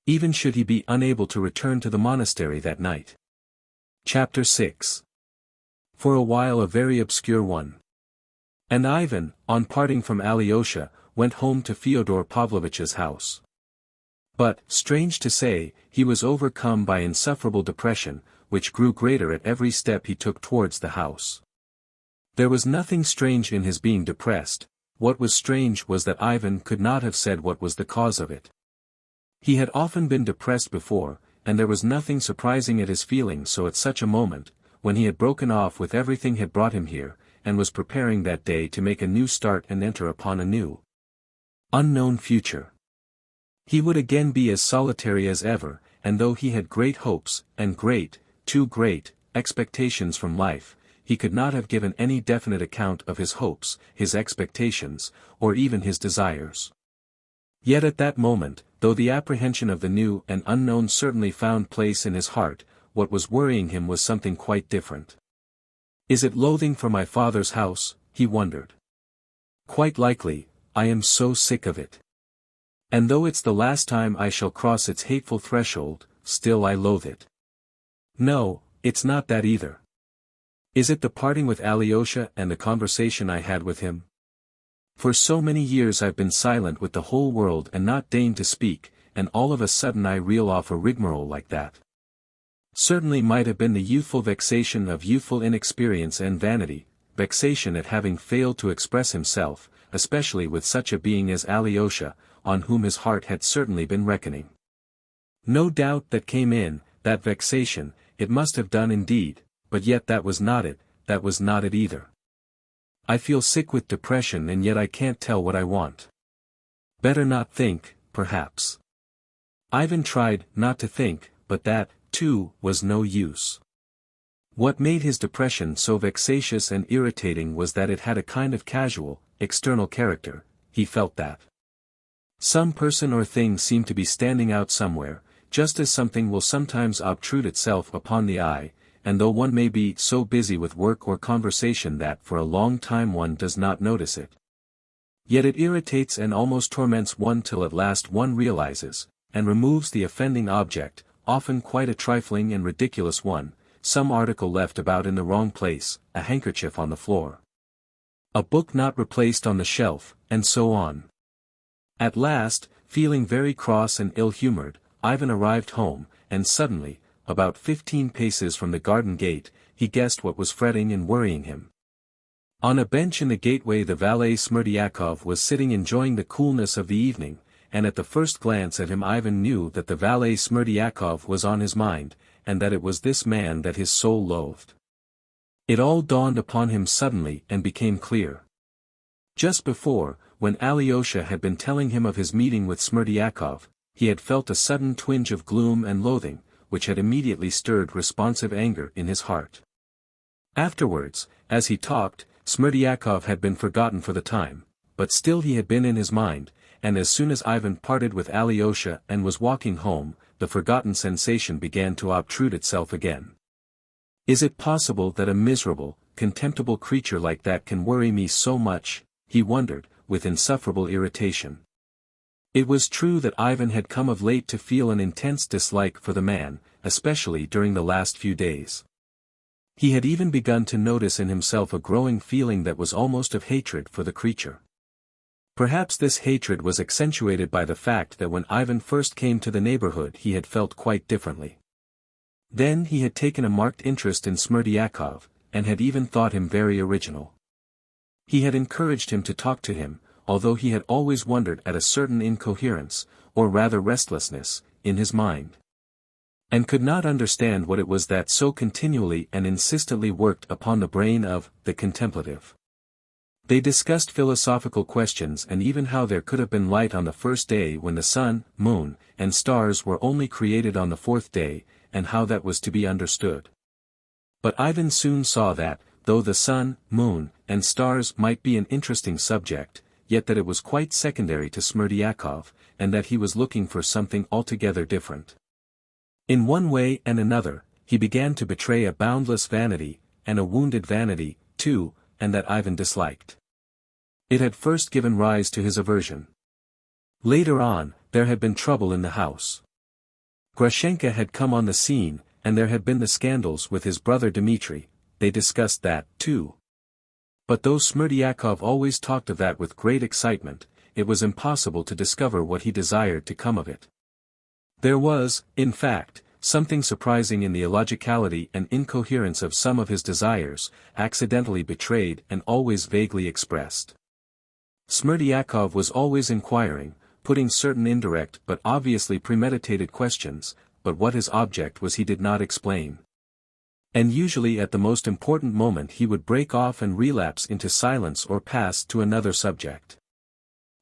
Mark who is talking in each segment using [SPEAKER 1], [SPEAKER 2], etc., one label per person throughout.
[SPEAKER 1] even should he be unable to return to the monastery that night. Chapter 6. For a while a very obscure one. And Ivan, on parting from Alyosha, went home to Fyodor Pavlovich's house. But, strange to say, he was overcome by insufferable depression, which grew greater at every step he took towards the house. There was nothing strange in his being depressed. What was strange was that Ivan could not have said what was the cause of it. He had often been depressed before, and there was nothing surprising at his feeling so at such a moment, when he had broken off with everything had brought him here, and was preparing that day to make a new start and enter upon a new, unknown future. He would again be as solitary as ever, and though he had great hopes, and great, too great, expectations from life, he could not have given any definite account of his hopes, his expectations, or even his desires. Yet at that moment, though the apprehension of the new and unknown certainly found place in his heart, what was worrying him was something quite different. Is it loathing for my father's house, he wondered. Quite likely, I am so sick of it. And though it's the last time I shall cross its hateful threshold, still I loathe it. No, it's not that either. Is it the parting with Alyosha and the conversation I had with him? For so many years I've been silent with the whole world and not deigned to speak, and all of a sudden I reel off a rigmarole like that. Certainly might have been the youthful vexation of youthful inexperience and vanity, vexation at having failed to express himself, especially with such a being as Alyosha, on whom his heart had certainly been reckoning. No doubt that came in, that vexation, it must have done indeed, but yet that was not it either. I feel sick with depression and yet I can't tell what I want. Better not think, perhaps. Ivan tried not to think, but that, too, was no use. What made his depression so vexatious and irritating was that it had a kind of casual, external character. He felt that some person or thing seemed to be standing out somewhere, just as something will sometimes obtrude itself upon the eye, and though one may be so busy with work or conversation that for a long time one does not notice it, yet it irritates and almost torments one till at last one realizes, and removes the offending object, often quite a trifling and ridiculous one, some article left about in the wrong place, a handkerchief on the floor, a book not replaced on the shelf, and so on. At last, feeling very cross and ill-humored, Ivan arrived home, and suddenly, about 15 paces from the garden gate, he guessed what was fretting and worrying him. On a bench in the gateway the valet Smerdyakov was sitting enjoying the coolness of the evening, and at the first glance at him Ivan knew that the valet Smerdyakov was on his mind, and that it was this man that his soul loathed. It all dawned upon him suddenly and became clear. Just before, when Alyosha had been telling him of his meeting with Smerdyakov, he had felt a sudden twinge of gloom and loathing, which had immediately stirred responsive anger in his heart. Afterwards, as he talked, Smerdyakov had been forgotten for the time, but still he had been in his mind, and as soon as Ivan parted with Alyosha and was walking home, the forgotten sensation began to obtrude itself again. Is it possible that a miserable, contemptible creature like that can worry me so much? He wondered, with insufferable irritation. It was true that Ivan had come of late to feel an intense dislike for the man, especially during the last few days. He had even begun to notice in himself a growing feeling that was almost of hatred for the creature. Perhaps this hatred was accentuated by the fact that when Ivan first came to the neighborhood he had felt quite differently. Then he had taken a marked interest in Smerdyakov, and had even thought him very original. He had encouraged him to talk to him, although he had always wondered at a certain incoherence, or rather restlessness, in his mind, and could not understand what it was that so continually and insistently worked upon the brain of the contemplative. They discussed philosophical questions and even how there could have been light on the first day when the sun, moon, and stars were only created on the fourth day, and how that was to be understood. But Ivan soon saw that, though the sun, moon, and stars might be an interesting subject, yet that it was quite secondary to Smerdyakov, and that he was looking for something altogether different. In one way and another, he began to betray a boundless vanity, and a wounded vanity, too, and that Ivan disliked. It had first given rise to his aversion. Later on, there had been trouble in the house. Grushenka had come on the scene, and there had been the scandals with his brother Dmitri. They discussed that, too. But though Smerdyakov always talked of that with great excitement, it was impossible to discover what he desired to come of it. There was, in fact, something surprising in the illogicality and incoherence of some of his desires, accidentally betrayed and always vaguely expressed. Smerdyakov was always inquiring, putting certain indirect but obviously premeditated questions, but what his object was he did not explain. And usually at the most important moment he would break off and relapse into silence or pass to another subject.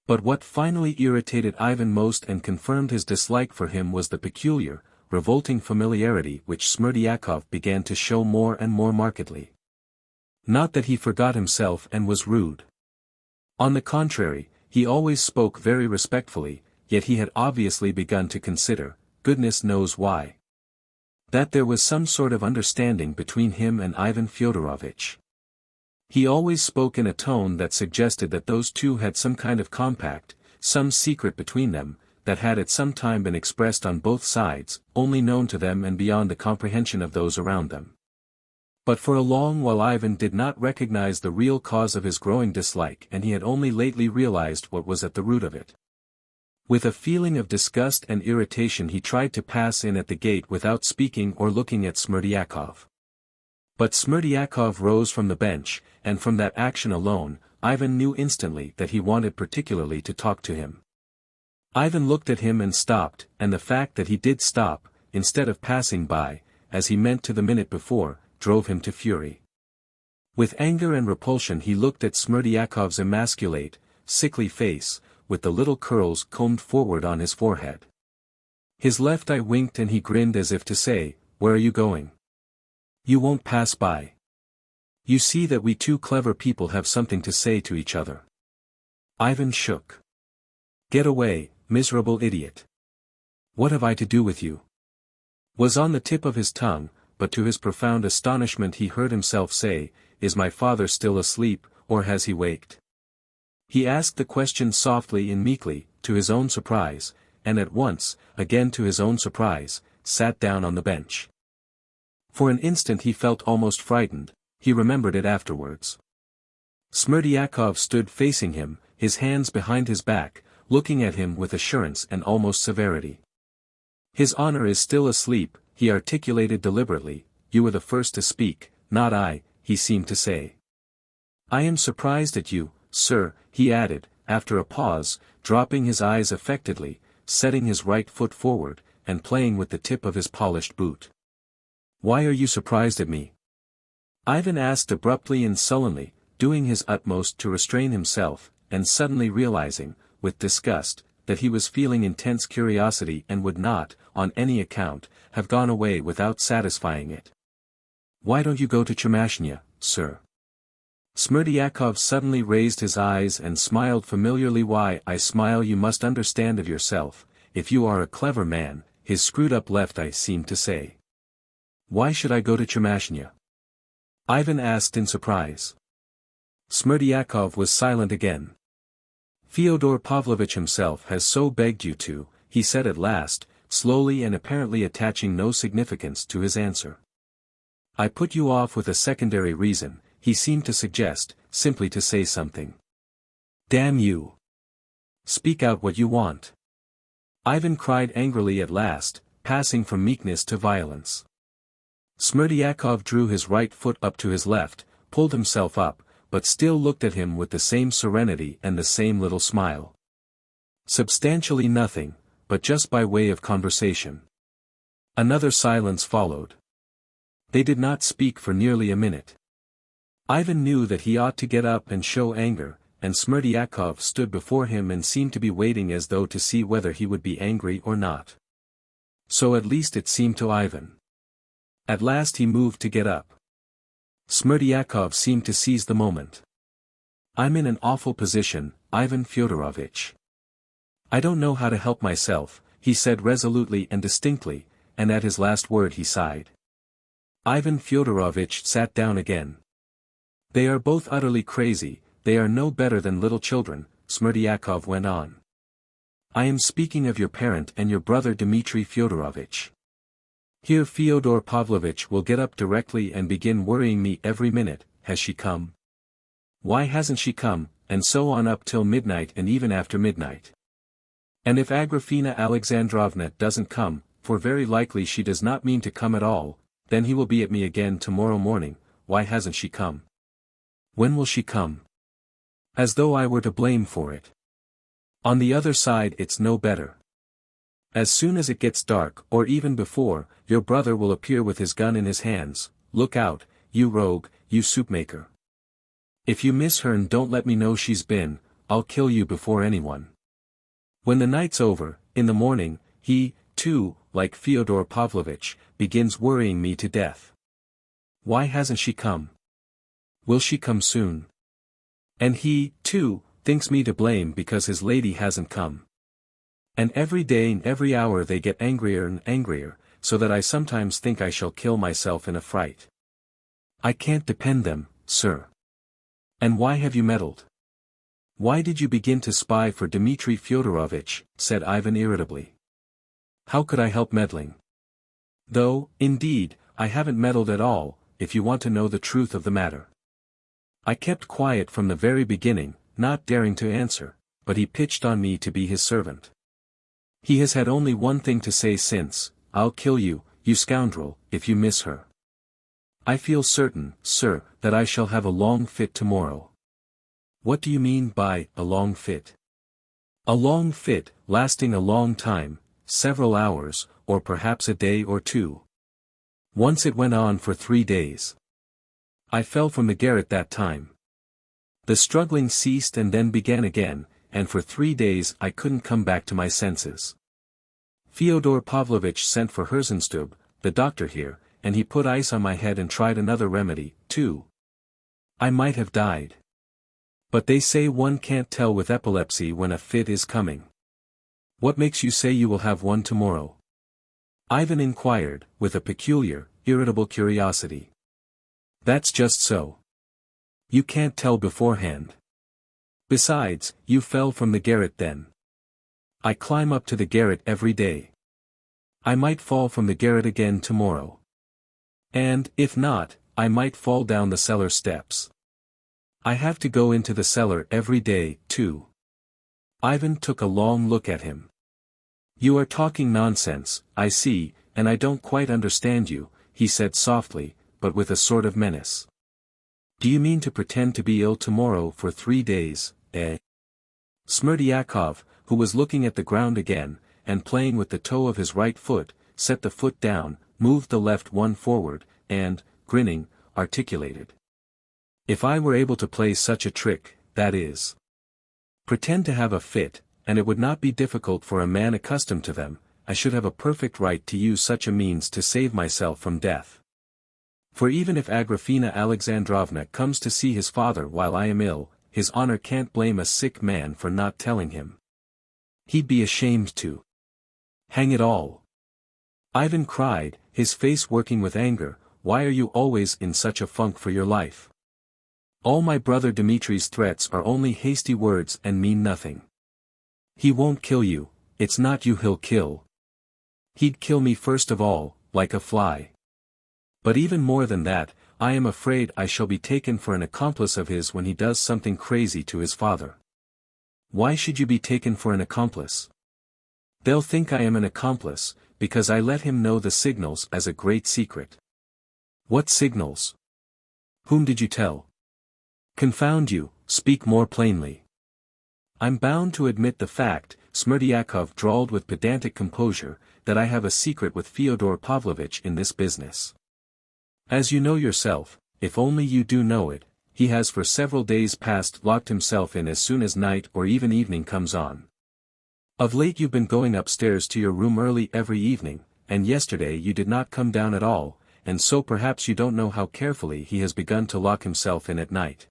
[SPEAKER 1] But what finally irritated Ivan most and confirmed his dislike for him was the peculiar, revolting familiarity which Smerdyakov began to show more and more markedly. Not that he forgot himself and was rude. On the contrary, he always spoke very respectfully, yet he had obviously begun to consider, goodness knows why, that there was some sort of understanding between him and Ivan Fyodorovitch. He always spoke in a tone that suggested that those two had some kind of compact, some secret between them, that had at some time been expressed on both sides, only known to them and beyond the comprehension of those around them. But for a long while Ivan did not recognize the real cause of his growing dislike, and he had only lately realized what was at the root of it. With a feeling of disgust and irritation he tried to pass in at the gate without speaking or looking at Smerdyakov. But Smerdyakov rose from the bench, and from that action alone, Ivan knew instantly that he wanted particularly to talk to him. Ivan looked at him and stopped, and the fact that he did stop, instead of passing by, as he meant to the minute before, drove him to fury. With anger and repulsion he looked at Smerdyakov's emasculate, sickly face, with the little curls combed forward on his forehead. His left eye winked and he grinned as if to say, "Where are you going? You won't pass by. You see that we two clever people have something to say to each other." Ivan shook. "Get away, miserable idiot. What have I to do with you?" was on the tip of his tongue, but to his profound astonishment he heard himself say, "Is my father still asleep, or has he waked?" He asked the question softly and meekly, to his own surprise, and at once, again to his own surprise, sat down on the bench. For an instant he felt almost frightened, he remembered it afterwards. Smerdyakov stood facing him, his hands behind his back, looking at him with assurance and almost severity. "His honor is still asleep," he articulated deliberately. "You were the first to speak, not I," he seemed to say. "I am surprised at you, sir," he added, after a pause, dropping his eyes affectedly, setting his right foot forward, and playing with the tip of his polished boot. "Why are you surprised at me?" Ivan asked abruptly and sullenly, doing his utmost to restrain himself, and suddenly realizing, with disgust, that he was feeling intense curiosity and would not, on any account, have gone away without satisfying it. "Why don't you go to Chemashnya, sir?" Smerdyakov suddenly raised his eyes and smiled familiarly. "Why I smile, you must understand of yourself, if you are a clever man," his screwed-up left eye seemed to say. "Why should I go to Chemashnya?" Ivan asked in surprise. Smerdyakov was silent again. "Fyodor Pavlovich himself has so begged you to," he said at last, slowly and apparently attaching no significance to his answer. "I put you off with a secondary reason," he seemed to suggest, simply to say something. "Damn you! Speak out what you want." Ivan cried angrily at last, passing from meekness to violence. Smerdyakov drew his right foot up to his left, pulled himself up, but still looked at him with the same serenity and the same little smile. Substantially nothing, but just by way of conversation. Another silence followed. They did not speak for nearly a minute. Ivan knew that he ought to get up and show anger, and Smerdyakov stood before him and seemed to be waiting as though to see whether he would be angry or not. So at least it seemed to Ivan. At last he moved to get up. Smerdyakov seemed to seize the moment. "I'm in an awful position, Ivan Fyodorovitch. I don't know how to help myself," he said resolutely and distinctly, and at his last word he sighed. Ivan Fyodorovitch sat down again. "They are both utterly crazy, they are no better than little children," Smerdyakov went on. I am speaking of your parent and your brother Dmitri Fyodorovich. Here Fyodor Pavlovich will get up directly and begin worrying me every minute, has she come? Why hasn't she come, and so on up till midnight and even after midnight. And if Agrafena Alexandrovna doesn't come, for very likely she does not mean to come at all, then he will be at me again tomorrow morning, why hasn't she come? When will she come? As though I were to blame for it. On the other side it's no better. As soon as it gets dark, or even before, your brother will appear with his gun in his hands. Look out, you rogue, you soup-maker. If you miss her and don't let me know she's been, I'll kill you before anyone. When the night's over, in the morning, he, too, like Fyodor Pavlovich, begins worrying me to death. Why hasn't she come? Will she come soon? And he, too, thinks me to blame because his lady hasn't come. And every day and every hour they get angrier and angrier, so that I sometimes think I shall kill myself in a fright. I can't depend them, sir. And why have you meddled? Why did you begin to spy for Dmitri Fyodorovich? Said Ivan irritably. How could I help meddling? Though, indeed, I haven't meddled at all, if you want to know the truth of the matter. I kept quiet from the very beginning, not daring to answer, but he pitched on me to be his servant. He has had only one thing to say since, I'll kill you, you scoundrel, if you miss her. I feel certain, sir, that I shall have a long fit tomorrow. What do you mean by a long fit? A long fit, lasting a long time, several hours, or perhaps a day or two. Once it went on for 3 days. I fell from the garret that time. The struggling ceased and then began again, and for 3 days I couldn't come back to my senses. Fyodor Pavlovich sent for Herzenstube, the doctor here, and he put ice on my head and tried another remedy, too. I might have died. But they say one can't tell with epilepsy when a fit is coming. What makes you say you will have one tomorrow? Ivan inquired, with a peculiar, irritable curiosity. That's just so. You can't tell beforehand. Besides, you fell from the garret then. I climb up to the garret every day. I might fall from the garret again tomorrow. And, if not, I might fall down the cellar steps. I have to go into the cellar every day, too. Ivan took a long look at him. You are talking nonsense, I see, and I don't quite understand you, he said softly, but with a sort of menace. Do you mean to pretend to be ill tomorrow for 3 days, eh? Smerdyakov, who was looking at the ground again, and playing with the toe of his right foot, set the foot down, moved the left one forward, and, grinning, articulated. If I were able to play such a trick, that is. Pretend to have a fit, and it would not be difficult for a man accustomed to them, I should have a perfect right to use such a means to save myself from death. For even if Agrafena Alexandrovna comes to see his father while I am ill, his honor can't blame a sick man for not telling him. He'd be ashamed to. Hang it all! Ivan cried, his face working with anger, why are you always in such a funk for your life? All my brother Dmitri's threats are only hasty words and mean nothing. He won't kill you, it's not you he'll kill. He'd kill me first of all, like a fly. But even more than that, I am afraid I shall be taken for an accomplice of his when he does something crazy to his father. Why should you be taken for an accomplice? They'll think I am an accomplice, because I let him know the signals as a great secret. What signals? Whom did you tell? Confound you, speak more plainly. I'm bound to admit the fact, Smerdyakov drawled with pedantic composure, that I have a secret with Fyodor Pavlovich in this business. As you know yourself, if only you do know it, he has for several days past locked himself in as soon as night or even evening comes on. Of late you've been going upstairs to your room early every evening, and yesterday you did not come down at all, and so perhaps you don't know how carefully he has begun to lock himself in at night.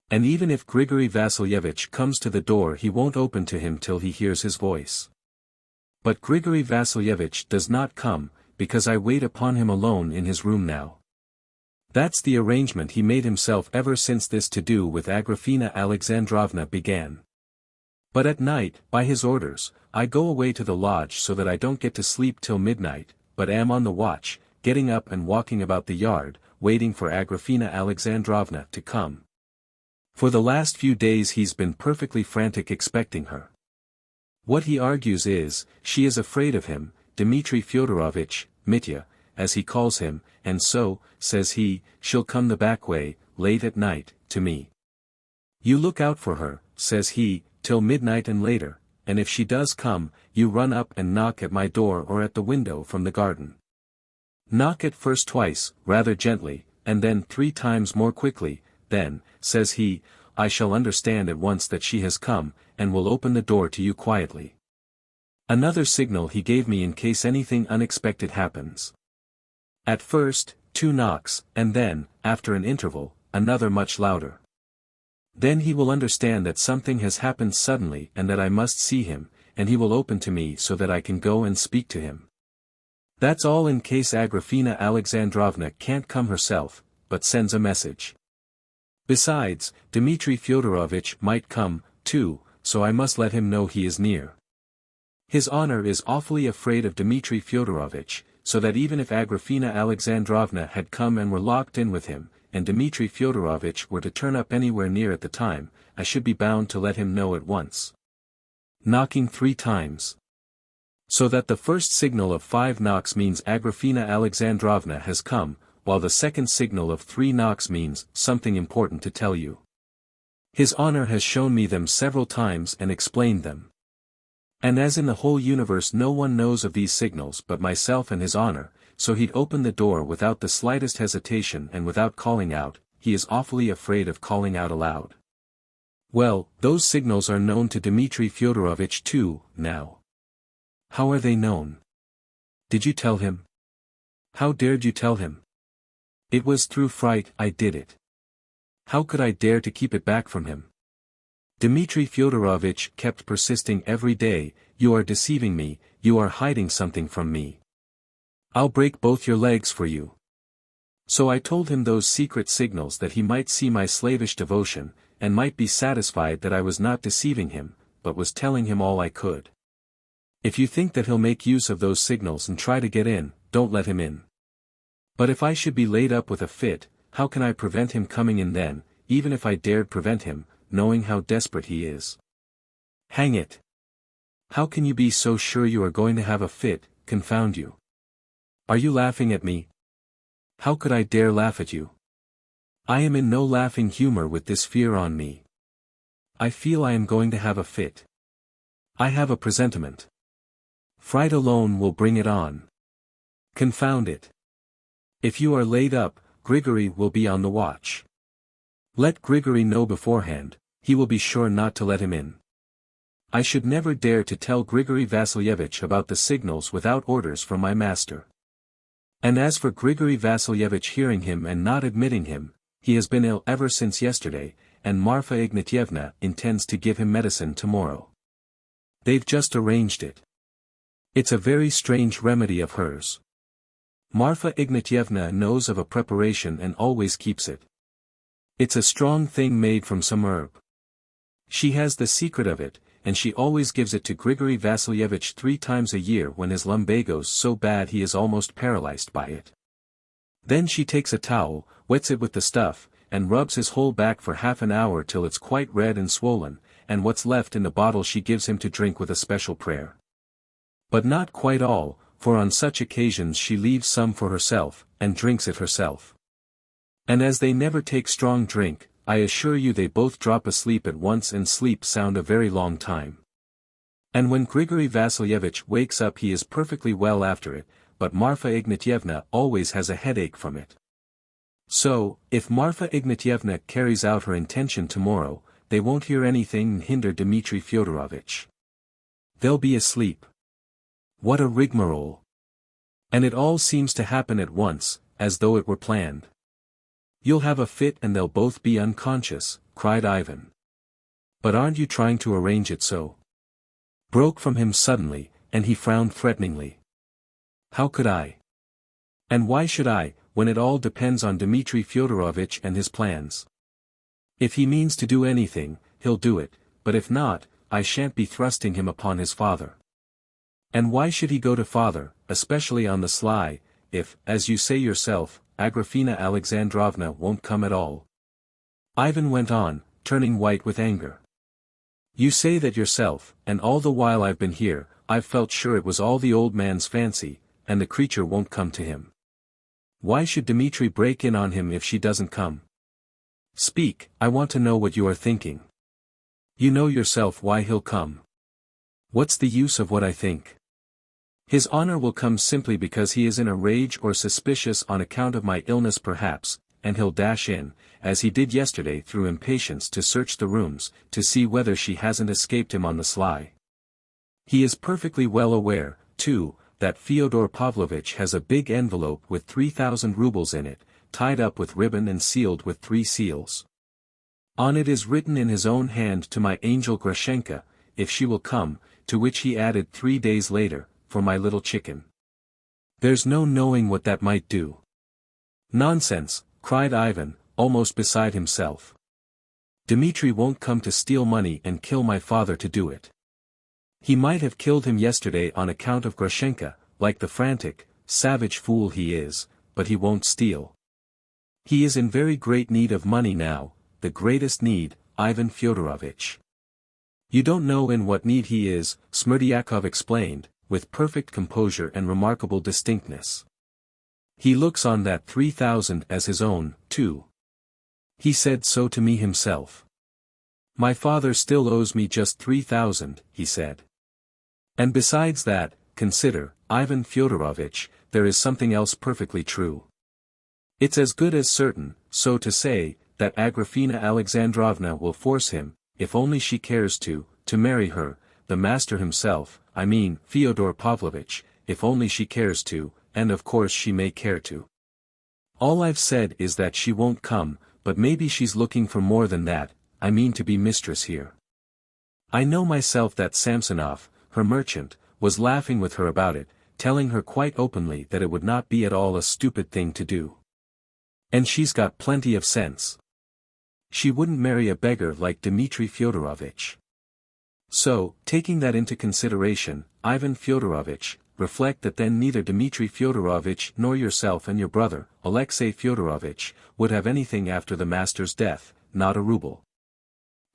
[SPEAKER 1] And even if Grigory Vasilyevich comes to the door he won't open to him till he hears his voice. But Grigory Vasilyevich does not come, because I wait upon him alone in his room now. That's the arrangement he made himself ever since this to-do with Agrafena Alexandrovna began. But at night, by his orders, I go away to the lodge so that I don't get to sleep till midnight, but am on the watch, getting up and walking about the yard, waiting for Agrafena Alexandrovna to come. For the last few days he's been perfectly frantic expecting her. What he argues is, she is afraid of him, Dmitri Fyodorovich, Mitya, as he calls him, and so, says he, she'll come the back way, late at night, to me. You look out for her, says he, till midnight and later, and if she does come, you run up and knock at my door or at the window from the garden. Knock at first twice, rather gently, and then 3 times more quickly, then, says he, I shall understand at once that she has come, and will open the door to you quietly. Another signal he gave me in case anything unexpected happens. At first, 2 knocks, and then, after an interval, another much louder. Then he will understand that something has happened suddenly and that I must see him, and he will open to me so that I can go and speak to him. That's all in case Agrafena Alexandrovna can't come herself, but sends a message. Besides, Dmitri Fyodorovich might come, too, so I must let him know he is near. His honor is awfully afraid of Dmitri Fyodorovich, so that even if Agrafena Alexandrovna had come and were locked in with him, and Dmitri Fyodorovich were to turn up anywhere near at the time, I should be bound to let him know at once. Knocking 3 times. So that the first signal of 5 knocks means Agrafena Alexandrovna has come, while the second signal of 3 knocks means something important to tell you. His honor has shown me them several times and explained them. And as in the whole universe no one knows of these signals but myself and his honor, so he'd open the door without the slightest hesitation and without calling out, he is awfully afraid of calling out aloud. Well, those signals are known to Dmitri Fyodorovich too, now. How are they known? Did you tell him? How dared you tell him? It was through fright I did it. How could I dare to keep it back from him? Dmitri Fyodorovich kept persisting every day, you are deceiving me, you are hiding something from me. I'll break both your legs for you. So I told him those secret signals that he might see my slavish devotion, and might be satisfied that I was not deceiving him, but was telling him all I could. If you think that he'll make use of those signals and try to get in, don't let him in. But if I should be laid up with a fit, how can I prevent him coming in then, even if I dared prevent him, knowing how desperate he is? Hang it! How can you be so sure you are going to have a fit, confound you? Are you laughing at me? How could I dare laugh at you? I am in no laughing humor with this fear on me. I feel I am going to have a fit. I have a presentiment. Fright alone will bring it on. Confound it. If you are laid up, Grigory will be on the watch. Let Grigory know beforehand, he will be sure not to let him in. I should never dare to tell Grigory Vassilyevich about the signals without orders from my master. And as for Grigory Vassilyevich hearing him and not admitting him, he has been ill ever since yesterday, and Marfa Ignatyevna intends to give him medicine tomorrow. They've just arranged it. It's a very strange remedy of hers. Marfa Ignatyevna knows of a preparation and always keeps it. It's a strong thing made from some herb. She has the secret of it, and she always gives it to Grigory Vassilyevich 3 times a year when his lumbago's so bad he is almost paralyzed by it. Then she takes a towel, wets it with the stuff, and rubs his whole back for half an hour till it's quite red and swollen, and what's left in the bottle she gives him to drink with a special prayer. But not quite all, for on such occasions she leaves some for herself, and drinks it herself. And as they never take strong drink, I assure you they both drop asleep at once and sleep sound a very long time. And when Grigory Vassilyevich wakes up he is perfectly well after it, but Marfa Ignatyevna always has a headache from it. So, if Marfa Ignatyevna carries out her intention tomorrow, they won't hear anything and hinder Dmitri Fyodorovich. They'll be asleep. What a rigmarole! And it all seems to happen at once, as though it were planned. You'll have a fit and they'll both be unconscious, cried Ivan. But aren't you trying to arrange it so? Broke from him suddenly, and he frowned threateningly. How could I? And why should I, when it all depends on Dmitri Fyodorovich and his plans? If he means to do anything, he'll do it, but if not, I shan't be thrusting him upon his father. And why should he go to father, especially on the sly, if, as you say yourself, Agrafena Alexandrovna won't come at all? Ivan went on, turning white with anger. You say that yourself, and all the while I've been here, I've felt sure it was all the old man's fancy, and the creature won't come to him. Why should Dmitri break in on him if she doesn't come? Speak, I want to know what you are thinking. You know yourself why he'll come. What's the use of what I think? His honor will come simply because he is in a rage or suspicious on account of my illness perhaps, and he'll dash in, as he did yesterday through impatience to search the rooms, to see whether she hasn't escaped him on the sly. He is perfectly well aware, too, that Fyodor Pavlovich has a big envelope with 3,000 rubles in it, tied up with ribbon and sealed with 3 seals. On it is written in his own hand to my angel Grushenka, if she will come, to which he added 3 days later, for my little chicken. There's no knowing what that might do. Nonsense, cried Ivan, almost beside himself. Dmitri won't come to steal money and kill my father to do it. He might have killed him yesterday on account of Grushenka, like the frantic, savage fool he is, but he won't steal. He is in very great need of money now, the greatest need, Ivan Fyodorovich. You don't know in what need he is, Smerdyakov explained, with perfect composure and remarkable distinctness. He looks on that 3,000 as his own, too. He said so to me himself. My father still owes me just 3,000, he said. And besides that, consider, Ivan Fyodorovich, there is something else perfectly true. It's as good as certain, so to say, that Agrafena Alexandrovna will force him, if only she cares to marry her, the master himself, I mean Fyodor Pavlovich, if only she cares to, and of course she may care to. All I've said is that she won't come, but maybe she's looking for more than that, I mean to be mistress here. I know myself that Samsonov, her merchant, was laughing with her about it, telling her quite openly that it would not be at all a stupid thing to do. And she's got plenty of sense. She wouldn't marry a beggar like Dmitri Fyodorovich. So, taking that into consideration, Ivan Fyodorovich, reflect that then neither Dmitri Fyodorovich nor yourself and your brother, Alexei Fyodorovich, would have anything after the master's death, not a ruble.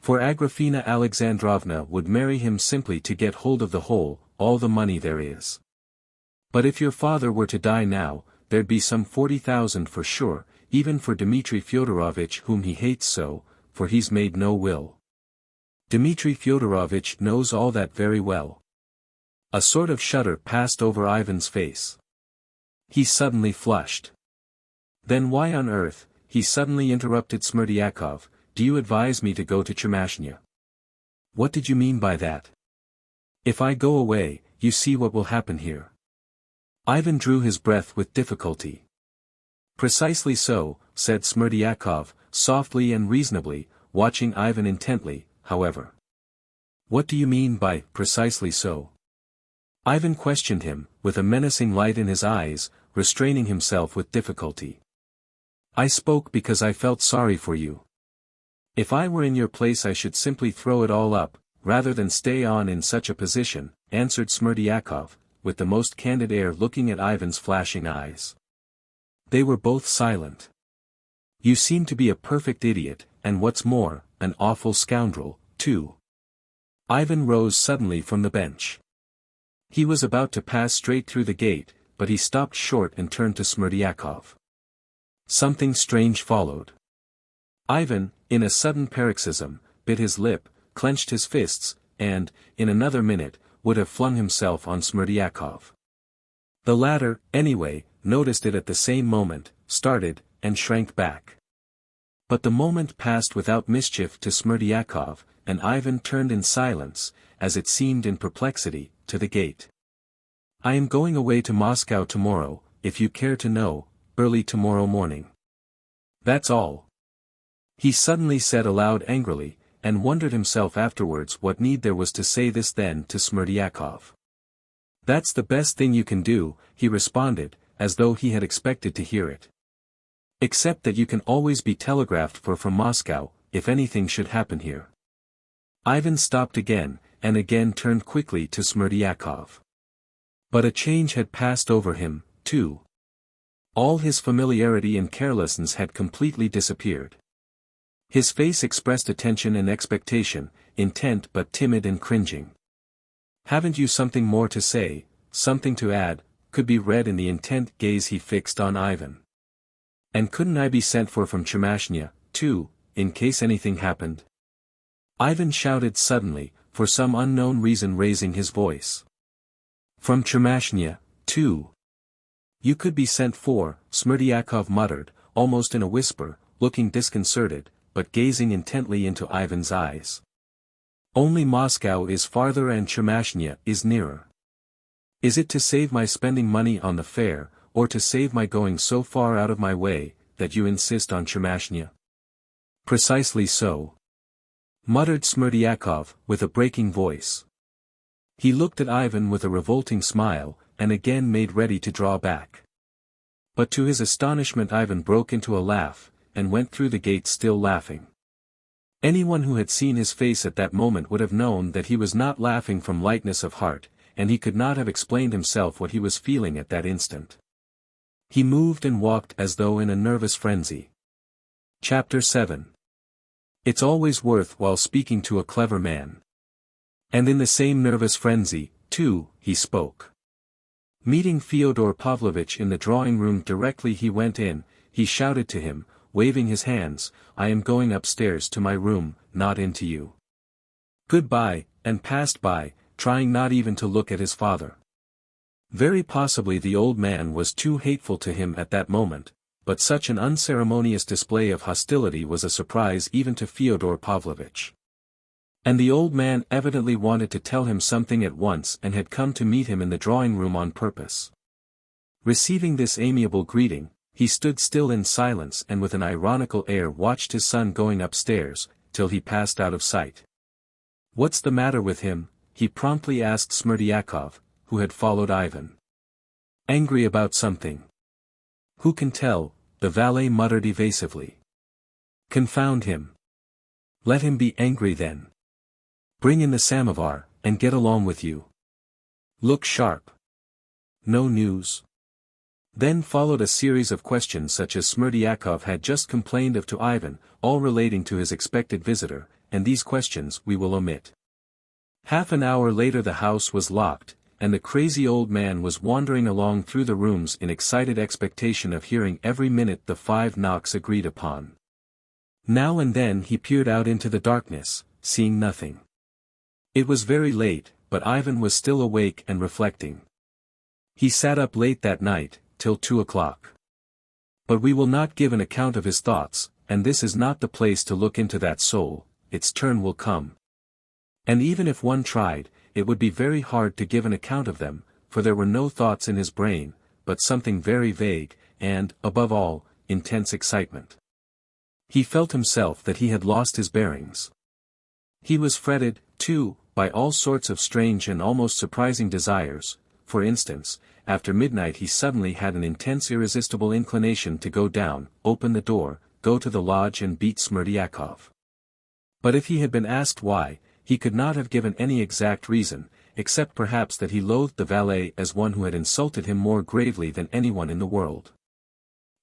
[SPEAKER 1] For Agrafena Alexandrovna would marry him simply to get hold of all the money there is. But if your father were to die now, there'd be some 40,000 for sure, even for Dmitri Fyodorovich whom he hates so, for he's made no will. Dmitri Fyodorovich knows all that very well. A sort of shudder passed over Ivan's face. He suddenly flushed. Then why on earth, he suddenly interrupted Smerdyakov, do you advise me to go to Chermashnya? What did you mean by that? If I go away, you see what will happen here. Ivan drew his breath with difficulty. Precisely so, said Smerdyakov, softly and reasonably, watching Ivan intently, however. What do you mean by, precisely so? Ivan questioned him, with a menacing light in his eyes, restraining himself with difficulty. I spoke because I felt sorry for you. If I were in your place I should simply throw it all up, rather than stay on in such a position, answered Smerdyakov, with the most candid air looking at Ivan's flashing eyes. They were both silent. You seem to be a perfect idiot, and what's more, an awful scoundrel, too. Ivan rose suddenly from the bench. He was about to pass straight through the gate, but he stopped short and turned to Smerdyakov. Something strange followed. Ivan, in a sudden paroxysm, bit his lip, clenched his fists, and, in another minute, would have flung himself on Smerdyakov. The latter, anyway, noticed it at the same moment, started, and shrank back. But the moment passed without mischief to Smerdyakov, and Ivan turned in silence, as it seemed in perplexity, to the gate. I am going away to Moscow tomorrow, if you care to know, early tomorrow morning. That's all. He suddenly said aloud angrily, and wondered himself afterwards what need there was to say this then to Smerdyakov. That's the best thing you can do, he responded, as though he had expected to hear it. Except that you can always be telegraphed for from Moscow, if anything should happen here. Ivan stopped again, and again turned quickly to Smerdyakov. But a change had passed over him, too. All his familiarity and carelessness had completely disappeared. His face expressed attention and expectation, intent but timid and cringing. "Haven't you something more to say, something to add?" could be read in the intent gaze he fixed on Ivan. "And couldn't I be sent for from Chemashnya, too, in case anything happened?" Ivan shouted suddenly, for some unknown reason raising his voice. "From Chemashnya, too? You could be sent for," Smerdyakov muttered, almost in a whisper, looking disconcerted, but gazing intently into Ivan's eyes. "Only Moscow is farther and Chemashnya is nearer. Is it to save my spending money on the fare, or to save my going so far out of my way, that you insist on Chemashnya?" "Precisely so," muttered Smerdyakov, with a breaking voice. He looked at Ivan with a revolting smile, and again made ready to draw back. But to his astonishment Ivan broke into a laugh, and went through the gate still laughing. Anyone who had seen his face at that moment would have known that he was not laughing from lightness of heart, and he could not have explained himself what he was feeling at that instant. He moved and walked as though in a nervous frenzy. Chapter 7. It's always worth while speaking to a clever man. And in the same nervous frenzy, too, he spoke. Meeting Fyodor Pavlovich in the drawing-room directly he went in, he shouted to him, waving his hands, "I am going upstairs to my room, not into you. Goodbye," and passed by, trying not even to look at his father. Very possibly the old man was too hateful to him at that moment, but such an unceremonious display of hostility was a surprise even to Fyodor Pavlovich. And the old man evidently wanted to tell him something at once and had come to meet him in the drawing-room on purpose. Receiving this amiable greeting, he stood still in silence and with an ironical air watched his son going upstairs, till he passed out of sight. "What's the matter with him?" he promptly asked Smerdyakov, who had followed Ivan. "Angry about something?" "Who can tell?" the valet muttered evasively. "Confound him. Let him be angry then. Bring in the samovar, and get along with you. Look sharp. No news?" Then followed a series of questions such as Smerdyakov had just complained of to Ivan, all relating to his expected visitor, and these questions we will omit. Half an hour later the house was locked, and the crazy old man was wandering along through the rooms in excited expectation of hearing every minute the 5 knocks agreed upon. Now and then he peered out into the darkness, seeing nothing. It was very late, but Ivan was still awake and reflecting. He sat up late that night, till 2 o'clock. But we will not give an account of his thoughts, and this is not the place to look into that soul, its turn will come. And even if one tried, it would be very hard to give an account of them, for there were no thoughts in his brain, but something very vague, and, above all, intense excitement. He felt himself that he had lost his bearings. He was fretted, too, by all sorts of strange and almost surprising desires. For instance, after midnight he suddenly had an intense irresistible inclination to go down, open the door, go to the lodge and beat Smerdyakov. But if he had been asked why, he could not have given any exact reason, except perhaps that he loathed the valet as one who had insulted him more gravely than anyone in the world.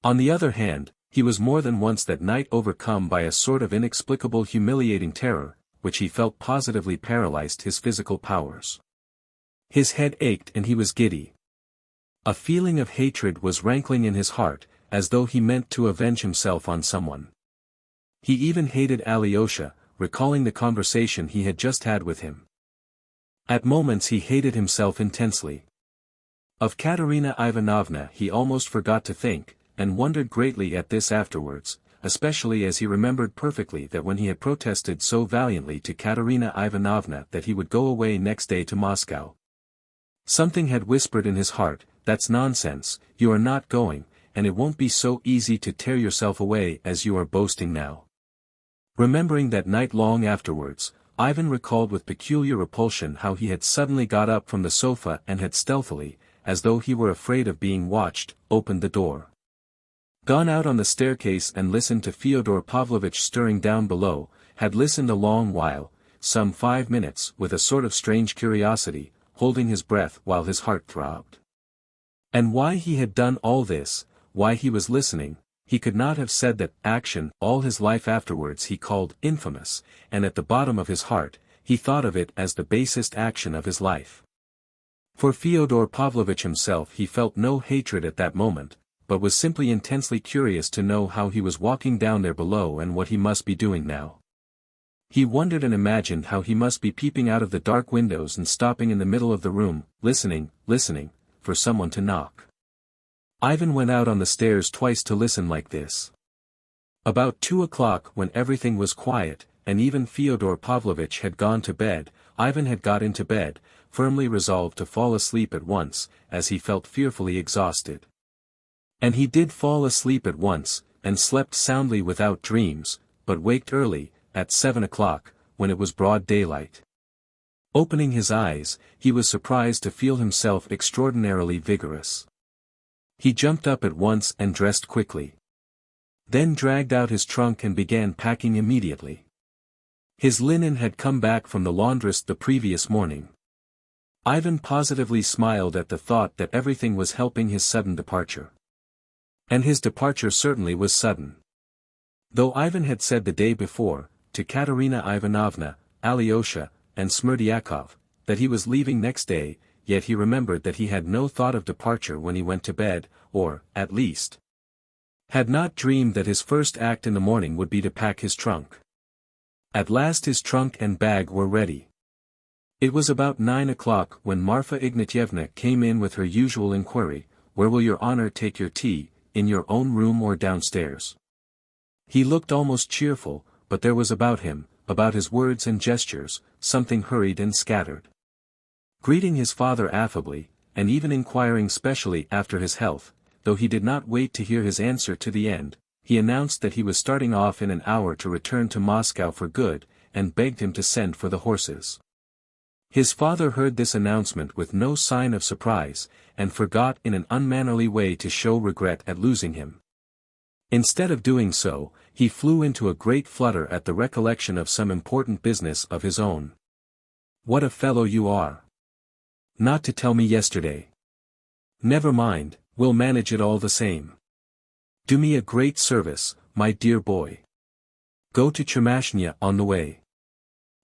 [SPEAKER 1] On the other hand, he was more than once that night overcome by a sort of inexplicable humiliating terror, which he felt positively paralyzed his physical powers. His head ached and he was giddy. A feeling of hatred was rankling in his heart, as though he meant to avenge himself on someone. He even hated Alyosha, recalling the conversation he had just had with him. At moments he hated himself intensely. Of Katerina Ivanovna he almost forgot to think, and wondered greatly at this afterwards, especially as he remembered perfectly that when he had protested so valiantly to Katerina Ivanovna that he would go away next day to Moscow. Something had whispered in his heart, "That's nonsense, you are not going, and it won't be so easy to tear yourself away as you are boasting now." Remembering that night long afterwards, Ivan recalled with peculiar repulsion how he had suddenly got up from the sofa and had stealthily, as though he were afraid of being watched, opened the door. Gone out on the staircase and listened to Fyodor Pavlovich stirring down below, had listened a long while, some 5 minutes, with a sort of strange curiosity, holding his breath while his heart throbbed. And why he had done all this, why he was listening, he could not have said. That action, all his life afterwards he called infamous, and at the bottom of his heart, he thought of it as the basest action of his life. For Fyodor Pavlovich himself he felt no hatred at that moment, but was simply intensely curious to know how he was walking down there below and what he must be doing now. He wondered and imagined how he must be peeping out of the dark windows and stopping in the middle of the room, listening, for someone to knock. Ivan went out on the stairs twice to listen like this. About 2 o'clock, when everything was quiet, and even Fyodor Pavlovich had gone to bed, Ivan had got into bed, firmly resolved to fall asleep at once, as he felt fearfully exhausted. And he did fall asleep at once, and slept soundly without dreams, but waked early, at 7 o'clock, when it was broad daylight. Opening his eyes, he was surprised to feel himself extraordinarily vigorous. He jumped up at once and dressed quickly. Then dragged out his trunk and began packing immediately. His linen had come back from the laundress the previous morning. Ivan positively smiled at the thought that everything was helping his sudden departure. And his departure certainly was sudden. Though Ivan had said the day before, to Katerina Ivanovna, Alyosha, and Smerdyakov, that he was leaving next day, yet he remembered that he had no thought of departure when he went to bed, or, at least, had not dreamed that his first act in the morning would be to pack his trunk. At last his trunk and bag were ready. It was about 9 o'clock when Marfa Ignatyevna came in with her usual inquiry, "Where will your honor take your tea, in your own room or downstairs?" He looked almost cheerful, but there was about him, about his words and gestures, something hurried and scattered. Greeting his father affably, and even inquiring specially after his health, though he did not wait to hear his answer to the end, he announced that he was starting off in an hour to return to Moscow for good, and begged him to send for the horses. His father heard this announcement with no sign of surprise, and forgot in an unmannerly way to show regret at losing him. Instead of doing so, he flew into a great flutter at the recollection of some important business of his own. "What a fellow you are! Not to tell me yesterday. Never mind, we'll manage it all the same. Do me a great service, my dear boy. Go to Chermashnya on the way.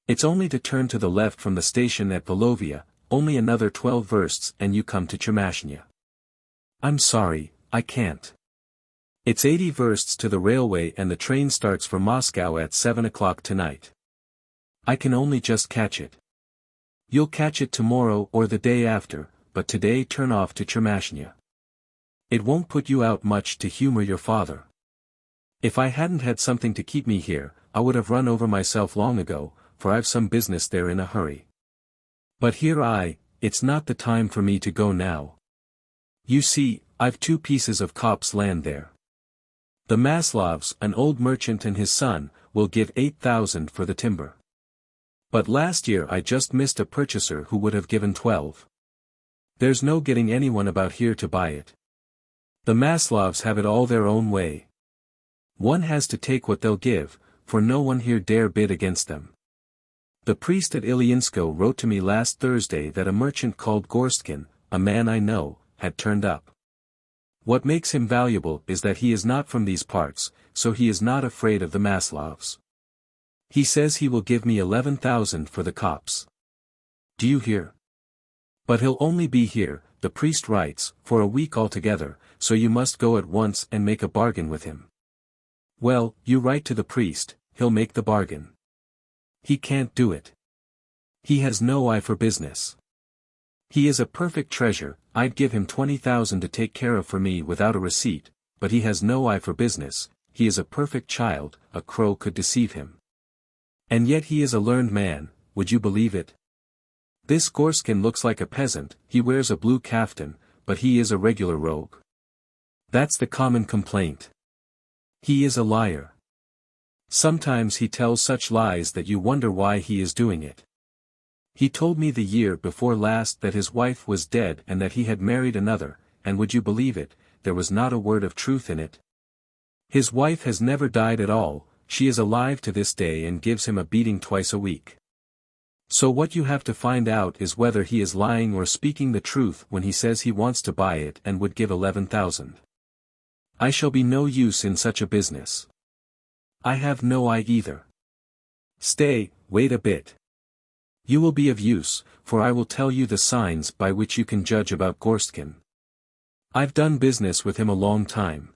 [SPEAKER 1] It's only to turn to the left from the station at Volovia, only another 12 versts and you come to Chermashnya." "I'm sorry, I can't. It's 80 versts to the railway and the train starts for Moscow at 7 o'clock tonight. I can only just catch it." "You'll catch it tomorrow or the day after, but today turn off to Chermashnya. It won't put you out much to humor your father. If I hadn't had something to keep me here, I would have run over myself long ago, for I've some business there in a hurry. But it's not the time for me to go now. You see, I've 2 pieces of copse land there. The Maslovs, an old merchant and his son, will give 8,000 for the timber. But last year I just missed a purchaser who would have given 12. There's no getting anyone about here to buy it. The Maslovs have it all their own way. One has to take what they'll give, for no one here dare bid against them. The priest at Ilyinsko wrote to me last Thursday that a merchant called Gorstkin, a man I know, had turned up. What makes him valuable is that he is not from these parts, so he is not afraid of the Maslovs. He says he will give me 11,000 for the copse. Do you hear? But he'll only be here, the priest writes, for a week altogether, so you must go at once and make a bargain with him." "Well, you write to the priest, he'll make the bargain." "He can't do it. He has no eye for business. He is a perfect treasure, I'd give him 20,000 to take care of for me without a receipt, but he has no eye for business, he is a perfect child, a crow could deceive him. And yet he is a learned man, would you believe it? This Gorskin looks like a peasant, he wears a blue kaftan, but he is a regular rogue. That's the common complaint. He is a liar. Sometimes he tells such lies that you wonder why he is doing it. He told me the year before last that his wife was dead and that he had married another, and would you believe it, there was not a word of truth in it. His wife has never died at all, she is alive to this day and gives him a beating twice a week. So what you have to find out is whether he is lying or speaking the truth when he says he wants to buy it and would give 11,000. I shall be no use in such a business. I have no eye either. Stay, wait a bit. You will be of use, for I will tell you the signs by which you can judge about Gorstkin. I've done business with him a long time.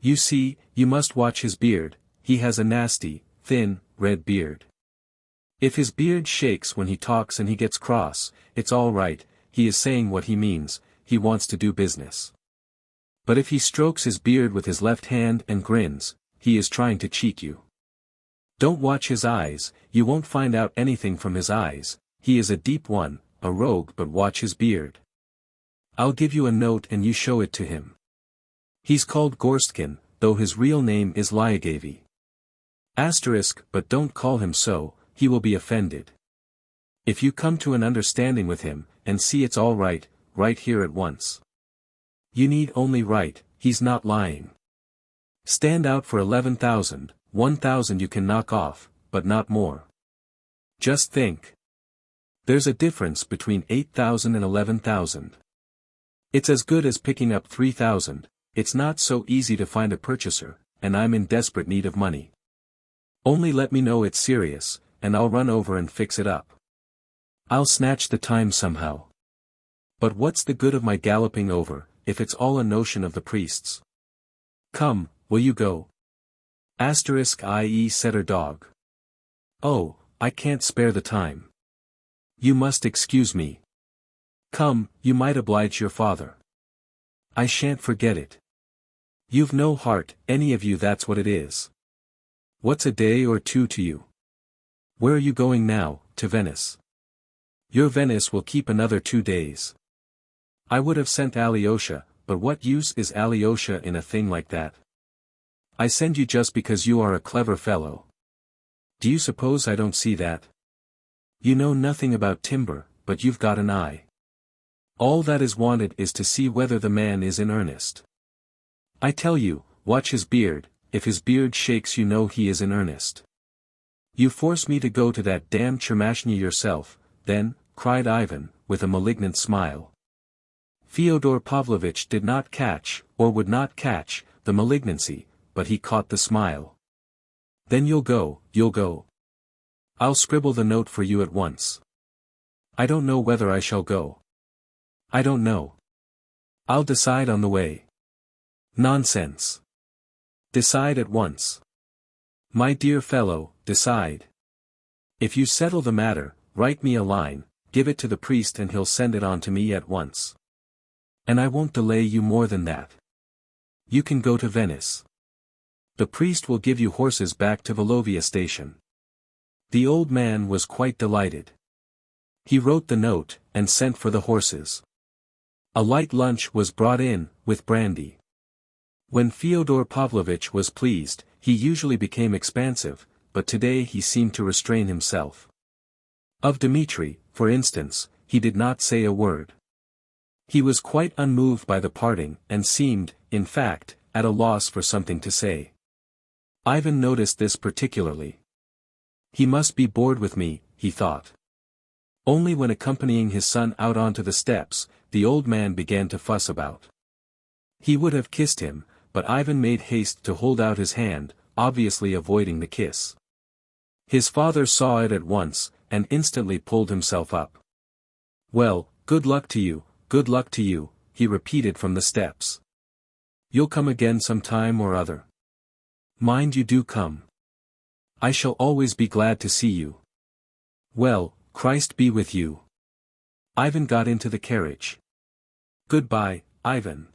[SPEAKER 1] You see, you must watch his beard, he has a nasty, thin, red beard. If his beard shakes when he talks and he gets cross, it's all right, he is saying what he means, he wants to do business. But if he strokes his beard with his left hand and grins, he is trying to cheat you. Don't watch his eyes, you won't find out anything from his eyes, he is a deep one, a rogue, but watch his beard. I'll give you a note and you show it to him. He's called Gorstkin, though his real name is Lyagavy. Asterisk, but don't call him so, he will be offended. If you come to an understanding with him, and see it's all right, write here at once. You need only write, he's not lying. Stand out for 11,000, 1,000 you can knock off, but not more. Just think. There's a difference between 8,000 and 11,000. It's as good as picking up 3,000, it's not so easy to find a purchaser, and I'm in desperate need of money. Only let me know it's serious, and I'll run over and fix it up. I'll snatch the time somehow. But what's the good of my galloping over, if it's all a notion of the priest's? Come, will you go? Asterisk i.e. setter dog. Oh, I can't spare the time. You must excuse me. Come, you might oblige your father. I shan't forget it. You've no heart, any of you, that's what it is. What's a day or two to you? Where are you going now, to Venice? Your Venice will keep another 2 days. I would have sent Alyosha, but what use is Alyosha in a thing like that? I send you just because you are a clever fellow. Do you suppose I don't see that? You know nothing about timber, but you've got an eye. All that is wanted is to see whether the man is in earnest. I tell you, watch his beard, if his beard shakes you know he is in earnest. You force me to go to that damned Chermashnya yourself, then, cried Ivan, with a malignant smile. Fyodor Pavlovich did not catch, or would not catch, the malignancy, but he caught the smile. Then you'll go, you'll go. I'll scribble the note for you at once. I don't know whether I shall go. I don't know. I'll decide on the way. Nonsense. Decide at once. My dear fellow, decide. If you settle the matter, write me a line, give it to the priest and he'll send it on to me at once. And I won't delay you more than that. You can go to Venice. The priest will give you horses back to Volovia station. The old man was quite delighted. He wrote the note, and sent for the horses. A light lunch was brought in, with brandy. When Fyodor Pavlovich was pleased, he usually became expansive, but today he seemed to restrain himself. Of Dmitri, for instance, he did not say a word. He was quite unmoved by the parting, and seemed, in fact, at a loss for something to say. Ivan noticed this particularly. He must be bored with me, he thought. Only when accompanying his son out onto the steps, the old man began to fuss about. He would have kissed him, but Ivan made haste to hold out his hand, obviously avoiding the kiss. His father saw it at once, and instantly pulled himself up. Well, good luck to you, he repeated from the steps. You'll come again some time or other. Mind you do come. I shall always be glad to see you. Well, Christ be with you. Ivan got into the carriage. Goodbye, Ivan.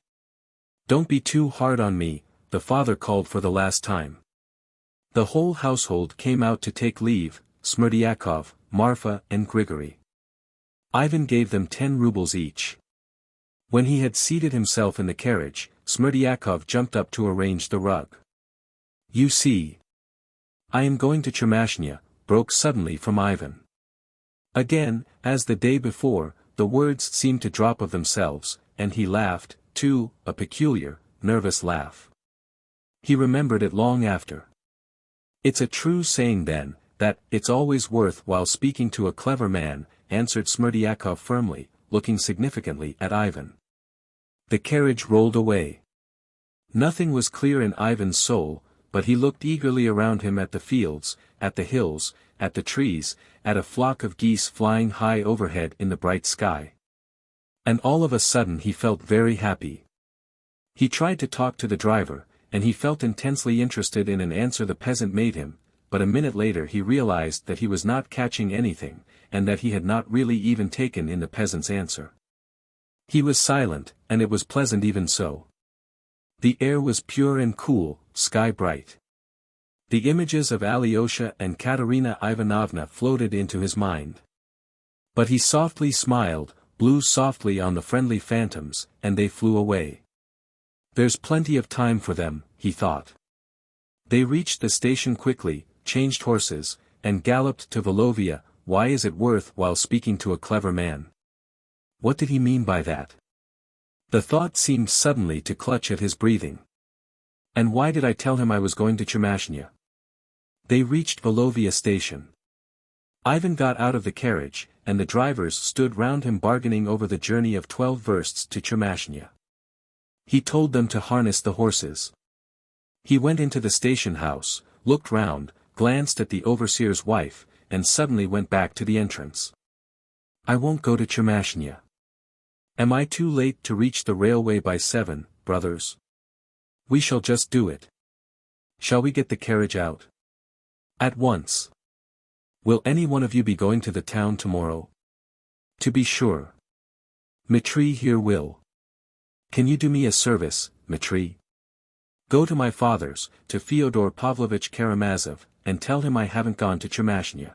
[SPEAKER 1] Don't be too hard on me, the father called for the last time. The whole household came out to take leave, Smerdyakov, Marfa and Grigory. Ivan gave them 10 rubles each. When he had seated himself in the carriage, Smerdyakov jumped up to arrange the rug. You see. I am going to Chermashnya, broke suddenly from Ivan. Again, as the day before, the words seemed to drop of themselves, and he laughed, too, a peculiar, nervous laugh. He remembered it long after. It's a true saying then, "That, it's always worth while speaking to a clever man," answered Smerdyakov firmly, looking significantly at Ivan. The carriage rolled away. Nothing was clear in Ivan's soul, but he looked eagerly around him at the fields, at the hills, at the trees, at a flock of geese flying high overhead in the bright sky. And all of a sudden he felt very happy. He tried to talk to the driver, and he felt intensely interested in an answer the peasant made him, but a minute later he realized that he was not catching anything, and that he had not really even taken in the peasant's answer. He was silent, and it was pleasant even so. The air was pure and cool, sky bright. The images of Alyosha and Katerina Ivanovna floated into his mind. But he softly smiled, blew softly on the friendly phantoms, and they flew away. There's plenty of time for them, he thought. They reached the station quickly, changed horses, and galloped to Volovia. Why is it worth while speaking to a clever man? What did he mean by that? The thought seemed suddenly to clutch at his breathing. And why did I tell him I was going to Chemashnya? They reached Volovia station. Ivan got out of the carriage, and the drivers stood round him bargaining over the journey of 12 versts to Chemashnya. He told them to harness the horses. He went into the station house, looked round, glanced at the overseer's wife, and suddenly went back to the entrance. I won't go to Chemashnya. Am I too late to reach the railway by 7, brothers? We shall just do it. Shall we get the carriage out? At once. Will any one of you be going to the town tomorrow? To be sure. Dmitri here will. Can you do me a service, Dmitri? Go to my father's, to Fyodor Pavlovich Karamazov, and tell him I haven't gone to Chemashnya.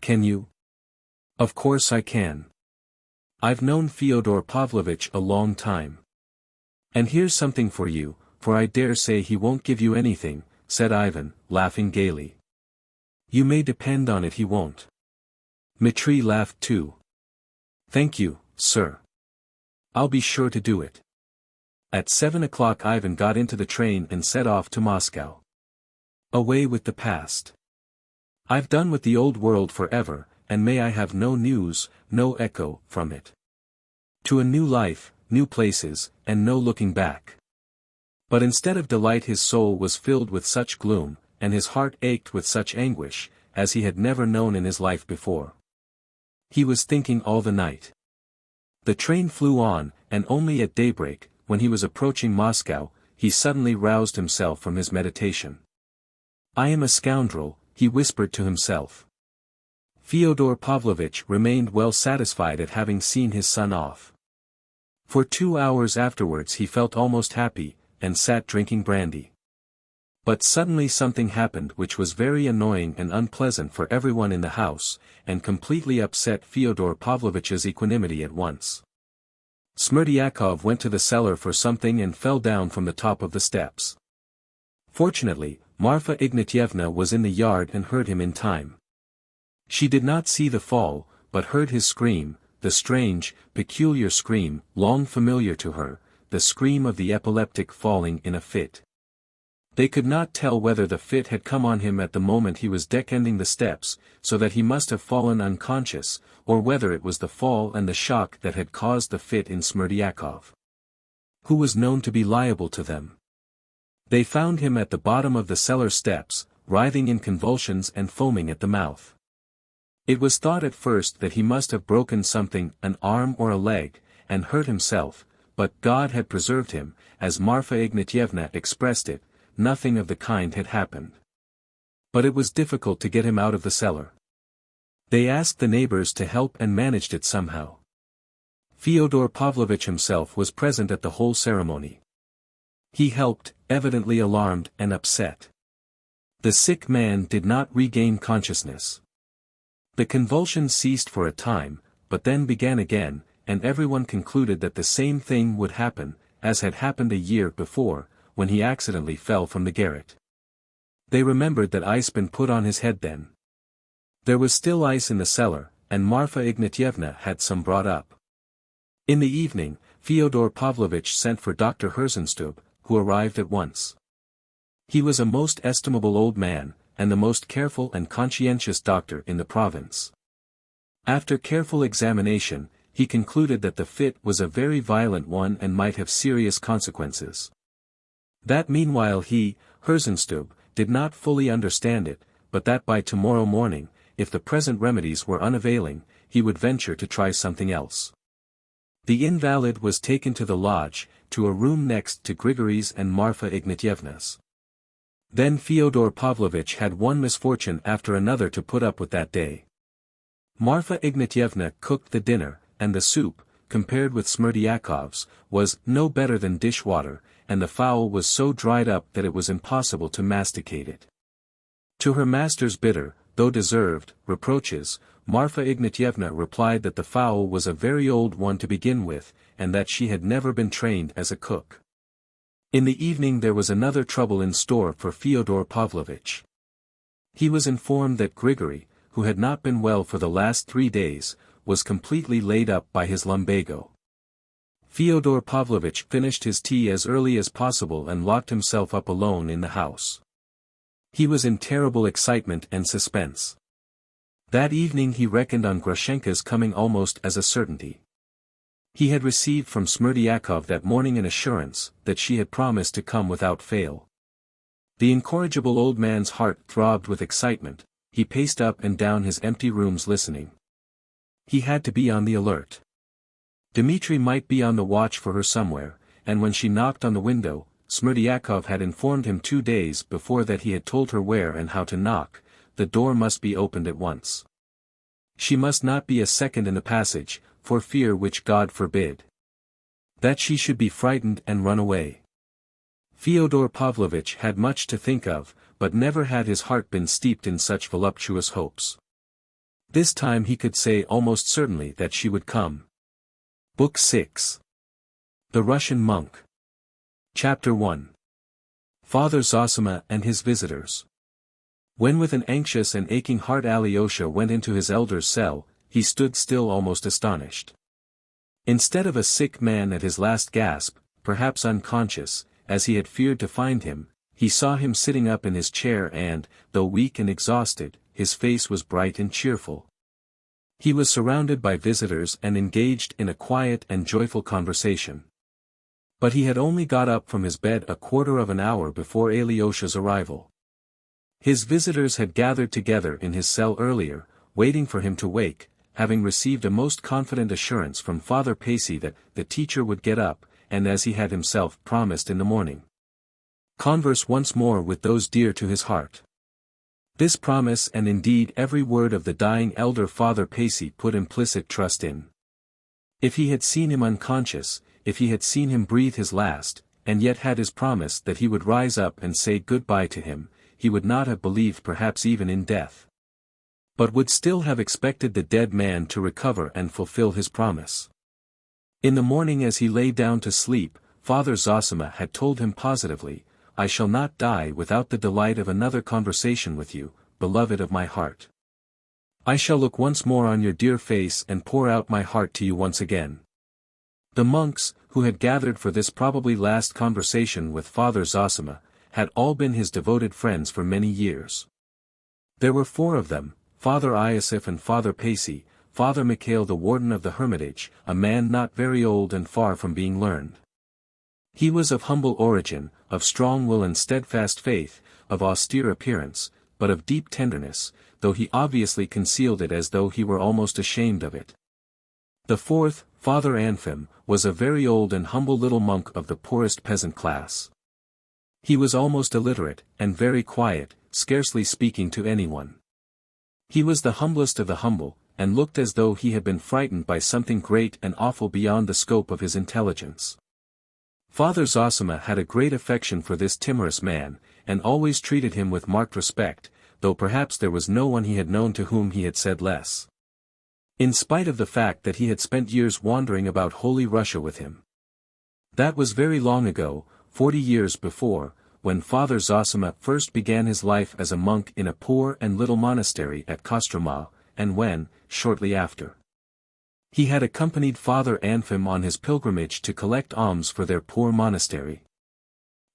[SPEAKER 1] Can you? Of course I can. I've known Fyodor Pavlovich a long time. And here's something for you, for I dare say he won't give you anything, said Ivan, laughing gaily. You may depend on it he won't. Dmitri laughed too. Thank you, sir. I'll be sure to do it. At 7 o'clock Ivan got into the train and set off to Moscow. Away with the past. I've done with the old world forever, and may I have no news, no echo, from it. To a new life, new places, and no looking back. But instead of delight his soul was filled with such gloom, and his heart ached with such anguish, as he had never known in his life before. He was thinking all the night. The train flew on, and only at daybreak, when he was approaching Moscow, he suddenly roused himself from his meditation. I am a scoundrel, he whispered to himself. Fyodor Pavlovich remained well satisfied at having seen his son off. For 2 hours afterwards he felt almost happy, and sat drinking brandy. But suddenly something happened which was very annoying and unpleasant for everyone in the house, and completely upset Fyodor Pavlovich's equanimity at once. Smerdyakov went to the cellar for something and fell down from the top of the steps. Fortunately, Marfa Ignatyevna was in the yard and heard him in time. She did not see the fall, but heard his scream, the strange, peculiar scream, long familiar to her, the scream of the epileptic falling in a fit. They could not tell whether the fit had come on him at the moment he was descending the steps, so that he must have fallen unconscious, or whether it was the fall and the shock that had caused the fit in Smerdyakov, who was known to be liable to them. They found him at the bottom of the cellar steps, writhing in convulsions and foaming at the mouth. It was thought at first that he must have broken something, an arm or a leg, and hurt himself, but God had preserved him, as Marfa Ignatyevna expressed it. Nothing of the kind had happened. But it was difficult to get him out of the cellar. They asked the neighbors to help and managed it somehow. Fyodor Pavlovich himself was present at the whole ceremony. He helped, evidently alarmed and upset. The sick man did not regain consciousness. The convulsions ceased for a time, but then began again, and everyone concluded that the same thing would happen, as had happened a year before, when he accidentally fell from the garret. They remembered that ice been put on his head then. There was still ice in the cellar, and Marfa Ignatyevna had some brought up. In the evening, Fyodor Pavlovich sent for Dr. Herzenstube, who arrived at once. He was a most estimable old man, and the most careful and conscientious doctor in the province. After careful examination, he concluded that the fit was a very violent one and might have serious consequences. That meanwhile he, Herzenstube, did not fully understand it, but that by tomorrow morning, if the present remedies were unavailing, he would venture to try something else. The invalid was taken to the lodge, to a room next to Grigory's and Marfa Ignatyevna's. Then Fyodor Pavlovich had one misfortune after another to put up with that day. Marfa Ignatyevna cooked the dinner, and the soup, compared with Smerdyakov's, was no better than dishwater, and the fowl was so dried up that it was impossible to masticate it. To her master's bitter, though deserved, reproaches, Marfa Ignatyevna replied that the fowl was a very old one to begin with, and that she had never been trained as a cook. In the evening there was another trouble in store for Fyodor Pavlovich. He was informed that Grigory, who had not been well for the last 3 days, was completely laid up by his lumbago. Fyodor Pavlovich finished his tea as early as possible and locked himself up alone in the house. He was in terrible excitement and suspense. That evening he reckoned on Grushenka's coming almost as a certainty. He had received from Smerdyakov that morning an assurance that she had promised to come without fail. The incorrigible old man's heart throbbed with excitement. He paced up and down his empty rooms listening. He had to be on the alert. Dmitri might be on the watch for her somewhere, and when she knocked on the window, Smerdyakov had informed him 2 days before that he had told her where and how to knock. The door must be opened at once. She must not be a second in the passage, for fear which God forbid. That she should be frightened and run away. Fyodor Pavlovich had much to think of, but never had his heart been steeped in such voluptuous hopes. This time he could say almost certainly that she would come. Book 6. The Russian Monk. Chapter 1. Father Zosima and his visitors. When with an anxious and aching heart Alyosha went into his elder's cell, he stood still almost astonished. Instead of a sick man at his last gasp, perhaps unconscious, as he had feared to find him, he saw him sitting up in his chair and, though weak and exhausted, his face was bright and cheerful. He was surrounded by visitors and engaged in a quiet and joyful conversation. But he had only got up from his bed a quarter of an hour before Alyosha's arrival. His visitors had gathered together in his cell earlier, waiting for him to wake, having received a most confident assurance from Father Pacey that the teacher would get up, and as he had himself promised in the morning, converse once more with those dear to his heart. This promise and indeed every word of the dying elder Father Pacey put implicit trust in. If he had seen him unconscious, if he had seen him breathe his last, and yet had his promise that he would rise up and say good-bye to him, he would not have believed perhaps even in death. But would still have expected the dead man to recover and fulfill his promise. In the morning as he lay down to sleep, Father Zosima had told him positively, "I shall not die without the delight of another conversation with you, beloved of my heart. I shall look once more on your dear face and pour out my heart to you once again." The monks, who had gathered for this probably last conversation with Father Zosima, had all been his devoted friends for many years. There were 4 of them, Father Iosif and Father Pacey, Father Mikhail the warden of the hermitage, a man not very old and far from being learned. He was of humble origin, of strong will and steadfast faith, of austere appearance, but of deep tenderness, though he obviously concealed it as though he were almost ashamed of it. The 4th, Father Anfim, was a very old and humble little monk of the poorest peasant class. He was almost illiterate, and very quiet, scarcely speaking to anyone. He was the humblest of the humble, and looked as though he had been frightened by something great and awful beyond the scope of his intelligence. Father Zosima had a great affection for this timorous man, and always treated him with marked respect, though perhaps there was no one he had known to whom he had said less. In spite of the fact that he had spent years wandering about Holy Russia with him. That was very long ago, 40 years before, when Father Zosima first began his life as a monk in a poor and little monastery at Kostroma, and when, shortly after, he had accompanied Father Anfim on his pilgrimage to collect alms for their poor monastery.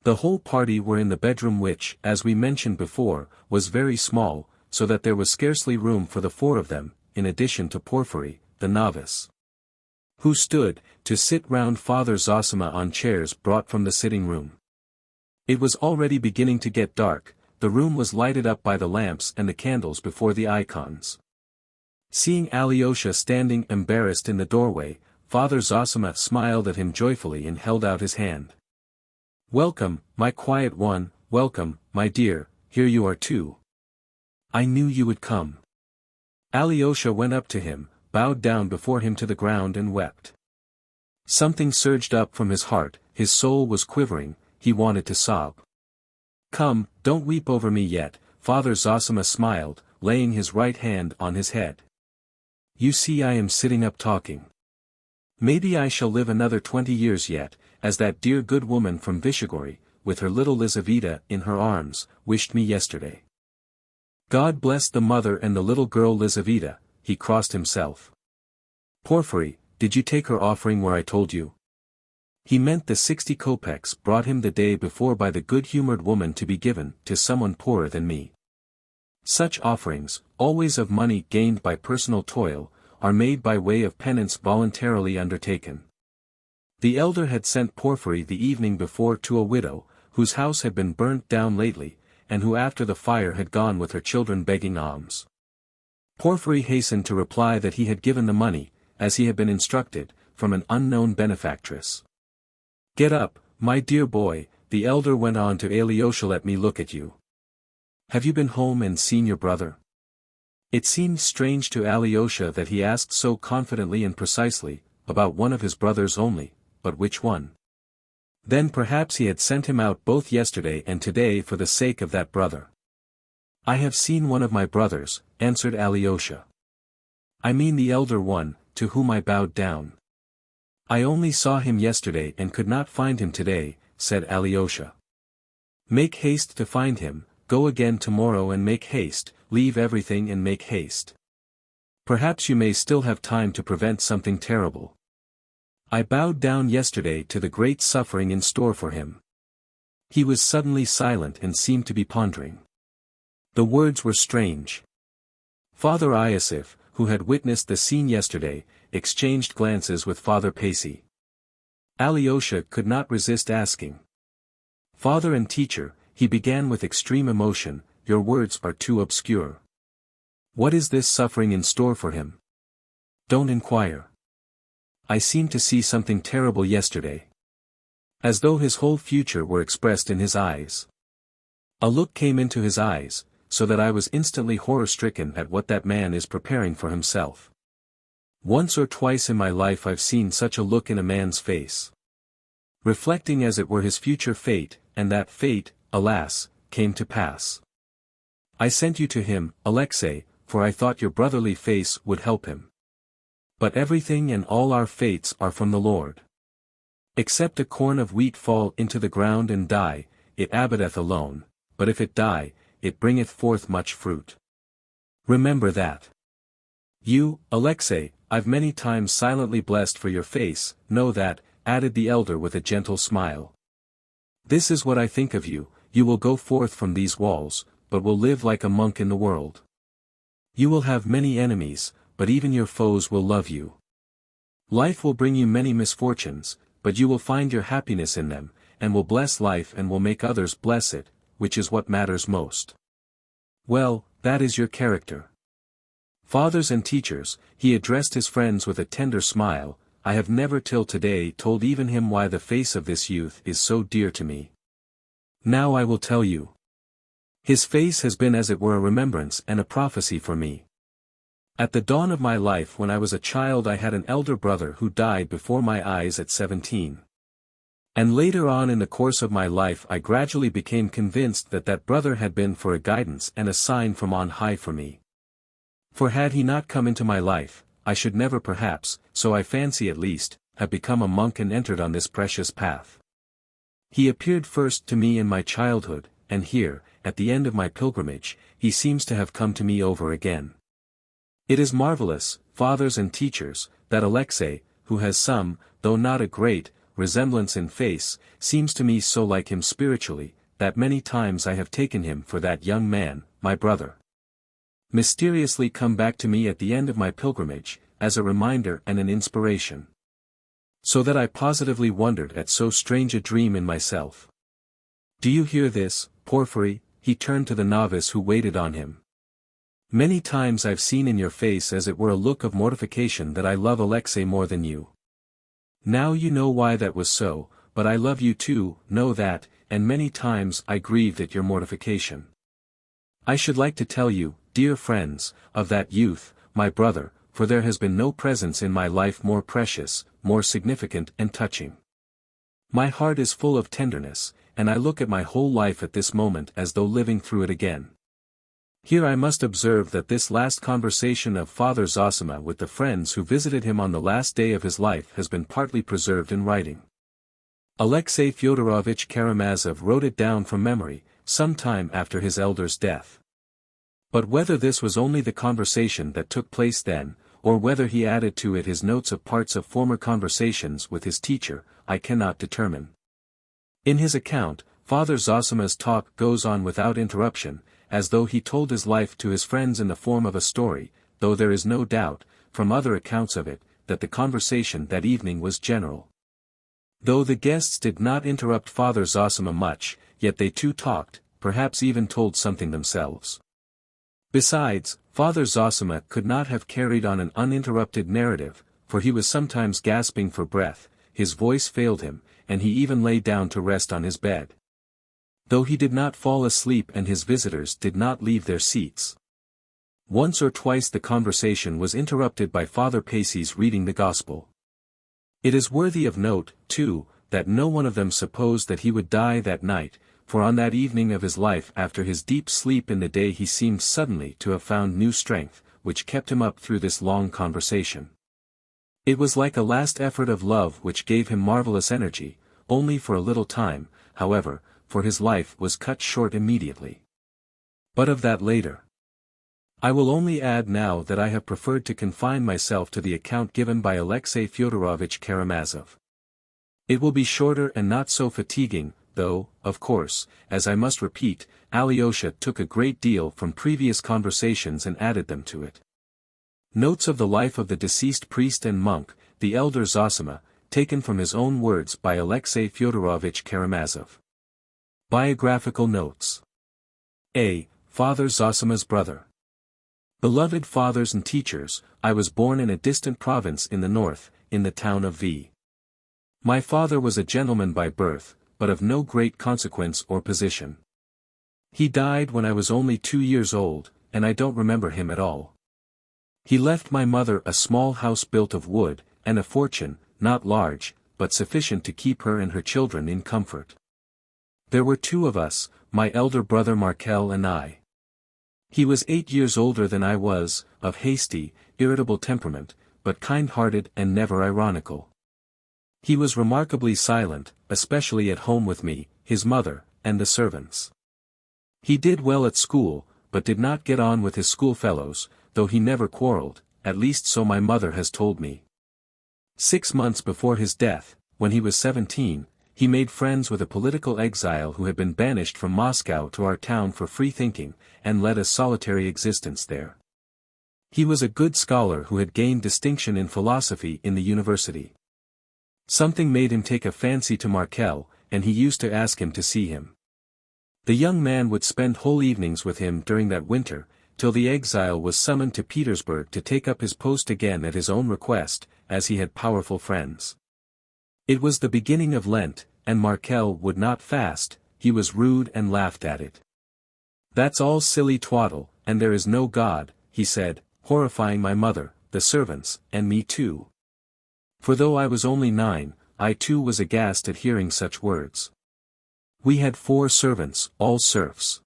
[SPEAKER 1] The whole party were in the bedroom which, as we mentioned before, was very small, so that there was scarcely room for the four of them, in addition to Porfiry, the novice, who stood, to sit round Father Zosima on chairs brought from the sitting room. It was already beginning to get dark, the room was lighted up by the lamps and the candles before the icons. Seeing Alyosha standing embarrassed in the doorway, Father Zosima smiled at him joyfully and held out his hand. "Welcome, my quiet one, welcome, my dear, here you are too. I knew you would come." Alyosha went up to him, bowed down before him to the ground and wept. Something surged up from his heart, his soul was quivering, he wanted to sob. "Come, don't weep over me yet," Father Zosima smiled, laying his right hand on his head. "You see I am sitting up talking. Maybe I shall live another 20 years yet, as that dear good woman from Vyshegorye, with her little Lizaveta in her arms, wished me yesterday. God bless the mother and the little girl Lizaveta," he crossed himself. "Porfiry, did you take her offering where I told you?" He meant the 60 kopecks brought him the day before by the good-humored woman to be given to someone poorer than me. Such offerings, always of money gained by personal toil, are made by way of penance voluntarily undertaken. The elder had sent Porfiry the evening before to a widow, whose house had been burnt down lately, and who after the fire had gone with her children begging alms. Porfiry hastened to reply that he had given the money, as he had been instructed, from an unknown benefactress. "Get up, my dear boy," the elder went on to Alyosha, "let me look at you. Have you been home and seen your brother?" It seemed strange to Alyosha that he asked so confidently and precisely, about one of his brothers only, but which one? Then perhaps he had sent him out both yesterday and today for the sake of that brother. "I have seen one of my brothers," answered Alyosha. "I mean the elder one, to whom I bowed down. I only saw him yesterday and could not find him today," said Alyosha. "Make haste to find him, go again tomorrow and make haste, leave everything and make haste. Perhaps you may still have time to prevent something terrible. I bowed down yesterday to the great suffering in store for him." He was suddenly silent and seemed to be pondering. The words were strange. Father Iosif, who had witnessed the scene yesterday, exchanged glances with Father Pacy. Alyosha could not resist asking. "Father and teacher," he began with extreme emotion, "your words are too obscure. What is this suffering in store for him? Don't inquire. I seemed to see something terrible yesterday. As though his whole future were expressed in his eyes. A look came into his eyes, so that I was instantly horror-stricken at what that man is preparing for himself. Once or twice in my life I've seen such a look in a man's face. Reflecting as it were his future fate, and that fate, alas, came to pass. I sent you to him, Alexei, for I thought your brotherly face would help him. But everything and all our fates are from the Lord. Except a corn of wheat fall into the ground and die, it abideth alone, but if it die, it bringeth forth much fruit. Remember that. You, Alexei, I've many times silently blessed for your face, know that," added the elder with a gentle smile. "This is what I think of you, you will go forth from these walls, but will live like a monk in the world. You will have many enemies, but even your foes will love you. Life will bring you many misfortunes, but you will find your happiness in them, and will bless life and will make others bless it, which is what matters most. Well, that is your character. Fathers and teachers," he addressed his friends with a tender smile, "I have never till today told even him why the face of this youth is so dear to me. Now I will tell you. His face has been as it were a remembrance and a prophecy for me. At the dawn of my life when I was a child I had an elder brother who died before my eyes at 17. And later on in the course of my life I gradually became convinced that that brother had been for a guidance and a sign from on high for me. For had he not come into my life, I should never perhaps, so I fancy at least, have become a monk and entered on this precious path. He appeared first to me in my childhood, and here, at the end of my pilgrimage, he seems to have come to me over again. It is marvelous, fathers and teachers, that Alexei, who has some, though not a great, resemblance in face, seems to me so like him spiritually, that many times I have taken him for that young man, my brother. Mysteriously come back to me at the end of my pilgrimage, as a reminder and an inspiration. So that I positively wondered at so strange a dream in myself. Do you hear this, Porphyry? He turned to the novice who waited on him. Many times I've seen in your face as it were a look of mortification that I love Alexei more than you. Now you know why that was so, but I love you too, know that, and many times I grieved at your mortification. I should like to tell you, dear friends, of that youth, my brother, for there has been no presence in my life more precious, more significant and touching. My heart is full of tenderness, and I look at my whole life at this moment as though living through it again. Here I must observe that this last conversation of Father Zosima with the friends who visited him on the last day of his life has been partly preserved in writing. Alexei Fyodorovich Karamazov wrote it down from memory, some time after his elder's death. But whether this was only the conversation that took place then, or whether he added to it his notes of parts of former conversations with his teacher, I cannot determine. In his account, Father Zosima's talk goes on without interruption, as though he told his life to his friends in the form of a story, though there is no doubt, from other accounts of it, that the conversation that evening was general. Though the guests did not interrupt Father Zosima much, yet they too talked, perhaps even told something themselves. Besides, Father Zosima could not have carried on an uninterrupted narrative, for he was sometimes gasping for breath, his voice failed him, and he even lay down to rest on his bed. Though he did not fall asleep and his visitors did not leave their seats. Once or twice the conversation was interrupted by Father Pacey's reading the Gospel. It is worthy of note, too, that no one of them supposed that he would die that night, for on that evening of his life after his deep sleep in the day he seemed suddenly to have found new strength, which kept him up through this long conversation. It was like a last effort of love which gave him marvelous energy, only for a little time, however, for his life was cut short immediately. But of that later. I will only add now that I have preferred to confine myself to the account given by Alexei Fyodorovich Karamazov. It will be shorter and not so fatiguing, though, of course, as I must repeat, Alyosha took a great deal from previous conversations and added them to it. Notes of the life of the deceased priest and monk, the elder Zosima, taken from his own words by Alexei Fyodorovich Karamazov. Biographical notes. A. Father Zosima's brother. Beloved fathers and teachers, I was born in a distant province in the north, in the town of V. My father was a gentleman by birth, but of no great consequence or position. He died when I was only 2 years old, and I don't remember him at all. He left my mother a small house built of wood, and a fortune, not large, but sufficient to keep her and her children in comfort. There were 2 of us, my elder brother Markel and I. He was 8 years older than I was, of hasty, irritable temperament, but kind-hearted and never ironical. He was remarkably silent, especially at home with me, his mother, and the servants. He did well at school, but did not get on with his schoolfellows, though he never quarreled, at least so my mother has told me. 6 months before his death, when he was 17, he made friends with a political exile who had been banished from Moscow to our town for free thinking, and led a solitary existence there. He was a good scholar who had gained distinction in philosophy in the university. Something made him take a fancy to Markel, and he used to ask him to see him. The young man would spend whole evenings with him during that winter, till the exile was summoned to Petersburg to take up his post again at his own request, as he had powerful friends. It was the beginning of Lent, and Markel would not fast, he was rude and laughed at it. That's all silly twaddle, and there is no God, he said, horrifying my mother, the servants, and me too. For though I was only 9, I too was aghast at hearing such words. We had 4 servants, all serfs.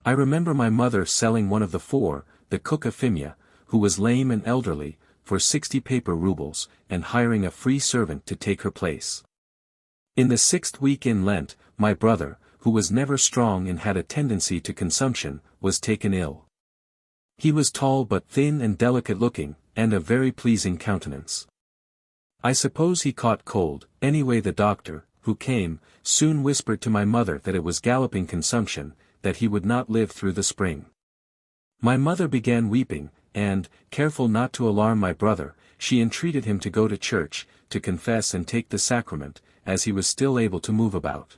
[SPEAKER 1] I remember my mother selling one of the 4, the cook Euphemia, who was lame and elderly, for 60 paper rubles, and hiring a free servant to take her place. In the 6th week in Lent, my brother, who was never strong and had a tendency to consumption, was taken ill. He was tall but thin and delicate looking, and of very pleasing countenance. I suppose he caught cold. Anyway, the doctor, who came, soon whispered to my mother that it was galloping consumption, that he would not live through the spring. My mother began weeping, and, careful not to alarm my brother, she entreated him to go to church, to confess and take the sacrament, as he was still able to move about.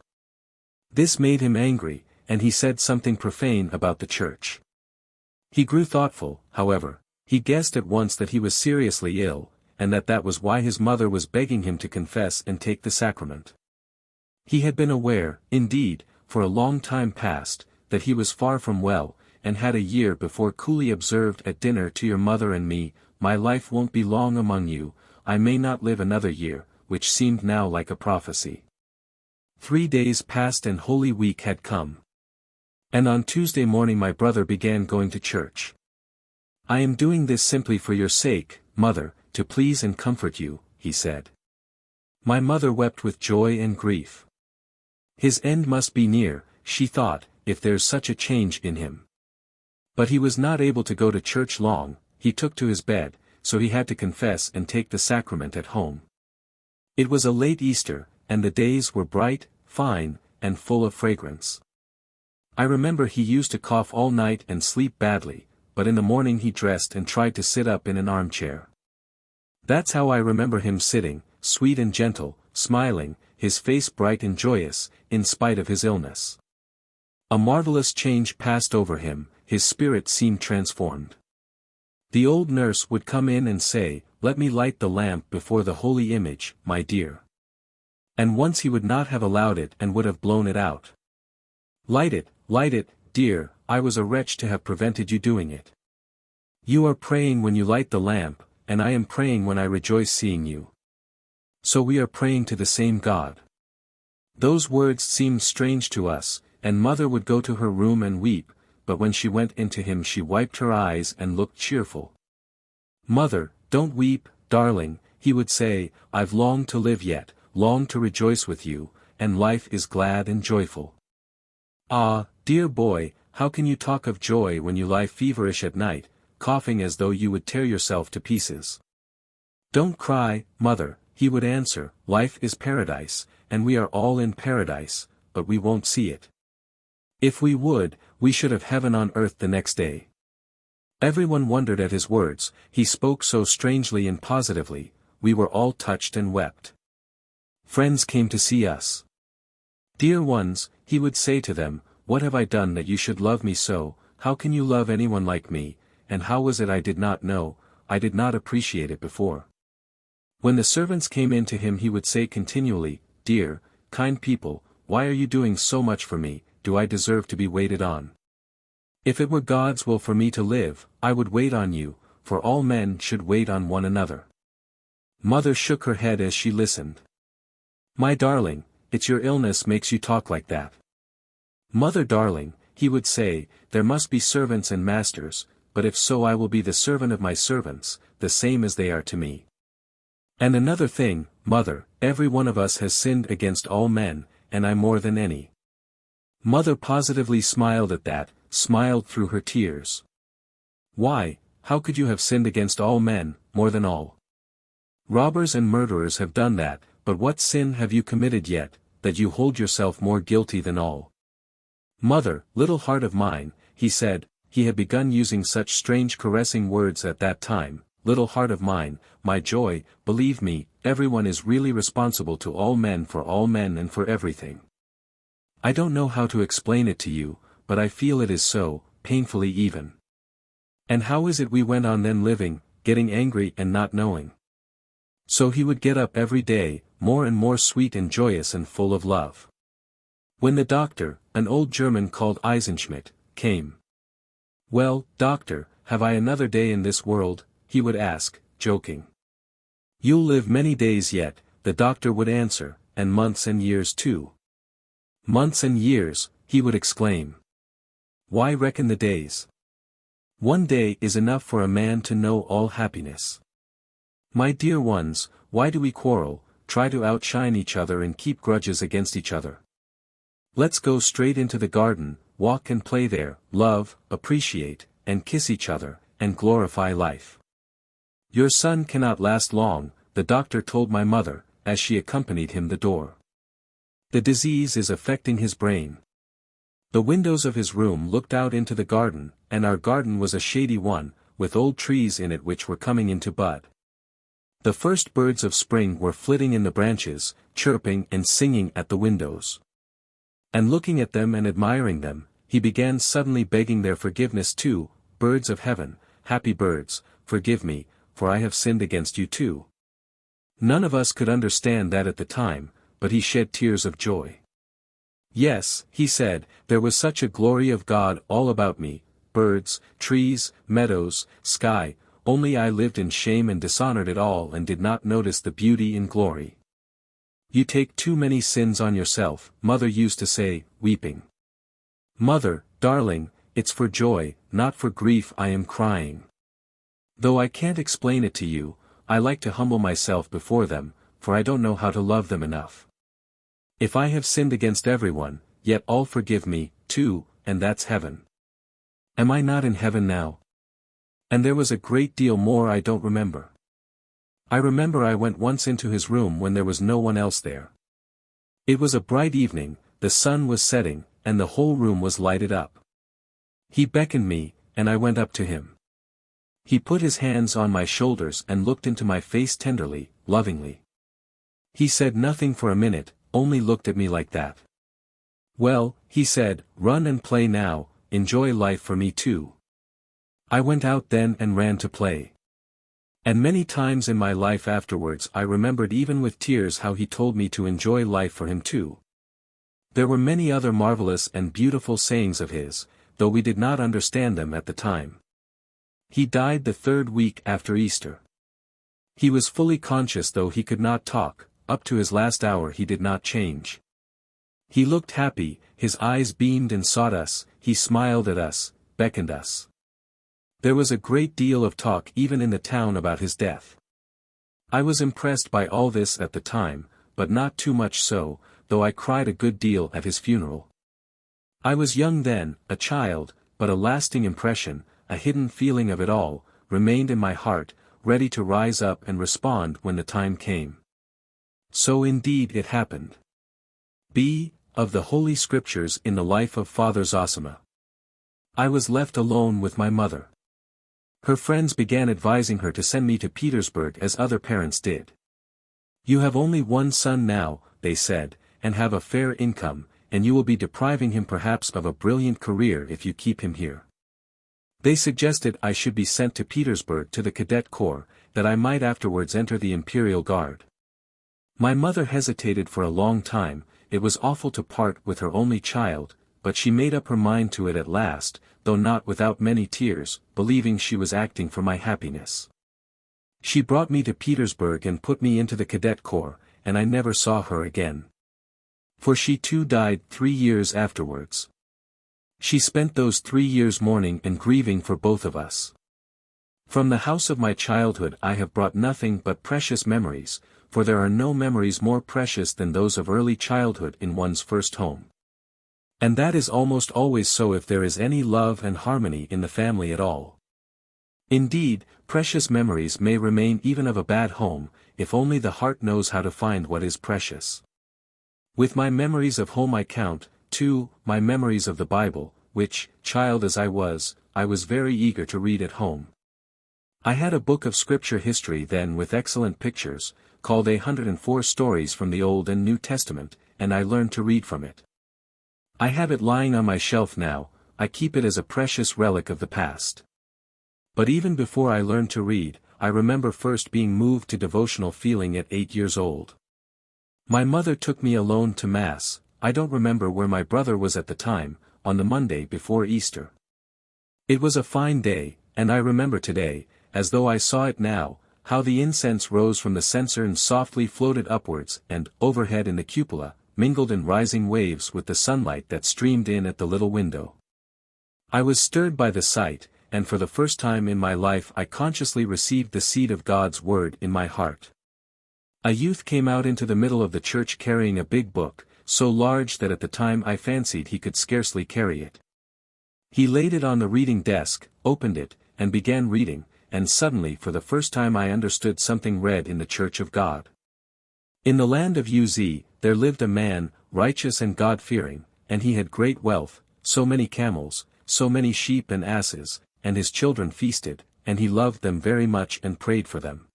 [SPEAKER 1] This made him angry, and he said something profane about the church. He grew thoughtful, however. He guessed at once that he was seriously ill, and that was why his mother was begging him to confess and take the sacrament. He had been aware, indeed, for a long time past, that he was far from well, and had a year before coolly observed at dinner to your mother and me, "My life won't be long among you, I may not live another year," which seemed now like a prophecy. 3 days passed and Holy Week had come. And on Tuesday morning my brother began going to church. "I am doing this simply for your sake, mother, to please and comfort you," he said. My mother wept with joy and grief. His end must be near, she thought, if there's such a change in him. But he was not able to go to church long. He took to his bed, so he had to confess and take the sacrament at home. It was a late Easter, and the days were bright, fine, and full of fragrance. I remember he used to cough all night and sleep badly, but in the morning he dressed and tried to sit up in an armchair. That's how I remember him sitting, sweet and gentle, smiling, his face bright and joyous, in spite of his illness. A marvelous change passed over him, his spirit seemed transformed. The old nurse would come in and say, "Let me light the lamp before the holy image, my dear." And once he would not have allowed it and would have blown it out. Light it, dear, I was a wretch to have prevented you doing it. You are praying when you light the lamp, and I am praying when I rejoice seeing you. So we are praying to the same God. Those words seemed strange to us, and mother would go to her room and weep, but when she went into him she wiped her eyes and looked cheerful. "Mother, don't weep, darling," he would say, "I've longed to live yet, longed to rejoice with you, and life is glad and joyful." Ah, dear boy, how can you talk of joy when you lie feverish at night, coughing as though you would tear yourself to pieces? "Don't cry, mother," he would answer, "life is paradise, and we are all in paradise, but we won't see it. If we would, we should have heaven on earth the next day." Everyone wondered at his words, he spoke so strangely and positively, we were all touched and wept. Friends came to see us. "Dear ones," he would say to them, "what have I done that you should love me so? How can you love anyone like me, and how was it I did not know, I did not appreciate it before?" When the servants came in to him he would say continually, "Dear, kind people, why are you doing so much for me? Do I deserve to be waited on? If it were God's will for me to live, I would wait on you, for all men should wait on one another." Mother shook her head as she listened. "My darling, it's your illness makes you talk like that." "Mother darling," he would say, "there must be servants and masters, but if so I will be the servant of my servants, the same as they are to me. And another thing, mother, every one of us has sinned against all men, and I more than any." Mother positively smiled at that, smiled through her tears. "Why, how could you have sinned against all men, more than all? Robbers and murderers have done that, but what sin have you committed yet, that you hold yourself more guilty than all?" "Mother, little heart of mine," he said, he had begun using such strange caressing words at that time, "little heart of mine, my joy, believe me, everyone is really responsible to all men and for everything. I don't know how to explain it to you, but I feel it is so, painfully even. And how is it we went on then living, getting angry and not knowing?" So he would get up every day, more and more sweet and joyous and full of love. When the doctor, an old German called Eisenschmidt, came. "Well, doctor, have I another day in this world?" he would ask, joking. "You'll live many days yet," the doctor would answer, "and months and years too." "Months and years," he would exclaim. "Why reckon the days? One day is enough for a man to know all happiness. My dear ones, why do we quarrel, try to outshine each other and keep grudges against each other? Let's go straight into the garden, walk and play there, love, appreciate, and kiss each other, and glorify life. Your sun cannot last long, the doctor told my mother, as she accompanied him the door. The disease is affecting his brain. The windows of his room looked out into the garden, and our garden was a shady one, with old trees in it which were coming into bud. The first birds of spring were flitting in the branches, chirping and singing at the windows. And looking at them and admiring them, he began suddenly begging their forgiveness too. Birds of heaven, happy birds, forgive me, for I have sinned against you too. None of us could understand that at the time, but he shed tears of joy. Yes, he said, there was such a glory of God all about me, birds, trees, meadows, sky, only I lived in shame and dishonored it all and did not notice the beauty and glory. You take too many sins on yourself, mother used to say, weeping. Mother, darling, it's for joy, not for grief I am crying. Though I can't explain it to you, I like to humble myself before them, for I don't know how to love them enough. If I have sinned against everyone, yet all forgive me, too, and that's heaven. Am I not in heaven now? And there was a great deal more I don't remember. I remember I went once into his room when there was no one else there. It was a bright evening, the sun was setting, and the whole room was lighted up. He beckoned me, and I went up to him. He put his hands on my shoulders and looked into my face tenderly, lovingly. He said nothing for a minute, only looked at me like that. Well, he said, run and play now, enjoy life for me too. I went out then and ran to play. And many times in my life afterwards I remembered even with tears how he told me to enjoy life for him too. There were many other marvelous and beautiful sayings of his, though we did not understand them at the time. He died the 3rd week after Easter. He was fully conscious though he could not talk, up to his last hour he did not change. He looked happy, his eyes beamed and sought us, he smiled at us, beckoned us. There was a great deal of talk even in the town about his death. I was impressed by all this at the time, but not too much so, though I cried a good deal at his funeral. I was young then, a child, but a lasting impression, a hidden feeling of it all, remained in my heart, ready to rise up and respond when the time came. So indeed it happened. B. Of the Holy Scriptures in the life of Father Zosima. I was left alone with my mother. Her friends began advising her to send me to Petersburg as other parents did. You have only one son now, they said, and have a fair income, and you will be depriving him perhaps of a brilliant career if you keep him here. They suggested I should be sent to Petersburg to the cadet corps, that I might afterwards enter the Imperial Guard. My mother hesitated for a long time. It was awful to part with her only child, but she made up her mind to it at last, though not without many tears, believing she was acting for my happiness. She brought me to Petersburg and put me into the cadet corps, and I never saw her again. For she too died 3 years afterwards. She spent those 3 years mourning and grieving for both of us. From the house of my childhood I have brought nothing but precious memories, for there are no memories more precious than those of early childhood in one's first home. And that is almost always so if there is any love and harmony in the family at all. Indeed, precious memories may remain even of a bad home, if only the heart knows how to find what is precious. With my memories of home I count, too, my memories of the Bible, which, child as I was very eager to read at home. I had a book of scripture history then with excellent pictures, called 104 Stories from the Old and New Testament, and I learned to read from it. I have it lying on my shelf now, I keep it as a precious relic of the past. But even before I learned to read, I remember first being moved to devotional feeling at 8 years old. My mother took me alone to Mass. I don't remember where my brother was at the time, on the Monday before Easter. It was a fine day, and I remember today, as though I saw it now, how the incense rose from the censer and softly floated upwards and, overhead in the cupola, mingled in rising waves with the sunlight that streamed in at the little window. I was stirred by the sight, and for the first time in my life I consciously received the seed of God's word in my heart. A youth came out into the middle of the church carrying a big book, so large that at the time I fancied he could scarcely carry it. He laid it on the reading desk, opened it, and began reading, and suddenly for the first time I understood something read in the Church of God. In the land of Uz, there lived a man, righteous and God-fearing, and he had great wealth, so many camels, so many sheep and asses, and his children feasted, and he loved them very much and prayed for them.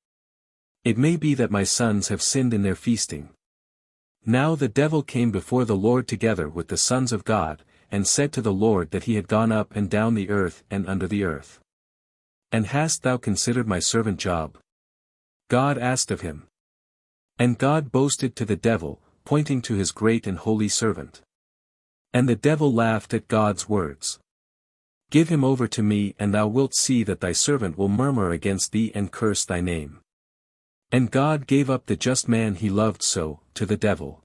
[SPEAKER 1] It may be that my sons have sinned in their feasting. Now the devil came before the Lord together with the sons of God, and said to the Lord that he had gone up and down the earth and under the earth. And hast thou considered my servant Job? God asked of him. And God boasted to the devil, pointing to his great and holy servant. And the devil laughed at God's words. Give him over to me, and thou wilt see that thy servant will murmur against thee and curse thy name. And God gave up the just man he loved so, to the devil.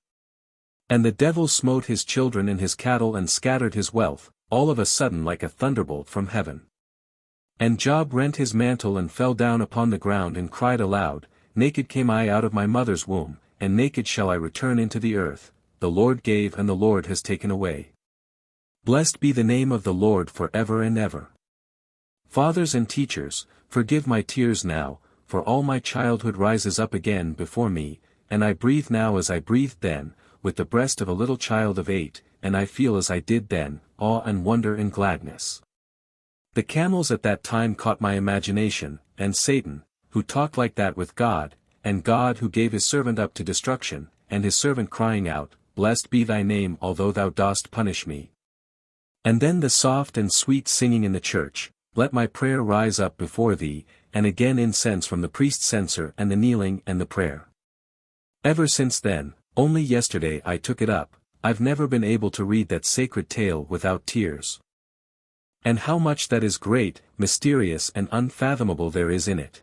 [SPEAKER 1] And the devil smote his children and his cattle and scattered his wealth, all of a sudden like a thunderbolt from heaven. And Job rent his mantle and fell down upon the ground and cried aloud, Naked came I out of my mother's womb, and naked shall I return into the earth. The Lord gave and the Lord has taken away. Blessed be the name of the Lord for ever and ever. Fathers and teachers, forgive my tears now, for all my childhood rises up again before me, and I breathe now as I breathed then, with the breast of a little child of 8, and I feel as I did then, awe and wonder and gladness. The camels at that time caught my imagination, and Satan, who talked like that with God, and God who gave his servant up to destruction, and his servant crying out, Blessed be thy name although thou dost punish me. And then the soft and sweet singing in the church, Let my prayer rise up before thee, and again incense from the priest's censer and the kneeling and the prayer. Ever since then, only yesterday I took it up, I've never been able to read that sacred tale without tears. And how much that is great, mysterious and unfathomable there is in it.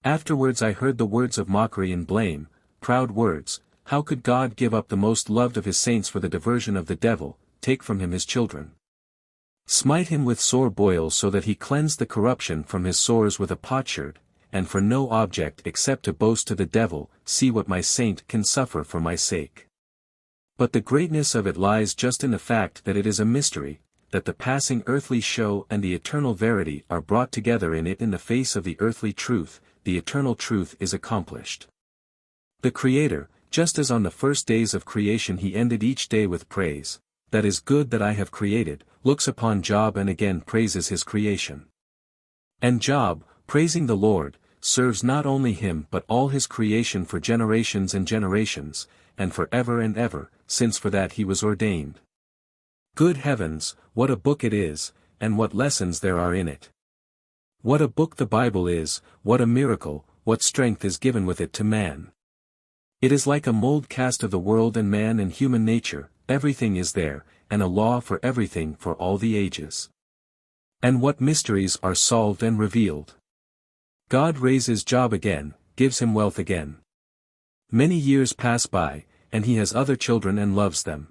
[SPEAKER 1] Afterwards I heard the words of mockery and blame, proud words, how could God give up the most loved of his saints for the diversion of the devil, take from him his children? Smite him with sore boils so that he cleanse the corruption from his sores with a potsherd, and for no object except to boast to the devil, see what my saint can suffer for my sake. But the greatness of it lies just in the fact that it is a mystery, that the passing earthly show and the eternal verity are brought together in it in the face of the earthly truth, the eternal truth is accomplished. The Creator, just as on the first days of creation he ended each day with praise, that is good that I have created, looks upon Job and again praises his creation. And Job, praising the Lord, serves not only him but all his creation for generations and generations, and for ever and ever, since for that he was ordained. Good heavens, what a book it is, and what lessons there are in it. What a book the Bible is, what a miracle, what strength is given with it to man. It is like a mold cast of the world and man and human nature, everything is there, and a law for everything for all the ages. And what mysteries are solved and revealed. God raises Job again, gives him wealth again. Many years pass by, and he has other children and loves them.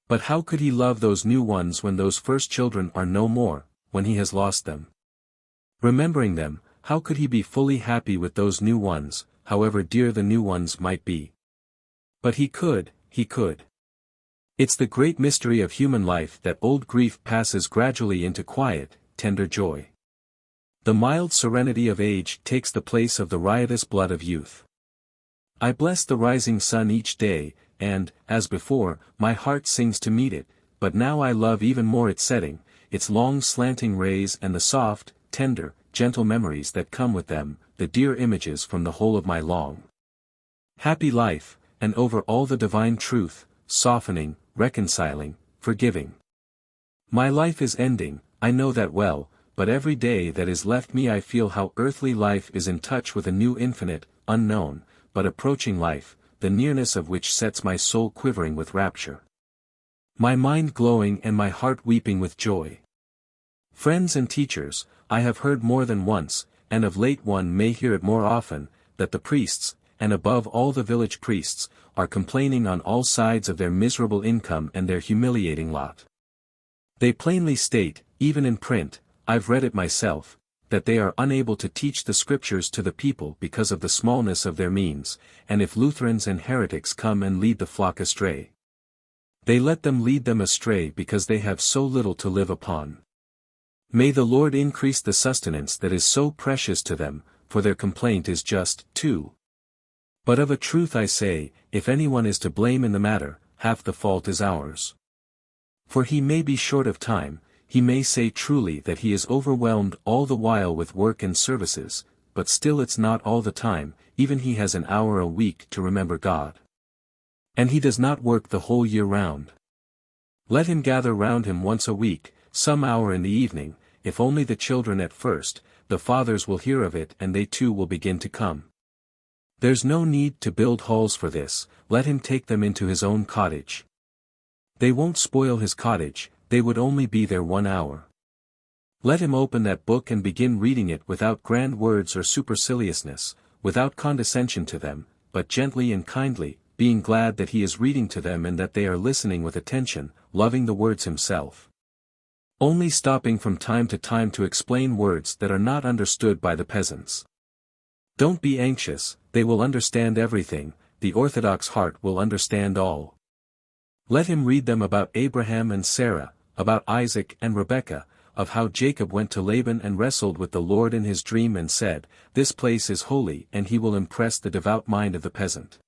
[SPEAKER 1] But how could he love those new ones when those first children are no more, when he has lost them? Remembering them, how could he be fully happy with those new ones, however dear the new ones might be? But he could. It's the great mystery of human life that old grief passes gradually into quiet, tender joy. The mild serenity of age takes the place of the riotous blood of youth. I bless the rising sun each day, and, as before, my heart sings to meet it, but now I love even more its setting, its long slanting rays and the soft, tender, gentle memories that come with them, the dear images from the whole of my long, happy life, and over all the divine truth, softening, reconciling, forgiving. My life is ending, I know that well, but every day that is left me I feel how earthly life is in touch with a new infinite, unknown, but approaching life, the nearness of which sets my soul quivering with rapture. My mind glowing and my heart weeping with joy. Friends and teachers, I have heard more than once, and of late one may hear it more often, that the priests, and above all the village priests, are complaining on all sides of their miserable income and their humiliating lot. They plainly state, even in print, I've read it myself, that they are unable to teach the scriptures to the people because of the smallness of their means, and if Lutherans and heretics come and lead the flock astray, they let them lead them astray because they have so little to live upon. May the Lord increase the sustenance that is so precious to them, for their complaint is just, too. But of a truth I say, if anyone is to blame in the matter, half the fault is ours. For he may be short of time, he may say truly that he is overwhelmed all the while with work and services, but still it's not all the time, even he has an hour a week to remember God. And he does not work the whole year round. Let him gather round him once a week, some hour in the evening, if only the children at first, the fathers will hear of it and they too will begin to come. There's no need to build halls for this, let him take them into his own cottage. They won't spoil his cottage, they would only be there 1 hour. Let him open that book and begin reading it without grand words or superciliousness, without condescension to them, but gently and kindly, being glad that he is reading to them and that they are listening with attention, loving the words himself. Only stopping from time to time to explain words that are not understood by the peasants. Don't be anxious, they will understand everything, the orthodox heart will understand all. Let him read them about Abraham and Sarah, about Isaac and Rebekah, of how Jacob went to Laban and wrestled with the Lord in his dream and said, "This place is holy," and he will impress the devout mind of the peasant.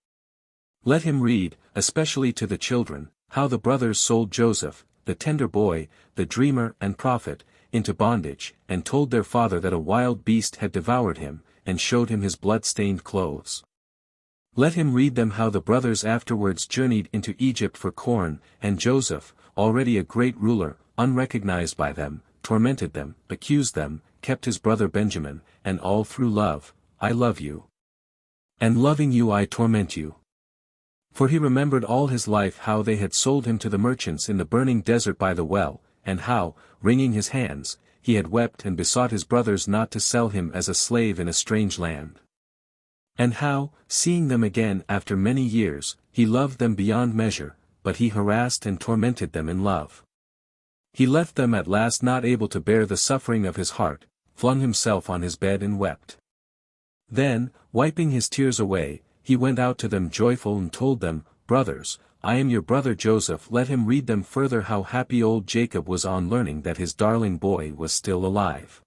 [SPEAKER 1] Let him read, especially to the children, how the brothers sold Joseph, the tender boy, the dreamer and prophet, into bondage, and told their father that a wild beast had devoured him, and showed him his blood-stained clothes. Let him read them how the brothers afterwards journeyed into Egypt for corn, and Joseph, already a great ruler, unrecognized by them, tormented them, accused them, kept his brother Benjamin, and all through love, I love you. And loving you I torment you. For he remembered all his life how they had sold him to the merchants in the burning desert by the well, and how, wringing his hands, he had wept and besought his brothers not to sell him as a slave in a strange land. And how, seeing them again after many years, he loved them beyond measure, but he harassed and tormented them in love. He left them at last not able to bear the suffering of his heart, flung himself on his bed and wept. Then, wiping his tears away, he went out to them joyful and told them, "Brothers, I am your brother Joseph." Let him read them further how happy old Jacob was on learning that his darling boy was still alive.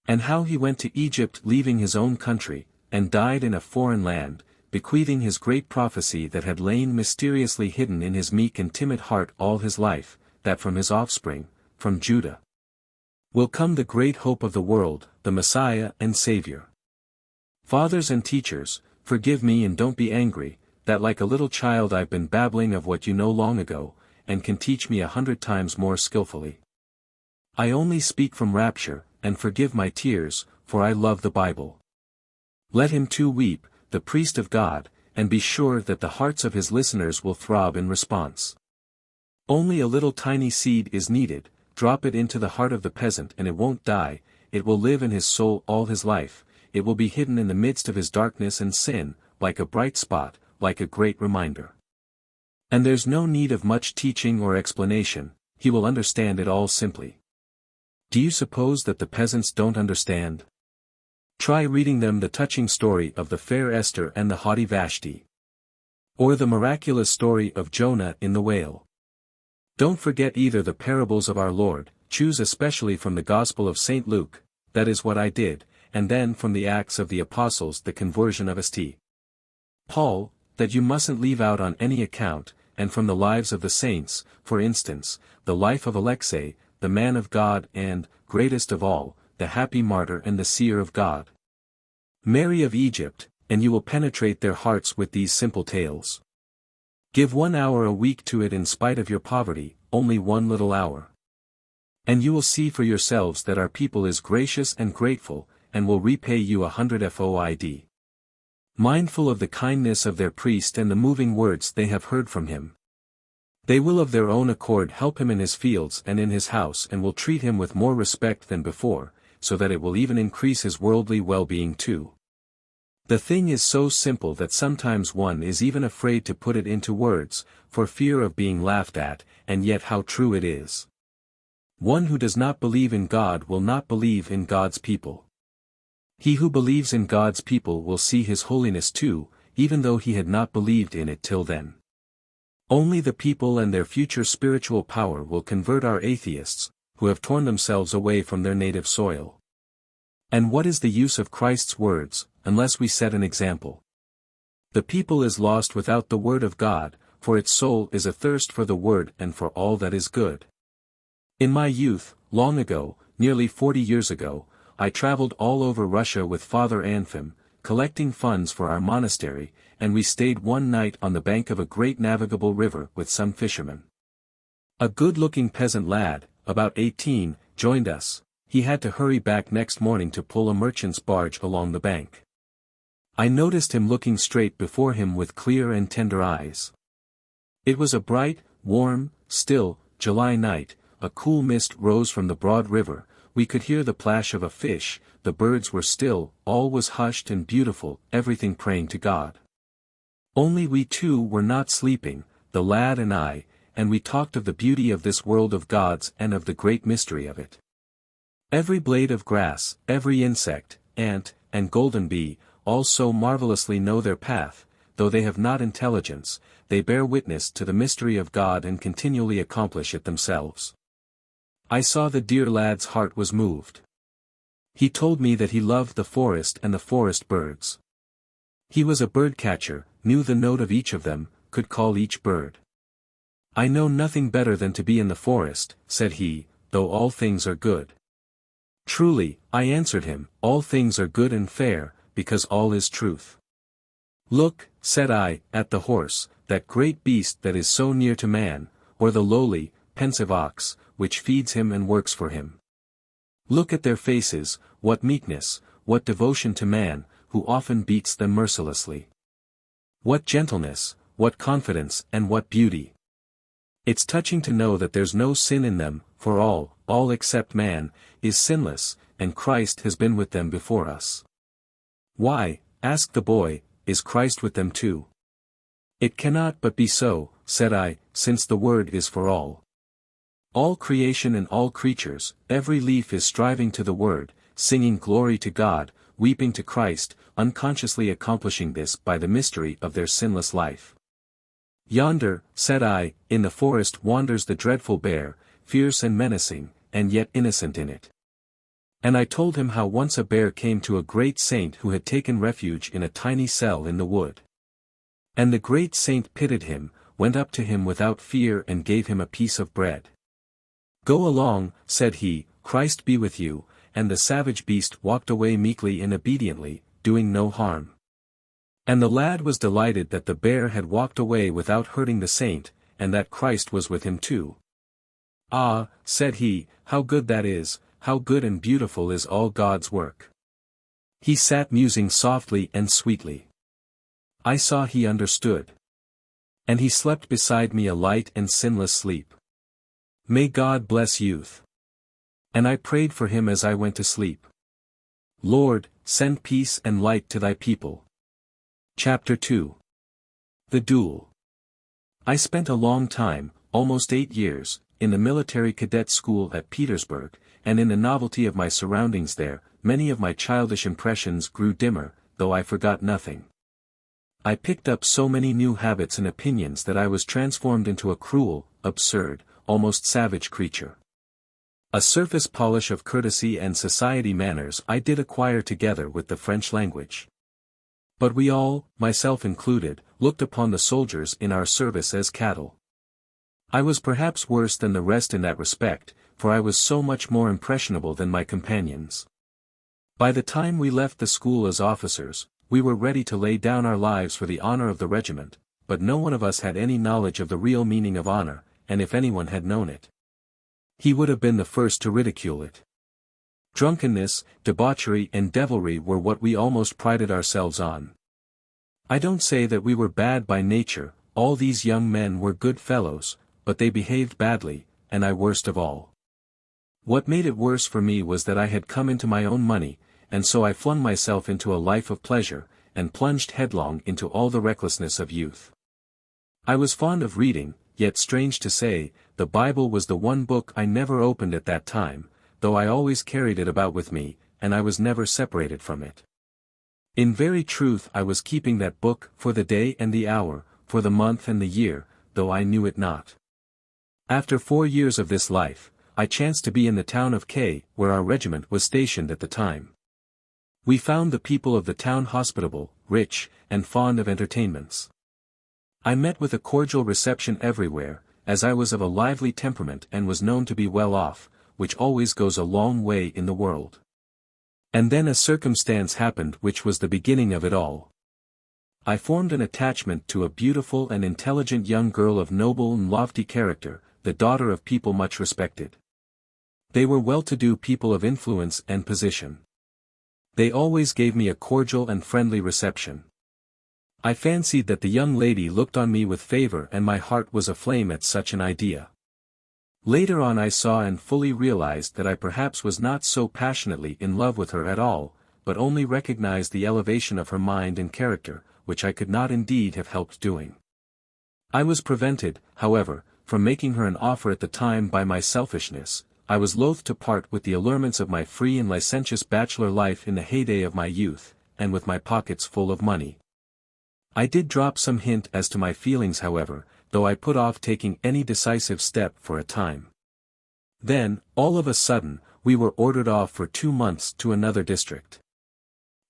[SPEAKER 1] And how he went to Egypt leaving his own country, and died in a foreign land, bequeathing his great prophecy that had lain mysteriously hidden in his meek and timid heart all his life, that from his offspring, from Judah, will come the great hope of the world, the Messiah and Savior. Fathers and teachers, forgive me and don't be angry, that like a little child I've been babbling of what you know long ago, and can teach me 100 times more skillfully. I only speak from rapture, and forgive my tears, for I love the Bible. Let him too weep, the priest of God, and be sure that the hearts of his listeners will throb in response. Only a little tiny seed is needed, drop it into the heart of the peasant and it won't die, it will live in his soul all his life, it will be hidden in the midst of his darkness and sin, like a bright spot, like a great reminder. And there's no need of much teaching or explanation, he will understand it all simply. Do you suppose that the peasants don't understand? Try reading them the touching story of the fair Esther and the haughty Vashti. Or the miraculous story of Jonah in the whale. Don't forget either the parables of our Lord, choose especially from the Gospel of St. Luke, that is what I did, and then from the Acts of the Apostles the conversion of St. Paul, that you mustn't leave out on any account, and from the lives of the saints, for instance, the life of Alexei, the man of God and, greatest of all, the happy martyr and the seer of God. Mary of Egypt, and you will penetrate their hearts with these simple tales. Give 1 hour a week to it in spite of your poverty, only 1 little hour. And you will see for yourselves that our people is gracious and grateful, and will repay you 100 foid. Mindful of the kindness of their priest and the moving words they have heard from him. They will of their own accord help him in his fields and in his house and will treat him with more respect than before, so that it will even increase his worldly well-being too. The thing is so simple that sometimes one is even afraid to put it into words, for fear of being laughed at, and yet how true it is. One who does not believe in God will not believe in God's people. He who believes in God's people will see his holiness too, even though he had not believed in it till then. Only the people and their future spiritual power will convert our atheists, who have torn themselves away from their native soil. And what is the use of Christ's words, unless we set an example? The people is lost without the word of God, for its soul is athirst for the word and for all that is good. In my youth, long ago, nearly 40 years ago, I traveled all over Russia with Father Anfim, collecting funds for our monastery, and we stayed one night on the bank of a great navigable river with some fishermen. A good-looking peasant lad, about 18, joined us. He had to hurry back next morning to pull a merchant's barge along the bank. I noticed him looking straight before him with clear and tender eyes. It was a bright, warm, still, July night. A cool mist rose from the broad river, we could hear the plash of a fish, the birds were still, all was hushed and beautiful, everything praying to God. Only we two were not sleeping, the lad and I, and we talked of the beauty of this world of God's and of the great mystery of it. Every blade of grass, every insect, ant, and golden bee, all so marvelously know their path, though they have not intelligence, they bear witness to the mystery of God and continually accomplish it themselves. I saw the dear lad's heart was moved. He told me that he loved the forest and the forest birds. He was a bird catcher, knew the note of each of them, could call each bird. I know nothing better than to be in the forest, said he, though all things are good. Truly, I answered him, all things are good and fair, because all is truth. Look, said I, at the horse, that great beast that is so near to man, or the lowly, pensive ox, which feeds him and works for him. Look at their faces, what meekness, what devotion to man, who often beats them mercilessly. What gentleness, what confidence and what beauty. It's touching to know that there's no sin in them, for all except man, is sinless, and Christ has been with them before us. Why, asked the boy, is Christ with them too? It cannot but be so, said I, since the word is for all. All creation and all creatures, every leaf is striving to the word, singing glory to God, weeping to Christ, unconsciously accomplishing this by the mystery of their sinless life. Yonder, said I, in the forest wanders the dreadful bear, fierce and menacing, and yet innocent in it. And I told him how once a bear came to a great saint who had taken refuge in a tiny cell in the wood. And the great saint pitied him, went up to him without fear and gave him a piece of bread. Go along, said he, Christ be with you, and the savage beast walked away meekly and obediently, doing no harm. And the lad was delighted that the bear had walked away without hurting the saint, and that Christ was with him too. Ah, said he, how good that is, how good and beautiful is all God's work. He sat musing softly and sweetly. I saw he understood. And he slept beside me a light and sinless sleep. May God bless youth. And I prayed for him as I went to sleep. Lord, send peace and light to thy people. Chapter 2. The Duel. I spent a long time, almost 8 years, in the military cadet school at Petersburg, and in the novelty of my surroundings there, many of my childish impressions grew dimmer, though I forgot nothing. I picked up so many new habits and opinions that I was transformed into a cruel, absurd, almost savage creature. A surface polish of courtesy and society manners I did acquire together with the French language. But we all, myself included, looked upon the soldiers in our service as cattle. I was perhaps worse than the rest in that respect, for I was so much more impressionable than my companions. By the time we left the school as officers, we were ready to lay down our lives for the honor of the regiment, but no one of us had any knowledge of the real meaning of honor, and if anyone had known it, he would have been the first to ridicule it. Drunkenness, debauchery and devilry were what we almost prided ourselves on. I don't say that we were bad by nature, all these young men were good fellows, but they behaved badly, and I worst of all. What made it worse for me was that I had come into my own money, and so I flung myself into a life of pleasure, and plunged headlong into all the recklessness of youth. I was fond of reading, yet strange to say, the Bible was the one book I never opened at that time, though I always carried it about with me, and I was never separated from it. In very truth I was keeping that book for the day and the hour, for the month and the year, though I knew it not. After 4 years of this life, I chanced to be in the town of K, where our regiment was stationed at the time. We found the people of the town hospitable, rich, and fond of entertainments. I met with a cordial reception everywhere, as I was of a lively temperament and was known to be well off, which always goes a long way in the world. And then a circumstance happened which was the beginning of it all. I formed an attachment to a beautiful and intelligent young girl of noble and lofty character, the daughter of people much respected. They were well-to-do people of influence and position. They always gave me a cordial and friendly reception. I fancied that the young lady looked on me with favor, and my heart was aflame at such an idea. Later on I saw and fully realized that I perhaps was not so passionately in love with her at all, but only recognized the elevation of her mind and character, which I could not indeed have helped doing. I was prevented, however, from making her an offer at the time by my selfishness. I was loath to part with the allurements of my free and licentious bachelor life in the heyday of my youth, and with my pockets full of money. I did drop some hint as to my feelings, however, though I put off taking any decisive step for a time. Then, all of a sudden, we were ordered off for 2 months to another district.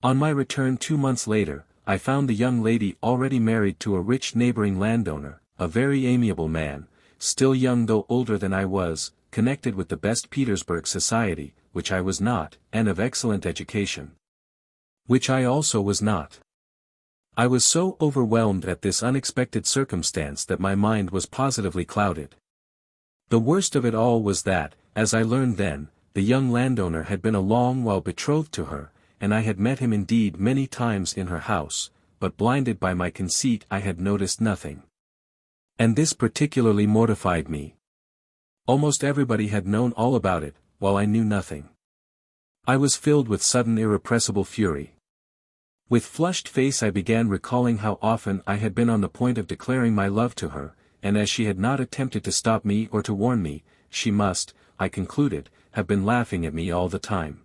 [SPEAKER 1] On my return 2 months later, I found the young lady already married to a rich neighboring landowner, a very amiable man, still young though older than I was, connected with the best Petersburg society, which I was not, and of excellent education, which I also was not. I was so overwhelmed at this unexpected circumstance that my mind was positively clouded. The worst of it all was that, as I learned then, the young landowner had been a long while betrothed to her, and I had met him indeed many times in her house, but blinded by my conceit I had noticed nothing. And this particularly mortified me. Almost everybody had known all about it, while I knew nothing. I was filled with sudden irrepressible fury. With flushed face I began recalling how often I had been on the point of declaring my love to her, and as she had not attempted to stop me or to warn me, she must, I concluded, have been laughing at me all the time.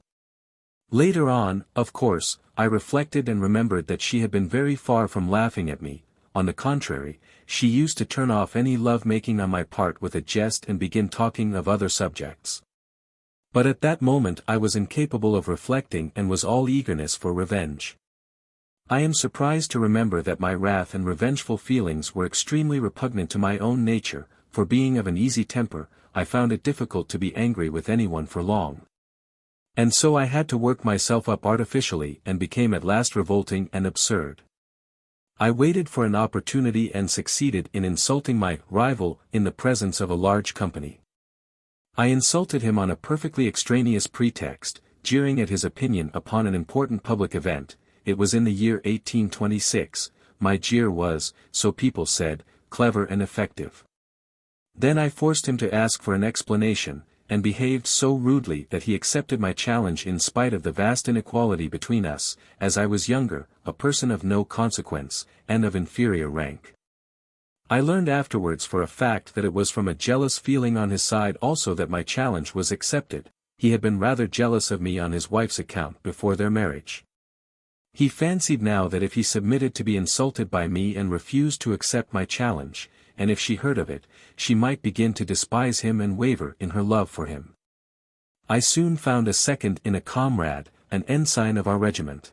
[SPEAKER 1] Later on, of course, I reflected and remembered that she had been very far from laughing at me. On the contrary, she used to turn off any love-making on my part with a jest and begin talking of other subjects. But at that moment I was incapable of reflecting and was all eagerness for revenge. I am surprised to remember that my wrath and revengeful feelings were extremely repugnant to my own nature, for being of an easy temper, I found it difficult to be angry with anyone for long. And so I had to work myself up artificially and became at last revolting and absurd. I waited for an opportunity and succeeded in insulting my rival in the presence of a large company. I insulted him on a perfectly extraneous pretext, jeering at his opinion upon an important public event. It was in the year 1826, my jeer was, so people said, clever and effective. Then I forced him to ask for an explanation, and behaved so rudely that he accepted my challenge in spite of the vast inequality between us, as I was younger, a person of no consequence, and of inferior rank. I learned afterwards for a fact that it was from a jealous feeling on his side also that my challenge was accepted. He had been rather jealous of me on his wife's account before their marriage. He fancied now that if he submitted to be insulted by me and refused to accept my challenge, and if she heard of it, she might begin to despise him and waver in her love for him. I soon found a second in a comrade, an ensign of our regiment.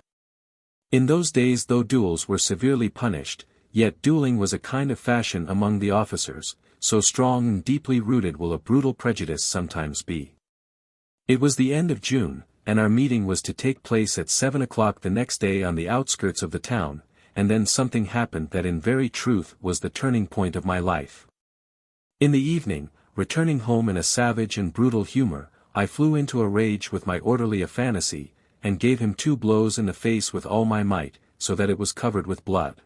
[SPEAKER 1] In those days though duels were severely punished, yet dueling was a kind of fashion among the officers, so strong and deeply rooted will a brutal prejudice sometimes be. It was the end of June, and our meeting was to take place at 7 o'clock the next day on the outskirts of the town, and then something happened that in very truth was the turning point of my life. In the evening, returning home in a savage and brutal humor, I flew into a rage with my orderly Aphanasy, and gave him 2 blows in the face with all my might, so that it was covered with blood.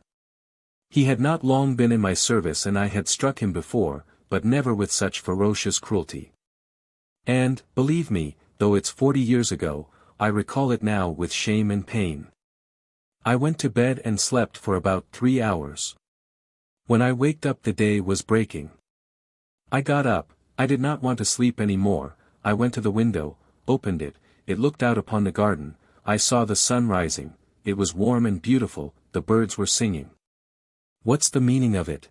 [SPEAKER 1] He had not long been in my service and I had struck him before, but never with such ferocious cruelty. And, believe me, though it's 40 years ago, I recall it now with shame and pain. I went to bed and slept for about 3 hours. When I waked up the day was breaking. I got up, I did not want to sleep any more, I went to the window, opened it, it looked out upon the garden, I saw the sun rising, it was warm and beautiful, the birds were singing. What's the meaning of it?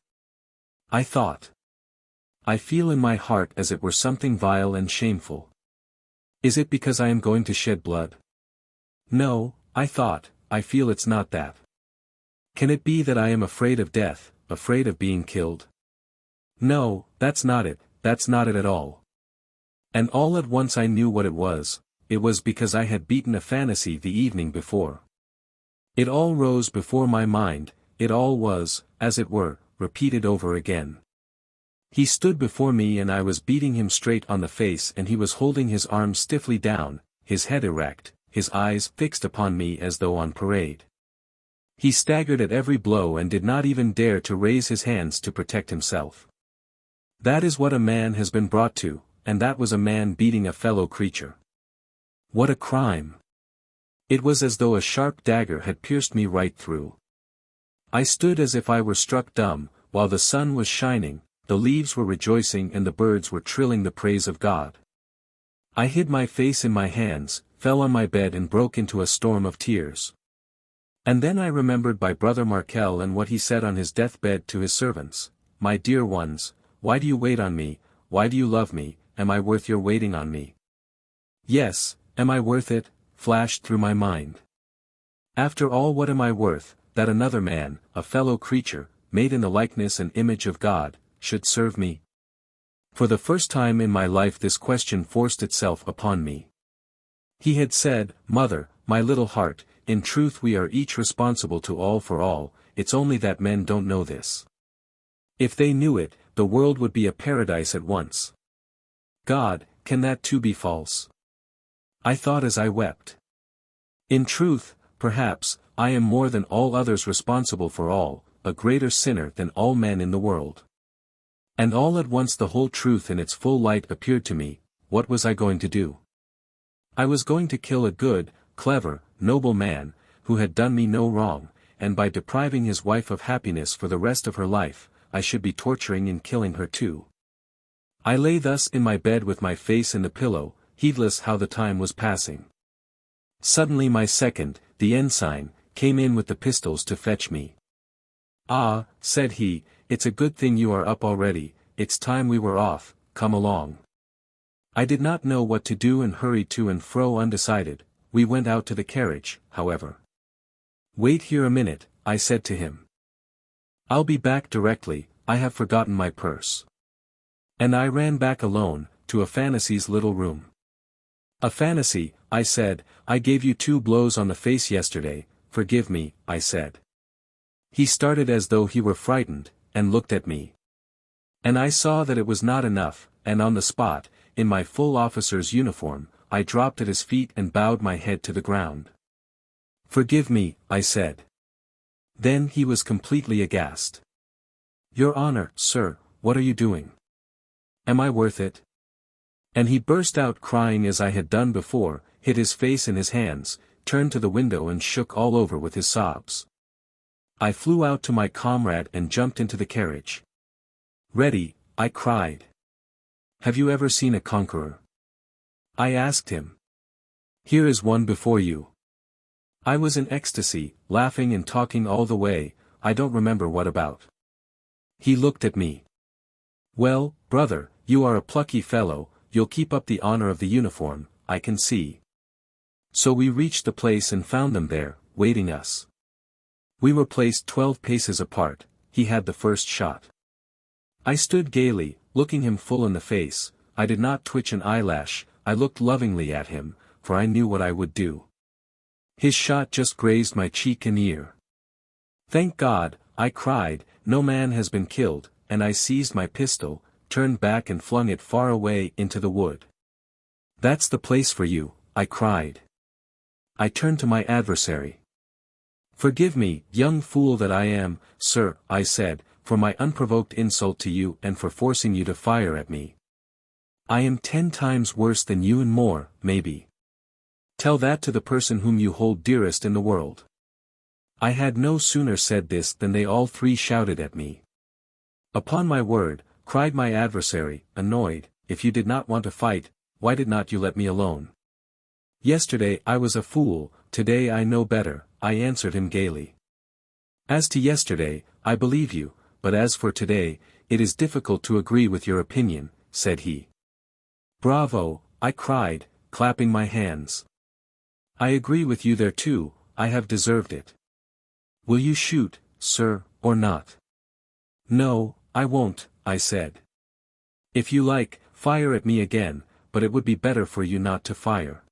[SPEAKER 1] I thought. I feel in my heart as it were something vile and shameful. Is it because I am going to shed blood? No, I thought, I feel it's not that. Can it be that I am afraid of death, afraid of being killed? No, that's not it at all. And all at once I knew what it was because I had beaten a fantasy the evening before. It all rose before my mind, it all was, as it were, repeated over again. He stood before me and I was beating him straight on the face and he was holding his arms stiffly down, his head erect, his eyes fixed upon me as though on parade. He staggered at every blow and did not even dare to raise his hands to protect himself. That is what a man has been brought to, and that was a man beating a fellow creature. What a crime! It was as though a sharp dagger had pierced me right through. I stood as if I were struck dumb, while the sun was shining, the leaves were rejoicing and the birds were trilling the praise of God. I hid my face in my hands, fell on my bed and broke into a storm of tears. And then I remembered my brother Markel and what he said on his deathbed to his servants, "My dear ones, why do you wait on me, why do you love me, am I worth your waiting on me?" Yes, am I worth it, flashed through my mind. After all, what am I worth, that another man, a fellow creature, made in the likeness and image of God, should serve me? For the first time in my life this question forced itself upon me. He had said, "Mother, my little heart, in truth we are each responsible to all for all, it's only that men don't know this. If they knew it, the world would be a paradise at once." God, can that too be false? I thought as I wept. In truth, perhaps, I am more than all others responsible for all, a greater sinner than all men in the world. And all at once the whole truth in its full light appeared to me. What was I going to do? I was going to kill a good, clever, noble man, who had done me no wrong, and by depriving his wife of happiness for the rest of her life, I should be torturing and killing her too. I lay thus in my bed with my face in the pillow, heedless how the time was passing. Suddenly my second, the ensign, came in with the pistols to fetch me. "Ah," said he, "it's a good thing you are up already, it's time we were off, come along." I did not know what to do and hurried to and fro undecided. We went out to the carriage, however. "Wait here a minute," I said to him. "I'll be back directly, I have forgotten my purse." And I ran back alone, to a fantasy's little room. "A fantasy," I said, "I gave you 2 blows on the face yesterday, forgive me," I said. He started as though he were frightened, and looked at me. And I saw that it was not enough, and on the spot, in my full officer's uniform, I dropped at his feet and bowed my head to the ground. "Forgive me," I said. Then he was completely aghast. "Your Honor, sir, what are you doing? Am I worth it?" And he burst out crying as I had done before, hid his face in his hands, turned to the window and shook all over with his sobs. I flew out to my comrade and jumped into the carriage. "Ready," I cried. "Have you ever seen a conqueror?" I asked him. "Here is one before you." I was in ecstasy, laughing and talking all the way, I don't remember what about. He looked at me. "Well, brother, you are a plucky fellow, you'll keep up the honor of the uniform, I can see." So we reached the place and found them there, waiting us. We were placed 12 paces apart, he had the first shot. I stood gaily, looking him full in the face, I did not twitch an eyelash, I looked lovingly at him, for I knew what I would do. His shot just grazed my cheek and ear. "Thank God," I cried, "no man has been killed," and I seized my pistol, turned back and flung it far away into the wood. "That's the place for you," I cried. I turned to my adversary. "Forgive me, young fool that I am, sir," I said, "for my unprovoked insult to you and for forcing you to fire at me. I am 10 times worse than you and more, maybe. Tell that to the person whom you hold dearest in the world." I had no sooner said this than they all 3 shouted at me. "Upon my word," cried my adversary, annoyed, "if you did not want to fight, why did not you let me alone? Yesterday I was a fool, today I know better," I answered him gaily. "As to yesterday, I believe you, but as for today, it is difficult to agree with your opinion," said he. "Bravo," I cried, clapping my hands. "I agree with you there too, I have deserved it. Will you shoot, sir, or not?" "No, I won't," I said. "If you like, fire at me again, but it would be better for you not to fire."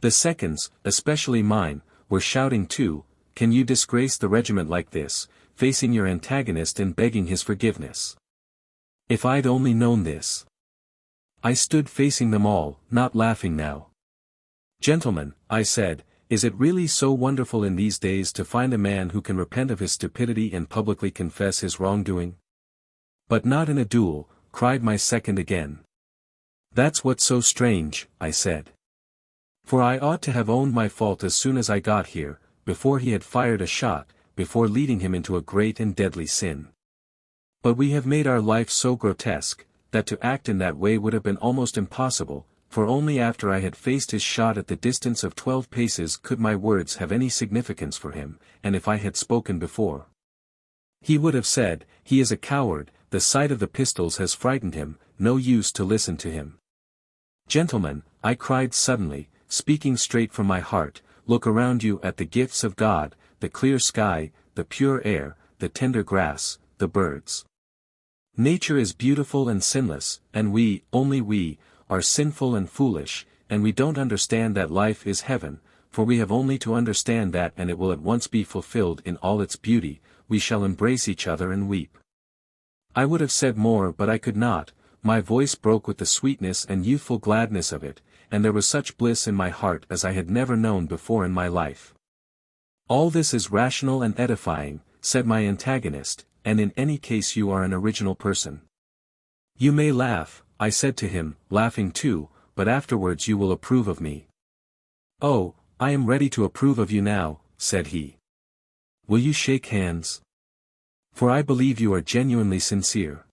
[SPEAKER 1] The seconds, especially mine, were shouting too, "Can you disgrace the regiment like this, facing your antagonist and begging his forgiveness? If I'd only known this." I stood facing them all, not laughing now. "Gentlemen," I said, "is it really so wonderful in these days to find a man who can repent of his stupidity and publicly confess his wrongdoing?" "But not in a duel," cried my second again. "That's what's so strange," I said. "For I ought to have owned my fault as soon as I got here, before he had fired a shot, before leading him into a great and deadly sin. But we have made our life so grotesque, that to act in that way would have been almost impossible, for only after I had faced his shot at the distance of 12 paces could my words have any significance for him, and if I had spoken before, he would have said, 'He is a coward, the sight of the pistols has frightened him, no use to listen to him.' Gentlemen," I cried suddenly, speaking straight from my heart, "look around you at the gifts of God, the clear sky, the pure air, the tender grass, the birds. Nature is beautiful and sinless, and we, only we, are sinful and foolish, and we don't understand that life is heaven, for we have only to understand that and it will at once be fulfilled in all its beauty, we shall embrace each other and weep." I would have said more but I could not, my voice broke with the sweetness and youthful gladness of it, and there was such bliss in my heart as I had never known before in my life. "All this is rational and edifying," said my antagonist, "and in any case you are an original person. You may laugh," I said to him, laughing too, "but afterwards you will approve of me." "Oh, I am ready to approve of you now," said he. "Will you shake hands? For I believe you are genuinely sincere."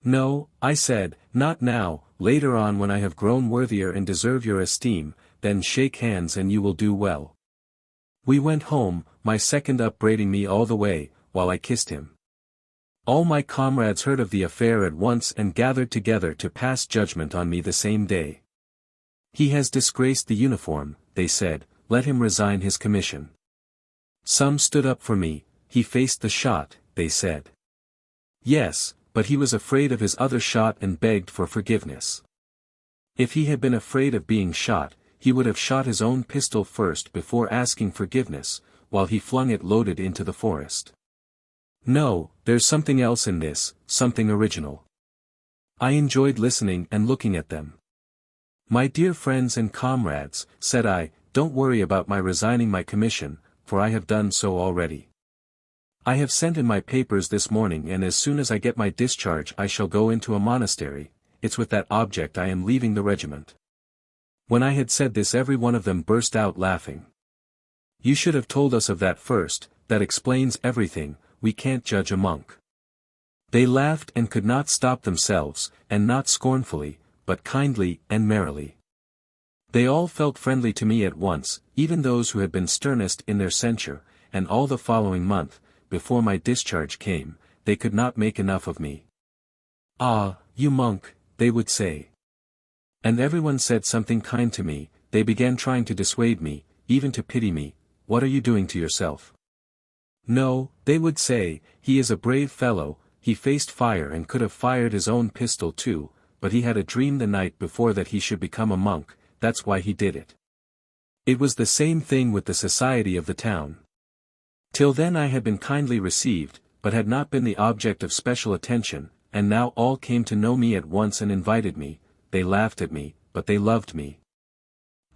[SPEAKER 1] "No," I said, "not now, later on when I have grown worthier and deserve your esteem, then shake hands and you will do well." We went home, my second upbraiding me all the way, while I kissed him. All my comrades heard of the affair at once and gathered together to pass judgment on me the same day. "He has disgraced the uniform," they said, "let him resign his commission." Some stood up for me, "He faced the shot," they said. Yes, but he was afraid of his other shot and begged for forgiveness. If he had been afraid of being shot, he would have shot his own pistol first before asking forgiveness, while he flung it loaded into the forest. No, there's something else in this, something original. I enjoyed listening and looking at them. "My dear friends and comrades," said I, "don't worry about my resigning my commission, for I have done so already. I have sent in my papers this morning and as soon as I get my discharge I shall go into a monastery, it's with that object I am leaving the regiment." When I had said this every one of them burst out laughing. "You should have told us of that first, that explains everything, we can't judge a monk." They laughed and could not stop themselves, and not scornfully, but kindly and merrily. They all felt friendly to me at once, even those who had been sternest in their censure, and all the following month, before my discharge came, they could not make enough of me. "Ah, you monk," they would say. And everyone said something kind to me, they began trying to dissuade me, even to pity me, "What are you doing to yourself?" "No," they would say, "he is a brave fellow, he faced fire and could have fired his own pistol too, but he had a dream the night before that he should become a monk, that's why he did it." It was the same thing with the society of the town. Till then I had been kindly received, but had not been the object of special attention, and now all came to know me at once and invited me, they laughed at me, but they loved me.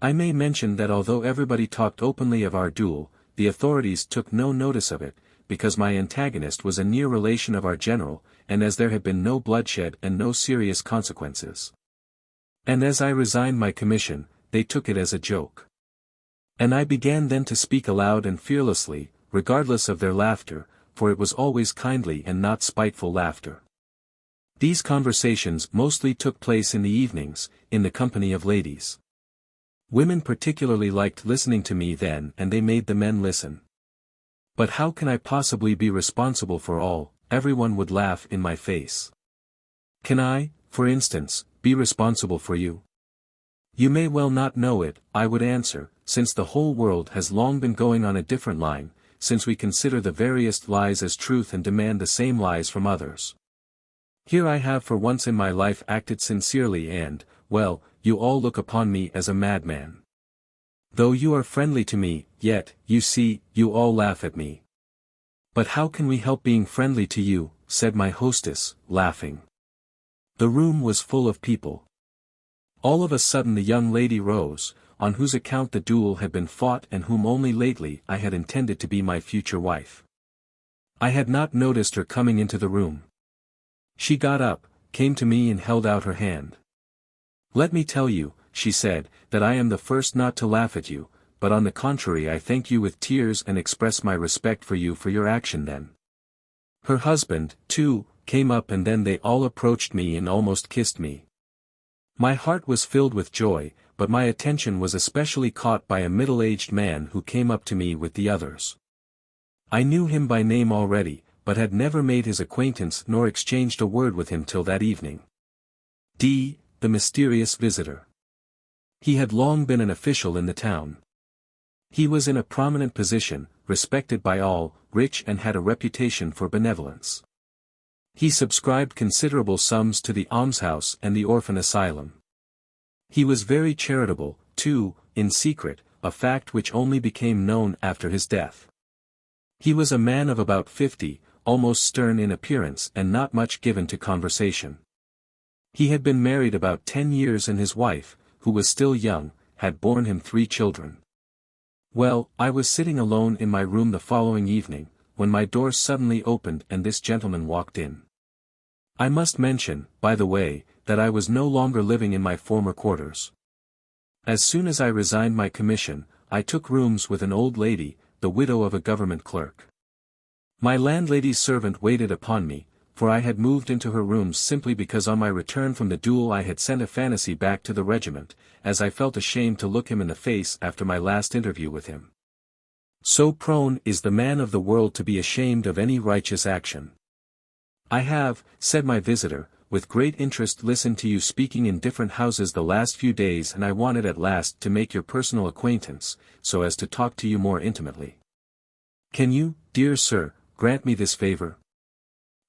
[SPEAKER 1] I may mention that although everybody talked openly of our duel, the authorities took no notice of it, because my antagonist was a near relation of our general, and as there had been no bloodshed and no serious consequences. And as I resigned my commission, they took it as a joke. And I began then to speak aloud and fearlessly, regardless of their laughter, for it was always kindly and not spiteful laughter. These conversations mostly took place in the evenings, in the company of ladies. Women particularly liked listening to me then and they made the men listen. But how can I possibly be responsible for all, everyone would laugh in my face. Can I, for instance, be responsible for you? You may well not know it, I would answer, since the whole world has long been going on a different line, since we consider the veriest lies as truth and demand the same lies from others. Here I have for once in my life acted sincerely and, well, you all look upon me as a madman. Though you are friendly to me, yet, you see, you all laugh at me. But how can we help being friendly to you, said my hostess, laughing. The room was full of people. All of a sudden the young lady rose, on whose account the duel had been fought and whom only lately I had intended to be my future wife. I had not noticed her coming into the room. She got up, came to me and held out her hand. Let me tell you, she said, that I am the first not to laugh at you, but on the contrary I thank you with tears and express my respect for you for your action then. Her husband, too, came up and then they all approached me and almost kissed me. My heart was filled with joy, but my attention was especially caught by a middle-aged man who came up to me with the others. I knew him by name already, but had never made his acquaintance nor exchanged a word with him till that evening. The mysterious visitor. He had long been an official in the town. He was in a prominent position, respected by all, rich and had a reputation for benevolence. He subscribed considerable sums to the almshouse and the orphan asylum. He was very charitable, too, in secret, a fact which only became known after his death. He was a man of about 50, almost stern in appearance and not much given to conversation. He had been married about 10 years and his wife, who was still young, had borne him 3 children. Well, I was sitting alone in my room the following evening, when my door suddenly opened and this gentleman walked in. I must mention, by the way, that I was no longer living in my former quarters. As soon as I resigned my commission, I took rooms with an old lady, the widow of a government clerk. My landlady's servant waited upon me, for I had moved into her rooms simply because on my return from the duel I had sent a fantasy back to the regiment, as I felt ashamed to look him in the face after my last interview with him. So prone is the man of the world to be ashamed of any righteous action. I have, said my visitor, with great interest listened to you speaking in different houses the last few days and I wanted at last to make your personal acquaintance, so as to talk to you more intimately. Can you, dear sir, grant me this favor?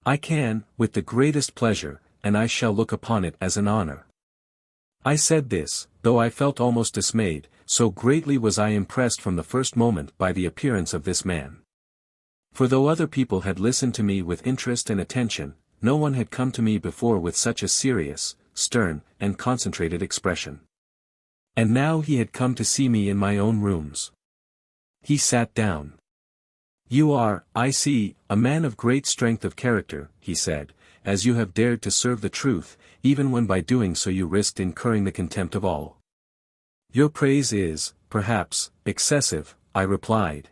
[SPEAKER 1] I can, with the greatest pleasure, and I shall look upon it as an honor. I said this, though I felt almost dismayed, so greatly was I impressed from the first moment by the appearance of this man. For though other people had listened to me with interest and attention, no one had come to me before with such a serious, stern, and concentrated expression. And now he had come to see me in my own rooms. He sat down. You are, I see, a man of great strength of character, he said, as you have dared to serve the truth, even when by doing so you risked incurring the contempt of all. Your praise is, perhaps, excessive, I replied.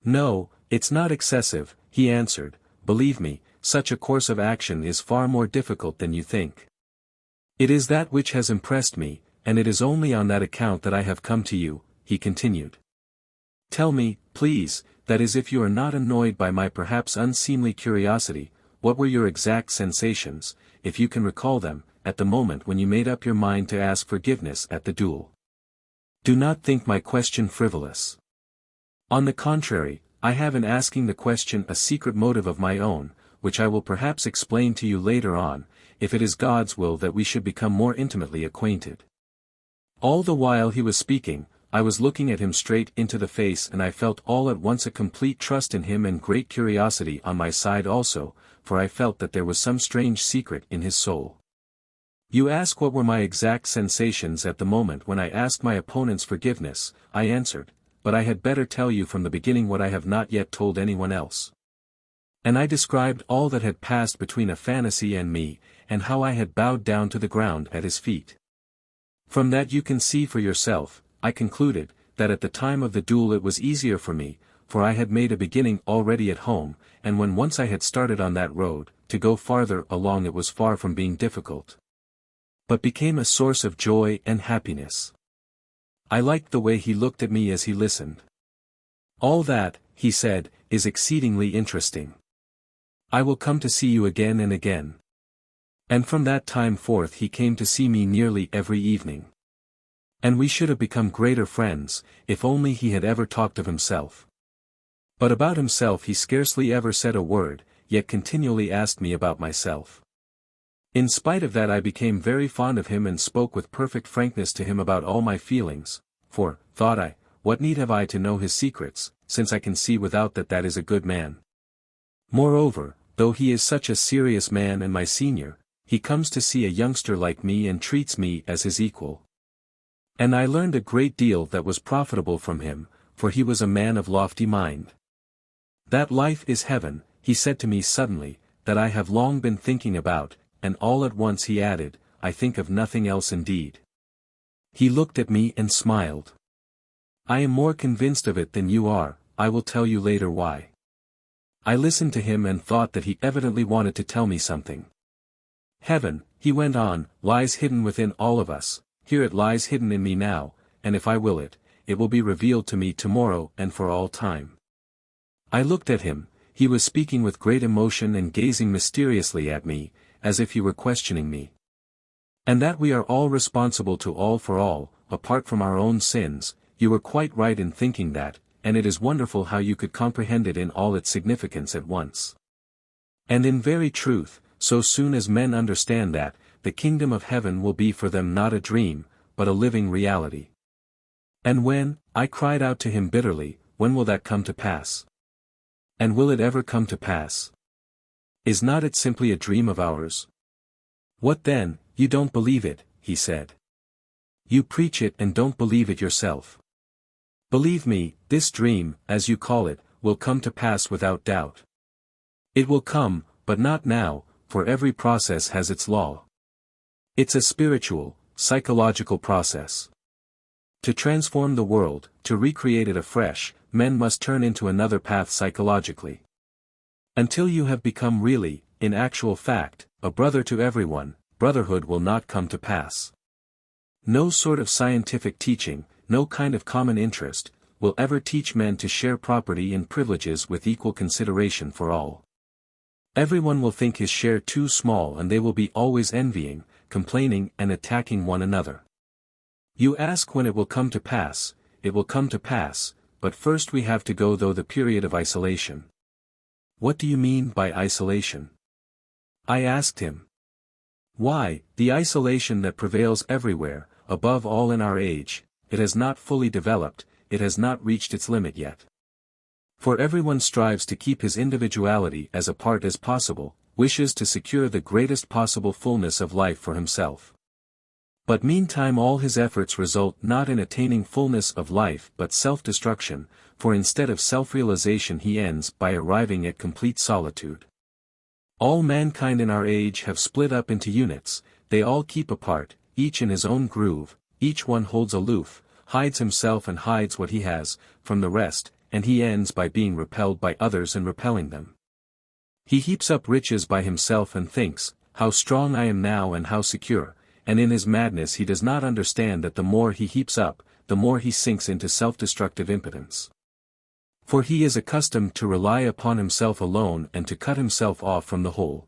[SPEAKER 1] No, it's not excessive, he answered, believe me, such a course of action is far more difficult than you think. It is that which has impressed me, and it is only on that account that I have come to you, he continued. Tell me, please, that is if you are not annoyed by my perhaps unseemly curiosity, what were your exact sensations, if you can recall them, at the moment when you made up your mind to ask forgiveness at the duel? Do not think my question frivolous. On the contrary, I have in asking the question a secret motive of my own, which I will perhaps explain to you later on, if it is God's will that we should become more intimately acquainted. All the while he was speaking, I was looking at him straight into the face and I felt all at once a complete trust in him and great curiosity on my side also, for I felt that there was some strange secret in his soul. You ask what were my exact sensations at the moment when I asked my opponent's forgiveness, I answered, but I had better tell you from the beginning what I have not yet told anyone else. And I described all that had passed between a fantasy and me, and how I had bowed down to the ground at his feet. From that you can see for yourself, I concluded, that at the time of the duel it was easier for me, for I had made a beginning already at home, and when once I had started on that road, to go farther along it was far from being difficult, but became a source of joy and happiness. I liked the way he looked at me as he listened. All that, he said, is exceedingly interesting. I will come to see you again and again. And from that time forth he came to see me nearly every evening. And we should have become greater friends, if only he had ever talked of himself. But about himself he scarcely ever said a word, yet continually asked me about myself. In spite of that I became very fond of him and spoke with perfect frankness to him about all my feelings, for, thought I, what need have I to know his secrets, since I can see without that is a good man. Moreover, though he is such a serious man and my senior, he comes to see a youngster like me and treats me as his equal. And I learned a great deal that was profitable from him, for he was a man of lofty mind. That life is heaven, he said to me suddenly, that I have long been thinking about, and all at once he added, I think of nothing else indeed. He looked at me and smiled. I am more convinced of it than you are, I will tell you later why. I listened to him and thought that he evidently wanted to tell me something. Heaven, he went on, lies hidden within all of us, here it lies hidden in me now, and if I will it will be revealed to me tomorrow and for all time. I looked at him, he was speaking with great emotion and gazing mysteriously at me, as if he were questioning me. And that we are all responsible to all for all, apart from our own sins, you were quite right in thinking that, and it is wonderful how you could comprehend it in all its significance at once. And in very truth, so soon as men understand that, the kingdom of heaven will be for them not a dream, but a living reality. And when, I cried out to him bitterly, when will that come to pass? And will it ever come to pass? Is not it simply a dream of ours? What then, you don't believe it, he said. You preach it and don't believe it yourself. Believe me, this dream, as you call it, will come to pass without doubt. It will come, but not now, for every process has its law. It's a spiritual, psychological process. To transform the world, to recreate it afresh, men must turn into another path psychologically. Until you have become really, in actual fact, a brother to everyone, brotherhood will not come to pass. No sort of scientific teaching, no kind of common interest, will ever teach men to share property and privileges with equal consideration for all. Everyone will think his share too small and they will be always envying, complaining and attacking one another. You ask when it will come to pass, it will come to pass, but first we have to go through the period of isolation. What do you mean by isolation? I asked him. Why, the isolation that prevails everywhere, above all in our age, it has not fully developed, it has not reached its limit yet. For everyone strives to keep his individuality as apart as possible, wishes to secure the greatest possible fullness of life for himself. But meantime all his efforts result not in attaining fullness of life but self-destruction, for instead of self-realization he ends by arriving at complete solitude. All mankind in our age have split up into units, they all keep apart, each in his own groove, each one holds aloof, hides himself and hides what he has, from the rest, and he ends by being repelled by others and repelling them. He heaps up riches by himself and thinks, how strong I am now and how secure, and in his madness he does not understand that the more he heaps up, the more he sinks into self-destructive impotence. For he is accustomed to rely upon himself alone and to cut himself off from the whole.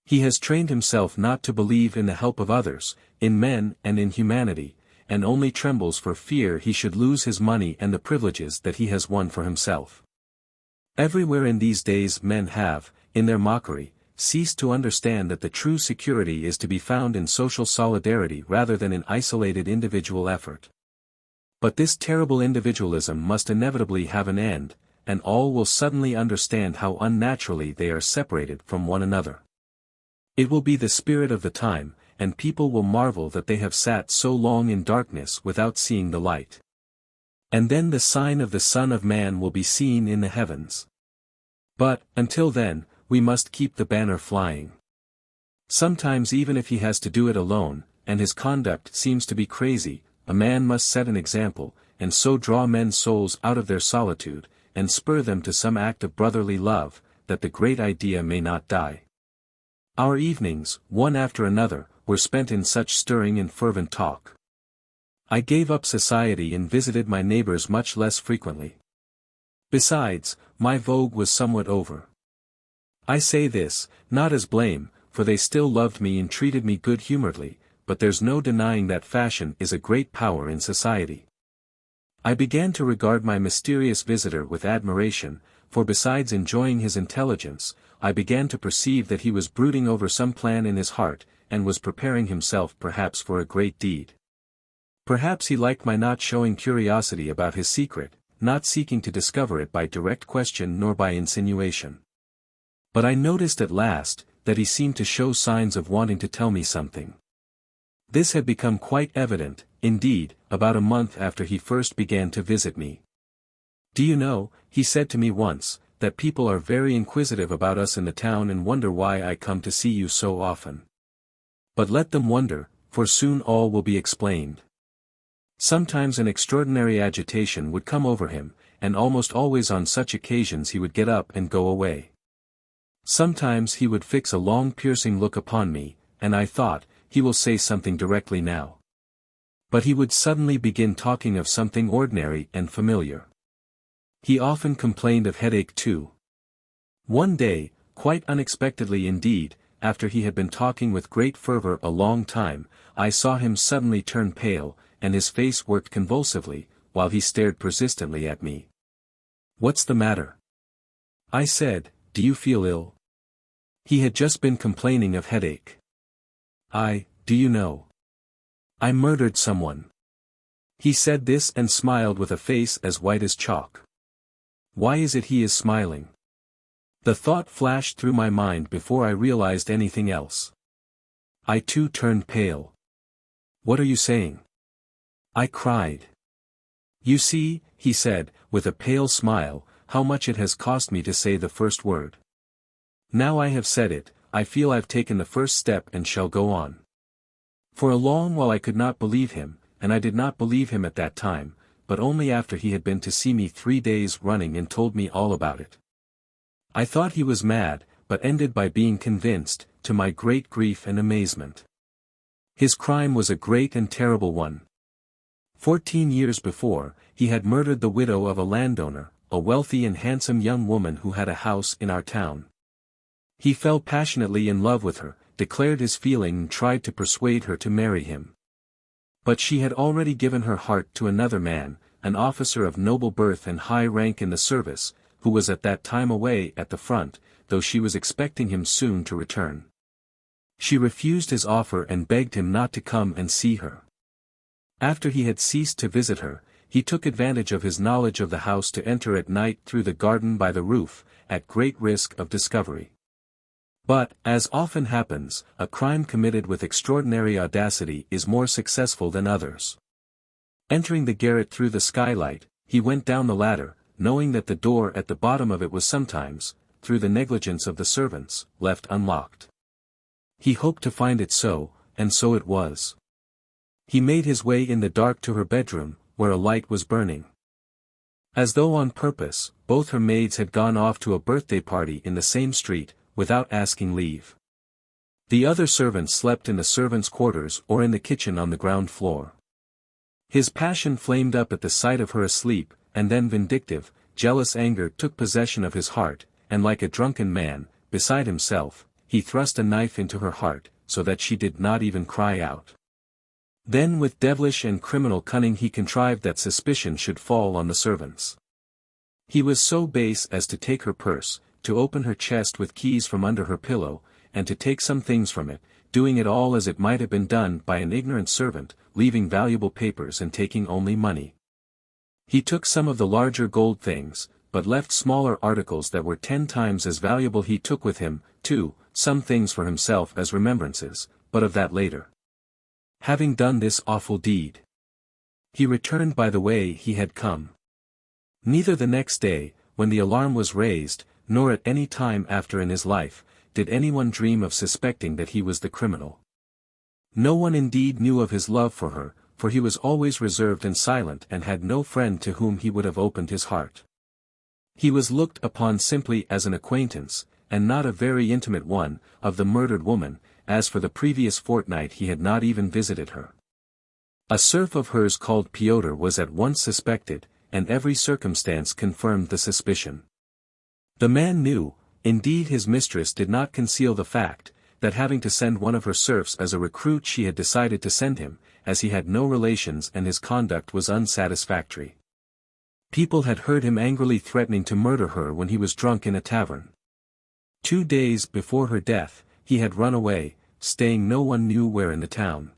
[SPEAKER 1] He has trained himself not to believe in the help of others, in men and in humanity, and only trembles for fear he should lose his money and the privileges that he has won for himself. Everywhere in these days men have, in their mockery, ceased to understand that the true security is to be found in social solidarity rather than in isolated individual effort. But this terrible individualism must inevitably have an end, and all will suddenly understand how unnaturally they are separated from one another. It will be the spirit of the time, and people will marvel that they have sat so long in darkness without seeing the light. And then the sign of the Son of Man will be seen in the heavens. But, until then, we must keep the banner flying. Sometimes even if he has to do it alone, and his conduct seems to be crazy, a man must set an example, and so draw men's souls out of their solitude, and spur them to some act of brotherly love, that the great idea may not die. Our evenings, one after another, were spent in such stirring and fervent talk. I gave up society and visited my neighbors much less frequently. Besides, my vogue was somewhat over. I say this, not as blame, for they still loved me and treated me good-humoredly, but there's no denying that fashion is a great power in society. I began to regard my mysterious visitor with admiration, for besides enjoying his intelligence, I began to perceive that he was brooding over some plan in his heart, and was preparing himself perhaps for a great deed. Perhaps he liked my not showing curiosity about his secret, not seeking to discover it by direct question nor by insinuation. But I noticed at last, that he seemed to show signs of wanting to tell me something. This had become quite evident, indeed, about a month after he first began to visit me. "Do you know," he said to me once, "that people are very inquisitive about us in the town and wonder why I come to see you so often. But let them wonder, for soon all will be explained." Sometimes an extraordinary agitation would come over him, and almost always on such occasions he would get up and go away. Sometimes he would fix a long piercing look upon me, and I thought, he will say something directly now. But he would suddenly begin talking of something ordinary and familiar. He often complained of headache too. One day, quite unexpectedly indeed, after he had been talking with great fervor a long time, I saw him suddenly turn pale, and his face worked convulsively, while he stared persistently at me. "What's the matter?" I said. "Do you feel ill?" He had just been complaining of headache. "Do you know? I murdered someone." He said this and smiled with a face as white as chalk. Why is it he is smiling? The thought flashed through my mind before I realized anything else. I too turned pale. "What are you saying?" I cried. "You see," he said, with a pale smile, "how much it has cost me to say the first word. Now I have said it, I feel I've taken the first step and shall go on." For a long while I could not believe him, and I did not believe him at that time, but only after he had been to see me 3 days running and told me all about it. I thought he was mad, but ended by being convinced, to my great grief and amazement. His crime was a great and terrible one. 14 years before, he had murdered the widow of a landowner, a wealthy and handsome young woman who had a house in our town. He fell passionately in love with her, declared his feeling and tried to persuade her to marry him. But she had already given her heart to another man, an officer of noble birth and high rank in the service, who was at that time away at the front, though she was expecting him soon to return. She refused his offer and begged him not to come and see her. After he had ceased to visit her, he took advantage of his knowledge of the house to enter at night through the garden by the roof, at great risk of discovery. But, as often happens, a crime committed with extraordinary audacity is more successful than others. Entering the garret through the skylight, he went down the ladder, knowing that the door at the bottom of it was sometimes, through the negligence of the servants, left unlocked. He hoped to find it so, and so it was. He made his way in the dark to her bedroom, where a light was burning. As though on purpose, both her maids had gone off to a birthday party in the same street, without asking leave. The other servants slept in the servants' quarters or in the kitchen on the ground floor. His passion flamed up at the sight of her asleep, and then vindictive, jealous anger took possession of his heart, and like a drunken man, beside himself, he thrust a knife into her heart, so that she did not even cry out. Then with devilish and criminal cunning he contrived that suspicion should fall on the servants. He was so base as to take her purse, to open her chest with keys from under her pillow, and to take some things from it, doing it all as it might have been done by an ignorant servant, leaving valuable papers and taking only money. He took some of the larger gold things, but left smaller articles that were 10 times as valuable. He took with him, too, some things for himself as remembrances, but of that later. Having done this awful deed, he returned by the way he had come. Neither the next day, when the alarm was raised, nor at any time after in his life, did anyone dream of suspecting that he was the criminal. No one indeed knew of his love for her, for he was always reserved and silent and had no friend to whom he would have opened his heart. He was looked upon simply as an acquaintance, and not a very intimate one, of the murdered woman, as for the previous fortnight he had not even visited her. A serf of hers called Pyotr was at once suspected, and every circumstance confirmed the suspicion. The man knew, Indeed, his mistress did not conceal the fact, that having to send one of her serfs as a recruit she had decided to send him, as he had no relations and his conduct was unsatisfactory. People had heard him angrily threatening to murder her when he was drunk in a tavern. 2 days before her death, he had run away, staying no one knew where in the town.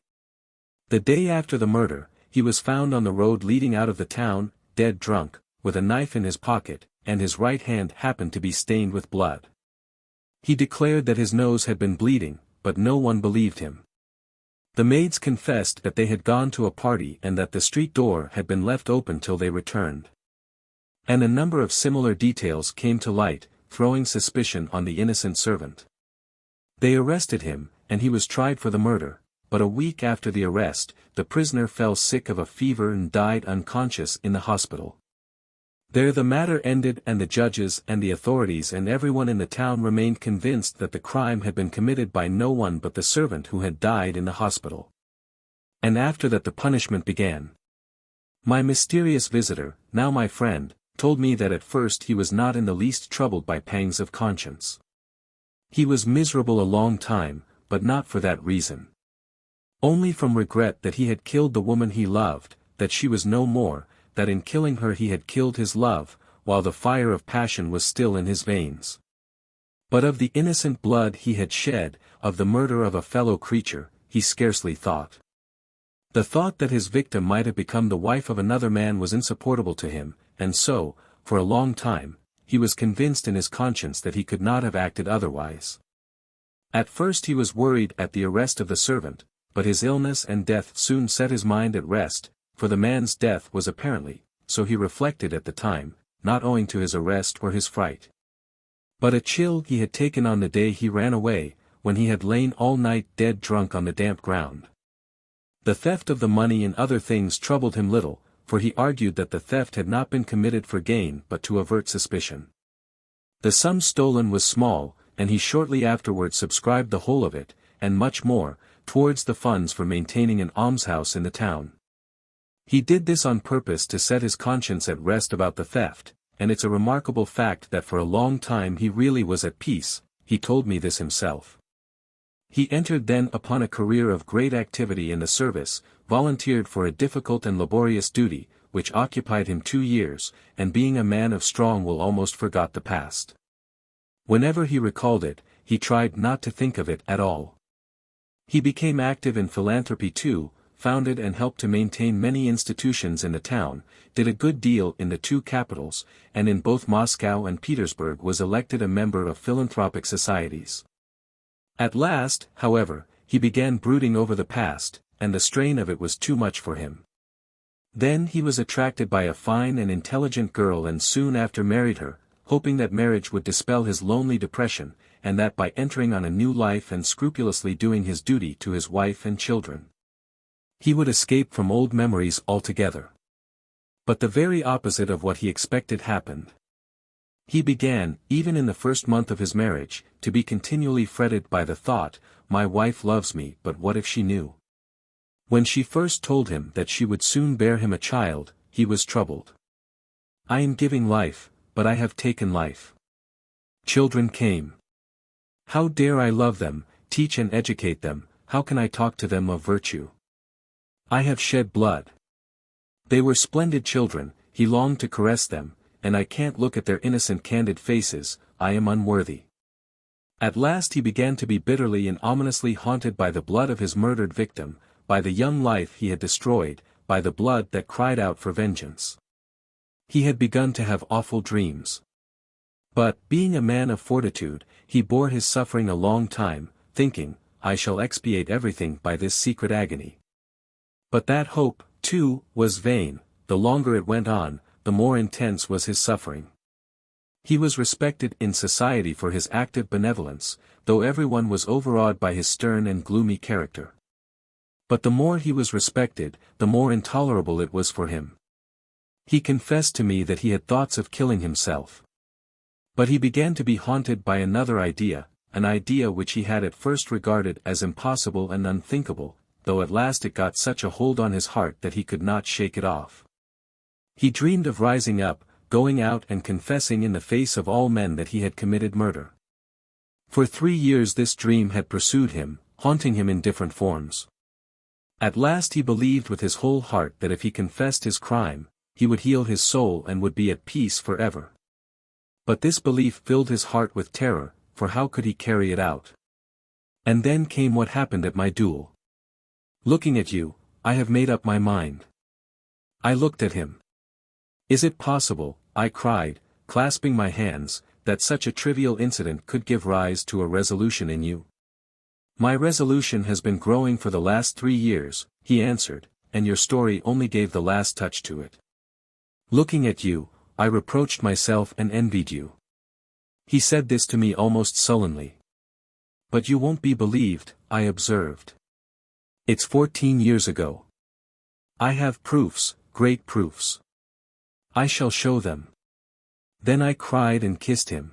[SPEAKER 1] The day after the murder, he was found on the road leading out of the town, dead drunk, with a knife in his pocket, and his right hand happened to be stained with blood. He declared that his nose had been bleeding, but no one believed him. The maids confessed that they had gone to a party and that the street door had been left open till they returned. And a number of similar details came to light, throwing suspicion on the innocent servant. They arrested him, and he was tried for the murder, but a week after the arrest, the prisoner fell sick of a fever and died unconscious in the hospital. There the matter ended, and the judges and the authorities and everyone in the town remained convinced that the crime had been committed by no one but the servant who had died in the hospital. And after that the punishment began. My mysterious visitor, now my friend, told me that at first he was not in the least troubled by pangs of conscience. He was miserable a long time, but not for that reason. Only from regret that he had killed the woman he loved, that she was no more, that in killing her he had killed his love, while the fire of passion was still in his veins. But of the innocent blood he had shed, of the murder of a fellow creature, he scarcely thought. The thought that his victim might have become the wife of another man was insupportable to him, and so, for a long time, he was convinced in his conscience that he could not have acted otherwise. At first he was worried at the arrest of the servant, but his illness and death soon set his mind at rest, for the man's death was apparently, so he reflected at the time, not owing to his arrest or his fright, but a chill he had taken on the day he ran away, when he had lain all night dead drunk on the damp ground. The theft of the money and other things troubled him little, for he argued that the theft had not been committed for gain but to avert suspicion. The sum stolen was small, and he shortly afterwards subscribed the whole of it, and much more, towards the funds for maintaining an almshouse in the town. He did this on purpose to set his conscience at rest about the theft, and it's a remarkable fact that for a long time he really was at peace. He told me this himself. He entered then upon a career of great activity in the service, volunteered for a difficult and laborious duty, which occupied him 2 years, and being a man of strong will almost forgot the past. Whenever he recalled it, he tried not to think of it at all. He became active in philanthropy too, founded and helped to maintain many institutions in the town, did a good deal in the 2 capitals, and in both Moscow and Petersburg was elected a member of philanthropic societies. At last, however, he began brooding over the past, and the strain of it was too much for him. Then he was attracted by a fine and intelligent girl and soon after married her, hoping that marriage would dispel his lonely depression, and that by entering on a new life and scrupulously doing his duty to his wife and children, he would escape from old memories altogether. But the very opposite of what he expected happened. He began, even in the first month of his marriage, to be continually fretted by the thought, "My wife loves me, but what if she knew?" When she first told him that she would soon bear him a child, he was troubled. "I am giving life, but I have taken life. Children came. How dare I love them, teach and educate them, how can I talk to them of virtue? I have shed blood. They were splendid children, he longed to caress them, and I can't look at their innocent candid faces, I am unworthy." At last he began to be bitterly and ominously haunted by the blood of his murdered victim, by the young life he had destroyed, by the blood that cried out for vengeance. He had begun to have awful dreams. But, being a man of fortitude, he bore his suffering a long time, thinking, "I shall expiate everything by this secret agony." But that hope, too, was vain. The longer it went on, the more intense was his suffering. He was respected in society for his active benevolence, though everyone was overawed by his stern and gloomy character. But the more he was respected, the more intolerable it was for him. He confessed to me that he had thoughts of killing himself. But he began to be haunted by another idea, an idea which he had at first regarded as impossible and unthinkable, though at last it got such a hold on his heart that he could not shake it off. He dreamed of rising up, going out and confessing in the face of all men that he had committed murder. For 3 years this dream had pursued him, haunting him in different forms. At last he believed with his whole heart that if he confessed his crime, he would heal his soul and would be at peace forever. But this belief filled his heart with terror, for how could he carry it out? And then came what happened at my duel. Looking at you, I have made up my mind. I looked at him. Is it possible, I cried, clasping my hands, that such a trivial incident could give rise to a resolution in you? My resolution has been growing for the last 3 years, he answered, and your story only gave the last touch to it. Looking at you, I reproached myself and envied you. He said this to me almost sullenly. But you won't be believed, I observed. It's 14 years ago. I have proofs, great proofs. I shall show them. Then I cried and kissed him.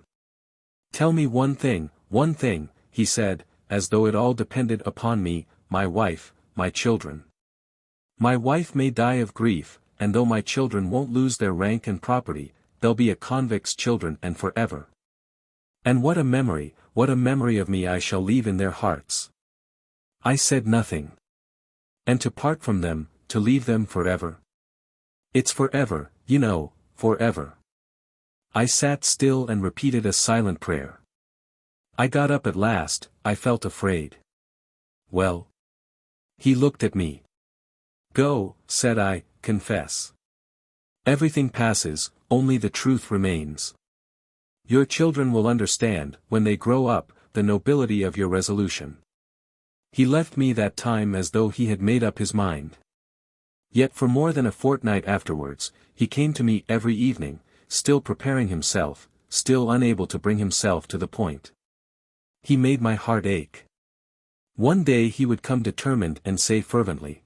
[SPEAKER 1] Tell me one thing, he said, as though it all depended upon me, my wife, my children. My wife may die of grief, and though my children won't lose their rank and property, they'll be a convict's children and forever. And what a memory of me I shall leave in their hearts. I said nothing. And to part from them, to leave them forever. It's forever, you know, forever. I sat still and repeated a silent prayer. I got up at last, I felt afraid. Well? He looked at me. Go, said I, confess. Everything passes, only the truth remains. Your children will understand, when they grow up, the nobility of your resolution. He left me that time as though he had made up his mind. Yet for more than a fortnight afterwards, he came to me every evening, still preparing himself, still unable to bring himself to the point. He made my heart ache. One day he would come determined and say fervently,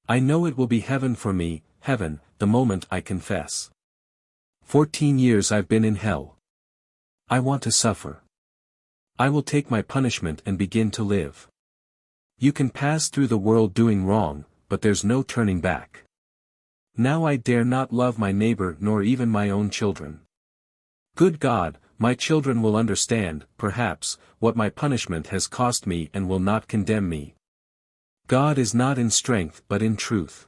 [SPEAKER 1] I know it will be heaven for me, heaven, the moment I confess. 14 years I've been in hell. I want to suffer. I will take my punishment and begin to live. You can pass through the world doing wrong, but there's no turning back. Now I dare not love my neighbor nor even my own children. Good God, my children will understand, perhaps, what my punishment has cost me and will not condemn me. God is not in strength but in truth.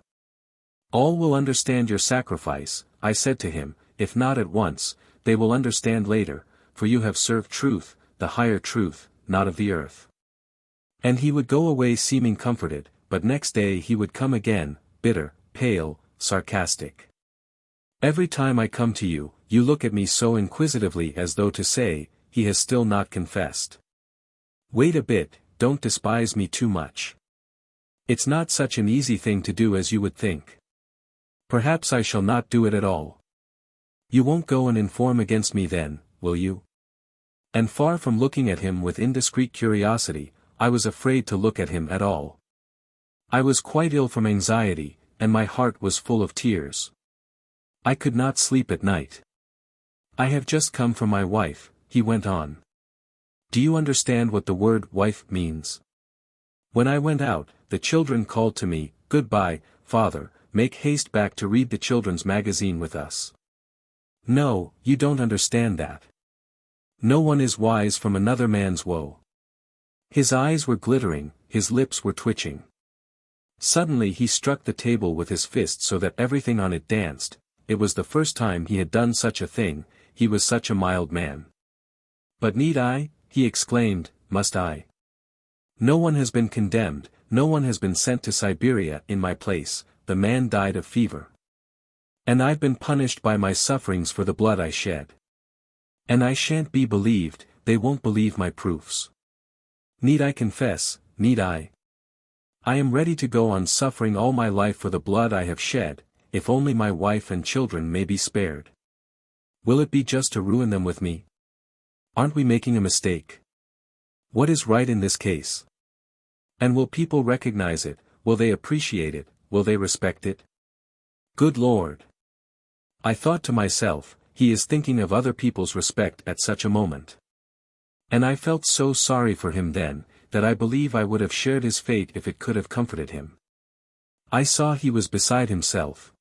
[SPEAKER 1] All will understand your sacrifice, I said to him, if not at once, they will understand later, for you have served truth, the higher truth, not of the earth. And he would go away seeming comforted, but next day he would come again, bitter, pale, sarcastic. Every time I come to you, you look at me so inquisitively as though to say, he has still not confessed. Wait a bit, don't despise me too much. It's not such an easy thing to do as you would think. Perhaps I shall not do it at all. You won't go and inform against me then, will you? And far from looking at him with indiscreet curiosity, I was afraid to look at him at all. I was quite ill from anxiety, and my heart was full of tears. I could not sleep at night. I have just come from my wife, he went on. Do you understand what the word wife means? When I went out, the children called to me, Goodbye, father, make haste back to read the children's magazine with us. No, you don't understand that. No one is wise from another man's woe. His eyes were glittering, his lips were twitching. Suddenly he struck the table with his fist so that everything on it danced. It was the first time he had done such a thing, he was such a mild man. But need I, he exclaimed, must I? No one has been condemned, no one has been sent to Siberia in my place, the man died of fever. And I've been punished by my sufferings for the blood I shed. And I shan't be believed, they won't believe my proofs. Need I confess, need I? I am ready to go on suffering all my life for the blood I have shed, if only my wife and children may be spared. Will it be just to ruin them with me? Aren't we making a mistake? What is right in this case? And will people recognize it, will they appreciate it, will they respect it? Good Lord! I thought to myself, he is thinking of other people's respect at such a moment. And I felt so sorry for him then, that I believe I would have shared his fate if it could have comforted him. I saw he was beside himself.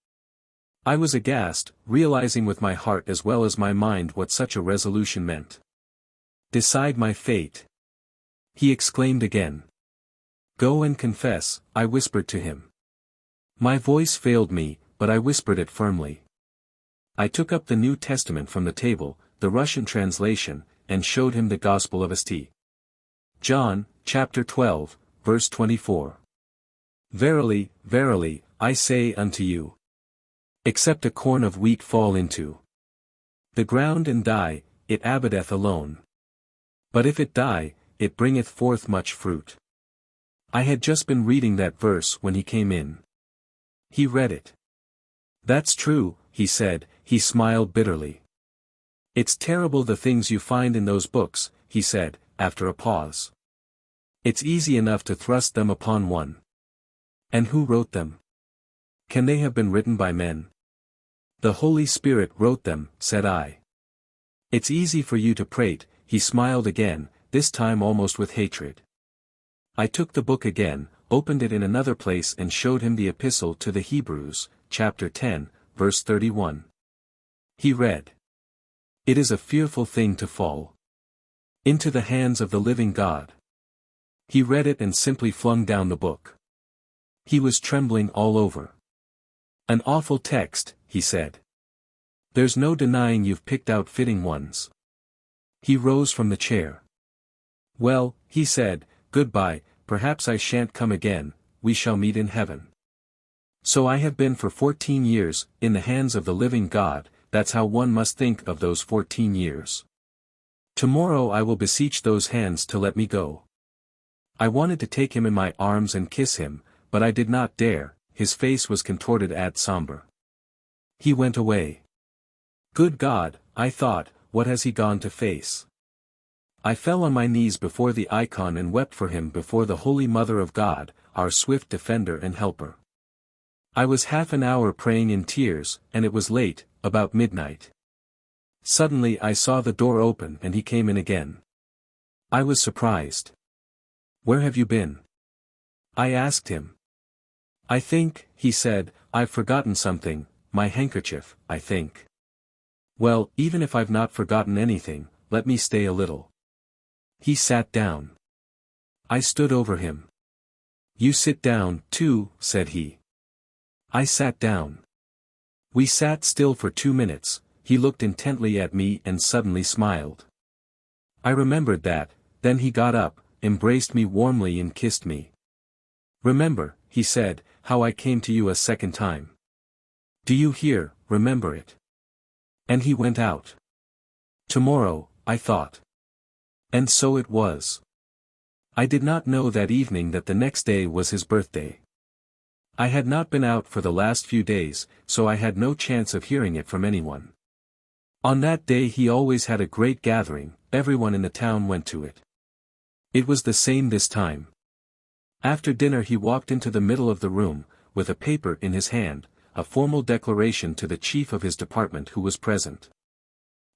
[SPEAKER 1] I was aghast, realizing with my heart as well as my mind what such a resolution meant. Decide my fate. He exclaimed again. Go and confess, I whispered to him. My voice failed me, but I whispered it firmly. I took up the New Testament from the table, the Russian translation, and showed him the Gospel of St. John, chapter 12, verse 24. Verily, verily, I say unto you, except a corn of wheat fall into the ground and die, it abideth alone. But if it die, it bringeth forth much fruit. I had just been reading that verse when he came in. He read it. That's true, he said. He smiled bitterly. It's terrible the things you find in those books, he said, after a pause. It's easy enough to thrust them upon one. And who wrote them? Can they have been written by men? The Holy Spirit wrote them, said I. It's easy for you to prate, he smiled again, this time almost with hatred. I took the book again, opened it in another place and showed him the Epistle to the Hebrews, chapter 10, verse 31. He read. It is a fearful thing to fall into the hands of the living God. He read it and simply flung down the book. He was trembling all over. An awful text, he said. There's no denying you've picked out fitting ones. He rose from the chair. Well, he said, goodbye, perhaps I shan't come again, we shall meet in heaven. So I have been for 14 years, in the hands of the living God, that's how one must think of those 14 years. Tomorrow I will beseech those hands to let me go. I wanted to take him in my arms and kiss him, but I did not dare, his face was contorted and somber. He went away. Good God, I thought, what has he gone to face? I fell on my knees before the icon and wept for him before the Holy Mother of God, our swift defender and helper. I was half an hour praying in tears, and it was late, about midnight. Suddenly I saw the door open and he came in again. I was surprised. Where have you been? I asked him. I think, he said, I've forgotten something, my handkerchief, I think. Well, even if I've not forgotten anything, let me stay a little. He sat down. I stood over him. You sit down, too, said he. I sat down. We sat still for 2 minutes, he looked intently at me and suddenly smiled. I remembered that, then he got up, embraced me warmly and kissed me. Remember, he said, how I came to you a second time. Do you hear, remember it. And he went out. Tomorrow, I thought. And so it was. I did not know that evening that the next day was his birthday. I had not been out for the last few days, so I had no chance of hearing it from anyone. On that day he always had a great gathering, everyone in the town went to it. It was the same this time. After dinner he walked into the middle of the room, with a paper in his hand, a formal declaration to the chief of his department who was present.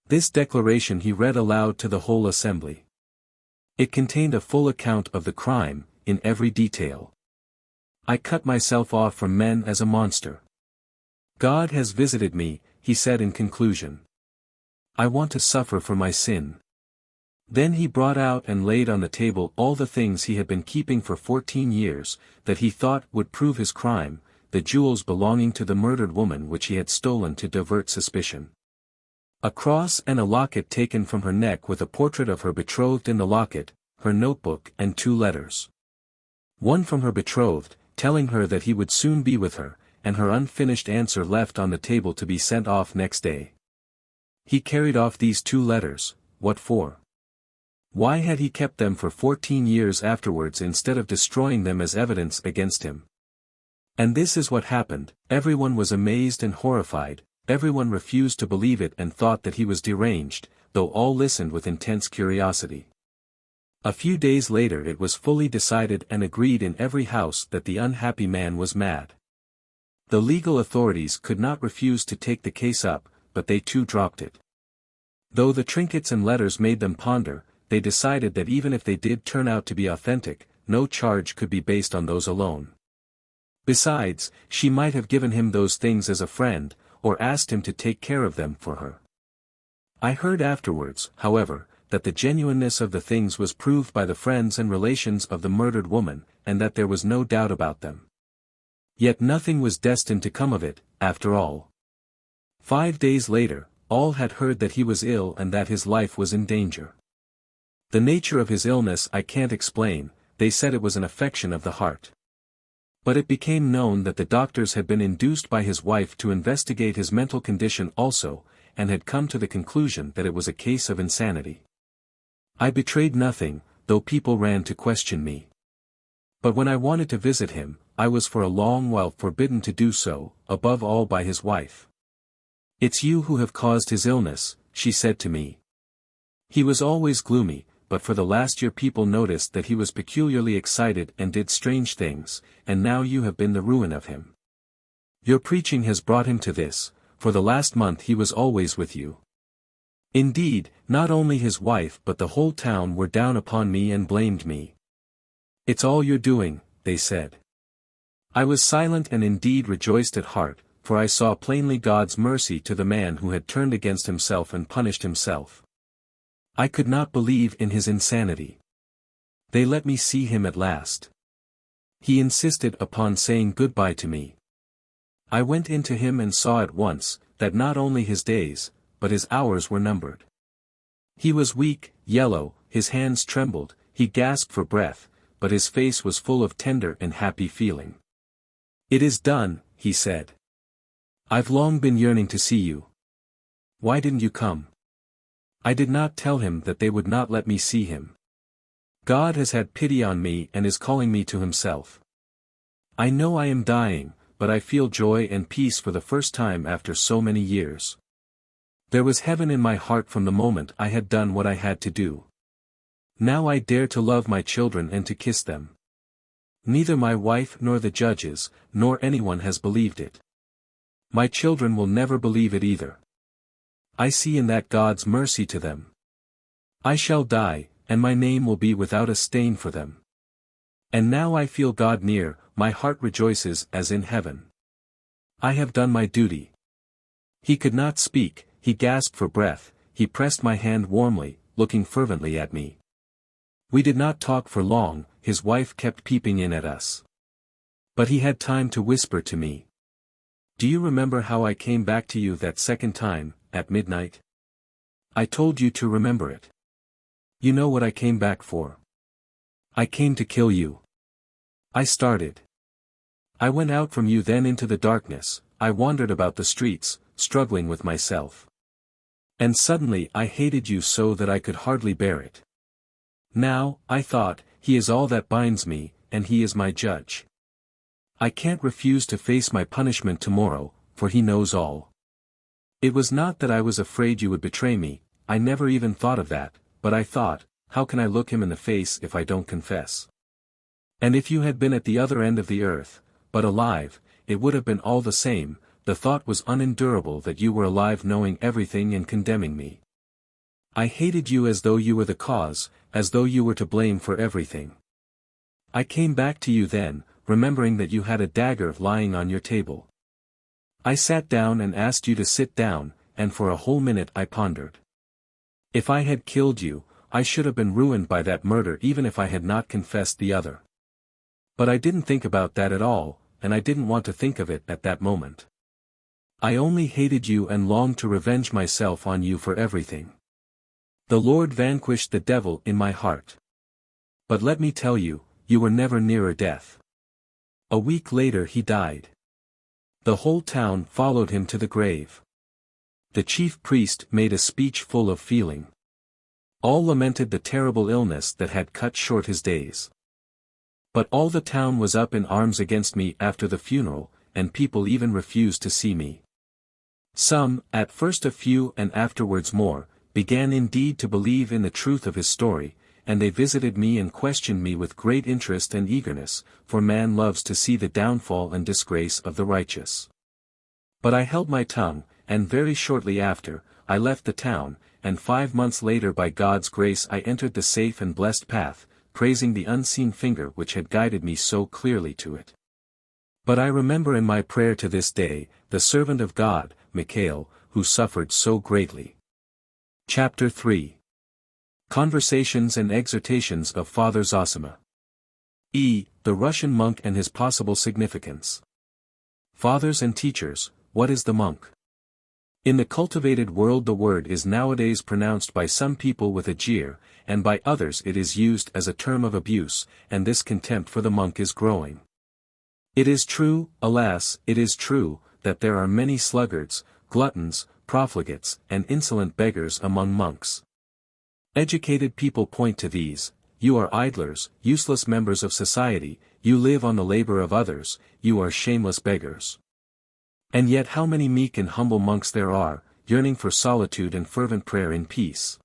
[SPEAKER 1] This declaration he read aloud to the whole assembly. It contained a full account of the crime, in every detail. I cut myself off from men as a monster. God has visited me, he said in conclusion. I want to suffer for my sin. Then he brought out and laid on the table all the things he had been keeping for 14 years, that he thought would prove his crime, the jewels belonging to the murdered woman which he had stolen to divert suspicion. A cross and a locket taken from her neck with a portrait of her betrothed in the locket, her notebook and 2 letters. One from her betrothed, telling her that he would soon be with her, and her unfinished answer left on the table to be sent off next day. He carried off these 2 letters, what for? Why had he kept them for 14 years afterwards instead of destroying them as evidence against him? And this is what happened, everyone was amazed and horrified, everyone refused to believe it and thought that he was deranged, though all listened with intense curiosity. A few days later it was fully decided and agreed in every house that the unhappy man was mad. The legal authorities could not refuse to take the case up, but they too dropped it. Though the trinkets and letters made them ponder, they decided that even if they did turn out to be authentic, no charge could be based on those alone. Besides, she might have given him those things as a friend, or asked him to take care of them for her. I heard afterwards, however, that the genuineness of the things was proved by the friends and relations of the murdered woman, and that there was no doubt about them. Yet nothing was destined to come of it, after all. 5 days later, all had heard that he was ill and that his life was in danger. The nature of his illness I can't explain, they said it was an affection of the heart. But it became known that the doctors had been induced by his wife to investigate his mental condition also, and had come to the conclusion that it was a case of insanity. I betrayed nothing, though people ran to question me. But when I wanted to visit him, I was for a long while forbidden to do so, above all by his wife. "It's you who have caused his illness," she said to me. He was always gloomy, but for the last year people noticed that he was peculiarly excited and did strange things, and now you have been the ruin of him. Your preaching has brought him to this, for the last month he was always with you. Indeed, not only his wife but the whole town were down upon me and blamed me. "It's all your doing," they said. I was silent and indeed rejoiced at heart, for I saw plainly God's mercy to the man who had turned against himself and punished himself. I could not believe in his insanity. They let me see him at last. He insisted upon saying goodbye to me. I went into him and saw at once, that not only his days, but his hours were numbered. He was weak, yellow, his hands trembled, he gasped for breath, but his face was full of tender and happy feeling. "It is done," he said. "I've long been yearning to see you. Why didn't you come?" I did not tell him that they would not let me see him. God has had pity on me and is calling me to himself. I know I am dying, but I feel joy and peace for the first time after so many years. There was heaven in my heart from the moment I had done what I had to do. Now I dare to love my children and to kiss them. Neither my wife nor the judges, nor anyone has believed it. My children will never believe it either. I see in that God's mercy to them. I shall die, and my name will be without a stain for them. And now I feel God near, my heart rejoices as in heaven. I have done my duty. He could not speak, he gasped for breath, he pressed my hand warmly, looking fervently at me. We did not talk for long, his wife kept peeping in at us. But he had time to whisper to me. "Do you remember how I came back to you that second time, at midnight? I told you to remember it. You know what I came back for. I came to kill you. I started. I went out from you then into the darkness, I wandered about the streets, struggling with myself. And suddenly I hated you so that I could hardly bear it. Now, I thought, he is all that binds me, and he is my judge. I can't refuse to face my punishment tomorrow, for he knows all. It was not that I was afraid you would betray me, I never even thought of that, but I thought, how can I look him in the face if I don't confess? And if you had been at the other end of the earth, but alive, it would have been all the same, the thought was unendurable that you were alive knowing everything and condemning me. I hated you as though you were the cause, as though you were to blame for everything. I came back to you then, remembering that you had a dagger lying on your table. I sat down and asked you to sit down, and for a whole minute I pondered. If I had killed you, I should have been ruined by that murder even if I had not confessed the other. But I didn't think about that at all, and I didn't want to think of it at that moment. I only hated you and longed to revenge myself on you for everything. The Lord vanquished the devil in my heart. But let me tell you, you were never nearer death. A week later he died. The whole town followed him to the grave. The chief priest made a speech full of feeling. All lamented the terrible illness that had cut short his days. But all the town was up in arms against me after the funeral, and people even refused to see me. Some, at first a few and afterwards more, began indeed to believe in the truth of his story, and they visited me and questioned me with great interest and eagerness, for man loves to see the downfall and disgrace of the righteous. But I held my tongue, and very shortly after, I left the town, and 5 months later by God's grace I entered the safe and blessed path, praising the unseen finger which had guided me so clearly to it. But I remember in my prayer to this day, the servant of God, Mikhail, who suffered so greatly. Chapter 3. Conversations and Exhortations of Father Zosima. The Russian monk and his possible significance. Fathers and teachers, what is the monk? In the cultivated world the word is nowadays pronounced by some people with a jeer, and by others it is used as a term of abuse, and this contempt for the monk is growing. It is true, alas, it is true, that there are many sluggards, gluttons, profligates, and insolent beggars among monks. Educated people point to these: you are idlers, useless members of society, you live on the labor of others, you are shameless beggars. And yet how many meek and humble monks there are, yearning for solitude and fervent prayer in peace.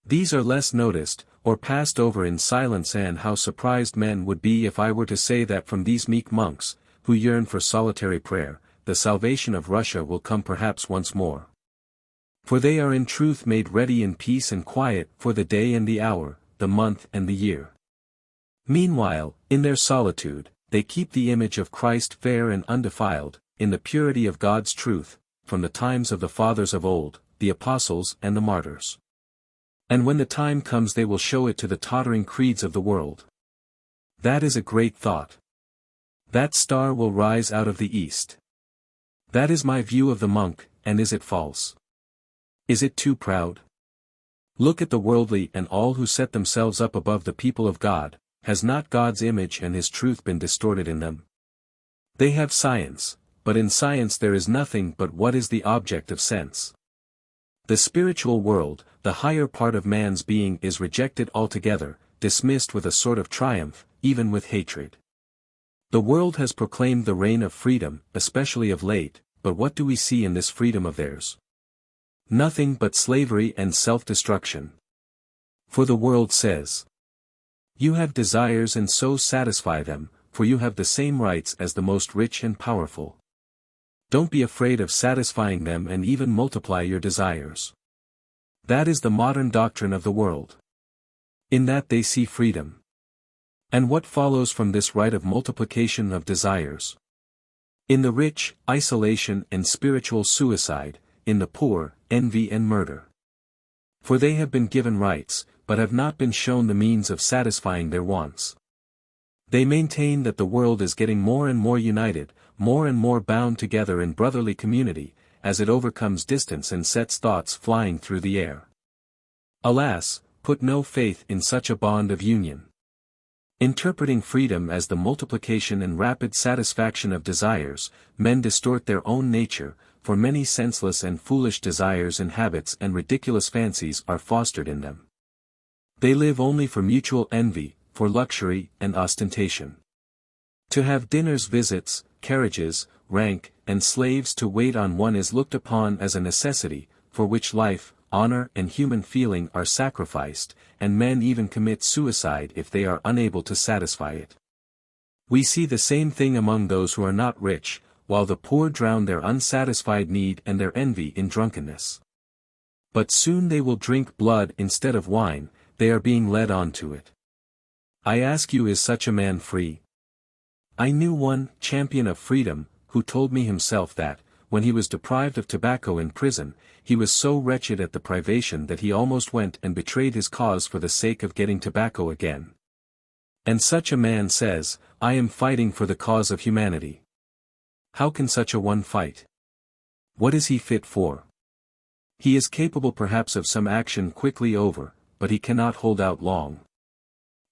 [SPEAKER 1] These are less noticed, or passed over in silence, and how surprised men would be if I were to say that from these meek monks, who yearn for solitary prayer, the salvation of Russia will come perhaps once more. For they are in truth made ready in peace and quiet for the day and the hour, the month and the year. Meanwhile, in their solitude, they keep the image of Christ fair and undefiled, in the purity of God's truth, from the times of the fathers of old, the apostles and the martyrs. And when the time comes they will show it to the tottering creeds of the world. That is a great thought. That star will rise out of the east. That is my view of the monk, and is it false? Is it too proud? Look at the worldly and all who set themselves up above the people of God. Has not God's image and his truth been distorted in them? They have science, but in science there is nothing but what is the object of sense. The spiritual world, the higher part of man's being, is rejected altogether, dismissed with a sort of triumph, even with hatred. The world has proclaimed the reign of freedom, especially of late, but what do we see in this freedom of theirs? Nothing but slavery and self-destruction. For the world says, you have desires and so satisfy them, for you have the same rights as the most rich and powerful. Don't be afraid of satisfying them and even multiply your desires. That is the modern doctrine of the world. In that they see freedom. And what follows from this right of multiplication of desires? In the rich, isolation and spiritual suicide, in the poor, envy and murder. For they have been given rights, but have not been shown the means of satisfying their wants. They maintain that the world is getting more and more united, more and more bound together in brotherly community, as it overcomes distance and sets thoughts flying through the air. Alas, put no faith in such a bond of union. Interpreting freedom as the multiplication and rapid satisfaction of desires, men distort their own nature, for many senseless and foolish desires and habits and ridiculous fancies are fostered in them. They live only for mutual envy, for luxury and ostentation. To have dinners, visits, carriages, rank, and slaves to wait on one is looked upon as a necessity, for which life, honor and human feeling are sacrificed, and men even commit suicide if they are unable to satisfy it. We see the same thing among those who are not rich, while the poor drown their unsatisfied need and their envy in drunkenness. But soon they will drink blood instead of wine, they are being led on to it. I ask you, is such a man free? I knew one champion of freedom, who told me himself that, when he was deprived of tobacco in prison, he was so wretched at the privation that he almost went and betrayed his cause for the sake of getting tobacco again. And such a man says, I am fighting for the cause of humanity. How can such a one fight? What is he fit for? He is capable perhaps of some action quickly over, but he cannot hold out long.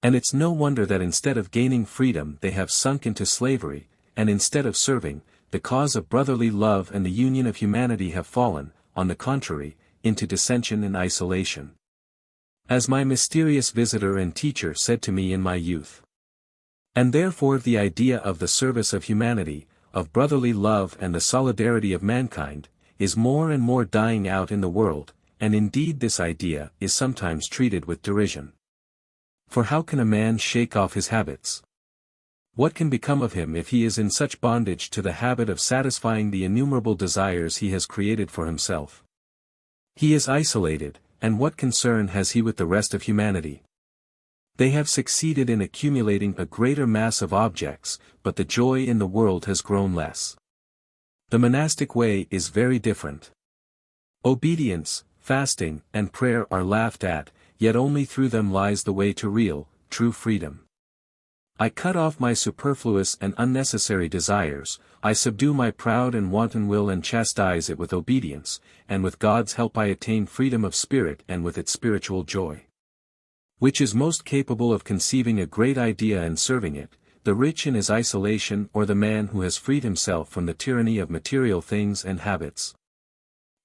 [SPEAKER 1] And it's no wonder that instead of gaining freedom they have sunk into slavery, and instead of serving, the cause of brotherly love and the union of humanity have fallen, on the contrary, into dissension and isolation. As my mysterious visitor and teacher said to me in my youth. And therefore the idea of the service of humanity, of brotherly love and the solidarity of mankind, is more and more dying out in the world, and indeed this idea is sometimes treated with derision. For how can a man shake off his habits? What can become of him if he is in such bondage to the habit of satisfying the innumerable desires he has created for himself? He is isolated, and what concern has he with the rest of humanity? They have succeeded in accumulating a greater mass of objects, but the joy in the world has grown less. The monastic way is very different. Obedience, fasting, and prayer are laughed at, yet only through them lies the way to real, true freedom. I cut off my superfluous and unnecessary desires, I subdue my proud and wanton will and chastise it with obedience, and with God's help I attain freedom of spirit and with it spiritual joy. Which is most capable of conceiving a great idea and serving it, the rich in his isolation or the man who has freed himself from the tyranny of material things and habits?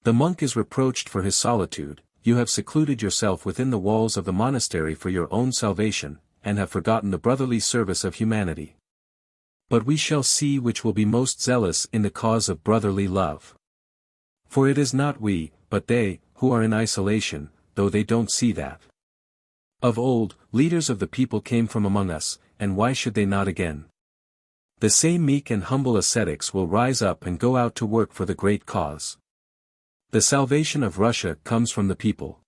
[SPEAKER 1] The monk is reproached for his solitude. You have secluded yourself within the walls of the monastery for your own salvation, and have forgotten the brotherly service of humanity. But we shall see which will be most zealous in the cause of brotherly love. For it is not we, but they, who are in isolation, though they don't see that. Of old, leaders of the people came from among us, and why should they not again? The same meek and humble ascetics will rise up and go out to work for the great cause. The salvation of Russia comes from the people.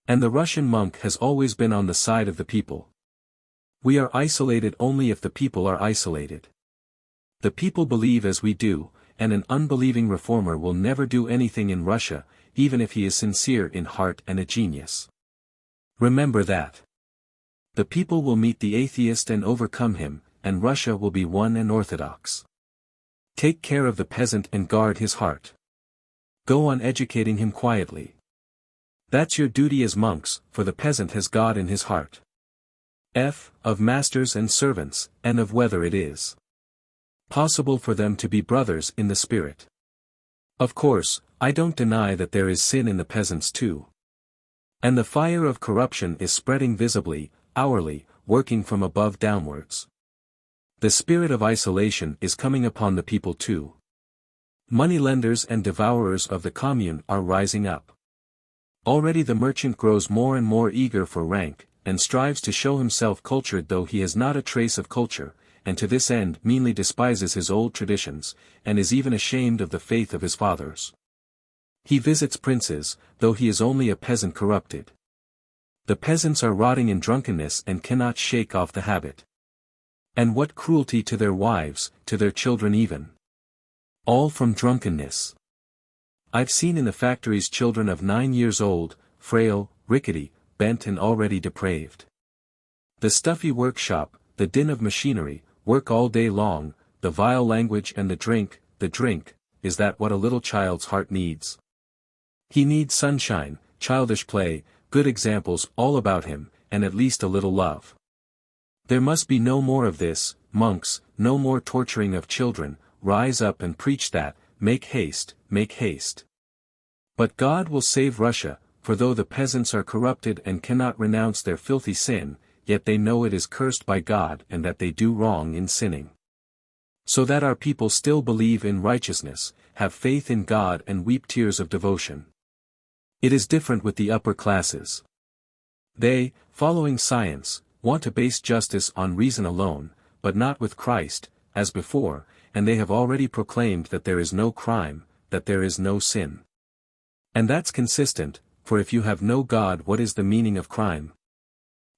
[SPEAKER 1] And the Russian monk has always been on the side of the people. We are isolated only if the people are isolated. The people believe as we do, and an unbelieving reformer will never do anything in Russia, even if he is sincere in heart and a genius. Remember that. The people will meet the atheist and overcome him, and Russia will be one and orthodox. Take care of the peasant and guard his heart. Go on educating him quietly. That's your duty as monks, for the peasant has God in his heart. Of masters and servants, and of whether it is possible for them to be brothers in the spirit. Of course, I don't deny that there is sin in the peasants too. And the fire of corruption is spreading visibly, hourly, working from above downwards. The spirit of isolation is coming upon the people too. Moneylenders and devourers of the commune are rising up. Already the merchant grows more and more eager for rank, and strives to show himself cultured though he has not a trace of culture, and to this end meanly despises his old traditions, and is even ashamed of the faith of his fathers. He visits princes, though he is only a peasant corrupted. The peasants are rotting in drunkenness and cannot shake off the habit. And what cruelty to their wives, to their children even. All from drunkenness. I've seen in the factories children of 9 years old, frail, rickety, bent and already depraved. The stuffy workshop, the din of machinery, work all day long, the vile language and the drink, is that what a little child's heart needs? He needs sunshine, childish play, good examples all about him, and at least a little love. There must be no more of this, monks, no more torturing of children, rise up and preach that, make haste, make haste. But God will save Russia, for though the peasants are corrupted and cannot renounce their filthy sin, yet they know it is cursed by God and that they do wrong in sinning. So that our people still believe in righteousness, have faith in God and weep tears of devotion. It is different with the upper classes. They, following science, want to base justice on reason alone, but not with Christ, as before, and they have already proclaimed that there is no crime, that there is no sin. And that's consistent, for if you have no God, what is the meaning of crime?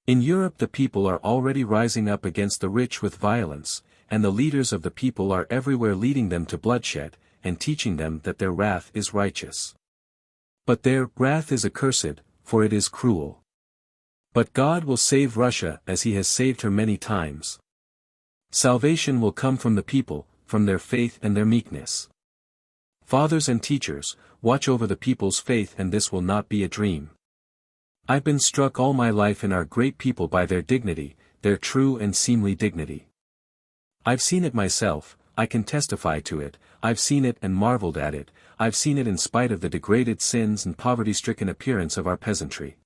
[SPEAKER 1] In Europe the people are already rising up against the rich with violence, and the leaders of the people are everywhere leading them to bloodshed, and teaching them that their wrath is righteous. But their wrath is accursed, for it is cruel. But God will save Russia as he has saved her many times. Salvation will come from the people, from their faith and their meekness. Fathers and teachers, watch over the people's faith, and this will not be a dream. I've been struck all my life in our great people by their dignity, their true and seemly dignity. I've seen it myself, I can testify to it, I've seen it and marveled at it, I've seen it in spite of the degraded sins and poverty-stricken appearance of our peasantry.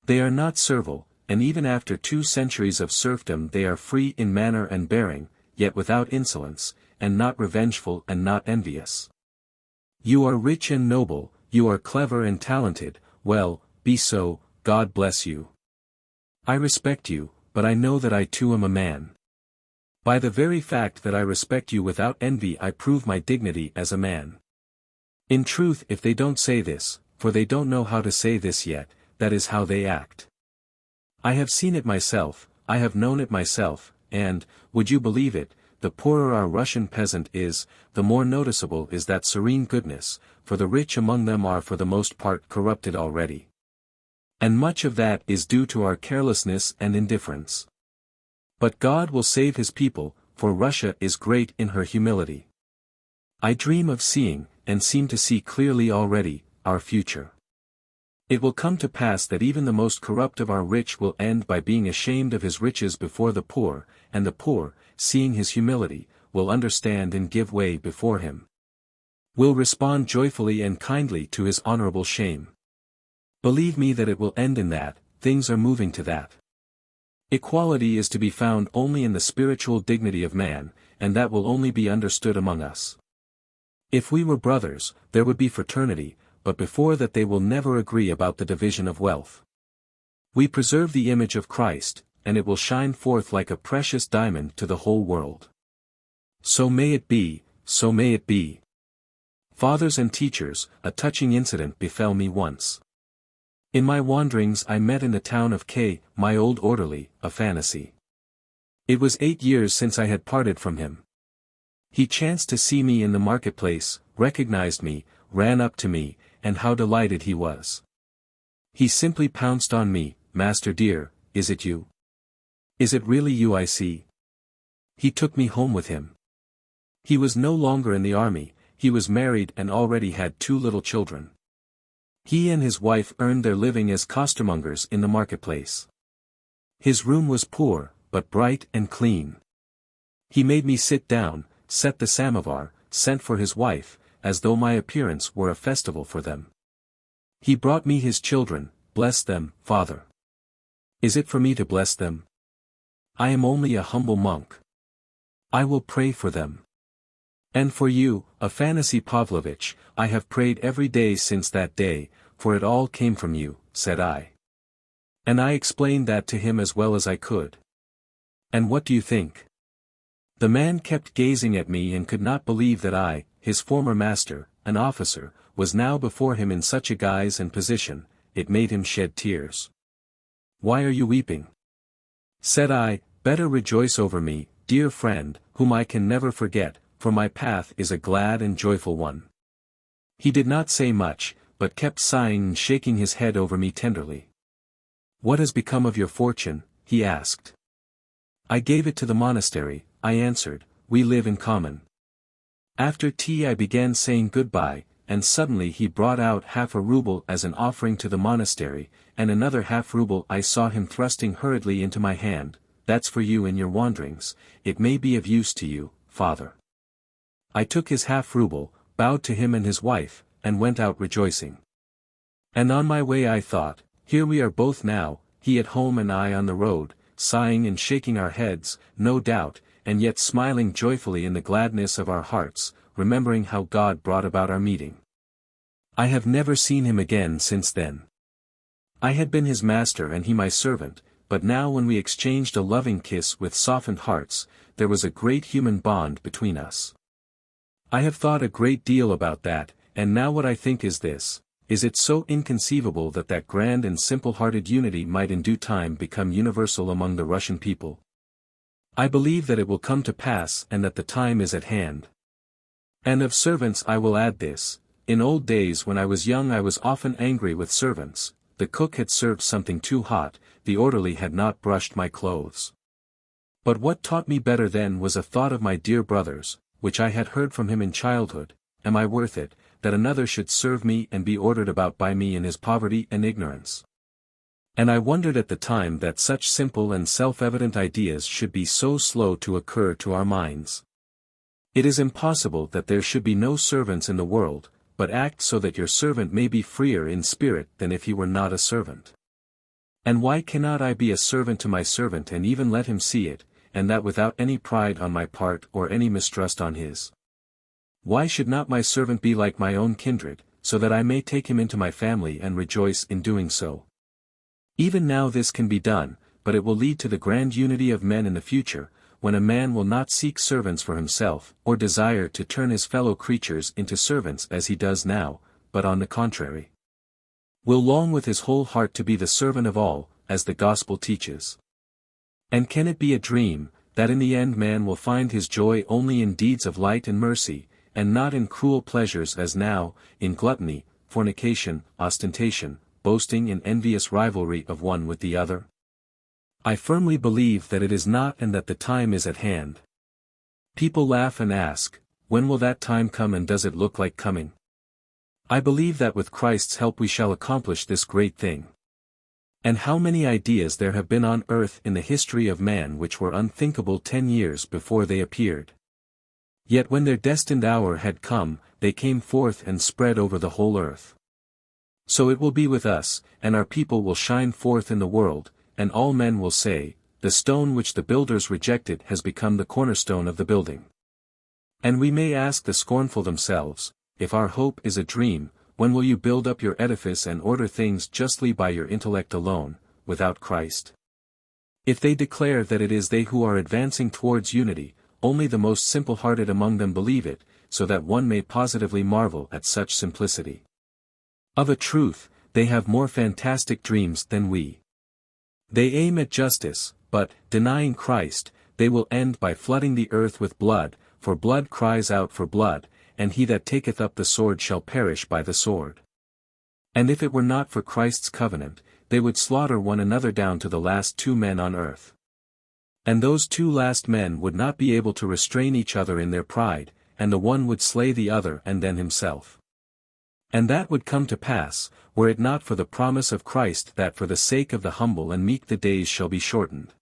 [SPEAKER 1] They are not servile, and even after 2 centuries of serfdom they are free in manner and bearing, yet without insolence, and not revengeful and not envious. You are rich and noble, you are clever and talented, well, be so, God bless you. I respect you, but I know that I too am a man. By the very fact that I respect you without envy I prove my dignity as a man. In truth, if they don't say this, for they don't know how to say this yet, that is how they act. I have seen it myself, I have known it myself, and, would you believe it, the poorer our Russian peasant is, the more noticeable is that serene goodness, for the rich among them are for the most part corrupted already. And much of that is due to our carelessness and indifference. But God will save his people, for Russia is great in her humility. I dream of seeing, and seem to see clearly already, our future. It will come to pass that even the most corrupt of our rich will end by being ashamed of his riches before the poor, and the poor, seeing his humility, will understand and give way before him. Will respond joyfully and kindly to his honorable shame. Believe me that it will end in that, things are moving to that. Equality is to be found only in the spiritual dignity of man, and that will only be understood among us. If we were brothers, there would be fraternity, but before that they will never agree about the division of wealth. We preserve the image of Christ, and it will shine forth like a precious diamond to the whole world. So may it be, so may it be. Fathers and teachers, a touching incident befell me once. In my wanderings I met in the town of K, my old orderly, a fantasy. It was 8 years since I had parted from him. He chanced to see me in the marketplace, recognized me, ran up to me, and how delighted he was. He simply pounced on me, "Master dear, is it you? Is it really you I see?" He took me home with him. He was no longer in the army, he was married and already had 2 little children. He and his wife earned their living as costermongers in the marketplace. His room was poor, but bright and clean. He made me sit down, set the samovar, sent for his wife, as though my appearance were a festival for them. He brought me his children, "Bless them, father." Is it for me to bless them? I am only a humble monk. I will pray for them. And for you, Afanasy Pavlovich, I have prayed every day since that day, for it all came from you, said I. And I explained that to him as well as I could. And what do you think? The man kept gazing at me and could not believe that I, his former master, an officer, was now before him in such a guise and position. It made him shed tears. "Why are you weeping?" said I. "Better rejoice over me, dear friend, whom I can never forget, for my path is a glad and joyful one." He did not say much, but kept sighing and shaking his head over me tenderly. "What has become of your fortune?" he asked. "I gave it to the monastery," I answered. "We live in common." After tea I began saying goodbye, and suddenly he brought out half a ruble as an offering to the monastery, and another half ruble I saw him thrusting hurriedly into my hand. "That's for you in your wanderings, it may be of use to you, father." I took his half ruble, bowed to him and his wife, and went out rejoicing. And on my way I thought, here we are both now, he at home and I on the road, sighing and shaking our heads, no doubt, and yet smiling joyfully in the gladness of our hearts, remembering how God brought about our meeting. I have never seen him again since then. I had been his master and he my servant, but now when we exchanged a loving kiss with softened hearts, there was a great human bond between us. I have thought a great deal about that, and now what I think is this: is it so inconceivable that that grand and simple-hearted unity might in due time become universal among the Russian people? I believe that it will come to pass and that the time is at hand. And of servants I will add this: in old days when I was young I was often angry with servants. The cook had served something too hot, the orderly had not brushed my clothes. But what taught me better then was a thought of my dear brother's, which I had heard from him in childhood: am I worth it, that another should serve me and be ordered about by me in his poverty and ignorance? And I wondered at the time that such simple and self-evident ideas should be so slow to occur to our minds. It is impossible that there should be no servants in the world, but act so that your servant may be freer in spirit than if he were not a servant. And why cannot I be a servant to my servant and even let him see it, and that without any pride on my part or any mistrust on his? Why should not my servant be like my own kindred, so that I may take him into my family and rejoice in doing so? Even now this can be done, but it will lead to the grand unity of men in the future, when a man will not seek servants for himself, or desire to turn his fellow creatures into servants as he does now, but on the contrary, will long with his whole heart to be the servant of all, as the Gospel teaches. And can it be a dream, that in the end man will find his joy only in deeds of light and mercy, and not in cruel pleasures as now, in gluttony, fornication, ostentation, boasting and envious rivalry of one with the other? I firmly believe that it is not and that the time is at hand. People laugh and ask, when will that time come and does it look like coming? I believe that with Christ's help we shall accomplish this great thing. And how many ideas there have been on earth in the history of man which were unthinkable 10 years before they appeared. Yet when their destined hour had come, they came forth and spread over the whole earth. So it will be with us, and our people will shine forth in the world, and all men will say, the stone which the builders rejected has become the cornerstone of the building. And we may ask the scornful themselves, if our hope is a dream, when will you build up your edifice and order things justly by your intellect alone, without Christ? If they declare that it is they who are advancing towards unity, only the most simple-hearted among them believe it, so that one may positively marvel at such simplicity. Of a truth, they have more fantastic dreams than we. They aim at justice, but, denying Christ, they will end by flooding the earth with blood, for blood cries out for blood, and he that taketh up the sword shall perish by the sword. And if it were not for Christ's covenant, they would slaughter one another down to the last 2 men on earth. And those 2 last men would not be able to restrain each other in their pride, and the one would slay the other and then himself. And that would come to pass, were it not for the promise of Christ that for the sake of the humble and meek the days shall be shortened.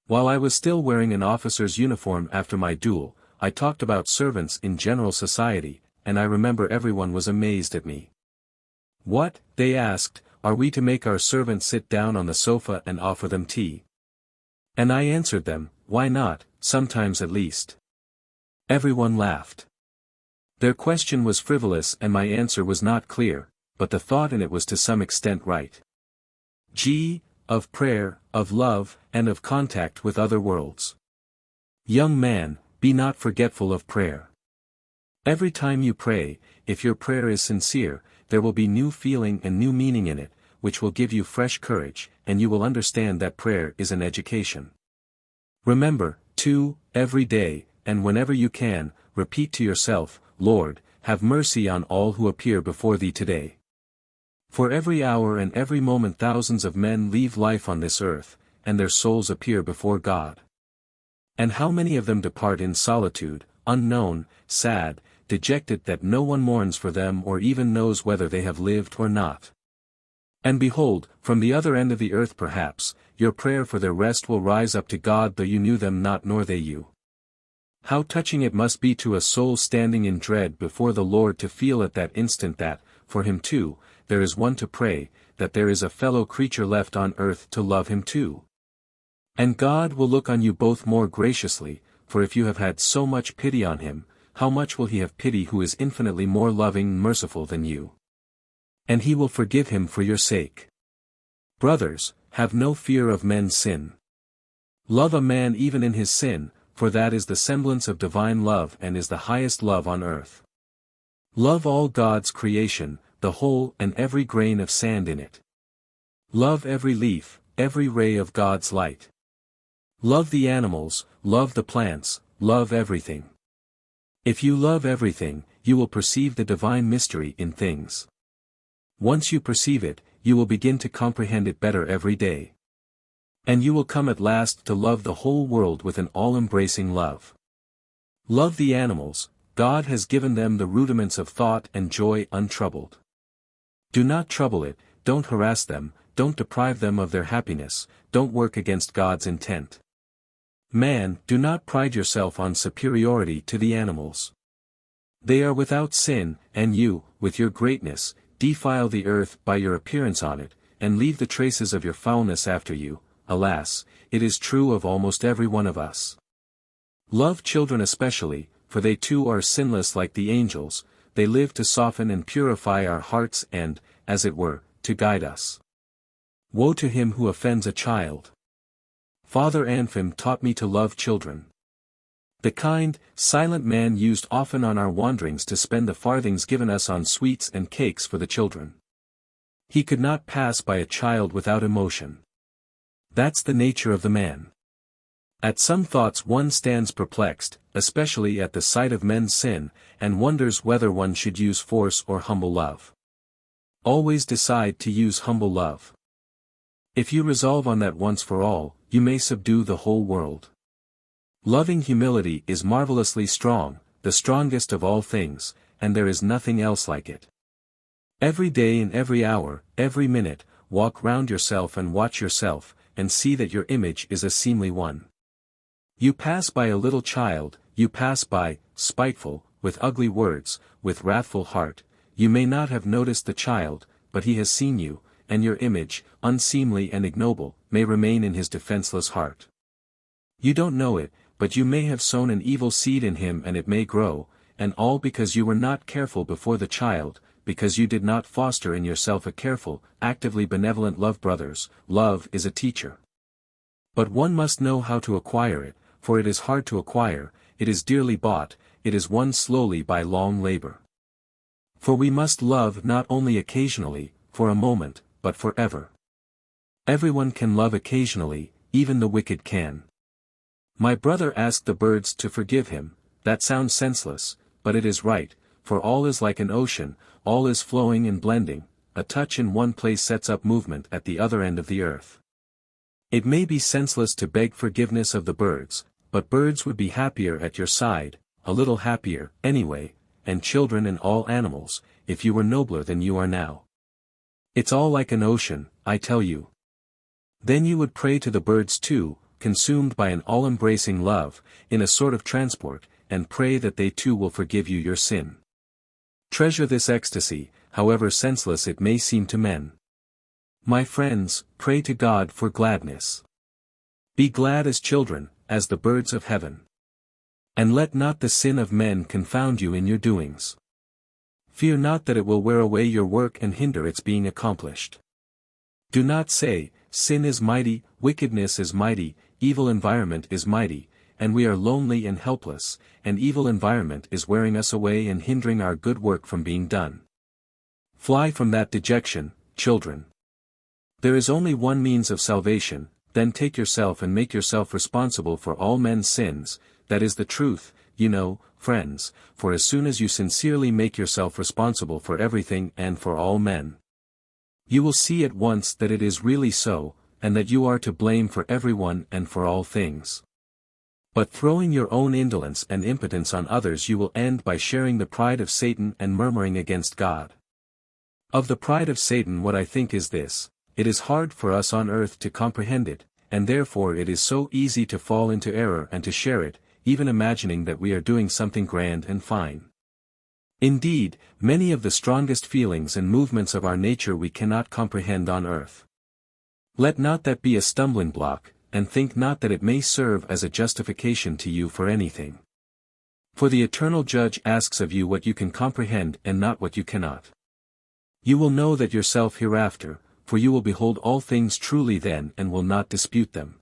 [SPEAKER 1] While I was still wearing an officer's uniform after my duel, I talked about servants in general society, and I remember everyone was amazed at me. What, they asked, are we to make our servants sit down on the sofa and offer them tea? And I answered them, why not, sometimes at least. Everyone laughed. Their question was frivolous and my answer was not clear, but the thought in it was to some extent right. Of prayer, of love, and of contact with other worlds. Young man, be not forgetful of prayer. Every time you pray, if your prayer is sincere, there will be new feeling and new meaning in it, which will give you fresh courage, and you will understand that prayer is an education. Remember, too, every day, and whenever you can, repeat to yourself, Lord, have mercy on all who appear before thee today. For every hour and every moment thousands of men leave life on this earth, and their souls appear before God. And how many of them depart in solitude, unknown, sad, dejected that no one mourns for them or even knows whether they have lived or not. And behold, from the other end of the earth perhaps, your prayer for their rest will rise up to God though you knew them not nor they you. How touching it must be to a soul standing in dread before the Lord to feel at that instant that, for him too, there is one to pray, that there is a fellow creature left on earth to love him too. And God will look on you both more graciously, for if you have had so much pity on him, how much will he have pity who is infinitely more loving and merciful than you? And he will forgive him for your sake. Brothers, have no fear of men's sin. Love a man even in his sin, for that is the semblance of divine love and is the highest love on earth. Love all God's creation, the whole and every grain of sand in it. Love every leaf, every ray of God's light. Love the animals, love the plants, love everything. If you love everything, you will perceive the divine mystery in things. Once you perceive it, you will begin to comprehend it better every day. And you will come at last to love the whole world with an all-embracing love. Love the animals, God has given them the rudiments of thought and joy untroubled. Do not trouble it, don't harass them, don't deprive them of their happiness, don't work against God's intent. Man, do not pride yourself on superiority to the animals. They are without sin, and you, with your greatness, defile the earth by your appearance on it, and leave the traces of your foulness after you. Alas, it is true of almost every one of us. Love children especially, for they too are sinless like the angels, they live to soften and purify our hearts and, as it were, to guide us. Woe to him who offends a child. Father Anfim taught me to love children. The kind, silent man used often on our wanderings to spend the farthings given us on sweets and cakes for the children. He could not pass by a child without emotion. That's the nature of the man. At some thoughts one stands perplexed, especially at the sight of men's sin, and wonders whether one should use force or humble love. Always decide to use humble love. If you resolve on that once for all, you may subdue the whole world. Loving humility is marvelously strong, the strongest of all things, and there is nothing else like it. Every day and every hour, every minute, walk round yourself and watch yourself, and see that your image is a seemly one. You pass by a little child, you pass by, spiteful, with ugly words, with wrathful heart, you may not have noticed the child, but he has seen you, and your image, unseemly and ignoble, may remain in his defenseless heart. You don't know it, but you may have sown an evil seed in him and it may grow, and all because you were not careful before the child, because you did not foster in yourself a careful, actively benevolent love. Brothers, love is a teacher. But one must know how to acquire it, for it is hard to acquire, it is dearly bought, it is won slowly by long labor. For we must love not only occasionally, for a moment, but forever. Everyone can love occasionally, even the wicked can. My brother asked the birds to forgive him. That sounds senseless, but it is right, for all is like an ocean, all is flowing and blending, a touch in one place sets up movement at the other end of the earth. It may be senseless to beg forgiveness of the birds, but birds would be happier at your side, a little happier, anyway, and children and all animals, if you were nobler than you are now. It's all like an ocean, I tell you. Then you would pray to the birds too, consumed by an all-embracing love, in a sort of transport, and pray that they too will forgive you your sin. Treasure this ecstasy, however senseless it may seem to men. My friends, pray to God for gladness. Be glad as children, as the birds of heaven. And let not the sin of men confound you in your doings. Fear not that it will wear away your work and hinder its being accomplished. Do not say, sin is mighty, wickedness is mighty, evil environment is mighty, and we are lonely and helpless, and evil environment is wearing us away and hindering our good work from being done. Fly from that dejection, children. There is only one means of salvation, then take yourself and make yourself responsible for all men's sins, that is the truth, you know, friends, for as soon as you sincerely make yourself responsible for everything and for all men, you will see at once that it is really so, and that you are to blame for everyone and for all things. But throwing your own indolence and impotence on others, you will end by sharing the pride of Satan and murmuring against God. Of the pride of Satan, what I think is this: it is hard for us on earth to comprehend it, and therefore it is so easy to fall into error and to share it, even imagining that we are doing something grand and fine. Indeed, many of the strongest feelings and movements of our nature we cannot comprehend on earth. Let not that be a stumbling block, and think not that it may serve as a justification to you for anything. For the eternal Judge asks of you what you can comprehend and not what you cannot. You will know that yourself hereafter, for you will behold all things truly then and will not dispute them.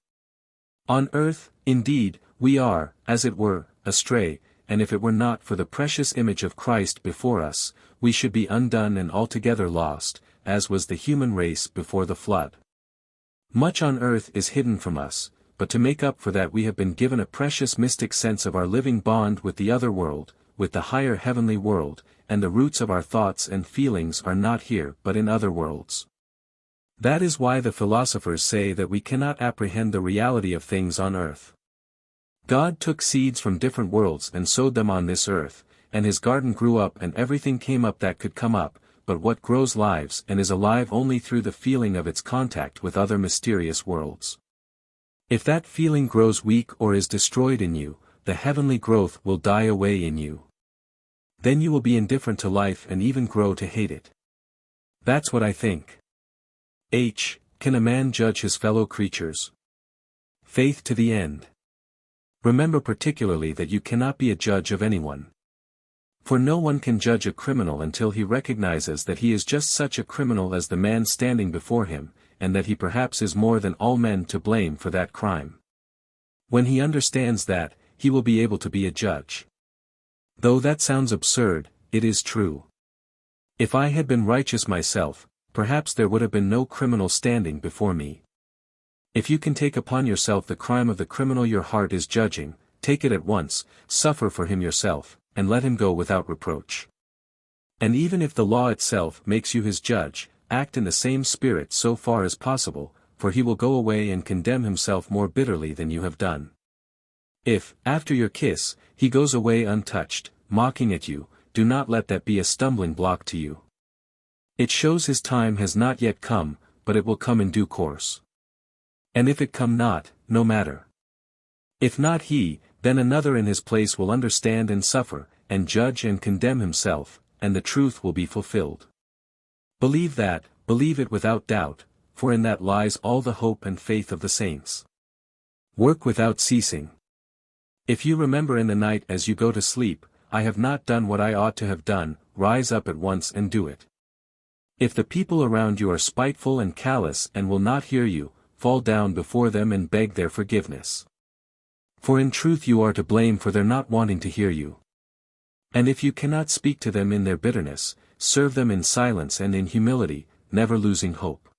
[SPEAKER 1] On earth, indeed, we are, as it were, astray, and if it were not for the precious image of Christ before us, we should be undone and altogether lost, as was the human race before the flood. Much on earth is hidden from us, but to make up for that we have been given a precious mystic sense of our living bond with the other world, with the higher heavenly world, and the roots of our thoughts and feelings are not here but in other worlds. That is why the philosophers say that we cannot apprehend the reality of things on earth. God took seeds from different worlds and sowed them on this earth, and his garden grew up and everything came up that could come up, but what grows lives and is alive only through the feeling of its contact with other mysterious worlds. If that feeling grows weak or is destroyed in you, the heavenly growth will die away in you. Then you will be indifferent to life and even grow to hate it. That's what I think. Can a man judge his fellow creatures? Faith to the end. Remember particularly that you cannot be a judge of anyone. For no one can judge a criminal until he recognizes that he is just such a criminal as the man standing before him, and that he perhaps is more than all men to blame for that crime. When he understands that, he will be able to be a judge. Though that sounds absurd, it is true. If I had been righteous myself, perhaps there would have been no criminal standing before me. If you can take upon yourself the crime of the criminal your heart is judging, take it at once, suffer for him yourself, and let him go without reproach. And even if the law itself makes you his judge, act in the same spirit so far as possible, for he will go away and condemn himself more bitterly than you have done. If, after your kiss, he goes away untouched, mocking at you, do not let that be a stumbling block to you. It shows his time has not yet come, but it will come in due course. And if it come not, no matter. If not he, then another in his place will understand and suffer, and judge and condemn himself, and the truth will be fulfilled. Believe that, believe it without doubt, for in that lies all the hope and faith of the saints. Work without ceasing. If you remember in the night as you go to sleep, I have not done what I ought to have done, rise up at once and do it. If the people around you are spiteful and callous and will not hear you, fall down before them and beg their forgiveness. For in truth you are to blame for their not wanting to hear you. And if you cannot speak to them in their bitterness, serve them in silence and in humility, never losing hope.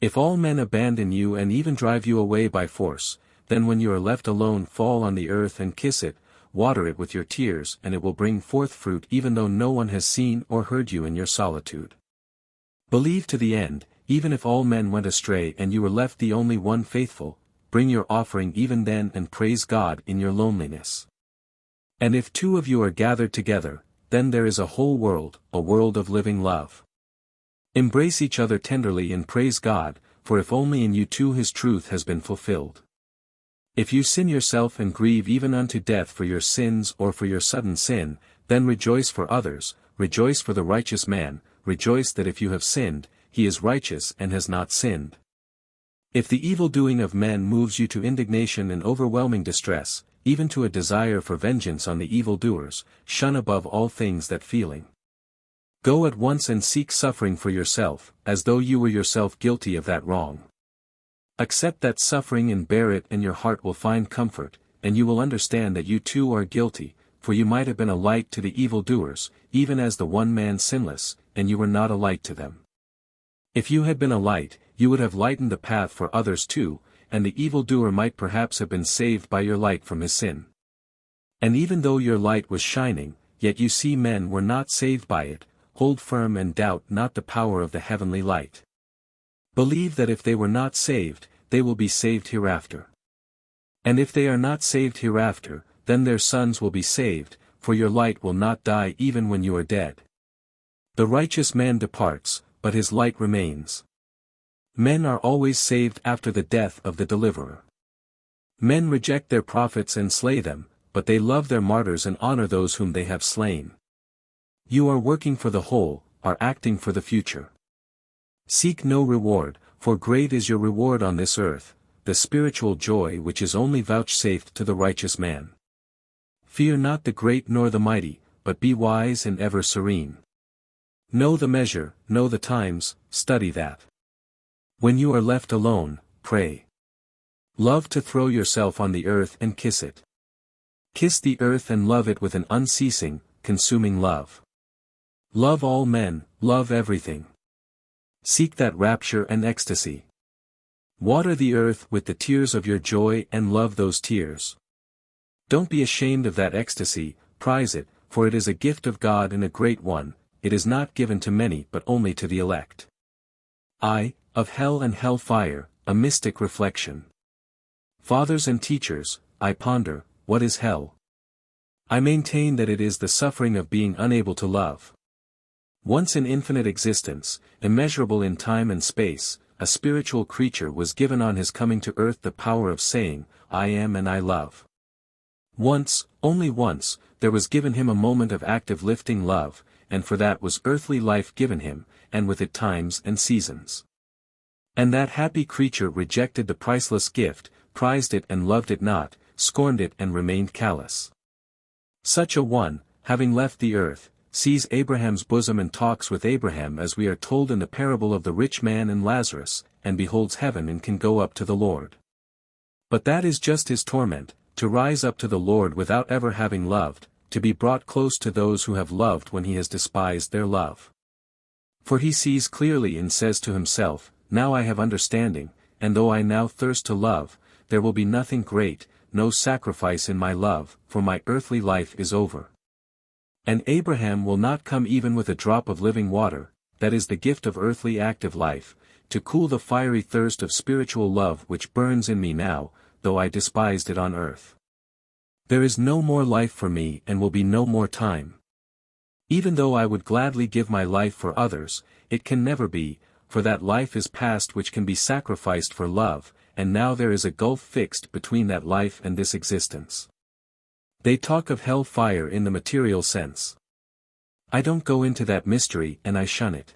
[SPEAKER 1] If all men abandon you and even drive you away by force, then when you are left alone fall on the earth and kiss it, water it with your tears and it will bring forth fruit even though no one has seen or heard you in your solitude. Believe to the end, even if all men went astray and you were left the only one faithful, bring your offering even then and praise God in your loneliness. And if two of you are gathered together, then there is a whole world, a world of living love. Embrace each other tenderly and praise God, for if only in you two his truth has been fulfilled. If you sin yourself and grieve even unto death for your sins or for your sudden sin, then rejoice for others, rejoice for the righteous man, rejoice that if you have sinned, he is righteous and has not sinned. If the evil doing of men moves you to indignation and overwhelming distress, even to a desire for vengeance on the evildoers, shun above all things that feeling. Go at once and seek suffering for yourself, as though you were yourself guilty of that wrong. Accept that suffering and bear it and your heart will find comfort, and you will understand that you too are guilty, for you might have been a light to the evildoers, even as the one man sinless, and you were not a light to them. If you had been a light, you would have lightened the path for others too, and the evildoer might perhaps have been saved by your light from his sin. And even though your light was shining, yet you see men were not saved by it, hold firm and doubt not the power of the heavenly light. Believe that if they were not saved, they will be saved hereafter. And if they are not saved hereafter, then their sons will be saved, for your light will not die even when you are dead. The righteous man departs, but his light remains. Men are always saved after the death of the deliverer. Men reject their prophets and slay them, but they love their martyrs and honor those whom they have slain. You are working for the whole, are acting for the future. Seek no reward, for great is your reward on this earth, the spiritual joy which is only vouchsafed to the righteous man. Fear not the great nor the mighty, but be wise and ever serene. Know the measure, know the times, study that. When you are left alone, pray. Love to throw yourself on the earth and kiss it. Kiss the earth and love it with an unceasing, consuming love. Love all men, love everything. Seek that rapture and ecstasy. Water the earth with the tears of your joy and love those tears. Don't be ashamed of that ecstasy, prize it, for it is a gift of God and a great one, it is not given to many but only to the elect. Of hell and hell fire, a mystic reflection. Fathers and teachers, I ponder, what is hell? I maintain that it is the suffering of being unable to love. Once in infinite existence, immeasurable in time and space, a spiritual creature was given on his coming to earth the power of saying, I am and I love. Once, only once, there was given him a moment of active lifting love, and for that was earthly life given him, and with it times and seasons. And that happy creature rejected the priceless gift, prized it and loved it not, scorned it and remained callous. Such a one, having left the earth, sees Abraham's bosom and talks with Abraham as we are told in the parable of the rich man and Lazarus, and beholds heaven and can go up to the Lord. But that is just his torment, to rise up to the Lord without ever having loved, to be brought close to those who have loved when he has despised their love. For he sees clearly and says to himself, now I have understanding, and though I now thirst to love, there will be nothing great, no sacrifice in my love, for my earthly life is over. And Abraham will not come even with a drop of living water, that is the gift of earthly active life, to cool the fiery thirst of spiritual love which burns in me now, though I despised it on earth. There is no more life for me and will be no more time. Even though I would gladly give my life for others, it can never be, for that life is past which can be sacrificed for love, and now there is a gulf fixed between that life and this existence. They talk of hell fire in the material sense. I don't go into that mystery and I shun it.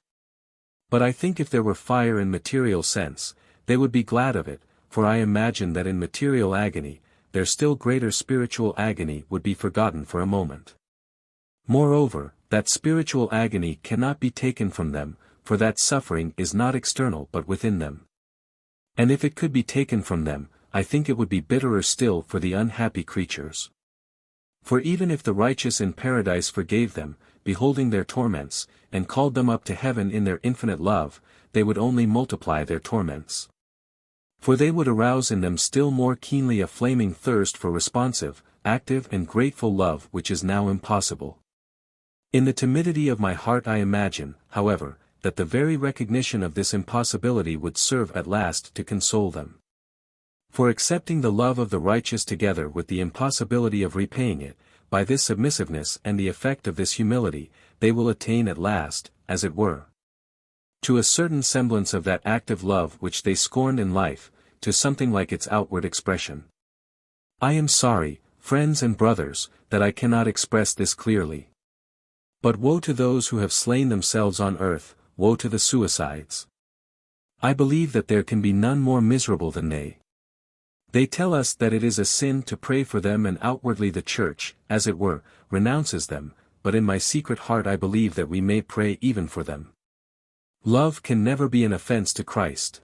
[SPEAKER 1] But I think if there were fire in material sense, they would be glad of it, for I imagine that in material agony, their still greater spiritual agony would be forgotten for a moment. Moreover, that spiritual agony cannot be taken from them, for that suffering is not external but within them. And if it could be taken from them, I think it would be bitterer still for the unhappy creatures. For even if the righteous in paradise forgave them, beholding their torments, and called them up to heaven in their infinite love, they would only multiply their torments. For they would arouse in them still more keenly a flaming thirst for responsive, active and grateful love which is now impossible. In the timidity of my heart I imagine, however, that the very recognition of this impossibility would serve at last to console them. For accepting the love of the righteous together with the impossibility of repaying it, by this submissiveness and the effect of this humility, they will attain at last, as it were, to a certain semblance of that active love which they scorned in life, to something like its outward expression. I am sorry, friends and brothers, that I cannot express this clearly. But woe to those who have slain themselves on earth, woe to the suicides. I believe that there can be none more miserable than they. They tell us that it is a sin to pray for them, and outwardly the Church, as it were, renounces them, but in my secret heart I believe that we may pray even for them. Love can never be an offense to Christ.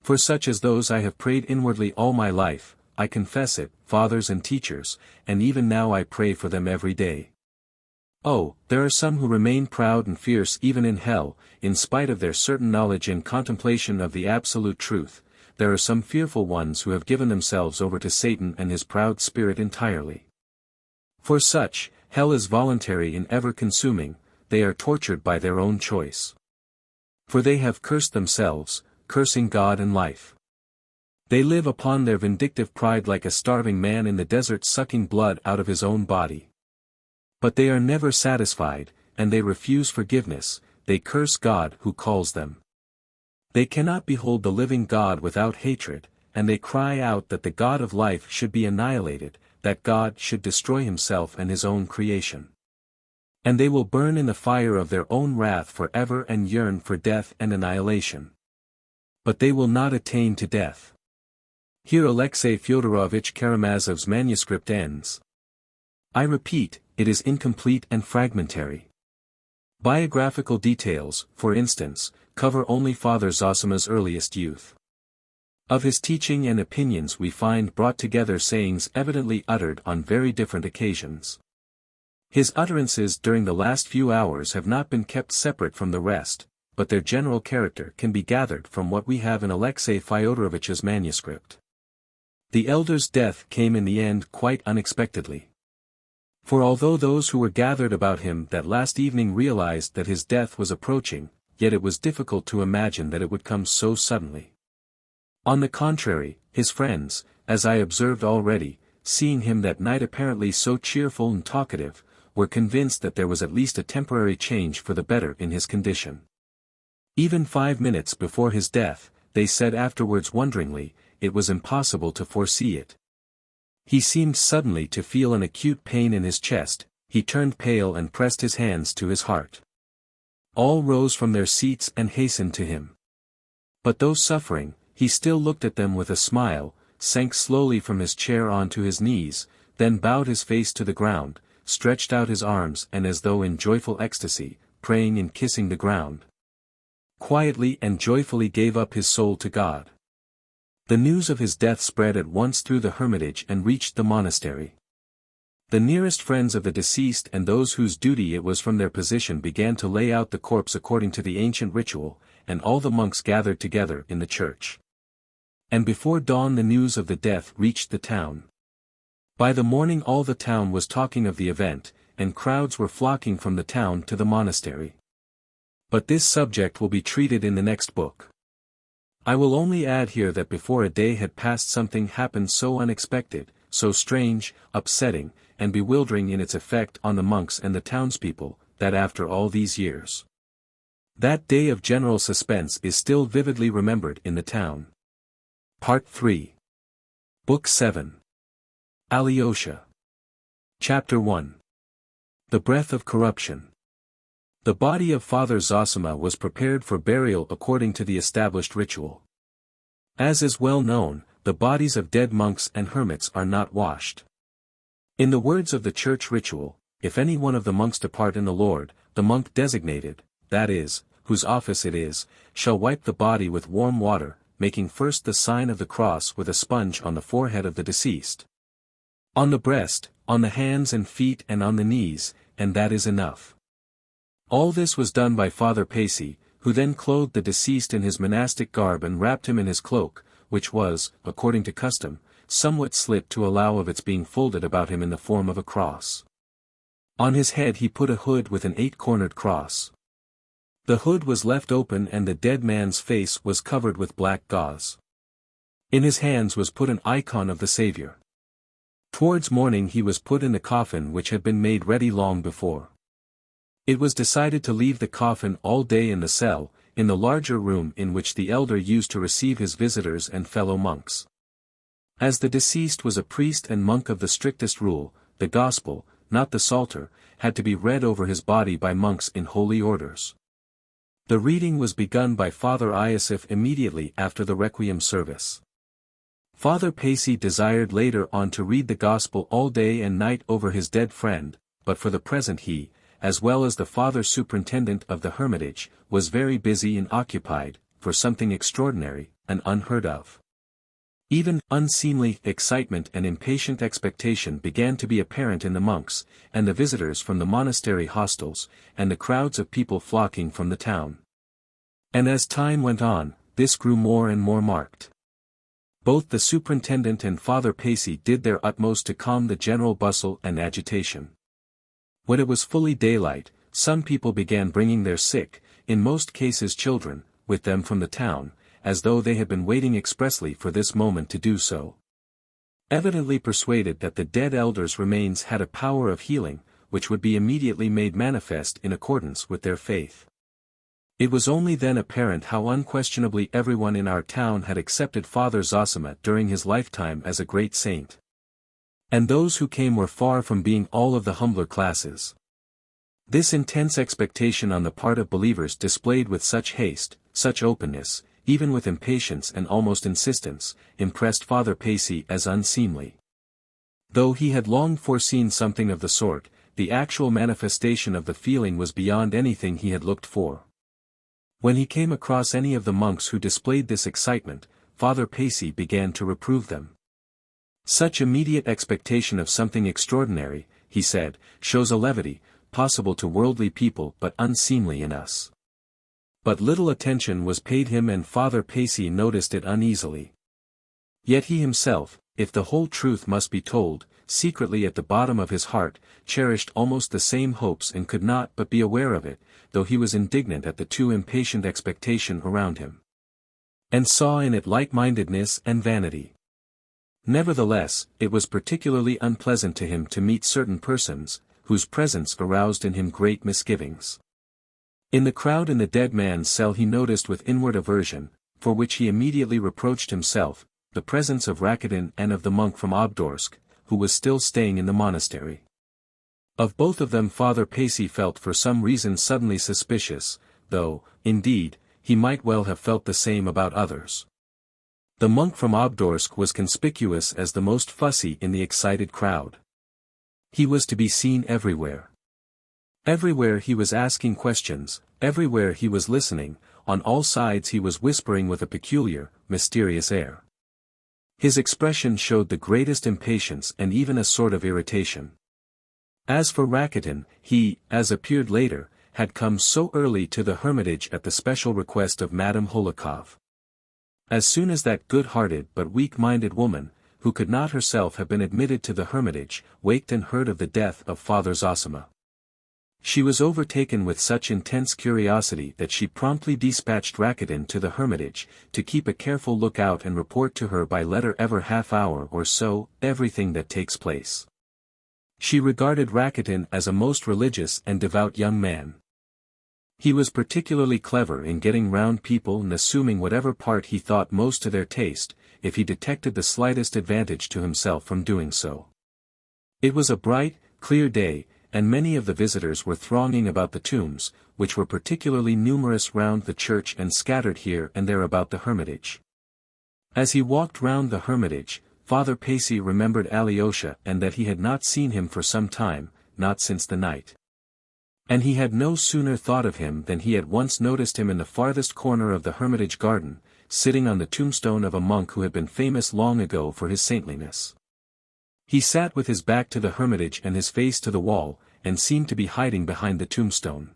[SPEAKER 1] For such as those I have prayed inwardly all my life, I confess it, fathers and teachers, and even now I pray for them every day. Oh, there are some who remain proud and fierce even in hell, in spite of their certain knowledge and contemplation of the absolute truth. There are some fearful ones who have given themselves over to Satan and his proud spirit entirely. For such, hell is voluntary and ever-consuming, they are tortured by their own choice. For they have cursed themselves, cursing God and life. They live upon their vindictive pride like a starving man in the desert sucking blood out of his own body. But they are never satisfied, and they refuse forgiveness, they curse God who calls them. They cannot behold the living God without hatred, and they cry out that the God of life should be annihilated, that God should destroy himself and his own creation. And they will burn in the fire of their own wrath forever and yearn for death and annihilation. But they will not attain to death. Here Alexei Fyodorovich Karamazov's manuscript ends. I repeat, it is incomplete and fragmentary. Biographical details, for instance, cover only Father Zosima's earliest youth. Of his teaching and opinions we find brought together sayings evidently uttered on very different occasions. His utterances during the last few hours have not been kept separate from the rest, but their general character can be gathered from what we have in Alexei Fyodorovich's manuscript. The elder's death came in the end quite unexpectedly. For although those who were gathered about him that last evening realized that his death was approaching, yet it was difficult to imagine that it would come so suddenly. On the contrary, his friends, as I observed already, seeing him that night apparently so cheerful and talkative, were convinced that there was at least a temporary change for the better in his condition. Even 5 minutes before his death, they said afterwards wonderingly, it was impossible to foresee it. He seemed suddenly to feel an acute pain in his chest, he turned pale and pressed his hands to his heart. All rose from their seats and hastened to him. But though suffering, he still looked at them with a smile, sank slowly from his chair onto his knees, then bowed his face to the ground, stretched out his arms and as though in joyful ecstasy, praying and kissing the ground, quietly and joyfully gave up his soul to God. The news of his death spread at once through the hermitage and reached the monastery. The nearest friends of the deceased and those whose duty it was from their position began to lay out the corpse according to the ancient ritual, and all the monks gathered together in the church. And before dawn the news of the death reached the town. By the morning all the town was talking of the event, and crowds were flocking from the town to the monastery. But this subject will be treated in the next book. I will only add here that before a day had passed something happened so unexpected, so strange, upsetting, and bewildering in its effect on the monks and the townspeople, that after all these years, that day of general suspense is still vividly remembered in the town. Part 3. Book 7. Alyosha. Chapter 1. The Breath of Corruption. The body of Father Zosima was prepared for burial according to the established ritual. As is well known, the bodies of dead monks and hermits are not washed. In the words of the church ritual, if any one of the monks depart in the Lord, the monk designated, that is, whose office it is, shall wipe the body with warm water, making first the sign of the cross with a sponge on the forehead of the deceased, on the breast, on the hands and feet and on the knees, and that is enough. All this was done by Father Pacey, who then clothed the deceased in his monastic garb and wrapped him in his cloak, which was, according to custom, somewhat slit to allow of its being folded about him in the form of a cross. On his head he put a hood with an 8-cornered cross. The hood was left open and the dead man's face was covered with black gauze. In his hands was put an icon of the Saviour. Towards morning he was put in the coffin which had been made ready long before. It was decided to leave the coffin all day in the cell, in the larger room in which the elder used to receive his visitors and fellow monks. As the deceased was a priest and monk of the strictest rule, the Gospel, not the Psalter, had to be read over his body by monks in holy orders. The reading was begun by Father Iosif immediately after the Requiem service. Father Pacey desired later on to read the Gospel all day and night over his dead friend, but for the present he, as well as the Father Superintendent of the Hermitage, was very busy and occupied, for something extraordinary, and unheard of. Even unseemly excitement and impatient expectation began to be apparent in the monks, and the visitors from the monastery hostels, and the crowds of people flocking from the town. And as time went on, this grew more and more marked. Both the superintendent and Father Pacey did their utmost to calm the general bustle and agitation. When it was fully daylight, some people began bringing their sick, in most cases children, with them from the town, as though they had been waiting expressly for this moment to do so. Evidently persuaded that the dead elder's remains had a power of healing, which would be immediately made manifest in accordance with their faith. It was only then apparent how unquestionably everyone in our town had accepted Father Zosima during his lifetime as a great saint. And those who came were far from being all of the humbler classes. This intense expectation on the part of believers displayed with such haste, such openness, even with impatience and almost insistence, impressed Father Pacey as unseemly. Though he had long foreseen something of the sort, the actual manifestation of the feeling was beyond anything he had looked for. When he came across any of the monks who displayed this excitement, Father Pacey began to reprove them. Such immediate expectation of something extraordinary, he said, shows a levity, possible to worldly people but unseemly in us. But little attention was paid him and Father Pacey noticed it uneasily. Yet he himself, if the whole truth must be told, secretly at the bottom of his heart, cherished almost the same hopes and could not but be aware of it, though he was indignant at the too impatient expectation around him, and saw in it like-mindedness and vanity. Nevertheless, it was particularly unpleasant to him to meet certain persons, whose presence aroused in him great misgivings. In the crowd in the dead man's cell he noticed with inward aversion, for which he immediately reproached himself, the presence of Rakitin and of the monk from Obdorsk, who was still staying in the monastery. Of both of them Father Pacey felt for some reason suddenly suspicious, though, indeed, he might well have felt the same about others. The monk from Obdorsk was conspicuous as the most fussy in the excited crowd. He was to be seen everywhere. Everywhere he was asking questions, everywhere he was listening, on all sides he was whispering with a peculiar, mysterious air. His expression showed the greatest impatience and even a sort of irritation. As for Rakitin, he, as appeared later, had come so early to the hermitage at the special request of Madame Holikov. As soon as that good-hearted but weak-minded woman, who could not herself have been admitted to the hermitage, waked and heard of the death of Father Zosima, she was overtaken with such intense curiosity that she promptly dispatched Rakitin to the hermitage, to keep a careful lookout and report to her by letter every half-hour or so, everything that takes place. She regarded Rakitin as a most religious and devout young man. He was particularly clever in getting round people and assuming whatever part he thought most to their taste, if he detected the slightest advantage to himself from doing so. It was a bright, clear day, and many of the visitors were thronging about the tombs, which were particularly numerous round the church and scattered here and there about the hermitage. As he walked round the hermitage, Father Pacy remembered Alyosha and that he had not seen him for some time, not since the night. And he had no sooner thought of him than he at once noticed him in the farthest corner of the hermitage garden, sitting on the tombstone of a monk who had been famous long ago for his saintliness. He sat with his back to the hermitage and his face to the wall, and seemed to be hiding behind the tombstone.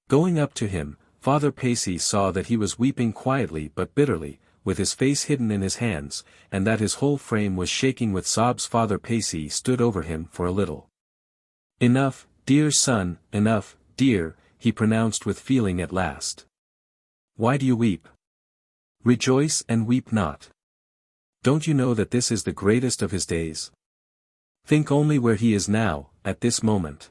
[SPEAKER 1] Going up to him, Father Pacy saw that he was weeping quietly but bitterly, with his face hidden in his hands, and that his whole frame was shaking with sobs. Father Pacy stood over him for a little. "Enough, dear son, enough, dear," he pronounced with feeling at last. "Why do you weep? Rejoice and weep not. Don't you know that this is the greatest of his days? Think only where he is now, at this moment."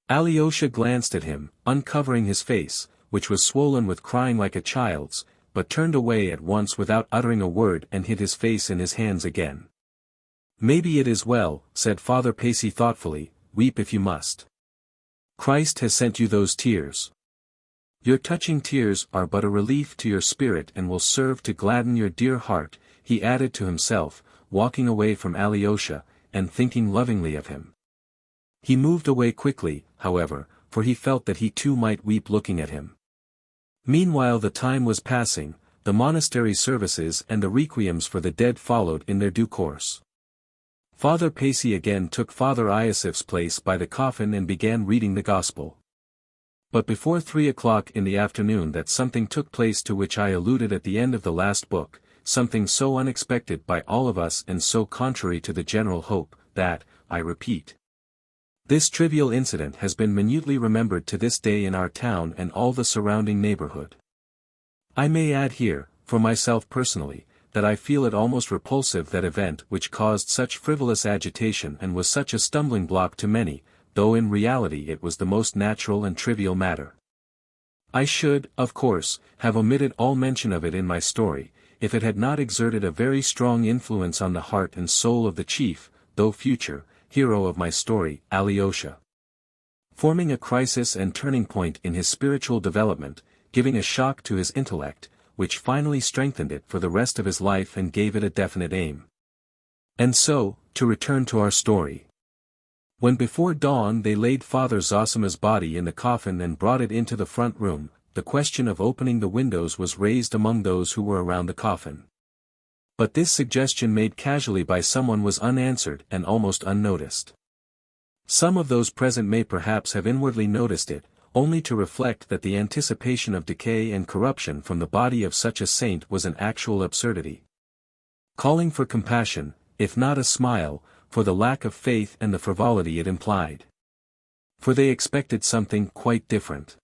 [SPEAKER 1] Alyosha glanced at him, uncovering his face, which was swollen with crying like a child's, but turned away at once without uttering a word and hid his face in his hands again. "Maybe it is well," said Father Pacy thoughtfully, "weep if you must. Christ has sent you those tears. Your touching tears are but a relief to your spirit and will serve to gladden your dear heart," he added to himself, walking away from Alyosha, and thinking lovingly of him. He moved away quickly, however, for he felt that he too might weep looking at him. Meanwhile the time was passing, the monastery services and the requiems for the dead followed in their due course. Father Pacy again took Father Iosif's place by the coffin and began reading the Gospel. But before 3 o'clock in the afternoon that something took place to which I alluded at the end of the last book, something so unexpected by all of us and so contrary to the general hope, that, I repeat, this trivial incident has been minutely remembered to this day in our town and all the surrounding neighborhood. I may add here, for myself personally, that I feel it almost repulsive that event which caused such frivolous agitation and was such a stumbling block to many, though in reality it was the most natural and trivial matter. I should, of course, have omitted all mention of it in my story, if it had not exerted a very strong influence on the heart and soul of the chief, though future, hero of my story, Alyosha. Forming a crisis and turning point in his spiritual development, giving a shock to his intellect, which finally strengthened it for the rest of his life and gave it a definite aim. And so, to return to our story. When before dawn they laid Father Zosima's body in the coffin and brought it into the front room, the question of opening the windows was raised among those who were around the coffin. But this suggestion made casually by someone was unanswered and almost unnoticed. Some of those present may perhaps have inwardly noticed it, only to reflect that the anticipation of decay and corruption from the body of such a saint was an actual absurdity. Calling for compassion, if not a smile, for the lack of faith and the frivolity it implied. For they expected something quite different.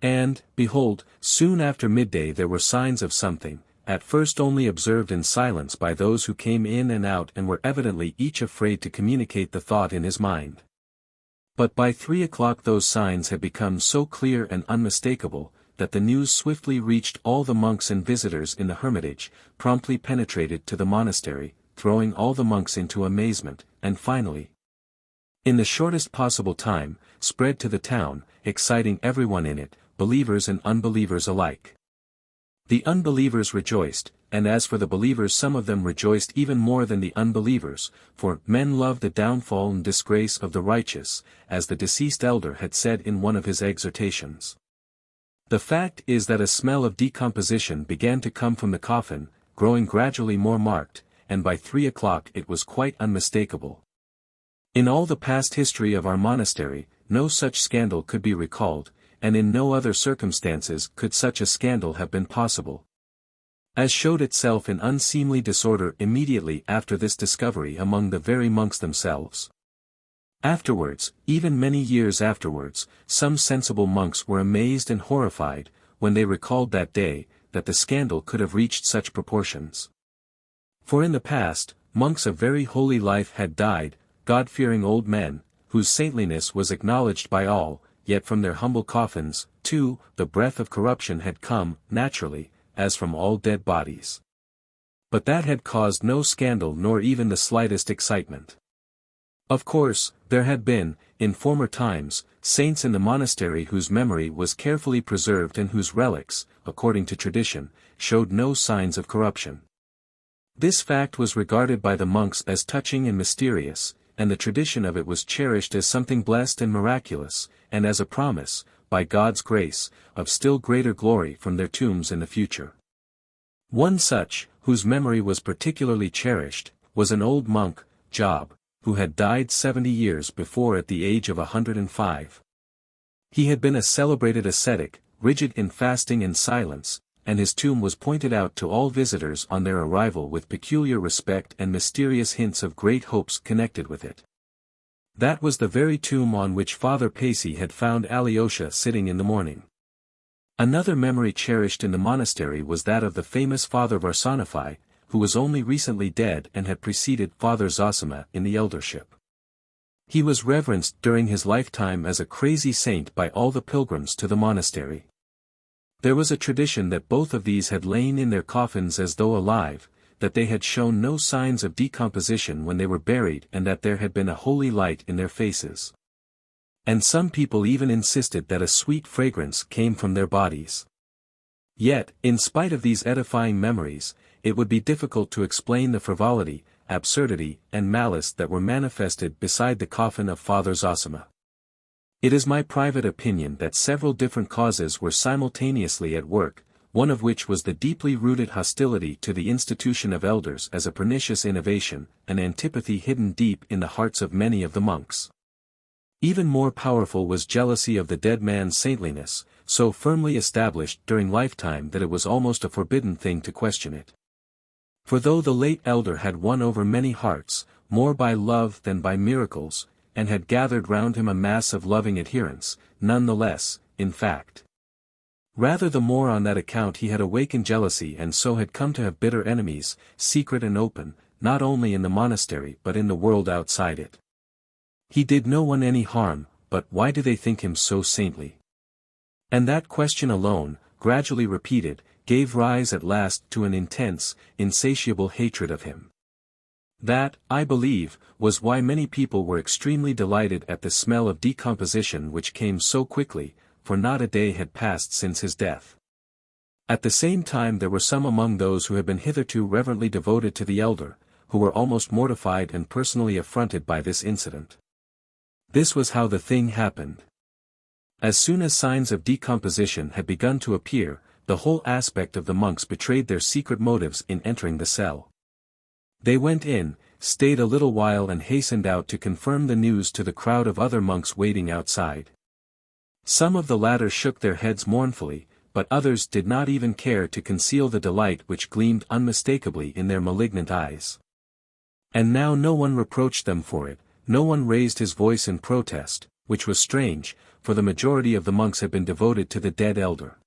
[SPEAKER 1] And, behold, soon after midday there were signs of something, at first only observed in silence by those who came in and out and were evidently each afraid to communicate the thought in his mind. But by 3 o'clock those signs had become so clear and unmistakable, that the news swiftly reached all the monks and visitors in the hermitage, promptly penetrated to the monastery, throwing all the monks into amazement, and finally, in the shortest possible time, spread to the town, exciting everyone in it, believers and unbelievers alike. The unbelievers rejoiced, and as for the believers some of them rejoiced even more than the unbelievers, for men love the downfall and disgrace of the righteous, as the deceased elder had said in one of his exhortations. The fact is that a smell of decomposition began to come from the coffin, growing gradually more marked, and by 3 o'clock it was quite unmistakable. In all the past history of our monastery, no such scandal could be recalled, and in no other circumstances could such a scandal have been possible. as showed itself in unseemly disorder immediately after this discovery among the very monks themselves. Afterwards, even many years afterwards, some sensible monks were amazed and horrified, when they recalled that day, that the scandal could have reached such proportions. For in the past, monks of very holy life had died, God-fearing old men, whose saintliness was acknowledged by all, yet from their humble coffins, too, the breath of corruption had come, naturally, as from all dead bodies. But that had caused no scandal nor even the slightest excitement. Of course, there had been, in former times, saints in the monastery whose memory was carefully preserved and whose relics, according to tradition, showed no signs of corruption. This fact was regarded by the monks as touching and mysterious, and the tradition of it was cherished as something blessed and miraculous, and as a promise, by God's grace, of still greater glory from their tombs in the future. One such, whose memory was particularly cherished, was an old monk, Job, who had died 70 years before at the age of 105. He had been a celebrated ascetic, rigid in fasting and silence, and his tomb was pointed out to all visitors on their arrival with peculiar respect and mysterious hints of great hopes connected with it. That was the very tomb on which Father Pacy had found Alyosha sitting in the morning. Another memory cherished in the monastery was that of the famous Father Varsonify, who was only recently dead and had preceded Father Zosima in the eldership. He was reverenced during his lifetime as a crazy saint by all the pilgrims to the monastery. There was a tradition that both of these had lain in their coffins as though alive, that they had shown no signs of decomposition when they were buried and that there had been a holy light in their faces. And some people even insisted that a sweet fragrance came from their bodies. Yet, in spite of these edifying memories, it would be difficult to explain the frivolity, absurdity, and malice that were manifested beside the coffin of Father Zosima. It is my private opinion that several different causes were simultaneously at work, one of which was the deeply rooted hostility to the institution of elders as a pernicious innovation, an antipathy hidden deep in the hearts of many of the monks. Even more powerful was jealousy of the dead man's saintliness, so firmly established during lifetime that it was almost a forbidden thing to question it. For though the late elder had won over many hearts, more by love than by miracles, and had gathered round him a mass of loving adherents, none the less, in fact. Rather the more on that account he had awakened jealousy and so had come to have bitter enemies, secret and open, not only in the monastery but in the world outside it. He did no one any harm, but why do they think him so saintly? And that question alone, gradually repeated, gave rise at last to an intense, insatiable hatred of him. That, I believe, was why many people were extremely delighted at the smell of decomposition which came so quickly, for not a day had passed since his death. At the same time there were some among those who had been hitherto reverently devoted to the elder, who were almost mortified and personally affronted by this incident. This was how the thing happened. As soon as signs of decomposition had begun to appear, the whole aspect of the monks betrayed their secret motives in entering the cell. They went in, stayed a little while and hastened out to confirm the news to the crowd of other monks waiting outside. Some of the latter shook their heads mournfully, but others did not even care to conceal the delight which gleamed unmistakably in their malignant eyes. And now no one reproached them for it, no one raised his voice in protest, which was strange, for the majority of the monks had been devoted to the dead elder.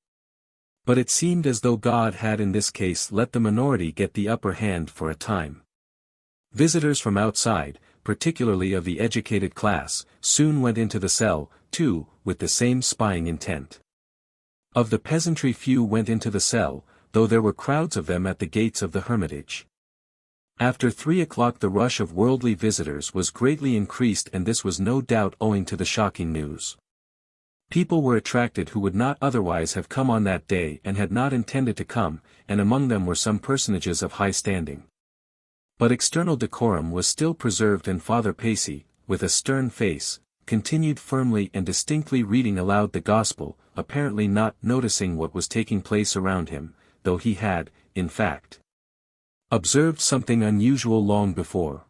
[SPEAKER 1] But it seemed as though God had in this case let the minority get the upper hand for a time. Visitors from outside, particularly of the educated class, soon went into the cell, too, with the same spying intent. Of the peasantry few went into the cell, though there were crowds of them at the gates of the hermitage. After 3 o'clock the rush of worldly visitors was greatly increased, and this was no doubt owing to the shocking news. People were attracted who would not otherwise have come on that day and had not intended to come, and among them were some personages of high standing. But external decorum was still preserved, and Father Pacy, with a stern face, continued firmly and distinctly reading aloud the Gospel, apparently not noticing what was taking place around him, though he had, in fact, observed something unusual long before.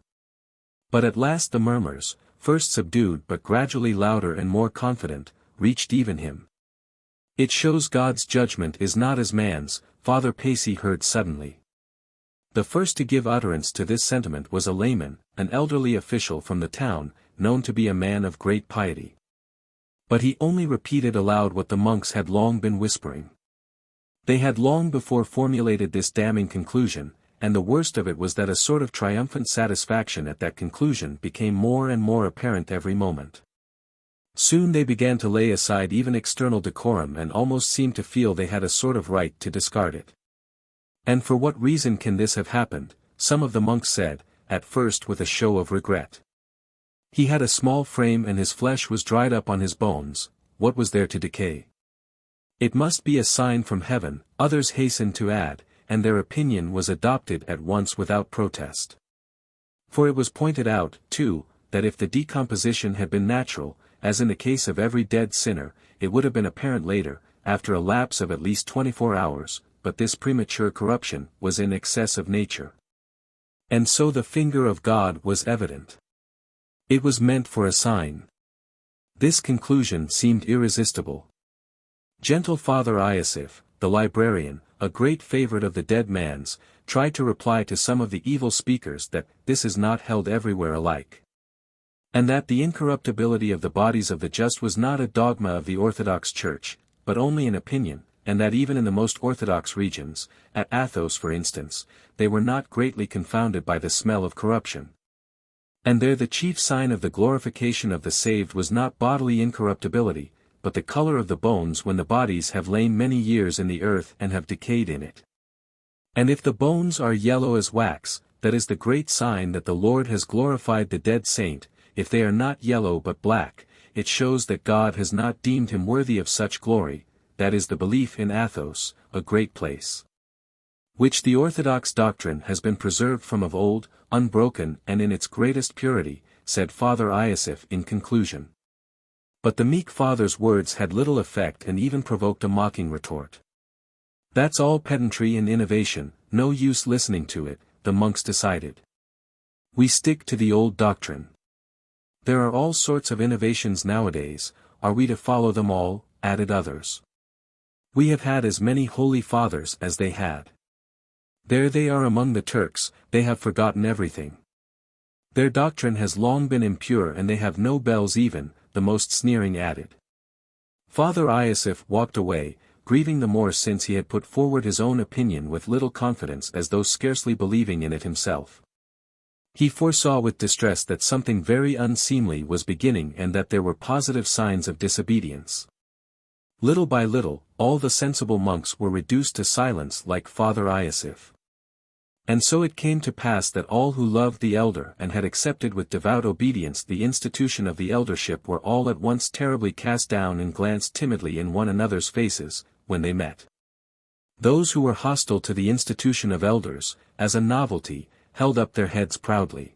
[SPEAKER 1] But at last the murmurs, first subdued but gradually louder and more confident, reached even him. It shows God's judgment is not as man's, Father Pacey heard suddenly. The first to give utterance to this sentiment was a layman, an elderly official from the town, known to be a man of great piety. But he only repeated aloud what the monks had long been whispering. They had long before formulated this damning conclusion, and the worst of it was that a sort of triumphant satisfaction at that conclusion became more and more apparent every moment. Soon they began to lay aside even external decorum and almost seemed to feel they had a sort of right to discard it. And for what reason can this have happened? Some of the monks said, at first with a show of regret. He had a small frame and his flesh was dried up on his bones, what was there to decay? It must be a sign from heaven, others hastened to add, and their opinion was adopted at once without protest. For it was pointed out, too, that if the decomposition had been natural, as in the case of every dead sinner, it would have been apparent later, after a lapse of at least 24 hours, but this premature corruption was in excess of nature. And so the finger of God was evident. It was meant for a sign. This conclusion seemed irresistible. Gentle Father Iosif, the librarian, a great favorite of the dead man's, tried to reply to some of the evil speakers that this is not held everywhere alike. And that the incorruptibility of the bodies of the just was not a dogma of the Orthodox Church, but only an opinion, and that even in the most orthodox regions, at Athos for instance, they were not greatly confounded by the smell of corruption. And there the chief sign of the glorification of the saved was not bodily incorruptibility, but the color of the bones when the bodies have lain many years in the earth and have decayed in it. And if the bones are yellow as wax, that is the great sign that the Lord has glorified the dead saint. If they are not yellow but black, it shows that God has not deemed him worthy of such glory, that is the belief in Athos, a great place, which the orthodox doctrine has been preserved from of old, unbroken and in its greatest purity, said Father Iosif in conclusion. But the meek father's words had little effect and even provoked a mocking retort. That's all pedantry and innovation, no use listening to it, the monks decided. We stick to the old doctrine. There are all sorts of innovations nowadays, are we to follow them all? Added others. We have had as many holy fathers as they had. There they are among the Turks, they have forgotten everything. Their doctrine has long been impure and they have no bells even, the most sneering added. Father Iosif walked away, grieving the more since he had put forward his own opinion with little confidence as though scarcely believing in it himself. He foresaw with distress that something very unseemly was beginning and that there were positive signs of disobedience. Little by little, all the sensible monks were reduced to silence like Father Iosif. And so it came to pass that all who loved the elder and had accepted with devout obedience the institution of the eldership were all at once terribly cast down and glanced timidly in one another's faces, when they met. Those who were hostile to the institution of elders, as a novelty, held up their heads proudly.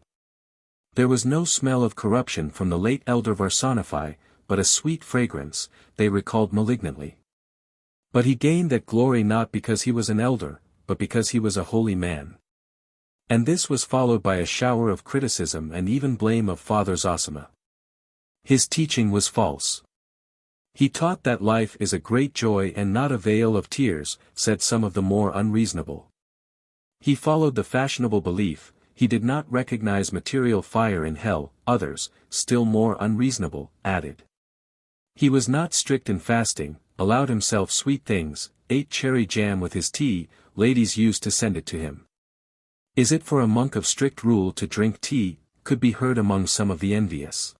[SPEAKER 1] There was no smell of corruption from the late elder Varsonify, but a sweet fragrance, they recalled malignantly. But he gained that glory not because he was an elder, but because he was a holy man. And this was followed by a shower of criticism and even blame of Father Zosima. His teaching was false. He taught that life is a great joy and not a vale of tears, said some of the more unreasonable. He followed the fashionable belief, he did not recognize material fire in hell, others, still more unreasonable, added. He was not strict in fasting, allowed himself sweet things, ate cherry jam with his tea, ladies used to send it to him. Is it for a monk of strict rule to drink tea? Could be heard among some of the envious.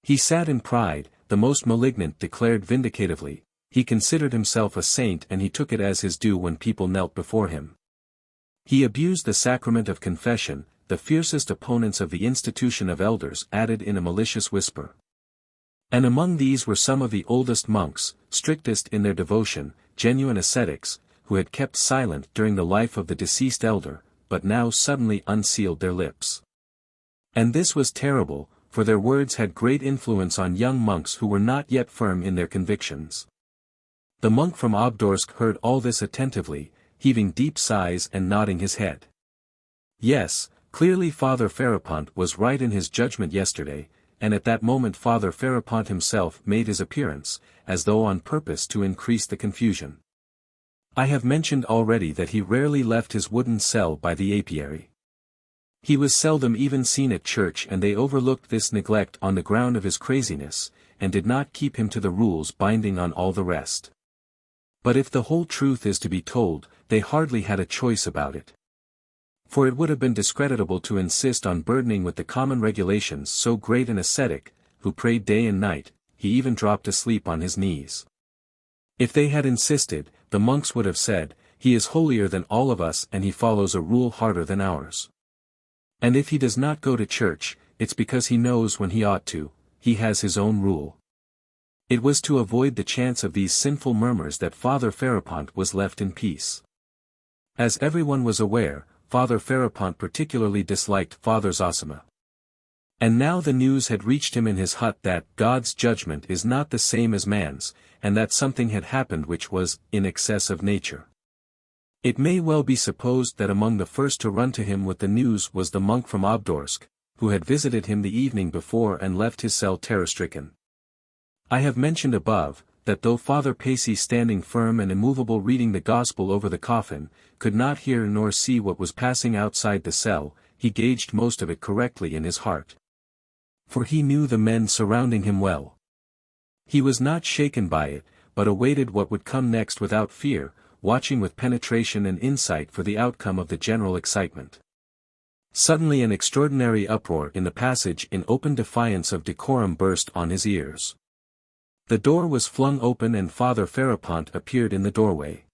[SPEAKER 1] He sat in pride, the most malignant declared vindicatively, he considered himself a saint and he took it as his due when people knelt before him. He abused the sacrament of confession, the fiercest opponents of the institution of elders added in a malicious whisper. And among these were some of the oldest monks, strictest in their devotion, genuine ascetics, who had kept silent during the life of the deceased elder, but now suddenly unsealed their lips. And this was terrible, for their words had great influence on young monks who were not yet firm in their convictions. The monk from Obdorsk heard all this attentively, heaving deep sighs and nodding his head. Yes, clearly Father Ferapont was right in his judgment yesterday, and at that moment Father Ferapont himself made his appearance, as though on purpose to increase the confusion. I have mentioned already that he rarely left his wooden cell by the apiary. He was seldom even seen at church, and they overlooked this neglect on the ground of his craziness, and did not keep him to the rules binding on all the rest. But if the whole truth is to be told, they hardly had a choice about it. For it would have been discreditable to insist on burdening with the common regulations so great an ascetic, who prayed day and night, he even dropped asleep on his knees. If they had insisted, the monks would have said, "He is holier than all of us and he follows a rule harder than ours. And if he does not go to church, it's because he knows when he ought to, he has his own rule." It was to avoid the chance of these sinful murmurs that Father Ferapont was left in peace. As everyone was aware, Father Ferapont particularly disliked Father Zosima. And now the news had reached him in his hut that God's judgment is not the same as man's, and that something had happened which was in excess of nature. It may well be supposed that among the first to run to him with the news was the monk from Obdorsk, who had visited him the evening before and left his cell terror-stricken. I have mentioned above, that though Father Pacy, standing firm and immovable reading the Gospel over the coffin, could not hear nor see what was passing outside the cell, he gauged most of it correctly in his heart. For he knew the men surrounding him well. He was not shaken by it, but awaited what would come next without fear, watching with penetration and insight for the outcome of the general excitement. Suddenly an extraordinary uproar in the passage in open defiance of decorum burst on his ears. The door was flung open and Father Ferapont appeared in the doorway.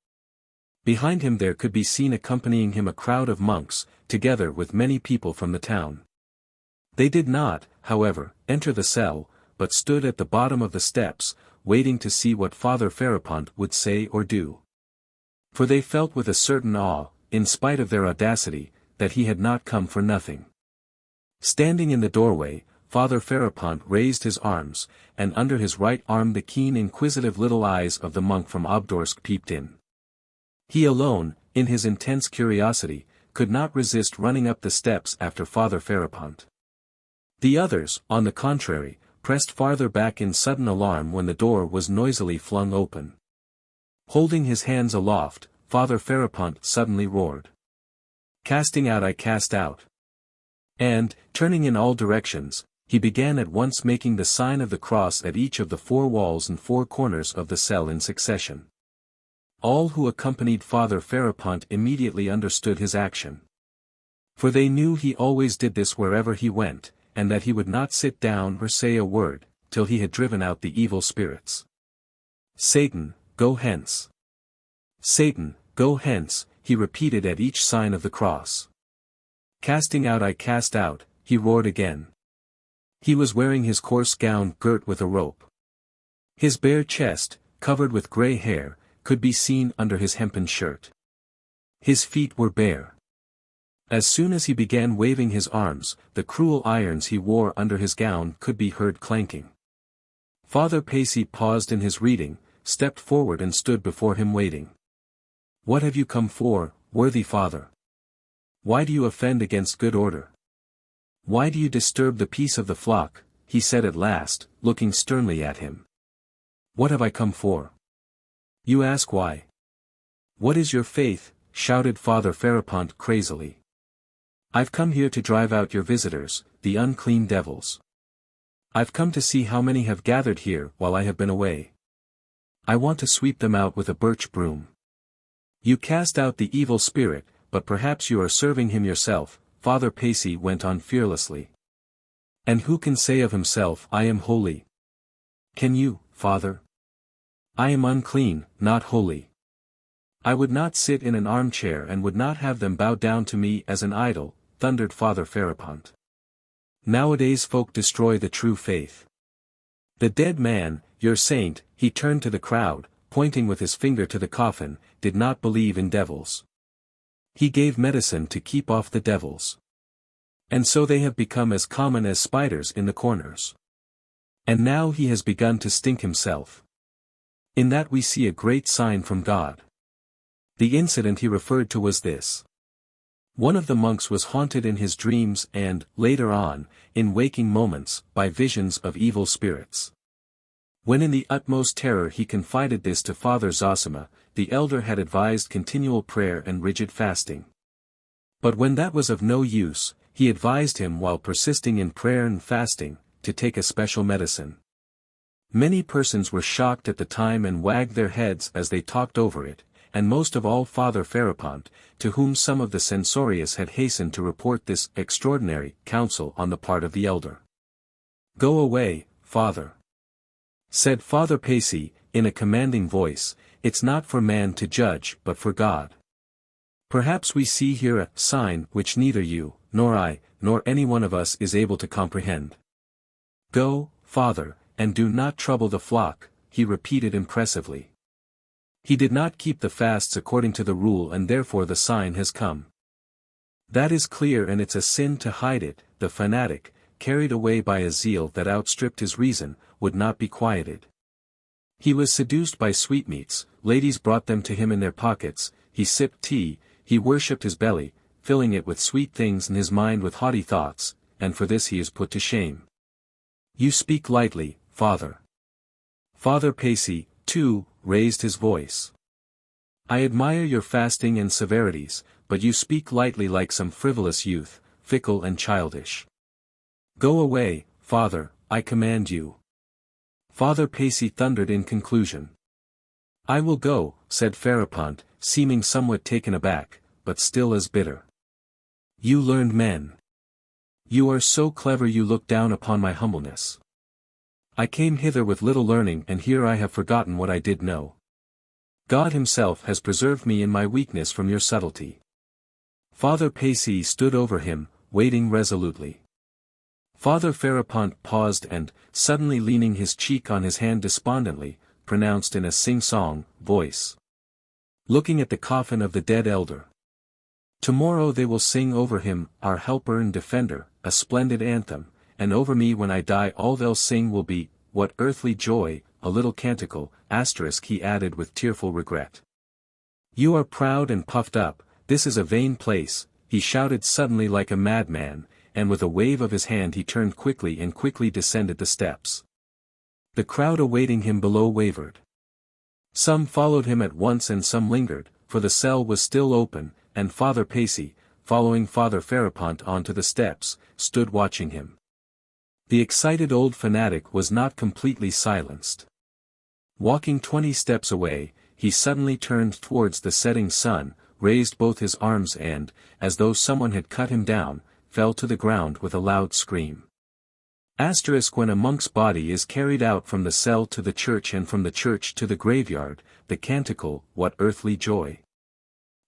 [SPEAKER 1] Behind him there could be seen accompanying him a crowd of monks, together with many people from the town. They did not, however, enter the cell, but stood at the bottom of the steps, waiting to see what Father Ferapont would say or do. For they felt with a certain awe, in spite of their audacity, that he had not come for nothing. Standing in the doorway, Father Ferapont raised his arms, and under his right arm the keen inquisitive little eyes of the monk from Obdorsk peeped in. He alone, in his intense curiosity, could not resist running up the steps after Father Ferapont. The others, on the contrary, pressed farther back in sudden alarm when the door was noisily flung open. Holding his hands aloft, Father Ferapont suddenly roared, "Casting out I cast out." And, turning in all directions, he began at once making the sign of the cross at each of the 4 walls and 4 corners of the cell in succession. All who accompanied Father Ferapont immediately understood his action. For they knew he always did this wherever he went, and that he would not sit down or say a word, till he had driven out the evil spirits. "Satan, go hence! Satan, go hence," he repeated at each sign of the cross. "Casting out I cast out," he roared again. He was wearing his coarse gown girt with a rope. His bare chest, covered with grey hair, could be seen under his hempen shirt. His feet were bare. As soon as he began waving his arms, the cruel irons he wore under his gown could be heard clanking. Father Pacy paused in his reading, stepped forward and stood before him waiting. "What have you come for, worthy father? Why do you offend against good order? Why do you disturb the peace of the flock?" he said at last, looking sternly at him. "What have I come for? You ask why? What is your faith?" shouted Father Ferapont crazily. "I've come here to drive out your visitors, the unclean devils. I've come to see how many have gathered here while I have been away. I want to sweep them out with a birch broom. You cast out the evil spirit, but perhaps you are serving him yourself," Father Pacy went on fearlessly. "And who can say of himself, 'I am holy'? Can you, Father? I am unclean, not holy. I would not sit in an armchair and would not have them bow down to me as an idol," thundered Father Ferapont. "Nowadays folk destroy the true faith. The dead man, your saint," he turned to the crowd, pointing with his finger to the coffin, "did not believe in devils. He gave medicine to keep off the devils. And so they have become as common as spiders in the corners. And now he has begun to stink himself. In that we see a great sign from God." The incident he referred to was this. One of the monks was haunted in his dreams and, later on, in waking moments, by visions of evil spirits. When in the utmost terror he confided this to Father Zosima, the elder had advised continual prayer and rigid fasting. But when that was of no use, he advised him, while persisting in prayer and fasting, to take a special medicine. Many persons were shocked at the time and wagged their heads as they talked over it, and most of all Father Ferapont, to whom some of the censorious had hastened to report this extraordinary counsel on the part of the elder. "Go away, Father," said Father Pacy, in a commanding voice. "It's not for man to judge but for God. Perhaps we see here a sign which neither you, nor I, nor any one of us is able to comprehend. Go, Father, and do not trouble the flock," he repeated impressively. "He did not keep the fasts according to the rule, and therefore the sign has come. That is clear, and it's a sin to hide it." The fanatic, carried away by a zeal that outstripped his reason, would not be quieted. He was seduced by sweetmeats, ladies brought them to him in their pockets, he sipped tea, he worshipped his belly, filling it with sweet things and his mind with haughty thoughts, and for this he is put to shame. "You speak lightly, Father." Father Pacy, too, raised his voice. "I admire your fasting and severities, but you speak lightly like some frivolous youth, fickle and childish. Go away, Father, I command you." Father Pacy thundered in conclusion. "I will go," said Ferapont, seeming somewhat taken aback, but still as bitter. "You learned men. You are so clever you look down upon my humbleness. I came hither with little learning, and here I have forgotten what I did know. God himself has preserved me in my weakness from your subtlety." Father Pacy stood over him, waiting resolutely. Father Ferapont paused and, suddenly leaning his cheek on his hand despondently, pronounced in a sing-song voice, looking at the coffin of the dead elder, "Tomorrow they will sing over him, our helper and defender, a splendid anthem, and over me when I die all they'll sing will be, what earthly joy, a little canticle, asterisk," he added with tearful regret. "You are proud and puffed up, this is a vain place," he shouted suddenly like a madman, and with a wave of his hand he turned quickly and quickly descended the steps. The crowd awaiting him below wavered. Some followed him at once and some lingered, for the cell was still open, and Father Pacy, following Father Ferapont onto the steps, stood watching him. The excited old fanatic was not completely silenced. Walking 20 steps away, he suddenly turned towards the setting sun, raised both his arms and, as though someone had cut him down, fell to the ground with a loud scream. When a monk's body is carried out from the cell to the church and from the church to the graveyard, the canticle, "What earthly joy,"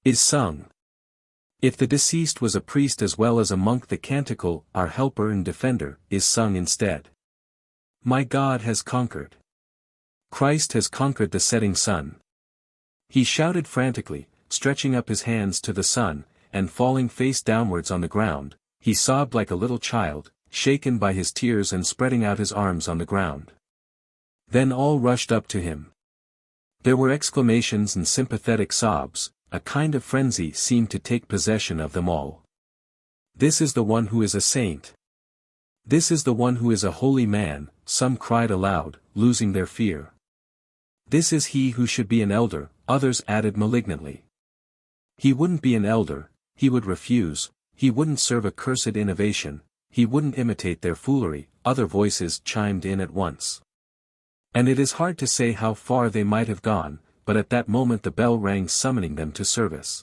[SPEAKER 1] is sung. If the deceased was a priest as well as a monk, the canticle, "Our helper and defender," is sung instead. My God has conquered. Christ has conquered the setting sun. He shouted frantically, stretching up his hands to the sun, and falling face downwards on the ground, he sobbed like a little child, shaken by his tears and spreading out his arms on the ground. Then all rushed up to him. There were exclamations and sympathetic sobs, a kind of frenzy seemed to take possession of them all. "This is the one who is a saint. This is the one who is a holy man," some cried aloud, losing their fear. "This is he who should be an elder," others added malignantly. "He wouldn't be an elder, he would refuse, he wouldn't serve a cursed innovation, he wouldn't imitate their foolery," other voices chimed in at once. And it is hard to say how far they might have gone, but at that moment the bell rang summoning them to service.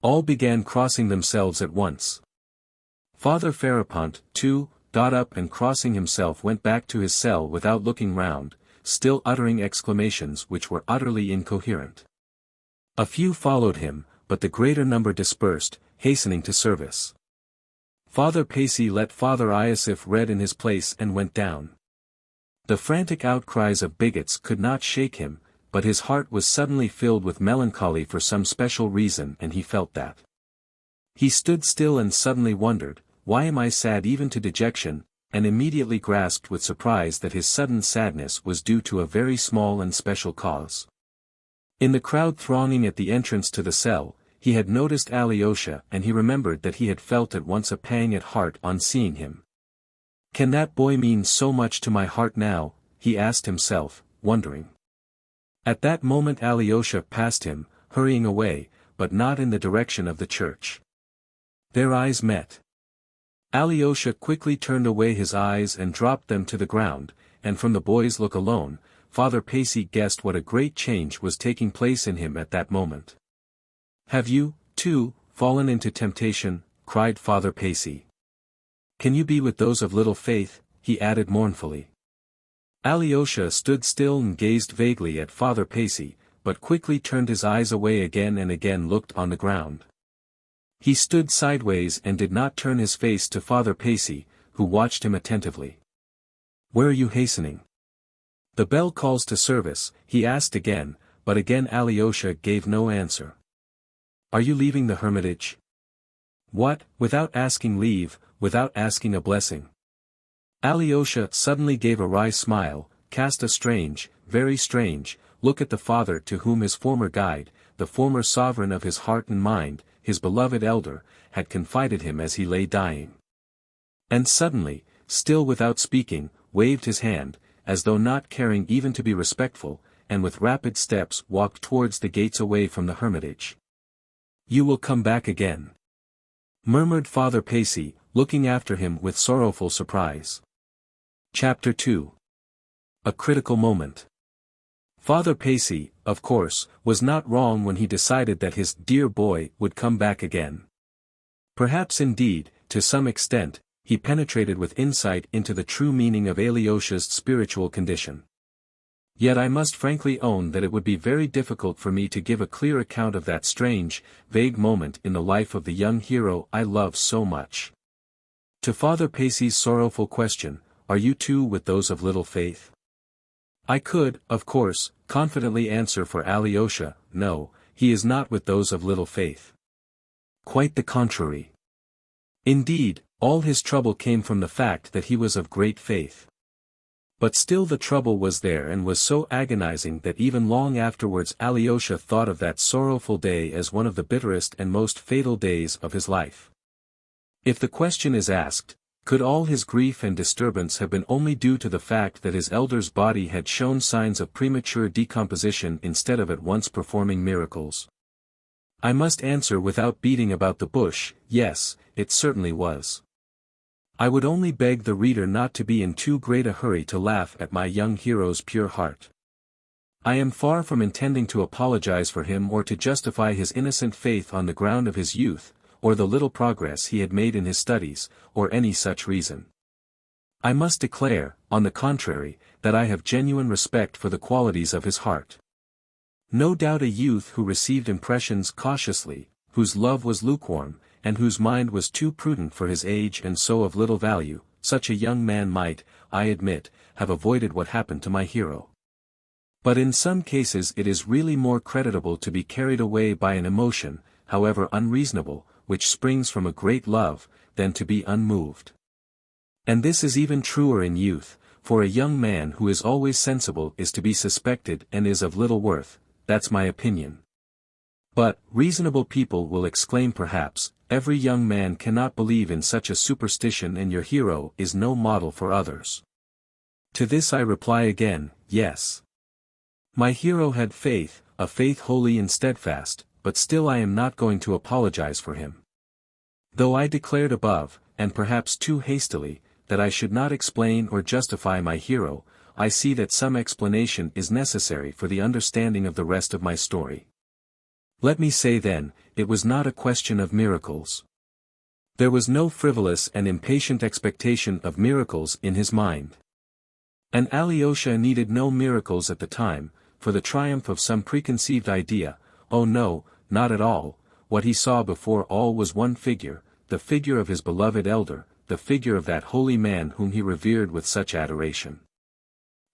[SPEAKER 1] All began crossing themselves at once. Father Ferapont, too, got up and crossing himself went back to his cell without looking round, still uttering exclamations which were utterly incoherent. A few followed him, but the greater number dispersed, hastening to service. Father Pacy let Father Iosif read in his place and went down. The frantic outcries of bigots could not shake him, but his heart was suddenly filled with melancholy for some special reason, and he felt that. He stood still and suddenly wondered, "Why am I sad even to dejection?" and immediately grasped with surprise that his sudden sadness was due to a very small and special cause. In the crowd thronging at the entrance to the cell, he had noticed Alyosha and he remembered that he had felt at once a pang at heart on seeing him. Can that boy mean so much to my heart now, he asked himself, wondering. At that moment Alyosha passed him, hurrying away, but not in the direction of the church. Their eyes met. Alyosha quickly turned away his eyes and dropped them to the ground, and from the boy's look alone, Father Pacey guessed what a great change was taking place in him at that moment. Have you, too, fallen into temptation? Cried Father Pacey. Can you be with those of little faith? He added mournfully. Alyosha stood still and gazed vaguely at Father Pacey, but quickly turned his eyes away again and again looked on the ground. He stood sideways and did not turn his face to Father Pacey, who watched him attentively. Where are you hastening? The bell calls to service, he asked again, but again Alyosha gave no answer. Are you leaving the hermitage? What, without asking leave, without asking a blessing? Alyosha suddenly gave a wry smile, cast a strange, very strange, look at the father to whom his former guide, the former sovereign of his heart and mind, his beloved elder, had confided him as he lay dying. And suddenly, still without speaking, waved his hand, as though not caring even to be respectful, and with rapid steps walked towards the gates away from the hermitage. You will come back again, murmured Father Pacey, looking after him with sorrowful surprise. Chapter 2. A critical moment. Father Pacey, of course, was not wrong when he decided that his dear boy would come back again. Perhaps indeed, to some extent, he penetrated with insight into the true meaning of Alyosha's spiritual condition. Yet I must frankly own that it would be very difficult for me to give a clear account of that strange, vague moment in the life of the young hero I love so much. To Father Pacey's sorrowful question, are you too with those of little faith? I could, of course, confidently answer for Alyosha, no, he is not with those of little faith. Quite the contrary. Indeed, all his trouble came from the fact that he was of great faith. But still the trouble was there and was so agonizing that even long afterwards Alyosha thought of that sorrowful day as one of the bitterest and most fatal days of his life. If the question is asked, could all his grief and disturbance have been only due to the fact that his elder's body had shown signs of premature decomposition instead of at once performing miracles? I must answer without beating about the bush, yes, it certainly was. I would only beg the reader not to be in too great a hurry to laugh at my young hero's pure heart. I am far from intending to apologize for him or to justify his innocent faith on the ground of his youth, or the little progress he had made in his studies, or any such reason. I must declare, on the contrary, that I have genuine respect for the qualities of his heart. No doubt a youth who received impressions cautiously, whose love was lukewarm, and whose mind was too prudent for his age and so of little value, such a young man might, I admit, have avoided what happened to my hero. But in some cases it is really more creditable to be carried away by an emotion, however unreasonable, which springs from a great love, than to be unmoved. And this is even truer in youth, for a young man who is always sensible is to be suspected and is of little worth, that's my opinion. But, reasonable people will exclaim perhaps, every young man cannot believe in such a superstition and your hero is no model for others. To this I reply again, yes. My hero had faith, a faith holy and steadfast, but still I am not going to apologize for him. Though I declared above, and perhaps too hastily, that I should not explain or justify my hero, I see that some explanation is necessary for the understanding of the rest of my story. Let me say then, it was not a question of miracles. There was no frivolous and impatient expectation of miracles in his mind. And Alyosha needed no miracles at the time, for the triumph of some preconceived idea, oh no, not at all, what he saw before all was one figure, the figure of his beloved elder, the figure of that holy man whom he revered with such adoration.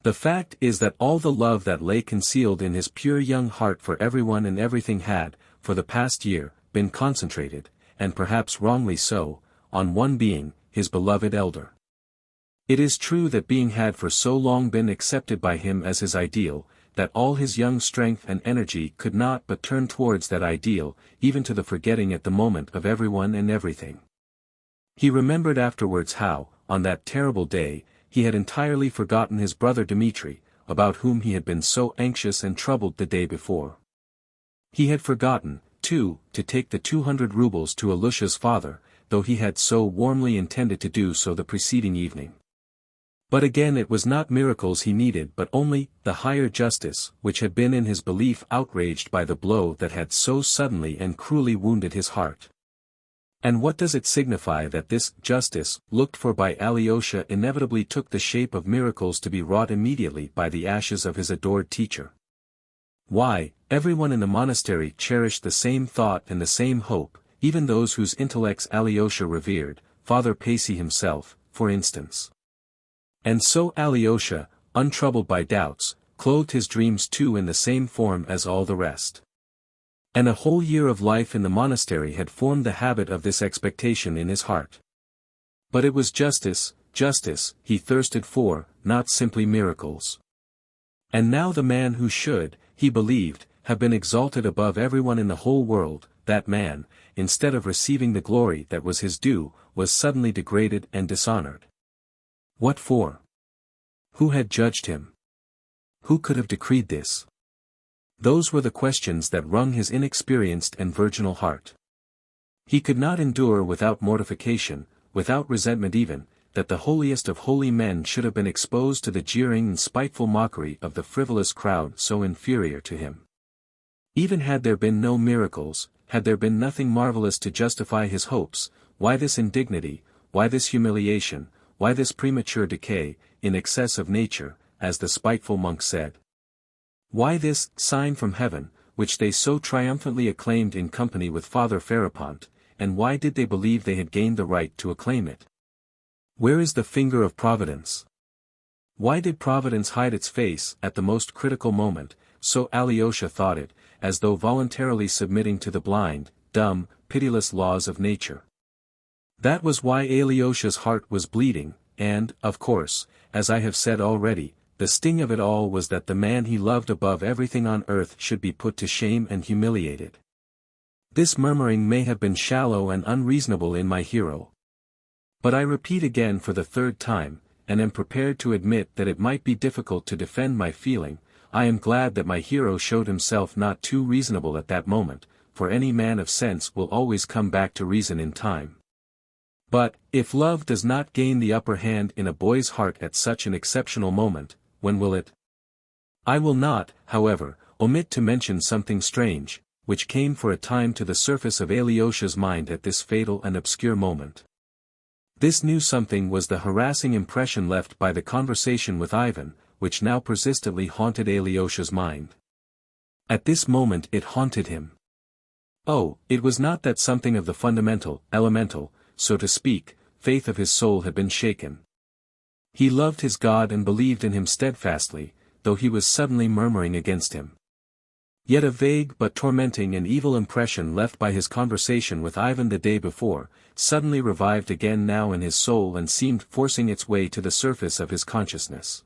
[SPEAKER 1] The fact is that all the love that lay concealed in his pure young heart for everyone and everything had, for the past year, been concentrated, and perhaps wrongly so, on one being, his beloved elder. It is true that being had for so long been accepted by him as his ideal, that all his young strength and energy could not but turn towards that ideal, even to the forgetting at the moment of everyone and everything. He remembered afterwards how, on that terrible day, he had entirely forgotten his brother Dmitri, about whom he had been so anxious and troubled the day before. He had forgotten, too, to take the 200 rubles to Alyosha's father, though he had so warmly intended to do so the preceding evening. But again it was not miracles he needed but only the higher justice which had been in his belief outraged by the blow that had so suddenly and cruelly wounded his heart. And what does it signify that this justice, looked for by Alyosha, inevitably took the shape of miracles to be wrought immediately by the ashes of his adored teacher? Why, everyone in the monastery cherished the same thought and the same hope, even those whose intellects Alyosha revered, Father Pacy himself, for instance. And so Alyosha, untroubled by doubts, clothed his dreams too in the same form as all the rest. And a whole year of life in the monastery had formed the habit of this expectation in his heart. But it was justice, justice, he thirsted for, not simply miracles. And now the man who should, he believed, have been exalted above everyone in the whole world, that man, instead of receiving the glory that was his due, was suddenly degraded and dishonored. What for? Who had judged him? Who could have decreed this? Those were the questions that wrung his inexperienced and virginal heart. He could not endure without mortification, without resentment even, that the holiest of holy men should have been exposed to the jeering and spiteful mockery of the frivolous crowd so inferior to him. Even had there been no miracles, had there been nothing marvelous to justify his hopes, why this indignity, why this humiliation, why this premature decay, in excess of nature, as the spiteful monk said? Why this sign from heaven, which they so triumphantly acclaimed in company with Father Ferapont, and why did they believe they had gained the right to acclaim it? Where is the finger of Providence? Why did Providence hide its face at the most critical moment, so Alyosha thought it, as though voluntarily submitting to the blind, dumb, pitiless laws of nature? That was why Alyosha's heart was bleeding, and, of course, as I have said already, the sting of it all was that the man he loved above everything on earth should be put to shame and humiliated. This murmuring may have been shallow and unreasonable in my hero. But I repeat again for the third time, and am prepared to admit that it might be difficult to defend my feeling, I am glad that my hero showed himself not too reasonable at that moment, for any man of sense will always come back to reason in time. But, if love does not gain the upper hand in a boy's heart at such an exceptional moment, when will it? I will not, however, omit to mention something strange, which came for a time to the surface of Alyosha's mind at this fatal and obscure moment. This new something was the harassing impression left by the conversation with Ivan, which now persistently haunted Alyosha's mind. At this moment it haunted him. Oh, it was not that something of the fundamental, elemental, so to speak, faith of his soul had been shaken. He loved his God and believed in him steadfastly, though he was suddenly murmuring against him. Yet a vague but tormenting and evil impression left by his conversation with Ivan the day before, suddenly revived again now in his soul and seemed forcing its way to the surface of his consciousness.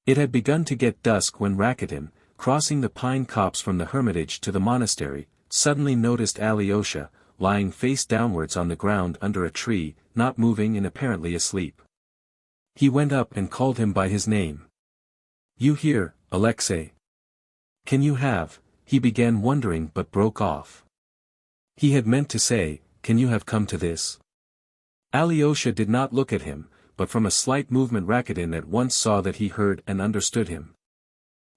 [SPEAKER 1] It had begun to get dusk when Rakitin, crossing the pine copse from the hermitage to the monastery, suddenly noticed Alyosha, lying face downwards on the ground under a tree, not moving and apparently asleep. He went up and called him by his name. "You here, Alexei? Can you have," he began wondering but broke off. He had meant to say, "Can you have come to this?" Alyosha did not look at him, but from a slight movement Rakitin at once saw that he heard and understood him.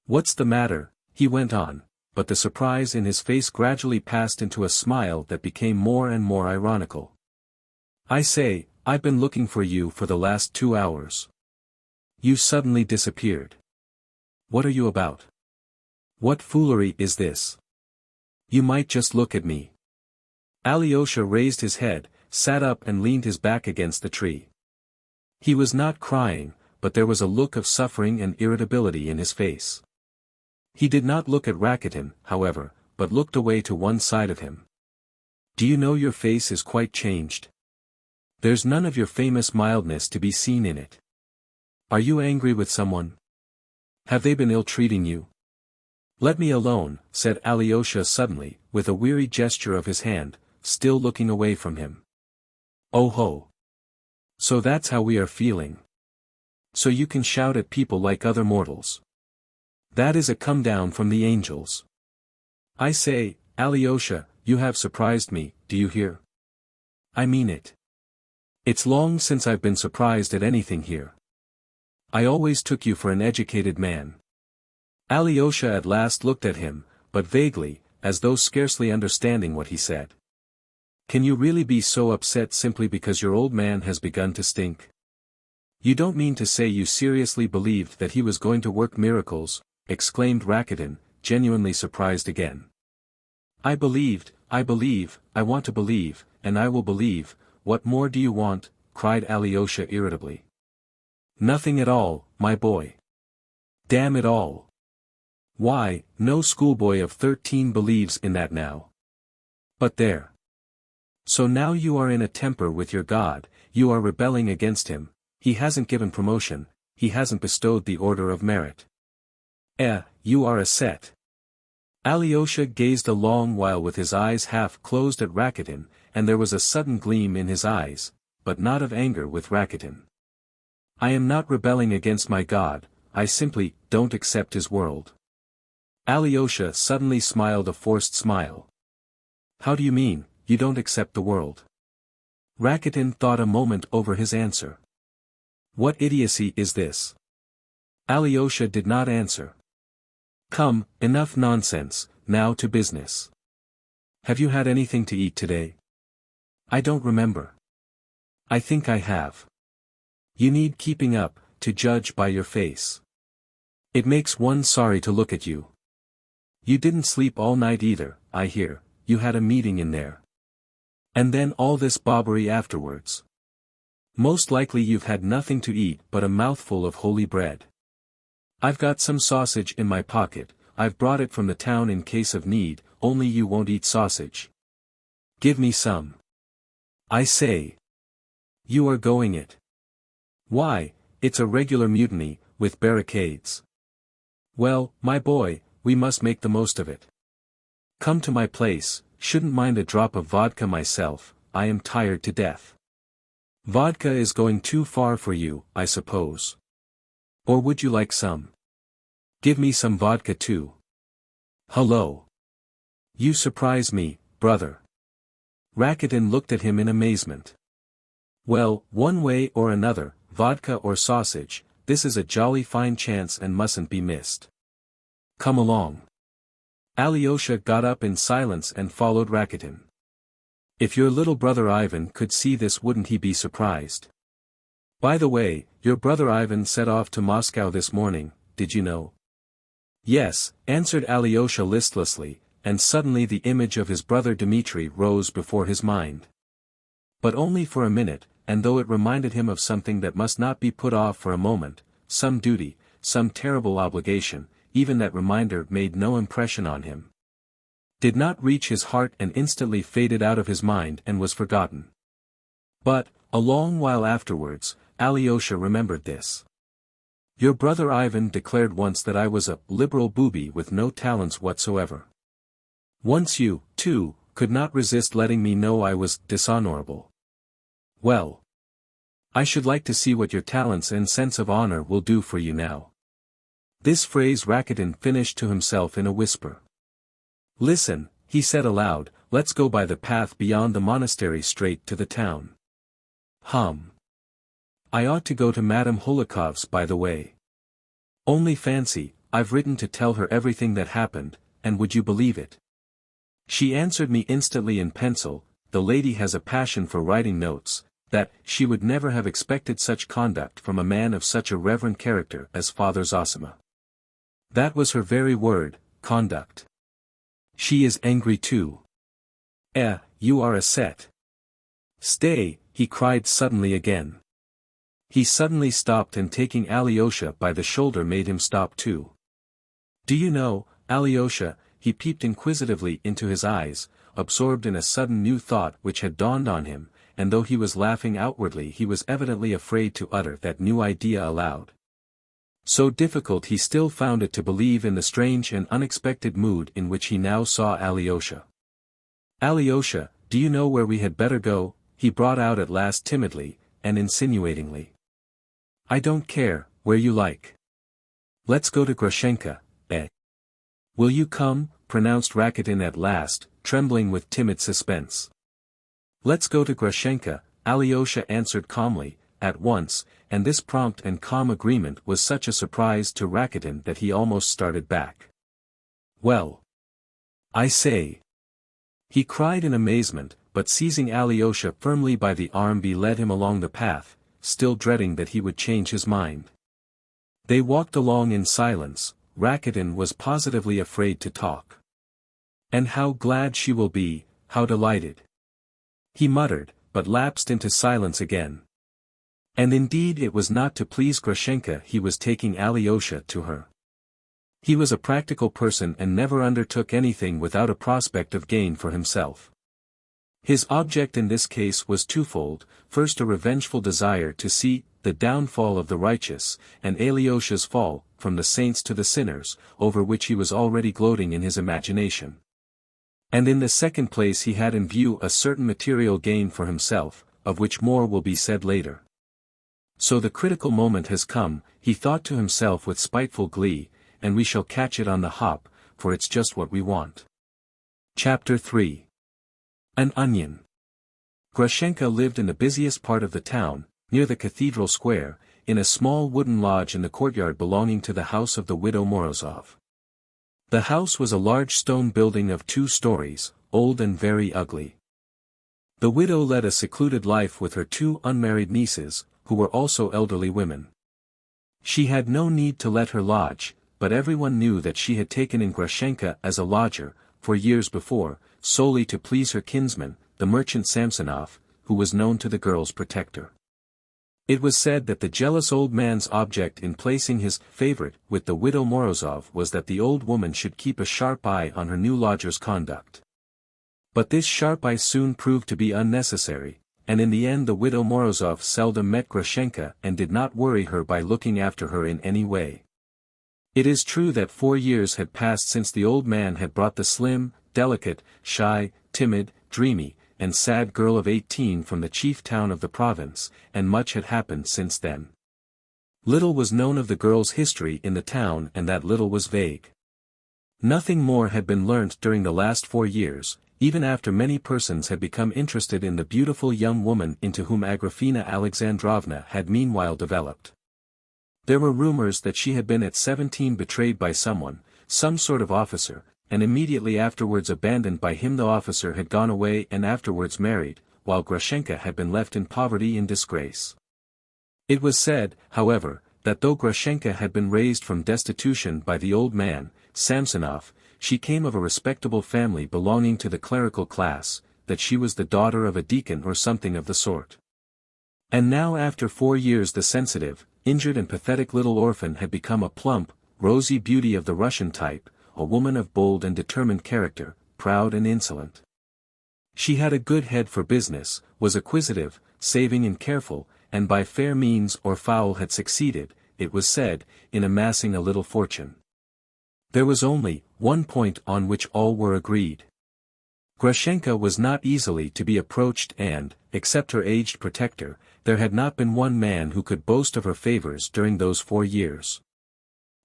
[SPEAKER 1] "What's the matter?" he went on, but the surprise in his face gradually passed into a smile that became more and more ironical. "I say, I've been looking for you for the last 2 hours. You suddenly disappeared. What are you about? What foolery is this? You might just look at me." Alyosha raised his head, sat up and leaned his back against the tree. He was not crying, but there was a look of suffering and irritability in his face. He did not look at Rakitin, however, but looked away to one side of him. "Do you know your face is quite changed? There's none of your famous mildness to be seen in it. Are you angry with someone? Have they been ill-treating you?" "Let me alone," said Alyosha suddenly, with a weary gesture of his hand, still looking away from him. "Oh ho! So that's how we are feeling. So you can shout at people like other mortals. That is a come down from the angels. I say, Alyosha, you have surprised me, do you hear? I mean it. It's long since I've been surprised at anything here. I always took you for an educated man." Alyosha at last looked at him, but vaguely, as though scarcely understanding what he said. "Can you really be so upset simply because your old man has begun to stink? You don't mean to say you seriously believed that he was going to work miracles?" exclaimed Rakitin, genuinely surprised again. I believe, I want to believe, and I will believe. What more do you want?" cried Alyosha irritably. "Nothing at all, my boy. Damn it all. Why, no schoolboy of 13 believes in that now. But there. So now you are in a temper with your God, you are rebelling against him, he hasn't given promotion, he hasn't bestowed the Order of Merit. You are a set." Alyosha gazed a long while with his eyes half closed at Rakitin, and there was a sudden gleam in his eyes, but not of anger with Rakitin. "I am not rebelling against my God, I simply don't accept his world." Alyosha suddenly smiled a forced smile. "How do you mean, you don't accept the world?" Rakitin thought a moment over his answer. "What idiocy is this?" Alyosha did not answer. "Come, enough nonsense, now to business. Have you had anything to eat today?" "I don't remember." "I think I have. You need keeping up, to judge by your face. It makes one sorry to look at you. You didn't sleep all night either, I hear, you had a meeting in there. And then all this bobbery afterwards. Most likely you've had nothing to eat but a mouthful of holy bread. I've got some sausage in my pocket, I've brought it from the town in case of need, only you won't eat sausage. Give me some. I say. You are going it. Why, it's a regular mutiny, with barricades. Well, my boy, we must make the most of it. Come to my place, shouldn't mind a drop of vodka myself, I am tired to death. Vodka is going too far for you, I suppose. Or would you like some? Give me some vodka too. Hello. You surprise me, brother. Rakitin looked at him in amazement. Well, one way or another, vodka or sausage, this is a jolly fine chance and mustn't be missed. Come along. Alyosha got up in silence and followed Rakitin. If your little brother Ivan could see this, wouldn't he be surprised? By the way, your brother Ivan set off to Moscow this morning, did you know? Yes, answered Alyosha listlessly, and suddenly the image of his brother Dmitri rose before his mind. But only for a minute, and though it reminded him of something that must not be put off for a moment, some duty, some terrible obligation, even that reminder made no impression on him. Did not reach his heart and instantly faded out of his mind and was forgotten. But, a long while afterwards, Alyosha remembered this. Your brother Ivan declared once that I was a liberal booby with no talents whatsoever. Once you, too, could not resist letting me know I was dishonorable. Well. I should like to see what your talents and sense of honor will do for you now. This phrase Rakitin finished to himself in a whisper. Listen, he said aloud, let's go by the path beyond the monastery straight to the town. I ought to go to Madame Holikov's by the way. Only fancy, I've written to tell her everything that happened, and would you believe it? She answered me instantly in pencil, the lady has a passion for writing notes, that she would never have expected such conduct from a man of such a reverend character as Father Zosima. That was her very word, conduct. She is angry too. You are a set. Stay, he cried suddenly again. He suddenly stopped and taking Alyosha by the shoulder made him stop too. Do you know, Alyosha, he peeped inquisitively into his eyes, absorbed in a sudden new thought which had dawned on him, and though he was laughing outwardly he was evidently afraid to utter that new idea aloud. So difficult he still found it to believe in the strange and unexpected mood in which he now saw Alyosha. "Alyosha, do you know where we had better go?" he brought out at last timidly, and insinuatingly. "I don't care, where you like." "Let's go to Grushenka, eh?" "Will you come?" pronounced Rakitin at last, trembling with timid suspense. "Let's go to Grushenka," Alyosha answered calmly, at once, and this prompt and calm agreement was such a surprise to Rakitin that he almost started back. "Well, I say!" he cried in amazement, but seizing Alyosha firmly by the arm he led him along the path, still dreading that he would change his mind. They walked along in silence. Rakitin was positively afraid to talk. "And how glad she will be, how delighted!" he muttered, but lapsed into silence again. And indeed it was not to please Grushenka he was taking Alyosha to her. He was a practical person and never undertook anything without a prospect of gain for himself. His object in this case was twofold: first a revengeful desire to see the downfall of the righteous, and Alyosha's fall, from the saints to the sinners, over which he was already gloating in his imagination. And in the second place he had in view a certain material gain for himself, of which more will be said later. "So the critical moment has come," he thought to himself with spiteful glee, "and we shall catch it on the hop, for it's just what we want." Chapter 3. An Onion. Grushenka lived in the busiest part of the town, near the cathedral square, in a small wooden lodge in the courtyard belonging to the house of the widow Morozov. The house was a large stone building of 2 stories, old and very ugly. The widow led a secluded life with her 2 unmarried nieces, who were also elderly women. She had no need to let her lodge, but everyone knew that she had taken in Grushenka as a lodger, for years before, solely to please her kinsman, the merchant Samsonov, who was known to the girl's protector. It was said that the jealous old man's object in placing his favorite with the widow Morozov was that the old woman should keep a sharp eye on her new lodger's conduct. But this sharp eye soon proved to be unnecessary, and in the end the widow Morozov seldom met Grushenka and did not worry her by looking after her in any way. It is true that 4 years had passed since the old man had brought the slim, delicate, shy, timid, dreamy, and sad girl of 18 from the chief town of the province, and much had happened since then. Little was known of the girl's history in the town, and that little was vague. Nothing more had been learnt during the last 4 years, even after many persons had become interested in the beautiful young woman into whom Agrafena Alexandrovna had meanwhile developed. There were rumors that she had been at 17 betrayed by someone, some sort of officer, and immediately afterwards abandoned by him. The officer had gone away and afterwards married, while Grushenka had been left in poverty and disgrace. It was said, however, that though Grushenka had been raised from destitution by the old man, Samsonov, she came of a respectable family belonging to the clerical class, that she was the daughter of a deacon or something of the sort. And now after 4 years the sensitive, injured and pathetic little orphan had become a plump, rosy beauty of the Russian type, a woman of bold and determined character, proud and insolent. She had a good head for business, was acquisitive, saving and careful, and by fair means or foul had succeeded, it was said, in amassing a little fortune. There was only one point on which all were agreed. Grushenka was not easily to be approached and, except her aged protector, there had not been one man who could boast of her favors during those 4 years.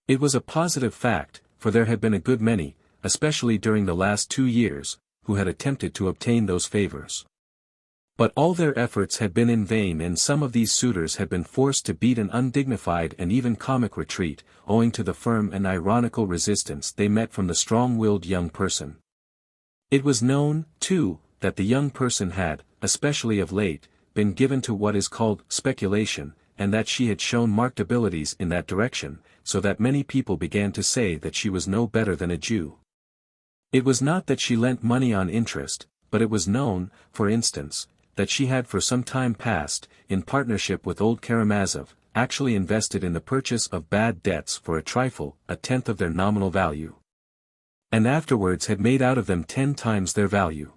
[SPEAKER 1] It was a positive fact, for there had been a good many, especially during the last 2 years, who had attempted to obtain those favors. But all their efforts had been in vain, and some of these suitors had been forced to beat an undignified and even comic retreat, owing to the firm and ironical resistance they met from the strong-willed young person. It was known, too, that the young person had, especially of late, been given to what is called speculation, and that she had shown marked abilities in that direction, so that many people began to say that she was no better than a Jew. It was not that she lent money on interest, but it was known, for instance, that she had for some time past, in partnership with old Karamazov, actually invested in the purchase of bad debts for a trifle, 1/10 of their nominal value. And afterwards had made out of them 10 times their value.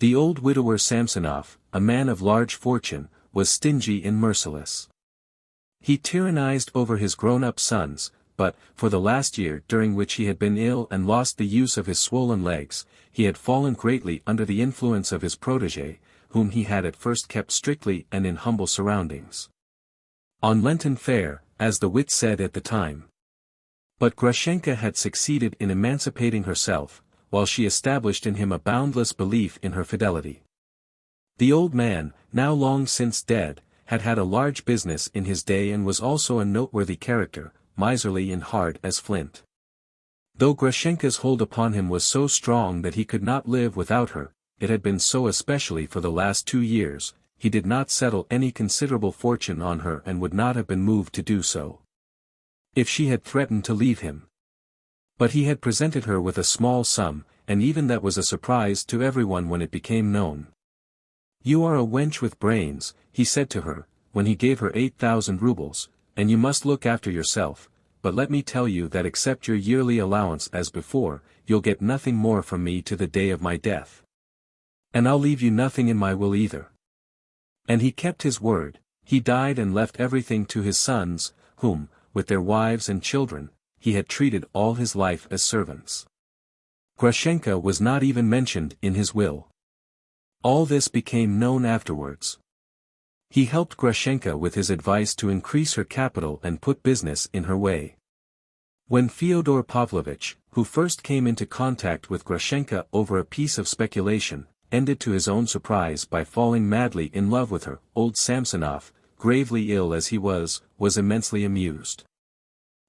[SPEAKER 1] The old widower Samsonov, a man of large fortune, was stingy and merciless. He tyrannized over his grown-up sons, but, for the last year during which he had been ill and lost the use of his swollen legs, he had fallen greatly under the influence of his protégé, whom he had at first kept strictly and in humble surroundings. On Lenten fare, as the wit said at the time. But Grushenka had succeeded in emancipating herself, while she established in him a boundless belief in her fidelity. The old man, now long since dead, had had a large business in his day and was also a noteworthy character, miserly and hard as flint. Though Grushenka's hold upon him was so strong that he could not live without her, it had been so especially for the last 2 years, he did not settle any considerable fortune on her and would not have been moved to do so if she had threatened to leave him. But he had presented her with a small sum, and even that was a surprise to everyone when it became known. "You are a wench with brains," he said to her, when he gave her 8,000 rubles, "and you must look after yourself, but let me tell you that except your yearly allowance as before, you'll get nothing more from me to the day of my death. And I'll leave you nothing in my will either." And he kept his word. He died and left everything to his sons, whom, with their wives and children, he had treated all his life as servants. Grushenka was not even mentioned in his will. All this became known afterwards. He helped Grushenka with his advice to increase her capital and put business in her way. When Fyodor Pavlovich, who first came into contact with Grushenka over a piece of speculation, ended to his own surprise by falling madly in love with her, old Samsonov, gravely ill as he was immensely amused.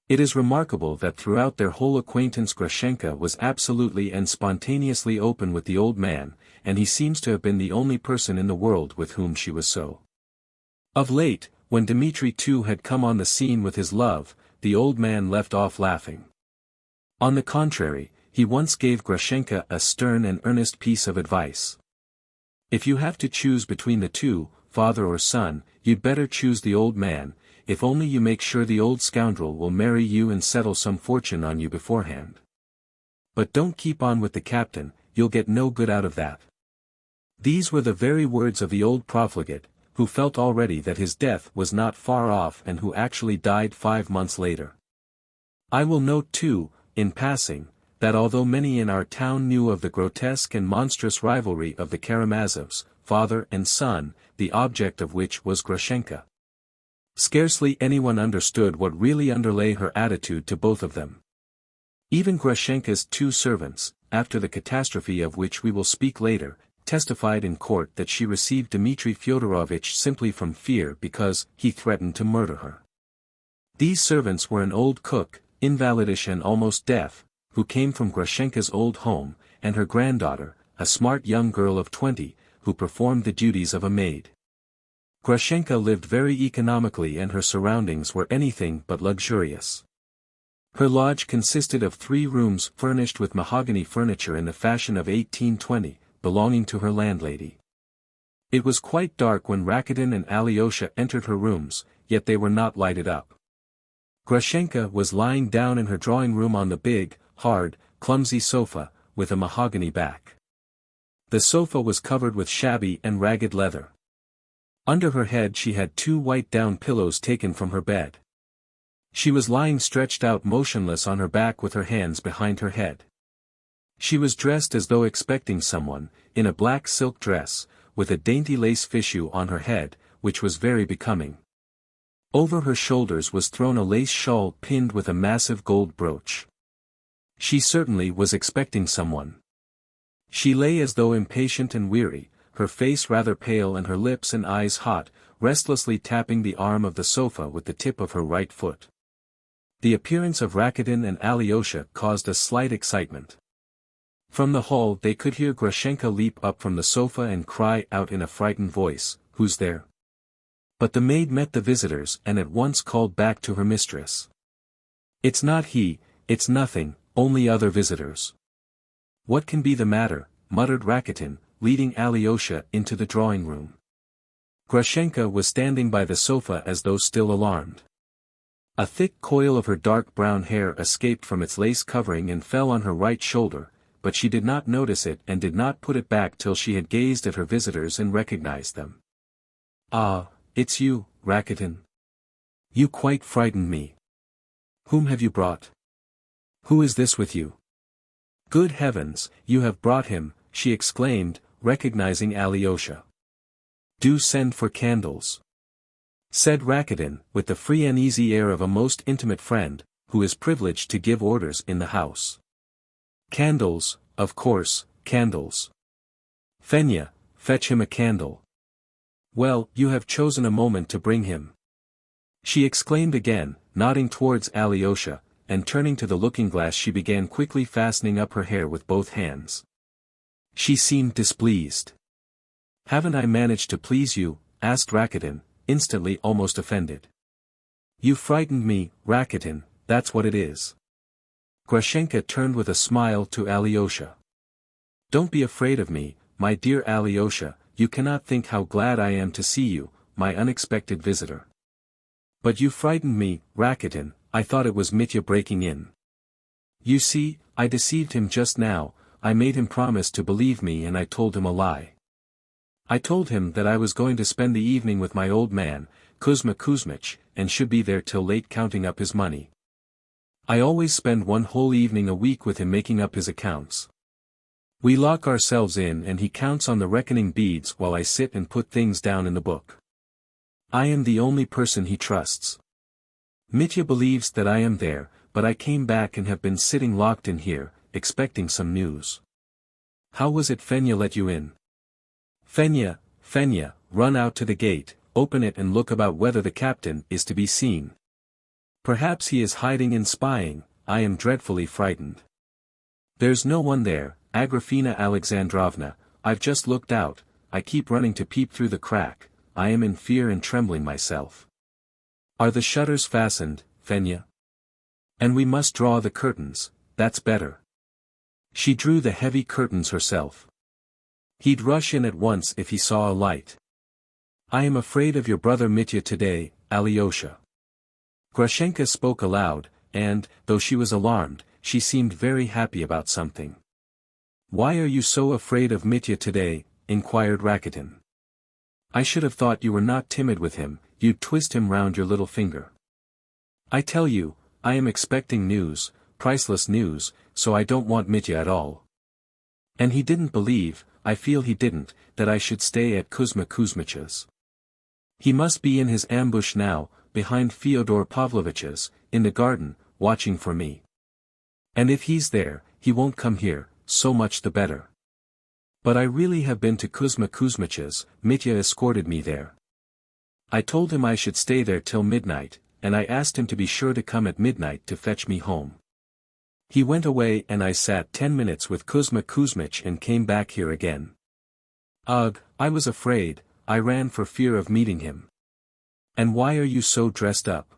[SPEAKER 1] It is remarkable that throughout their whole acquaintance Grushenka was absolutely and spontaneously open with the old man, and he seems to have been the only person in the world with whom she was so. Of late, when Dmitri too had come on the scene with his love, the old man left off laughing. On the contrary, he once gave Grushenka a stern and earnest piece of advice. "If you have to choose between the two, father or son, you'd better choose the old man, if only you make sure the old scoundrel will marry you and settle some fortune on you beforehand. But don't keep on with the captain, you'll get no good out of that." These were the very words of the old profligate, who felt already that his death was not far off and who actually died 5 months later. I will note too, in passing, that although many in our town knew of the grotesque and monstrous rivalry of the Karamazovs, father and son, the object of which was Grushenka, scarcely anyone understood what really underlay her attitude to both of them. Even Grushenka's 2 servants, after the catastrophe of which we will speak later, testified in court that she received Dmitri Fyodorovich simply from fear because he threatened to murder her. These servants were an old cook, invalidish and almost deaf, who came from Grushenka's old home, and her granddaughter, a smart young girl of 20, who performed the duties of a maid. Grushenka lived very economically and her surroundings were anything but luxurious. Her lodge consisted of 3 rooms furnished with mahogany furniture in the fashion of 1820, belonging to her landlady. It was quite dark when Rakitin and Alyosha entered her rooms, yet they were not lighted up. Grushenka was lying down in her drawing room on the big, hard, clumsy sofa, with a mahogany back. The sofa was covered with shabby and ragged leather. Under her head she had 2 white down pillows taken from her bed. She was lying stretched out motionless on her back with her hands behind her head. She was dressed as though expecting someone, in a black silk dress, with a dainty lace fichu on her head, which was very becoming. Over her shoulders was thrown a lace shawl pinned with a massive gold brooch. She certainly was expecting someone. She lay as though impatient and weary, her face rather pale and her lips and eyes hot, restlessly tapping the arm of the sofa with the tip of her right foot. The appearance of Rakitin and Alyosha caused a slight excitement. From the hall they could hear Grushenka leap up from the sofa and cry out in a frightened voice, "Who's there?" But the maid met the visitors and at once called back to her mistress. "It's not he, it's nothing, only other visitors." "What can be the matter?" muttered Rakitin, leading Alyosha into the drawing room. Grushenka was standing by the sofa as though still alarmed. A thick coil of her dark brown hair escaped from its lace covering and fell on her right shoulder, but she did not notice it and did not put it back till she had gazed at her visitors and recognized them. "Ah, it's you, Rakitin. You quite frightened me. Whom have you brought? Who is this with you? Good heavens, you have brought him, she exclaimed, recognizing Alyosha. Do send for candles, said Rakuten, with the free and easy air of a most intimate friend, who is privileged to give orders in the house. Candles, of course, candles. Fenya, fetch him a candle. Well, you have chosen a moment to bring him, she exclaimed again, nodding towards Alyosha, and turning to the looking-glass she began quickly fastening up her hair with both hands. She seemed displeased. Haven't I managed to please you? Asked Rakuten, instantly almost offended. You frightened me, Rakuten, that's what it is. Grushenka turned with a smile to Alyosha. Don't be afraid of me, my dear Alyosha, you cannot think how glad I am to see you, my unexpected visitor. But you frightened me, Rakuten, I thought it was Mitya breaking in. You see, I deceived him just now, I made him promise to believe me and I told him a lie. I told him that I was going to spend the evening with my old man, Kuzma Kuzmich, and should be there till late counting up his money. I always spend one whole evening a week with him making up his accounts. We lock ourselves in and he counts on the reckoning beads while I sit and put things down in the book. I am the only person he trusts. Mitya believes that I am there, but I came back and have been sitting locked in here, expecting some news. How was it Fenya let you in? Fenya, run out to the gate, open it and look about whether the captain is to be seen. Perhaps he is hiding and spying, I am dreadfully frightened. There's no one there, Agrafena Alexandrovna, I've just looked out, I keep running to peep through the crack, I am in fear and trembling myself. Are the shutters fastened, Fenya? And we must draw the curtains, that's better. She drew the heavy curtains herself. He'd rush in at once if he saw a light. I am afraid of your brother Mitya today, Alyosha. Grushenka spoke aloud, and, though she was alarmed, she seemed very happy about something. Why are you so afraid of Mitya today? Inquired Rakuten. I should have thought you were not timid with him, you'd twist him round your little finger. I tell you, I am expecting news, priceless news, so I don't want Mitya at all. And he didn't believe, I feel he didn't, that I should stay at Kuzma Kuzmich's. He must be in his ambush now, behind Fyodor Pavlovich's, in the garden, watching for me. And if he's there, he won't come here, so much the better. But I really have been to Kuzma Kuzmich's, Mitya escorted me there. I told him I should stay there till midnight, and I asked him to be sure to come at midnight to fetch me home. He went away and I sat 10 minutes with Kuzma Kuzmich and came back here again. Ugh, I was afraid, I ran for fear of meeting him. And why are you so dressed up?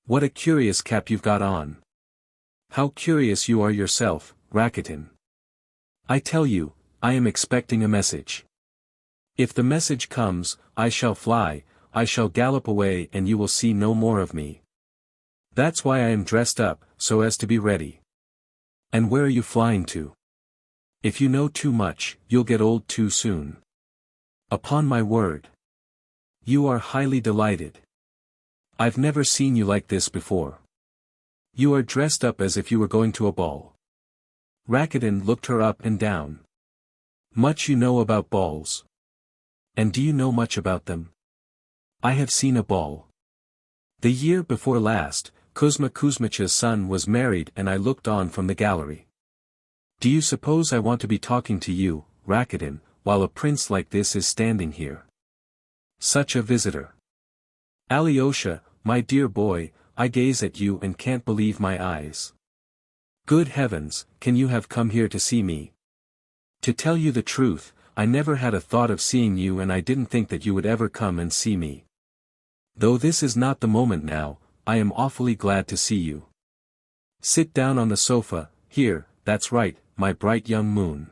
[SPEAKER 1] What a curious cap you've got on. How curious you are yourself, Rakuten. I tell you, I am expecting a message. If the message comes, I shall fly, I shall gallop away and you will see no more of me. That's why I am dressed up, so as to be ready. And where are you flying to? If you know too much, you'll get old too soon. Upon my word. You are highly delighted. I've never seen you like this before. You are dressed up as if you were going to a ball. Rakuten looked her up and down. Much you know about balls. And do you know much about them? I have seen a ball. The year before last, Kuzma Kuzmich's son was married and I looked on from the gallery. Do you suppose I want to be talking to you, Rakuten, while a prince like this is standing here? Such a visitor. Alyosha, my dear boy, I gaze at you and can't believe my eyes. Good heavens, can you have come here to see me? To tell you the truth, I never had a thought of seeing you and I didn't think that you would ever come and see me. Though this is not the moment now, I am awfully glad to see you. Sit down on the sofa, here, that's right, my bright young moon.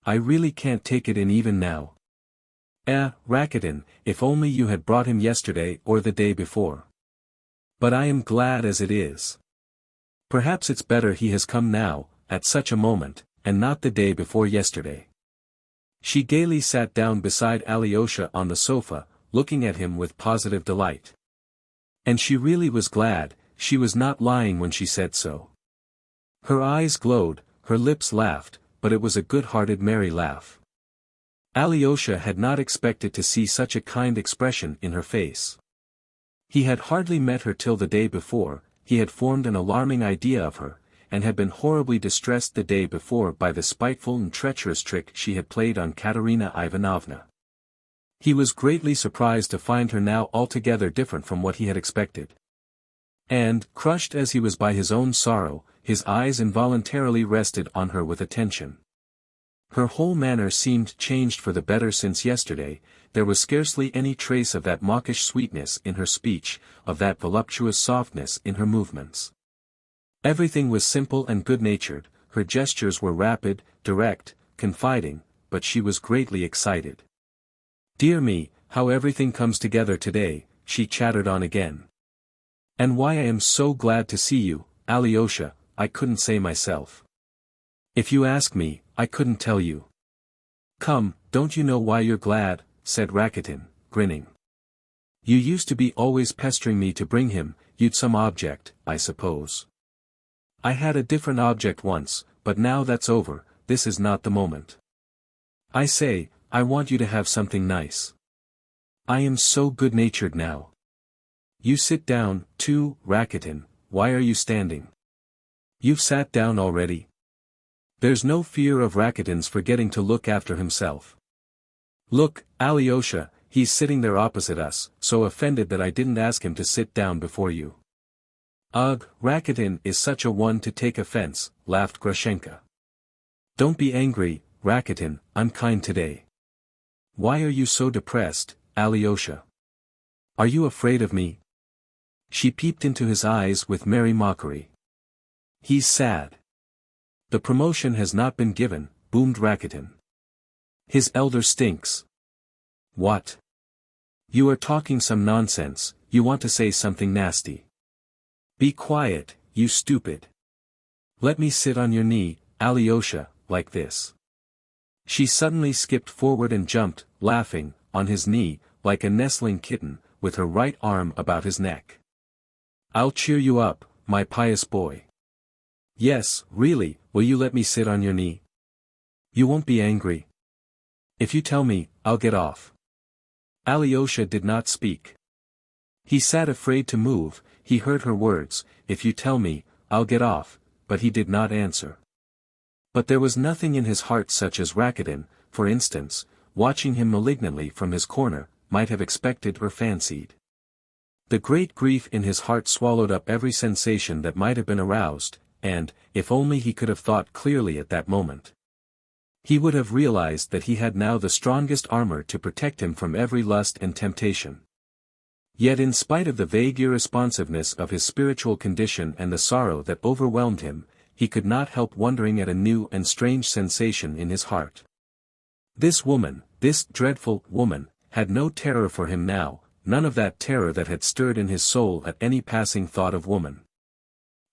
[SPEAKER 1] I really can't take it in even now. Rakuten, if only you had brought him yesterday or the day before. But I am glad as it is. Perhaps it's better he has come now, at such a moment, and not the day before yesterday. She gaily sat down beside Alyosha on the sofa, looking at him with positive delight. And she really was glad, she was not lying when she said so. Her eyes glowed, her lips laughed, but it was a good-hearted merry laugh. Alyosha had not expected to see such a kind expression in her face. He had hardly met her till the day before, he had formed an alarming idea of her, and had been horribly distressed the day before by the spiteful and treacherous trick she had played on Katerina Ivanovna. He was greatly surprised to find her now altogether different from what he had expected. And, crushed as he was by his own sorrow, his eyes involuntarily rested on her with attention. Her whole manner seemed changed for the better since yesterday, there was scarcely any trace of that mawkish sweetness in her speech, of that voluptuous softness in her movements. Everything was simple and good-natured, her gestures were rapid, direct, confiding, but she was greatly excited. "Dear me, how everything comes together today," she chattered on again. "And why I am so glad to see you, Alyosha, I couldn't say myself. If you ask me, I couldn't tell you." "Come, don't you know why you're glad?" said Rakitin, grinning. "You used to be always pestering me to bring him, you'd some object, I suppose." "I had a different object once, but now that's over, this is not the moment. I say, I want you to have something nice. I am so good-natured now. You sit down, too, Rakitin, why are you standing? You've sat down already." There's no fear of Rakitin's forgetting to look after himself. "Look, Alyosha, he's sitting there opposite us, so offended that I didn't ask him to sit down before you." "Ugh, Rakitin is such a one to take offense," laughed Grushenka. "Don't be angry, Rakitin, I'm kind today. Why are you so depressed, Alyosha? Are you afraid of me?" She peeped into his eyes with merry mockery. "He's sad. The promotion has not been given," boomed Rakitin. "His elder stinks." "What? You are talking some nonsense, you want to say something nasty. Be quiet, you stupid. Let me sit on your knee, Alyosha, like this." She suddenly skipped forward and jumped, laughing, on his knee, like a nestling kitten, with her right arm about his neck. "I'll cheer you up, my pious boy. Yes, really, will you let me sit on your knee? You won't be angry? If you tell me, I'll get off." Alyosha did not speak. He sat afraid to move, he heard her words, "If you tell me, I'll get off," but he did not answer. But there was nothing in his heart such as Rakitin, for instance, watching him malignantly from his corner, might have expected or fancied. The great grief in his heart swallowed up every sensation that might have been aroused, and, if only he could have thought clearly at that moment, he would have realized that he had now the strongest armor to protect him from every lust and temptation. Yet in spite of the vague irresponsiveness of his spiritual condition and the sorrow that overwhelmed him, he could not help wondering at a new and strange sensation in his heart. This woman, this dreadful woman, had no terror for him now, none of that terror that had stirred in his soul at any passing thought of woman.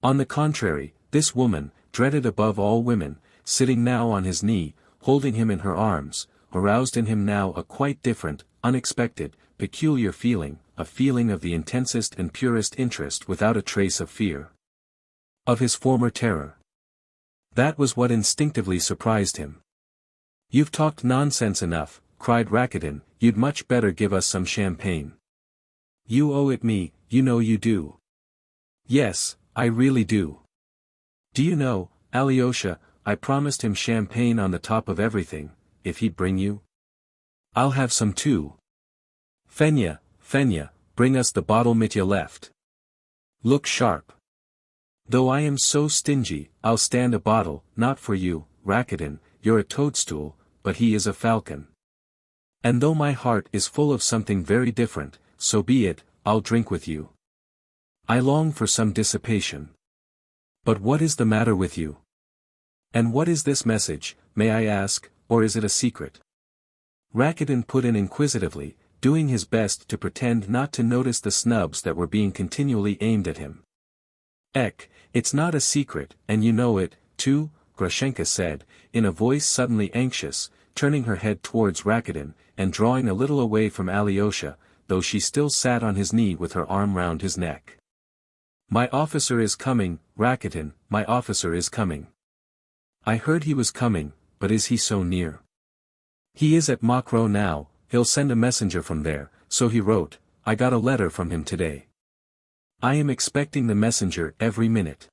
[SPEAKER 1] On the contrary, this woman, dreaded above all women, sitting now on his knee, holding him in her arms, aroused in him now a quite different, unexpected, peculiar feeling, a feeling of the intensest and purest interest without a trace of fear. Of his former terror. That was what instinctively surprised him. "You've talked nonsense enough," cried Rakitin, "you'd much better give us some champagne. You owe it me, you know you do." "Yes, I really do. Do you know, Alyosha, I promised him champagne on the top of everything, if he'd bring you. I'll have some too. Fenya, bring us the bottle Mitya left. Look sharp. Though I am so stingy, I'll stand a bottle, not for you, Rakitin, you're a toadstool, but he is a falcon. And though my heart is full of something very different, so be it, I'll drink with you. I long for some dissipation. But what is the matter with you? And what is this message, may I ask, or is it a secret?" Rakitin put in inquisitively, doing his best to pretend not to notice the snubs that were being continually aimed at him. It's not a secret, and you know it, too," Grushenka said, in a voice suddenly anxious, turning her head towards Rakitin, and drawing a little away from Alyosha, though she still sat on his knee with her arm round his neck. "My officer is coming, Rakitin, my officer is coming." "I heard he was coming, but is he so near?" "He is at Mokroe now, he'll send a messenger from there, so he wrote, I got a letter from him today. I am expecting the messenger every minute."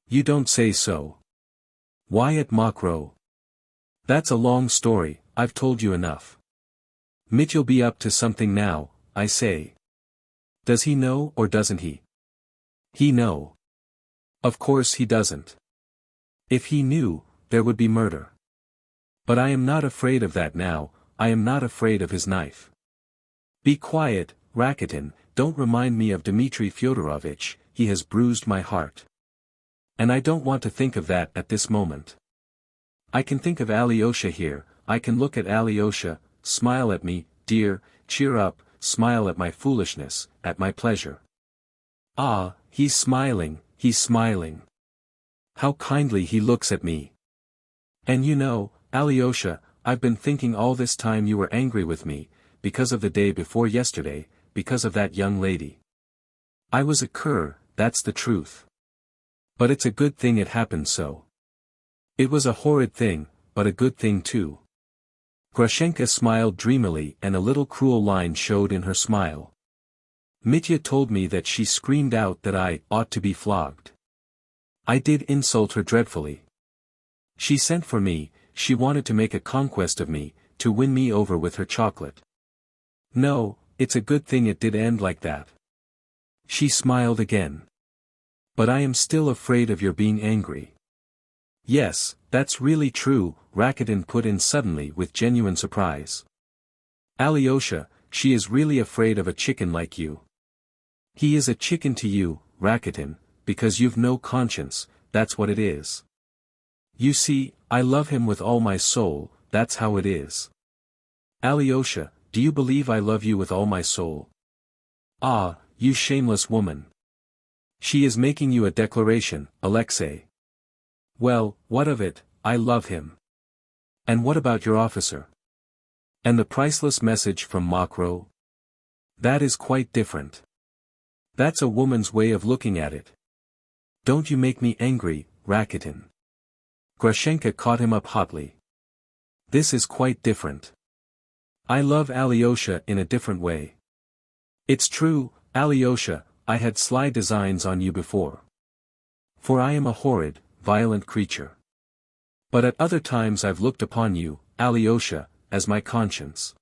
[SPEAKER 1] "You don't say so." "Why at Mokroe?" "That's a long story, I've told you enough." "Mitya'll be up to something now, I say." "Does he know or doesn't he?" "He know." "Of course he doesn't. If he knew, there would be murder. But I am not afraid of that now, I am not afraid of his knife." "Be quiet, Rakitin, don't remind me of Dmitri Fyodorovich, he has bruised my heart. And I don't want to think of that at this moment. I can think of Alyosha here, I can look at Alyosha, smile at me, dear, cheer up, smile at my foolishness, at my pleasure. Ah, he's smiling, he's smiling. How kindly he looks at me. And you know, Alyosha, I've been thinking all this time you were angry with me, because of the day before yesterday, because of that young lady. I was a cur, that's the truth. But it's a good thing it happened so. It was a horrid thing, but a good thing too." Grushenka smiled dreamily and a little cruel line showed in her smile. "Mitya told me that she screamed out that I ought to be flogged. I did insult her dreadfully. She sent for me, she wanted to make a conquest of me, to win me over with her chocolate. No, it's a good thing it did end like that." She smiled again. "But I am still afraid of your being angry." "Yes, that's really true," Rakitin put in suddenly with genuine surprise. "Alyosha, she is really afraid of a chicken like you." "He is a chicken to you, Rakitin, because you've no conscience, that's what it is. You see, I love him with all my soul, that's how it is." "Alyosha, do you believe I love you with all my soul?" "Ah, you shameless woman. She is making you a declaration, Alexei." "Well, what of it, I love him." "And what about your officer? And the priceless message from Mokroe?" "That is quite different. That's a woman's way of looking at it." "Don't you make me angry, Rakitin." Grushenka caught him up hotly. "This is quite different. I love Alyosha in a different way. It's true, Alyosha, I had sly designs on you before. For I am a horrid, violent creature. But at other times I've looked upon you, Alyosha, as my conscience.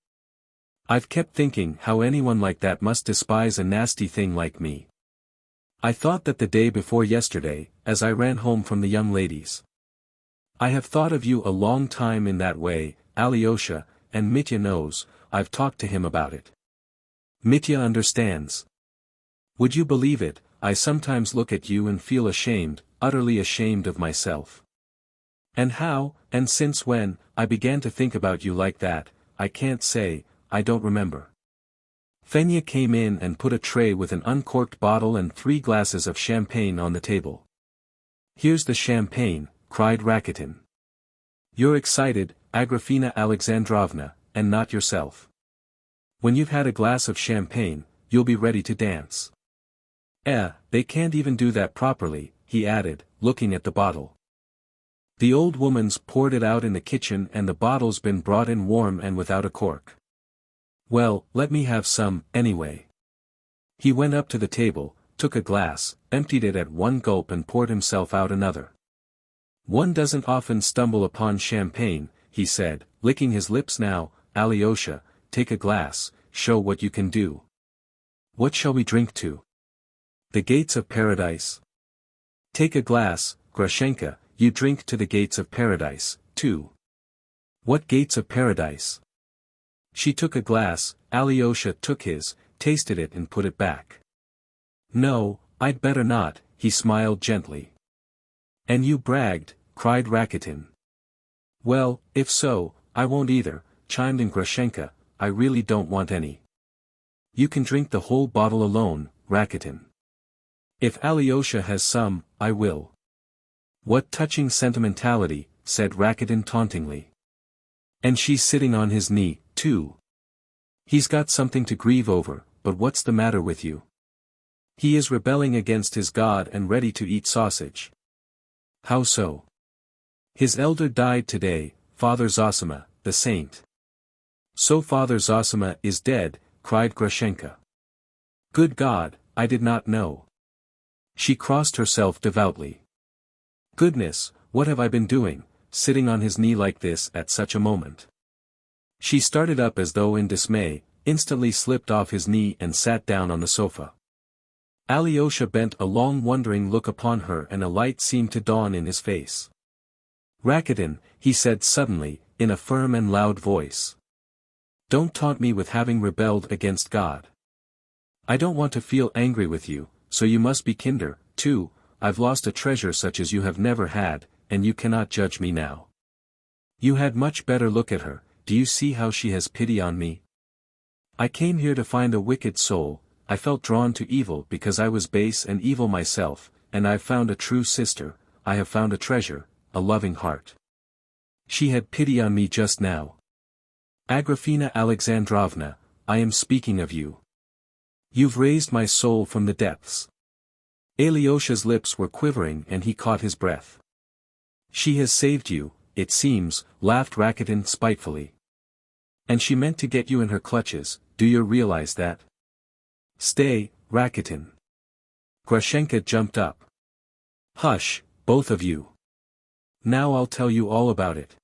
[SPEAKER 1] I've kept thinking how anyone like that must despise a nasty thing like me. I thought that the day before yesterday, as I ran home from the young ladies. I have thought of you a long time in that way, Alyosha, and Mitya knows, I've talked to him about it. Mitya understands. Would you believe it, I sometimes look at you and feel ashamed, utterly ashamed of myself. And how, and since when, I began to think about you like that, I can't say, I don't remember." Fenya came in and put a tray with an uncorked bottle and 3 glasses of champagne on the table. "Here's the champagne," cried Rakitin. "You're excited, Agrafena Alexandrovna, and not yourself. When you've had a glass of champagne, you'll be ready to dance. They can't even do that properly," he added, looking at the bottle. "The old woman's poured it out in the kitchen and the bottle's been brought in warm and without a cork. Well, let me have some, anyway." He went up to the table, took a glass, emptied it at one gulp and poured himself out another. "One doesn't often stumble upon champagne," he said, licking his lips. "Now, Alyosha, take a glass, show what you can do. What shall we drink to? The gates of paradise?" "Take a glass, Grushenka, you drink to the gates of paradise, too." "What gates of paradise?" She took a glass, Alyosha took his, tasted it and put it back. "No, I'd better not," he smiled gently. "And you bragged," cried Rakitin. "Well, if so, I won't either," chimed in Grushenka, "I really don't want any." "You can drink the whole bottle alone, Rakitin. If Alyosha has some, I will." "What touching sentimentality," said Rakitin tauntingly. "And she's sitting on his knee, too." He's got something to grieve over, but what's the matter with you? He is rebelling against his God and ready to eat sausage. How so? His elder died today, Father Zosima, the saint. So Father Zosima is dead, cried Grushenka. Good God, I did not know. She crossed herself devoutly. Goodness, what have I been doing, sitting on his knee like this at such a moment? She started up as though in dismay, instantly slipped off his knee and sat down on the sofa. Alyosha bent a long wondering look upon her and a light seemed to dawn in his face. Rakitin, he said suddenly, in a firm and loud voice. Don't taunt me with having rebelled against God. I don't want to feel angry with you, so you must be kinder, too. I've lost a treasure such as you have never had, and you cannot judge me now. You had much better look at her, do you see how she has pity on me? I came here to find a wicked soul, I felt drawn to evil because I was base and evil myself, and I've found a true sister, I have found a treasure, a loving heart. She had pity on me just now. Agrafena Alexandrovna, I am speaking of you. You've raised my soul from the depths. Alyosha's lips were quivering and he caught his breath. She has saved you, it seems, laughed Rakitin spitefully. And she meant to get you in her clutches, do you realize that? Stay, Rakitin. Grushenka jumped up. Hush, both of you. Now I'll tell you all about it.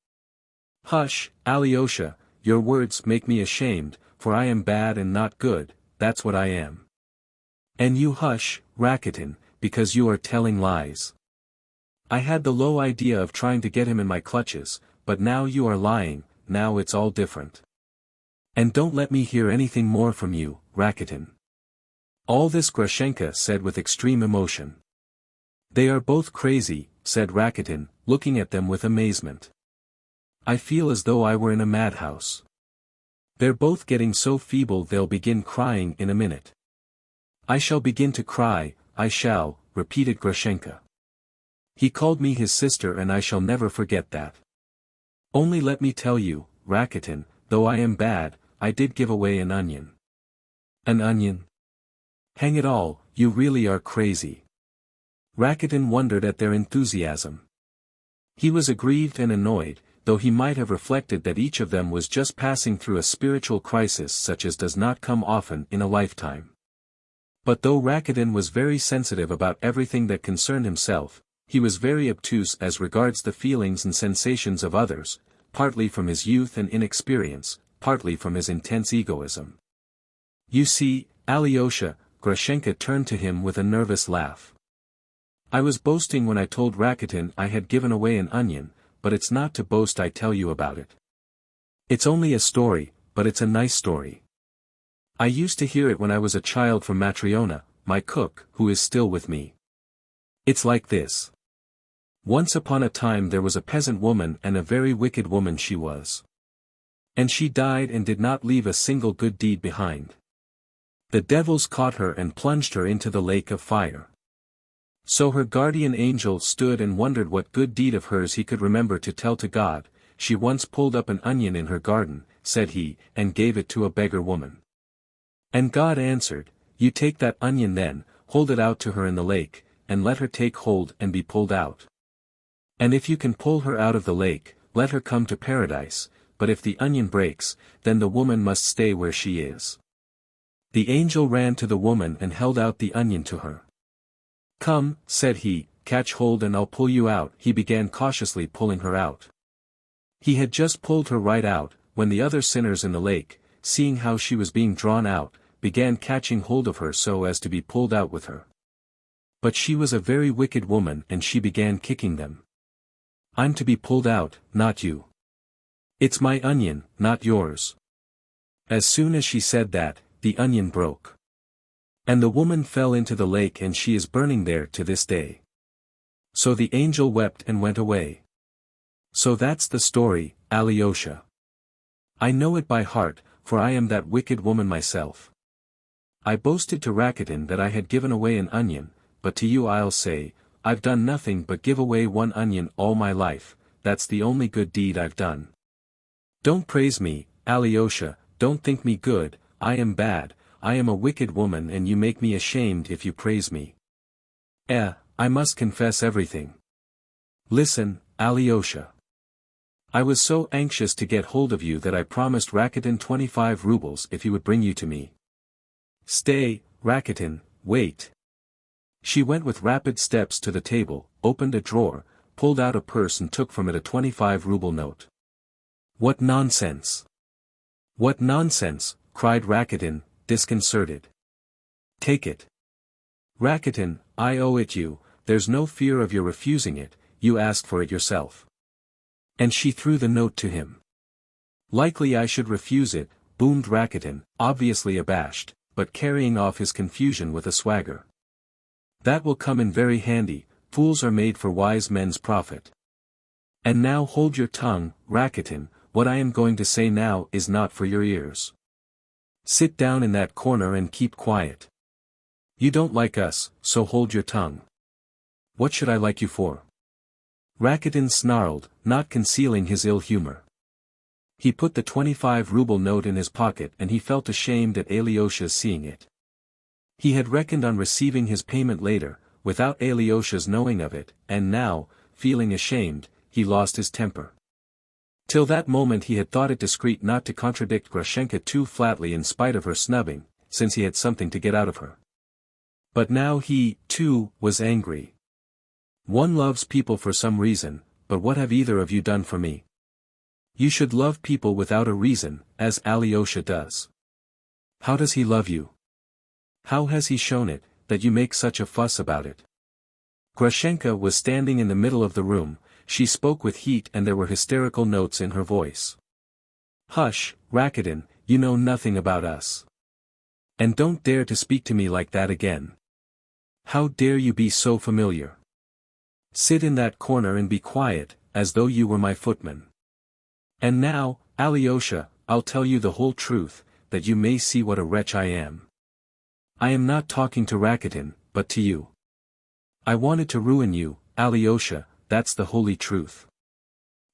[SPEAKER 1] Hush, Alyosha, your words make me ashamed, for I am bad and not good, that's what I am. And you hush, Rakitin, because you are telling lies. I had the low idea of trying to get him in my clutches, but now you are lying, now it's all different. And don't let me hear anything more from you, Rakitin. All this Grushenka said with extreme emotion. They are both crazy, said Rakitin, looking at them with amazement. I feel as though I were in a madhouse. They're both getting so feeble they'll begin crying in a minute. I shall begin to cry, I shall, repeated Grushenka. He called me his sister and I shall never forget that. Only let me tell you, Rakitin, though I am bad, I did give away an onion. An onion? Hang it all, you really are crazy. Rakitin wondered at their enthusiasm. He was aggrieved and annoyed, though he might have reflected that each of them was just passing through a spiritual crisis such as does not come often in a lifetime. But though Rakitin was very sensitive about everything that concerned himself, he was very obtuse as regards the feelings and sensations of others, partly from his youth and inexperience, partly from his intense egoism. You see, Alyosha, Grushenka turned to him with a nervous laugh. I was boasting when I told Rakitin I had given away an onion, but it's not to boast I tell you about it. It's only a story, but it's a nice story. I used to hear it when I was a child from Matryona, my cook, who is still with me. It's like this. Once upon a time there was a peasant woman and a very wicked woman she was. And she died and did not leave a single good deed behind. The devils caught her and plunged her into the lake of fire. So her guardian angel stood and wondered what good deed of hers he could remember to tell to God. She once pulled up an onion in her garden, said he, and gave it to a beggar woman. And God answered, you take that onion then, hold it out to her in the lake, and let her take hold and be pulled out. And if you can pull her out of the lake, let her come to paradise, but if the onion breaks, then the woman must stay where she is. The angel ran to the woman and held out the onion to her. Come, said he, catch hold and I'll pull you out. He began cautiously pulling her out. He had just pulled her right out, when the other sinners in the lake, seeing how she was being drawn out, began catching hold of her so as to be pulled out with her. But she was a very wicked woman and she began kicking them. I'm to be pulled out, not you. It's my onion, not yours. As soon as she said that, the onion broke. And the woman fell into the lake and she is burning there to this day. So the angel wept and went away. So that's the story, Alyosha. I know it by heart, for I am that wicked woman myself. I boasted to Rakitin that I had given away an onion, but to you I'll say, I've done nothing but give away one onion all my life, that's the only good deed I've done. Don't praise me, Alyosha, don't think me good, I am bad, I am a wicked woman and you make me ashamed if you praise me. I must confess everything. Listen, Alyosha. I was so anxious to get hold of you that I promised Rakitin 25 rubles if he would bring you to me. Stay, Rakitin, wait. She went with rapid steps to the table, opened a drawer, pulled out a purse and took from it a 25-ruble note. What nonsense! What nonsense, cried Rakitin, disconcerted. Take it. Rakitin, I owe it you, there's no fear of your refusing it, you asked for it yourself. And she threw the note to him. Likely I should refuse it, boomed Rakitin, obviously abashed, but carrying off his confusion with a swagger. That will come in very handy, fools are made for wise men's profit. And now hold your tongue, Rakitin, what I am going to say now is not for your ears. Sit down in that corner and keep quiet. You don't like us, so hold your tongue. What should I like you for? Rakitin snarled, not concealing his ill humor. He put the 25-ruble note in his pocket and he felt ashamed at Alyosha's seeing it. He had reckoned on receiving his payment later, without Alyosha's knowing of it, and now, feeling ashamed, he lost his temper. Till that moment he had thought it discreet not to contradict Grushenka too flatly in spite of her snubbing, since he had something to get out of her. But now he, too, was angry. One loves people for some reason, but what have either of you done for me? You should love people without a reason, as Alyosha does. How does he love you? How has he shown it, that you make such a fuss about it? Grushenka was standing in the middle of the room, she spoke with heat and there were hysterical notes in her voice. Hush, Rakitin, you know nothing about us. And don't dare to speak to me like that again. How dare you be so familiar? Sit in that corner and be quiet, as though you were my footman. And now, Alyosha, I'll tell you the whole truth, that you may see what a wretch I am. I am not talking to Rakitin, but to you. I wanted to ruin you, Alyosha, that's the holy truth.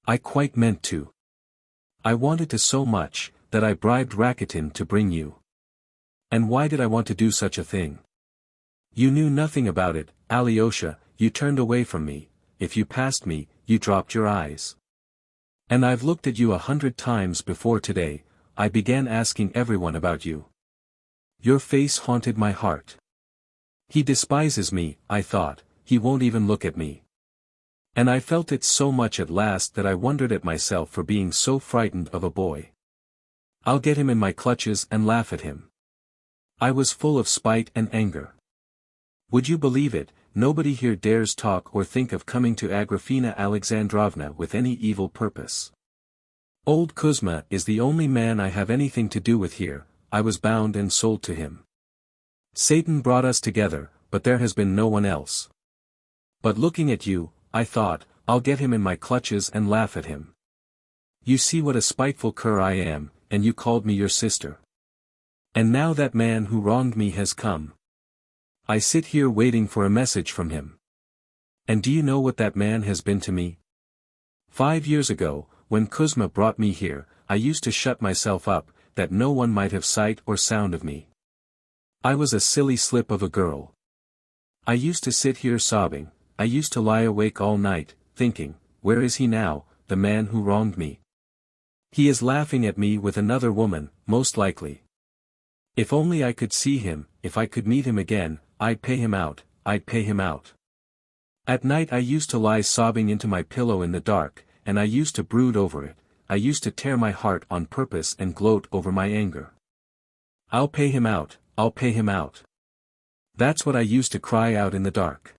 [SPEAKER 1] I quite meant to. I wanted to so much, that I bribed Rakitin to bring you. And why did I want to do such a thing? You knew nothing about it, Alyosha, you turned away from me, if you passed me, you dropped your eyes. And I've looked at you 100 times before today, I began asking everyone about you. Your face haunted my heart. He despises me, I thought, he won't even look at me. And I felt it so much at last that I wondered at myself for being so frightened of a boy. I'll get him in my clutches and laugh at him. I was full of spite and anger. Would you believe it, nobody here dares talk or think of coming to Agrafena Alexandrovna with any evil purpose. Old Kuzma is the only man I have anything to do with here, I was bound and sold to him. Satan brought us together, but there has been no one else. But looking at you, I thought, I'll get him in my clutches and laugh at him. You see what a spiteful cur I am, and you called me your sister. And now that man who wronged me has come. I sit here waiting for a message from him. And do you know what that man has been to me? 5 years ago, when Kuzma brought me here, I used to shut myself up, that no one might have sight or sound of me. I was a silly slip of a girl. I used to sit here sobbing, I used to lie awake all night, thinking, where is he now, the man who wronged me? He is laughing at me with another woman, most likely. If only I could see him, if I could meet him again, I'd pay him out, I'd pay him out. At night I used to lie sobbing into my pillow in the dark, and I used to brood over it, I used to tear my heart on purpose and gloat over my anger. I'll pay him out, I'll pay him out. That's what I used to cry out in the dark.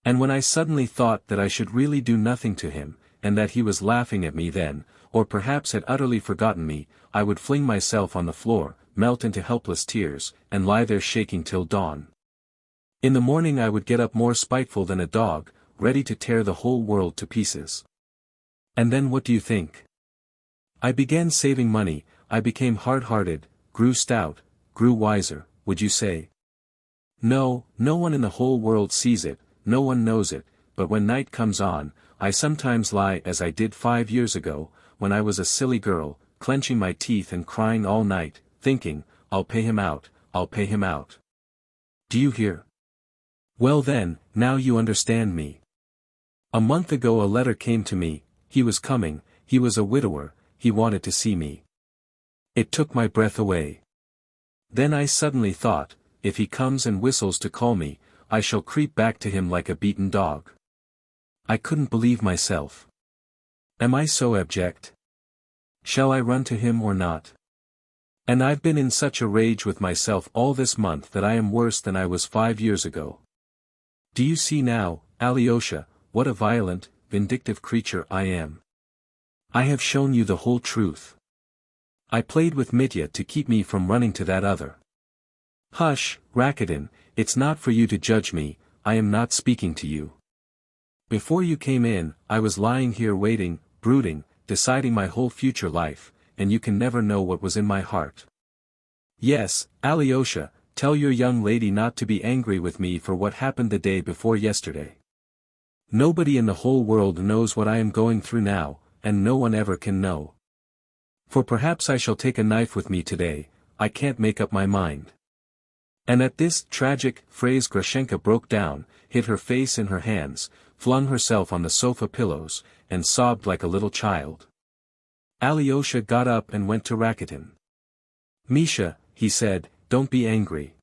[SPEAKER 1] And when I suddenly thought that I should really do nothing to him, and that he was laughing at me then, or perhaps had utterly forgotten me, I would fling myself on the floor, melt into helpless tears, and lie there shaking till dawn. In the morning I would get up more spiteful than a dog, ready to tear the whole world to pieces. And then what do you think? I began saving money, I became hard-hearted, grew stout, grew wiser, would you say? No, no one in the whole world sees it, no one knows it, but when night comes on, I sometimes lie as I did 5 years ago, when I was a silly girl, clenching my teeth and crying all night, thinking, I'll pay him out, I'll pay him out. Do you hear? Well then, now you understand me. A month ago a letter came to me, he was coming, he was a widower, he wanted to see me. It took my breath away. Then I suddenly thought, if he comes and whistles to call me, I shall creep back to him like a beaten dog. I couldn't believe myself. Am I so abject? Shall I run to him or not? And I've been in such a rage with myself all this month that I am worse than I was 5 years ago. Do you see now, Alyosha, what a violent, vindictive creature I am? I have shown you the whole truth. I played with Mitya to keep me from running to that other. Hush, Rakuten, it's not for you to judge me, I am not speaking to you. Before you came in, I was lying here waiting, brooding, deciding my whole future life, and you can never know what was in my heart. Yes, Alyosha, tell your young lady not to be angry with me for what happened the day before yesterday. Nobody in the whole world knows what I am going through now, and no one ever can know. For perhaps I shall take a knife with me today, I can't make up my mind. And at this tragic phrase Grushenka broke down, hid her face in her hands, flung herself on the sofa pillows, and sobbed like a little child. Alyosha got up and went to Rakuten. Misha, he said, don't be angry.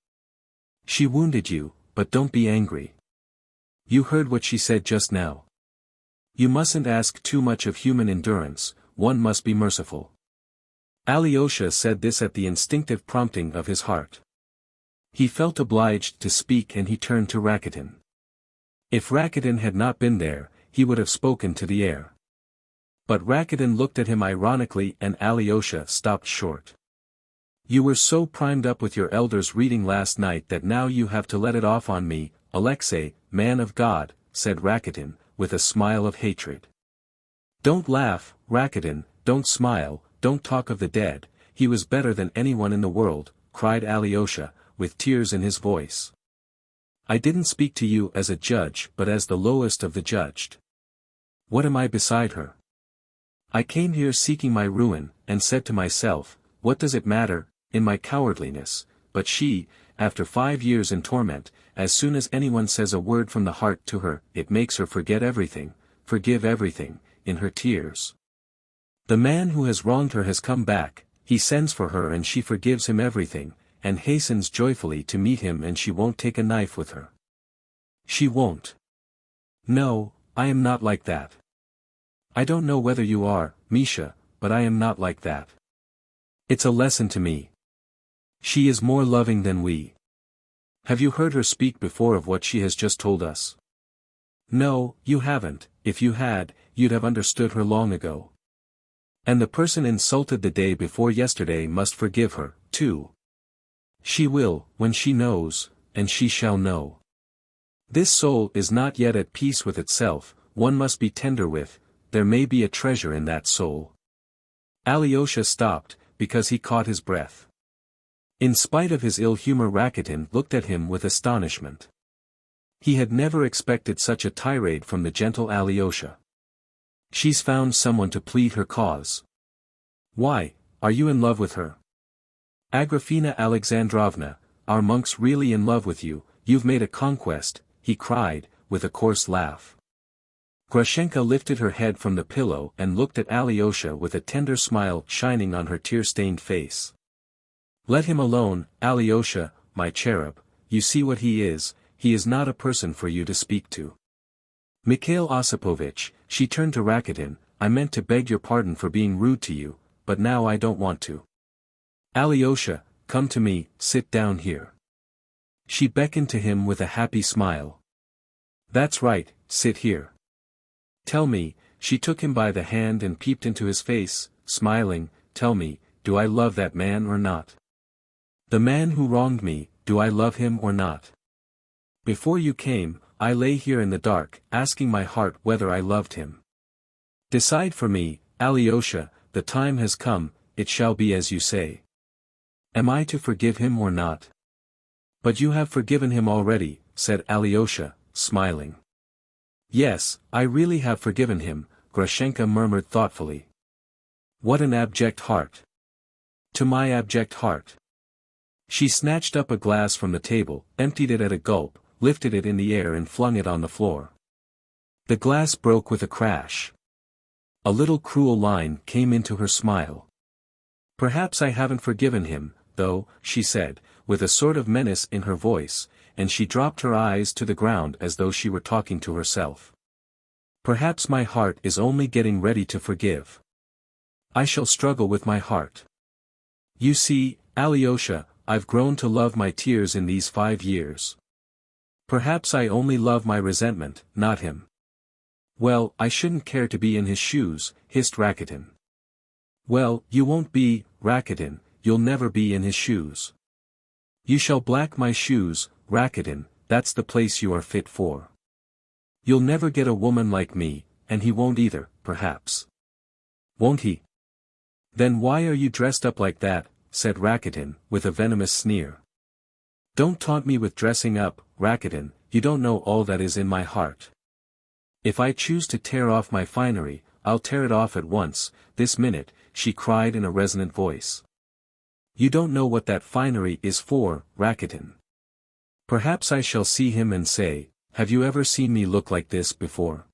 [SPEAKER 1] She wounded you, but don't be angry. You heard what she said just now. You mustn't ask too much of human endurance, one must be merciful. Alyosha said this at the instinctive prompting of his heart. He felt obliged to speak and he turned to Rakuten. If Rakuten had not been there, he would have spoken to the air. But Rakuten looked at him ironically and Alyosha stopped short. You were so primed up with your elder's reading last night that now you have to let it off on me, Alexei, man of God, said Rakuten, with a smile of hatred. Don't laugh, Rakuten, don't smile, don't talk of the dead, he was better than anyone in the world, cried Alyosha, with tears in his voice. I didn't speak to you as a judge but as the lowest of the judged. What am I beside her? I came here seeking my ruin, and said to myself, what does it matter, in my cowardliness, but she, after 5 years in torment, as soon as anyone says a word from the heart to her, it makes her forget everything, forgive everything, in her tears. The man who has wronged her has come back, he sends for her and she forgives him everything, and hastens joyfully to meet him and she won't take a knife with her. She won't. No, I am not like that. I don't know whether you are, Misha, but I am not like that. It's a lesson to me. She is more loving than we. Have you heard her speak before of what she has just told us? No, you haven't, if you had, you'd have understood her long ago. And the person insulted the day before yesterday must forgive her, too. She will, when she knows, and she shall know. This soul is not yet at peace with itself, one must be tender with, there may be a treasure in that soul. Alyosha stopped, because he caught his breath. In spite of his ill humor Rakuten looked at him with astonishment. He had never expected such a tirade from the gentle Alyosha. She's found someone to plead her cause. Why, are you in love with her? Agrafena Alexandrovna, are monks really in love with you, you've made a conquest, he cried, with a coarse laugh. Grushenka lifted her head from the pillow and looked at Alyosha with a tender smile shining on her tear-stained face. Let him alone, Alyosha, my cherub, you see what he is not a person for you to speak to. Mikhail Osipovich, she turned to Rakuten, I meant to beg your pardon for being rude to you, but now I don't want to. Alyosha, come to me, sit down here. She beckoned to him with a happy smile. That's right, sit here. Tell me, she took him by the hand and peeped into his face, smiling, tell me, do I love that man or not? The man who wronged me, do I love him or not? Before you came, I lay here in the dark, asking my heart whether I loved him. Decide for me, Alyosha, the time has come, it shall be as you say. Am I to forgive him or not? But you have forgiven him already, said Alyosha, smiling. Yes, I really have forgiven him, Grushenka murmured thoughtfully. What an abject heart! To my abject heart! She snatched up a glass from the table, emptied it at a gulp, lifted it in the air and flung it on the floor. The glass broke with a crash. A little cruel line came into her smile. Perhaps I haven't forgiven him, though, she said, with a sort of menace in her voice, and she dropped her eyes to the ground as though she were talking to herself. Perhaps my heart is only getting ready to forgive. I shall struggle with my heart. You see, Alyosha, I've grown to love my tears in these 5 years. Perhaps I only love my resentment, not him. Well, I shouldn't care to be in his shoes, hissed Rakitin. Well, you won't be, Rakitin, you'll never be in his shoes. You shall black my shoes, Rakitin, that's the place you are fit for. You'll never get a woman like me, and he won't either, perhaps. Won't he? Then why are you dressed up like that, said Rakitin, with a venomous sneer. Don't taunt me with dressing up, Rakitin, you don't know all that is in my heart. If I choose to tear off my finery, I'll tear it off at once, this minute, she cried in a resonant voice. You don't know what that finery is for, Rakitin. Perhaps I shall see him and say, have you ever seen me look like this before?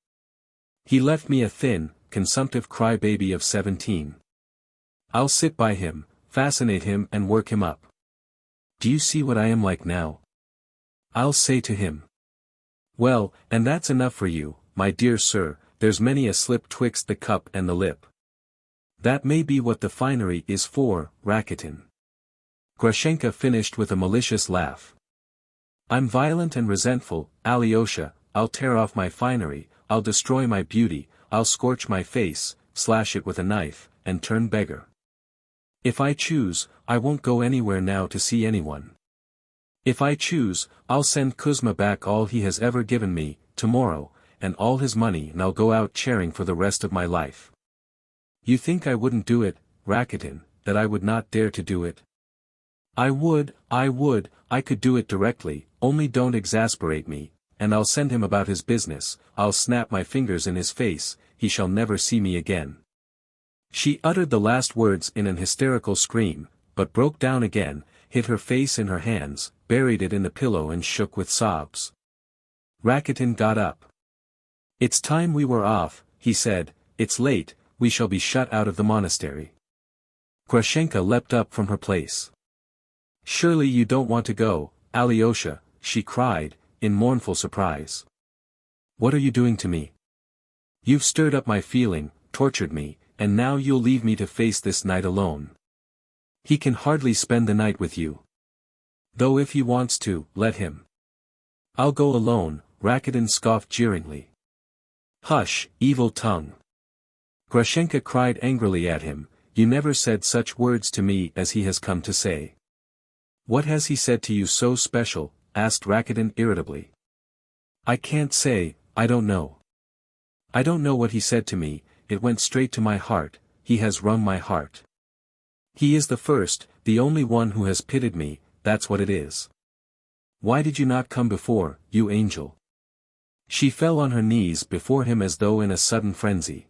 [SPEAKER 1] He left me a thin, consumptive crybaby of 17. I'll sit by him, fascinate him and work him up. Do you see what I am like now? I'll say to him. Well, and that's enough for you, my dear sir, there's many a slip twixt the cup and the lip. That may be what the finery is for, Rakitin. Grushenka finished with a malicious laugh. I'm violent and resentful, Alyosha, I'll tear off my finery, I'll destroy my beauty, I'll scorch my face, slash it with a knife, and turn beggar. If I choose, I won't go anywhere now to see anyone. If I choose, I'll send Kuzma back all he has ever given me, tomorrow, and all his money and I'll go out charing for the rest of my life. You think I wouldn't do it, Rakitin, that I would not dare to do it? I would, I could do it directly, only don't exasperate me, and I'll send him about his business, I'll snap my fingers in his face, he shall never see me again. She uttered the last words in an hysterical scream, but broke down again, hid her face in her hands, buried it in the pillow and shook with sobs. Rakitin got up. It's time we were off, he said, it's late, we shall be shut out of the monastery. Grushenka leapt up from her place. Surely you don't want to go, Alyosha, she cried, in mournful surprise. What are you doing to me? You've stirred up my feeling, tortured me, and now you'll leave me to face this night alone. He can hardly spend the night with you. Though if he wants to, let him. I'll go alone, Rakitin scoffed jeeringly. Hush, evil tongue. Grushenka cried angrily at him, you never said such words to me as he has come to say. What has he said to you so special? Asked Rakitin irritably. I can't say, I don't know. I don't know what he said to me, it went straight to my heart, he has wrung my heart. He is the first, the only one who has pitied me, that's what it is. Why did you not come before, you angel? She fell on her knees before him as though in a sudden frenzy.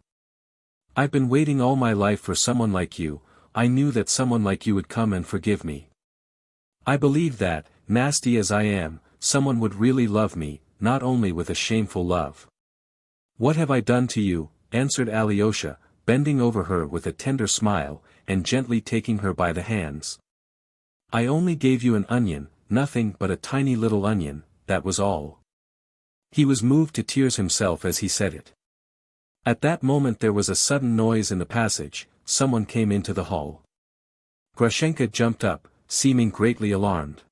[SPEAKER 1] I've been waiting all my life for someone like you, I knew that someone like you would come and forgive me. I believed that, nasty as I am, someone would really love me, not only with a shameful love. What have I done to you? Answered Alyosha, bending over her with a tender smile, and gently taking her by the hands. I only gave you an onion, nothing but a tiny little onion, that was all. He was moved to tears himself as he said it. At that moment there was a sudden noise in the passage, someone came into the hall. Grushenka jumped up, seeming greatly alarmed.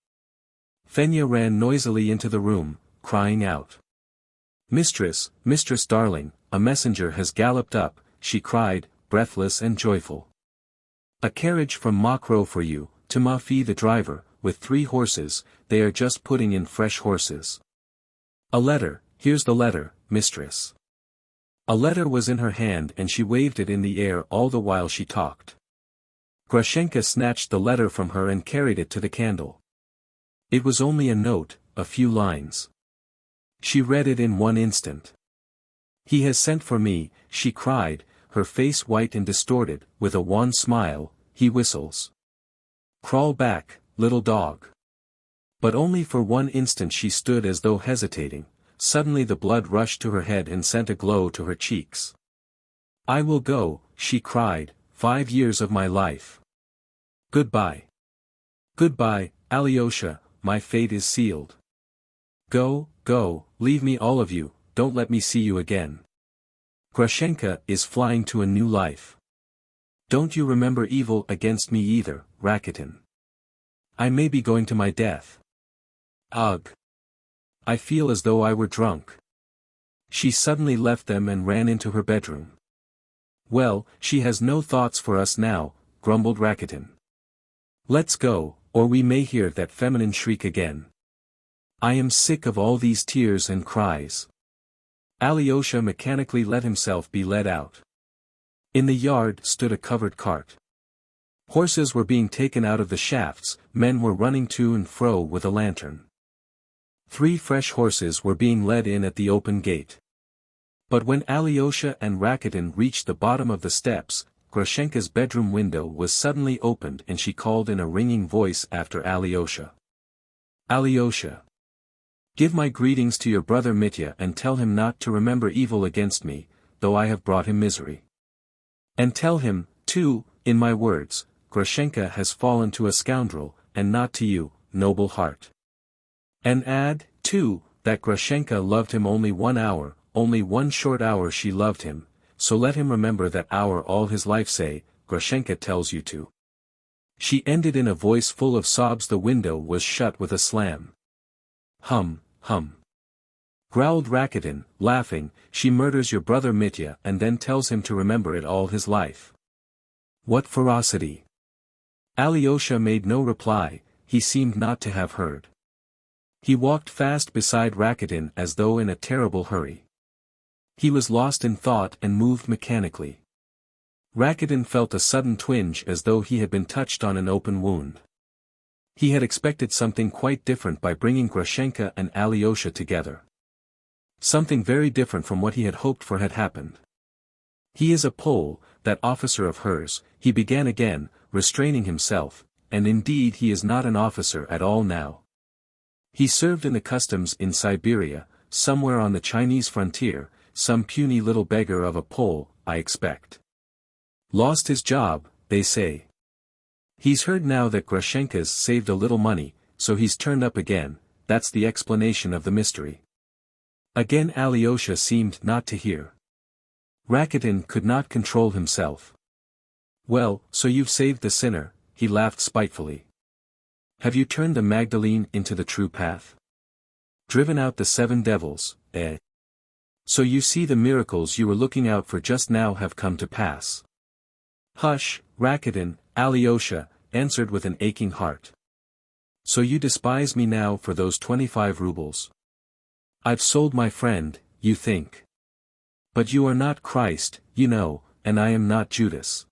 [SPEAKER 1] Fenya ran noisily into the room, crying out. Mistress, mistress darling, a messenger has galloped up, she cried, breathless and joyful. A carriage from Mokrow for you, to Mafi the driver, with 3 horses, they are just putting in fresh horses. A letter, here's the letter, mistress. A letter was in her hand and she waved it in the air all the while she talked. Grushenka snatched the letter from her and carried it to the candle. It was only a note, a few lines. She read it in one instant. He has sent for me, she cried, her face white and distorted, with a wan smile, he whistles. Crawl back, little dog. But only for one instant she stood as though hesitating. Suddenly the blood rushed to her head and sent a glow to her cheeks. I will go, she cried, 5 years of my life. Goodbye. Goodbye, Alyosha, my fate is sealed. Go, go, leave me all of you, don't let me see you again. Grushenka is flying to a new life. Don't you remember evil against me either, Rakitin. I may be going to my death. Ugh. I feel as though I were drunk. She suddenly left them and ran into her bedroom. Well, she has no thoughts for us now, grumbled Rakitin. Let's go, or we may hear that feminine shriek again. I am sick of all these tears and cries. Alyosha mechanically let himself be led out. In the yard stood a covered cart. Horses were being taken out of the shafts, men were running to and fro with a lantern. 3 fresh horses were being led in at the open gate. But when Alyosha and Rakitin reached the bottom of the steps, Grushenka's bedroom window was suddenly opened and she called in a ringing voice after Alyosha. Alyosha. Give my greetings to your brother Mitya and tell him not to remember evil against me, though I have brought him misery. And tell him, too, in my words, Grushenka has fallen to a scoundrel, and not to you, noble heart. And add, too, that Grushenka loved him only 1 hour, only 1 short hour she loved him, so let him remember that hour all his life. Say, Grushenka tells you to. She ended in a voice full of sobs. The window was shut with a slam. Hum, hum. Growled Rakitin, laughing, she murders your brother Mitya and then tells him to remember it all his life. What ferocity! Alyosha made no reply, he seemed not to have heard. He walked fast beside Rakitin as though in a terrible hurry. He was lost in thought and moved mechanically. Rakitin felt a sudden twinge as though he had been touched on an open wound. He had expected something quite different by bringing Grushenka and Alyosha together. Something very different from what he had hoped for had happened. He is a Pole, that officer of hers, he began again, restraining himself, and indeed he is not an officer at all now. He served in the customs in Siberia, somewhere on the Chinese frontier, some puny little beggar of a Pole, I expect. Lost his job, they say. He's heard now that Grushenka's saved a little money, so he's turned up again, that's the explanation of the mystery. Again Alyosha seemed not to hear. Rakitin could not control himself. Well, so you've saved the sinner, he laughed spitefully. Have you turned the Magdalene into the true path? Driven out the 7 devils, eh? So you see the miracles you were looking out for just now have come to pass. Hush, Rakitin, Alyosha answered with an aching heart. So you despise me now for those 25 rubles. I've sold my friend, you think. But you are not Christ, you know, and I am not Judas.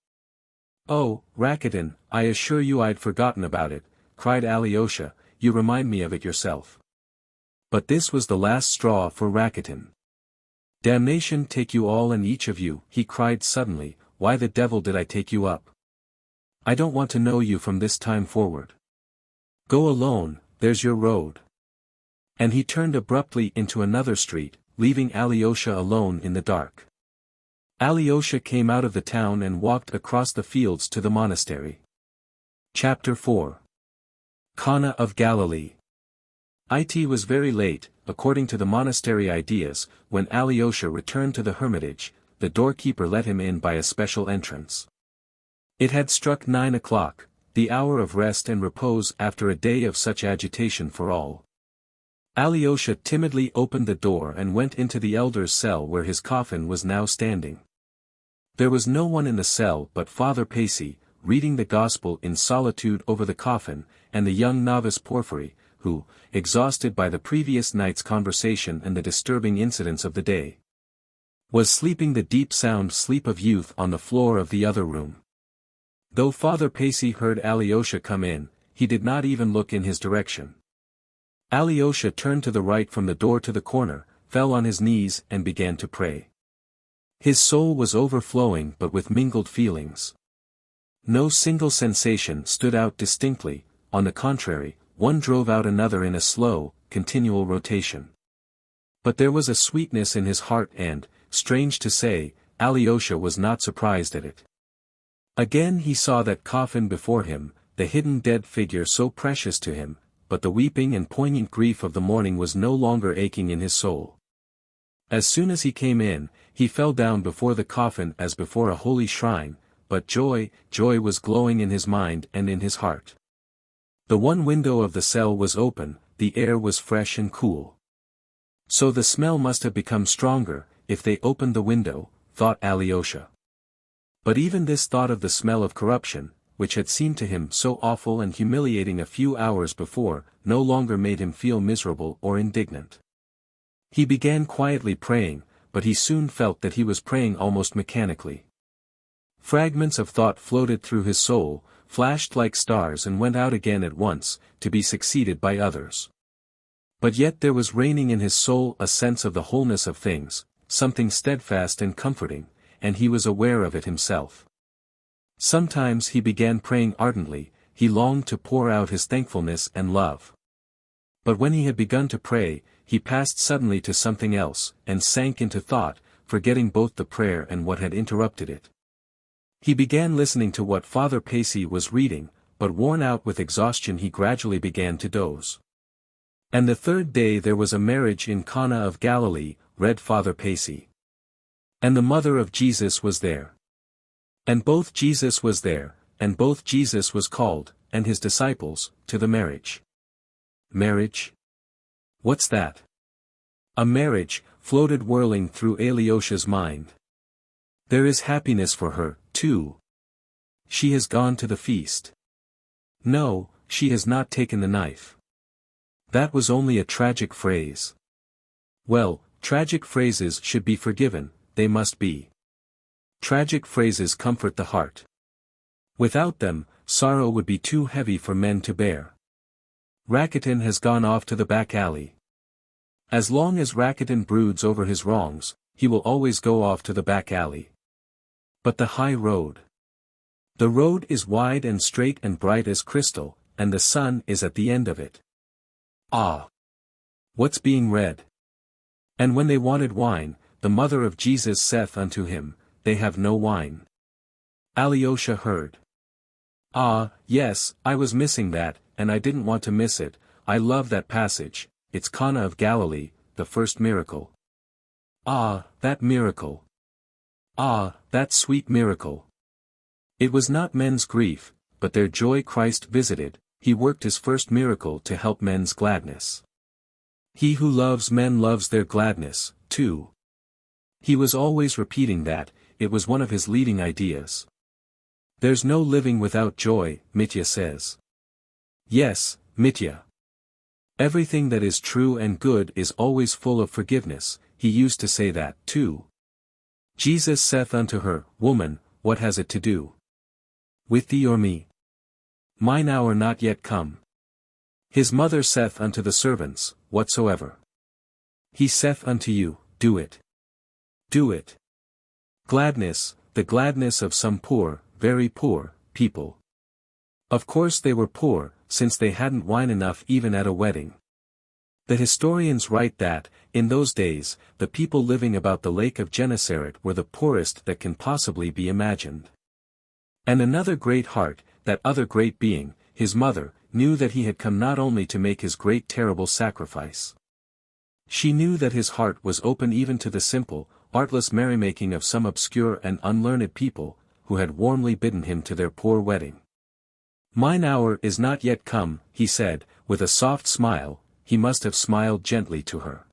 [SPEAKER 1] Oh, Rakitin, I assure you I'd forgotten about it, cried Alyosha, you remind me of it yourself. But this was the last straw for Rakitin. Damnation take you all and each of you, he cried suddenly, why the devil did I take you up? I don't want to know you from this time forward. Go alone, there's your road. And he turned abruptly into another street, leaving Alyosha alone in the dark. Alyosha came out of the town and walked across the fields to the monastery. Chapter 4. Cana of Galilee. It was very late, according to the monastery ideas, when Alyosha returned to the hermitage. The doorkeeper let him in by a special entrance. It had struck 9 o'clock, the hour of rest and repose after a day of such agitation for all. Alyosha timidly opened the door and went into the elder's cell where his coffin was now standing. There was no one in the cell but Father Pacey, reading the Gospel in solitude over the coffin, and the young novice Porphyry, who, exhausted by the previous night's conversation and the disturbing incidents of the day, was sleeping the deep sound sleep of youth on the floor of the other room. Though Father Pacey heard Alyosha come in, he did not even look in his direction. Alyosha turned to the right from the door to the corner, fell on his knees and began to pray. His soul was overflowing but with mingled feelings. No single sensation stood out distinctly, on the contrary, one drove out another in a slow, continual rotation. But there was a sweetness in his heart and, strange to say, Alyosha was not surprised at it. Again he saw that coffin before him, the hidden dead figure so precious to him, but the weeping and poignant grief of the morning was no longer aching in his soul. As soon as he came in, he fell down before the coffin as before a holy shrine, but joy was glowing in his mind and in his heart. The one window of the cell was open, the air was fresh and cool. So the smell must have become stronger, if they opened the window, thought Alyosha. But even this thought of the smell of corruption, which had seemed to him so awful and humiliating a few hours before, no longer made him feel miserable or indignant. He began quietly praying, but he soon felt that he was praying almost mechanically. Fragments of thought floated through his soul, flashed like stars and went out again at once, to be succeeded by others. But yet there was reigning in his soul a sense of the wholeness of things, something steadfast and comforting, and he was aware of it himself. Sometimes he began praying ardently, he longed to pour out his thankfulness and love. But when he had begun to pray, he passed suddenly to something else, and sank into thought, forgetting both the prayer and what had interrupted it. He began listening to what Father Pacey was reading, but worn out with exhaustion he gradually began to doze. And the third day there was a marriage in Cana of Galilee, read Father Pacey. And the mother of Jesus was there. And both Jesus was there, and both Jesus was called, and his disciples, to the marriage. Marriage? What's that? A marriage, floated whirling through Alyosha's mind. There is happiness for her, too. She has gone to the feast. No, she has not taken the knife. That was only a tragic phrase. Well, tragic phrases should be forgiven, they must be. Tragic phrases comfort the heart. Without them, sorrow would be too heavy for men to bear. Rakitin has gone off to the back alley. As long as Rakitin broods over his wrongs, he will always go off to the back alley. But the high road. The road is wide and straight and bright as crystal, and the sun is at the end of it. Ah! What's being read? And when they wanted wine, the mother of Jesus saith unto him, They have no wine. Alyosha heard. Ah, yes, I was missing that, and I didn't want to miss it. I love that passage, it's Cana of Galilee, the first miracle. Ah, that miracle. Ah, that sweet miracle. It was not men's grief, but their joy Christ visited, he worked his first miracle to help men's gladness. He who loves men loves their gladness, too. He was always repeating that, it was one of his leading ideas. There's no living without joy, Mitya says. Yes, Mitya. Everything that is true and good is always full of forgiveness, he used to say that, too. Jesus saith unto her, Woman, what has it to do with thee or me? Mine hour not yet come. His mother saith unto the servants, Whatsoever he saith unto you, do it. Do it. Gladness, the gladness of some poor, very poor, people. Of course they were poor, since they hadn't wine enough even at a wedding. The historians write that, in those days, the people living about the lake of Gennesaret were the poorest that can possibly be imagined. And another great heart, that other great being, his mother, knew that he had come not only to make his great terrible sacrifice. She knew that his heart was open even to the simple, artless merrymaking of some obscure and unlearned people, who had warmly bidden him to their poor wedding. Mine hour is not yet come, he said, with a soft smile. He must have smiled gently to her.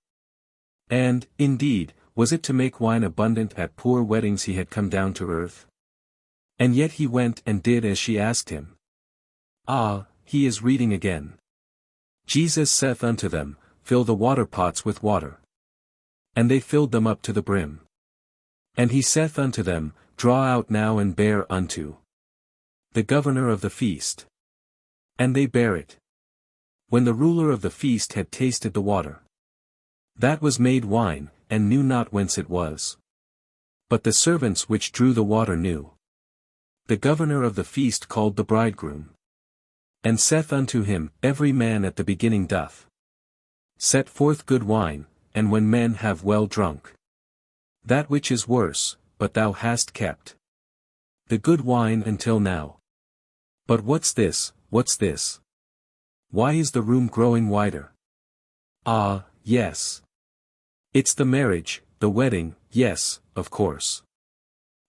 [SPEAKER 1] And, indeed, was it to make wine abundant at poor weddings he had come down to earth? And yet he went and did as she asked him. Ah, he is reading again. Jesus saith unto them, Fill the water pots with water. And they filled them up to the brim. And he saith unto them, Draw out now and bear unto the governor of the feast. And they bare it. When the ruler of the feast had tasted the water, that was made wine, and knew not whence it was. But the servants which drew the water knew. The governor of the feast called the bridegroom. And saith unto him, Every man at the beginning doth set forth good wine, and when men have well drunk, that which is worse, but thou hast kept the good wine until now. But what's this, what's this? Why is the room growing wider? Ah, yes. It's the marriage, the wedding, yes, of course.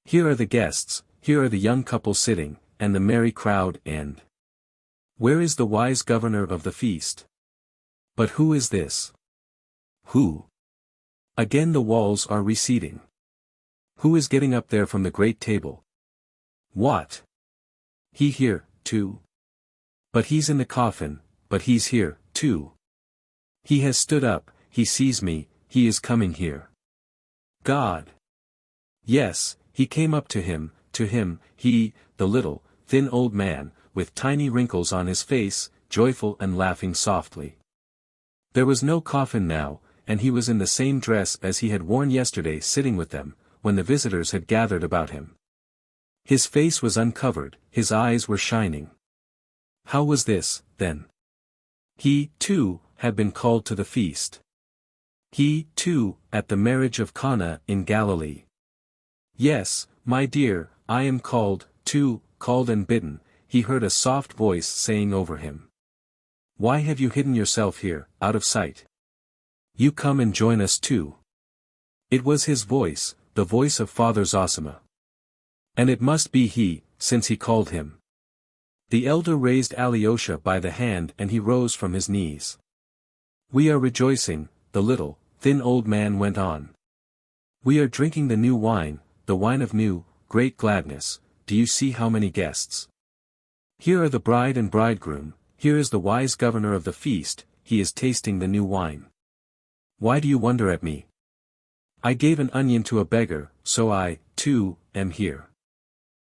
[SPEAKER 1] Here are the guests, here are the young couple sitting, and the merry crowd, and where is the wise governor of the feast? But who is this? Who? Again the walls are receding. Who is getting up there from the great table? What? He here, too? But he's in the coffin, but he's here, too. He has stood up, he sees me, he is coming here. God! Yes, he came up to him, he, the little, thin old man, with tiny wrinkles on his face, joyful and laughing softly. There was no coffin now, and he was in the same dress as he had worn yesterday sitting with them, when the visitors had gathered about him. His face was uncovered, his eyes were shining. How was this, then? He, too, had been called to the feast. He, too, at the marriage of Cana in Galilee. Yes, my dear, I am called, too, called and bidden, he heard a soft voice saying over him. Why have you hidden yourself here, out of sight? You come and join us too. It was his voice, the voice of Father Zosima. And it must be he, since he called him. The elder raised Alyosha by the hand and he rose from his knees. We are rejoicing, the little, thin old man went on. We are drinking the new wine, the wine of new, great gladness. Do you see how many guests? Here are the bride and bridegroom, here is the wise governor of the feast, he is tasting the new wine. Why do you wonder at me? I gave an onion to a beggar, so I, too, am here.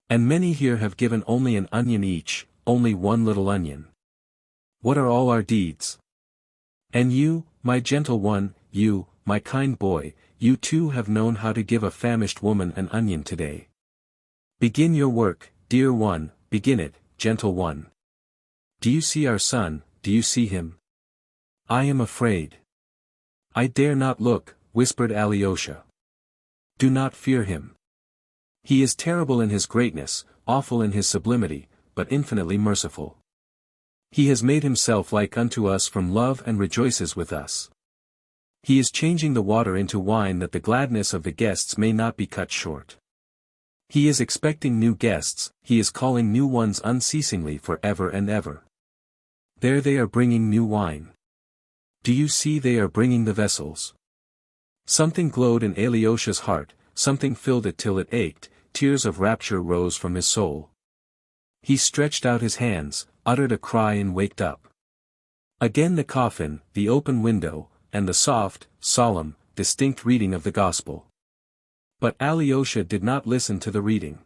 [SPEAKER 1] And many here have given only an onion each, only one little onion. What are all our deeds? And you, my gentle one, you, my kind boy, you too have known how to give a famished woman an onion today. Begin your work, dear one, begin it, gentle one. Do you see our son, do you see him? I am afraid. I dare not look, whispered Alyosha. Do not fear him. He is terrible in his greatness, awful in his sublimity, but infinitely merciful. He has made himself like unto us from love and rejoices with us. He is changing the water into wine that the gladness of the guests may not be cut short. He is expecting new guests, he is calling new ones unceasingly for ever and ever. There they are bringing new wine. Do you see they are bringing the vessels? Something glowed in Alyosha's heart, something filled it till it ached, tears of rapture rose from his soul. He stretched out his hands, uttered a cry and waked up. Again the coffin, the open window, and the soft, solemn, distinct reading of the gospel. But Alyosha did not listen to the reading.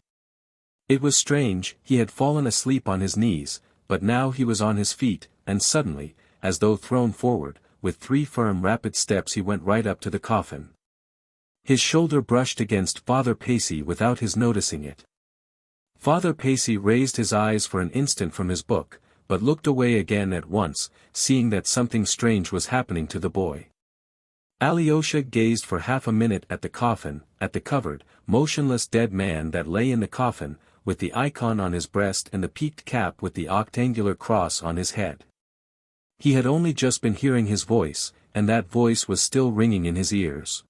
[SPEAKER 1] It was strange, he had fallen asleep on his knees, but now he was on his feet, and suddenly, as though thrown forward, with 3 firm rapid steps he went right up to the coffin. His shoulder brushed against Father Pacey without his noticing it. Father Pacey raised his eyes for an instant from his book, but looked away again at once, seeing that something strange was happening to the boy. Alyosha gazed for half a minute at the coffin, at the covered, motionless dead man that lay in the coffin, with the icon on his breast and the peaked cap with the octangular cross on his head. He had only just been hearing his voice, and that voice was still ringing in his ears.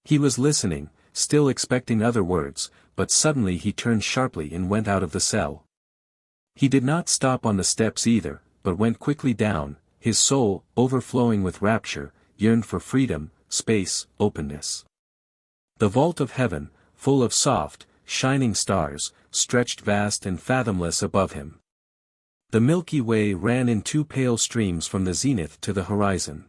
[SPEAKER 1] He was listening, still expecting other words, but suddenly he turned sharply and went out of the cell. He did not stop on the steps either, but went quickly down, his soul, overflowing with rapture, yearned for freedom, space, openness. The vault of heaven, full of soft, shining stars, stretched vast and fathomless above him. The Milky Way ran in 2 pale streams from the zenith to the horizon.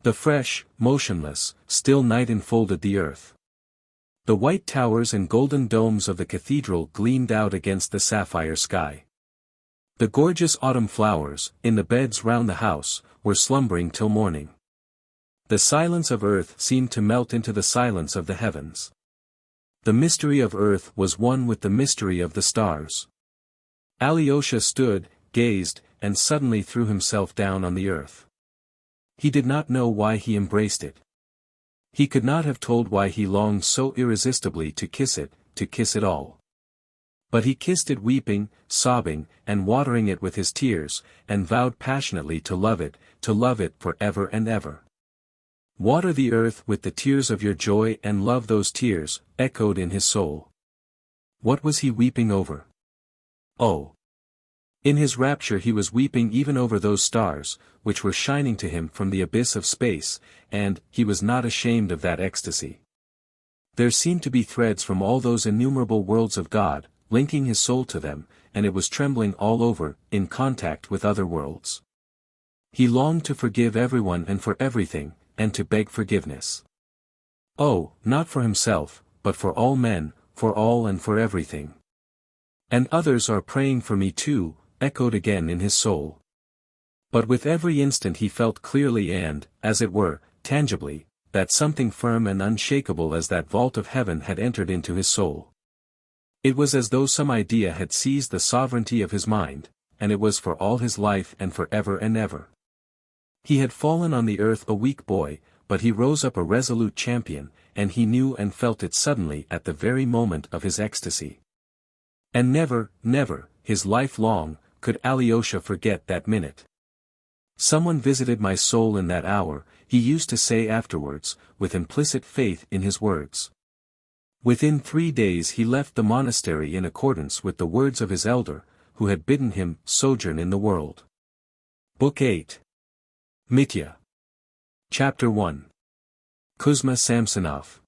[SPEAKER 1] The fresh, motionless, still night enfolded the earth. The white towers and golden domes of the cathedral gleamed out against the sapphire sky. The gorgeous autumn flowers, in the beds round the house, were slumbering till morning. The silence of earth seemed to melt into the silence of the heavens. The mystery of earth was one with the mystery of the stars. Alyosha stood, gazed, and suddenly threw himself down on the earth. He did not know why he embraced it. He could not have told why he longed so irresistibly to kiss it all. But he kissed it weeping, sobbing, and watering it with his tears, and vowed passionately to love it for ever and ever. "Water the earth with the tears of your joy and love those tears," echoed in his soul. What was he weeping over? Oh! In his rapture he was weeping even over those stars, which were shining to him from the abyss of space, and he was not ashamed of that ecstasy. There seemed to be threads from all those innumerable worlds of God, linking his soul to them, and it was trembling all over, in contact with other worlds. He longed to forgive everyone and for everything, and to beg forgiveness. Oh, not for himself, but for all men, for all and for everything. "And others are praying for me too," echoed again in his soul. But with every instant he felt clearly and, as it were, tangibly, that something firm and unshakable as that vault of heaven had entered into his soul. It was as though some idea had seized the sovereignty of his mind, and it was for all his life and for ever and ever. He had fallen on the earth a weak boy, but he rose up a resolute champion, and he knew and felt it suddenly at the very moment of his ecstasy. And never, never, his life long, could Alyosha forget that minute. "Someone visited my soul in that hour," he used to say afterwards, with implicit faith in his words. Within 3 days he left the monastery in accordance with the words of his elder, who had bidden him sojourn in the world. Book 8. Mitya. Chapter 1. Kuzma Samsonov.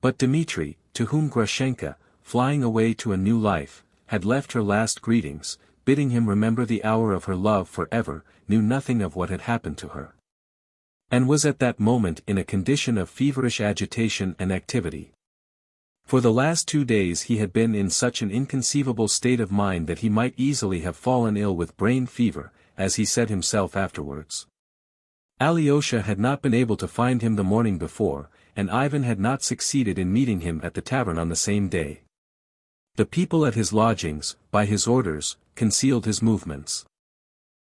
[SPEAKER 1] But Dmitri, to whom Grushenka, flying away to a new life, had left her last greetings, bidding him remember the hour of her love forever, knew nothing of what had happened to her. And was at that moment in a condition of feverish agitation and activity. For the last 2 days he had been in such an inconceivable state of mind that he might easily have fallen ill with brain fever, as he said himself afterwards. Alyosha had not been able to find him the morning before, and Ivan had not succeeded in meeting him at the tavern on the same day. The people at his lodgings, by his orders, concealed his movements.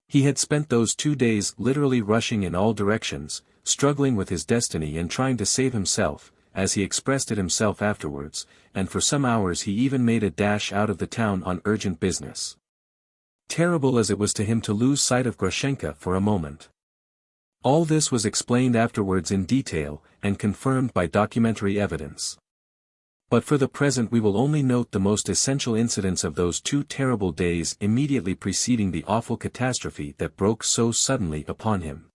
[SPEAKER 1] He had spent those 2 days literally rushing in all directions, struggling with his destiny and trying to save himself, as he expressed it himself afterwards, and for some hours he even made a dash out of the town on urgent business. Terrible as it was to him to lose sight of Grushenka for a moment. All this was explained afterwards in detail, and confirmed by documentary evidence. But for the present we will only note the most essential incidents of those 2 terrible days immediately preceding the awful catastrophe that broke so suddenly upon him.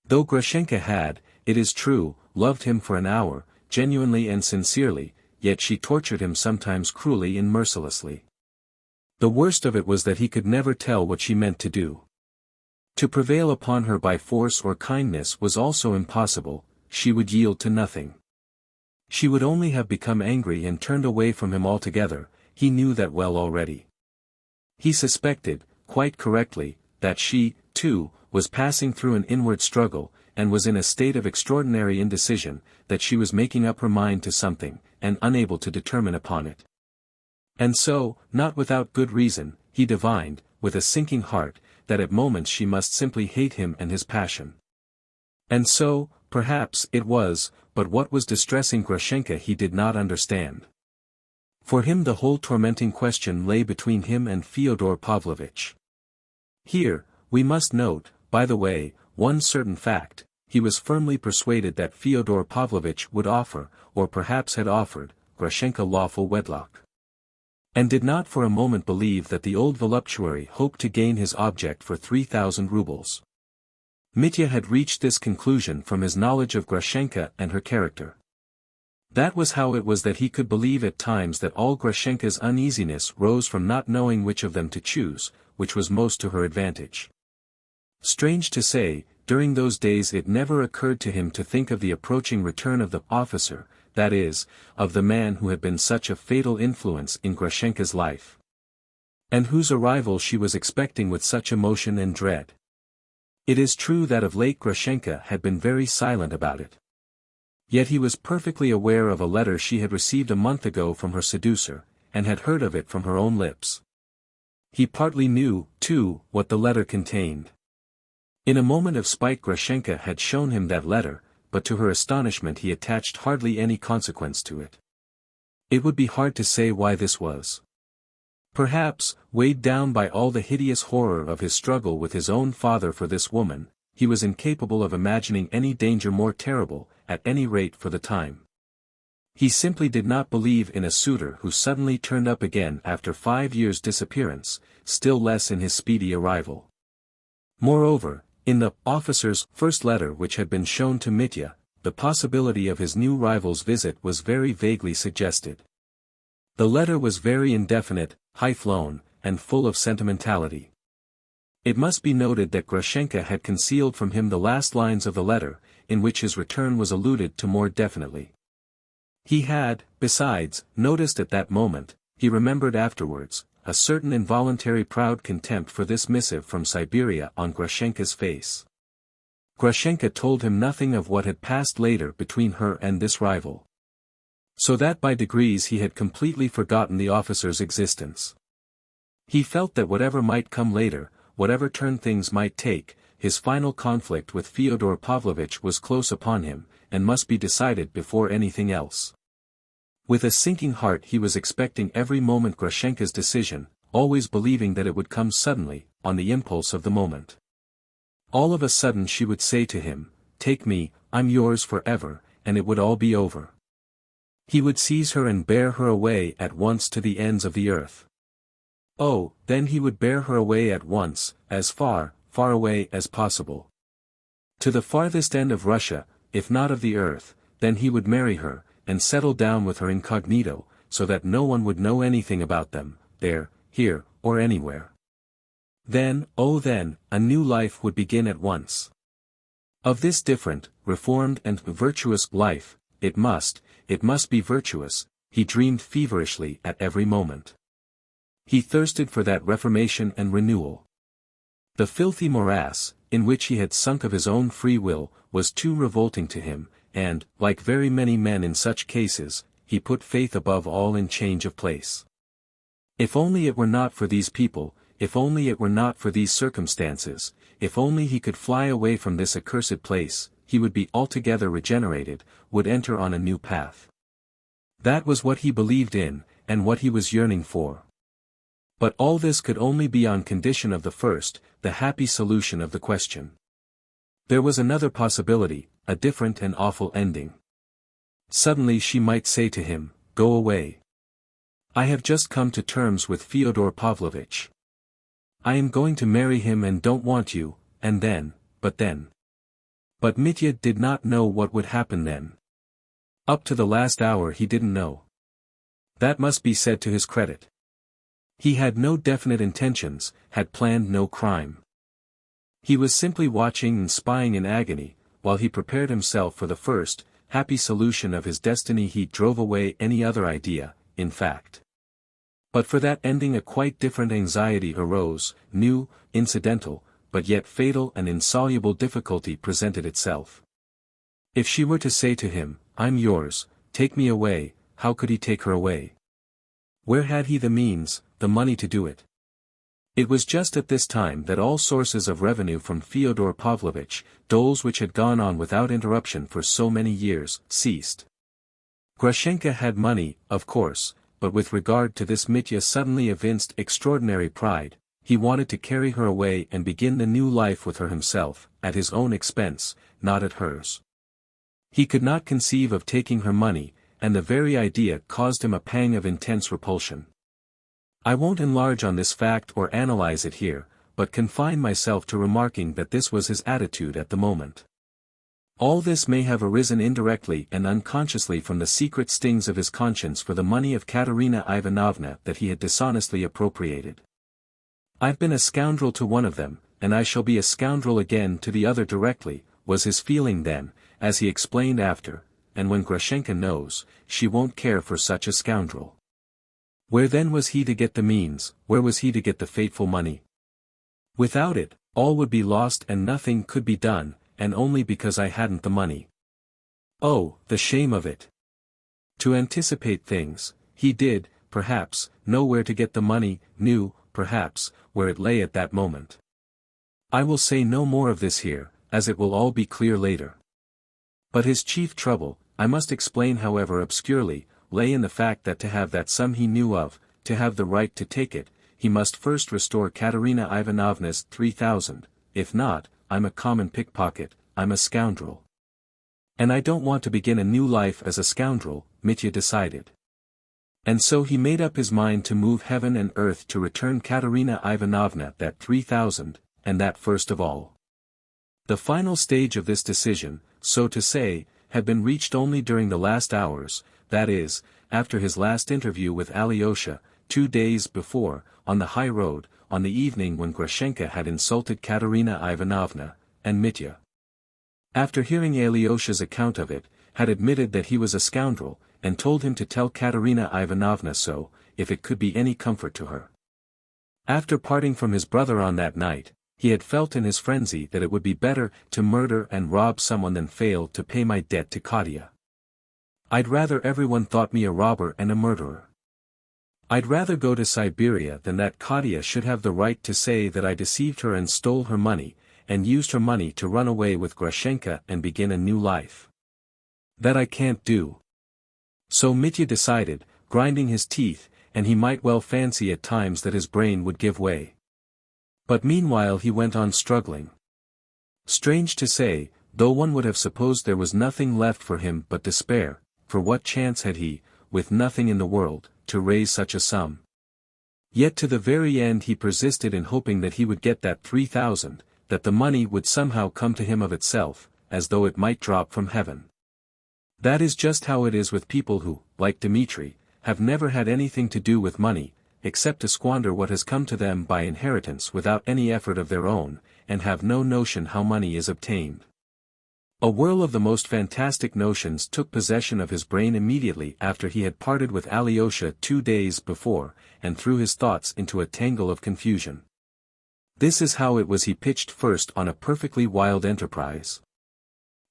[SPEAKER 1] Though Grushenka had, it is true, loved him for an hour, genuinely and sincerely, yet she tortured him sometimes cruelly and mercilessly. The worst of it was that he could never tell what she meant to do. To prevail upon her by force or kindness was also impossible, she would yield to nothing. She would only have become angry and turned away from him altogether, he knew that well already. He suspected, quite correctly, that she, too, was passing through an inward struggle, and was in a state of extraordinary indecision, that she was making up her mind to something, and unable to determine upon it. And so, not without good reason, he divined, with a sinking heart, that at moments she must simply hate him and his passion. And so, perhaps, it was, but what was distressing Grushenka he did not understand. For him the whole tormenting question lay between him and Fyodor Pavlovich. Here, we must note, by the way, one certain fact: he was firmly persuaded that Fyodor Pavlovich would offer, or perhaps had offered, Grushenka lawful wedlock. And did not for a moment believe that the old voluptuary hoped to gain his object for 3,000 rubles. Mitya had reached this conclusion from his knowledge of Grushenka and her character. That was how it was that he could believe at times that all Grushenka's uneasiness rose from not knowing which of them to choose, which was most to her advantage. Strange to say, during those days it never occurred to him to think of the approaching return of the officer, that is, of the man who had been such a fatal influence in Grushenka's life, and whose arrival she was expecting with such emotion and dread. It is true that of late Grushenka had been very silent about it. Yet he was perfectly aware of a letter she had received a month ago from her seducer, and had heard of it from her own lips. He partly knew, too, what the letter contained. In a moment of spite Grushenka had shown him that letter, but to her astonishment he attached hardly any consequence to it. It would be hard to say why this was. Perhaps, weighed down by all the hideous horror of his struggle with his own father for this woman, he was incapable of imagining any danger more terrible, at any rate for the time. He simply did not believe in a suitor who suddenly turned up again after 5 years' disappearance, still less in his speedy arrival. Moreover, in the officer's first letter which had been shown to Mitya, the possibility of his new rival's visit was very vaguely suggested. The letter was very indefinite, high-flown, and full of sentimentality. It must be noted that Grushenka had concealed from him the last lines of the letter, in which his return was alluded to more definitely. He had, besides, noticed at that moment, he remembered afterwards, a certain involuntary proud contempt for this missive from Siberia on Grushenka's face. Grushenka told him nothing of what had passed later between her and this rival. So that by degrees he had completely forgotten the officer's existence. He felt that whatever might come later, whatever turn things might take, his final conflict with Fyodor Pavlovich was close upon him, and must be decided before anything else. With a sinking heart he was expecting every moment Grushenka's decision, always believing that it would come suddenly, on the impulse of the moment. All of a sudden she would say to him, "Take me, I'm yours forever," and it would all be over. He would seize her and bear her away at once to the ends of the earth. Oh, then he would bear her away at once, as far, far away as possible. To the farthest end of Russia, if not of the earth, then he would marry her, and settle down with her incognito, so that no one would know anything about them, there, here, or anywhere. Then, oh then, a new life would begin at once. Of this different, reformed and virtuous life, it must be virtuous, he dreamed feverishly at every moment. He thirsted for that reformation and renewal. The filthy morass, in which he had sunk of his own free will, was too revolting to him, and, like very many men in such cases, he put faith above all in change of place. If only it were not for these people, if only it were not for these circumstances, if only he could fly away from this accursed place, he would be altogether regenerated, would enter on a new path. That was what he believed in, and what he was yearning for. But all this could only be on condition of the first, the happy solution of the question. There was another possibility, a different and awful ending. Suddenly she might say to him, "Go away. I have just come to terms with Fyodor Pavlovich. I am going to marry him and don't want you," and then. But Mitya did not know what would happen then. Up to the last hour he didn't know. That must be said to his credit. He had no definite intentions, had planned no crime. He was simply watching and spying in agony, while he prepared himself for the first, happy solution of his destiny. He drove away any other idea, in fact. But for that ending a quite different anxiety arose, new, incidental, but yet fatal and insoluble difficulty presented itself. If she were to say to him, "I'm yours, take me away," how could he take her away? Where had he the means, the money to do it? It was just at this time that all sources of revenue from Fyodor Pavlovich, doles which had gone on without interruption for so many years, ceased. Grushenka had money, of course, but with regard to this Mitya suddenly evinced extraordinary pride. He wanted to carry her away and begin the new life with her himself, at his own expense, not at hers. He could not conceive of taking her money, and the very idea caused him a pang of intense repulsion. I won't enlarge on this fact or analyze it here, but confine myself to remarking that this was his attitude at the moment. All this may have arisen indirectly and unconsciously from the secret stings of his conscience for the money of Katerina Ivanovna that he had dishonestly appropriated. "I've been a scoundrel to one of them, and I shall be a scoundrel again to the other directly," was his feeling then, as he explained after, "and when Grushenka knows, she won't care for such a scoundrel." Where then was he to get the means, where was he to get the fateful money? Without it, all would be lost and nothing could be done, and only because I hadn't the money. Oh, the shame of it! To anticipate things, he did, perhaps, know where to get the money, knew, perhaps, where it lay at that moment. I will say no more of this here, as it will all be clear later. But his chief trouble, I must explain however obscurely, lay in the fact that to have that sum he knew of, to have the right to take it, he must first restore Katerina Ivanovna's 3,000, if not, I'm a common pickpocket, I'm a scoundrel. And I don't want to begin a new life as a scoundrel, Mitya decided. And so he made up his mind to move heaven and earth to return Katerina Ivanovna that 3,000, and that first of all. The final stage of this decision, so to say, had been reached only during the last hours, that is, after his last interview with Alyosha, 2 days before, on the high road, on the evening when Grushenka had insulted Katerina Ivanovna, and Mitya. After hearing Alyosha's account of it, had admitted that he was a scoundrel, and told him to tell Katerina Ivanovna so, if it could be any comfort to her. After parting from his brother on that night, he had felt in his frenzy that it would be better to murder and rob someone than fail to pay my debt to Katya. I'd rather everyone thought me a robber and a murderer. I'd rather go to Siberia than that Katya should have the right to say that I deceived her and stole her money, and used her money to run away with Grushenka and begin a new life. That I can't do. So Mitya decided, grinding his teeth, and he might well fancy at times that his brain would give way. But meanwhile he went on struggling. Strange to say, though one would have supposed there was nothing left for him but despair, for what chance had he, with nothing in the world, to raise such a sum? Yet to the very end he persisted in hoping that he would get that 3,000, that the money would somehow come to him of itself, as though it might drop from heaven. That is just how it is with people who, like Dmitri, have never had anything to do with money, except to squander what has come to them by inheritance without any effort of their own, and have no notion how money is obtained. A whirl of the most fantastic notions took possession of his brain immediately after he had parted with Alyosha 2 days before, and threw his thoughts into a tangle of confusion. This is how it was he pitched first on a perfectly wild enterprise.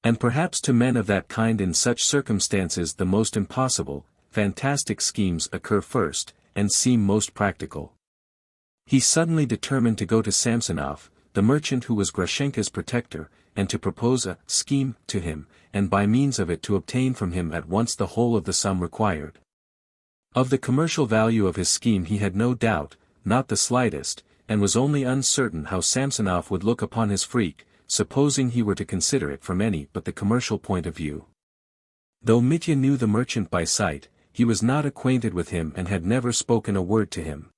[SPEAKER 1] And perhaps to men of that kind in such circumstances the most impossible, fantastic schemes occur first, and seem most practical. He suddenly determined to go to Samsonov, the merchant who was Grushenka's protector, and to propose a scheme to him, and by means of it to obtain from him at once the whole of the sum required. Of the commercial value of his scheme he had no doubt, not the slightest, and was only uncertain how Samsonov would look upon his freak, supposing he were to consider it from any but the commercial point of view. Though Mitya knew the merchant by sight, he was not acquainted with him and had never spoken a word to him.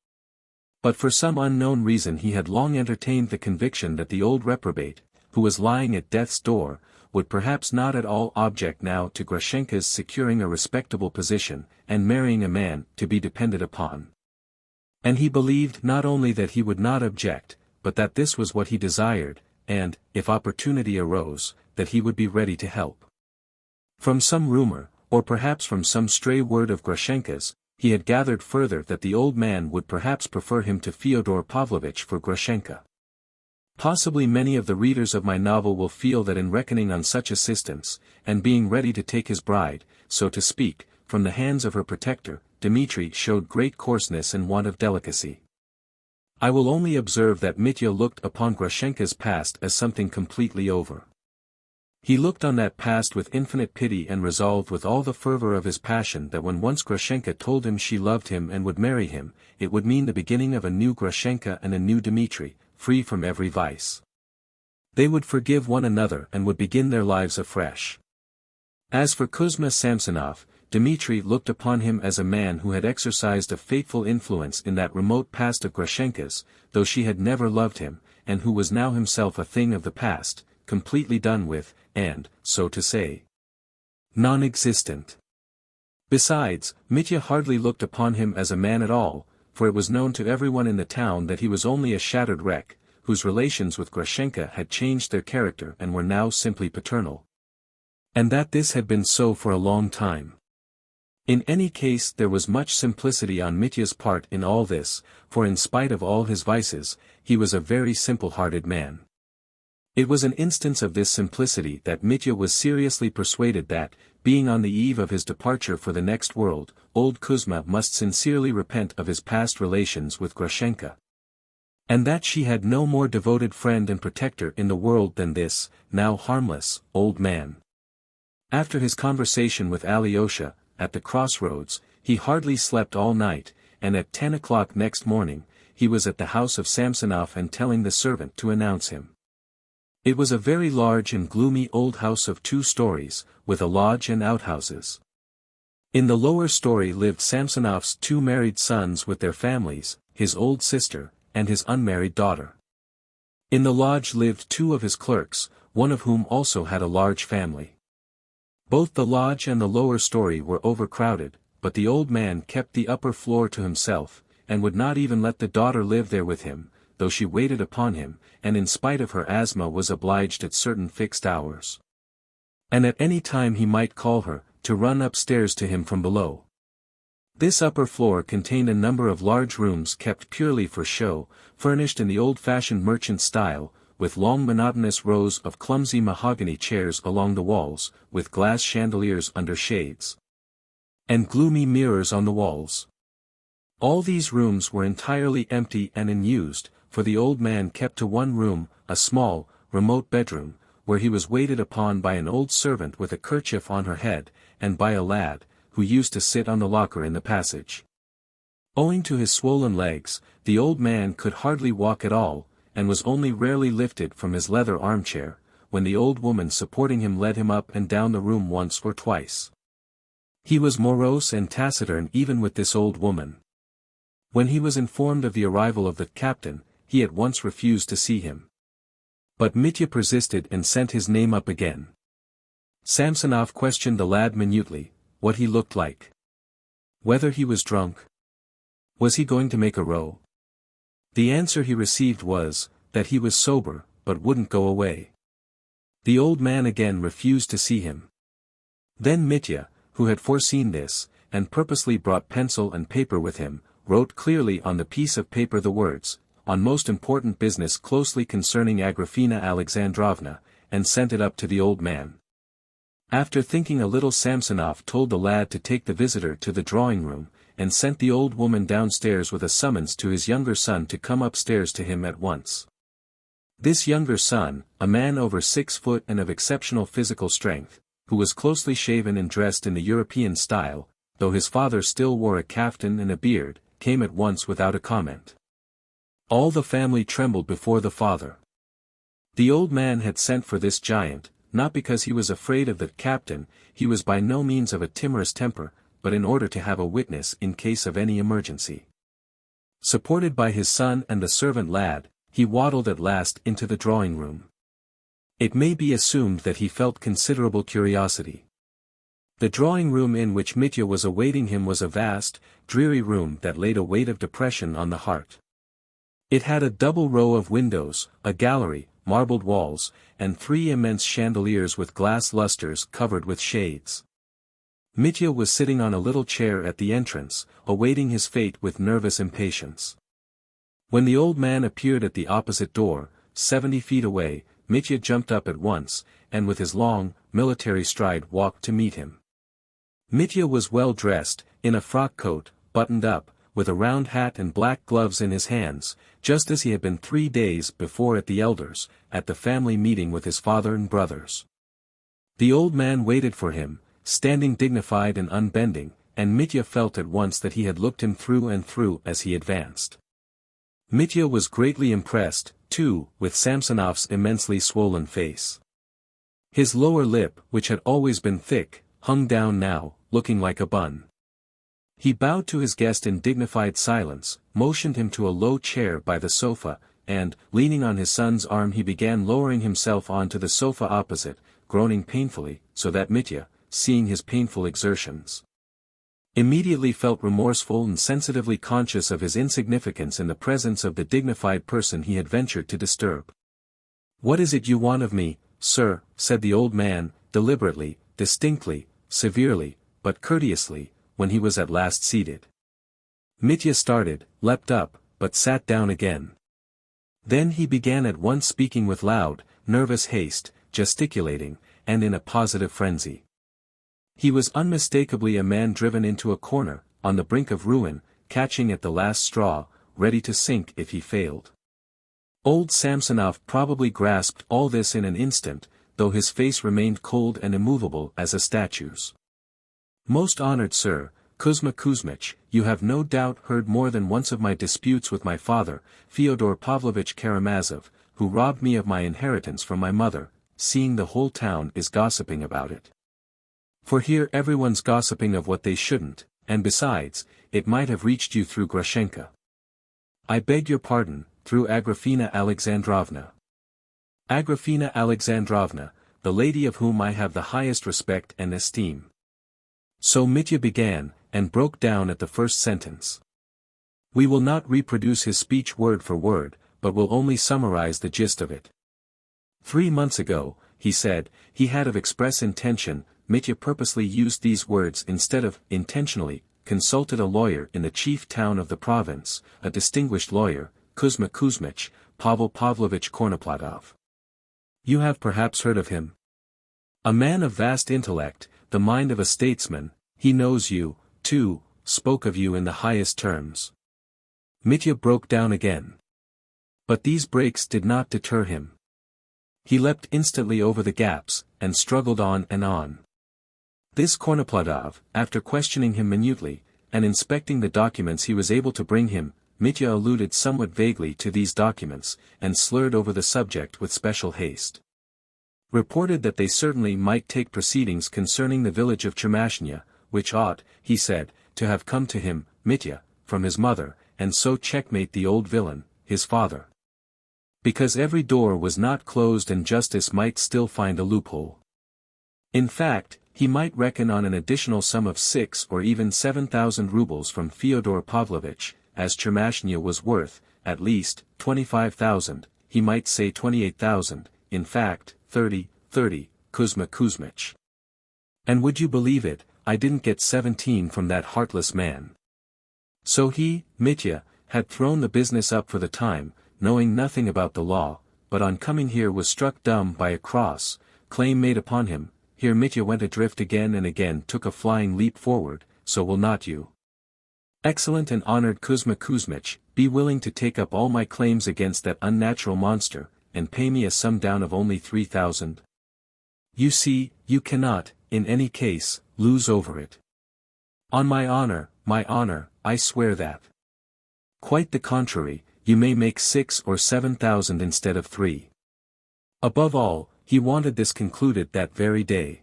[SPEAKER 1] But for some unknown reason he had long entertained the conviction that the old reprobate, who was lying at death's door, would perhaps not at all object now to Grushenka's securing a respectable position, and marrying a man to be depended upon. And he believed not only that he would not object, but that this was what he desired, and, if opportunity arose, that he would be ready to help. From some rumor, or perhaps from some stray word of Grushenka's, he had gathered further that the old man would perhaps prefer him to Fyodor Pavlovich for Grushenka. Possibly many of the readers of my novel will feel that in reckoning on such assistance, and being ready to take his bride, so to speak, from the hands of her protector, Dmitri showed great coarseness and want of delicacy. I will only observe that Mitya looked upon Grushenka's past as something completely over. He looked on that past with infinite pity and resolved with all the fervor of his passion that when once Grushenka told him she loved him and would marry him, it would mean the beginning of a new Grushenka and a new Dmitri, free from every vice. They would forgive one another and would begin their lives afresh. As for Kuzma Samsonov, Dmitri looked upon him as a man who had exercised a fateful influence in that remote past of Grushenka's, though she had never loved him, and who was now himself a thing of the past, completely done with, and, so to say, non-existent. Besides, Mitya hardly looked upon him as a man at all, for it was known to everyone in the town that he was only a shattered wreck, whose relations with Grushenka had changed their character and were now simply paternal. And that this had been so for a long time. In any case there was much simplicity on Mitya's part in all this, for in spite of all his vices, he was a very simple-hearted man. It was an instance of this simplicity that Mitya was seriously persuaded that, being on the eve of his departure for the next world, old Kuzma must sincerely repent of his past relations with Grushenka. And that she had no more devoted friend and protector in the world than this, now harmless, old man. After his conversation with Alyosha, at the crossroads, he hardly slept all night, and at 10 o'clock next morning, he was at the house of Samsonov and telling the servant to announce him. It was a very large and gloomy old house of 2 stories, with a lodge and outhouses. In the lower story lived Samsonov's 2 married sons with their families, his old sister, and his unmarried daughter. In the lodge lived 2 of his clerks, one of whom also had a large family. Both the lodge and the lower story were overcrowded, but the old man kept the upper floor to himself, and would not even let the daughter live there with him, though she waited upon him, and in spite of her asthma was obliged at certain fixed hours. And at any time he might call her, to run upstairs to him from below. This upper floor contained a number of large rooms kept purely for show, furnished in the old-fashioned merchant style, with long monotonous rows of clumsy mahogany chairs along the walls, with glass chandeliers under shades, and gloomy mirrors on the walls. All these rooms were entirely empty and unused, for the old man kept to one room, a small, remote bedroom, where he was waited upon by an old servant with a kerchief on her head, and by a lad, who used to sit on the locker in the passage. Owing to his swollen legs, the old man could hardly walk at all, and was only rarely lifted from his leather armchair, when the old woman supporting him led him up and down the room once or twice. He was morose and taciturn even with this old woman. When he was informed of the arrival of the captain, he at once refused to see him. But Mitya persisted and sent his name up again. Samsonov questioned the lad minutely, what he looked like. Whether he was drunk. Was he going to make a row? The answer he received was, that he was sober, but wouldn't go away. The old man again refused to see him. Then Mitya, who had foreseen this, and purposely brought pencil and paper with him, wrote clearly on the piece of paper the words, on most important business closely concerning Agrafena Alexandrovna, and sent it up to the old man. After thinking a little, Samsonov told the lad to take the visitor to the drawing-room, and sent the old woman downstairs with a summons to his younger son to come upstairs to him at once. This younger son, a man over 6 foot and of exceptional physical strength, who was closely shaven and dressed in the European style, though his father still wore a kaftan and a beard, came at once without a comment. All the family trembled before the father. The old man had sent for this giant, not because he was afraid of the captain, he was by no means of a timorous temper, but in order to have a witness in case of any emergency. Supported by his son and the servant lad, he waddled at last into the drawing-room. It may be assumed that he felt considerable curiosity. The drawing-room in which Mitya was awaiting him was a vast, dreary room that laid a weight of depression on the heart. It had a double row of windows, a gallery, marbled walls, and 3 immense chandeliers with glass lustres covered with shades. Mitya was sitting on a little chair at the entrance, awaiting his fate with nervous impatience. When the old man appeared at the opposite door, 70 feet away, Mitya jumped up at once, and with his long, military stride walked to meet him. Mitya was well dressed, in a frock coat, buttoned up, with a round hat and black gloves in his hands, just as he had been 3 days before at the elders, at the family meeting with his father and brothers. The old man waited for him, standing dignified and unbending, and Mitya felt at once that he had looked him through and through as he advanced. Mitya was greatly impressed, too, with Samsonov's immensely swollen face. His lower lip, which had always been thick, hung down now, looking like a bun. He bowed to his guest in dignified silence, motioned him to a low chair by the sofa, and, leaning on his son's arm, he began lowering himself onto the sofa opposite, groaning painfully, so that Mitya, seeing his painful exertions, immediately felt remorseful and sensitively conscious of his insignificance in the presence of the dignified person he had ventured to disturb. "What is it you want of me, sir?" said the old man, deliberately, distinctly, severely, but courteously, when he was at last seated. Mitya started, leapt up, but sat down again. Then he began at once speaking with loud, nervous haste, gesticulating, and in a positive frenzy. He was unmistakably a man driven into a corner, on the brink of ruin, catching at the last straw, ready to sink if he failed. Old Samsonov probably grasped all this in an instant, though his face remained cold and immovable as a statue's. Most honored sir, Kuzma Kuzmich, you have no doubt heard more than once of my disputes with my father, Fyodor Pavlovich Karamazov, who robbed me of my inheritance from my mother, seeing the whole town is gossiping about it. For here everyone's gossiping of what they shouldn't, and besides, it might have reached you through Grushenka. I beg your pardon, through Agrafena Alexandrovna. Agrafena Alexandrovna, the lady of whom I have the highest respect and esteem. So Mitya began, and broke down at the first sentence. We will not reproduce his speech word for word, but will only summarize the gist of it. 3 months ago, he said, he had of express intention, Mitya purposely used these words instead of intentionally, consulted a lawyer in the chief town of the province, a distinguished lawyer, Kuzma Kuzmich, Pavel Pavlovich Kornoplatov. You have perhaps heard of him? A man of vast intellect, the mind of a statesman, he knows you, too, spoke of you in the highest terms. Mitya broke down again. But these breaks did not deter him. He leapt instantly over the gaps, and struggled on and on. This Kornoplatov, after questioning him minutely, and inspecting the documents he was able to bring him, Mitya alluded somewhat vaguely to these documents, and slurred over the subject with special haste. Reported that they certainly might take proceedings concerning the village of Chermashnya, which ought, he said, to have come to him, Mitya, from his mother, and so checkmate the old villain, his father. Because every door was not closed and justice might still find a loophole. In fact, he might reckon on an additional sum of 6 or even 7,000 rubles from Fyodor Pavlovich, as Chermashnya was worth, at least, 25,000, he might say 28,000, in fact, 30, Kuzma Kuzmich. And would you believe it, I didn't get 17 from that heartless man. So he, Mitya, had thrown the business up for the time, knowing nothing about the law, but on coming here was struck dumb by a cross claim made upon him. Here Mitya went adrift again and again, took a flying leap forward, so will not you? Excellent and honored Kuzma Kuzmich, be willing to take up all my claims against that unnatural monster, and pay me a sum down of only 3,000? You see, you cannot, in any case, lose over it. On my honor, I swear that. Quite the contrary, you may make 6 or 7,000 instead of 3. Above all, he wanted this concluded that very day.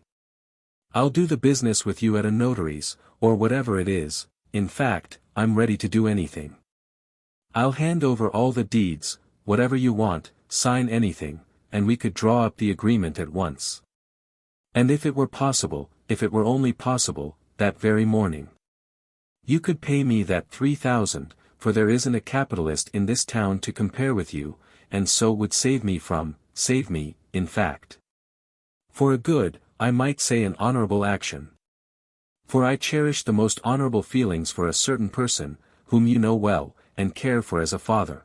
[SPEAKER 1] I'll do the business with you at a notary's, or whatever it is, in fact, I'm ready to do anything. I'll hand over all the deeds, whatever you want, sign anything, and we could draw up the agreement at once. And if it were possible, if it were only possible, that very morning. You could pay me that 3,000, for there isn't a capitalist in this town to compare with you, and so would save me, in fact. For a good, I might say an honorable action. For I cherish the most honorable feelings for a certain person, whom you know well, and care for as a father.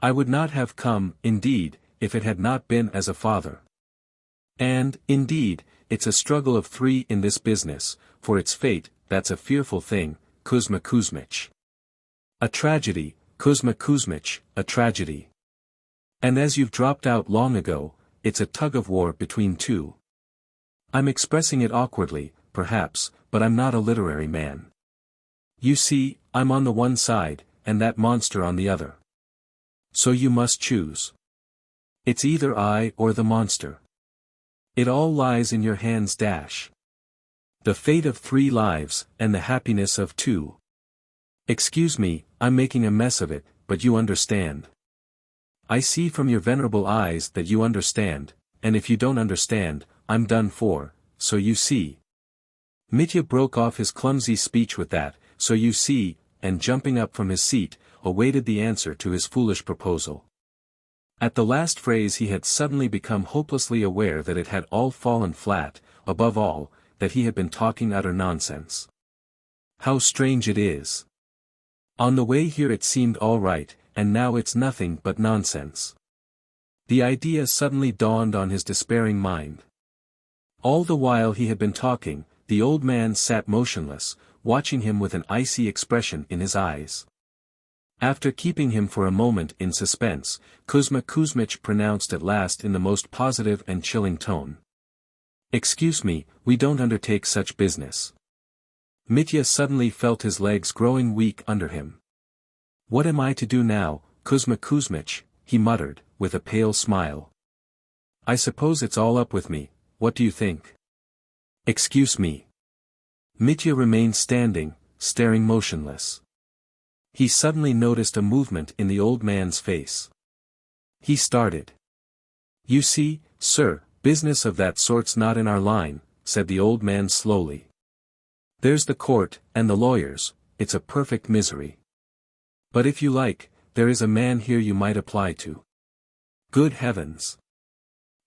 [SPEAKER 1] I would not have come, indeed, if it had not been as a father. And, indeed, it's a struggle of 3 in this business, for its fate, that's a fearful thing, Kuzma Kuzmich. A tragedy, Kuzma Kuzmich, a tragedy. And as you've dropped out long ago, it's a tug-of-war between 2. I'm expressing it awkwardly, perhaps, but I'm not a literary man. You see, I'm on the one side, and that monster on the other. So you must choose. It's either I or the monster. It all lies in your hands. The fate of 3 lives, and the happiness of 2. Excuse me, I'm making a mess of it, but you understand. I see from your venerable eyes that you understand, and if you don't understand, I'm done for, so you see. Mitya broke off his clumsy speech with that, so you see, and jumping up from his seat, awaited the answer to his foolish proposal. At the last phrase he had suddenly become hopelessly aware that it had all fallen flat, above all, that he had been talking utter nonsense. How strange it is. On the way here it seemed all right, and now it's nothing but nonsense. The idea suddenly dawned on his despairing mind. All the while he had been talking, the old man sat motionless, watching him with an icy expression in his eyes. After keeping him for a moment in suspense, Kuzma Kuzmich pronounced at last in the most positive and chilling tone. "Excuse me, we don't undertake such business." Mitya suddenly felt his legs growing weak under him. "What am I to do now, Kuzma Kuzmich?" he muttered, with a pale smile. "I suppose it's all up with me, what do you think?" "Excuse me." Mitya remained standing, staring motionless. He suddenly noticed a movement in the old man's face. He started. "You see, sir, business of that sort's not in our line," said the old man slowly. "There's the court, and the lawyers, it's a perfect misery. But if you like, there is a man here you might apply to." "Good heavens!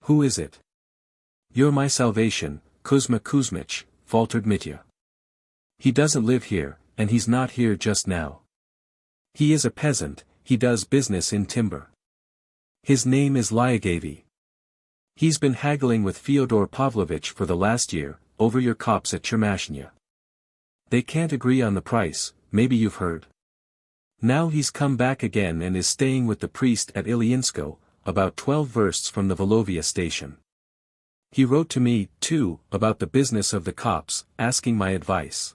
[SPEAKER 1] Who is it?" "You're my salvation, Kuzma Kuzmich," faltered Mitya. "He doesn't live here, and he's not here just now. He is a peasant, he does business in timber. His name is Lyagavy. He's been haggling with Fyodor Pavlovich for the last year, over your copse at Chermashnya. They can't agree on the price, maybe you've heard. Now he's come back again and is staying with the priest at Ilyinsko, about 12 versts from the Volovia station. He wrote to me, too, about the business of the copse, asking my advice.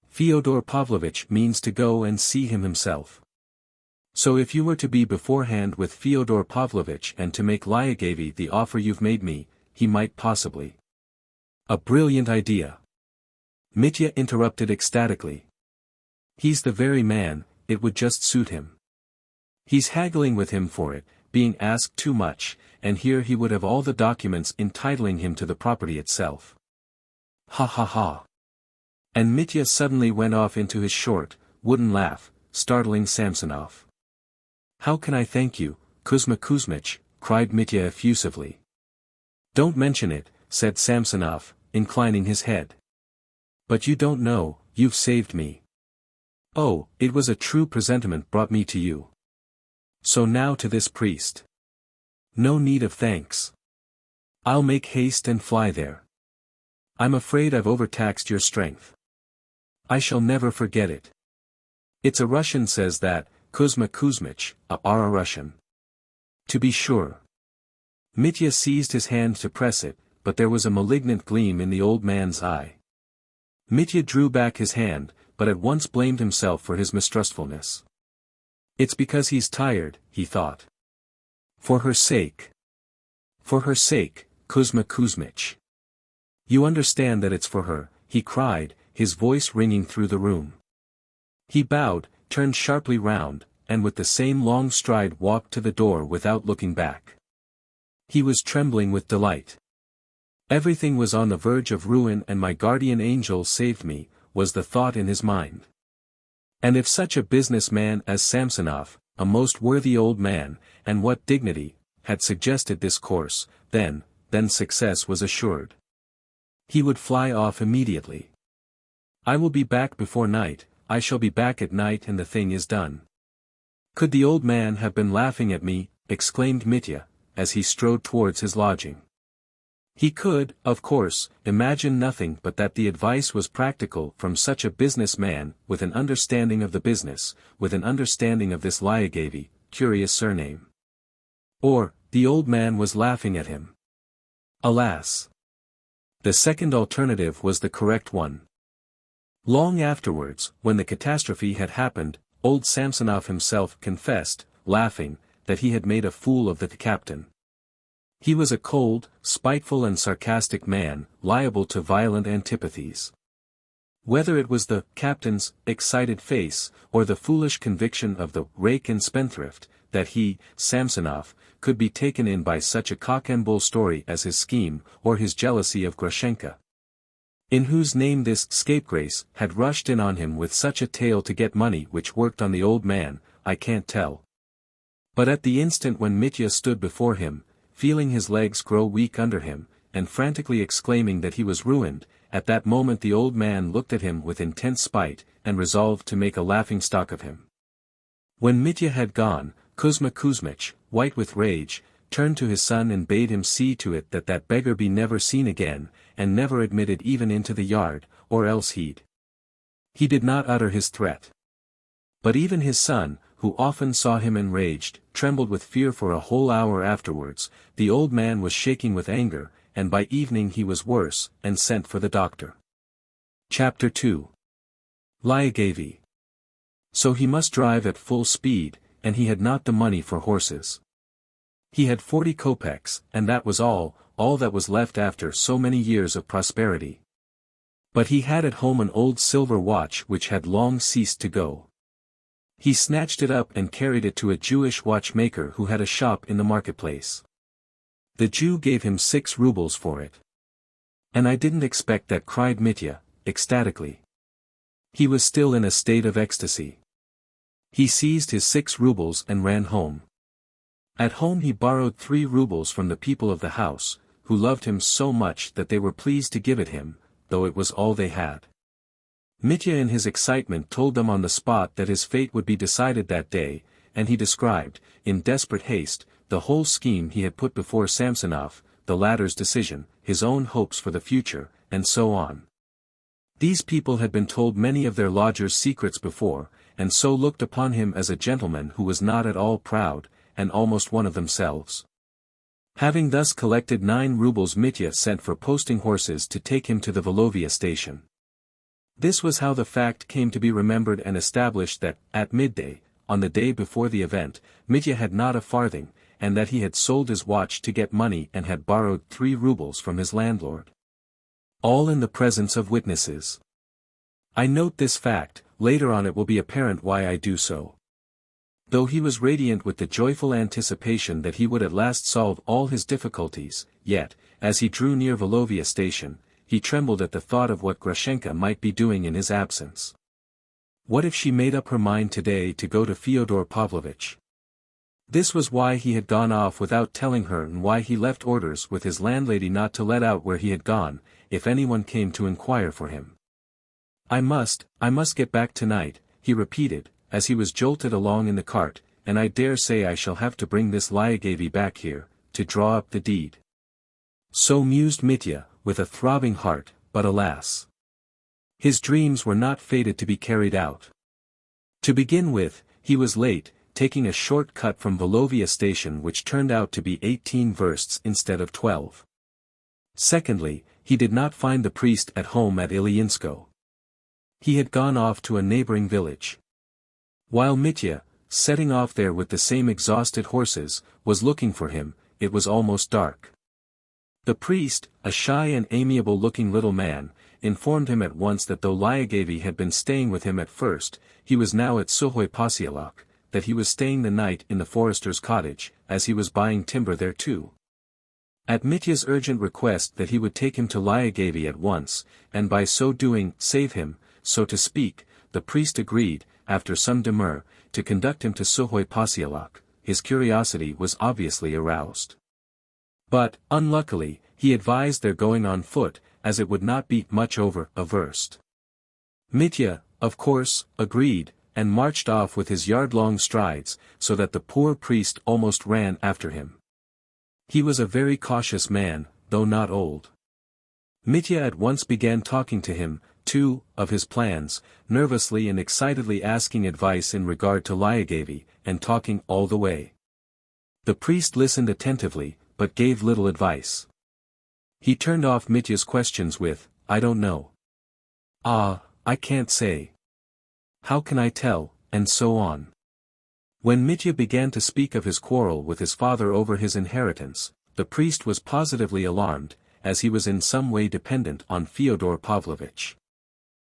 [SPEAKER 1] Fyodor Pavlovich means to go and see him himself. So if you were to be beforehand with Fyodor Pavlovich and to make Lyagavy the offer you've made me, he might possibly." "A brilliant idea!" Mitya interrupted ecstatically. "He's the very man, it would just suit him. He's haggling with him for it, being asked too much, and here he would have all the documents entitling him to the property itself." "Ha ha ha!" And Mitya suddenly went off into his short, wooden laugh, startling Samsonov. "How can I thank you, Kuzma Kuzmich?" cried Mitya effusively. "Don't mention it," said Samsonov, inclining his head. "But you don't know, you've saved me. Oh, it was a true presentiment brought me to you. So now to this priest. No need of thanks. I'll make haste and fly there. I'm afraid I've overtaxed your strength. I shall never forget it. It's a Russian says that, Kuzma Kuzmich, a Russian. To be sure." Mitya seized his hand to press it, but there was a malignant gleam in the old man's eye. Mitya drew back his hand, but at once blamed himself for his mistrustfulness. "It's because he's tired," he thought. "For her sake. For her sake, Kuzma Kuzmich. You understand that it's for her," he cried, his voice ringing through the room. He bowed, turned sharply round, and with the same long stride walked to the door without looking back. He was trembling with delight. Everything was on the verge of ruin and my guardian angel saved me, was the thought in his mind. And if such a business man as Samsonov, a most worthy old man, and what dignity, had suggested this course, then success was assured. He would fly off immediately. "I will be back before night, I shall be back at night and the thing is done." "Could the old man have been laughing at me?" exclaimed Mitya, as he strode towards his lodging. He could, of course, imagine nothing but that the advice was practical from such a business man, with an understanding of the business, with an understanding of this Lyagavy, curious surname. Or, the old man was laughing at him. Alas! The second alternative was the correct one. Long afterwards, when the catastrophe had happened, old Samsonov himself confessed, laughing, that he had made a fool of the captain. He was a cold, spiteful and sarcastic man, liable to violent antipathies. Whether it was the captain's excited face, or the foolish conviction of the rake and spendthrift, that he, Samsonov, could be taken in by such a cock-and-bull story as his scheme, or his jealousy of Grushenka, in whose name this scapegrace had rushed in on him with such a tale to get money which worked on the old man, I can't tell. But at the instant when Mitya stood before him, feeling his legs grow weak under him, and frantically exclaiming that he was ruined, at that moment the old man looked at him with intense spite, and resolved to make a laughing-stock of him. When Mitya had gone, Kuzma Kuzmich, white with rage, turned to his son and bade him see to it that that beggar be never seen again, and never admitted even into the yard, or else he did not utter his threat. But even his son, who often saw him enraged, trembled with fear for a whole hour afterwards. The old man was shaking with anger, and by evening he was worse, and sent for the doctor. Chapter 2. Lyagavy. So he must drive at full speed, and he had not the money for horses. He had 40 kopecks, and that was all that was left after so many years of prosperity. But he had at home an old silver watch which had long ceased to go. He snatched it up and carried it to a Jewish watchmaker who had a shop in the marketplace. The Jew gave him 6 rubles for it. "And I didn't expect that," cried Mitya, ecstatically. He was still in a state of ecstasy. He seized his 6 rubles and ran home. At home he borrowed 3 rubles from the people of the house, who loved him so much that they were pleased to give it him, though it was all they had. Mitya in his excitement told them on the spot that his fate would be decided that day, and he described, in desperate haste, the whole scheme he had put before Samsonov, the latter's decision, his own hopes for the future, and so on. These people had been told many of their lodger's secrets before, and so looked upon him as a gentleman who was not at all proud, and almost one of themselves. Having thus collected 9 rubles, Mitya sent for posting horses to take him to the Volovia station. This was how the fact came to be remembered and established that, at midday, on the day before the event, Mitya had not a farthing, and that he had sold his watch to get money and had borrowed 3 rubles from his landlord. All in the presence of witnesses. I note this fact, later on it will be apparent why I do so. Though he was radiant with the joyful anticipation that he would at last solve all his difficulties, yet, as he drew near Volovia station, he trembled at the thought of what Grushenka might be doing in his absence. What if she made up her mind today to go to Fyodor Pavlovich? This was why he had gone off without telling her, and why he left orders with his landlady not to let out where he had gone, if anyone came to inquire for him. I must get back tonight," he repeated, as he was jolted along in the cart, "and I dare say I shall have to bring this Lyagavy back here, to draw up the deed." So mused Mitya, with a throbbing heart, but alas! His dreams were not fated to be carried out. To begin with, he was late, taking a short cut from Volovia station which turned out to be 18 versts instead of 12. Secondly, he did not find the priest at home at Ilyinsko. He had gone off to a neighboring village. While Mitya, setting off there with the same exhausted horses, was looking for him, it was almost dark. The priest, a shy and amiable-looking little man, informed him at once that though Lyagavy had been staying with him at first, he was now at Suhoy Posialok, that he was staying the night in the forester's cottage, as he was buying timber there too. At Mitya's urgent request that he would take him to Lyagavy at once, and by so doing, save him, so to speak, the priest agreed, after some demur, to conduct him to Suhoy Posialok. His curiosity was obviously aroused. But, unluckily, he advised their going on foot, as it would not be much over a verst. Mitya, of course, agreed, and marched off with his yard-long strides, so that the poor priest almost ran after him. He was a very cautious man, though not old. Mitya at once began talking to him, too, of his plans, nervously and excitedly asking advice in regard to Lyagavy, and talking all the way. The priest listened attentively, but gave little advice. He turned off Mitya's questions with, "I don't know." "Ah, I can't say." "How can I tell," and so on. When Mitya began to speak of his quarrel with his father over his inheritance, the priest was positively alarmed, as he was in some way dependent on Fyodor Pavlovich.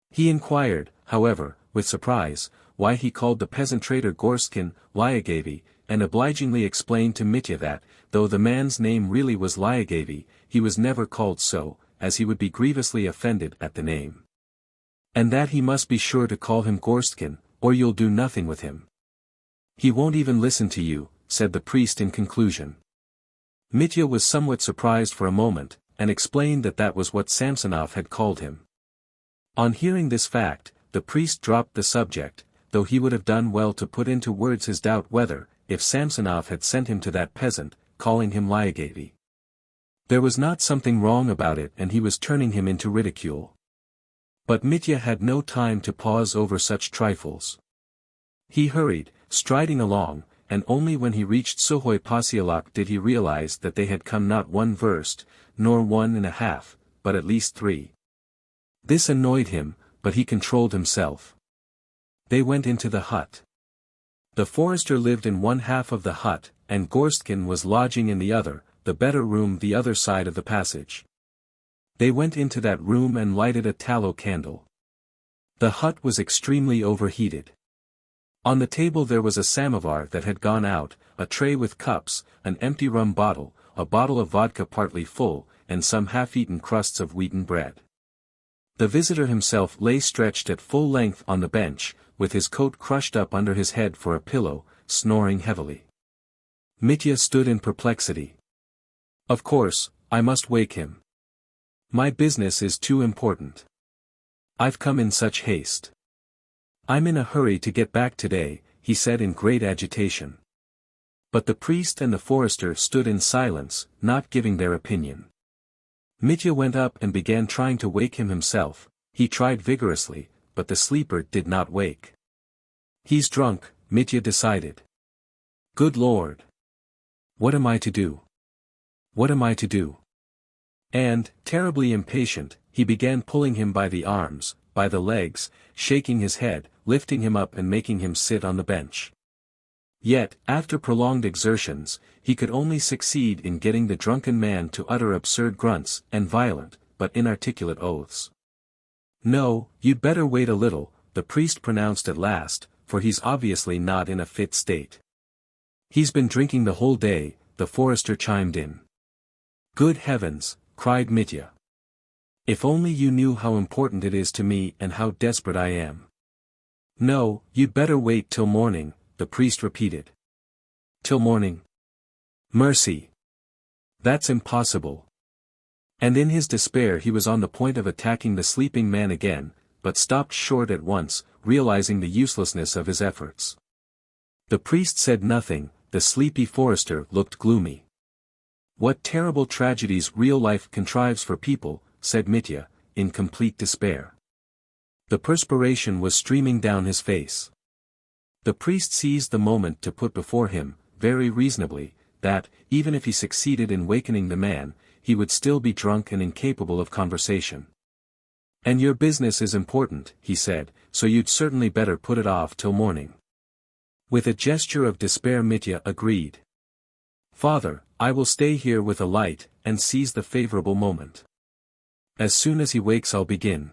[SPEAKER 1] He inquired, however, with surprise, why he called the peasant trader Gorskin Lyagavy, and obligingly explained to Mitya that, though the man's name really was Lyagavy, he was never called so, as he would be grievously offended at the name. And that he must be sure to call him Gorskin, or you'll do nothing with him. "He won't even listen to you," said the priest in conclusion. Mitya was somewhat surprised for a moment, and explained that that was what Samsonov had called him. On hearing this fact, the priest dropped the subject, though he would have done well to put into words his doubt whether, if Samsonov had sent him to that peasant, calling him Lyagavy. There was not something wrong about it, and he was turning him into ridicule. But Mitya had no time to pause over such trifles. He hurried, striding along, and only when he reached Suhoy Posiolok did he realize that they had come not 1 verst, nor 1.5, but at least 3. This annoyed him, but he controlled himself. They went into the hut. The forester lived in one half of the hut, and Gorstkin was lodging in the other, the better room the other side of the passage. They went into that room and lighted a tallow candle. The hut was extremely overheated. On the table there was a samovar that had gone out, a tray with cups, an empty rum bottle, a bottle of vodka partly full, and some half-eaten crusts of wheaten bread. The visitor himself lay stretched at full length on the bench, with his coat crushed up under his head for a pillow, snoring heavily. Mitya stood in perplexity. Of course, I must wake him. My business is too important. I've come in such haste. I'm in a hurry to get back today, he said in great agitation. But the priest and the forester stood in silence, not giving their opinion. Mitya went up and began trying to wake him himself. He tried vigorously, but the sleeper did not wake. He's drunk, Mitya decided. Good Lord! What am I to do? What am I to do? And, terribly impatient, he began pulling him by the arms, by the legs, shaking his head, lifting him up and making him sit on the bench. Yet, after prolonged exertions, he could only succeed in getting the drunken man to utter absurd grunts and violent, but inarticulate oaths. No, you'd better wait a little, the priest pronounced at last, for he's obviously not in a fit state. He's been drinking the whole day, the forester chimed in. Good heavens, cried Mitya. If only you knew how important it is to me and how desperate I am. No, you'd better wait till morning, the priest repeated. Till morning? Mercy! That's impossible. And in his despair he was on the point of attacking the sleeping man again, but stopped short at once, realizing the uselessness of his efforts. The priest said nothing, the sleepy forester looked gloomy. What terrible tragedies real life contrives for people, said Mitya, in complete despair. The perspiration was streaming down his face. The priest seized the moment to put before him, very reasonably, that, even if he succeeded in wakening the man, he would still be drunk and incapable of conversation. And your business is important, he said, so you'd certainly better put it off till morning. With a gesture of despair Mitya agreed. Father, I will stay here with a light, and seize the favorable moment. As soon as he wakes I'll begin.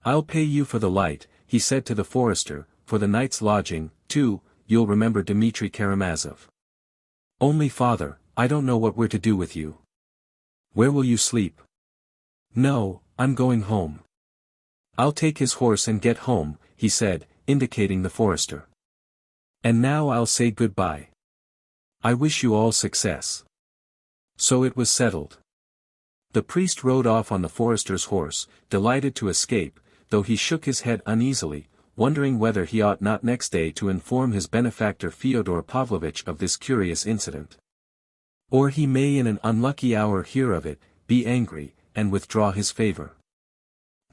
[SPEAKER 1] I'll pay you for the light, he said to the forester, for the night's lodging, too, you'll remember Dmitri Karamazov. Only father, I don't know what we're to do with you. Where will you sleep? No, I'm going home. I'll take his horse and get home, he said, indicating the forester. And now I'll say goodbye. I wish you all success. So it was settled. The priest rode off on the forester's horse, delighted to escape, though he shook his head uneasily, wondering whether he ought not next day to inform his benefactor Fyodor Pavlovich of this curious incident. Or he may in an unlucky hour hear of it, be angry, and withdraw his favor.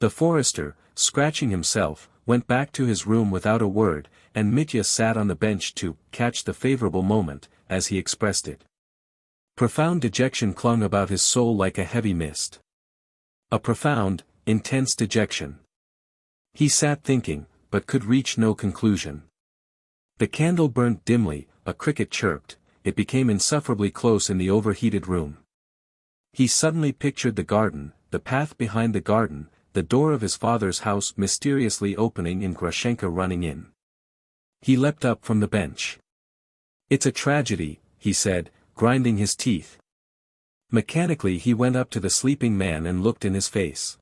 [SPEAKER 1] The forester, scratching himself, went back to his room without a word, and Mitya sat on the bench to catch the favorable moment, as he expressed it. Profound dejection clung about his soul like a heavy mist. A profound, intense dejection. He sat thinking, but could reach no conclusion. The candle burnt dimly, a cricket chirped, it became insufferably close in the overheated room. He suddenly pictured the garden, the path behind the garden, the door of his father's house mysteriously opening and Grushenka running in. He leapt up from the bench. It's a tragedy, he said, grinding his teeth. Mechanically he went up to the sleeping man and looked in his face.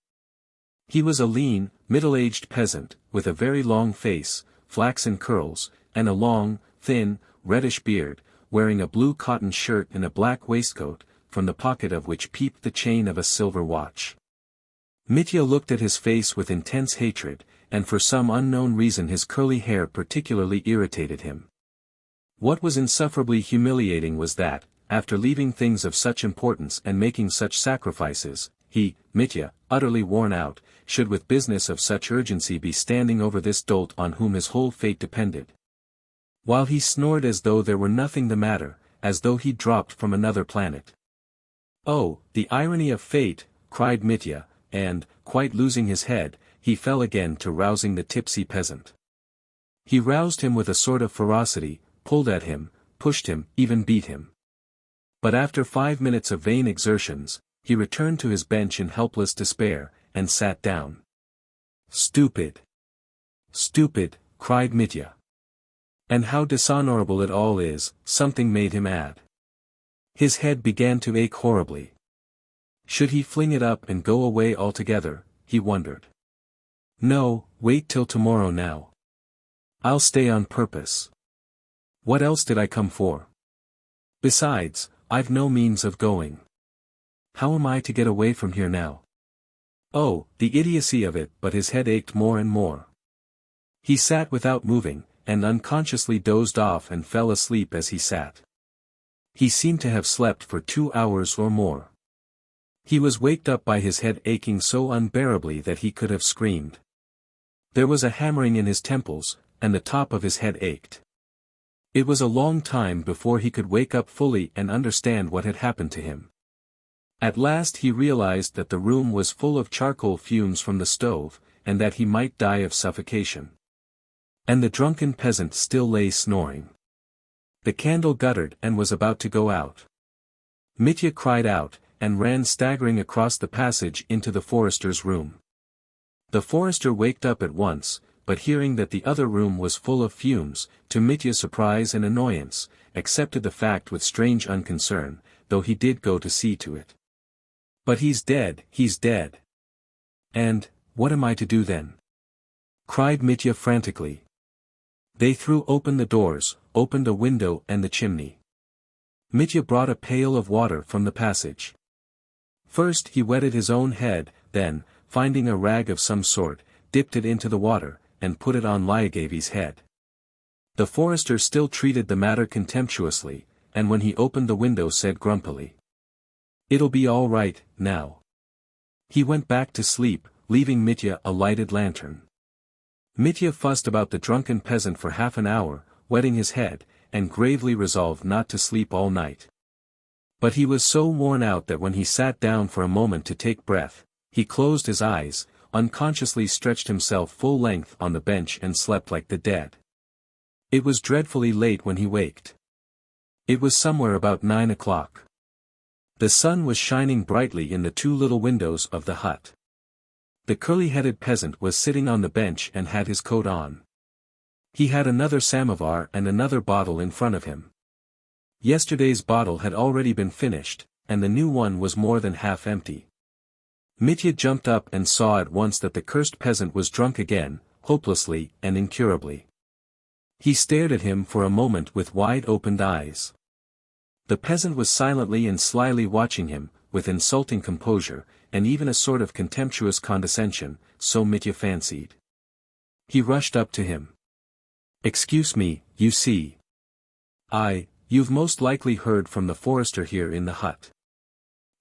[SPEAKER 1] He was a lean, middle-aged peasant, with a very long face, flaxen curls, and a long, thin, reddish beard, wearing a blue cotton shirt and a black waistcoat, from the pocket of which peeped the chain of a silver watch. Mitya looked at his face with intense hatred, and for some unknown reason his curly hair particularly irritated him. What was insufferably humiliating was that, after leaving things of such importance and making such sacrifices, he, Mitya, utterly worn out, should with business of such urgency be standing over this dolt on whom his whole fate depended. While he snored as though there were nothing the matter, as though he'd dropped from another planet. "Oh, the irony of fate," cried Mitya, and, quite losing his head, he fell again to rousing the tipsy peasant. He roused him with a sort of ferocity, pulled at him, pushed him, even beat him. But after 5 minutes of vain exertions, he returned to his bench in helpless despair, and sat down. "Stupid! Stupid!" cried Mitya. "And how dishonorable it all is," something made him add. His head began to ache horribly. Should he fling it up and go away altogether, he wondered. No, wait till tomorrow now. I'll stay on purpose. What else did I come for? Besides, I've no means of going. How am I to get away from here now? Oh, the idiocy of it! But his head ached more and more. He sat without moving, and unconsciously dozed off and fell asleep as he sat. He seemed to have slept for 2 hours or more. He was waked up by his head aching so unbearably that he could have screamed. There was a hammering in his temples, and the top of his head ached. It was a long time before he could wake up fully and understand what had happened to him. At last he realized that the room was full of charcoal fumes from the stove, and that he might die of suffocation. And the drunken peasant still lay snoring. The candle guttered and was about to go out. Mitya cried out, and ran staggering across the passage into the forester's room. The forester waked up at once, but hearing that the other room was full of fumes, to Mitya's surprise and annoyance, accepted the fact with strange unconcern, though he did go to see to it. "But he's dead, he's dead. And, what am I to do then?" cried Mitya frantically. They threw open the doors, opened a window and the chimney. Mitya brought a pail of water from the passage. First he wetted his own head, then, finding a rag of some sort, dipped it into the water, and put it on Lyagevi's head. The forester still treated the matter contemptuously, and when he opened the window said grumpily, "It'll be all right, now." He went back to sleep, leaving Mitya a lighted lantern. Mitya fussed about the drunken peasant for half an hour, wetting his head, and gravely resolved not to sleep all night. But he was so worn out that when he sat down for a moment to take breath, he closed his eyes, unconsciously stretched himself full length on the bench and slept like the dead. It was dreadfully late when he waked. It was somewhere about 9 o'clock. The sun was shining brightly in the 2 little windows of the hut. The curly-headed peasant was sitting on the bench and had his coat on. He had another samovar and another bottle in front of him. Yesterday's bottle had already been finished, and the new one was more than half empty. Mitya jumped up and saw at once that the cursed peasant was drunk again, hopelessly and incurably. He stared at him for a moment with wide-opened eyes. The peasant was silently and slyly watching him, with insulting composure, and even a sort of contemptuous condescension, so Mitya fancied. He rushed up to him. "Excuse me, you see. You've most likely heard from the forester here in the hut.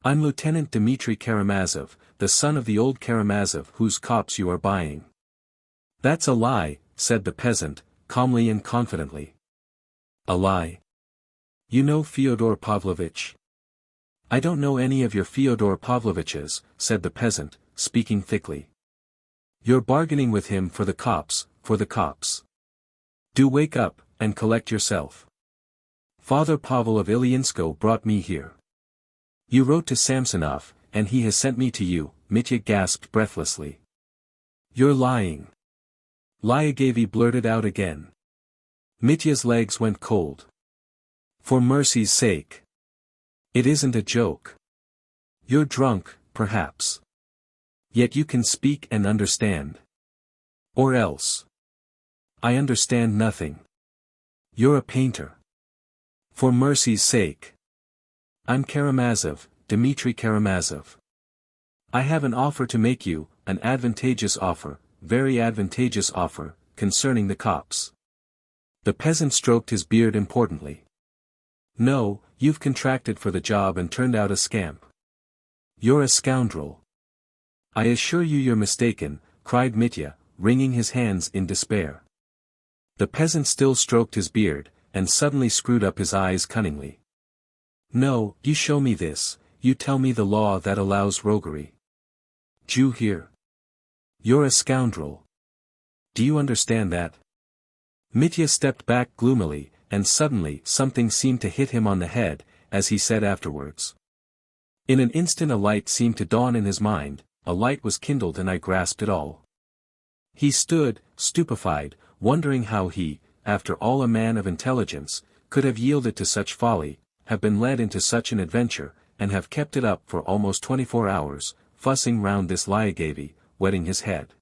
[SPEAKER 1] I'm Lieutenant Dmitri Karamazov, the son of the old Karamazov whose copse you are buying." "That's a lie," said the peasant, calmly and confidently. "A lie? You know Fyodor Pavlovich?" "I don't know any of your Fyodor Pavloviches," said the peasant, speaking thickly. "You're bargaining with him for the copse, Do wake up, and collect yourself. Father Pavel of Ilyinsko brought me here. You wrote to Samsonov, and he has sent me to you," Mitya gasped breathlessly. "You're lying." Lyagevi blurted out again. Mitya's legs went cold. "For mercy's sake. It isn't a joke. You're drunk, perhaps. Yet you can speak and understand. Or else. I understand nothing. You're a painter. For mercy's sake. I'm Karamazov, Dmitri Karamazov. I have an offer to make you, an advantageous offer, very advantageous offer, concerning the copse." The peasant stroked his beard importantly. No, you've contracted for the job and turned out a scamp. You're a scoundrel. I assure you you're mistaken, cried Mitya, wringing his hands in despair. The peasant still stroked his beard, and suddenly screwed up his eyes cunningly. No, you show me this, you tell me the law that allows roguery. Jew here. You're a scoundrel. Do you understand that? Mitya stepped back gloomily, and suddenly something seemed to hit him on the head, as he said afterwards. In an instant a light seemed to dawn in his mind, a light was kindled and I grasped it all. He stood, stupefied, wondering how he, after all a man of intelligence, could have yielded to such folly, have been led into such an adventure, and have kept it up for almost 24 hours, fussing round this Lyagavy, wetting his head.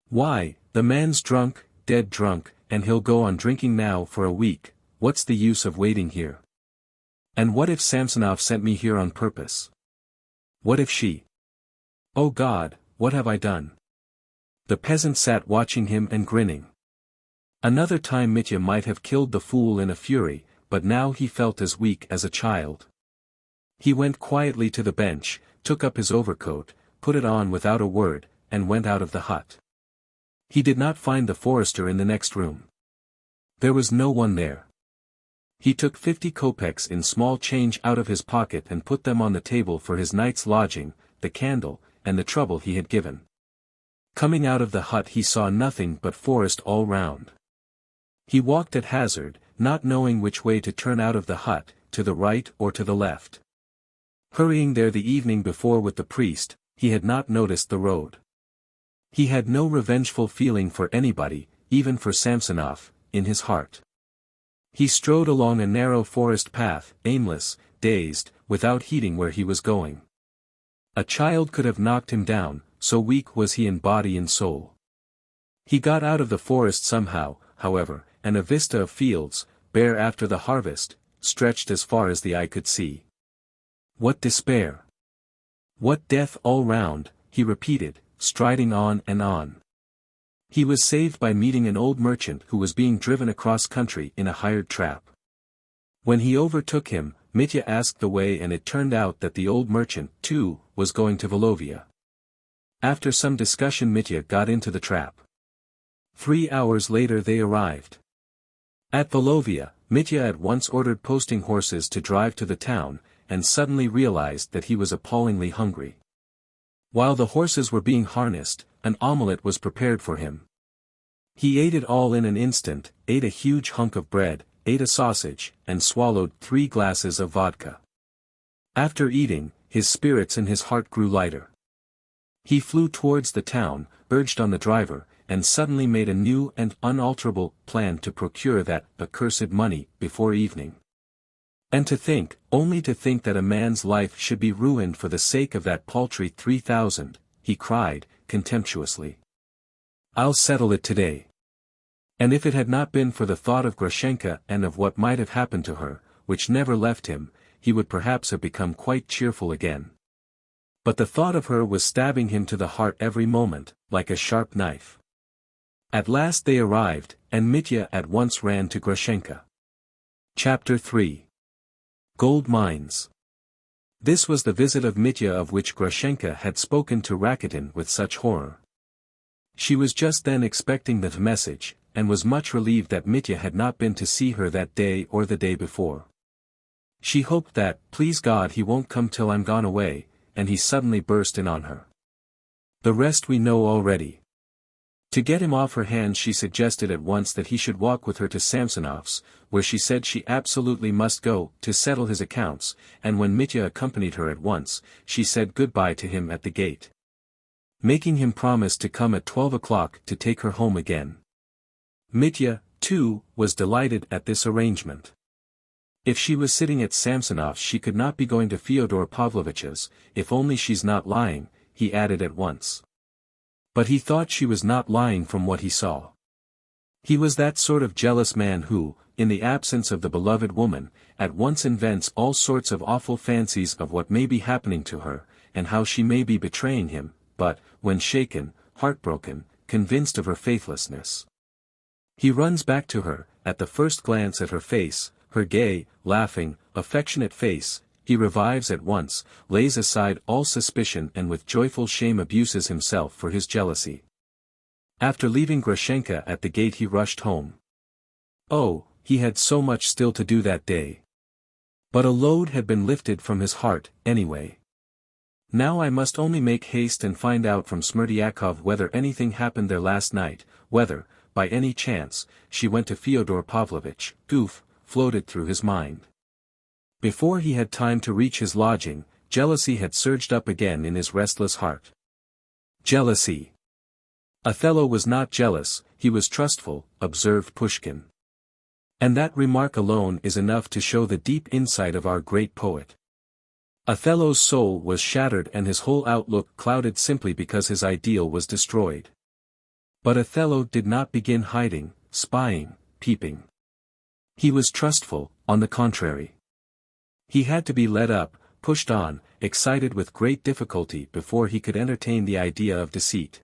[SPEAKER 1] Why, the man's drunk, dead drunk, and he'll go on drinking now for a week, what's the use of waiting here? And what if Samsonov sent me here on purpose? What if she? Oh God, what have I done? The peasant sat watching him and grinning. Another time Mitya might have killed the fool in a fury, but now he felt as weak as a child. He went quietly to the bench, took up his overcoat, put it on without a word, and went out of the hut. He did not find the forester in the next room. There was no one there. He took 50 kopecks in small change out of his pocket and put them on the table for his night's lodging, the candle, and the trouble he had given. Coming out of the hut he saw nothing but forest all round. He walked at hazard, not knowing which way to turn out of the hut, to the right or to the left. Hurrying there the evening before with the priest, he had not noticed the road. He had no revengeful feeling for anybody, even for Samsonov, in his heart. He strode along a narrow forest path, aimless, dazed, without heeding where he was going. A child could have knocked him down, so weak was he in body and soul. He got out of the forest somehow, however, and a vista of fields, bare after the harvest, stretched as far as the eye could see. What despair! What death all round, he repeated, striding on and on. He was saved by meeting an old merchant who was being driven across country in a hired trap. When he overtook him, Mitya asked the way and it turned out that the old merchant, too, was going to Volovia. After some discussion Mitya got into the trap. 3 hours later they arrived. At Volovia, Mitya at once ordered posting horses to drive to the town, and suddenly realized that he was appallingly hungry. While the horses were being harnessed, an omelette was prepared for him. He ate it all in an instant, ate a huge hunk of bread, ate a sausage, and swallowed 3 glasses of vodka. After eating, his spirits and his heart grew lighter. He flew towards the town, urged on the driver, and suddenly made a new and unalterable plan to procure that accursed money before evening. And to think, only to think that a man's life should be ruined for the sake of that paltry 3,000, he cried, contemptuously. I'll settle it today. And if it had not been for the thought of Grushenka and of what might have happened to her, which never left him, he would perhaps have become quite cheerful again. But the thought of her was stabbing him to the heart every moment, like a sharp knife. At last they arrived, and Mitya at once ran to Grushenka. Chapter 3. Gold Mines. This was the visit of Mitya of which Grushenka had spoken to Rakitin with such horror. She was just then expecting the message, and was much relieved that Mitya had not been to see her that day or the day before. She hoped that, please God, he won't come till I'm gone away, and he suddenly burst in on her. The rest we know already. To get him off her hands she suggested at once that he should walk with her to Samsonov's, where she said she absolutely must go, to settle his accounts, and when Mitya accompanied her at once, she said good-bye to him at the gate, making him promise to come at 12 o'clock to take her home again. Mitya, too, was delighted at this arrangement. If she was sitting at Samsonov's she could not be going to Fyodor Pavlovich's, if only she's not lying, he added at once. But he thought she was not lying from what he saw. He was that sort of jealous man who, in the absence of the beloved woman, at once invents all sorts of awful fancies of what may be happening to her, and how she may be betraying him, but, when shaken, heartbroken, convinced of her faithlessness, he runs back to her, at the first glance at her face, her gay, laughing, affectionate face, he revives at once, lays aside all suspicion and with joyful shame abuses himself for his jealousy. After leaving Grushenka at the gate he rushed home. Oh, he had so much still to do that day. But a load had been lifted from his heart, anyway. Now I must only make haste and find out from Smerdyakov whether anything happened there last night, whether, by any chance, she went to Fyodor Pavlovich. Floated through his mind. Before he had time to reach his lodging, jealousy had surged up again in his restless heart. Jealousy. Othello was not jealous, he was trustful, observed Pushkin. And that remark alone is enough to show the deep insight of our great poet. Othello's soul was shattered and his whole outlook clouded simply because his ideal was destroyed. But Othello did not begin hiding, spying, peeping. He was trustful, on the contrary. He had to be led up, pushed on, excited with great difficulty before he could entertain the idea of deceit.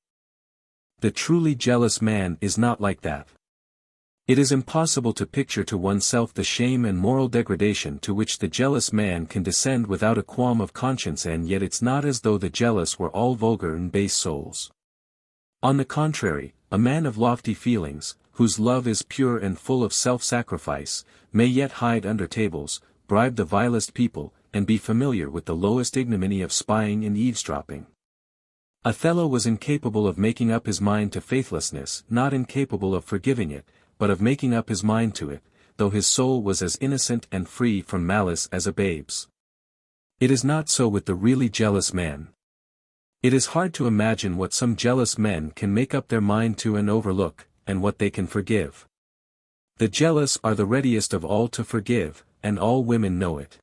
[SPEAKER 1] The truly jealous man is not like that. It is impossible to picture to oneself the shame and moral degradation to which the jealous man can descend without a qualm of conscience, and yet it's not as though the jealous were all vulgar and base souls. On the contrary, a man of lofty feelings, whose love is pure and full of self-sacrifice, may yet hide under tables, bribe the vilest people, and be familiar with the lowest ignominy of spying and eavesdropping. Othello was incapable of making up his mind to faithlessness, not incapable of forgiving it, but of making up his mind to it, though his soul was as innocent and free from malice as a babe's. It is not so with the really jealous man. It is hard to imagine what some jealous men can make up their mind to and overlook, and what they can forgive. The jealous are the readiest of all to forgive, and all women know it.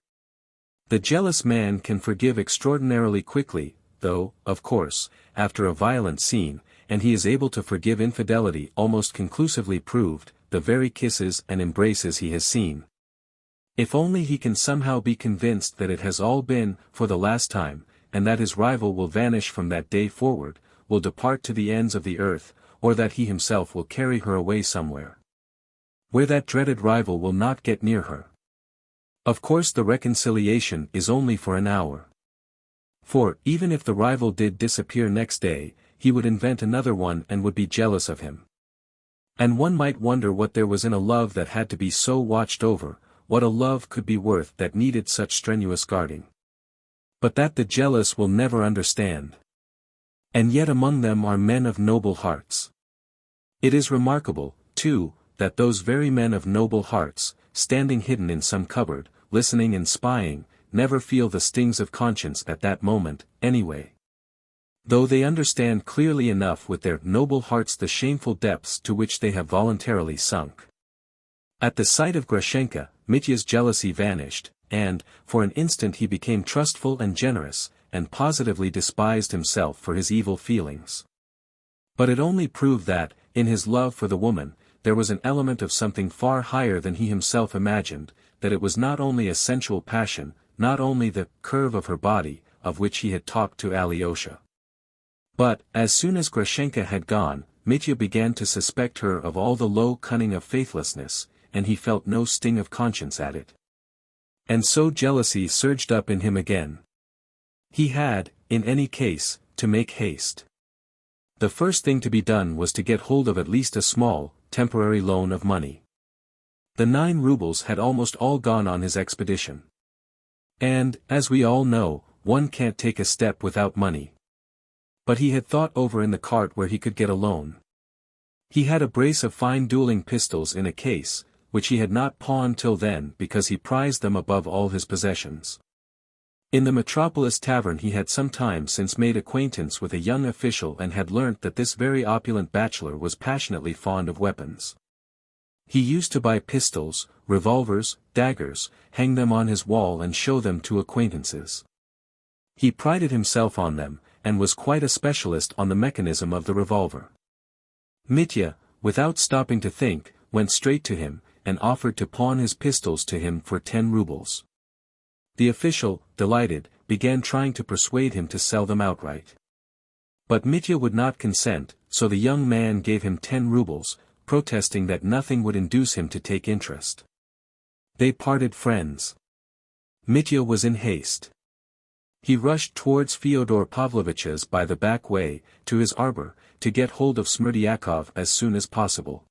[SPEAKER 1] The jealous man can forgive extraordinarily quickly, though, of course, after a violent scene, and he is able to forgive infidelity almost conclusively proved, the very kisses and embraces he has seen. If only he can somehow be convinced that it has all been, for the last time, and that his rival will vanish from that day forward, will depart to the ends of the earth, or that he himself will carry her away somewhere, where that dreaded rival will not get near her. Of course the reconciliation is only for an hour. For, even if the rival did disappear next day, he would invent another one and would be jealous of him. And one might wonder what there was in a love that had to be so watched over, what a love could be worth that needed such strenuous guarding. But that the jealous will never understand. And yet among them are men of noble hearts. It is remarkable, too, that those very men of noble hearts, standing hidden in some cupboard, listening and spying, never feel the stings of conscience at that moment, anyway. Though they understand clearly enough with their noble hearts the shameful depths to which they have voluntarily sunk. At the sight of Grushenka, Mitya's jealousy vanished, and, for an instant he became trustful and generous, and positively despised himself for his evil feelings. But it only proved that, in his love for the woman, there was an element of something far higher than he himself imagined, that it was not only a sensual passion, not only the curve of her body, of which he had talked to Alyosha. But, as soon as Grushenka had gone, Mitya began to suspect her of all the low cunning of faithlessness, and he felt no sting of conscience at it. And so jealousy surged up in him again. He had, in any case, to make haste. The first thing to be done was to get hold of at least a small, temporary loan of money. The 9 rubles had almost all gone on his expedition. And, as we all know, one can't take a step without money. But he had thought over in the cart where he could get a loan. He had a brace of fine dueling pistols in a case, which he had not pawned till then because he prized them above all his possessions. In the Metropolis tavern he had some time since made acquaintance with a young official and had learnt that this very opulent bachelor was passionately fond of weapons. He used to buy pistols, revolvers, daggers, hang them on his wall and show them to acquaintances. He prided himself on them, and was quite a specialist on the mechanism of the revolver. Mitya, without stopping to think, went straight to him, and offered to pawn his pistols to him for 10 rubles. The official, delighted, began trying to persuade him to sell them outright. But Mitya would not consent, so the young man gave him 10 rubles, protesting that nothing would induce him to take interest. They parted friends. Mitya was in haste. He rushed towards Fyodor Pavlovich's by the back way, to his arbor, to get hold of Smerdyakov as soon as possible.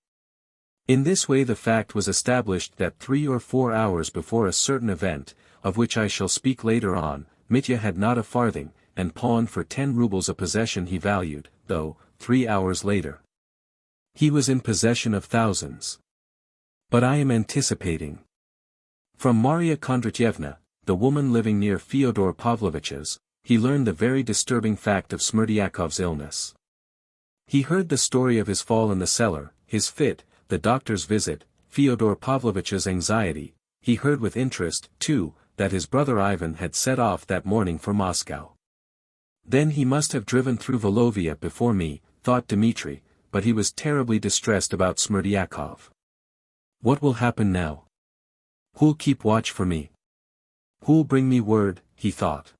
[SPEAKER 1] In this way the fact was established that 3 or 4 hours before a certain event, of which I shall speak later on, Mitya had not a farthing, and pawned for 10 rubles a possession he valued, though, 3 hours later, he was in possession of thousands. But I am anticipating. From Marya Kondratyevna, the woman living near Fyodor Pavlovich's, he learned the very disturbing fact of Smerdyakov's illness. He heard the story of his fall in the cellar, his fit, the doctor's visit, Fyodor Pavlovich's anxiety. He heard with interest, too, that his brother Ivan had set off that morning for Moscow. Then he must have driven through Volovia before me, thought Dmitri, but he was terribly distressed about Smerdyakov. What will happen now? Who'll keep watch for me? Who'll bring me word, he thought.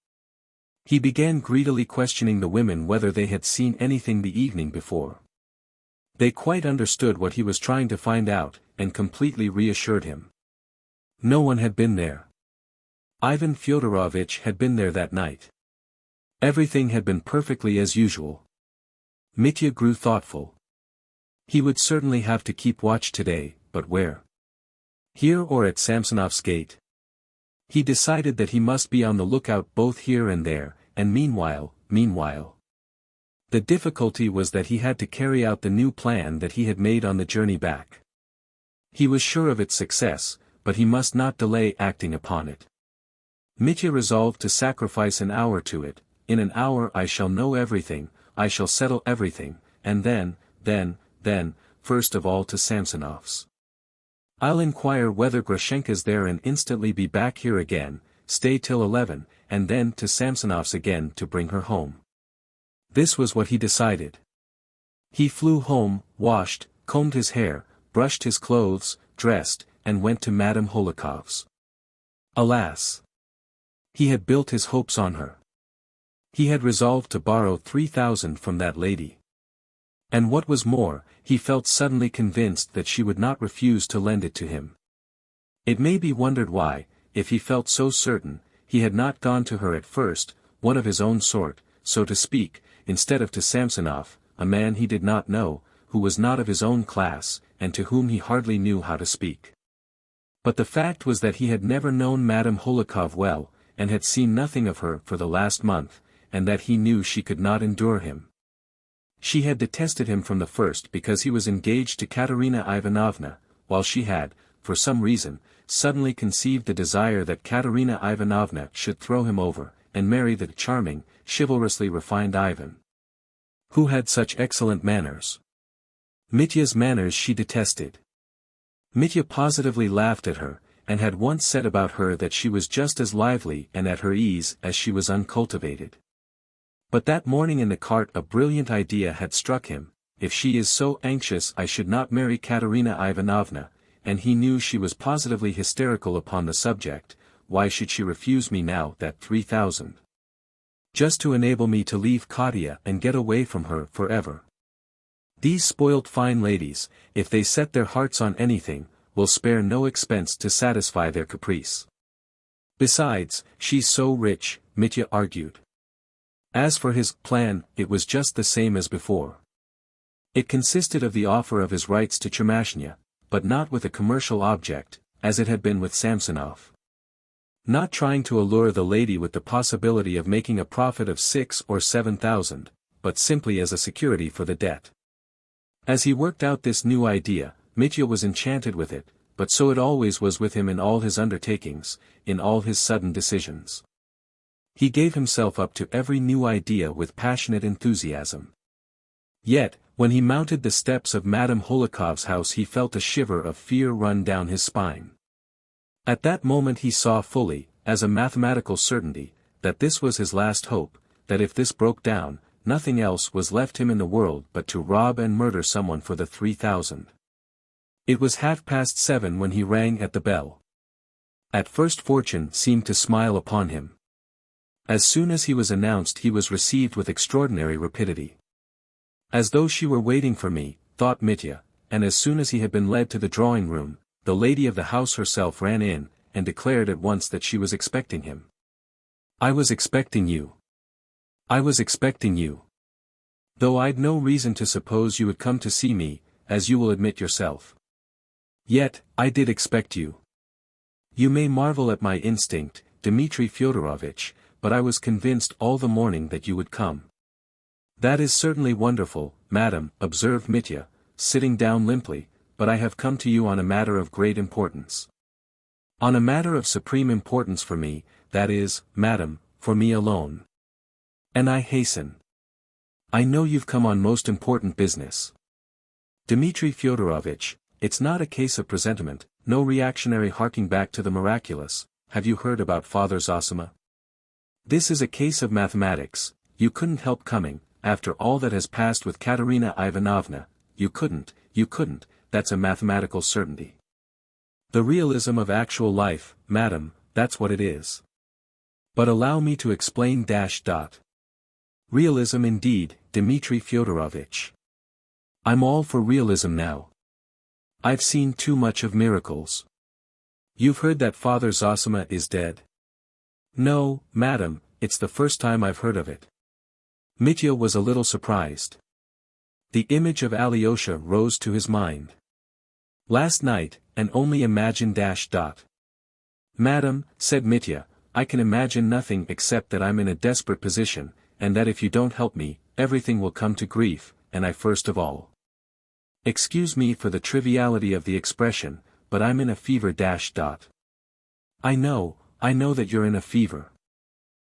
[SPEAKER 1] He began greedily questioning the women whether they had seen anything the evening before. They quite understood what he was trying to find out, and completely reassured him. No one had been there. Ivan Fyodorovitch had been there that night. Everything had been perfectly as usual. Mitya grew thoughtful. He would certainly have to keep watch today, but where? Here or at Samsonov's gate? He decided that he must be on the lookout both here and there, and meanwhile. The difficulty was that he had to carry out the new plan that he had made on the journey back. He was sure of its success, but he must not delay acting upon it. Mitya resolved to sacrifice an hour to it. In an hour I shall know everything, I shall settle everything, and then, first of all to Samsonov's. I'll inquire whether Grushenka's there and instantly be back here again, stay till 11, and then to Samsonov's again to bring her home. This was what he decided. He flew home, washed, combed his hair, brushed his clothes, dressed, and went to Madame Holikov's. Alas! He had built his hopes on her. He had resolved to borrow 3,000 from that lady. And what was more, he felt suddenly convinced that she would not refuse to lend it to him. It may be wondered why, if he felt so certain, he had not gone to her at first, one of his own sort, so to speak, instead of to Samsonov, a man he did not know, who was not of his own class, and to whom he hardly knew how to speak. But the fact was that he had never known Madame Holikov well, and had seen nothing of her for the last month, and that he knew she could not endure him. She had detested him from the first because he was engaged to Katerina Ivanovna, while she had, for some reason, suddenly conceived the desire that Katerina Ivanovna should throw him over, and marry the charming, chivalrously refined Ivan, who had such excellent manners. Mitya's manners she detested. Mitya positively laughed at her, and had once said about her that she was just as lively and at her ease as she was uncultivated. But that morning in the cart a brilliant idea had struck him. If she is so anxious I should not marry Katerina Ivanovna, and he knew she was positively hysterical upon the subject. Why should she refuse me now that 3,000? Just to enable me to leave Katya and get away from her forever. These spoilt fine ladies, if they set their hearts on anything, will spare no expense to satisfy their caprice. Besides, she's so rich, Mitya argued. As for his plan, it was just the same as before. It consisted of the offer of his rights to Chemashnya, but not with a commercial object, as it had been with Samsonov. Not trying to allure the lady with the possibility of making a profit of 6 or 7,000, but simply as a security for the debt. As he worked out this new idea, Mitya was enchanted with it, but so it always was with him in all his undertakings, in all his sudden decisions. He gave himself up to every new idea with passionate enthusiasm. Yet, when he mounted the steps of Madame Holikov's house he felt a shiver of fear run down his spine. At that moment he saw fully, as a mathematical certainty, that this was his last hope, that if this broke down, nothing else was left him in the world but to rob and murder someone for the 3,000. It was 7:30 when he rang at the bell. At first fortune seemed to smile upon him. As soon as he was announced he was received with extraordinary rapidity. As though she were waiting for me, thought Mitya, and as soon as he had been led to the drawing room, the lady of the house herself ran in, and declared at once that she was expecting him. "I was expecting you. I was expecting you. Though I'd no reason to suppose you would come to see me, as you will admit yourself. Yet, I did expect you. You may marvel at my instinct, Dmitri Fyodorovich, but I was convinced all the morning that you would come." "That is certainly wonderful, madam," observed Mitya, sitting down limply, "but I have come to you on a matter of great importance. On a matter of supreme importance for me, that is, madam, for me alone. And I hasten. I know you've come on most important business. Dmitri Fyodorovich, it's not a case of presentiment, no reactionary harking back to the miraculous. Have you heard about Father Zosima? This is a case of mathematics. You couldn't help coming, after all that has passed with Katerina Ivanovna, you couldn't, that's a mathematical certainty. The realism of actual life, madam, that's what it is. But allow me to explain. Realism indeed, Dmitri Fyodorovich. I'm all for realism now. I've seen too much of miracles. You've heard that Father Zosima is dead? No, madam, it's the first time I've heard of it. Mitya was a little surprised. The image of Alyosha rose to his mind. Last night, and only imagine. Madam, said Mitya, I can imagine nothing except that I'm in a desperate position, and that if you don't help me, everything will come to grief, and I first of all. Excuse me for the triviality of the expression, but I'm in a fever. I know that you're in a fever.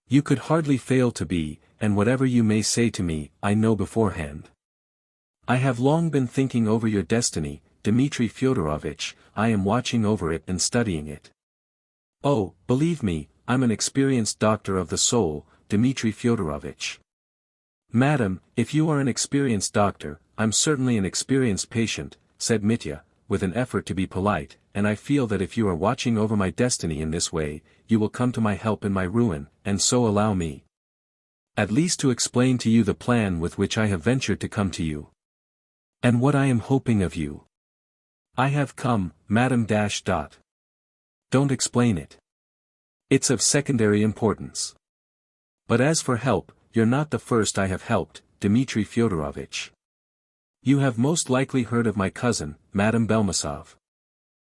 [SPEAKER 1] You could hardly fail to be, and whatever you may say to me, I know beforehand. I have long been thinking over your destiny, Dmitri Fyodorovich, I am watching over it and studying it. Oh, believe me, I'm an experienced doctor of the soul, Dmitri Fyodorovich. Madam, if you are an experienced doctor, I'm certainly an experienced patient, said Mitya, with an effort to be polite, and I feel that if you are watching over my destiny in this way, you will come to my help in my ruin, and so allow me at least to explain to you the plan with which I have ventured to come to you. And what I am hoping of you. I have come, madam. Don't explain it. It's of secondary importance. But as for help, you're not the first I have helped, Dmitri Fyodorovich. You have most likely heard of my cousin, Madame Belmasov.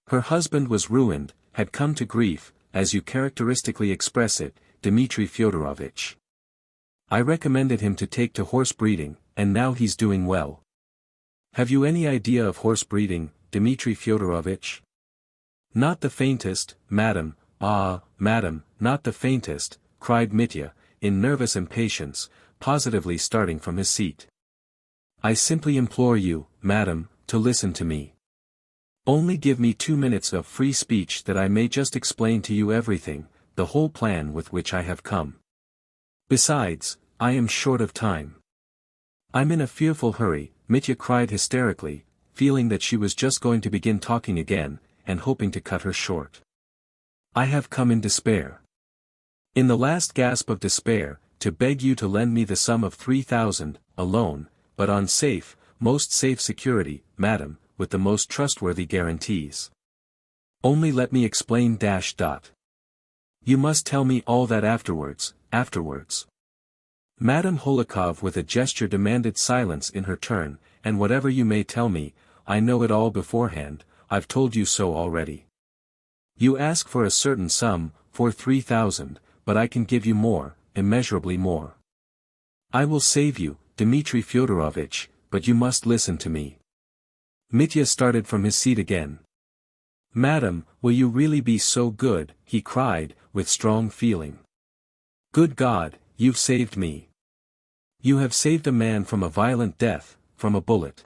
[SPEAKER 1] Her husband was ruined, had come to grief, as you characteristically express it, Dmitri Fyodorovich. I recommended him to take to horse breeding, and now he's doing well. Have you any idea of horse breeding, Dmitri Fyodorovich? Not the faintest, madam. Ah, madam, not the faintest, cried Mitya, in nervous impatience, positively starting from his seat. I simply implore you, madam, to listen to me. Only give me 2 minutes of free speech that I may just explain to you everything, the whole plan with which I have come. Besides, I am short of time. I'm in a fearful hurry, Mitya cried hysterically, feeling that she was just going to begin talking again, and hoping to cut her short. I have come in despair. In the last gasp of despair, to beg you to lend me the sum of 3,000, alone, but on safe, most safe security, madam, with the most trustworthy guarantees. Only let me explain. You must tell me all that afterwards. Madame Holikov with a gesture demanded silence in her turn, and whatever you may tell me, I know it all beforehand, I've told you so already. You ask for a certain sum, for 3,000, but I can give you more, immeasurably more. I will save you, Dmitri Fyodorovich, but you must listen to me. Mitya started from his seat again. Madam, will you really be so good, he cried, with strong feeling. Good God, you've saved me. You have saved a man from a violent death, from a bullet.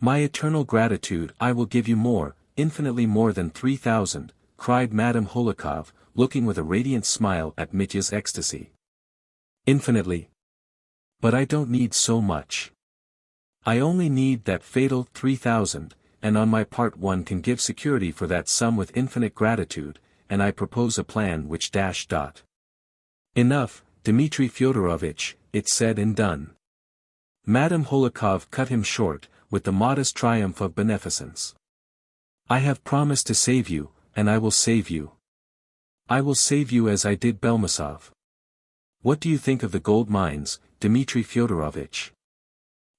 [SPEAKER 1] My eternal gratitude. I will give you more, infinitely more than 3,000, cried Madame Holikov, looking with a radiant smile at Mitya's ecstasy. Infinitely. But I don't need so much. I only need that fatal 3,000, and on my part one can give security for that sum with infinite gratitude, and I propose a plan which. Enough, Dmitri Fyodorovich, it's said and done. Madame Holikov cut him short, with the modest triumph of beneficence. I have promised to save you, and I will save you. I will save you as I did Belmasov. What do you think of the gold mines, Dmitri Fyodorovich?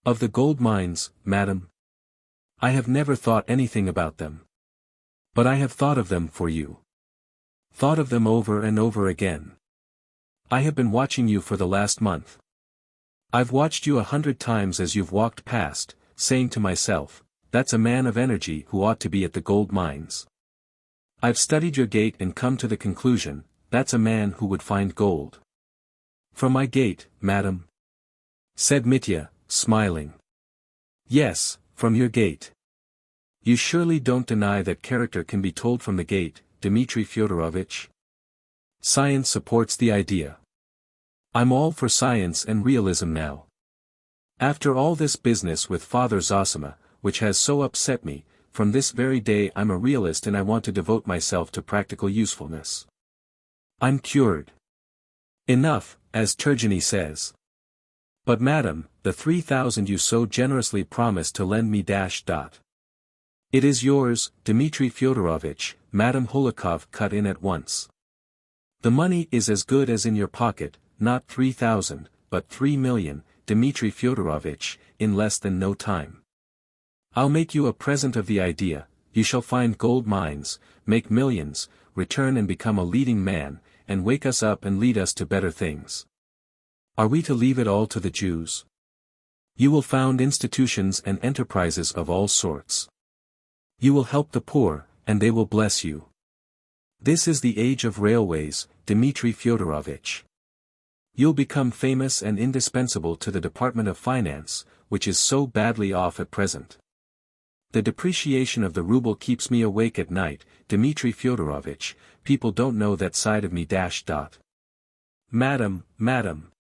[SPEAKER 1] Of the gold mines, madam? I have never thought anything about them. But I have thought of them for you. Thought of them over and over again. I have been watching you for the last month. I've watched you 100 times as you've walked past, saying to myself, that's a man of energy who ought to be at the gold mines. I've studied your gait and come to the conclusion, that's a man who would find gold. From my gait, madam? Said Mitya, smiling. Yes, from your gait. You surely don't deny that character can be told from the gait, Dmitri Fyodorovich? Science supports the idea. I'm all for science and realism now. After all this business with Father Zosima, which has so upset me, from this very day I'm a realist and I want to devote myself to practical usefulness. I'm cured. Enough, as Turgenev says. But madam, the 3,000 you so generously promised to lend me It is yours, Dmitri Fyodorovich, Madame Holikov cut in at once. The money is as good as in your pocket, not 3,000, but 3,000,000, Dmitri Fyodorovich, in less than no time. I'll make you a present of the idea, you shall find gold mines, make millions, return and become a leading man, and wake us up and lead us to better things. Are we to leave it all to the Jews? You will found institutions and enterprises of all sorts. You will help the poor, and they will bless you. This is the age of railways, Dmitri Fyodorovich. You'll become famous and indispensable to the Department of Finance, which is so badly off at present. The depreciation of the ruble keeps me awake at night, Dmitri Fyodorovich, people don't know that side of me Madam, madam.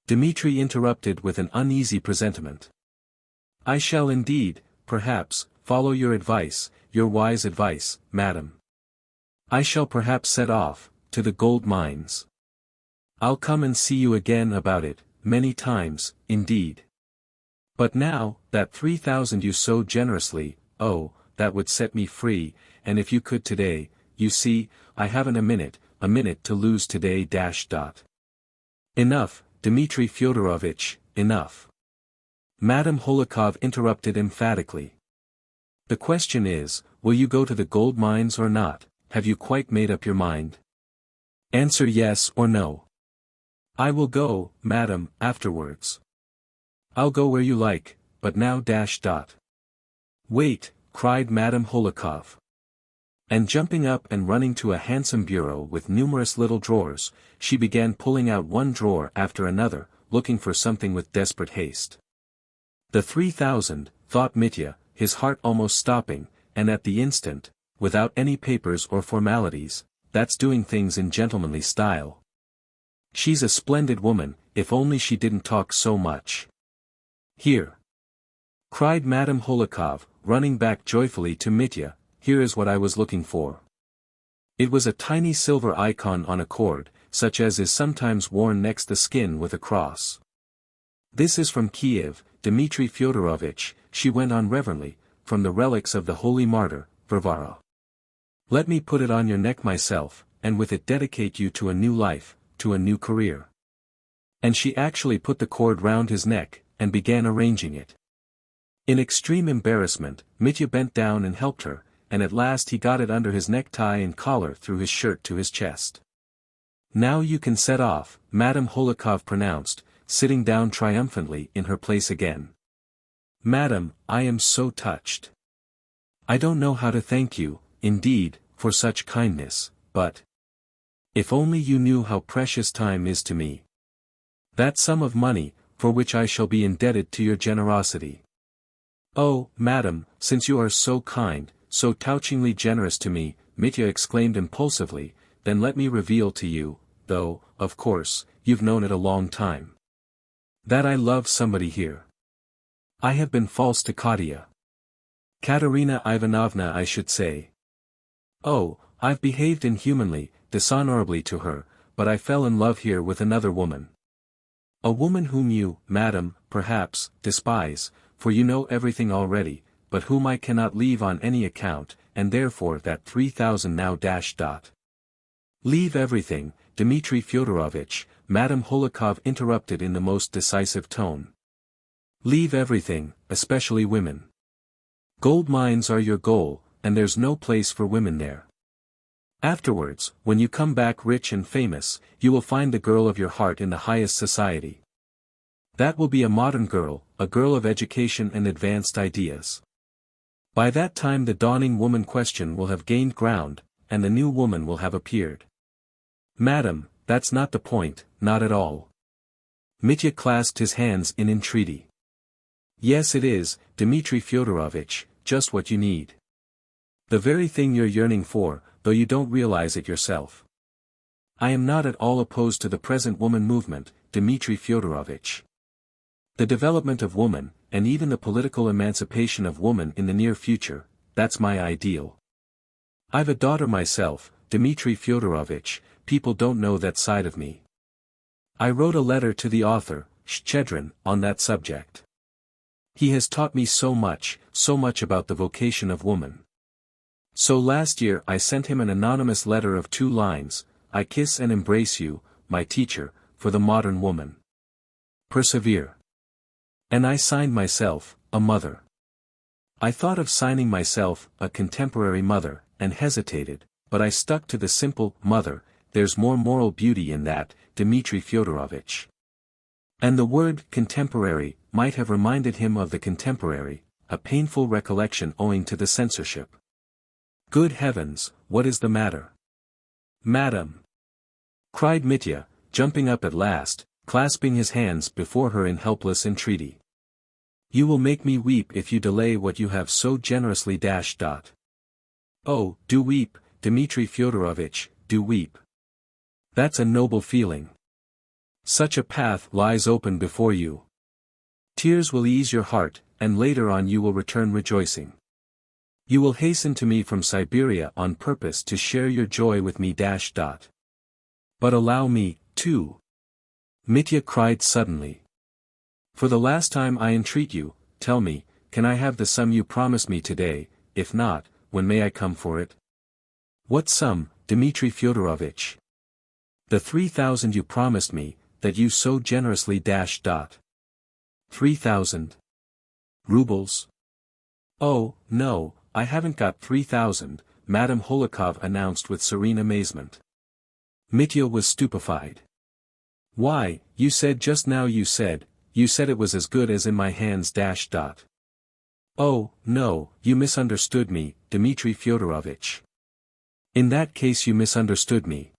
[SPEAKER 1] Dmitri interrupted with an uneasy presentiment. I shall indeed, perhaps, follow your advice, your wise advice, madam. I shall perhaps set off, to the gold mines. I'll come and see you again about it, many times, indeed. But now, that 3,000 you so generously, oh, that would set me free, and if you could today, you see, I haven't a minute to lose today Enough, Dmitri Fyodorovich, enough. Madame Holikov interrupted emphatically. The question is, will you go to the gold mines or not, have you quite made up your mind? Answer yes or no. I will go, madam, afterwards. I'll go where you like, but now Wait, cried Madame Holikov. And jumping up and running to a handsome bureau with numerous little drawers, she began pulling out one drawer after another, looking for something with desperate haste. The 3,000, thought Mitya, his heart almost stopping, and at the instant, without any papers or formalities, that's doing things in gentlemanly style. She's a splendid woman, if only she didn't talk so much. Here! Cried Madame Holikov, running back joyfully to Mitya, here is what I was looking for. It was a tiny silver icon on a cord, such as is sometimes worn next the skin with a cross. This is from Kiev, Dmitri Fyodorovich, she went on reverently, from the relics of the holy martyr, Varvara. Let me put it on your neck myself, and with it dedicate you to a new life, to a new career. And she actually put the cord round his neck, and began arranging it. In extreme embarrassment, Mitya bent down and helped her, and at last he got it under his necktie and collar through his shirt to his chest. Now you can set off, Madame Holikov pronounced, sitting down triumphantly in her place again. Madam, I am so touched. I don't know how to thank you, indeed, for such kindness, but if only you knew how precious time is to me. That sum of money, for which I shall be indebted to your generosity. Oh, madam, since you are so kind, so touchingly generous to me, Mitya exclaimed impulsively, then let me reveal to you, though, of course, you've known it a long time, that I love somebody here. I have been false to Katia. Katerina Ivanovna I should say. Oh, I've behaved inhumanly, dishonorably to her, but I fell in love here with another woman. A woman whom you, madam, perhaps, despise, for you know everything already, but whom I cannot leave on any account, and therefore that 3,000 now dash dot. Leave everything, Dmitri Fyodorovich, Madame Holikov interrupted in the most decisive tone. Leave everything, especially women. Gold mines are your goal, and there's no place for women there. Afterwards, when you come back rich and famous, you will find the girl of your heart in the highest society. That will be a modern girl, a girl of education and advanced ideas. By that time the dawning woman question will have gained ground, and the new woman will have appeared. Madam, that's not the point, not at all. Mitya clasped his hands in entreaty. Yes it is, Dmitri Fyodorovich, just what you need. The very thing you're yearning for, though you don't realize it yourself. I am not at all opposed to the present woman movement, Dmitri Fyodorovich. The development of woman, and even the political emancipation of woman in the near future, that's my ideal. I've a daughter myself, Dmitri Fyodorovich, people don't know that side of me. I wrote a letter to the author, Shchedrin, on that subject. He has taught me so much about the vocation of woman. So last year I sent him an anonymous letter of 2 lines, I kiss and embrace you, my teacher, for the modern woman. Persevere. And I signed myself, a mother. I thought of signing myself, a contemporary mother, and hesitated, but I stuck to the simple, mother, there's more moral beauty in that, Dmitri Fyodorovich. And the word, contemporary, might have reminded him of the contemporary, a painful recollection owing to the censorship. Good heavens, what is the matter? Madam! Cried Mitya, jumping up at last, clasping his hands before her in helpless entreaty. You will make me weep if you delay what you have so generously dash dot. Oh, do weep, Dmitri Fyodorovich, do weep. That's a noble feeling. Such a path lies open before you. Tears will ease your heart, and later on you will return rejoicing. You will hasten to me from Siberia on purpose to share your joy with me dash dot. But allow me, too. Mitya cried suddenly. For the last time I entreat you, tell me, can I have the sum you promised me today, if not, when may I come for it? What sum, Dmitri Fyodorovich? The 3,000 you promised me, that you so generously dash dot. 3,000 rubles? Oh, no, I haven't got 3,000, Madame Holikov announced with serene amazement. Mitya was stupefied. Why, you said just now you said it was as good as in my hands dash dot. Oh, no, you misunderstood me, Dmitri Fyodorovich. In that case you misunderstood me.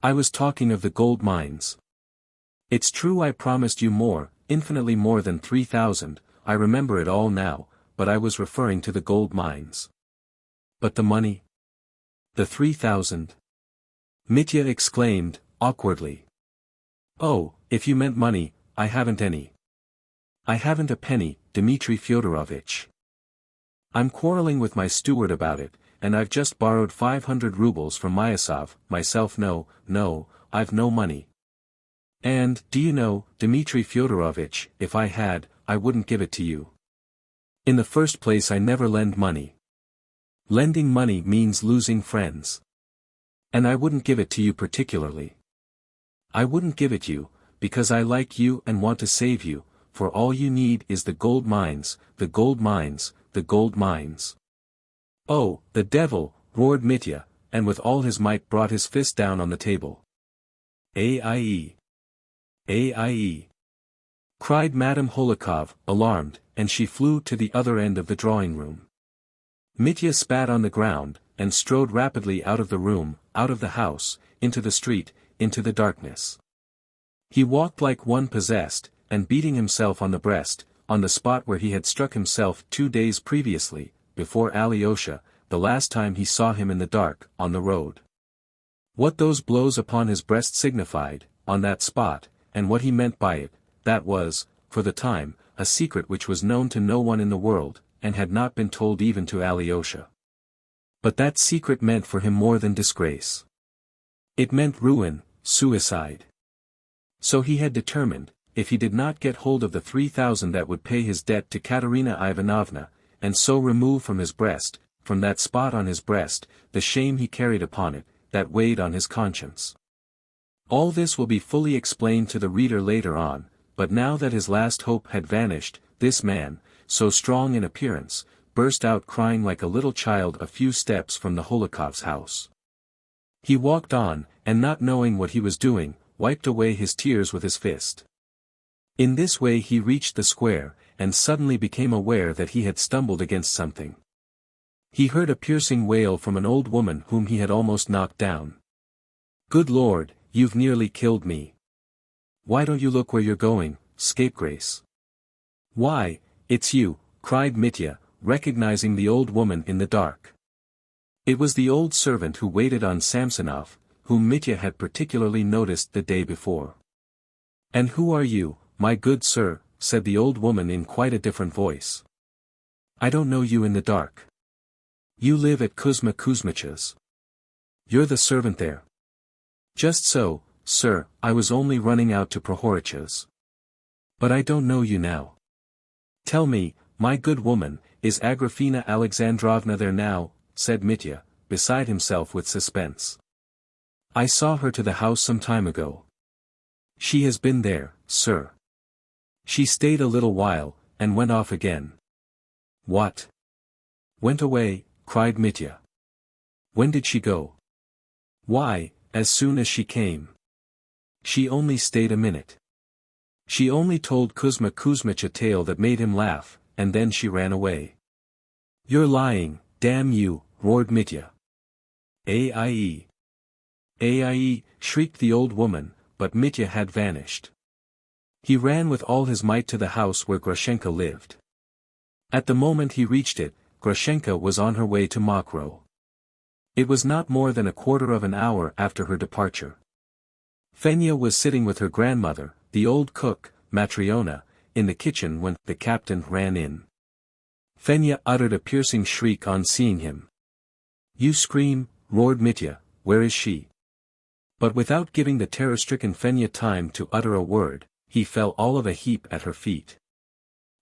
[SPEAKER 1] I was talking of the gold mines. It's true I promised you more, infinitely more than 3,000, I remember it all now, but I was referring to the gold mines. But the money? The 3,000? Mitya exclaimed, awkwardly. Oh, if you meant money, I haven't any. I haven't a penny, Dmitri Fyodorovich. I'm quarreling with my steward about it, and I've just borrowed 500 rubles from Myasov, myself no, I've no money. And, do you know, Dmitri Fyodorovich, if I had, I wouldn't give it to you. In the first place I never lend money. Lending money means losing friends. And I wouldn't give it to you particularly. I wouldn't give it you, because I like you and want to save you, for all you need is the gold mines, the gold mines, the gold mines. Oh, the devil, roared Mitya, and with all his might brought his fist down on the table. Aie! Aie! Cried Madame Holikov, alarmed, and she flew to the other end of the drawing-room. Mitya spat on the ground, and strode rapidly out of the room, out of the house, into the street, into the darkness. He walked like one possessed, and beating himself on the breast, on the spot where he had struck himself 2 days previously, before Alyosha, the last time he saw him in the dark, on the road. What those blows upon his breast signified, on that spot, and what he meant by it, that was, for the time, a secret which was known to no one in the world, and had not been told even to Alyosha. But that secret meant for him more than disgrace. It meant ruin, suicide. So he had determined, if he did not get hold of the 3,000 that would pay his debt to Katerina Ivanovna, and so remove from his breast, from that spot on his breast, the shame he carried upon it, that weighed on his conscience. All this will be fully explained to the reader later on, but now that his last hope had vanished, this man, so strong in appearance, burst out crying like a little child a few steps from the Holokov's house. He walked on, and not knowing what he was doing, wiped away his tears with his fist. In this way he reached the square, and suddenly became aware that he had stumbled against something. He heard a piercing wail from an old woman whom he had almost knocked down. "Good Lord, you've nearly killed me. Why don't you look where you're going, scapegrace?" "Why, it's you," cried Mitya, recognizing the old woman in the dark. It was the old servant who waited on Samsonov, whom Mitya had particularly noticed the day before. "And who are you, my good sir?" said the old woman in quite a different voice. "I don't know you in the dark. You live at Kuzma Kuzmich's. You're the servant there." "Just so, sir, I was only running out to Prohorich's. But I don't know you now. Tell me, my good woman, is Agrafena Alexandrovna there now?" said Mitya, beside himself with suspense. "I saw her to the house some time ago." "She has been there, sir. She stayed a little while, and went off again." "What? Went away?" cried Mitya. "When did she go?" "Why, as soon as she came. She only stayed a minute. She only told Kuzma Kuzmich a tale that made him laugh, and then she ran away." "You're lying, damn you," roared Mitya. "Aie! Aie!" shrieked the old woman, but Mitya had vanished. He ran with all his might to the house where Grushenka lived. At the moment he reached it, Grushenka was on her way to Mokroe. It was not more than a quarter of an hour after her departure. Fenya was sitting with her grandmother, the old cook, Matryona, in the kitchen when the captain ran in. Fenya uttered a piercing shriek on seeing him. "You scream," roared Mitya, "where is she?" But without giving the terror-stricken Fenya time to utter a word, he fell all of a heap at her feet.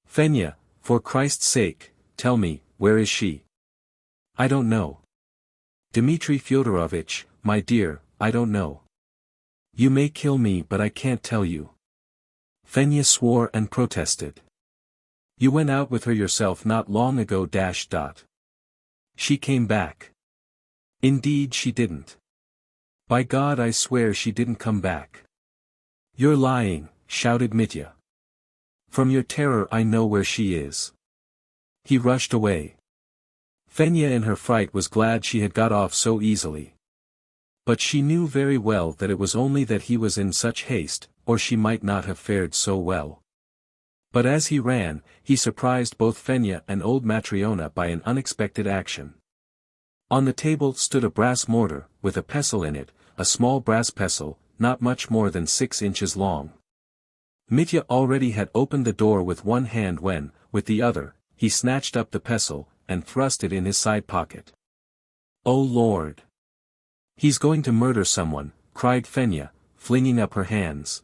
[SPEAKER 1] "Fenya, for Christ's sake, tell me, where is she?" "I don't know. Dmitri Fyodorovich, my dear, I don't know. You may kill me but I can't tell you." Fenya swore and protested. "You went out with her yourself not long ago. She came back." "Indeed she didn't. By God I swear she didn't come back." "You're lying," shouted Mitya. "From your terror I know where she is." He rushed away. Fenya in her fright was glad she had got off so easily. But she knew very well that it was only that he was in such haste, or she might not have fared so well. But as he ran, he surprised both Fenya and old Matryona by an unexpected action. On the table stood a brass mortar, with a pestle in it, a small brass pestle, not much more than 6 inches long. Mitya already had opened the door with one hand when, with the other, he snatched up the pestle, and thrust it in his side pocket. "Oh Lord! He's going to murder someone," cried Fenya, flinging up her hands.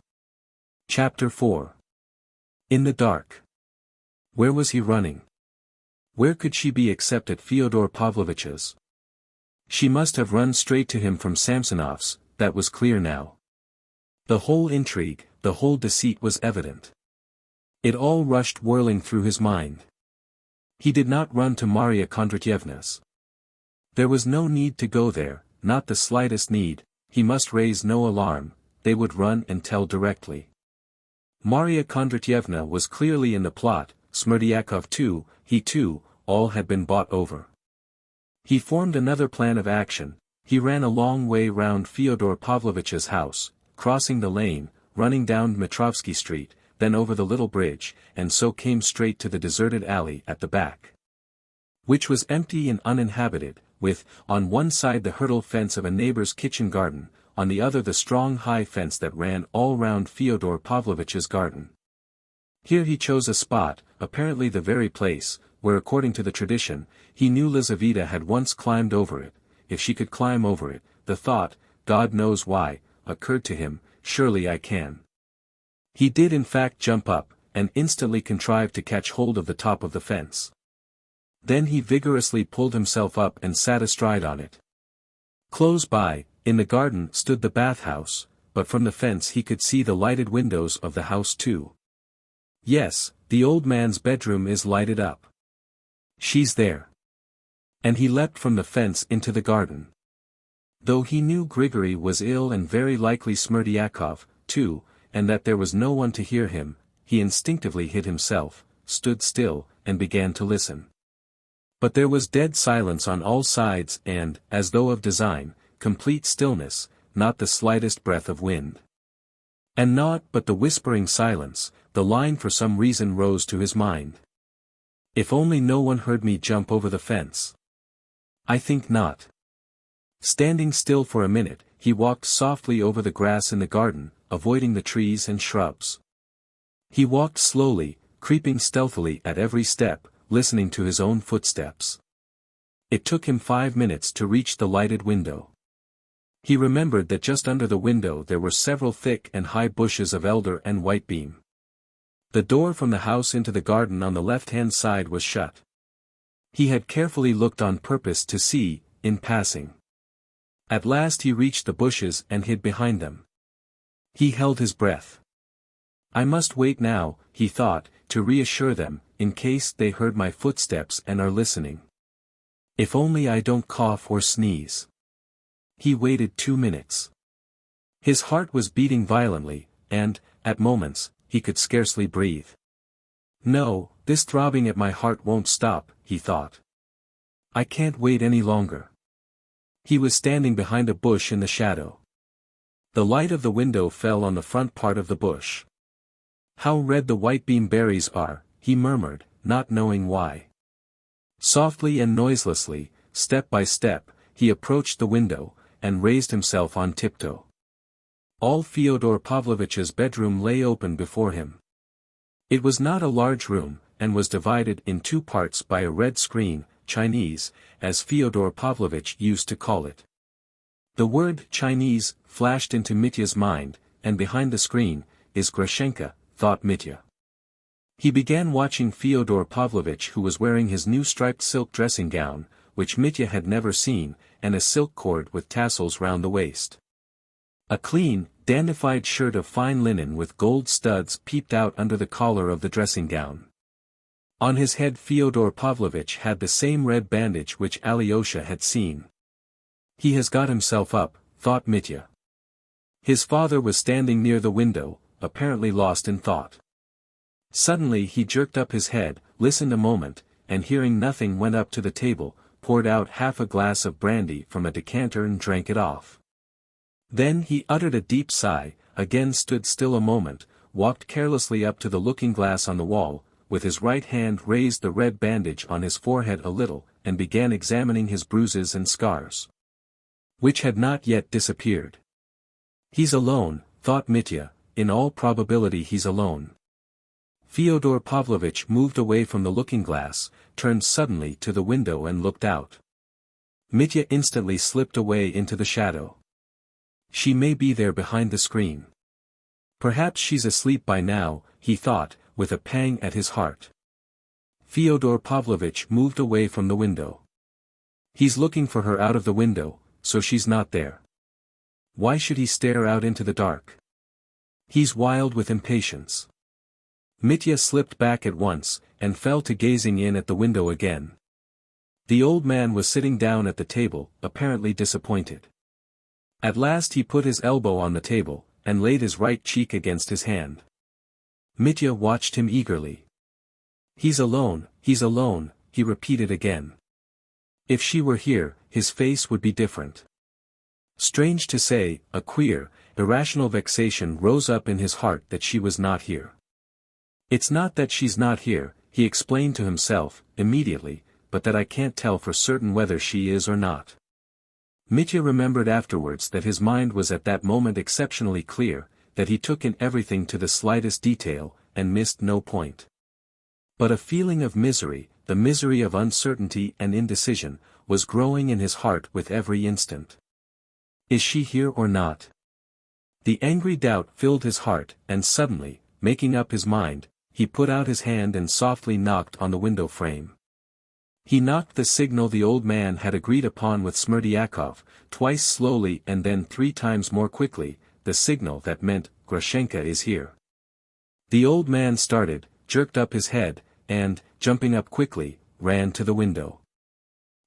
[SPEAKER 1] Chapter 4. In the dark. Where was he running? Where could she be except at Fyodor Pavlovich's? She must have run straight to him from Samsonov's, that was clear now. The whole intrigue, the whole deceit was evident. It all rushed whirling through his mind. He did not run to Maria Kondratyevna's. There was no need to go there, not the slightest need, he must raise no alarm, they would run and tell directly. Maria Kondratyevna was clearly in the plot, Smerdyakov too, he too, all had been bought over. He formed another plan of action. He ran a long way round Fyodor Pavlovich's house, crossing the lane, running down Dmitrovsky Street, then over the little bridge, and so came straight to the deserted alley at the back, which was empty and uninhabited, with, on one side the hurdle fence of a neighbor's kitchen garden, on the other the strong high fence that ran all round Fyodor Pavlovich's garden. Here he chose a spot, apparently the very place, where according to the tradition, he knew Lizaveta had once climbed over it. If she could climb over it, the thought, God knows why, occurred to him, surely I can. He did in fact jump up, and instantly contrived to catch hold of the top of the fence. Then he vigorously pulled himself up and sat astride on it. Close by, in the garden stood the bathhouse, but from the fence he could see the lighted windows of the house too. Yes, the old man's bedroom is lighted up. She's there. And he leapt from the fence into the garden. Though he knew Grigory was ill and very likely Smerdyakov, too, and that there was no one to hear him, he instinctively hid himself, stood still, and began to listen. But there was dead silence on all sides and, as though of design, complete stillness, not the slightest breath of wind. And naught but the whispering silence, the line for some reason rose to his mind. If only no one heard me jump over the fence. I think not. Standing still for a minute, he walked softly over the grass in the garden, avoiding the trees and shrubs. He walked slowly, creeping stealthily at every step, listening to his own footsteps. It took him 5 minutes to reach the lighted window. He remembered that just under the window there were several thick and high bushes of elder and whitebeam. The door from the house into the garden on the left-hand side was shut. He had carefully looked on purpose to see, in passing. At last he reached the bushes and hid behind them. He held his breath. I must wait now, he thought, to reassure them, in case they heard my footsteps and are listening. If only I don't cough or sneeze. He waited 2 minutes. His heart was beating violently, and, at moments, he could scarcely breathe. No, this throbbing at my heart won't stop, he thought. I can't wait any longer. He was standing behind a bush in the shadow. The light of the window fell on the front part of the bush. How red the whitebeam berries are, he murmured, not knowing why. Softly and noiselessly, step by step, he approached the window, and raised himself on tiptoe. All Fyodor Pavlovich's bedroom lay open before him. It was not a large room, and was divided in 2 parts by a red screen, Chinese, as Fyodor Pavlovich used to call it. The word Chinese flashed into Mitya's mind, and behind the screen is Grushenka, thought Mitya. He began watching Fyodor Pavlovich, who was wearing his new striped silk dressing gown, which Mitya had never seen, and a silk cord with tassels round the waist. A clean, dandified shirt of fine linen with gold studs peeped out under the collar of the dressing gown. On his head Fyodor Pavlovich had the same red bandage which Alyosha had seen. He has got himself up, thought Mitya. His father was standing near the window, apparently lost in thought. Suddenly he jerked up his head, listened a moment, and hearing nothing went up to the table, poured out half a glass of brandy from a decanter and drank it off. Then he uttered a deep sigh, again stood still a moment, walked carelessly up to the looking-glass on the wall, with his right hand raised the red bandage on his forehead a little, and began examining his bruises and scars, which had not yet disappeared. He's alone, thought Mitya, in all probability he's alone. Fyodor Pavlovich moved away from the looking-glass, turned suddenly to the window and looked out. Mitya instantly slipped away into the shadow. She may be there behind the screen. Perhaps she's asleep by now, he thought, with a pang at his heart. Fyodor Pavlovich moved away from the window. He's looking for her out of the window, so she's not there. Why should he stare out into the dark? He's wild with impatience. Mitya slipped back at once, and fell to gazing in at the window again. The old man was sitting down at the table, apparently disappointed. At last he put his elbow on the table, and laid his right cheek against his hand. Mitya watched him eagerly. He's alone, he repeated again. If she were here, his face would be different. Strange to say, a queer, irrational vexation rose up in his heart that she was not here. It's not that she's not here, he explained to himself, immediately, but that I can't tell for certain whether she is or not. Mitya remembered afterwards that his mind was at that moment exceptionally clear, that he took in everything to the slightest detail, and missed no point. But a feeling of misery, the misery of uncertainty and indecision, was growing in his heart with every instant. Is she here or not? The angry doubt filled his heart, and suddenly, making up his mind, he put out his hand and softly knocked on the window frame. He knocked the signal the old man had agreed upon with Smerdyakov, twice slowly and then 3 times more quickly, the signal that meant, "Grushenka is here." The old man started, jerked up his head, and, jumping up quickly, ran to the window.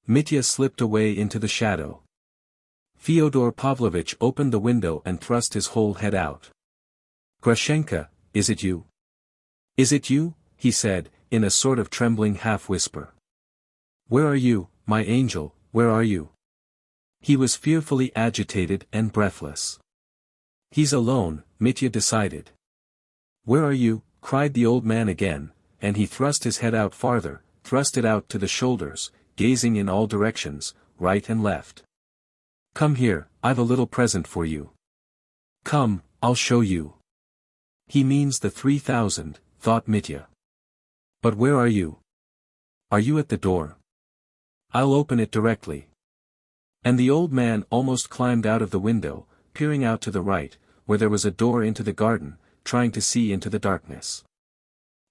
[SPEAKER 1] Mitya slipped away into the shadow. Fyodor Pavlovich opened the window and thrust his whole head out. "Grushenka, is it you? Is it you?" he said, in a sort of trembling half-whisper. "Where are you, my angel, where are you?" He was fearfully agitated and breathless. "He's alone," Mitya decided. "Where are you?" cried the old man again, and he thrust his head out farther, thrust it out to the shoulders, gazing in all directions, right and left. "Come here, I've a little present for you. Come, I'll show you." "He means the 3,000, thought Mitya. "But where are you? Are you at the door? I'll open it directly." And the old man almost climbed out of the window, peering out to the right, where there was a door into the garden, trying to see into the darkness.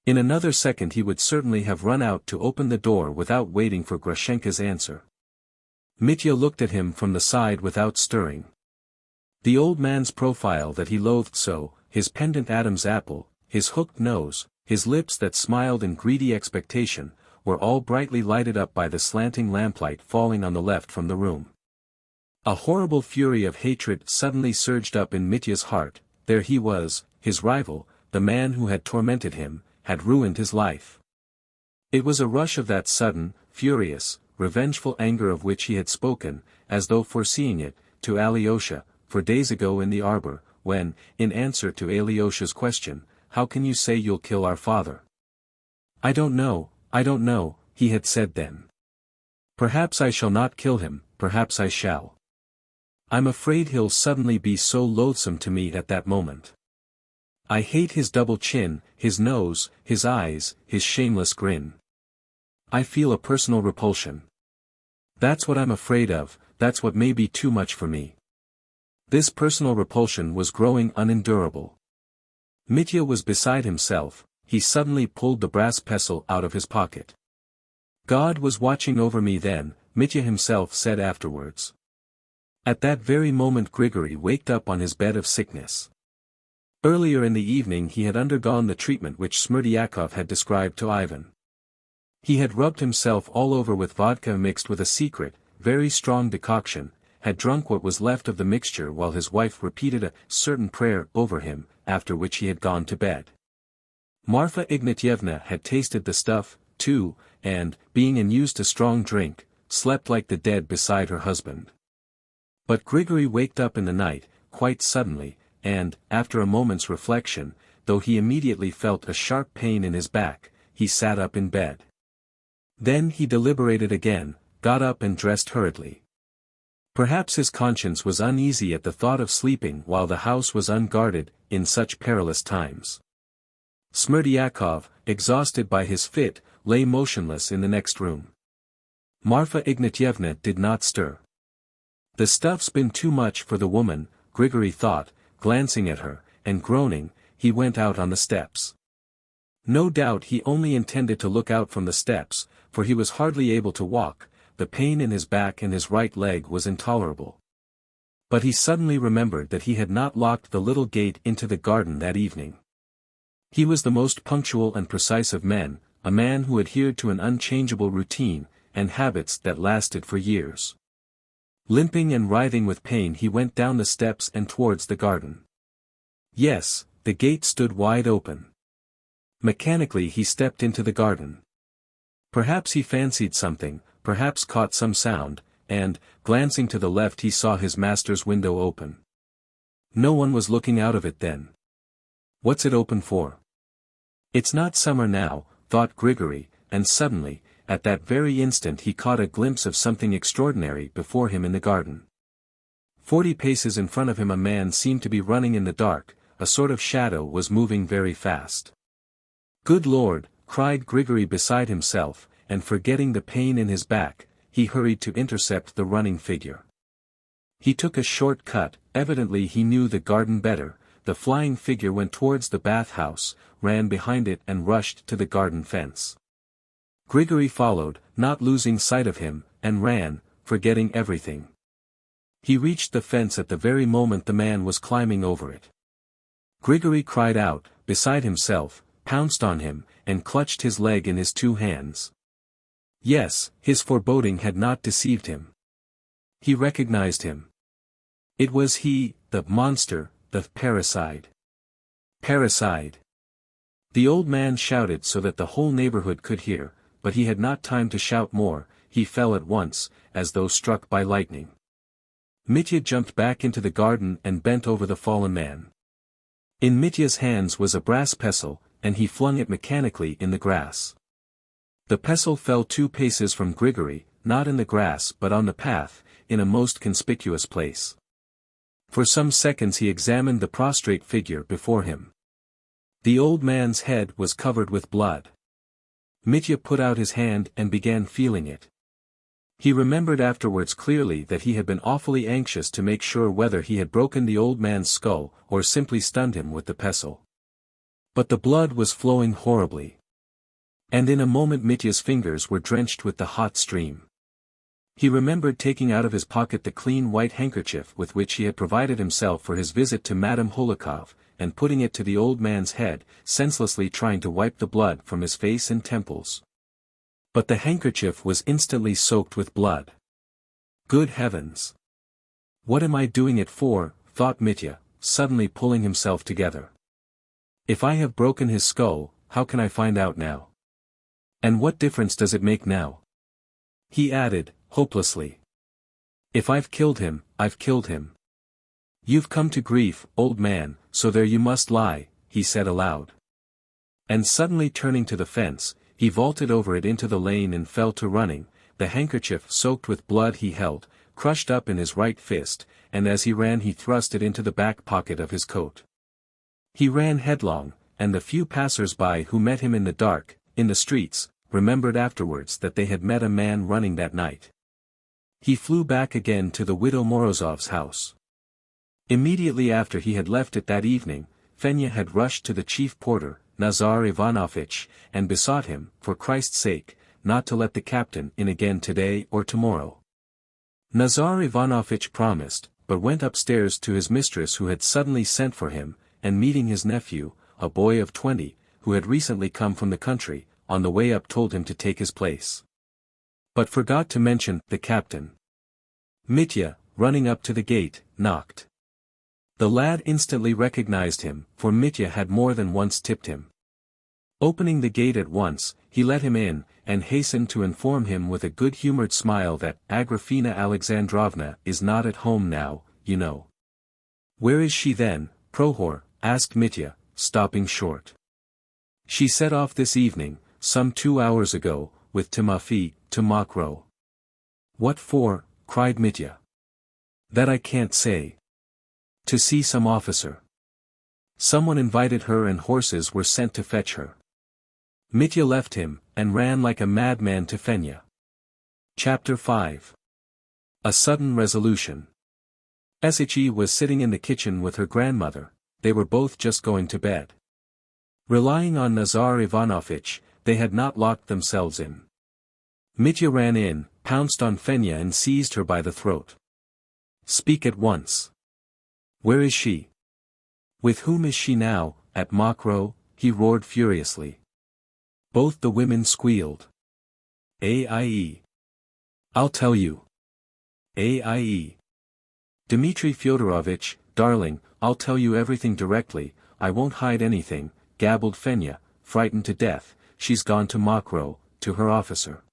[SPEAKER 1] In another second he would certainly have run out to open the door without waiting for Grushenka's answer. Mitya looked at him from the side without stirring. The old man's profile that he loathed so, his pendant Adam's apple, his hooked nose, his lips that smiled in greedy expectation, were all brightly lighted up by the slanting lamplight falling on the left from the room. A horrible fury of hatred suddenly surged up in Mitya's heart. There he was, his rival, the man who had tormented him, had ruined his life. It was a rush of that sudden, furious, revengeful anger of which he had spoken, as though foreseeing it, to Alyosha, 4 days ago in the arbor, when, in answer to Alyosha's question, "How can you say you'll kill our father?" I don't know, he had said then. "Perhaps I shall not kill him, perhaps I shall. I'm afraid he'll suddenly be so loathsome to me at that moment. I hate his double chin, his nose, his eyes, his shameless grin. I feel a personal repulsion. That's what I'm afraid of, that's what may be too much for me." This personal repulsion was growing unendurable. Mitya was beside himself. He suddenly pulled the brass pestle out of his pocket. "God was watching over me then," Mitya himself said afterwards. At that very moment Grigory waked up on his bed of sickness. Earlier in the evening he had undergone the treatment which Smerdyakov had described to Ivan. He had rubbed himself all over with vodka mixed with a secret, very strong decoction, had drunk what was left of the mixture while his wife repeated a certain prayer over him, after which he had gone to bed. Marfa Ignatyevna had tasted the stuff, too, and, being unused to strong drink, slept like the dead beside her husband. But Grigory waked up in the night, quite suddenly, and, after a moment's reflection, though he immediately felt a sharp pain in his back, he sat up in bed. Then he deliberated again, got up and dressed hurriedly. Perhaps his conscience was uneasy at the thought of sleeping while the house was unguarded, in such perilous times. Smerdyakov, exhausted by his fit, lay motionless in the next room. Marfa Ignatyevna did not stir. "The stuff's been too much for the woman," Grigory thought, glancing at her, and groaning, he went out on the steps. No doubt he only intended to look out from the steps, for he was hardly able to walk, the pain in his back and his right leg was intolerable. But he suddenly remembered that he had not locked the little gate into the garden that evening. He was the most punctual and precise of men, a man who adhered to an unchangeable routine, and habits that lasted for years. Limping and writhing with pain he went down the steps and towards the garden. Yes, the gate stood wide open. Mechanically he stepped into the garden. Perhaps he fancied something, perhaps caught some sound, and, glancing to the left he saw his master's window open. No one was looking out of it then. What's it open for? It's not summer now, thought Grigory, and suddenly, at that very instant he caught a glimpse of something extraordinary before him in the garden. 40 paces in front of him a man seemed to be running in the dark, a sort of shadow was moving very fast. "Good Lord," cried Grigory beside himself, and forgetting the pain in his back, he hurried to intercept the running figure. He took a short cut, evidently he knew the garden better. The flying figure went towards the bathhouse, ran behind it and rushed to the garden fence. Grigory followed, not losing sight of him, and ran, forgetting everything. He reached the fence at the very moment the man was climbing over it. Grigory cried out, beside himself, pounced on him, and clutched his leg in his two hands. Yes, his foreboding had not deceived him. He recognized him. It was he, the monster, the parricide. Parricide. The old man shouted so that the whole neighborhood could hear, but he had not time to shout more, he fell at once, as though struck by lightning. Mitya jumped back into the garden and bent over the fallen man. In Mitya's hands was a brass pestle, and he flung it mechanically in the grass. The pestle fell 2 paces from Grigory, not in the grass but on the path, in a most conspicuous place. For some seconds he examined the prostrate figure before him. The old man's head was covered with blood. Mitya put out his hand and began feeling it. He remembered afterwards clearly that he had been awfully anxious to make sure whether he had broken the old man's skull or simply stunned him with the pestle. But the blood was flowing horribly. And in a moment Mitya's fingers were drenched with the hot stream. He remembered taking out of his pocket the clean white handkerchief with which he had provided himself for his visit to Madame Holikov, and putting it to the old man's head, senselessly trying to wipe the blood from his face and temples. But the handkerchief was instantly soaked with blood. Good heavens! What am I doing it for, thought Mitya, suddenly pulling himself together. If I have broken his skull, how can I find out now? And what difference does it make now? He added, hopelessly. If I've killed him, I've killed him. You've come to grief, old man, so there you must lie, he said aloud. And suddenly turning to the fence, he vaulted over it into the lane and fell to running, the handkerchief soaked with blood he held, crushed up in his right fist, and as he ran he thrust it into the back pocket of his coat. He ran headlong, and the few passers-by who met him in the dark, in the streets, remembered afterwards that they had met a man running that night. He flew back again to the widow Morozov's house. Immediately after he had left it that evening, Fenya had rushed to the chief porter, Nazar Ivanovitch, and besought him, for Christ's sake, not to let the captain in again today or tomorrow. Nazar Ivanovitch promised, but went upstairs to his mistress who had suddenly sent for him, and meeting his nephew, a boy of 20, who had recently come from the country, on the way up told him to take his place. But forgot to mention the captain. Mitya, running up to the gate, knocked. The lad instantly recognized him, for Mitya had more than once tipped him. Opening the gate at once, he let him in, and hastened to inform him with a good-humored smile that Agrafena Alexandrovna is not at home now, you know. Where is she then, Prohor? Asked Mitya, stopping short. She set off this evening, some 2 hours ago, with Timofey, to Mokroe. What for? Cried Mitya. That I can't say. To see some officer. Someone invited her and horses were sent to fetch her. Mitya left him, and ran like a madman to Fenya. Chapter 5. A sudden resolution. Psyche was sitting in the kitchen with her grandmother, they were both just going to bed. Relying on Nazar Ivanovitch, they had not locked themselves in. Mitya ran in, pounced on Fenya and seized her by the throat. Speak at once. Where is she? With whom is she now, at Mokroe? He roared furiously. Both the women squealed. Aie. I'll tell you. Aie. Dmitri Fyodorovitch, darling, I'll tell you everything directly, I won't hide anything, gabbled Fenya, frightened to death. She's gone to Mokroe, to her officer.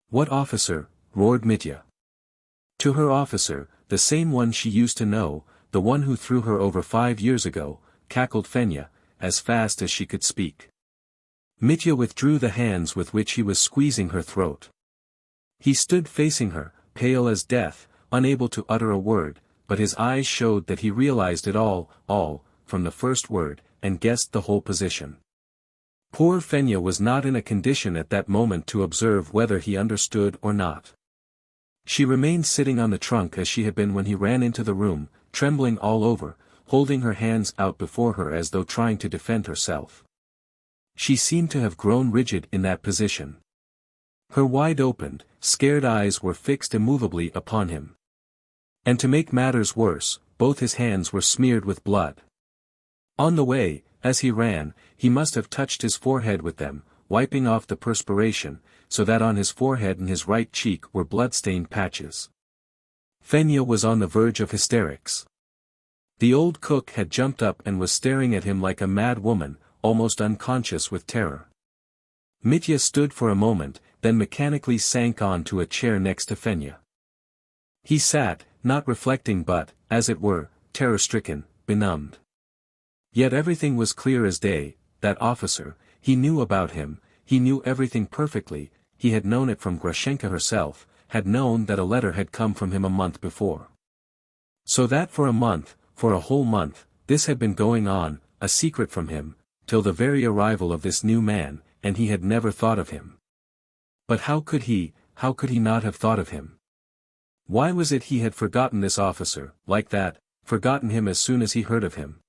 [SPEAKER 1] What officer? Roared Mitya. To her officer, the same one she used to know, the one who threw her over 5 years ago, cackled Fenya, as fast as she could speak. Mitya withdrew the hands with which he was squeezing her throat. He stood facing her, pale as death, unable to utter a word, but his eyes showed that he realized it all, from the first word, and guessed the whole position. Poor Fenya was not in a condition at that moment to observe whether he understood or not. She remained sitting on the trunk as she had been when he ran into the room, trembling all over, holding her hands out before her as though trying to defend herself. She seemed to have grown rigid in that position. Her wide-opened, scared eyes were fixed immovably upon him. And to make matters worse, both his hands were smeared with blood. On the way, as he ran, he must have touched his forehead with them, wiping off the perspiration, so that on his forehead and his right cheek were blood-stained patches. Fenya was on the verge of hysterics. The old cook had jumped up and was staring at him like a mad woman, almost unconscious with terror. Mitya stood for a moment, then mechanically sank on to a chair next to Fenya. He sat, not reflecting but, as it were, terror-stricken, benumbed. Yet everything was clear as day. That officer, he knew about him, he knew everything perfectly, he had known it from Grushenka herself, had known that a letter had come from him a month before. So that for a month, for a whole month, this had been going on, a secret from him, till the very arrival of this new man, and he had never thought of him. But how could he not have thought of him? Why was it he had forgotten this officer, like that, forgotten him as soon as he heard of him?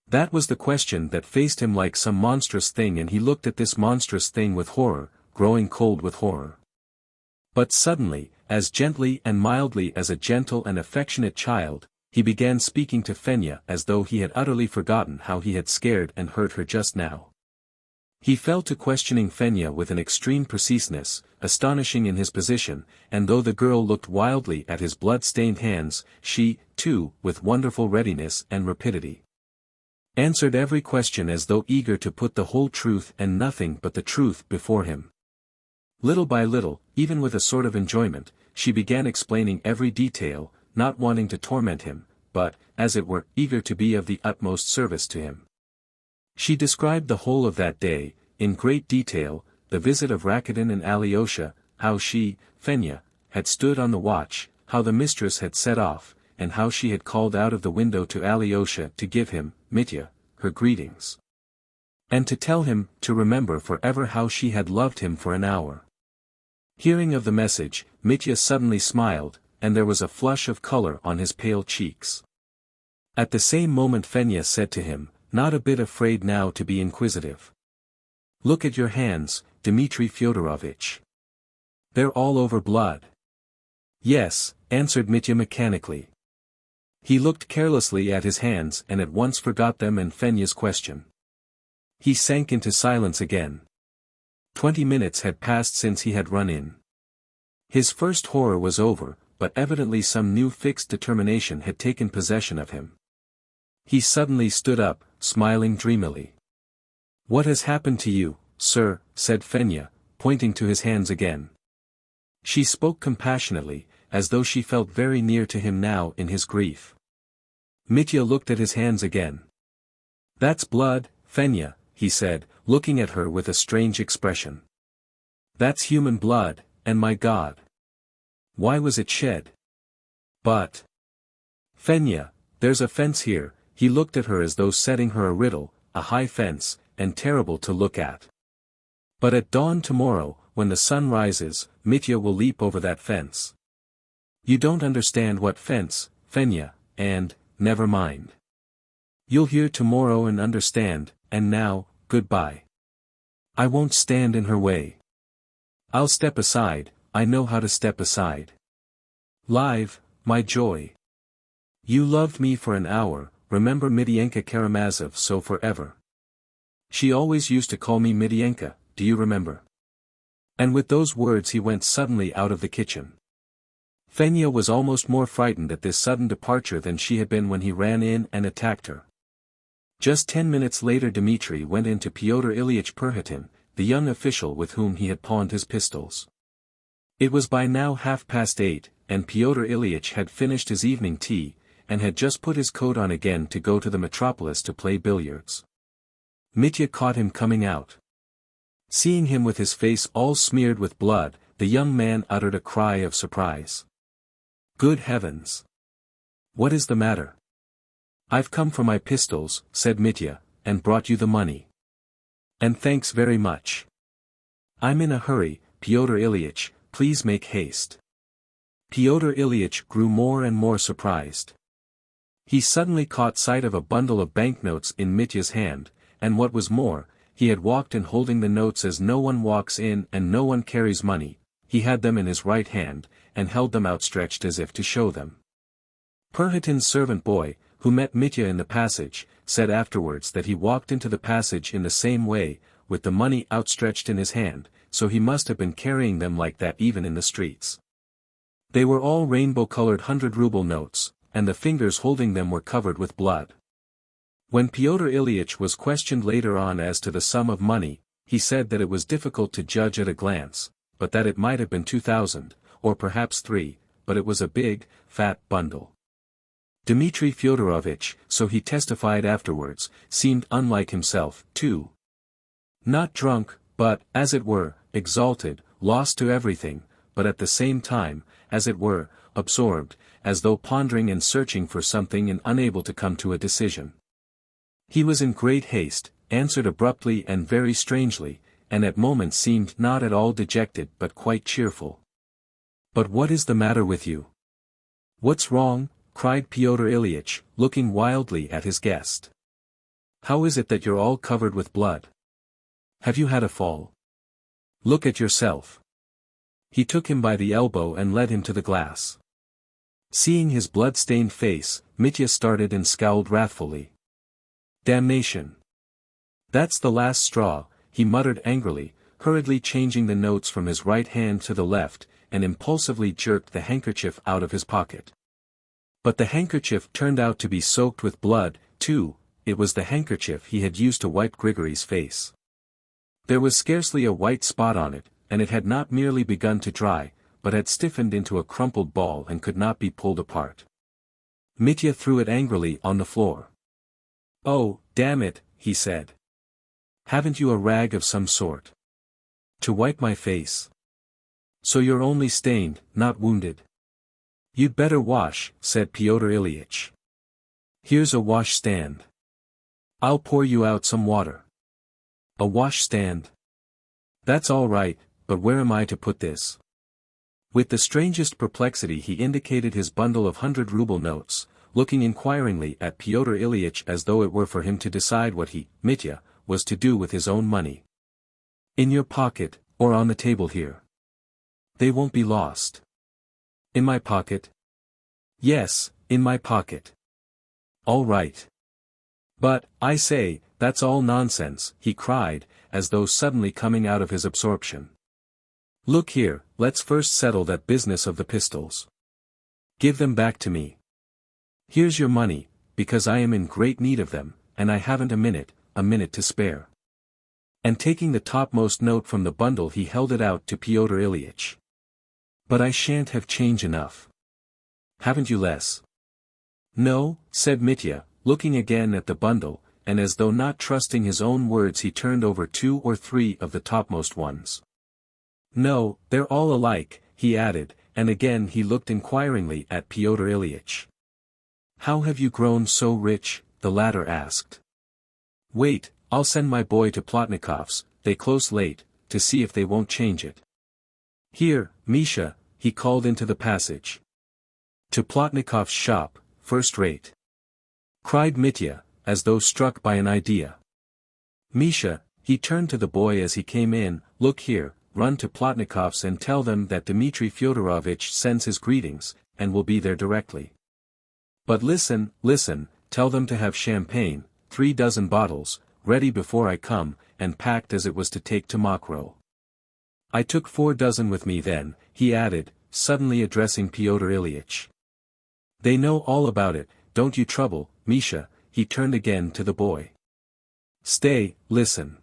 [SPEAKER 1] That was the question that faced him like some monstrous thing, and he looked at this monstrous thing with horror, growing cold with horror. But suddenly, as gently and mildly as a gentle and affectionate child, he began speaking to Fenya as though he had utterly forgotten how he had scared and hurt her just now. He fell to questioning Fenya with an extreme preciseness, astonishing in his position, and though the girl looked wildly at his blood-stained hands, she, too, with wonderful readiness and rapidity, answered every question as though eager to put the whole truth and nothing but the truth before him. Little by little, even with a sort of enjoyment, she began explaining every detail, not wanting to torment him, but, as it were, eager to be of the utmost service to him. She described the whole of that day, in great detail, the visit of Rakuten and Alyosha, how she, Fenya, had stood on the watch, how the mistress had set off, and how she had called out of the window to Alyosha to give him, Mitya, her greetings. And to tell him, to remember forever how she had loved him for an hour. Hearing of the message, Mitya suddenly smiled, and there was a flush of color on his pale cheeks. At the same moment Fenya said to him, not a bit afraid now to be inquisitive. Look at your hands, Dmitri Fyodorovich. They're all over blood. Yes, answered Mitya mechanically. He looked carelessly at his hands and at once forgot them and Fenya's question. He sank into silence again. 20 minutes had passed since he had run in. His first horror was over, but evidently some new fixed determination had taken possession of him. He suddenly stood up, smiling dreamily. What has happened to you, sir? Said Fenya, pointing to his hands again. She spoke compassionately, as though she felt very near to him now in his grief. Mitya looked at his hands again. That's blood, Fenya, he said, looking at her with a strange expression. That's human blood, and my God! Why was it shed? But... Fenya, there's a fence here. He looked at her as though setting her a riddle, a high fence, and terrible to look at. But at dawn tomorrow, when the sun rises, Mitya will leap over that fence. You don't understand what fence, Fenya, and, never mind. You'll hear tomorrow and understand, and now, goodbye. I won't stand in her way. I'll step aside, I know how to step aside. Live, my joy. You loved me for an hour, remember Dmitri Karamazov so forever. She always used to call me Mityenka, do you remember? And with those words he went suddenly out of the kitchen. Fenya was almost more frightened at this sudden departure than she had been when he ran in and attacked her. Just 10 minutes later Dmitri went in to Pyotr Ilyich Perhatin, the young official with whom he had pawned his pistols. It was by now 8:30, and Pyotr Ilyich had finished his evening tea, and had just put his coat on again to go to the metropolis to play billiards. Mitya caught him coming out. Seeing him with his face all smeared with blood, the young man uttered a cry of surprise. Good heavens! What is the matter? I've come for my pistols, said Mitya, and brought you the money. And thanks very much. I'm in a hurry, Pyotr Ilyich, please make haste. Pyotr Ilyich grew more and more surprised. He suddenly caught sight of a bundle of banknotes in Mitya's hand, and what was more, he had walked in holding the notes as no one walks in and no one carries money. He had them in his right hand, and held them outstretched as if to show them. Perhatin's servant boy, who met Mitya in the passage, said afterwards that he walked into the passage in the same way, with the money outstretched in his hand, so he must have been carrying them like that even in the streets. They were all rainbow-colored 100-ruble notes, and the fingers holding them were covered with blood. When Pyotr Ilyitch was questioned later on as to the sum of money, he said that it was difficult to judge at a glance, but that it might have been 2,000, or perhaps 3, but it was a big, fat bundle. Dmitri Fyodorovich, so he testified afterwards, seemed unlike himself, too. Not drunk, but, as it were, exalted, lost to everything, but at the same time, as it were, absorbed, as though pondering and searching for something and unable to come to a decision. He was in great haste, answered abruptly and very strangely, and at moments seemed not at all dejected but quite cheerful. "But what is the matter with you? What's wrong?" cried Pyotr Ilyitch, looking wildly at his guest. "How is it that you're all covered with blood? Have you had a fall? Look at yourself." He took him by the elbow and led him to the glass. Seeing his blood-stained face, Mitya started and scowled wrathfully. "Damnation! That's the last straw," he muttered angrily, hurriedly changing the notes from his right hand to the left, and impulsively jerked the handkerchief out of his pocket. But the handkerchief turned out to be soaked with blood, too. It was the handkerchief he had used to wipe Grigory's face. There was scarcely a white spot on it, and it had not merely begun to dry, but had stiffened into a crumpled ball and could not be pulled apart. Mitya threw it angrily on the floor. "Oh, damn it," he said. "Haven't you a rag of some sort to wipe my face? So you're only stained, not wounded." "You'd better wash," said Pyotr Ilyitch. "Here's a wash-stand. I'll pour you out some water." "A wash-stand? That's all right, but where am I to put this?" With the strangest perplexity he indicated his bundle of 100-ruble notes, looking inquiringly at Pyotr Ilyitch as though it were for him to decide what he, Mitya, was to do with his own money. "In your pocket, or on the table here. They won't be lost." "In my pocket?" "Yes, in my pocket." "All right." "But, I say, that's all nonsense," he cried, as though suddenly coming out of his absorption. "Look here, let's first settle that business of the pistols. Give them back to me. Here's your money, because I am in great need of them, and I haven't a minute to spare." And taking the topmost note from the bundle he held it out to Pyotr Ilyitch. "But I shan't have change enough." "Haven't you less?" "No," said Mitya, looking again at the bundle, and as though not trusting his own words he turned over 2 or 3 of the topmost ones. "No, they're all alike," he added, and again he looked inquiringly at Pyotr Ilyitch. "How have you grown so rich?" the latter asked. "Wait, I'll send my boy to Plotnikov's, they close late, to see if they won't change it. Here, Misha," he called into the passage. "To Plotnikov's shop, first rate," cried Mitya, as though struck by an idea. "Misha," he turned to the boy as he came in, "look here, run to Plotnikov's and tell them that Dmitri Fyodorovich sends his greetings, and will be there directly. But listen, tell them to have champagne, 3 dozen bottles, ready before I come, and packed as it was to take to Mokroe. I took 4 dozen with me then," he added, suddenly addressing Pyotr Ilyitch. "They know all about it, don't you trouble, Misha," he turned again to the boy. "Stay, listen.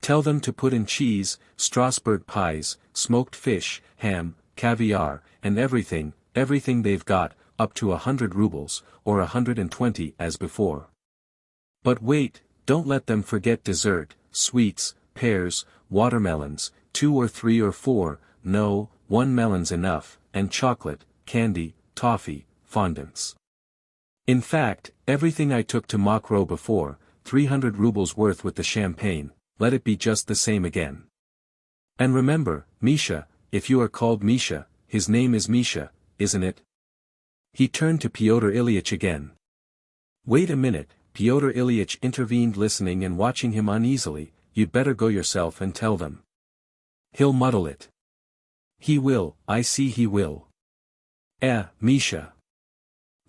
[SPEAKER 1] Tell them to put in cheese, Strasbourg pies, smoked fish, ham, caviar, and everything they've got, up to 100 rubles, or 120 as before. But wait, don't let them forget dessert, sweets, pears, watermelons, 2 or 3 or 4, no, 1 melon's enough, and chocolate, candy, toffee, fondants. In fact, everything I took to Mokroe before, 300 rubles worth with the champagne, let it be just the same again. And remember, Misha, if you are called Misha, his name is Misha, isn't it?" He turned to Pyotr Ilyitch again. "Wait a minute," Pyotr Ilyitch intervened, listening and watching him uneasily. you'd better go yourself and tell them. He'll muddle it. He will, I see he will. Misha.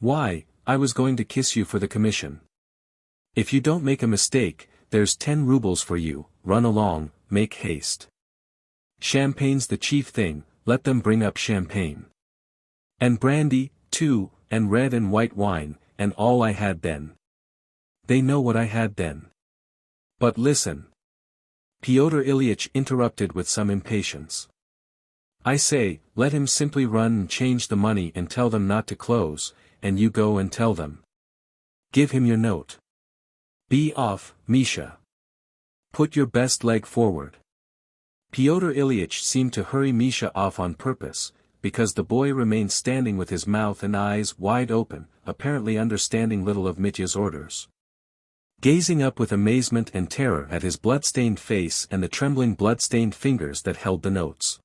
[SPEAKER 1] Why, I was going to kiss you for the commission. If you don't make a mistake, there's 10 rubles for you, run along, make haste. Champagne's the chief thing, let them bring up champagne. And brandy, too, and red and white wine, and all I had then. They know what I had then. But listen. Pyotr Ilyitch interrupted with some impatience. I say, let him simply run and change the money and tell them not to close, and you go and tell them. Give him your note. Be off, Misha. Put your best leg forward. Pyotr Ilyitch seemed to hurry Misha off on purpose, because the boy remained standing with his mouth and eyes wide open, apparently understanding little of Mitya's orders. Gazing up with amazement and terror at his blood-stained face and the trembling blood-stained fingers that held the notes.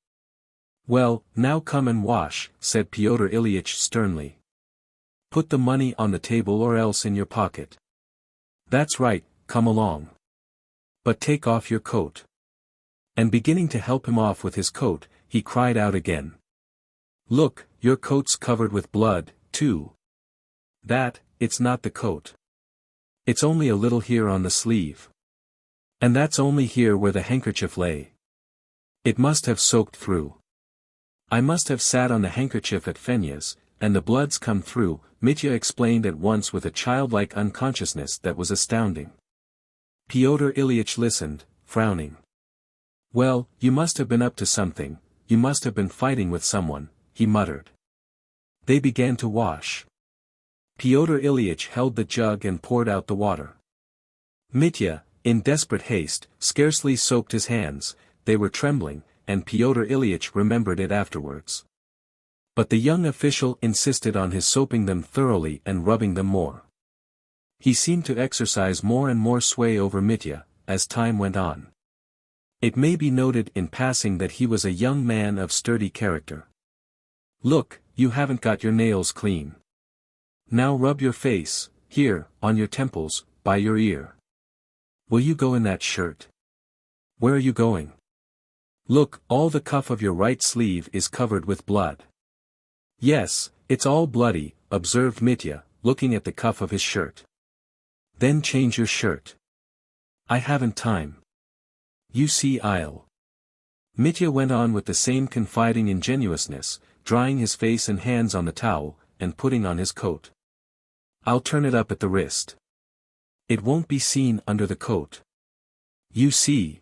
[SPEAKER 1] Well, now come and wash, said Pyotr Ilyitch sternly. Put the money on the table or else in your pocket. That's right, come along. But take off your coat. And beginning to help him off with his coat, he cried out again. Look, your coat's covered with blood, too. It's not the coat. It's only a little here on the sleeve. And that's only here where the handkerchief lay. It must have soaked through. I must have sat on the handkerchief at Fenya's, and the blood's come through, Mitya explained at once with a childlike unconsciousness that was astounding. Pyotr Ilyitch listened, frowning. Well, you must have been up to something, you must have been fighting with someone, he muttered. They began to wash. Pyotr Ilyitch held the jug and poured out the water. Mitya, in desperate haste, scarcely soaked his hands, they were trembling, and Pyotr Ilyitch remembered it afterwards. But the young official insisted on his soaping them thoroughly and rubbing them more. He seemed to exercise more and more sway over Mitya, as time went on. It may be noted in passing that he was a young man of sturdy character. Look, you haven't got your nails clean. Now rub your face, here, on your temples, by your ear. Will you go in that shirt? Where are you going? Look, all the cuff of your right sleeve is covered with blood. Yes, it's all bloody, observed Mitya, looking at the cuff of his shirt. Then change your shirt. I haven't time. You see I'll. Mitya went on with the same confiding ingenuousness, drying his face and hands on the towel, and putting on his coat. I'll turn it up at the wrist. It won't be seen under the coat. You see.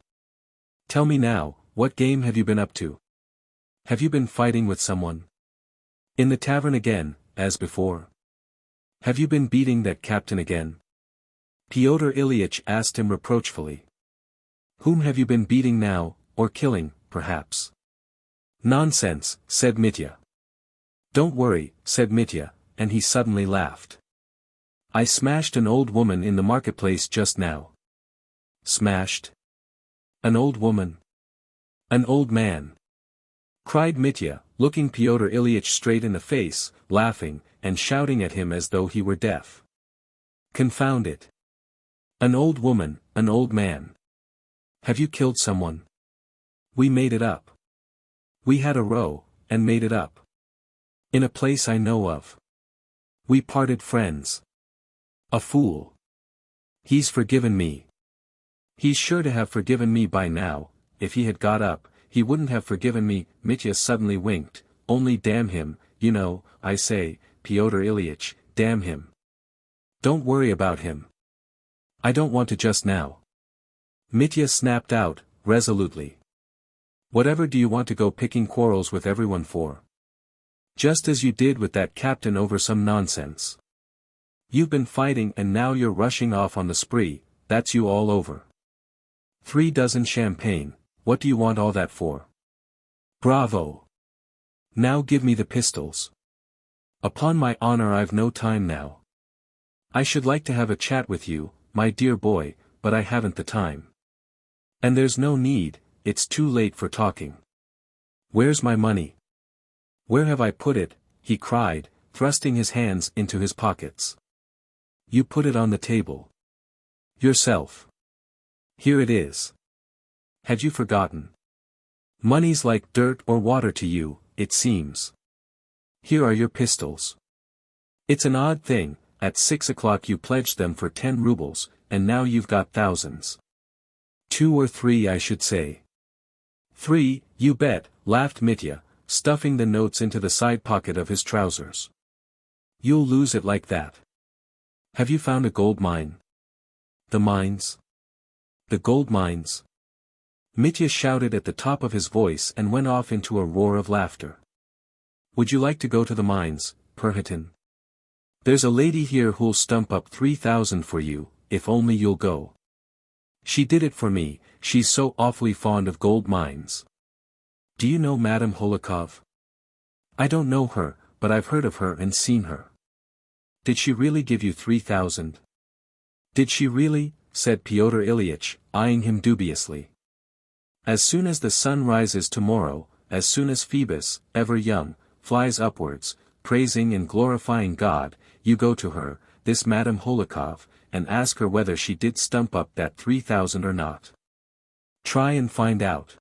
[SPEAKER 1] Tell me now, what game have you been up to? Have you been fighting with someone? In the tavern again, as before? Have you been beating that captain again? Pyotr Ilyitch asked him reproachfully. Whom have you been beating now, or killing, perhaps? Nonsense, said Mitya. Don't worry, said Mitya, and he suddenly laughed. I smashed an old woman in the marketplace just now. Smashed? An old woman? An old man? Cried Mitya, looking Pyotr Ilyitch straight in the face, laughing, and shouting at him as though he were deaf. Confound it. An old woman, an old man. Have you killed someone? We made it up. We had a row, and made it up. In a place I know of. We parted friends. A fool. He's forgiven me. He's sure to have forgiven me by now. If he had got up, he wouldn't have forgiven me. Mitya suddenly winked. Only damn him, you know, I say, Pyotr Ilyitch, damn him. Don't worry about him. I don't want to just now. Mitya snapped out, resolutely. Whatever do you want to go picking quarrels with everyone for? Just as you did with that captain over some nonsense. You've been fighting and now you're rushing off on the spree, that's you all over. 3 dozen champagne, what do you want all that for? Bravo! Now give me the pistols. Upon my honor I've no time now. I should like to have a chat with you, my dear boy, but I haven't the time. And there's no need, it's too late for talking. Where's my money? Where have I put it? He cried, thrusting his hands into his pockets. You put it on the table. Yourself. Here it is. Had you forgotten? Money's like dirt or water to you, it seems. Here are your pistols. It's an odd thing, at 6 o'clock you pledged them for 10 rubles, and now you've got thousands. 2 or 3 I should say. 3, you bet, laughed Mitya, stuffing the notes into the side pocket of his trousers. You'll lose it like that. Have you found a gold mine? The mines? The gold mines? Mitya shouted at the top of his voice and went off into a roar of laughter. Would you like to go to the mines, Perhatin? There's a lady here who'll stump up 3,000 for you, if only you'll go. She did it for me, she's so awfully fond of gold mines. Do you know Madame Holikov? I don't know her, but I've heard of her and seen her. Did she really give you 3,000? Did she really? Said Pyotr Ilyitch, eyeing him dubiously. As soon as the sun rises tomorrow, as soon as Phoebus, ever young, flies upwards, praising and glorifying God, you go to her, this Madame Holikov, and ask her whether she did stump up that 3,000 or not. Try and find out.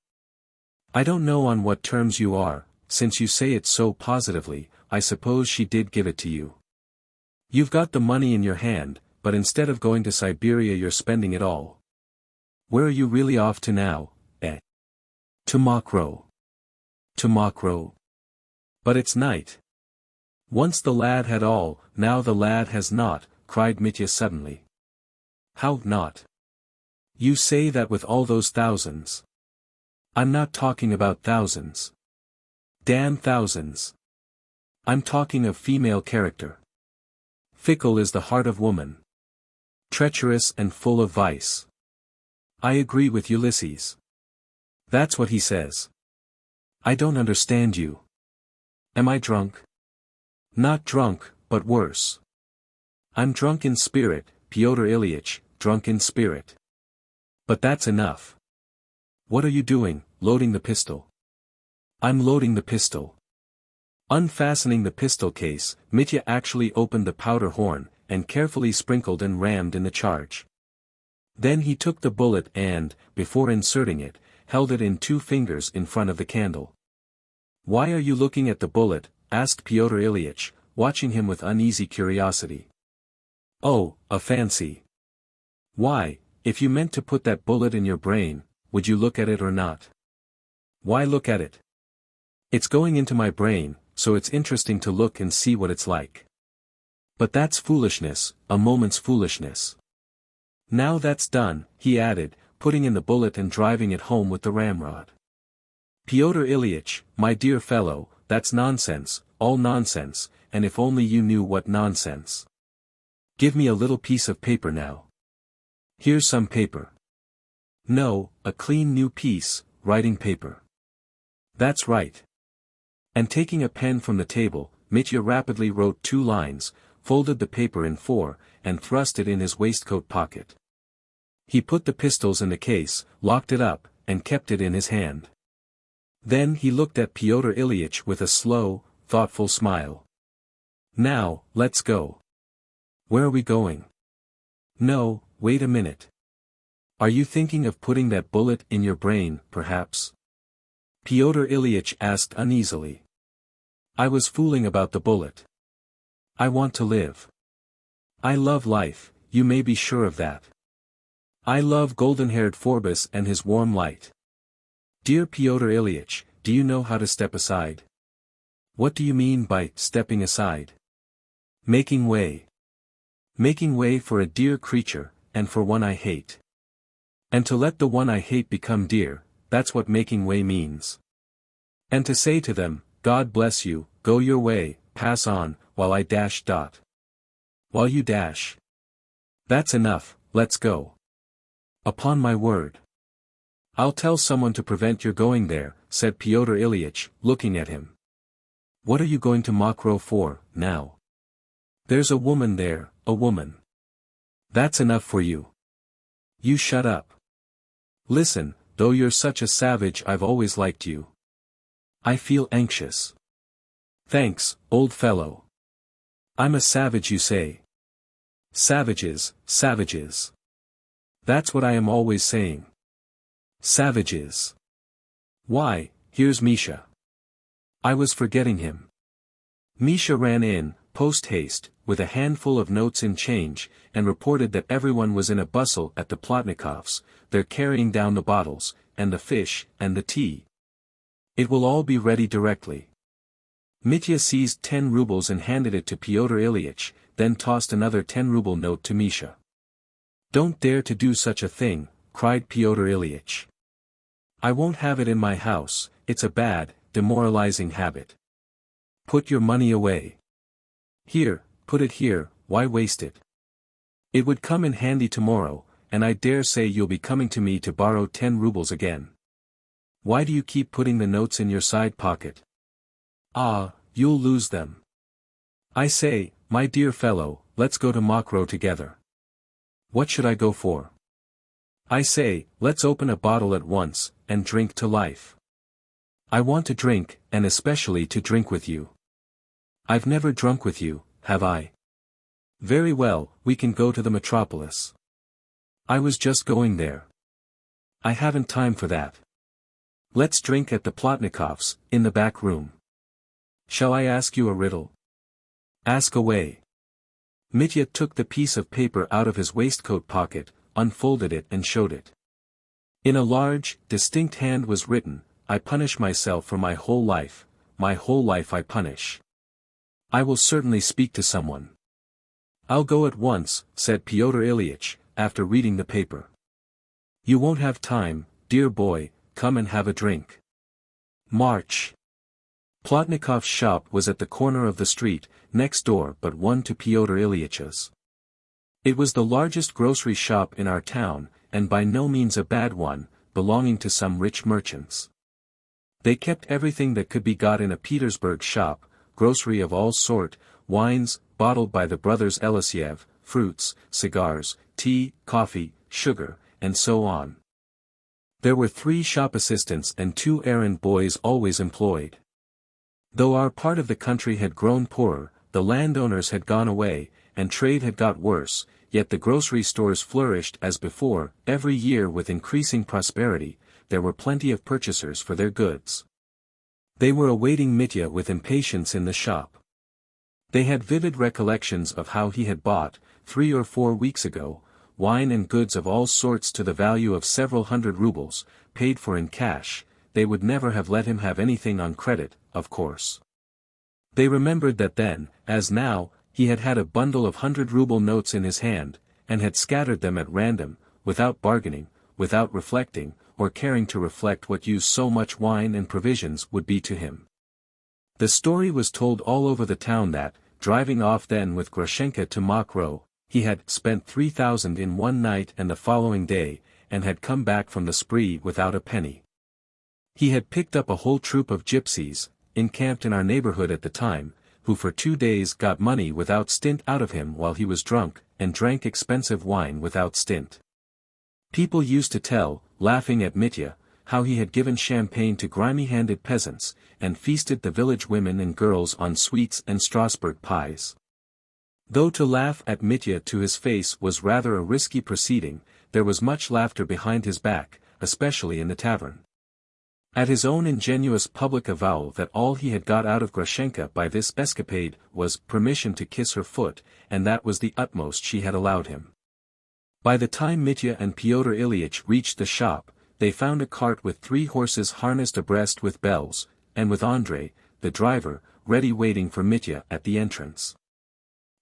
[SPEAKER 1] I don't know on what terms you are, since you say it so positively, I suppose she did give it to you. You've got the money in your hand, but instead of going to Siberia you're spending it all. Where are you really off to now, eh? To Mokroe. To Mokroe. But it's night. Once the lad had all, now the lad has not, cried Mitya suddenly. How not? You say that with all those thousands. I'm not talking about thousands. Damn thousands. I'm talking of female character. Fickle is the heart of woman. Treacherous and full of vice. I agree with Ulysses. That's what he says. I don't understand you. Am I drunk? Not drunk, but worse. I'm drunk in spirit, Pyotr Ilyitch, drunk in spirit. But that's enough. What are you doing, loading the pistol? I'm loading the pistol. Unfastening the pistol case, Mitya actually opened the powder horn, and carefully sprinkled and rammed in the charge. Then he took the bullet and, before inserting it, held it in 2 fingers in front of the candle. Why are you looking at the bullet? Asked Pyotr Ilyitch, watching him with uneasy curiosity. Oh, a fancy. Why, if you meant to put that bullet in your brain, would you look at it or not? Why look at it? It's going into my brain, so it's interesting to look and see what it's like. But that's foolishness, a moment's foolishness. Now that's done, he added, putting in the bullet and driving it home with the ramrod. Pyotr Ilyitch, my dear fellow, that's nonsense, all nonsense, and if only you knew what nonsense. Give me a little piece of paper now. Here's some paper. No, a clean new piece, writing paper. That's right. And taking a pen from the table, Mitya rapidly wrote 2 lines, folded the paper in 4, and thrust it in his waistcoat pocket. He put the pistols in the case, locked it up, and kept it in his hand. Then he looked at Pyotr Ilyitch with a slow, thoughtful smile. Now, let's go. Where are we going? No, wait a minute. Are you thinking of putting that bullet in your brain, perhaps? Pyotr Ilyitch asked uneasily. I was fooling about the bullet. I want to live. I love life, you may be sure of that. I love golden-haired Phorbas and his warm light. Dear Pyotr Ilyitch, do you know how to step aside? What do you mean by stepping aside? Making way. Making way for a dear creature, and for one I hate. And to let the one I hate become dear, that's what making way means. And to say to them, God bless you, go your way, pass on, while I dash. While you dash. That's enough, let's go. Upon my word. I'll tell someone to prevent your going there, said Pyotr Ilyitch, looking at him. What are you going to Mokroe for, now? There's a woman there, a woman. That's enough for you. You shut up. Listen, though you're such a savage I've always liked you. I feel anxious. Thanks, old fellow. I'm a savage you say. Savages, savages. That's what I am always saying. Savages. Why, here's Misha. I was forgetting him. Misha ran in, post-haste, with a handful of notes in change, and reported that everyone was in a bustle at the Plotnikovs', they're carrying down the bottles, and the fish, and the tea. It will all be ready directly. Mitya seized 10 rubles and handed it to Pyotr Ilyitch, then tossed another 10-ruble note to Misha. Don't dare to do such a thing, cried Pyotr Ilyitch. I won't have it in my house, it's a bad, demoralizing habit. Put your money away. Here, put it here, why waste it? It would come in handy tomorrow, and I dare say you'll be coming to me to borrow 10 rubles again. Why do you keep putting the notes in your side pocket? Ah, you'll lose them. I say, my dear fellow, let's go to Mokroe together. What should I go for? I say, let's open a bottle at once, and drink to life. I want to drink, and especially to drink with you. I've never drunk with you, have I? Very well, we can go to the metropolis. I was just going there. I haven't time for that. Let's drink at the Plotnikovs', in the back room. Shall I ask you a riddle? Ask away. Mitya took the piece of paper out of his waistcoat pocket, unfolded it and showed it. In a large, distinct hand was written, I punish myself for my whole life I punish. I will certainly speak to someone. I'll go at once, said Pyotr Ilyitch, after reading the paper. You won't have time, dear boy, come and have a drink. March. Plotnikov's shop was at the corner of the street, next door but one to Pyotr Ilyitch's. It was the largest grocery shop in our town, and by no means a bad one, belonging to some rich merchants. They kept everything that could be got in a Petersburg shop, grocery of all sort, wines, bottled by the brothers Alexei, fruits, cigars, tea, coffee, sugar, and so on. There were 3 shop assistants and 2 errand boys always employed. Though our part of the country had grown poorer, the landowners had gone away, and trade had got worse, yet the grocery stores flourished as before, every year with increasing prosperity, there were plenty of purchasers for their goods. They were awaiting Mitya with impatience in the shop. They had vivid recollections of how he had bought, 3 or 4 weeks ago, wine and goods of all sorts to the value of several hundred rubles, paid for in cash. They would never have let him have anything on credit, of course. They remembered that then, as now, he had had a bundle of 100-ruble notes in his hand, and had scattered them at random, without bargaining, without reflecting, or caring to reflect what use so much wine and provisions would be to him. The story was told all over the town that, driving off then with Grushenka to Mokroe, he had spent 3,000 in one night and the following day, and had come back from the spree without a penny. He had picked up a whole troop of gypsies, encamped in our neighborhood at the time, who for 2 days got money without stint out of him while he was drunk, and drank expensive wine without stint. People used to tell, laughing at Mitya, how he had given champagne to grimy-handed peasants, and feasted the village women and girls on sweets and Strasbourg pies. Though to laugh at Mitya to his face was rather a risky proceeding, there was much laughter behind his back, especially in the tavern. At his own ingenuous public avowal that all he had got out of Grushenka by this escapade was permission to kiss her foot, and that was the utmost she had allowed him. By the time Mitya and Pyotr Ilyitch reached the shop, they found a cart with 3 horses harnessed abreast with bells, and with Andrei, the driver, ready waiting for Mitya at the entrance.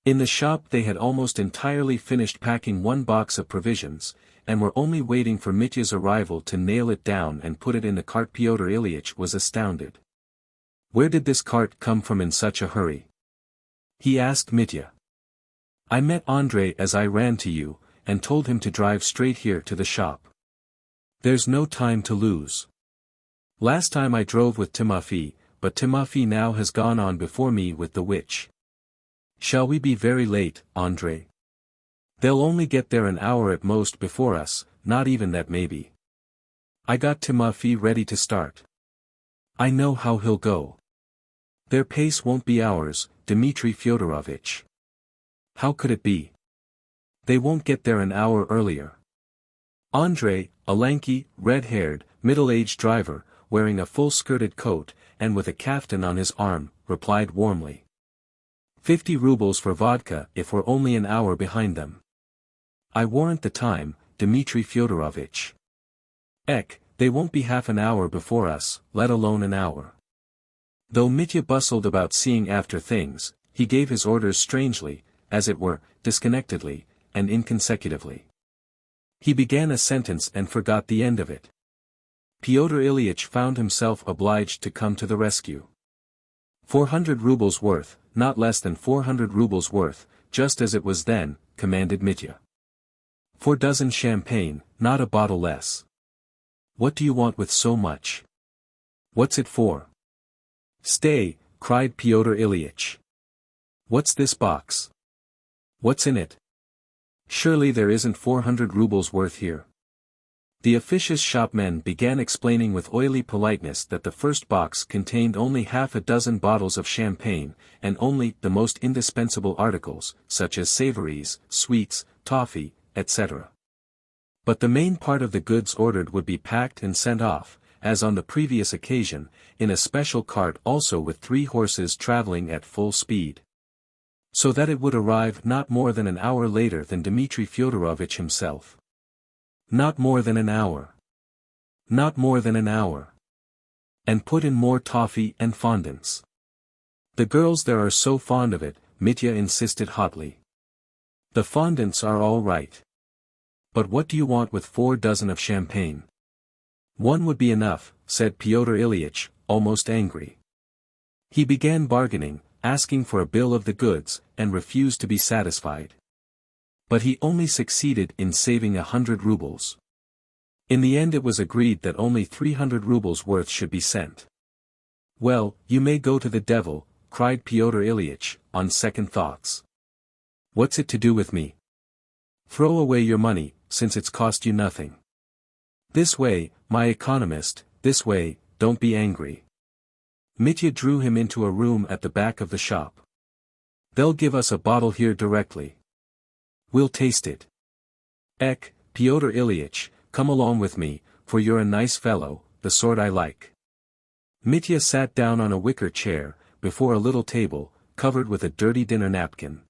[SPEAKER 1] In the shop they had almost entirely finished packing 1 box of provisions, and were only waiting for Mitya's arrival to nail it down and put it in the cart. Pyotr Ilyitch was astounded. Where did this cart come from in such a hurry? He asked Mitya. I met Andrei as I ran to you, and told him to drive straight here to the shop. There's no time to lose. Last time I drove with Timofey, but Timofey now has gone on before me with the witch. Shall we be very late, Andrei? They'll only get there an hour at most before us, not even that maybe. I got Timofey ready to start. I know how he'll go. Their pace won't be ours, Dmitri Fyodorovich. How could it be? They won't get there an hour earlier. Andrei, a lanky, red-haired, middle-aged driver, wearing a full-skirted coat, and with a kaftan on his arm, replied warmly. 50 rubles for vodka if we're only an hour behind them. I warrant the time, Dmitri Fyodorovich. They won't be half an hour before us, let alone an hour. Though Mitya bustled about seeing after things, he gave his orders strangely, as it were, disconnectedly, and inconsecutively. He began a sentence and forgot the end of it. Pyotr Ilyitch found himself obliged to come to the rescue. 400 rubles worth, not less than 400 rubles worth, just as it was then, commanded Mitya. 4 dozen champagne, not a bottle less. What do you want with so much? What's it for? Stay, cried Pyotr Ilyitch. What's this box? What's in it? Surely there isn't 400 rubles worth here. The officious shopmen began explaining with oily politeness that the first box contained only half a dozen bottles of champagne, and only the most indispensable articles, such as savories, sweets, toffee, etc. But the main part of the goods ordered would be packed and sent off, as on the previous occasion, in a special cart also with 3 horses traveling at full speed. So that it would arrive not more than an hour later than Dmitri Fyodorovich himself. Not more than an hour. Not more than an hour. And put in more toffee and fondants. The girls there are so fond of it, Mitya insisted hotly. The fondants are all right. But what do you want with 4 dozen of champagne? 1 would be enough, said Pyotr Ilyitch, almost angry. He began bargaining, asking for a bill of the goods, and refused to be satisfied. But he only succeeded in saving 100 rubles. In the end it was agreed that only 300 rubles worth should be sent. Well, you may go to the devil, cried Pyotr Ilyitch, on second thoughts. What's it to do with me? Throw away your money, since it's cost you nothing. This way, my economist, this way, don't be angry. Mitya drew him into a room at the back of the shop. They'll give us a bottle here directly. We'll taste it. Pyotr Ilyitch, come along with me, for you're a nice fellow, the sort I like. Mitya sat down on a wicker chair, before a little table, covered with a dirty dinner napkin.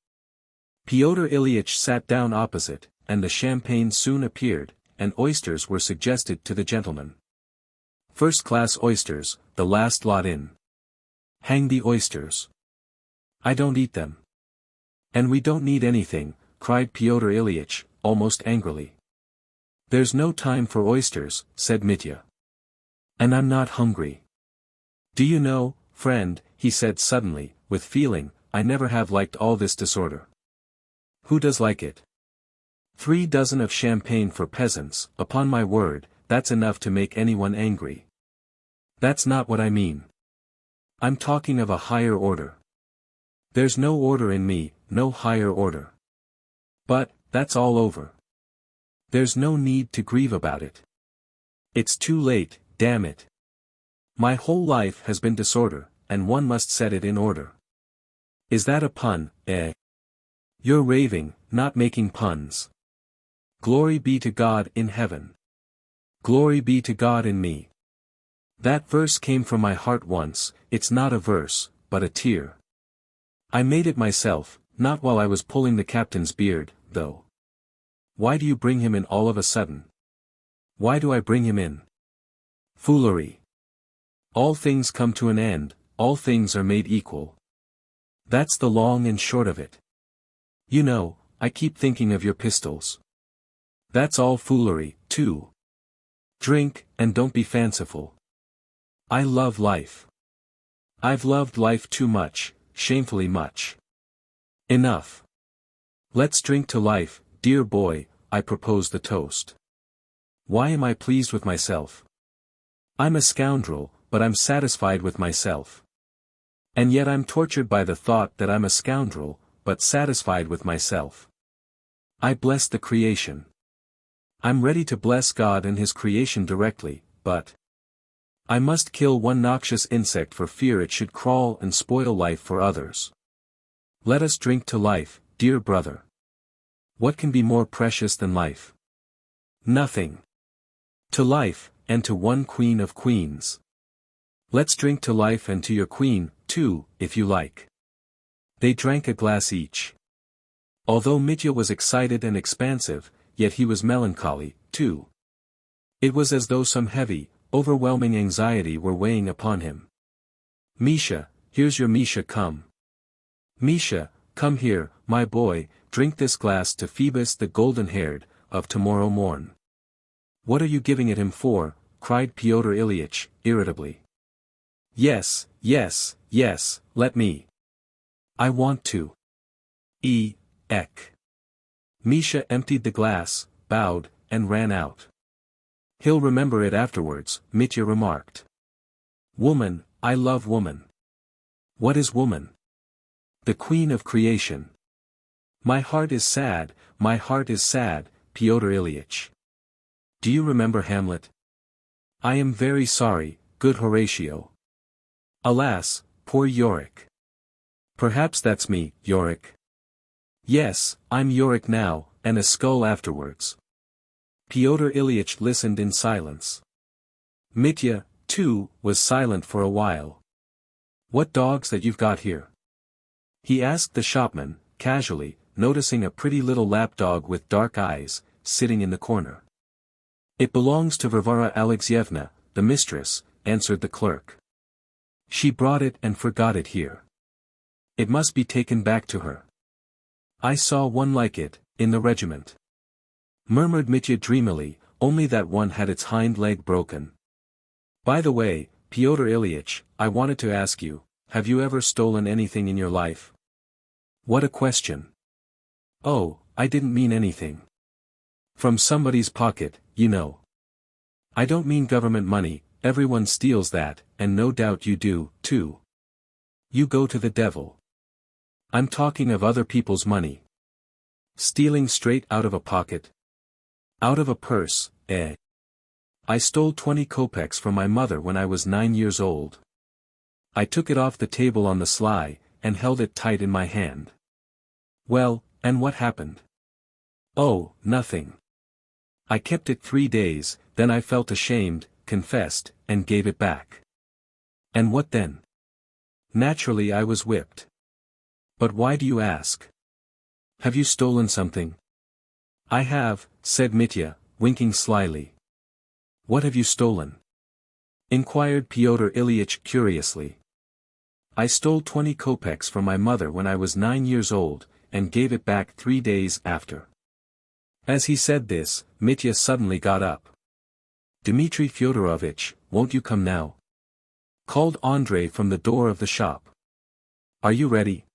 [SPEAKER 1] Pyotr Ilyitch sat down opposite, and the champagne soon appeared, and oysters were suggested to the gentlemen. First-class oysters, the last lot in. Hang the oysters. I don't eat them. And we don't need anything, cried Pyotr Ilyitch, almost angrily. There's no time for oysters, said Mitya. And I'm not hungry. Do you know, friend, he said suddenly, with feeling, I never have liked all this disorder. Who does like it? 3 dozen of champagne for peasants, upon my word, that's enough to make anyone angry. That's not what I mean. I'm talking of a higher order. There's no order in me, no higher order. But, that's all over. There's no need to grieve about it. It's too late, damn it. My whole life has been disorder, and one must set it in order. Is that a pun, eh? You're raving, not making puns. Glory be to God in heaven. Glory be to God in me. That verse came from my heart once, it's not a verse, but a tear. I made it myself, not while I was pulling the captain's beard, though. Why do you bring him in all of a sudden? Why do I bring him in? Foolery. All things come to an end, all things are made equal. That's the long and short of it. You know, I keep thinking of your pistols. That's all foolery, too. Drink, and don't be fanciful. I love life. I've loved life too much, shamefully much. Enough. Let's drink to life, dear boy, I propose the toast. Why am I pleased with myself? I'm a scoundrel, but I'm satisfied with myself. And yet I'm tortured by the thought that I'm a scoundrel, but satisfied with myself. I bless the creation. I'm ready to bless God and His creation directly, but I must kill one noxious insect for fear it should crawl and spoil life for others. Let us drink to life, dear brother. What can be more precious than life? Nothing. To life, and to one queen of queens. Let's drink to life and to your queen, too, if you like. They drank a glass each. Although Mitya was excited and expansive, yet he was melancholy, too. It was as though some heavy, overwhelming anxiety were weighing upon him. Misha, here's your Misha, come. Misha, come here, my boy, drink this glass to Phoebus the golden-haired, of tomorrow morn. What are you giving it him for? Cried Fyodor Ilyitch, irritably. Yes, yes, yes, let me. I want to. Ek. Misha emptied the glass, bowed, and ran out. He'll remember it afterwards, Mitya remarked. Woman, I love woman. What is woman? The queen of creation. My heart is sad, Fyodor Ilyitch. Do you remember Hamlet? I am very sorry, good Horatio. Alas, poor Yorick. Perhaps that's me, Yorick. Yes, I'm Yorick now, and a skull afterwards. Fyodor Ilyitch listened in silence. Mitya, too, was silent for a while. What dogs that you've got here? He asked the shopman, casually, noticing a pretty little lapdog with dark eyes, sitting in the corner. It belongs to Varvara Alexeyevna, the mistress, answered the clerk. She brought it and forgot it here. It must be taken back to her. I saw one like it, in the regiment. Murmured Mitya dreamily, only that one had its hind leg broken. By the way, Fyodor Ilyitch, I wanted to ask you, have you ever stolen anything in your life? What a question. Oh, I didn't mean anything. From somebody's pocket, you know. I don't mean government money, everyone steals that, and no doubt you do, too. You go to the devil. I'm talking of other people's money. Stealing straight out of a pocket. Out of a purse, eh? I stole 20 kopecks from my mother when I was 9 years old. I took it off the table on the sly, and held it tight in my hand. Well, and what happened? Oh, nothing. I kept it 3 days, then I felt ashamed, confessed, and gave it back. And what then? Naturally I was whipped. But why do you ask? Have you stolen something? I have, said Mitya, winking slyly. What have you stolen? Inquired Fyodor Ilyitch curiously. I stole 20 kopecks from my mother when I was 9 years old, and gave it back 3 days after. As he said this, Mitya suddenly got up. Dmitri Fyodorovitch, won't you come now? Called Andrei from the door of the shop. Are you ready?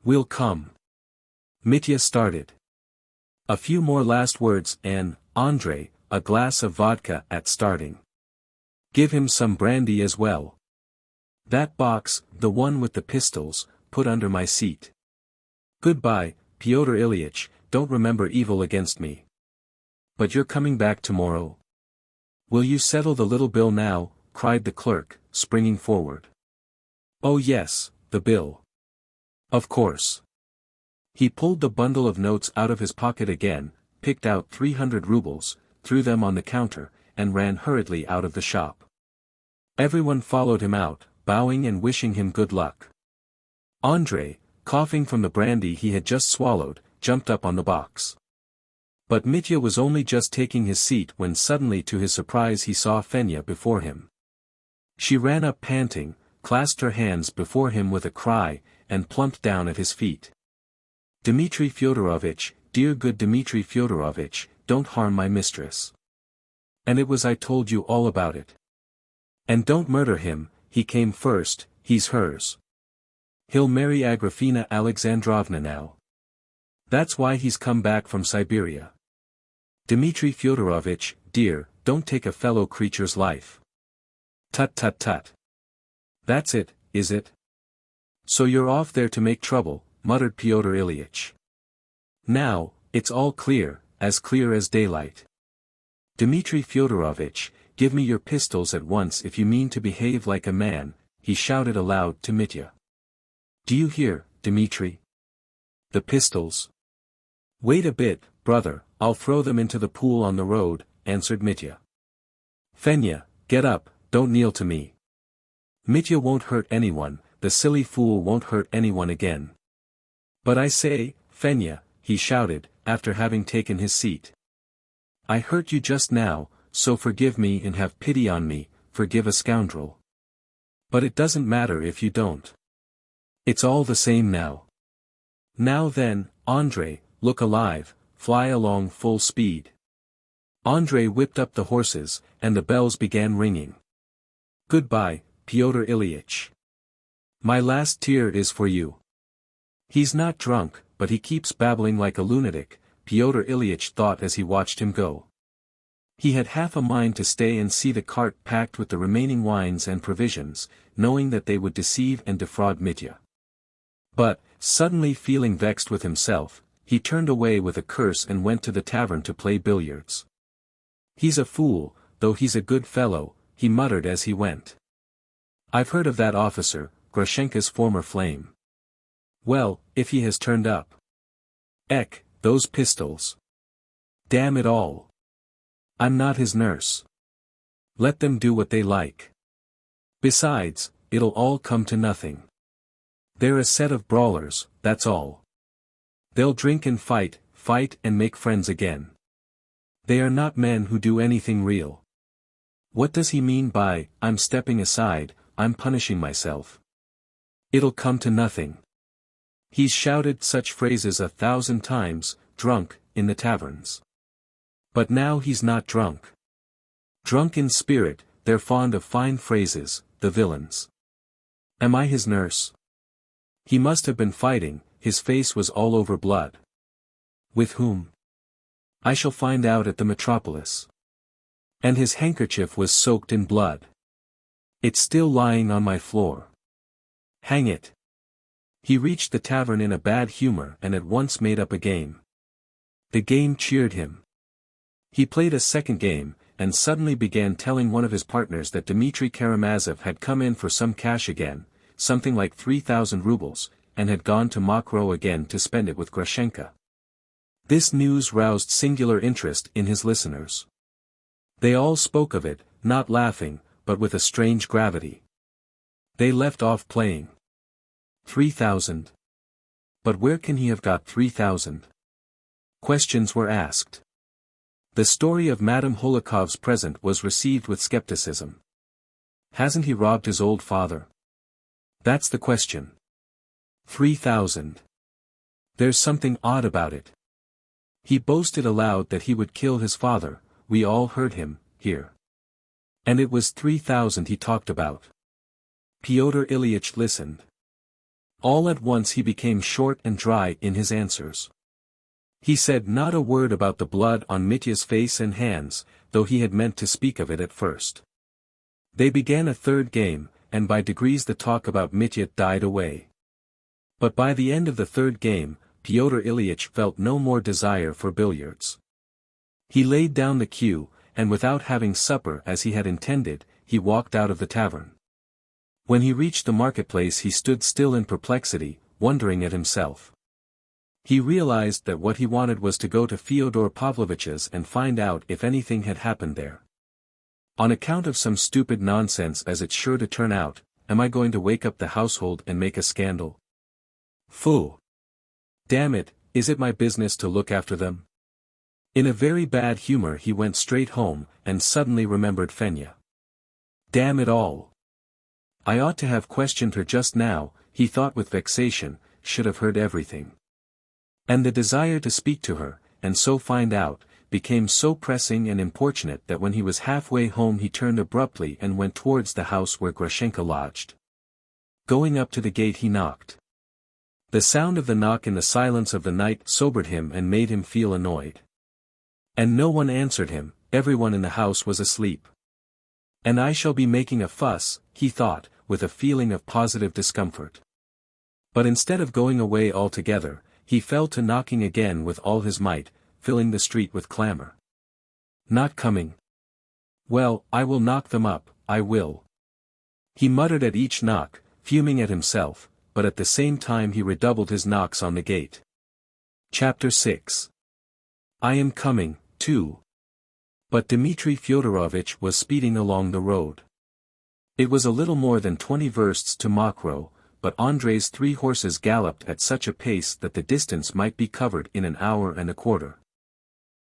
[SPEAKER 1] We'll come. Mitya started. A few more last words and, Andrei, a glass of vodka at starting. Give him some brandy as well. That box, the one with the pistols, put under my seat. Goodbye, Fyodor Ilyitch, don't remember evil against me. But you're coming back tomorrow? Will you settle the little bill now? Cried the clerk, springing forward. Oh yes, the bill. Of course. He pulled the bundle of notes out of his pocket again, picked out 300 rubles, threw them on the counter, and ran hurriedly out of the shop. Everyone followed him out, bowing and wishing him good luck. Andrei, coughing from the brandy he had just swallowed, jumped up on the box. But Mitya was only just taking his seat when suddenly to his surprise he saw Fenya before him. She ran up panting, clasped her hands before him with a cry, and plumped down at his feet. Dmitri Fyodorovitch, dear good Dmitri Fyodorovitch, don't harm my mistress. And it was I told you all about it. And don't murder him, he came first, he's hers. He'll marry Agrafena Alexandrovna now. That's why he's come back from Siberia. Dmitri Fyodorovitch, dear, don't take a fellow creature's life. Tut tut tut. That's it, is it? So you're off there to make trouble, muttered Fyodor Ilyitch. Now, it's all clear as daylight. Dmitri Fyodorovitch, give me your pistols at once if you mean to behave like a man, he shouted aloud to Mitya. Do you hear, Dmitri? The pistols. Wait a bit, brother, I'll throw them into the pool on the road, answered Mitya. Fenya, get up, don't kneel to me. Mitya won't hurt anyone, the silly fool won't hurt anyone again. But I say, Fenya, he shouted, after having taken his seat. I hurt you just now, so forgive me and have pity on me, forgive a scoundrel. But it doesn't matter if you don't. It's all the same now. Now then, Andrei, look alive, fly along full speed. Andrei whipped up the horses, and the bells began ringing. Goodbye, Pyotr Ilyitch. My last tear is for you. He's not drunk, but he keeps babbling like a lunatic, Pyotr Ilyitch thought as he watched him go. He had half a mind to stay and see the cart packed with the remaining wines and provisions, knowing that they would deceive and defraud Mitya. But, suddenly feeling vexed with himself, he turned away with a curse and went to the tavern to play billiards. He's a fool, though he's a good fellow, he muttered as he went. I've heard of that officer, Grushenka's former flame. Well, if he has turned up. Eck, those pistols. Damn it all. I'm not his nurse. Let them do what they like. Besides, it'll all come to nothing. They're a set of brawlers, that's all. They'll drink and fight and make friends again. They are not men who do anything real. What does he mean by, I'm stepping aside, I'm punishing myself? It'll come to nothing. He's shouted such phrases 1,000 times, drunk, in the taverns. But now he's not drunk. Drunk in spirit, they're fond of fine phrases, the villains. Am I his nurse? He must have been fighting, his face was all over blood. With whom? I shall find out at the metropolis. And his handkerchief was soaked in blood. It's still lying on my floor. Hang it. He reached the tavern in a bad humor and at once made up a game. The game cheered him. He played a second game, and suddenly began telling one of his partners that Dmitri Karamazov had come in for some cash again, something like 3,000 rubles, and had gone to Mokroe again to spend it with Grushenka. This news roused singular interest in his listeners. They all spoke of it, not laughing, but with a strange gravity. They left off playing. 3,000. But where can he have got 3,000? Questions were asked. The story of Madame Holikov's present was received with skepticism. Hasn't he robbed his old father? That's the question. 3,000. There's something odd about it. He boasted aloud that he would kill his father, we all heard him, here. And it was 3,000 he talked about. Pyotr Ilyitch listened. All at once he became short and dry in his answers. He said not a word about the blood on Mitya's face and hands, though he had meant to speak of it at first. They began a third game, and by degrees the talk about Mitya died away. But by the end of the third game, Pyotr Ilyitch felt no more desire for billiards. He laid down the cue, and without having supper as he had intended, he walked out of the tavern. When he reached the marketplace he stood still in perplexity, wondering at himself. He realized that what he wanted was to go to Fyodor Pavlovich's and find out if anything had happened there. On account of some stupid nonsense as it's sure to turn out, am I going to wake up the household and make a scandal? Phoo! Damn it, is it my business to look after them? In a very bad humor he went straight home, and suddenly remembered Fenya. Damn it all! I ought to have questioned her just now, he thought with vexation, should have heard everything. And the desire to speak to her, and so find out, became so pressing and importunate that when he was halfway home he turned abruptly and went towards the house where Grushenka lodged. Going up to the gate he knocked. The sound of the knock in the silence of the night sobered him and made him feel annoyed. And no one answered him, everyone in the house was asleep. And I shall be making a fuss, he thought, with a feeling of positive discomfort. But instead of going away altogether, he fell to knocking again with all his might, filling the street with clamor. Not coming. Well, I will knock them up, I will. He muttered at each knock, fuming at himself, but at the same time he redoubled his knocks on the gate. Chapter 6. I am coming, too. But Dmitri Fyodorovich was speeding along the road. It was a little more than 20 versts to Mokrow, but Andrei's 3 horses galloped at such a pace that the distance might be covered in an hour and a quarter.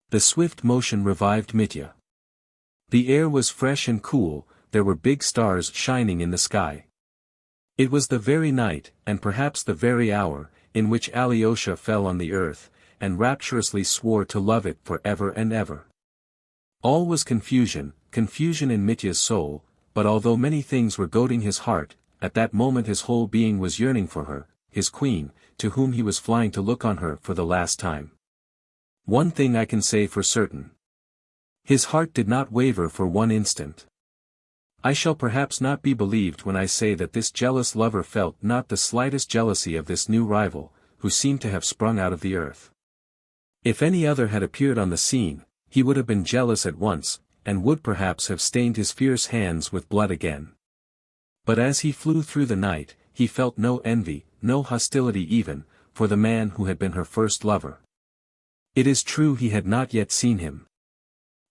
[SPEAKER 1] The swift motion revived Mitya. The air was fresh and cool, there were big stars shining in the sky. It was the very night, and perhaps the very hour, in which Alyosha fell on the earth, and rapturously swore to love it for ever and ever. All was confusion in Mitya's soul, but although many things were goading his heart, at that moment his whole being was yearning for her, his queen, to whom he was flying to look on her for the last time. One thing I can say for certain. His heart did not waver for one instant. I shall perhaps not be believed when I say that this jealous lover felt not the slightest jealousy of this new rival, who seemed to have sprung out of the earth. If any other had appeared on the scene, he would have been jealous at once, and would perhaps have stained his fierce hands with blood again. But as he flew through the night, he felt no envy, no hostility even, for the man who had been her first lover. It is true he had not yet seen him.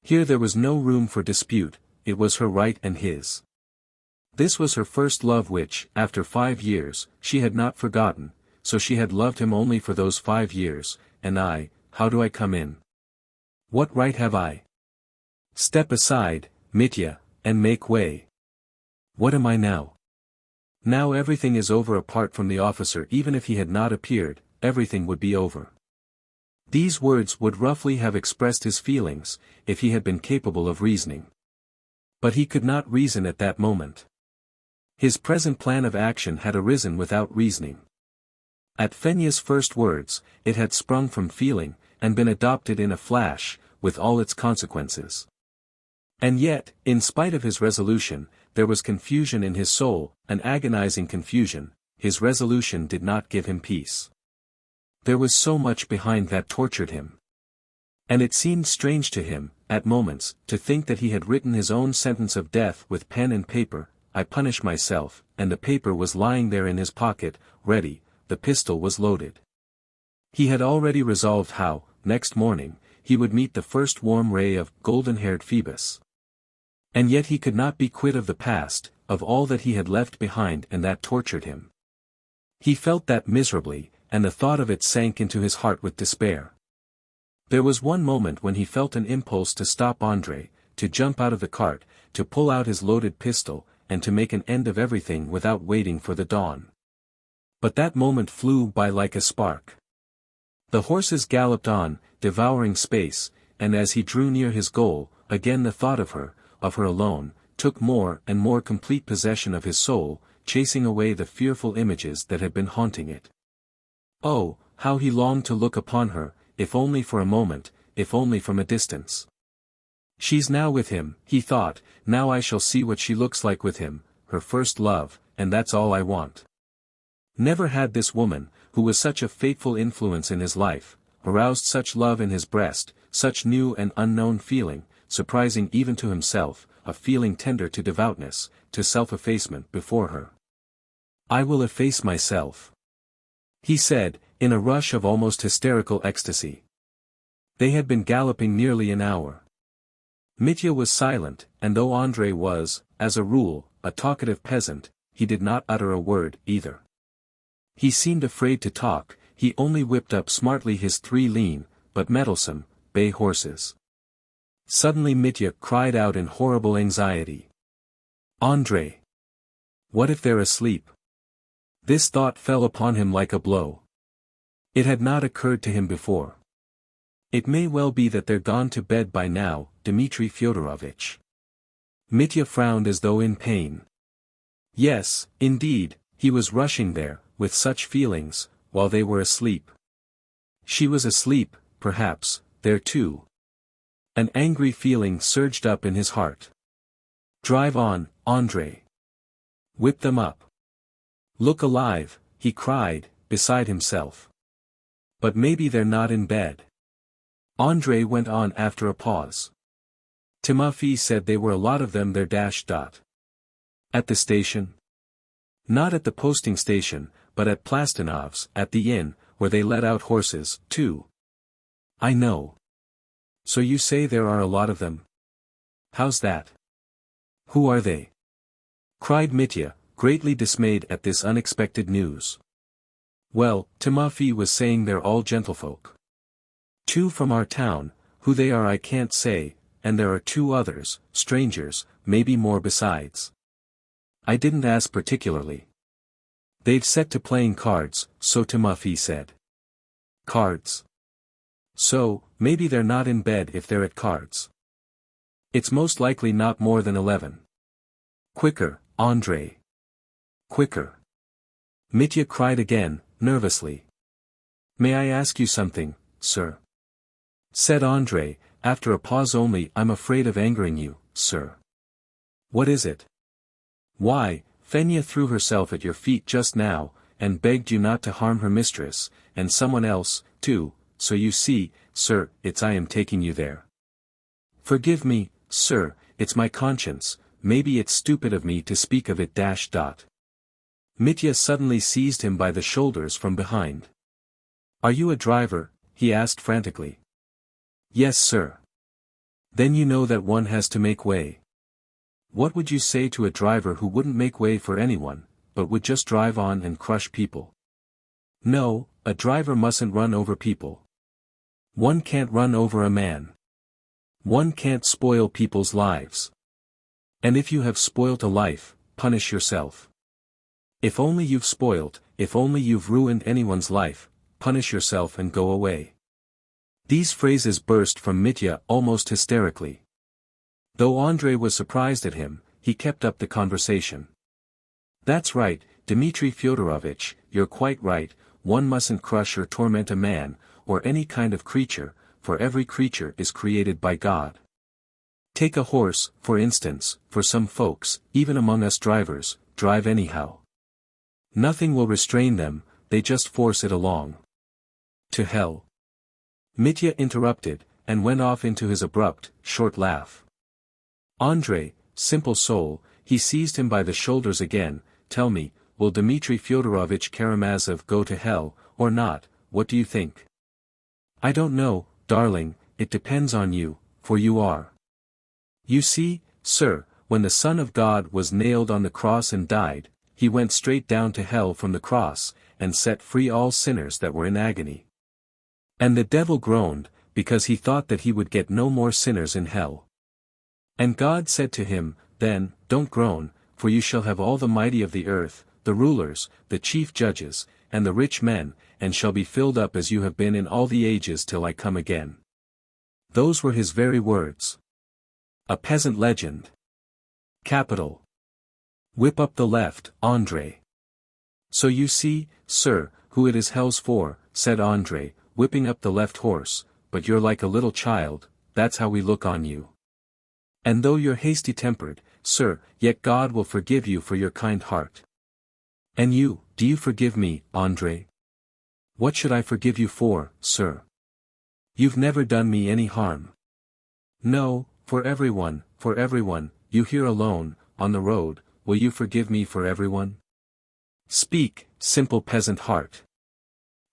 [SPEAKER 1] Here there was no room for dispute, it was her right and his. This was her first love which, after 5 years, she had not forgotten, so she had loved him only for those 5 years, and I, how do I come in? What right have I? Step aside, Mitya, and make way. What am I now? Now everything is over apart from the officer. Even if he had not appeared, everything would be over. These words would roughly have expressed his feelings, if he had been capable of reasoning. But he could not reason at that moment. His present plan of action had arisen without reasoning. At Fenya's first words, it had sprung from feeling, and been adopted in a flash, with all its consequences. And yet, in spite of his resolution, there was confusion in his soul, an agonizing confusion. His resolution did not give him peace. There was so much behind that tortured him. And it seemed strange to him, at moments, to think that he had written his own sentence of death with pen and paper, I punish myself, and the paper was lying there in his pocket, ready, the pistol was loaded. He had already resolved how, next morning, he would meet the first warm ray of golden-haired Phoebus. And yet he could not be quit of the past, of all that he had left behind, and that tortured him. He felt that miserably, and the thought of it sank into his heart with despair. There was one moment when he felt an impulse to stop Andrei, to jump out of the cart, to pull out his loaded pistol, and to make an end of everything without waiting for the dawn. But that moment flew by like a spark. The horses galloped on, devouring space, and as he drew near his goal, again the thought of her alone, took more and more complete possession of his soul, chasing away the fearful images that had been haunting it. Oh, how he longed to look upon her, if only for a moment, if only from a distance. She's now with him, he thought, now I shall see what she looks like with him, her first love, and that's all I want. Never had this woman, who was such a fateful influence in his life, aroused such love in his breast, such new and unknown feeling, surprising even to himself, a feeling tender to devoutness, to self-effacement before her. I will efface myself, he said, in a rush of almost hysterical ecstasy. They had been galloping nearly an hour. Mitya was silent, and though Andrei was, as a rule, a talkative peasant, he did not utter a word either. He seemed afraid to talk, he only whipped up smartly his 3 lean, but mettlesome, bay horses. Suddenly Mitya cried out in horrible anxiety. Andrei! What if they're asleep? This thought fell upon him like a blow. It had not occurred to him before. It may well be that they're gone to bed by now, Dmitri Fyodorovich. Mitya frowned as though in pain. Yes, indeed, he was rushing there, with such feelings, while they were asleep. She was asleep, perhaps, there too. An angry feeling surged up in his heart. Drive on, Andrei. Whip them up. Look alive, he cried, beside himself. But maybe they're not in bed. Andrei went on after a pause. Timofey said they were a lot of them there. At the station? Not at the posting station, but at Plastinov's, at the inn, where they let out horses, too. I know. So you say there are a lot of them? How's that? Who are they? Cried Mitya, greatly dismayed at this unexpected news. Well, Timofey was saying they're all gentlefolk. 2 from our town, who they are I can't say, and there are 2 others, strangers, maybe more besides. I didn't ask particularly. They've set to playing cards, so Timofey said. Cards? So, maybe they're not in bed if they're at cards. It's most likely not more than 11. Quicker, Andrei. Quicker. Mitya cried again, nervously. May I ask you something, sir? Said Andrei, after a pause only. I'm afraid of angering you, sir. What is it? Why, Fenya threw herself at your feet just now, and begged you not to harm her mistress, and someone else, too, so you see, sir, it's I am taking you there. Forgive me, sir, it's my conscience, maybe it's stupid of me to speak of it. Mitya suddenly seized him by the shoulders from behind. Are you a driver? He asked frantically. Yes, sir. Then you know that one has to make way. What would you say to a driver who wouldn't make way for anyone, but would just drive on and crush people? No, a driver mustn't run over people. One can't run over a man. One can't spoil people's lives. And if you have spoilt a life, punish yourself. If only you've spoilt, if only you've ruined anyone's life, punish yourself and go away. These phrases burst from Mitya almost hysterically. Though Andrei was surprised at him, he kept up the conversation. That's right, Dmitri Fyodorovich, you're quite right, one mustn't crush or torment a man, or any kind of creature, for every creature is created by God. Take a horse, for instance, for some folks, even among us drivers, drive anyhow. Nothing will restrain them, they just force it along. To hell. Mitya interrupted, and went off into his abrupt, short laugh. Andrei, simple soul, he seized him by the shoulders again. Tell me, will Dmitri Fyodorovich Karamazov go to hell, or not, what do you think? I don't know, darling, it depends on you, for you are. You see, sir, when the Son of God was nailed on the cross and died, he went straight down to hell from the cross, and set free all sinners that were in agony. And the devil groaned, because he thought that he would get no more sinners in hell. And God said to him, then, don't groan, for you shall have all the mighty of the earth, the rulers, the chief judges, and the rich men, and shall be filled up as you have been in all the ages till I come again. Those were his very words. A peasant legend. Capital. Whip up the left, Andrei. So you see, sir, who it is hell's for, said Andrei, whipping up the left horse, but you're like a little child, that's how we look on you. And though you're hasty-tempered, sir, yet God will forgive you for your kind heart. And you, do you forgive me, Andrei? What should I forgive you for, sir? You've never done me any harm. No, for everyone, you here alone, on the road, will you forgive me for everyone? Speak, simple peasant heart.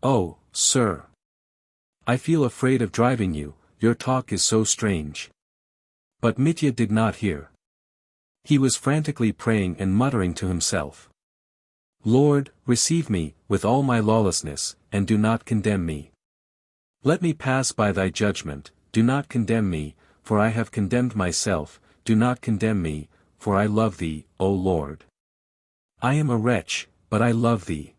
[SPEAKER 1] Oh, sir. I feel afraid of driving you, your talk is so strange. But Mitya did not hear. He was frantically praying and muttering to himself. Lord, receive me, with all my lawlessness, and do not condemn me. Let me pass by thy judgment, do not condemn me, for I have condemned myself, do not condemn me, for I love thee, O Lord. I am a wretch, but I love thee.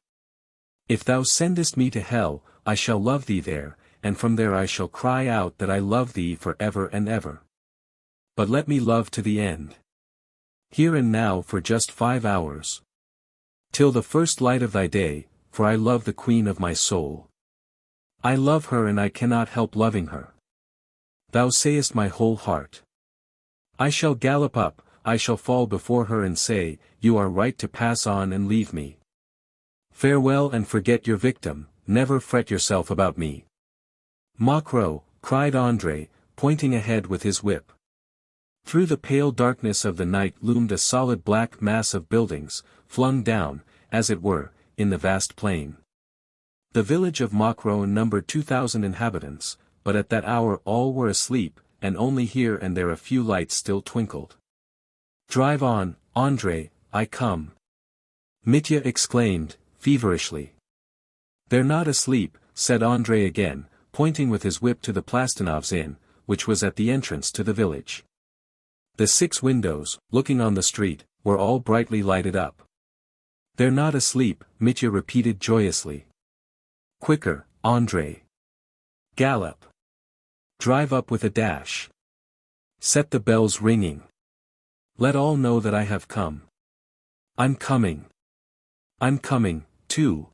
[SPEAKER 1] If thou sendest me to hell, I shall love thee there, and from there I shall cry out that I love thee for ever and ever. But let me love to the end. Here and now for just 5 hours. Till the first light of thy day, for I love the queen of my soul. I love her and I cannot help loving her. Thou sayest my whole heart. I shall gallop up, I shall fall before her and say, you are right to pass on and leave me. Farewell and forget your victim, never fret yourself about me. Makro, cried Andrei, pointing ahead with his whip. Through the pale darkness of the night loomed a solid black mass of buildings, flung down, as it were, in the vast plain. The village of Makro numbered 2,000 inhabitants, but at that hour all were asleep, and only here and there a few lights still twinkled. "Drive on, Andrei, I come," Mitya exclaimed, feverishly. "They're not asleep," said Andrei again, pointing with his whip to the Plastanov's inn, which was at the entrance to the village. The 6 windows, looking on the street, were all brightly lighted up. "They're not asleep," Mitya repeated joyously. "Quicker, Andrei. Gallop. Drive up with a dash. Set the bells ringing. Let all know that I have come. I'm coming. I'm coming, too."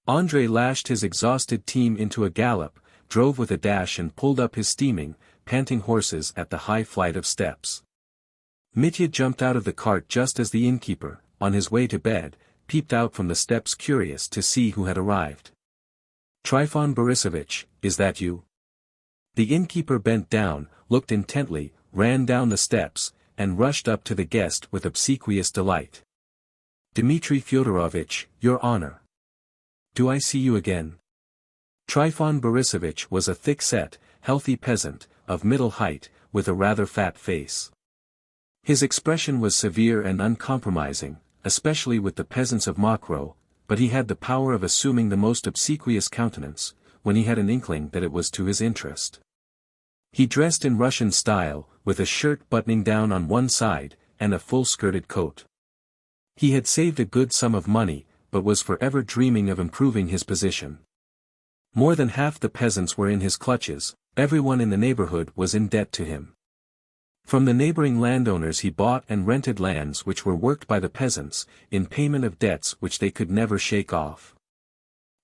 [SPEAKER 1] Andrei lashed his exhausted team into a gallop, drove with a dash and pulled up his steaming, panting horses at the high flight of steps. Mitya jumped out of the cart just as the innkeeper, on his way to bed, peeped out from the steps curious to see who had arrived. "Trifon Borisovich, is that you?" The innkeeper bent down, looked intently, ran down the steps, and rushed up to the guest with obsequious delight. "Dmitri Fyodorovich, your honor. Do I see you again?" Trifon Borisovich was a thick-set, healthy peasant, of middle height, with a rather fat face. His expression was severe and uncompromising, especially with the peasants of Mokroe, but he had the power of assuming the most obsequious countenance, when he had an inkling that it was to his interest. He dressed in Russian style, with a shirt buttoning down on one side, and a full-skirted coat. He had saved a good sum of money, but was forever dreaming of improving his position. More than half the peasants were in his clutches, everyone in the neighborhood was in debt to him. From the neighboring landowners he bought and rented lands which were worked by the peasants, in payment of debts which they could never shake off.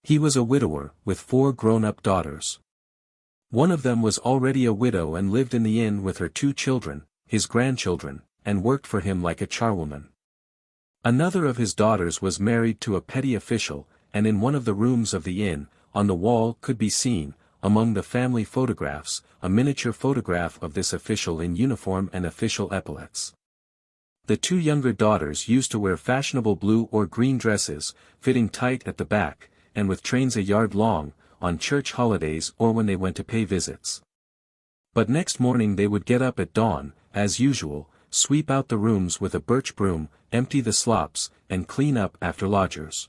[SPEAKER 1] He was a widower, with 4 grown-up daughters. One of them was already a widow and lived in the inn with her 2 children, his grandchildren, and worked for him like a charwoman. Another of his daughters was married to a petty official, and in one of the rooms of the inn, on the wall could be seen, among the family photographs, a miniature photograph of this official in uniform and official epaulets. The 2 younger daughters used to wear fashionable blue or green dresses, fitting tight at the back, and with trains a yard long, on church holidays or when they went to pay visits. But next morning they would get up at dawn, as usual, sweep out the rooms with a birch broom, empty the slops, and clean up after lodgers.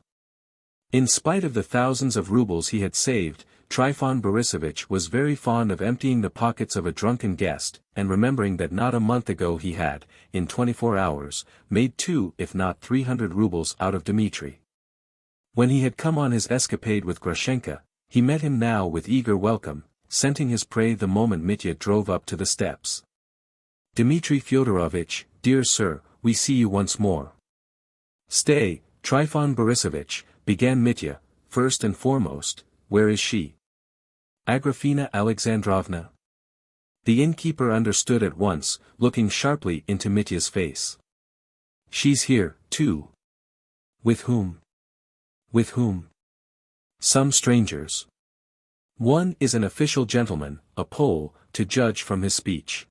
[SPEAKER 1] In spite of the thousands of rubles he had saved, Trifon Borisovich was very fond of emptying the pockets of a drunken guest, and remembering that not a month ago he had, in 24 hours, made 2 if not 300 rubles out of Dmitri. When he had come on his escapade with Grushenka, he met him now with eager welcome, scenting his prey the moment Mitya drove up to the steps. "Dmitri Fyodorovich, dear sir, we see you once more." "Stay, Trifon Borisovich," began Mitya, "first and foremost, where is she?" "Agrafena Alexandrovna." The innkeeper understood at once, looking sharply into Mitya's face. "She's here, too." "With whom?" "With whom?" "Some strangers. One is an official gentleman, a Pole, to judge from his speech.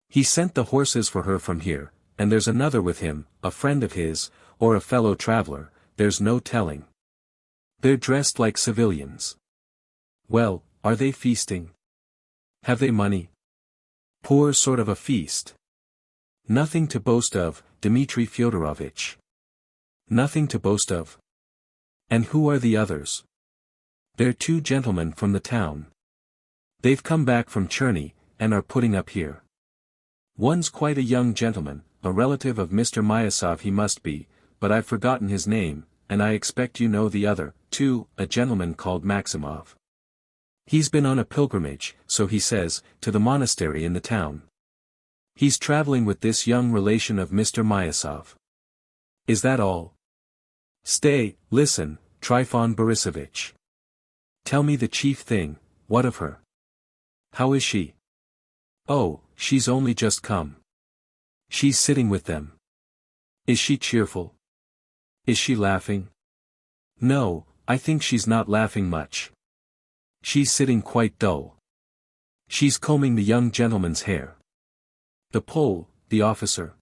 [SPEAKER 1] He sent the horses for her from here, and there's another with him, a friend of his, or a fellow traveler, there's no telling. They're dressed like civilians. Well, are they feasting? Have they money? Poor sort of a feast. Nothing to boast of, Dmitri Fyodorovich. Nothing to boast of. And who are the others? They're 2 gentlemen from the town. They've come back from Cherny, and are putting up here. One's quite a young gentleman, a relative of Mr. Myasov he must be, but I've forgotten his name, and I expect you know the other, too, a gentleman called Maximov. He's been on a pilgrimage, so he says, to the monastery in the town. He's traveling with this young relation of Mr. Myasov. Is that all? Stay, listen, Trifon Borisovich. Tell me the chief thing, what of her? How is she? Oh, she's only just come. She's sitting with them. Is she cheerful? Is she laughing? No, I think she's not laughing much. She's sitting quite dull. She's combing the young gentleman's hair. The Pole, the officer.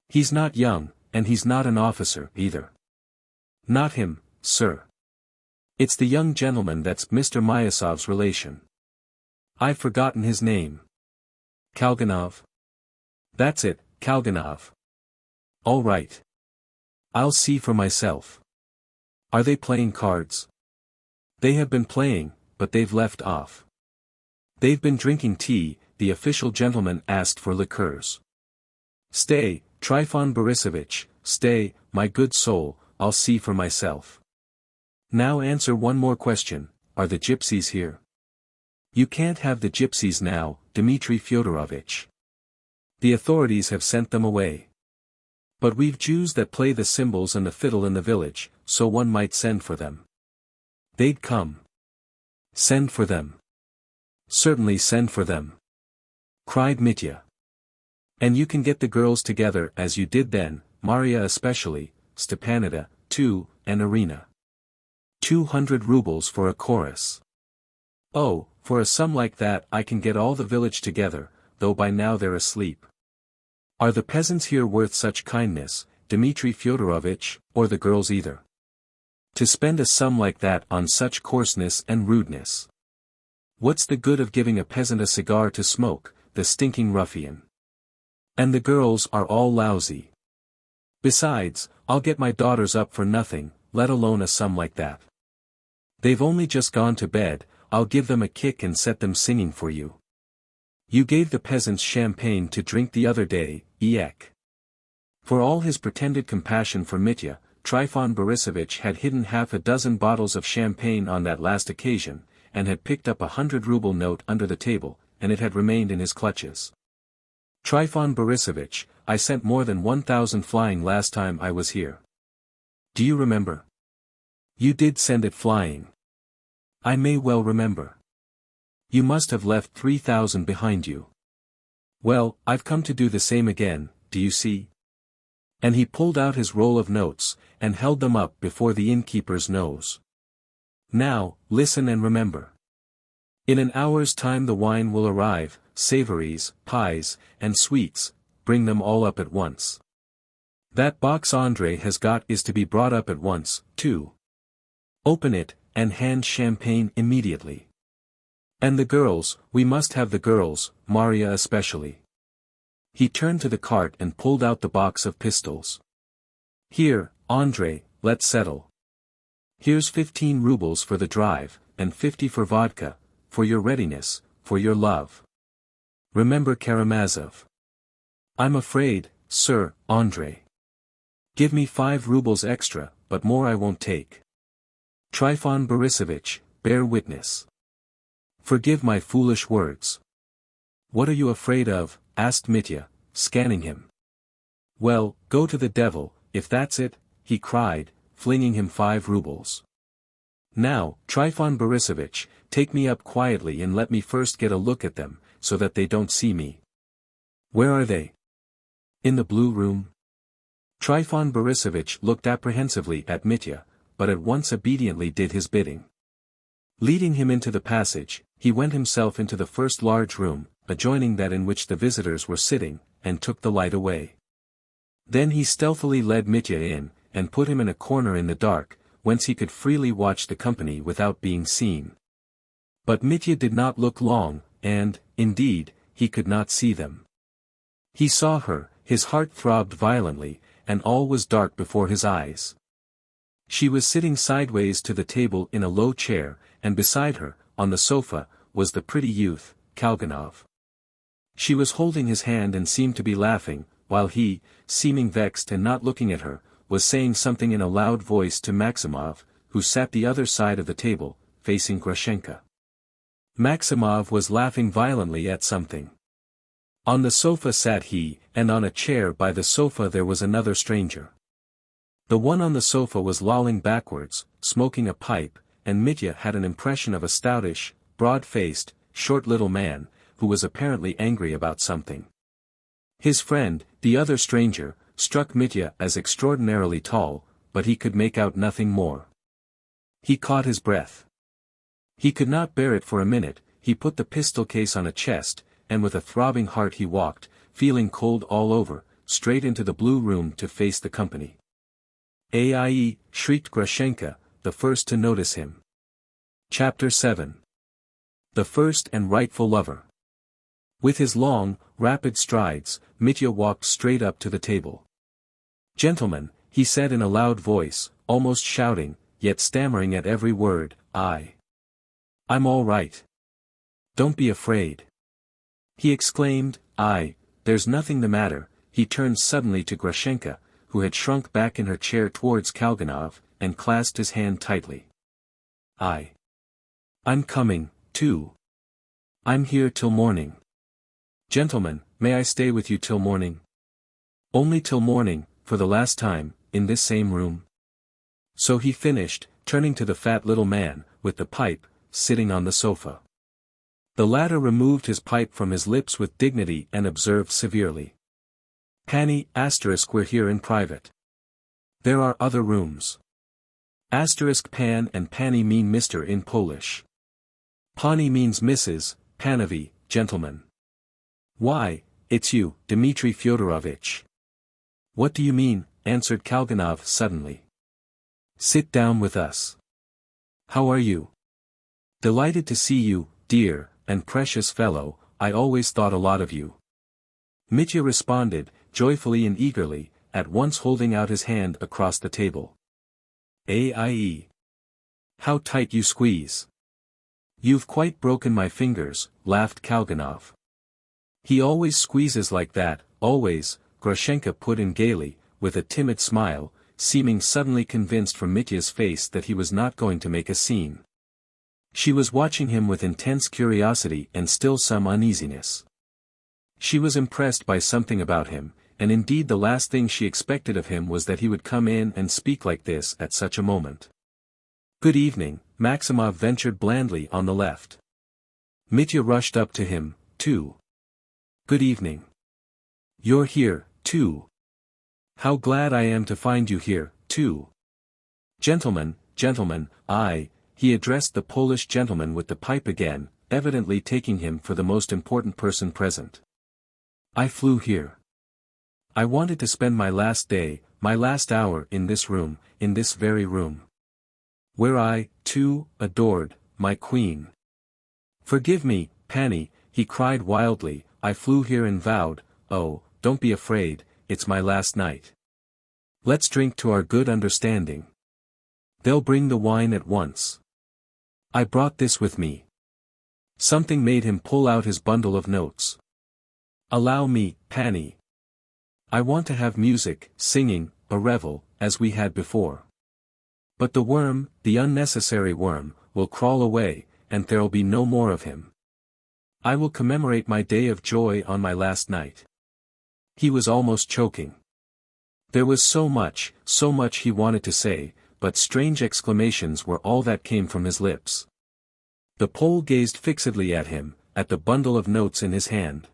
[SPEAKER 1] He's not young, and he's not an officer, either. Not him, sir. It's the young gentleman that's Mr. Myasov's relation. I've forgotten his name. Kalganov? That's it, Kalganov. All right. I'll see for myself. Are they playing cards? They have been playing, but they've left off. They've been drinking tea. The official gentleman asked for liqueurs. Stay, Trifon Borisovich, stay, my good soul, I'll see for myself. Now answer one more question, are the gypsies here? You can't have the gypsies now, Dmitri Fyodorovich. The authorities have sent them away. But we've Jews that play the cymbals and the fiddle in the village, so one might send for them. They'd come. Send for them. Certainly send for them. Cried Mitya. And you can get the girls together as you did then, Maria especially, Stepanida, too, and Irina. 200 rubles for a chorus. Oh, for a sum like that I can get all the village together, though by now they're asleep. Are the peasants here worth such kindness, Dmitri Fyodorovich, or the girls either? To spend a sum like that on such coarseness and rudeness. What's the good of giving a peasant a cigar to smoke, the stinking ruffian? And the girls are all lousy. Besides, I'll get my daughters up for nothing, let alone a sum like that. They've only just gone to bed, I'll give them a kick and set them singing for you. You gave the peasants champagne to drink the other day, Ek. For all his pretended compassion for Mitya, Trifon Borisovich had hidden half a dozen bottles of champagne on that last occasion, and had picked up a 100-ruble note under the table, and it had remained in his clutches. Trifon Borisovich, I sent more than 1,000 flying last time I was here. Do you remember? You did send it flying. I may well remember. You must have left 3,000 behind you. Well, I've come to do the same again, do you see? And he pulled out his roll of notes, and held them up before the innkeeper's nose. Now, listen and remember. In an hour's time the wine will arrive, savories, pies, and sweets, bring them all up at once. That box Andrei has got is to be brought up at once, too. Open it, and hand champagne immediately. And the girls, we must have the girls, Maria especially. He turned to the cart and pulled out the box of pistols. Here, Andrei, let's settle. Here's 15 rubles for the drive, and 50 for vodka, for your readiness, for your love. Remember Karamazov. I'm afraid, sir, Andrei. Give me 5 rubles extra, but more I won't take. Trifon Borisovich, bear witness. Forgive my foolish words. What are you afraid of? Asked Mitya, scanning him. Well, go to the devil, if that's it, he cried, flinging him 5 rubles. Now, Trifon Borisovich, take me up quietly and let me first get a look at them, so that they don't see me. Where are they? In the blue room. Trifon Borisovich looked apprehensively at Mitya, but at once obediently did his bidding. Leading him into the passage, he went himself into the first large room, adjoining that in which the visitors were sitting, and took the light away. Then he stealthily led Mitya in, and put him in a corner in the dark, whence he could freely watch the company without being seen. But Mitya did not look long, and, indeed, he could not see them. He saw her, his heart throbbed violently, and all was dark before his eyes. She was sitting sideways to the table in a low chair, and beside her, on the sofa, was the pretty youth, Kalganov. She was holding his hand and seemed to be laughing, while he, seeming vexed and not looking at her, was saying something in a loud voice to Maximov, who sat the other side of the table, facing Grushenka. Maximov was laughing violently at something. On the sofa sat he, and on a chair by the sofa there was another stranger. The one on the sofa was lolling backwards, smoking a pipe, and Mitya had an impression of a stoutish, broad-faced, short little man, who was apparently angry about something. His friend, the other stranger, struck Mitya as extraordinarily tall, but he could make out nothing more. He caught his breath. He could not bear it for a minute, he put the pistol case on a chest, and with a throbbing heart he walked, feeling cold all over, straight into the blue room to face the company. "Aie!" shrieked Grushenka, the first to notice him. Chapter 7. The First and Rightful Lover. With his long, rapid strides, Mitya walked straight up to the table. "Gentlemen," he said in a loud voice, almost shouting, yet stammering at every word, I'm all right. Don't be afraid." He exclaimed, "There's nothing the matter." He turned suddenly to Grushenka, who had shrunk back in her chair towards Kalganov, and clasped his hand tightly. I'm coming, too. I'm here till morning. Gentlemen, may I stay with you till morning? Only till morning, for the last time, in this same room." So he finished, turning to the fat little man, with the pipe, sitting on the sofa. The latter removed his pipe from his lips with dignity and observed severely. "Pani, we're here in private. There are other rooms. Pan and Pani mean Mr. in Polish. Pani means Mrs., Panovi, gentlemen. Why, it's you, Dmitri Fyodorovich." "What do you mean?" answered Kalganov suddenly. "Sit down with us. How are you?" "Delighted to see you, dear, and precious fellow, I always thought a lot of you." Mitya responded, joyfully and eagerly, at once holding out his hand across the table. "Aie. How tight you squeeze." "You've quite broken my fingers," laughed Kalganov. "He always squeezes like that, always," Grushenka put in gaily, with a timid smile, seeming suddenly convinced from Mitya's face that he was not going to make a scene. She was watching him with intense curiosity and still some uneasiness. She was impressed by something about him, and indeed the last thing she expected of him was that he would come in and speak like this at such a moment. "Good evening," Maximov ventured blandly on the left. Mitya rushed up to him, too. "Good evening. You're here, too. How glad I am to find you here, too. Gentlemen, he addressed the Polish gentleman with the pipe again, evidently taking him for the most important person present. "I flew here. I wanted to spend my last day, my last hour in this room, in this very room. Where I, too, adored, my queen. Forgive me, Pani," he cried wildly, "I flew here and vowed, oh, don't be afraid, it's my last night. Let's drink to our good understanding. They'll bring the wine at once. I brought this with me." Something made him pull out his bundle of notes. "Allow me, Pani. I want to have music, singing, a revel, as we had before. But the worm, the unnecessary worm, will crawl away, and there'll be no more of him. I will commemorate my day of joy on my last night." He was almost choking. There was so much he wanted to say, but strange exclamations were all that came from his lips. The Pole gazed fixedly at him, at the bundle of notes in his hand.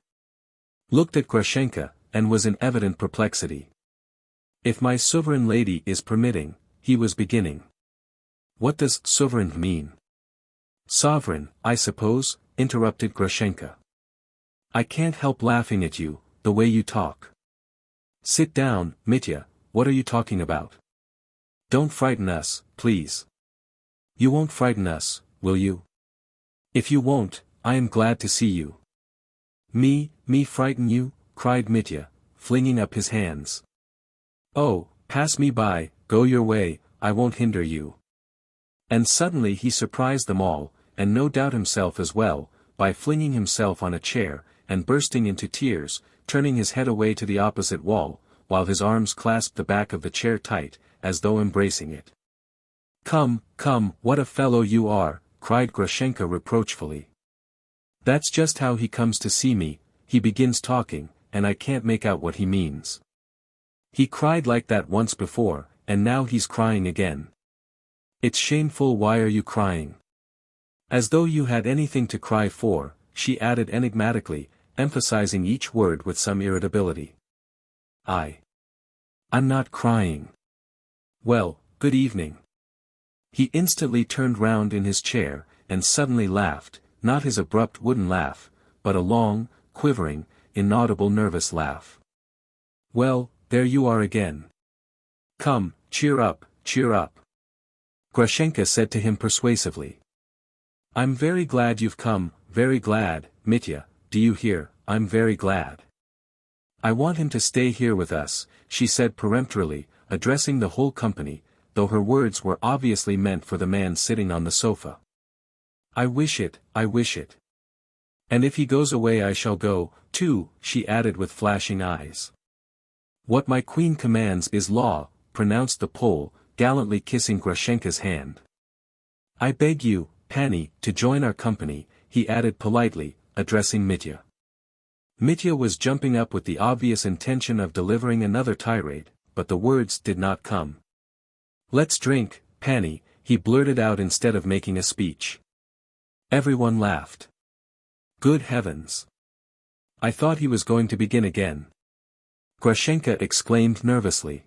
[SPEAKER 1] Looked at Grushenka, and was in evident perplexity. "If my sovereign lady is permitting," he was beginning. "What does sovereign mean?" "Sovereign, I suppose," interrupted Grushenka. "I can't help laughing at you, the way you talk." "Sit down, Mitya, what are you talking about? Don't frighten us, please. You won't frighten us, will you? If you won't, I am glad to see you." Me frighten you?" cried Mitya, flinging up his hands. "Oh, pass me by, go your way, I won't hinder you." And suddenly he surprised them all, and no doubt himself as well, by flinging himself on a chair, and bursting into tears, turning his head away to the opposite wall, while his arms clasped the back of the chair tight, as though embracing it. Come, what a fellow you are," cried Grushenka reproachfully. "That's just how he comes to see me, he begins talking, and I can't make out what he means. He cried like that once before, and now he's crying again. It's shameful. Why are you crying? As though you had anything to cry for," she added enigmatically, emphasizing each word with some irritability. I'm not crying." "Well, good evening." He instantly turned round in his chair, and suddenly laughed, not his abrupt wooden laugh, but a long, quivering, inaudible nervous laugh. "Well, there you are again. Come, cheer up, Grushenka said to him persuasively. "I'm very glad you've come, very glad, Mitya, do you hear, I'm very glad. I want him to stay here with us, she said peremptorily, addressing the whole company, though her words were obviously meant for the man sitting on the sofa. I wish it, I wish it. And if he goes away I shall go, too, she added with flashing eyes. What my queen commands is law, pronounced the Pole, gallantly kissing Grushenka's hand. I beg you, Pani, to join our company, he added politely, addressing Mitya. Mitya was jumping up with the obvious intention of delivering another tirade, but the words did not come. Let's drink, Pani, he blurted out instead of making a speech. Everyone laughed. Good heavens! I thought he was going to begin again. Grushenka exclaimed nervously.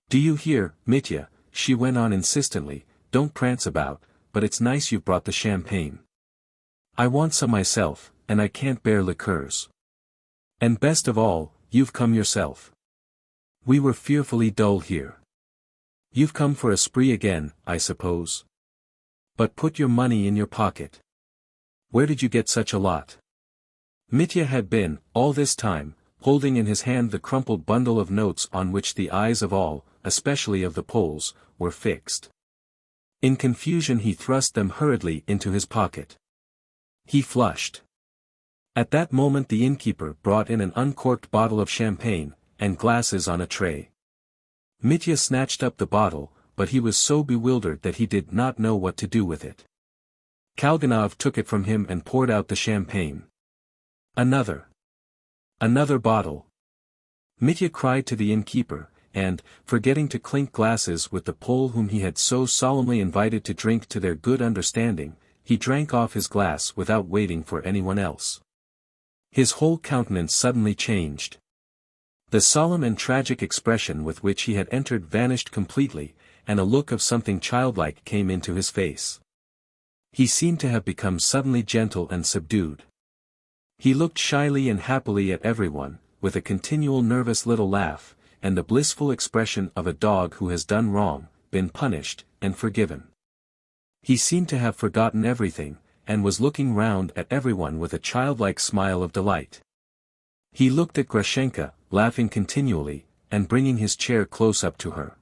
[SPEAKER 1] Do you hear, Mitya, she went on insistently, don't prance about, but it's nice you've brought the champagne. I want some myself, and I can't bear liqueurs. And best of all, you've come yourself. We were fearfully dull here. You've come for a spree again, I suppose. But put your money in your pocket. Where did you get such a lot? Mitya had been, all this time, holding in his hand the crumpled bundle of notes on which the eyes of all, especially of the Poles, were fixed. In confusion he thrust them hurriedly into his pocket. He flushed. At that moment the innkeeper brought in an uncorked bottle of champagne, and glasses on a tray. Mitya snatched up the bottle, but he was so bewildered that he did not know what to do with it. Kalganov took it from him and poured out the champagne. Another bottle. Mitya cried to the innkeeper, and, forgetting to clink glasses with the Pole whom he had so solemnly invited to drink to their good understanding, he drank off his glass without waiting for anyone else. His whole countenance suddenly changed. The solemn and tragic expression with which he had entered vanished completely, and a look of something childlike came into his face. He seemed to have become suddenly gentle and subdued. He looked shyly and happily at everyone, with a continual nervous little laugh, and the blissful expression of a dog who has done wrong, been punished, and forgiven. He seemed to have forgotten everything, and was looking round at everyone with a childlike smile of delight. He looked at Grushenka, laughing continually, and bringing his chair close up to her.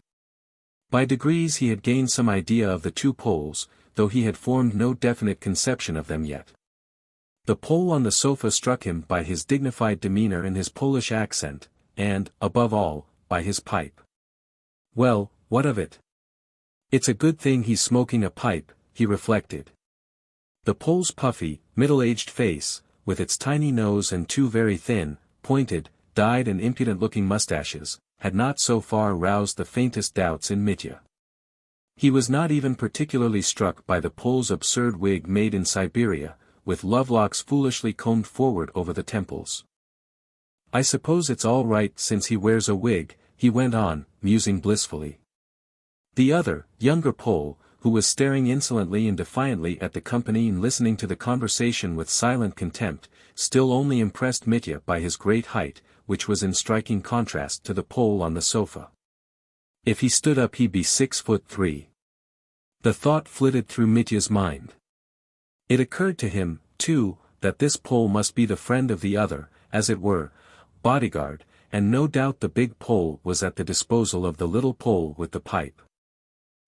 [SPEAKER 1] By degrees he had gained some idea of the two Poles, though he had formed no definite conception of them yet. The Pole on the sofa struck him by his dignified demeanor and his Polish accent, and, above all, by his pipe. Well, what of it? It's a good thing he's smoking a pipe, he reflected. The Pole's puffy, middle-aged face, with its tiny nose and two very thin, pointed, dyed and impudent-looking mustaches, had not so far roused the faintest doubts in Mitya. He was not even particularly struck by the Pole's absurd wig made in Siberia, with lovelocks foolishly combed forward over the temples. I suppose it's all right since he wears a wig, he went on, musing blissfully. The other, younger Pole, who was staring insolently and defiantly at the company and listening to the conversation with silent contempt, still only impressed Mitya by his great height, which was in striking contrast to the Pole on the sofa. If he stood up he'd be 6'3". The thought flitted through Mitya's mind. It occurred to him, too, that this Pole must be the friend of the other, as it were, bodyguard, and no doubt the big Pole was at the disposal of the little Pole with the pipe.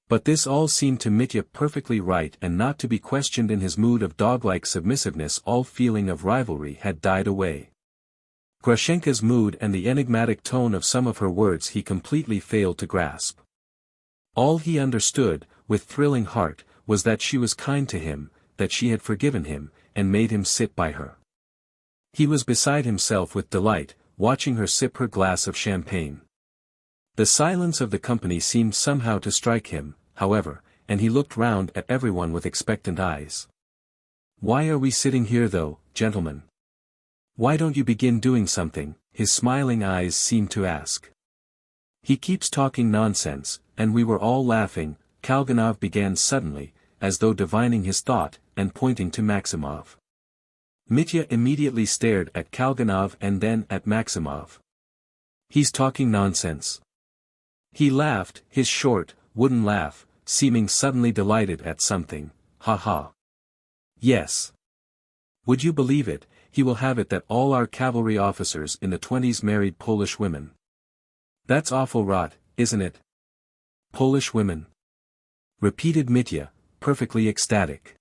[SPEAKER 1] But this all seemed to Mitya perfectly right and not to be questioned. In his mood of dog-like submissiveness all feeling of rivalry had died away. Grushenka's mood and the enigmatic tone of some of her words he completely failed to grasp. All he understood, with thrilling heart, was that she was kind to him, that she had forgiven him, and made him sit by her. He was beside himself with delight, watching her sip her glass of champagne. The silence of the company seemed somehow to strike him, however, and he looked round at everyone with expectant eyes. Why are we sitting here though, gentlemen? Why don't you begin doing something, his smiling eyes seemed to ask. He keeps talking nonsense, and we were all laughing. Kalganov began suddenly, as though divining his thought, and pointing to Maximov. Mitya immediately stared at Kalganov and then at Maximov. He's talking nonsense. He laughed, his short, wooden laugh, seeming suddenly delighted at something. Ha ha. Yes. Would you believe it, he will have it that all our cavalry officers in the 20s married Polish women. That's awful rot, isn't it? Polish women. Repeated Mitya, perfectly ecstatic.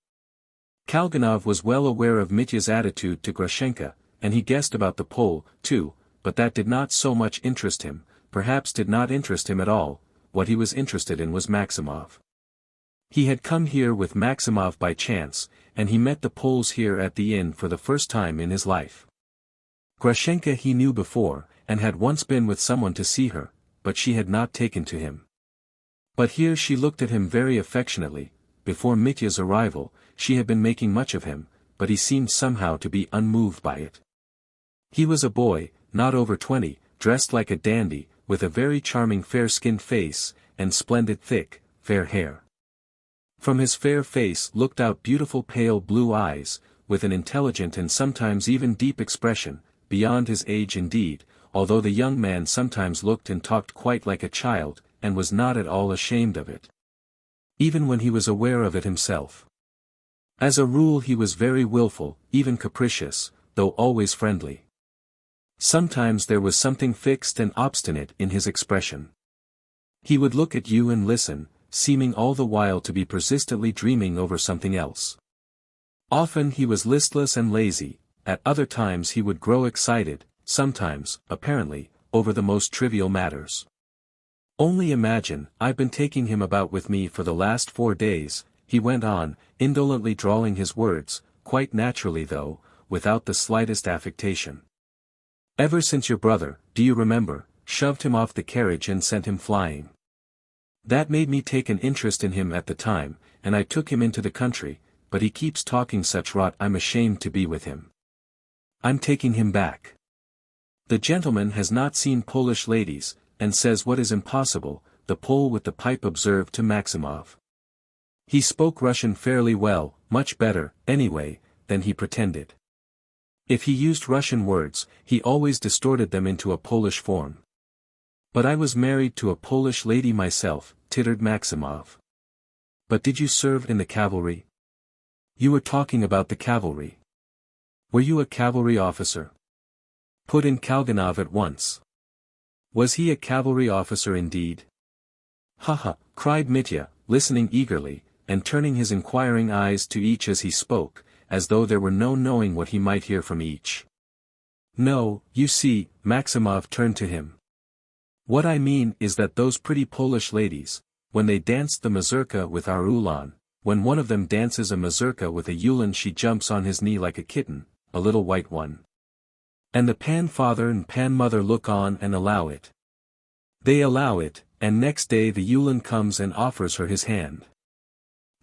[SPEAKER 1] Kalganov was well aware of Mitya's attitude to Grushenka, and he guessed about the Pole, too, but that did not so much interest him, perhaps did not interest him at all. What he was interested in was Maximov. He had come here with Maximov by chance, and he met the Poles here at the inn for the first time in his life. Grushenka he knew before, and had once been with someone to see her, but she had not taken to him. But here she looked at him very affectionately. Before Mitya's arrival, she had been making much of him, but he seemed somehow to be unmoved by it. He was a boy, not over 20, dressed like a dandy, with a very charming fair-skinned face, and splendid thick, fair hair. From his fair face looked out beautiful pale blue eyes, with an intelligent and sometimes even deep expression, beyond his age indeed, although the young man sometimes looked and talked quite like a child, and was not at all ashamed of it. Even when he was aware of it himself. As a rule he was very willful, even capricious, though always friendly. Sometimes there was something fixed and obstinate in his expression. He would look at you and listen, seeming all the while to be persistently dreaming over something else. Often he was listless and lazy, at other times he would grow excited, sometimes, apparently, over the most trivial matters. Only imagine, I've been taking him about with me for the last 4 days, he went on, indolently drawling his words, quite naturally though, without the slightest affectation. Ever since your brother, do you remember, shoved him off the carriage and sent him flying. That made me take an interest in him at the time, and I took him into the country, but he keeps talking such rot I'm ashamed to be with him. I'm taking him back. The gentleman has not seen Polish ladies, and says what is impossible, the Pole with the pipe observed to Maximov. He spoke Russian fairly well, much better, anyway, than he pretended. If he used Russian words, he always distorted them into a Polish form. But I was married to a Polish lady myself, tittered Maximov. But did you serve in the cavalry? You were talking about the cavalry. Were you a cavalry officer? Put in Kalganov at once. Was he a cavalry officer indeed? Ha! Cried Mitya, listening eagerly, and turning his inquiring eyes to each as he spoke, as though there were no knowing what he might hear from each. No, you see, Maximov turned to him. What I mean is that those pretty Polish ladies, when they danced the mazurka with our Ulan, when one of them dances a mazurka with a Ulan she jumps on his knee like a kitten, a little white one. And the pan-father and pan-mother look on and allow it. They allow it, and next day the Ulan comes and offers her his hand.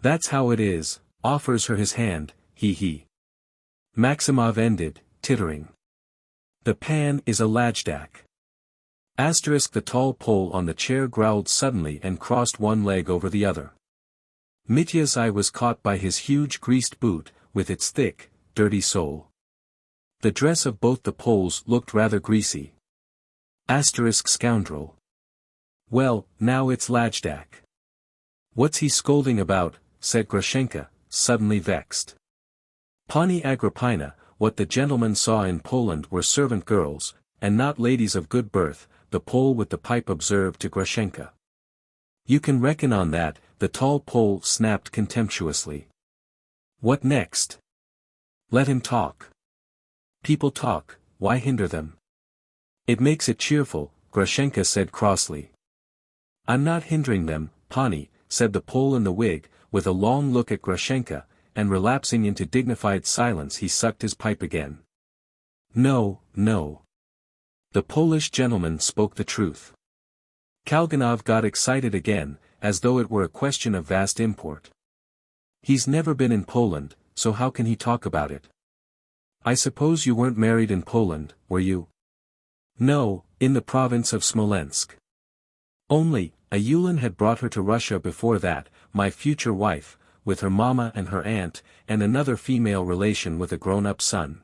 [SPEAKER 1] That's how it is, offers her his hand, he. Maximov ended, tittering. The pan is a lajdak. The tall Pole on the chair growled suddenly and crossed one leg over the other. Mitya's eye was caught by his huge greased boot, with its thick, dirty sole. The dress of both the Poles looked rather greasy. Scoundrel. Well, now it's lajdak. What's he scolding about, said Grushenka, suddenly vexed. Pani Agrippina, what the gentleman saw in Poland were servant girls, and not ladies of good birth, the Pole with the pipe observed to Grushenka. You can reckon on that, the tall Pole snapped contemptuously. What next? Let him talk. People talk, why hinder them? It makes it cheerful, Grushenka said crossly. I'm not hindering them, Pani, said the Pole in the wig, with a long look at Grushenka, and relapsing into dignified silence he sucked his pipe again. No. The Polish gentleman spoke the truth. Kalganov got excited again, as though it were a question of vast import. He's never been in Poland, so how can he talk about it? I suppose you weren't married in Poland, were you? No, in the province of Smolensk. Only, a Ulan had brought her to Russia before that, my future wife, with her mamma and her aunt, and another female relation with a grown-up son.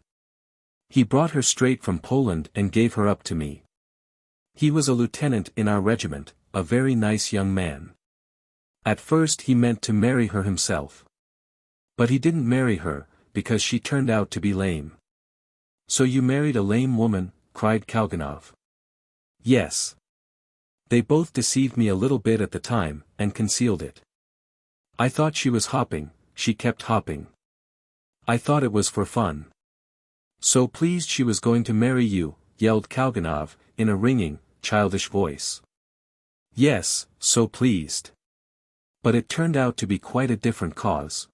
[SPEAKER 1] He brought her straight from Poland and gave her up to me. He was a lieutenant in our regiment, a very nice young man. At first he meant to marry her himself. But he didn't marry her, because she turned out to be lame. So you married a lame woman, cried Kalganov. Yes. They both deceived me a little bit at the time, and concealed it. I thought she was hopping, she kept hopping. I thought it was for fun. So pleased she was going to marry you, yelled Kalganov, in a ringing, childish voice. Yes, so pleased. But it turned out to be quite a different cause.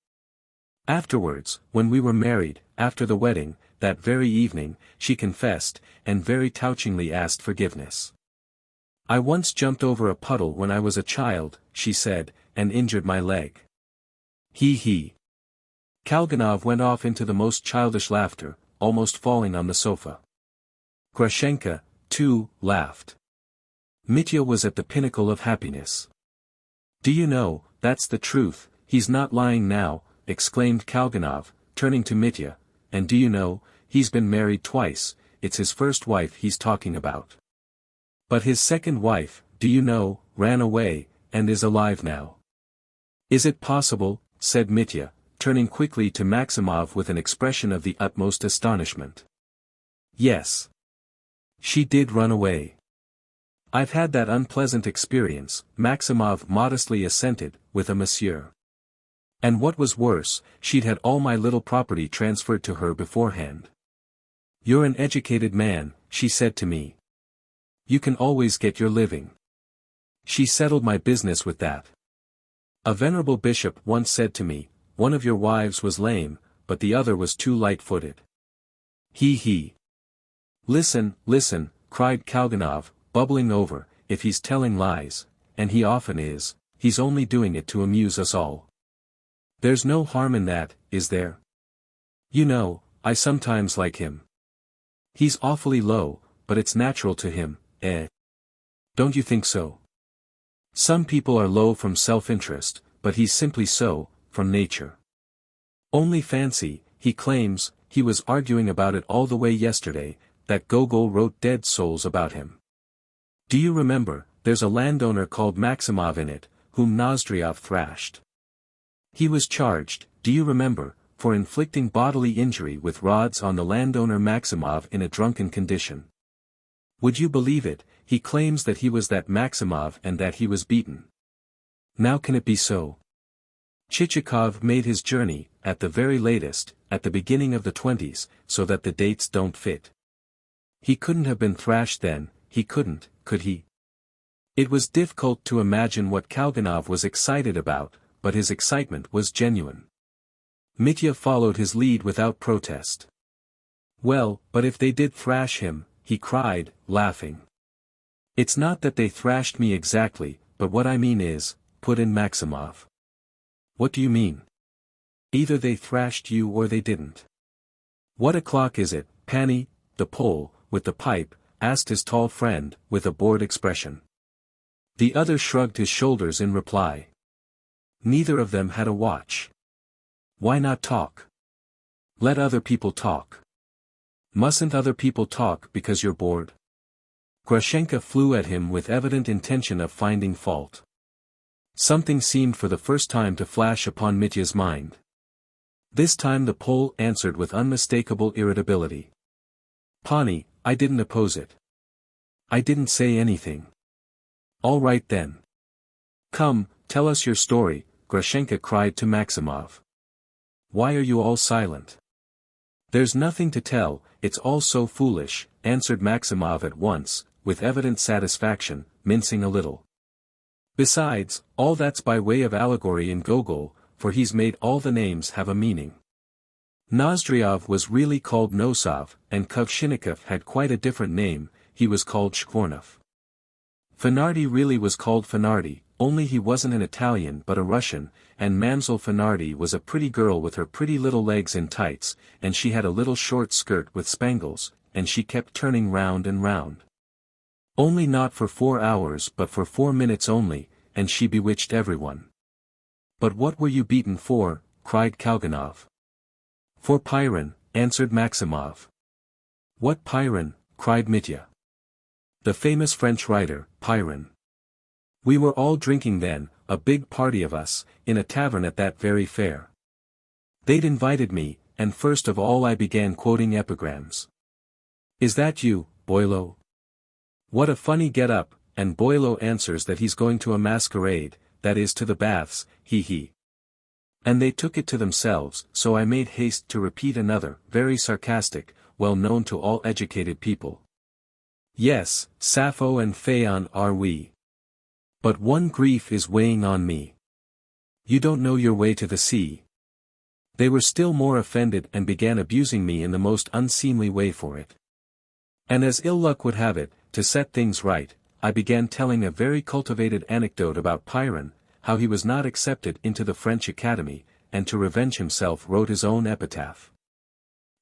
[SPEAKER 1] Afterwards, when we were married, after the wedding, that very evening, she confessed, and very touchingly asked forgiveness. I once jumped over a puddle when I was a child, she said, and injured my leg. He. Kalganov went off into the most childish laughter, almost falling on the sofa. Grushenka, too, laughed. Mitya was at the pinnacle of happiness. Do you know, that's the truth, he's not lying now, exclaimed Kalganov, turning to Mitya, and do you know, he's been married twice, it's his first wife he's talking about. But his second wife, do you know, ran away, and is alive now. Is it possible, said Mitya, turning quickly to Maximov with an expression of the utmost astonishment. Yes. She did run away. I've had that unpleasant experience, Maximov modestly assented, with a monsieur. And what was worse, she'd had all my little property transferred to her beforehand. You're an educated man, she said to me. You can always get your living. She settled my business with that. A venerable bishop once said to me, one of your wives was lame, but the other was too light-footed. He. Listen, cried Kalganov, bubbling over, if he's telling lies, and he often is, he's only doing it to amuse us all. There's no harm in that, is there? You know, I sometimes like him. He's awfully low, but it's natural to him, eh? Don't you think so? Some people are low from self-interest, but he's simply so, from nature. Only fancy, he claims, he was arguing about it all the way yesterday, that Gogol wrote Dead Souls about him. Do you remember, there's a landowner called Maximov in it, whom Nozdryov thrashed. He was charged, do you remember, for inflicting bodily injury with rods on the landowner Maximov in a drunken condition. Would you believe it, he claims that he was that Maximov and that he was beaten. Now can it be so? Chichikov made his journey, at the very latest, at the beginning of the 20s, so that the dates don't fit. He couldn't have been thrashed then, he couldn't, could he? It was difficult to imagine what Kalganov was excited about, but his excitement was genuine. Mitya followed his lead without protest. Well, but if they did thrash him, he cried, laughing. It's not that they thrashed me exactly, but what I mean is, put in Maximov. What do you mean? Either they thrashed you or they didn't. What o'clock is it, Pani, the Pole, with the pipe, asked his tall friend, with a bored expression. The other shrugged his shoulders in reply. Neither of them had a watch. Why not talk? Let other people talk. Mustn't other people talk because you're bored? Grushenka flew at him with evident intention of finding fault. Something seemed for the first time to flash upon Mitya's mind. This time the Pole answered with unmistakable irritability. Pani, I didn't oppose it. I didn't say anything. All right then. Come, tell us your story, Grushenka cried to Maximov. Why are you all silent? There's nothing to tell, it's all so foolish, answered Maximov at once, with evident satisfaction, mincing a little. Besides, all that's by way of allegory in Gogol, for he's made all the names have a meaning. Nozdryov was really called Nosov, and Kovshinnikov had quite a different name, he was called Shkvornov. Finardi really was called Finardi, only he wasn't an Italian but a Russian, and Mamsel Finardi was a pretty girl with her pretty little legs in tights, and she had a little short skirt with spangles, and she kept turning round and round. Only not for 4 hours but for 4 minutes only, and she bewitched everyone. But what were you beaten for? Cried Kalganov. For Piron, answered Maximov. What Piron? Cried Mitya. The famous French writer, Piron. We were all drinking then, a big party of us, in a tavern at that very fair. They'd invited me, and first of all I began quoting epigrams. "Is that you, Boilo? What a funny get-up," and Boilo answers that he's going to a masquerade, that is to the baths, he. And they took it to themselves, so I made haste to repeat another, very sarcastic, well known to all educated people. "Yes, Sappho and Phaon are we. But one grief is weighing on me. You don't know your way to the sea." They were still more offended and began abusing me in the most unseemly way for it. And as ill luck would have it, to set things right, I began telling a very cultivated anecdote about Pyrrhon, how he was not accepted into the French Academy, and to revenge himself wrote his own epitaph.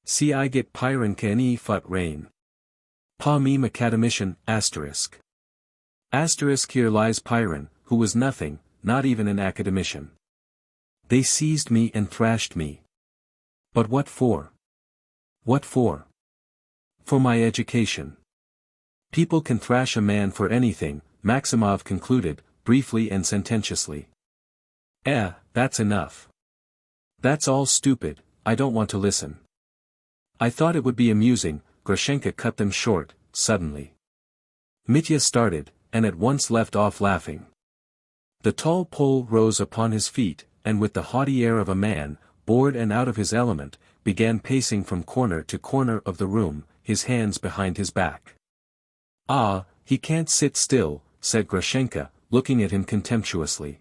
[SPEAKER 1] "See I get Pyrrhon k'ni fut rain. Pa meme academician, asterisk. Asterisk here lies Pyrrhon, who was nothing, not even an academician. They seized me and thrashed me. But what for? What for? For my education. People can thrash a man for anything," Maximov concluded, briefly and sententiously. That's enough. That's all stupid, I don't want to listen." I thought it would be amusing, Grushenka cut them short, suddenly. Mitya started, and at once left off laughing. The tall Pole rose upon his feet, and with the haughty air of a man, bored and out of his element, began pacing from corner to corner of the room, his hands behind his back. "Ah, he can't sit still," said Grushenka, looking at him contemptuously.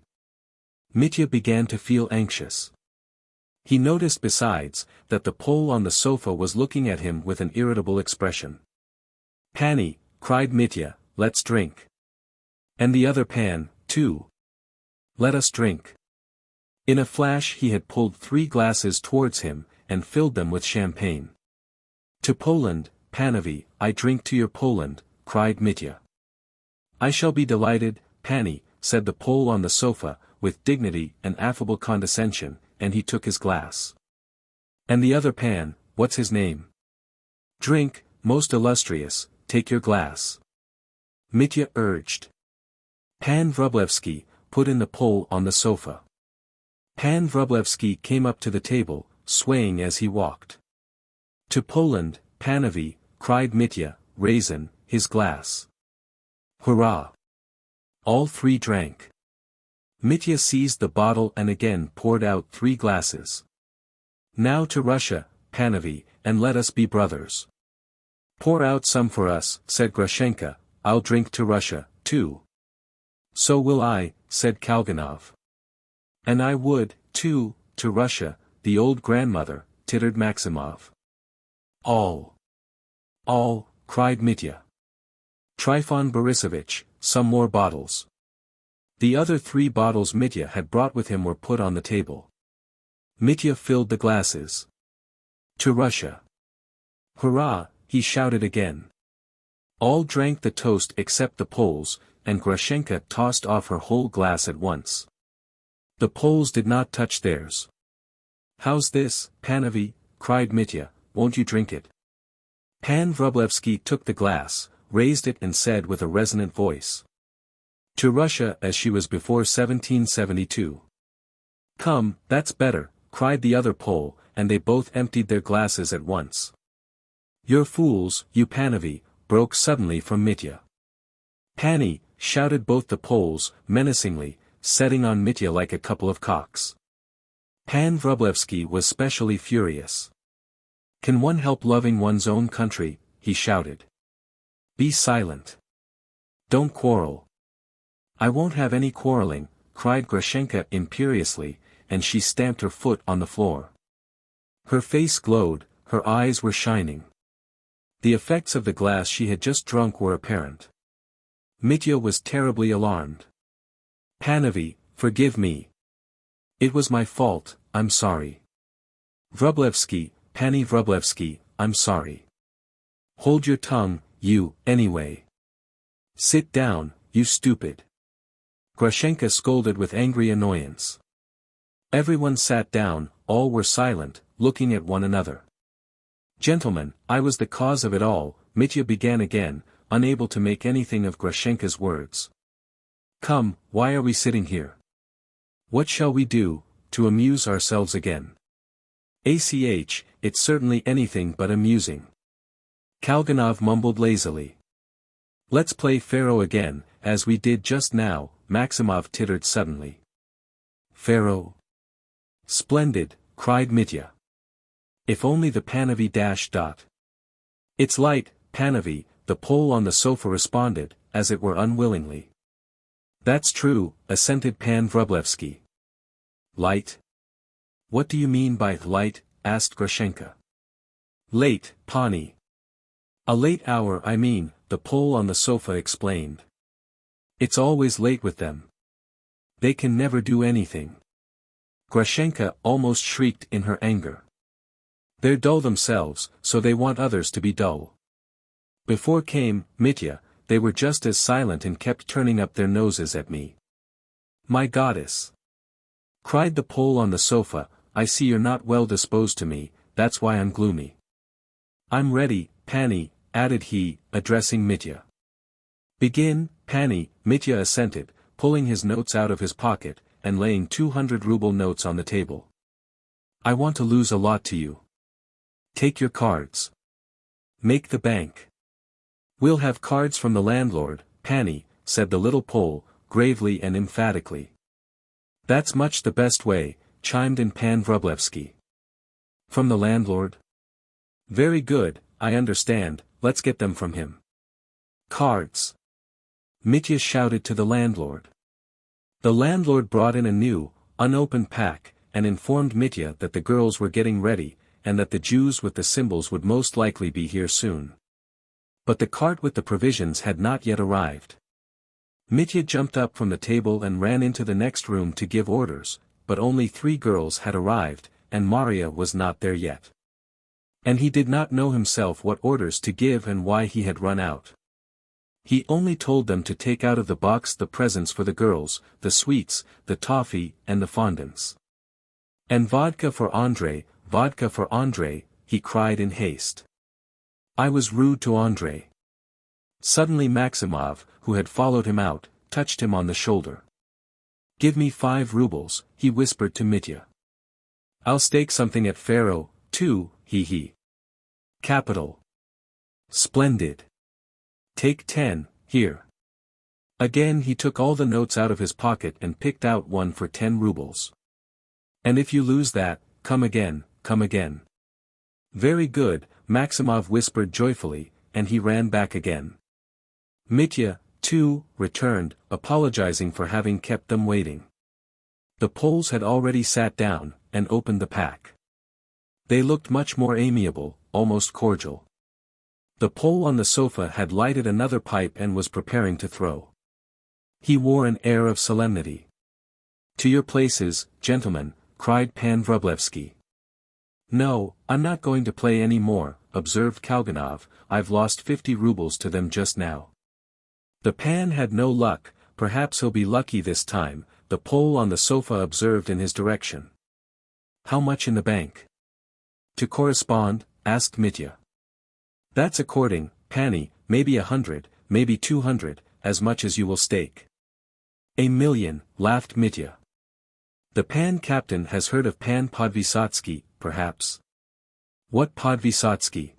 [SPEAKER 1] Mitya began to feel anxious. He noticed besides, that the Pole on the sofa was looking at him with an irritable expression. "Pani," cried Mitya, "let's drink. And the other pan, too. Let us drink." In a flash he had pulled 3 glasses towards him, and filled them with champagne. "To Poland, Panovi, I drink to your Poland," cried Mitya. "I shall be delighted, Pani," said the Pole on the sofa, with dignity and affable condescension, and he took his glass. "And the other pan, what's his name? Drink, most illustrious, take your glass," Mitya urged. "Pan Vrublevsky," put in the Pole on the sofa. Pan Vrublevsky came up to the table, swaying as he walked. "To Poland, Panovi," cried Mitya, raising his glass. "Hurrah!" All 3 drank. Mitya seized the bottle and again poured out 3 glasses. "Now to Russia, Panovi, and let us be brothers." "Pour out some for us," said Grushenka, "I'll drink to Russia, too." "So will I," said Kalganov. "And I would, too, to Russia, the old grandmother," tittered Maximov. All, cried Mitya. "Trifon Borisovich, some more bottles." The other 3 bottles Mitya had brought with him were put on the table. Mitya filled the glasses. "To Russia." "Hurrah!" he shouted again. All drank the toast except the Poles, and Grushenka tossed off her whole glass at once. The Poles did not touch theirs. "How's this, Panovi?" cried Mitya, "won't you drink it?" Pan Vrublevsky took the glass, raised it and said with a resonant voice. "To Russia as she was before 1772. "Come, that's better," cried the other Pole, and they both emptied their glasses at once. "You're fools, you Panovi," broke suddenly from Mitya. "Pani," shouted both the Poles, menacingly, setting on Mitya like a couple of cocks. Pan Vrublevsky was specially furious. "Can one help loving one's own country?" he shouted. "Be silent. Don't quarrel." "I won't have any quarreling," cried Grushenka imperiously, and she stamped her foot on the floor. Her face glowed, her eyes were shining. The effects of the glass she had just drunk were apparent. Mitya was terribly alarmed. "Panovi, forgive me. It was my fault, I'm sorry." "Vrublevsky, Pani Vrublevsky, I'm sorry." "Hold your tongue, you, anyway. Sit down, you stupid." Grushenka scolded with angry annoyance. Everyone sat down, all were silent, looking at one another. "Gentlemen, I was the cause of it all," Mitya began again, unable to make anything of Grushenka's words. "Come, why are we sitting here? What shall we do, to amuse ourselves again? It's certainly anything but amusing. Kalganov mumbled lazily. Let's play Pharaoh again, as we did just now, Maximov tittered suddenly. Pharaoh? Splendid, cried Mitya. If only the Panovy dash dot. It's light, Panovy, the Pole on the sofa responded, as it were unwillingly. That's true, assented Pan Vrublevsky. Light? What do you mean by light? Asked Grushenka. Late, Pani. A late hour I mean, the Pole on the sofa explained. It's always late with them. They can never do anything. Grushenka almost shrieked in her anger. They're dull themselves, so they want others to be dull. Before came Mitya, they were just as silent and kept turning up their noses at me. My goddess! Cried the Pole on the sofa, I see you're not well disposed to me, that's why I'm gloomy. I'm ready, Pani, added he, addressing Mitya. Begin, Pani, Mitya assented, pulling his notes out of his pocket, and laying 200-ruble notes on the table. I want to lose a lot to you. Take your cards. Make the bank. We'll have cards from the landlord, Pani, said the little Pole, gravely and emphatically. That's much the best way, chimed in Pan Vrublevsky. From the landlord? Very good, I understand, let's get them from him. Cards. Mitya shouted to the landlord. The landlord brought in a new, unopened pack, and informed Mitya that the girls were getting ready, and that the Jews with the symbols would most likely be here soon. But the cart with the provisions had not yet arrived. Mitya jumped up from the table and ran into the next room to give orders, but only 3 girls had arrived, and Maria was not there yet. And he did not know himself what orders to give and why he had run out. He only told them to take out of the box the presents for the girls, the sweets, the toffee, and the fondants. And vodka for Andrei, he cried in haste. I was rude to Andrei. Suddenly Maximov, who had followed him out, touched him on the shoulder. Give me 5 rubles, he whispered to Mitya. I'll stake something at Pharaoh, too, he. Capital. Splendid. Take 10, here. Again he took all the notes out of his pocket and picked out one for 10 rubles. And if you lose that, come again. Very good, Maximov whispered joyfully, and he ran back again. Mitya, too, returned, apologizing for having kept them waiting. The Poles had already sat down, and opened the pack. They looked much more amiable, almost cordial. The Pole on the sofa had lighted another pipe and was preparing to throw. He wore an air of solemnity. To your places, gentlemen, cried Pan Vrublevsky. No, I'm not going to play any more, observed Kalganov, I've lost 50 rubles to them just now. The Pan had no luck, perhaps he'll be lucky this time, the Pole on the sofa observed in his direction. How much in the bank? To correspond, asked Mitya. That's according, Pani, maybe 100, maybe 200, as much as you will stake. 1,000,000, laughed Mitya. The Pan captain has heard of Pan Podvysotsky, perhaps. What Podvysotsky?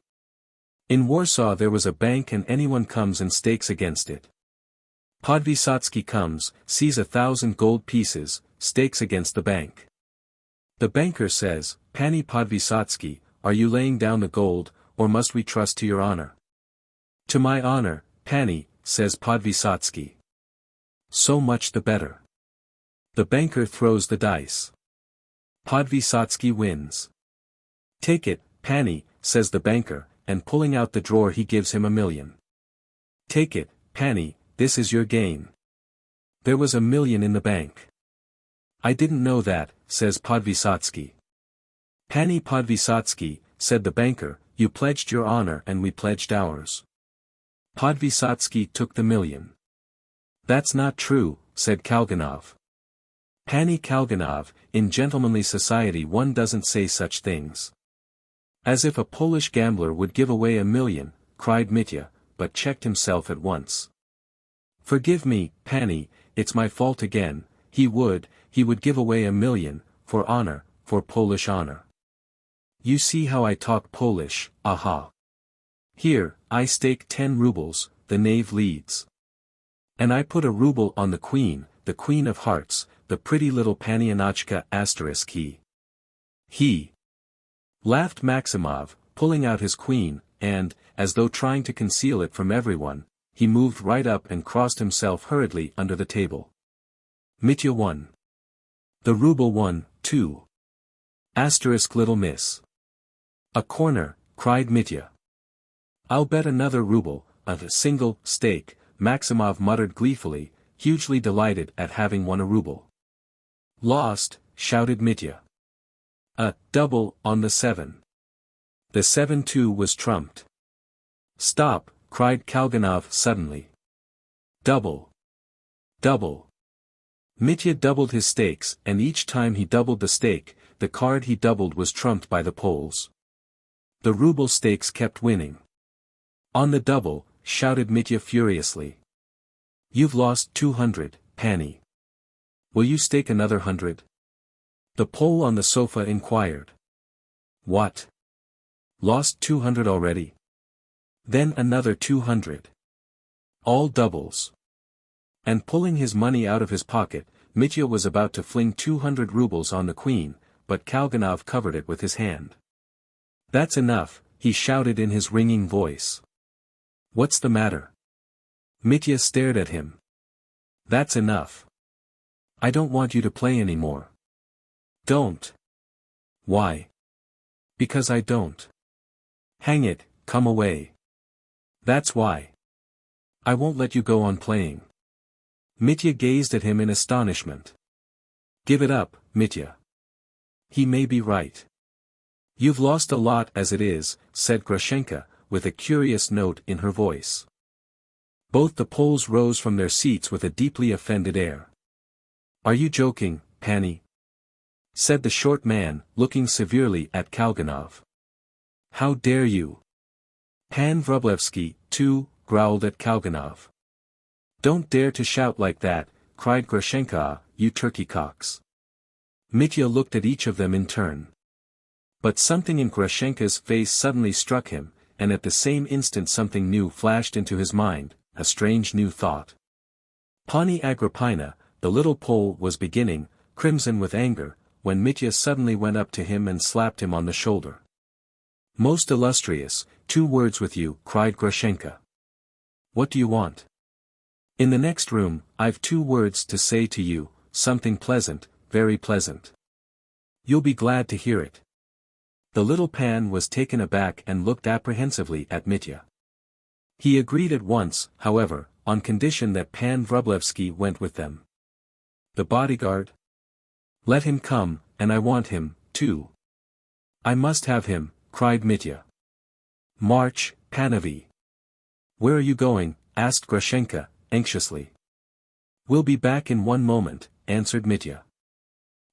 [SPEAKER 1] In Warsaw there was a bank and anyone comes and stakes against it. Podvysotsky comes, sees 1,000 gold pieces, stakes against the bank. The banker says, Pani Podvysotsky, are you laying down the gold, or must we trust to your honor? To my honor, Pani, says Podvysotsky. So much the better. The banker throws the dice. Podvysotsky wins. Take it, Pani, says the banker, and pulling out the drawer he gives him 1,000,000. Take it, Pani, this is your gain. There was 1,000,000 in the bank. I didn't know that, says Podvysotsky. Pani Podvysotsky, said the banker, you pledged your honor and we pledged ours. Podvysotsky took the 1,000,000. That's not true, said Kalganov. Pani Kalganov, in gentlemanly society one doesn't say such things. As if a Polish gambler would give away 1,000,000, cried Mitya, but checked himself at once. Forgive me, Pani, it's my fault again, he would give away 1,000,000, for honor, for Polish honor. you see how I talk Polish, aha. Here, I stake 10 rubles, the knave leads. And I put a ruble on the queen of hearts, the pretty little Panianochka asterisk he laughed Maximov, pulling out his queen, and, as though trying to conceal it from everyone, he moved right up and crossed himself hurriedly under the table. Mitya won. The ruble won, too. Asterisk little miss. A corner, cried Mitya. I'll bet another ruble, a single stake, Maximov muttered gleefully, hugely delighted at having won a ruble. Lost, shouted Mitya. A double on the 7. The 7-2 was trumped. Stop, cried Kalganov suddenly. Double. Double. Mitya doubled his stakes, and each time he doubled the stake, the card he doubled was trumped by the Poles. The ruble stakes kept winning. On the double, shouted Mitya furiously. You've lost 200, Pani. Will you stake another 100? The Pole on the sofa inquired. What? Lost 200 already? Then another 200. All doubles. And pulling his money out of his pocket, Mitya was about to fling 200 rubles on the queen, but Kalganov covered it with his hand. That's enough, he shouted in his ringing voice. What's the matter? Mitya stared at him. That's enough. I don't want you to play anymore. Don't. Why? Because I don't. Hang it, come away. That's why. I won't let you go on playing. Mitya gazed at him in astonishment. Give it up, Mitya. He may be right. You've lost a lot as it is, said Grushenka, with a curious note in her voice. Both the Poles rose from their seats with a deeply offended air. Are you joking, Pani? Said the short man, looking severely at Kalganov. How dare you? Pan Vrublevsky, too, growled at Kalganov. Don't dare to shout like that, cried Grushenka, you turkey cocks. Mitya looked at each of them in turn. But something in Grushenka's face suddenly struck him, and at the same instant something new flashed into his mind, a strange new thought. Pani Agrippina, the little Pole, was beginning, crimson with anger, when Mitya suddenly went up to him and slapped him on the shoulder. Most illustrious, 2 words with you, cried Grushenka. What do you want? In the next room, I've 2 words to say to you, something pleasant, very pleasant. You'll be glad to hear it. The little Pan was taken aback and looked apprehensively at Mitya. He agreed at once, however, on condition that Pan Vrublevsky went with them. The bodyguard? Let him come, and I want him, too. I must have him, cried Mitya. March, Panovi. Where are you going? Asked Grushenka, anxiously. We'll be back in 1 moment, answered Mitya.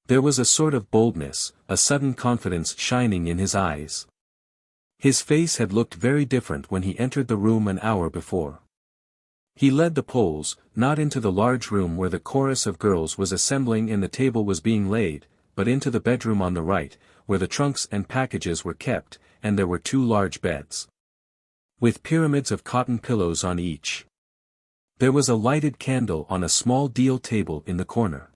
[SPEAKER 1] There was a sort of boldness, a sudden confidence shining in his eyes. His face had looked very different when he entered the room an hour before. He led the Poles, not into the large room where the chorus of girls was assembling and the table was being laid, but into the bedroom on the right, where the trunks and packages were kept, and there were 2 large beds, with pyramids of cotton pillows on each. There was a lighted candle on a small deal table in the corner.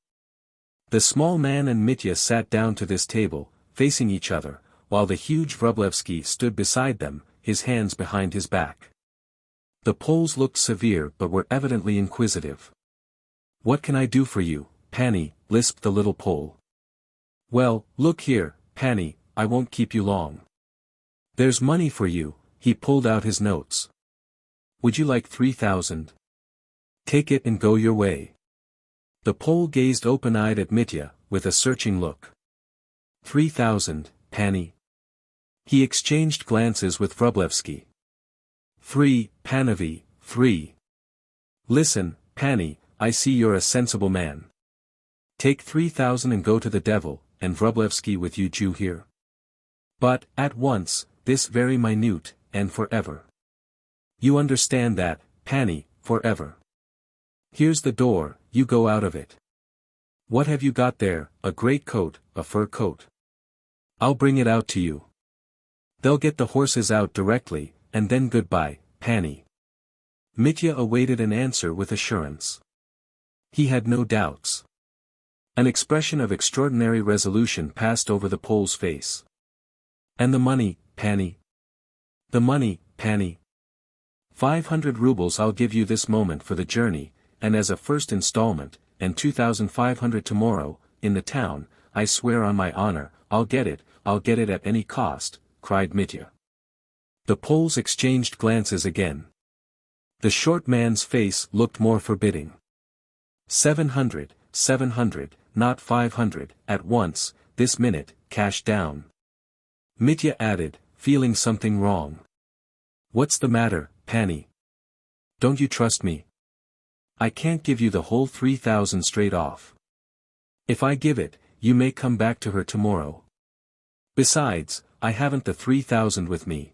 [SPEAKER 1] The small man and Mitya sat down to this table, facing each other, while the huge Vrublevsky stood beside them, his hands behind his back. The Poles looked severe but were evidently inquisitive. What can I do for you, Pani? Lisped the little Pole. Well, look here, Pani, I won't keep you long. There's money for you. He pulled out his notes. Would you like 3,000? Take it and go your way. The Pole gazed open-eyed at Mitya, with a searching look. 3,000, Pani. He exchanged glances with Vrublevsky. 3, Panovi, 3. Listen, Pani, I see you're a sensible man. Take 3,000 and go to the devil, and Vrublevsky with you, Jew here. But, at once, this very minute, and forever. You understand that, Pani, forever. Here's the door, you go out of it. What have you got there? A great coat, a fur coat? I'll bring it out to you. They'll get the horses out directly, and then goodbye, Pani. Mitya awaited an answer with assurance. He had no doubts. An expression of extraordinary resolution passed over the Pole's face. And the money, Pani? The money, Pani? 500 rubles I'll give you this moment for the journey, and as a first installment, and 2,500 tomorrow, in the town, I swear on my honor, I'll get it at any cost, cried Mitya. The Poles exchanged glances again. The short man's face looked more forbidding. 700, not 500, at once, this minute, cash down. Mitya added, feeling something wrong. What's the matter, Pani? Don't you trust me? I can't give you the whole 3,000 straight off. If I give it, you may come back to her tomorrow. Besides, I haven't the 3,000 with me.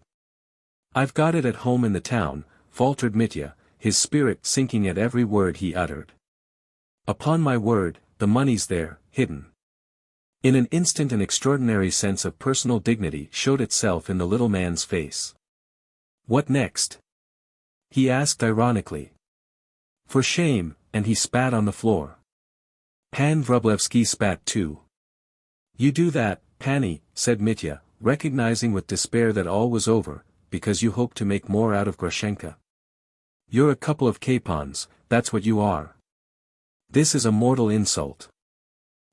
[SPEAKER 1] I've got it at home in the town, faltered Mitya, his spirit sinking at every word he uttered. Upon my word, the money's there, hidden. In an instant an extraordinary sense of personal dignity showed itself in the little man's face. What next? He asked ironically. For shame, and he spat on the floor. Pan Vrublevsky spat too. You do that, Pani, said Mitya, recognizing with despair that all was over, because you hope to make more out of Grushenka. You're a couple of capons, that's what you are. This is a mortal insult.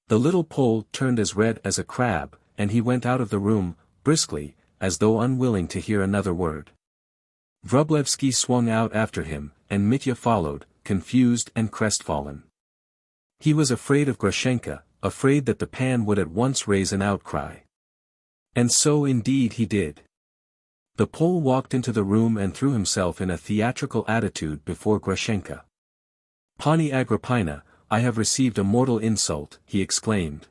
[SPEAKER 1] The little Pole turned as red as a crab, and he went out of the room, briskly, as though unwilling to hear another word. Vrublevsky swung out after him, and Mitya followed, confused and crestfallen. He was afraid of Grushenka, afraid that the pan would at once raise an outcry. And so indeed he did. The Pole walked into the room and threw himself in a theatrical attitude before Grushenka. Pani Agrippina, I have received a mortal insult, he exclaimed.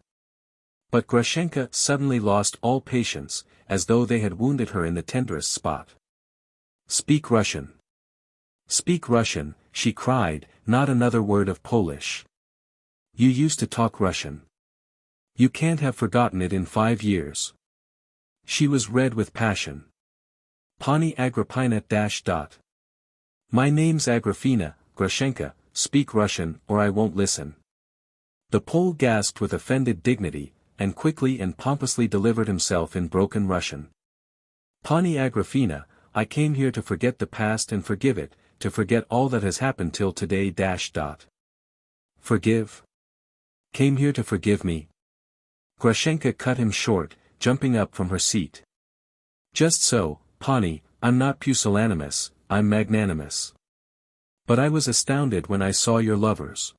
[SPEAKER 1] But Grushenka suddenly lost all patience, as though they had wounded her in the tenderest spot. Speak Russian. Speak Russian, she cried, not another word of Polish. You used to talk Russian. You can't have forgotten it in 5 years. She was red with passion. Pani Agrippina .. My name's Agrafena, Grushenka, speak Russian or I won't listen. The Pole gasped with offended dignity, and quickly and pompously delivered himself in broken Russian. Pani Agrafena, I came here to forget the past and forgive it, to forget all that has happened till today .. Forgive? Came here to forgive me? Grushenka cut him short, jumping up from her seat. Just so, Pani, I'm not pusillanimous, I'm magnanimous. But I was astounded when I saw your lovers.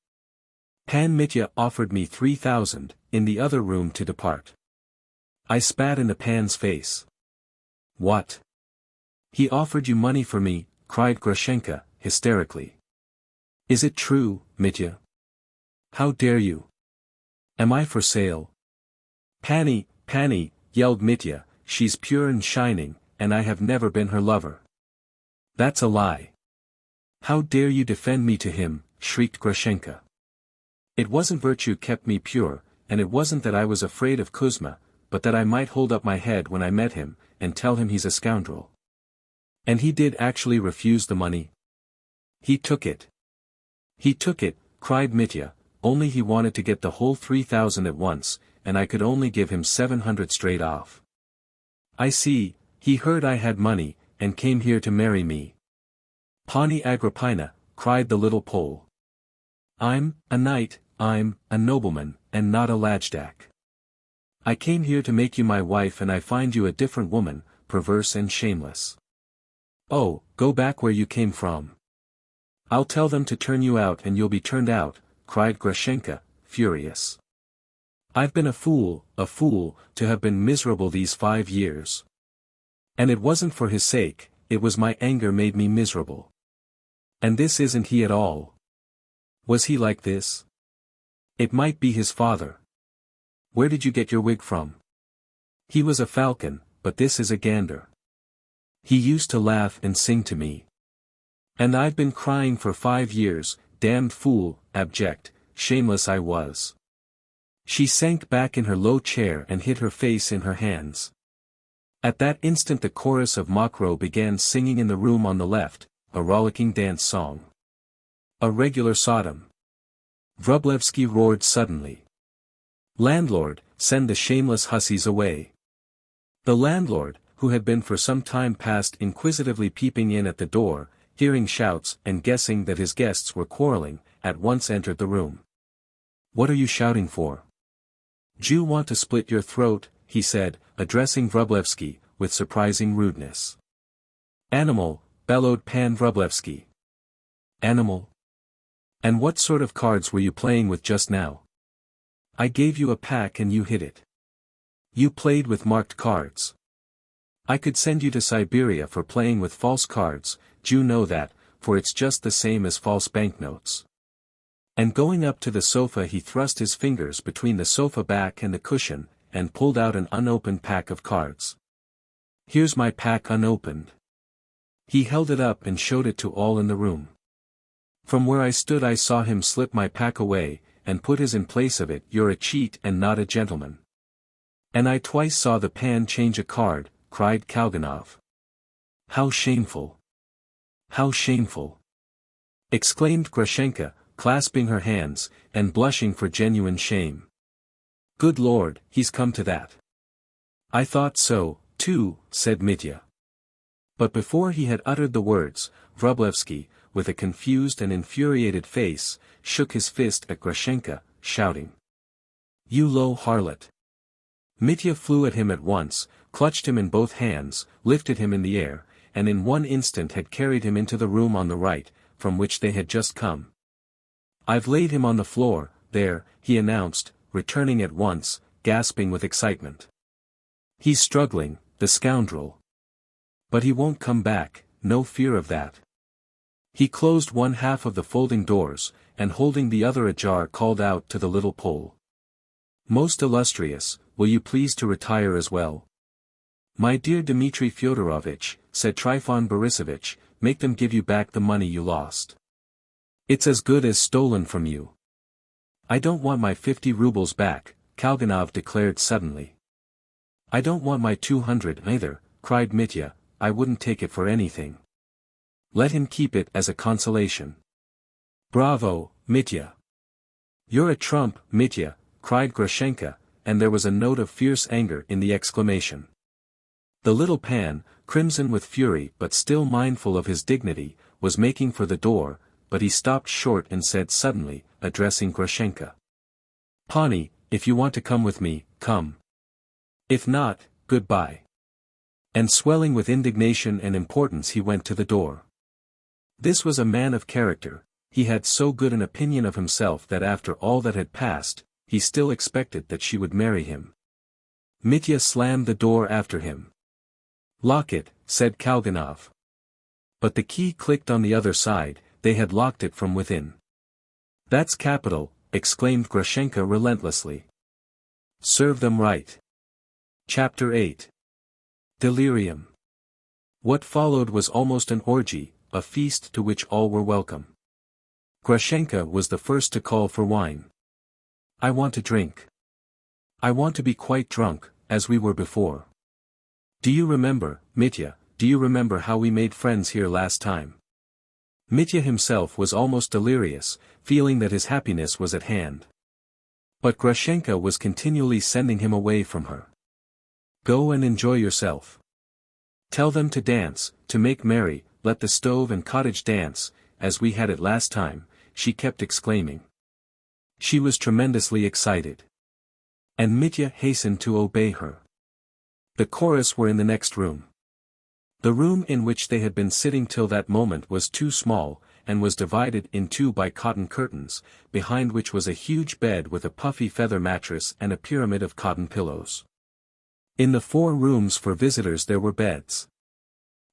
[SPEAKER 1] Pan Mitya offered me 3,000, in the other room to depart. I spat in the Pan's face. What? He offered you money for me, cried Grushenka, hysterically. Is it true, Mitya? How dare you? Am I for sale? Pani, yelled Mitya, she's pure and shining, and I have never been her lover. That's a lie. How dare you defend me to him, shrieked Grushenka. It wasn't virtue kept me pure, and it wasn't that I was afraid of Kuzma, but that I might hold up my head when I met him, and tell him he's a scoundrel. And he did actually refuse the money? He took it. He took it, cried Mitya, only he wanted to get the whole 3,000 at once, and I could only give him 700 straight off. I see, he heard I had money, and came here to marry me. Pani Agrippina, cried the little Pole. I'm a knight, I'm a nobleman, and not a lajdak. I came here to make you my wife and I find you a different woman, perverse and shameless. Oh, go back where you came from. I'll tell them to turn you out and you'll be turned out, cried Grushenka, furious. I've been a fool, to have been miserable these 5 years. And it wasn't for his sake, it was my anger made me miserable. And this isn't he at all. Was he like this? It might be his father. Where did you get your wig from? He was a falcon, but this is a gander. He used to laugh and sing to me. And I've been crying for 5 years, damned fool, abject, shameless I was. She sank back in her low chair and hid her face in her hands. At that instant the chorus of Mokro began singing in the room on the left, a rollicking dance song. A regular Sodom. Vrublevsky roared suddenly. Landlord, send the shameless hussies away. The landlord, who had been for some time past inquisitively peeping in at the door, hearing shouts and guessing that his guests were quarreling, at once entered the room. What are you shouting for? Jew want to split your throat, he said, addressing Vrublevsky, with surprising rudeness. Animal, bellowed Pan Vrublevsky. Animal? And what sort of cards were you playing with just now? I gave you a pack and you hid it. You played with marked cards. I could send you to Siberia for playing with false cards, Jew know that, for it's just the same as false banknotes. And going up to the sofa he thrust his fingers between the sofa back and the cushion, and pulled out an unopened pack of cards. Here's my pack unopened. He held it up and showed it to all in the room. From where I stood I saw him slip my pack away, and put his in place of it. You're a cheat and not a gentleman. And I twice saw the Pan change a card, cried Kalganov. How shameful! How shameful! Exclaimed Grushenka, clasping her hands, and blushing for genuine shame. Good Lord, he's come to that. I thought so, too, said Mitya. But before he had uttered the words, Vrublevsky, with a confused and infuriated face, shook his fist at Grushenka, shouting. You low harlot! Mitya flew at him at once, clutched him in both hands, lifted him in the air, and in one instant had carried him into the room on the right, from which they had just come. I've laid him on the floor, there, he announced, returning at once, gasping with excitement. He's struggling, the scoundrel. But he won't come back, no fear of that. He closed one half of the folding doors, and holding the other ajar called out to the little Pole. Most illustrious, will you please to retire as well? My dear Dmitri Fyodorovitch, said Trifon Borisovitch, make them give you back the money you lost. It's as good as stolen from you. I don't want my 50 rubles back, Kalganov declared suddenly. I don't want my 200 either, cried Mitya, I wouldn't take it for anything. Let him keep it as a consolation. Bravo, Mitya. You're a trump, Mitya, cried Grushenka, and there was a note of fierce anger in the exclamation. The little Pan, crimson with fury but still mindful of his dignity, was making for the door, but he stopped short and said suddenly, addressing Grushenka. Pani, if you want to come with me, come. If not, goodbye. And swelling with indignation and importance he went to the door. This was a man of character, he had so good an opinion of himself that after all that had passed, he still expected that she would marry him. Mitya slammed the door after him. Lock it, said Kalganov. But the key clicked on the other side, they had locked it from within. That's capital, exclaimed Grushenka relentlessly. Serve them right. Chapter 8. Delirium. What followed was almost an orgy, a feast to which all were welcome. Grushenka was the first to call for wine. I want to drink. I want to be quite drunk, as we were before. Do you remember, Mitya, do you remember how we made friends here last time? Mitya himself was almost delirious, feeling that his happiness was at hand. But Grushenka was continually sending him away from her. Go and enjoy yourself. Tell them to dance, to make merry, let the stove and cottage dance, as we had it last time, she kept exclaiming. She was tremendously excited. And Mitya hastened to obey her. The chorus were in the next room. The room in which they had been sitting till that moment was too small, and was divided in two by cotton curtains, behind which was a huge bed with a puffy feather mattress and a pyramid of cotton pillows. In the 4 rooms for visitors there were beds.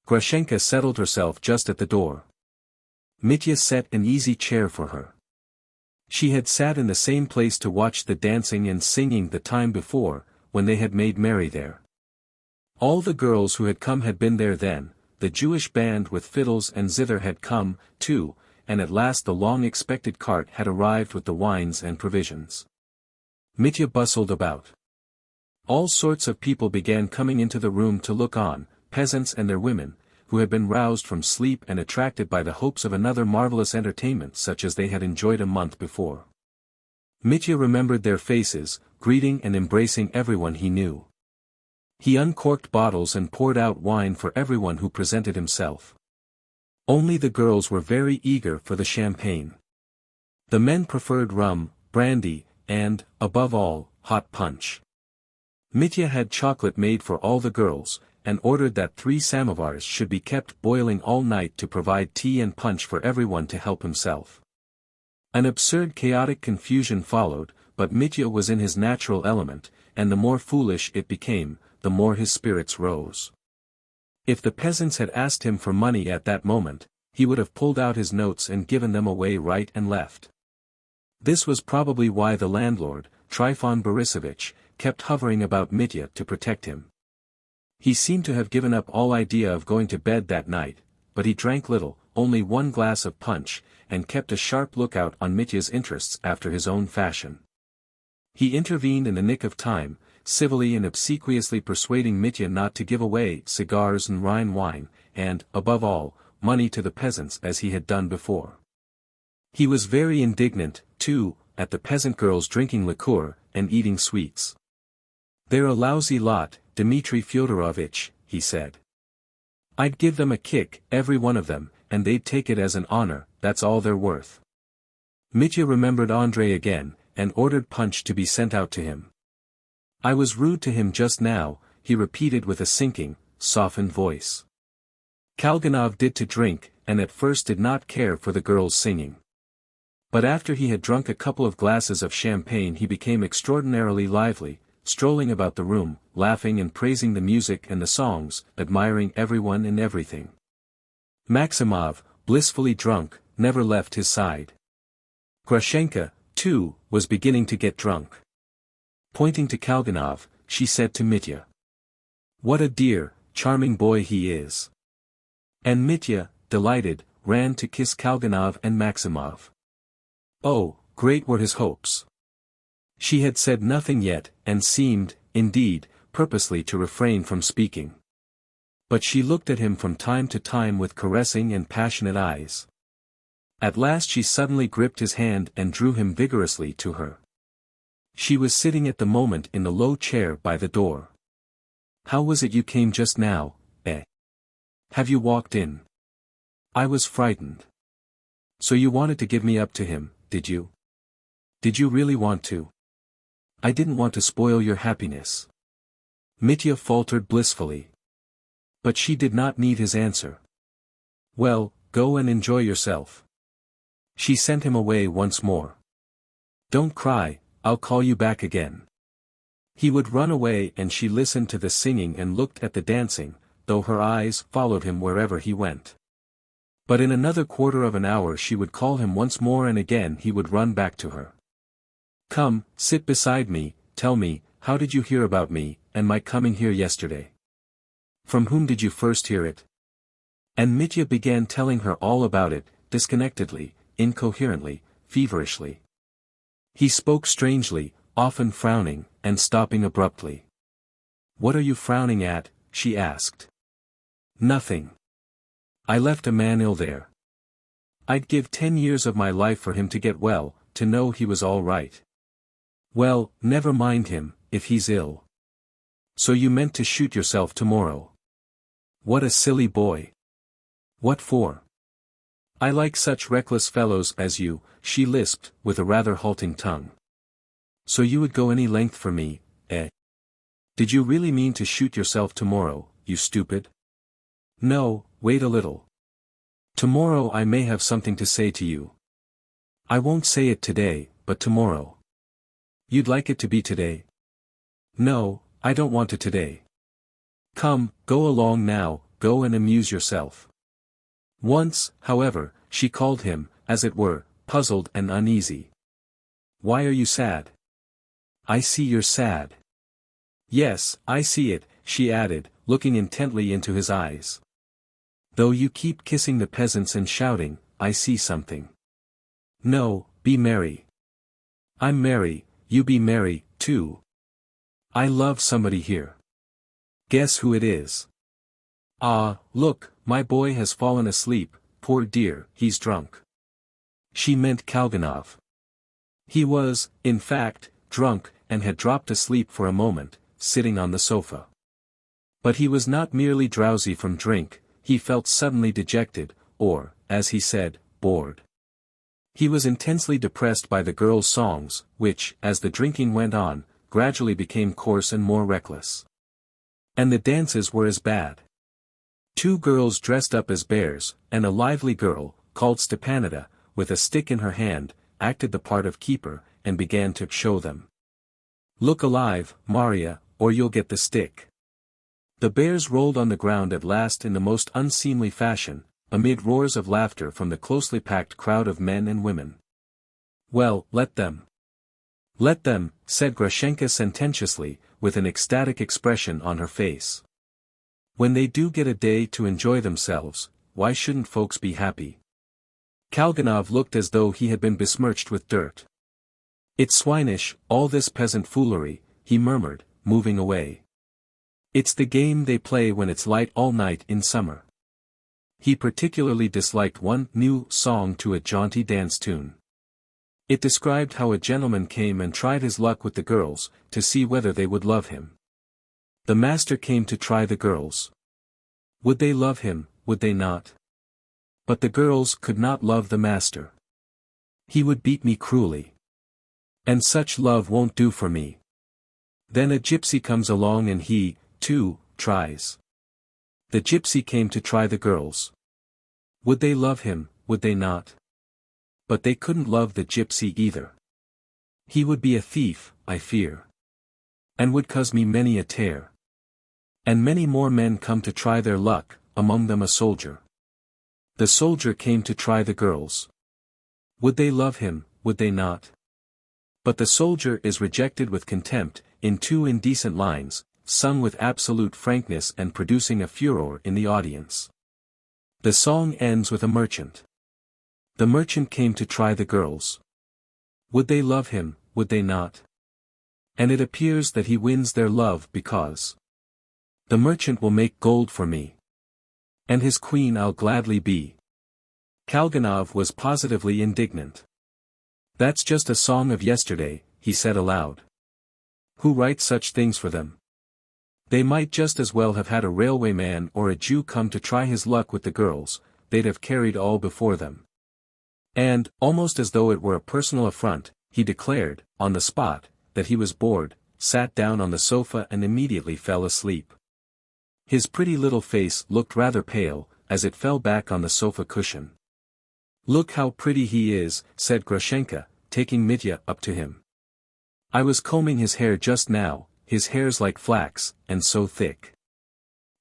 [SPEAKER 1] Grushenka settled herself just at the door. Mitya set an easy chair for her. She had sat in the same place to watch the dancing and singing the time before, when they had made merry there. All the girls who had come had been there then, the Jewish band with fiddles and zither had come, too, and at last the long-expected cart had arrived with the wines and provisions. Mitya bustled about. All sorts of people began coming into the room to look on, peasants and their women, who had been roused from sleep and attracted by the hopes of another marvelous entertainment such as they had enjoyed a month before. Mitya remembered their faces, greeting and embracing everyone he knew. He uncorked bottles and poured out wine for everyone who presented himself. Only the girls were very eager for the champagne. The men preferred rum, brandy, and, above all, hot punch. Mitya had chocolate made for all the girls, and ordered that 3 samovars should be kept boiling all night to provide tea and punch for everyone to help himself. An absurd chaotic confusion followed, but Mitya was in his natural element, and the more foolish it became, the more his spirits rose. If the peasants had asked him for money at that moment, he would have pulled out his notes and given them away right and left. This was probably why the landlord, Trifon Borisovich, kept hovering about Mitya to protect him. He seemed to have given up all idea of going to bed that night, but he drank little, only 1 glass of punch, and kept a sharp lookout on Mitya's interests after his own fashion. He intervened in the nick of time, civilly and obsequiously persuading Mitya not to give away cigars and Rhine wine, and, above all, money to the peasants as he had done before. He was very indignant, too, at the peasant girls drinking liqueur, and eating sweets. "They're a lousy lot, Dmitri Fyodorovich," he said. "I'd give them a kick, every one of them, and they'd take it as an honor, that's all they're worth." Mitya remembered Andrei again, and ordered punch to be sent out to him. "I was rude to him just now," he repeated with a sinking, softened voice. Kalganov did to drink, and at first did not care for the girls singing. But after he had drunk a couple of glasses of champagne he became extraordinarily lively, strolling about the room, laughing and praising the music and the songs, admiring everyone and everything. Maximov, blissfully drunk, never left his side. Grushenka, too, was beginning to get drunk. Pointing to Kalganov, she said to Mitya, "What a dear, charming boy he is." And Mitya, delighted, ran to kiss Kalganov and Maximov. Oh, great were his hopes. She had said nothing yet, and seemed, indeed, purposely to refrain from speaking. But she looked at him from time to time with caressing and passionate eyes. At last she suddenly gripped his hand and drew him vigorously to her. She was sitting at the moment in the low chair by the door. "How was it you came just now, eh? Have you walked in? I was frightened. So you wanted to give me up to him, did you? Did you really want to? I didn't want to spoil your happiness." Mitya faltered blissfully. But she did not need his answer. "Well, go and enjoy yourself." She sent him away once more. "Don't cry, I'll call you back again." He would run away and she listened to the singing and looked at the dancing, though her eyes followed him wherever he went. But in another quarter of an hour she would call him once more and again he would run back to her. "Come, sit beside me, tell me, how did you hear about me, and my coming here yesterday? From whom did you first hear it?" And Mitya began telling her all about it, disconnectedly, incoherently, feverishly. He spoke strangely, often frowning, and stopping abruptly. "What are you frowning at?" she asked. "Nothing. I left a man ill there. I'd give 10 years of my life for him to get well, to know he was all right." "Well, never mind him, if he's ill. So you meant to shoot yourself tomorrow. What a silly boy. What for?" "I like such reckless fellows as you," she lisped, with a rather halting tongue. "So you would go any length for me, eh? Did you really mean to shoot yourself tomorrow, you stupid?" "No, wait a little. Tomorrow I may have something to say to you. I won't say it today, but tomorrow." "You'd like it to be today?" "No, I don't want it today. Come, go along now, go and amuse yourself." Once, however, she called him, as it were, puzzled and uneasy. "Why are you sad?" "I see you're sad." "Yes, I see it," she added, looking intently into his eyes. "Though you keep kissing the peasants and shouting, I see something. No, be merry. I'm merry, you be merry, too. I love somebody here. Guess who it is? Ah, look, my boy has fallen asleep, poor dear, he's drunk. She meant Kalganov. He was, in fact, drunk, and had dropped asleep for a moment, sitting on the sofa. But he was not merely drowsy from drink, he felt suddenly dejected, or, as he said, bored. He was intensely depressed by the girls' songs, which, as the drinking went on, gradually became coarse and more reckless. And the dances were as bad. Two girls dressed up as bears, and a lively girl, called Stepanida, with a stick in her hand, acted the part of keeper, and began to show them. Look alive, Maria, or you'll get the stick. The bears rolled on the ground at last in the most unseemly fashion, amid roars of laughter from the closely packed crowd of men and women. Well, let them. Let them, said Grushenka sententiously, with an ecstatic expression on her face. When they do get a day to enjoy themselves, why shouldn't folks be happy? Kalganov looked as though he had been besmirched with dirt. It's swinish, all this peasant foolery, he murmured, moving away. It's the game they play when it's light all night in summer. He particularly disliked one new song to a jaunty dance tune. It described how a gentleman came and tried his luck with the girls, to see whether they would love him. The master came to try the girls. Would they love him, would they not? But the girls could not love the master. He would beat me cruelly. And such love won't do for me. Then a gypsy comes along and he, too, tries. The gypsy came to try the girls. Would they love him, would they not? But they couldn't love the gypsy either. He would be a thief, I fear. And would cause me many a tear. And many more men come to try their luck, among them a soldier. The soldier came to try the girls. Would they love him, would they not? But the soldier is rejected with contempt, in two indecent lines, sung with absolute frankness and producing a furor in the audience. The song ends with a merchant. The merchant came to try the girls. Would they love him, would they not? And it appears that he wins their love because the merchant will make gold for me. And his queen I'll gladly be. Kalganov was positively indignant. That's just a song of yesterday, he said aloud. Who writes such things for them? They might just as well have had a railwayman or a Jew come to try his luck with the girls, they'd have carried all before them. And, almost as though it were a personal affront, he declared, on the spot, that he was bored, sat down on the sofa and immediately fell asleep. His pretty little face looked rather pale, as it fell back on the sofa cushion. Look how pretty he is, said Grushenka, taking Mitya up to him. I was combing his hair just now, his hair's like flax, and so thick.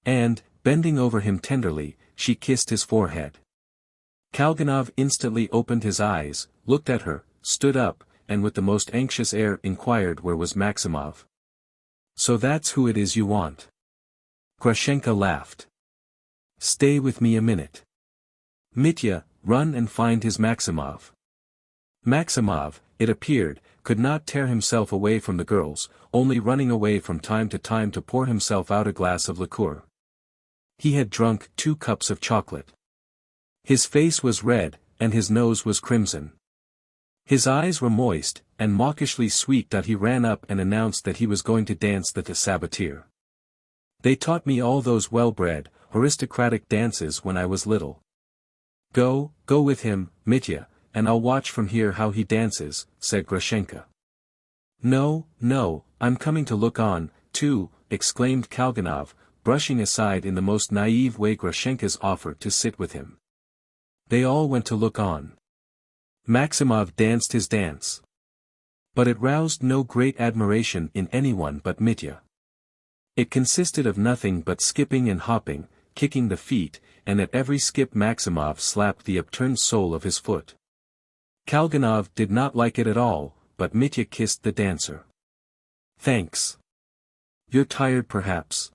[SPEAKER 1] And, bending over him tenderly, she kissed his forehead. Kalganov instantly opened his eyes, looked at her, stood up, and with the most anxious air inquired where was Maximov. So that's who it is you want. Grushenka laughed. Stay with me a minute. Mitya, run and find his Maximov. Maximov, it appeared, could not tear himself away from the girls, only running away from time to pour himself out a glass of liqueur. He had drunk 2 cups of chocolate. His face was red, and his nose was crimson. His eyes were moist, and mawkishly sweet. He ran up and announced that he was going to dance the saboteur. They taught me all those well-bred, aristocratic dances when I was little. Go with him, Mitya, and I'll watch from here how he dances, said Grushenka. No, I'm coming to look on, too, exclaimed Kalganov, brushing aside in the most naive way Grushenka's offer to sit with him. They all went to look on. Maximov danced his dance. But it roused no great admiration in anyone but Mitya. It consisted of nothing but skipping and hopping, kicking the feet, and at every skip Maximov slapped the upturned sole of his foot. Kalganov did not like it at all, but Mitya kissed the dancer. Thanks. You're tired perhaps.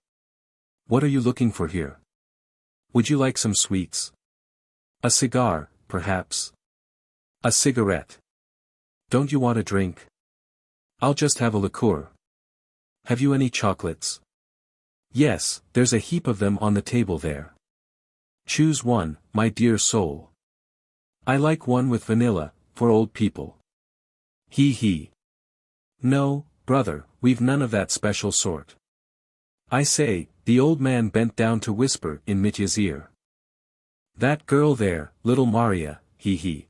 [SPEAKER 1] What are you looking for here? Would you like some sweets? A cigar, perhaps? A cigarette? Don't you want a drink? I'll just have a liqueur. Have you any chocolates? Yes, there's a heap of them on the table there. Choose one, my dear soul. I like one with vanilla, for old people. He. No, brother, we've none of that special sort. I say, the old man bent down to whisper in Mitya's ear. That girl there, little Maria, he.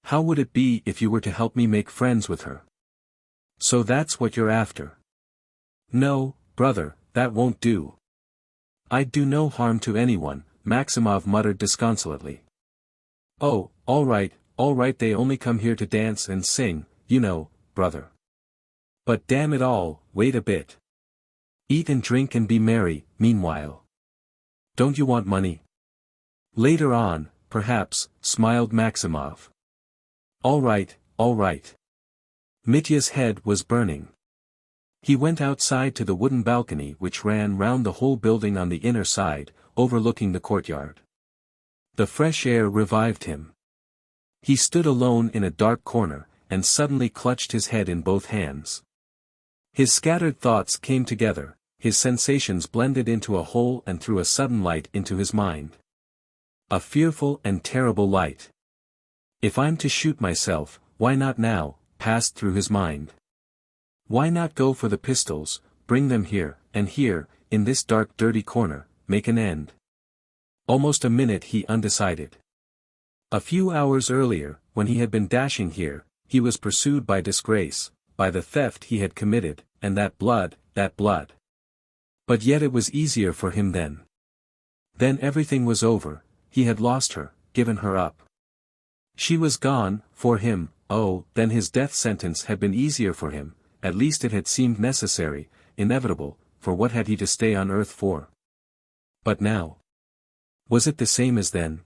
[SPEAKER 1] How would it be if you were to help me make friends with her? So that's what you're after. No, brother, that won't do. I'd do no harm to anyone, Maximov muttered disconsolately. Oh, all right, they only come here to dance and sing, you know, brother. But damn it all, wait a bit. Eat and drink and be merry, meanwhile. Don't you want money? Later on, perhaps, smiled Maximov. All right. Mitya's head was burning. He went outside to the wooden balcony which ran round the whole building on the inner side, overlooking the courtyard. The fresh air revived him. He stood alone in a dark corner, and suddenly clutched his head in both hands. His scattered thoughts came together, his sensations blended into a whole and threw a sudden light into his mind. A fearful and terrible light. If I'm to shoot myself, why not now, passed through his mind. Why not go for the pistols, bring them here, and here, in this dark dirty corner, make an end? Almost a minute he undecided. A few hours earlier, when he had been dashing here, he was pursued by disgrace, by the theft he had committed, and that blood. But yet it was easier for him then. Then everything was over, he had lost her, given her up. She was gone, for him. Oh, then his death sentence had been easier for him, at least it had seemed necessary, inevitable, for what had he to stay on earth for? But now? Was it the same as then?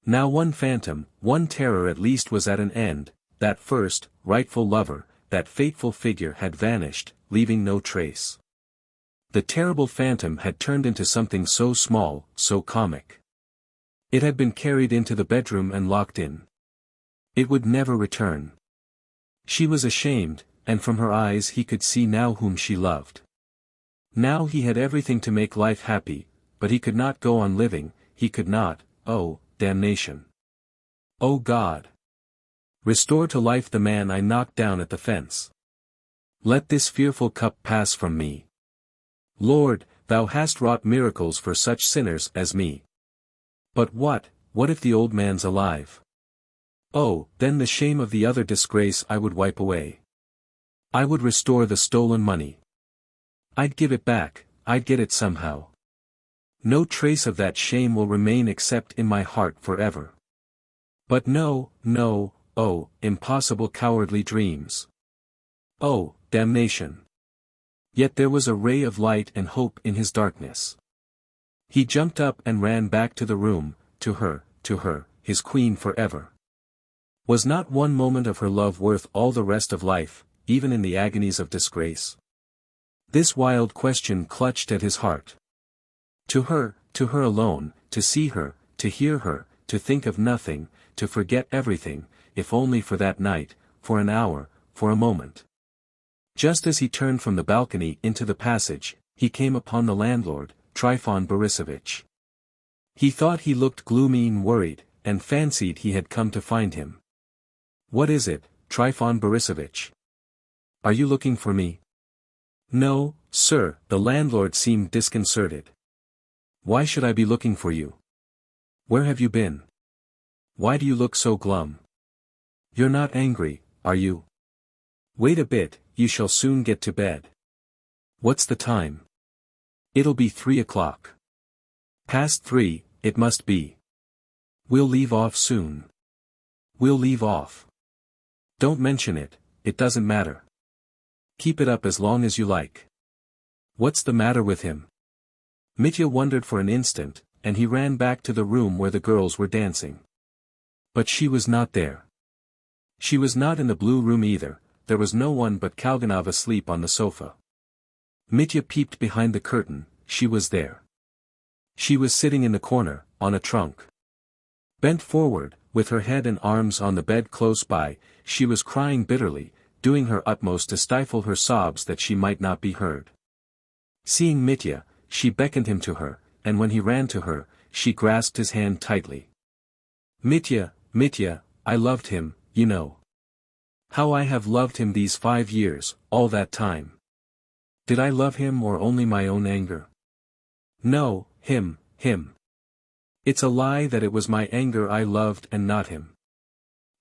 [SPEAKER 1] Now one phantom, one terror at least was at an end, that first, rightful lover, that fateful figure had vanished, leaving no trace. The terrible phantom had turned into something so small, so comic. It had been carried into the bedroom and locked in. It would never return. She was ashamed, and from her eyes he could see now whom she loved. Now he had everything to make life happy, but he could not go on living, he could not, oh, damnation. Oh God! Restore to life the man I knocked down at the fence. Let this fearful cup pass from me. Lord, thou hast wrought miracles for such sinners as me. But what if the old man's alive? Oh, then the shame of the other disgrace I would wipe away. I would restore the stolen money. I'd give it back, I'd get it somehow. No trace of that shame will remain except in my heart forever. But no, oh, impossible cowardly dreams. Oh, damnation. Yet there was a ray of light and hope in his darkness. He jumped up and ran back to the room, to her, his queen forever. Was not one moment of her love worth all the rest of life, even in the agonies of disgrace? This wild question clutched at his heart. To her alone, to see her, to hear her, to think of nothing, to forget everything, if only for that night, for an hour, for a moment. Just as he turned from the balcony into the passage, he came upon the landlord, Trifon Borisovich. He thought he looked gloomy and worried, and fancied he had come to find him. What is it, Trifon Borisovich? Are you looking for me? No, sir, the landlord seemed disconcerted. Why should I be looking for you? Where have you been? Why do you look so glum? You're not angry, are you? Wait a bit, you shall soon get to bed. What's the time? It'll be 3 o'clock. Past 3, it must be. We'll leave off soon. We'll leave off. Don't mention it, it doesn't matter. Keep it up as long as you like. What's the matter with him? Mitya wondered for an instant, and he ran back to the room where the girls were dancing. But she was not there. She was not in the blue room either, there was no one but Kalganov asleep on the sofa. Mitya peeped behind the curtain, she was there. She was sitting in the corner, on a trunk. Bent forward, with her head and arms on the bed close by, she was crying bitterly, doing her utmost to stifle her sobs that she might not be heard. Seeing Mitya, she beckoned him to her, and when he ran to her, she grasped his hand tightly. "Mitya, Mitya, I loved him, you know. How I have loved him these 5 years, all that time. Did I love him or only my own anger? No, him. It's a lie that it was my anger I loved and not him.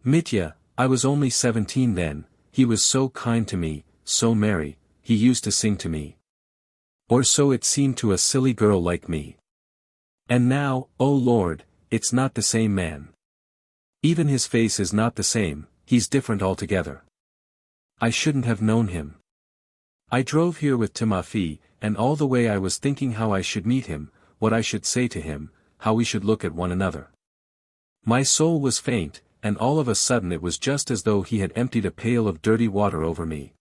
[SPEAKER 1] Mitya, I was only 17 then, he was so kind to me, so merry, he used to sing to me. Or so it seemed to a silly girl like me. And now, oh Lord, it's not the same man. Even his face is not the same, he's different altogether. I shouldn't have known him. I drove here with Timofey, and all the way I was thinking how I should meet him, what I should say to him, how we should look at one another. My soul was faint, and all of a sudden it was just as though he had emptied a pail of dirty water over me.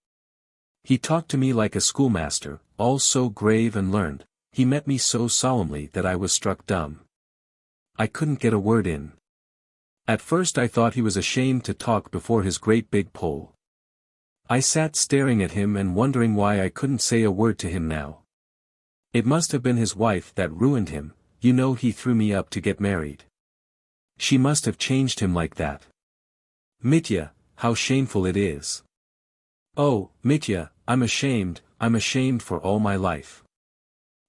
[SPEAKER 1] He talked to me like a schoolmaster, all so grave and learned, he met me so solemnly that I was struck dumb. I couldn't get a word in. At first I thought he was ashamed to talk before his great big Pole. I sat staring at him and wondering why I couldn't say a word to him now. It must have been his wife that ruined him, you know he threw me up to get married. She must have changed him like that. Mitya, how shameful it is. Oh, Mitya, I'm ashamed for all my life.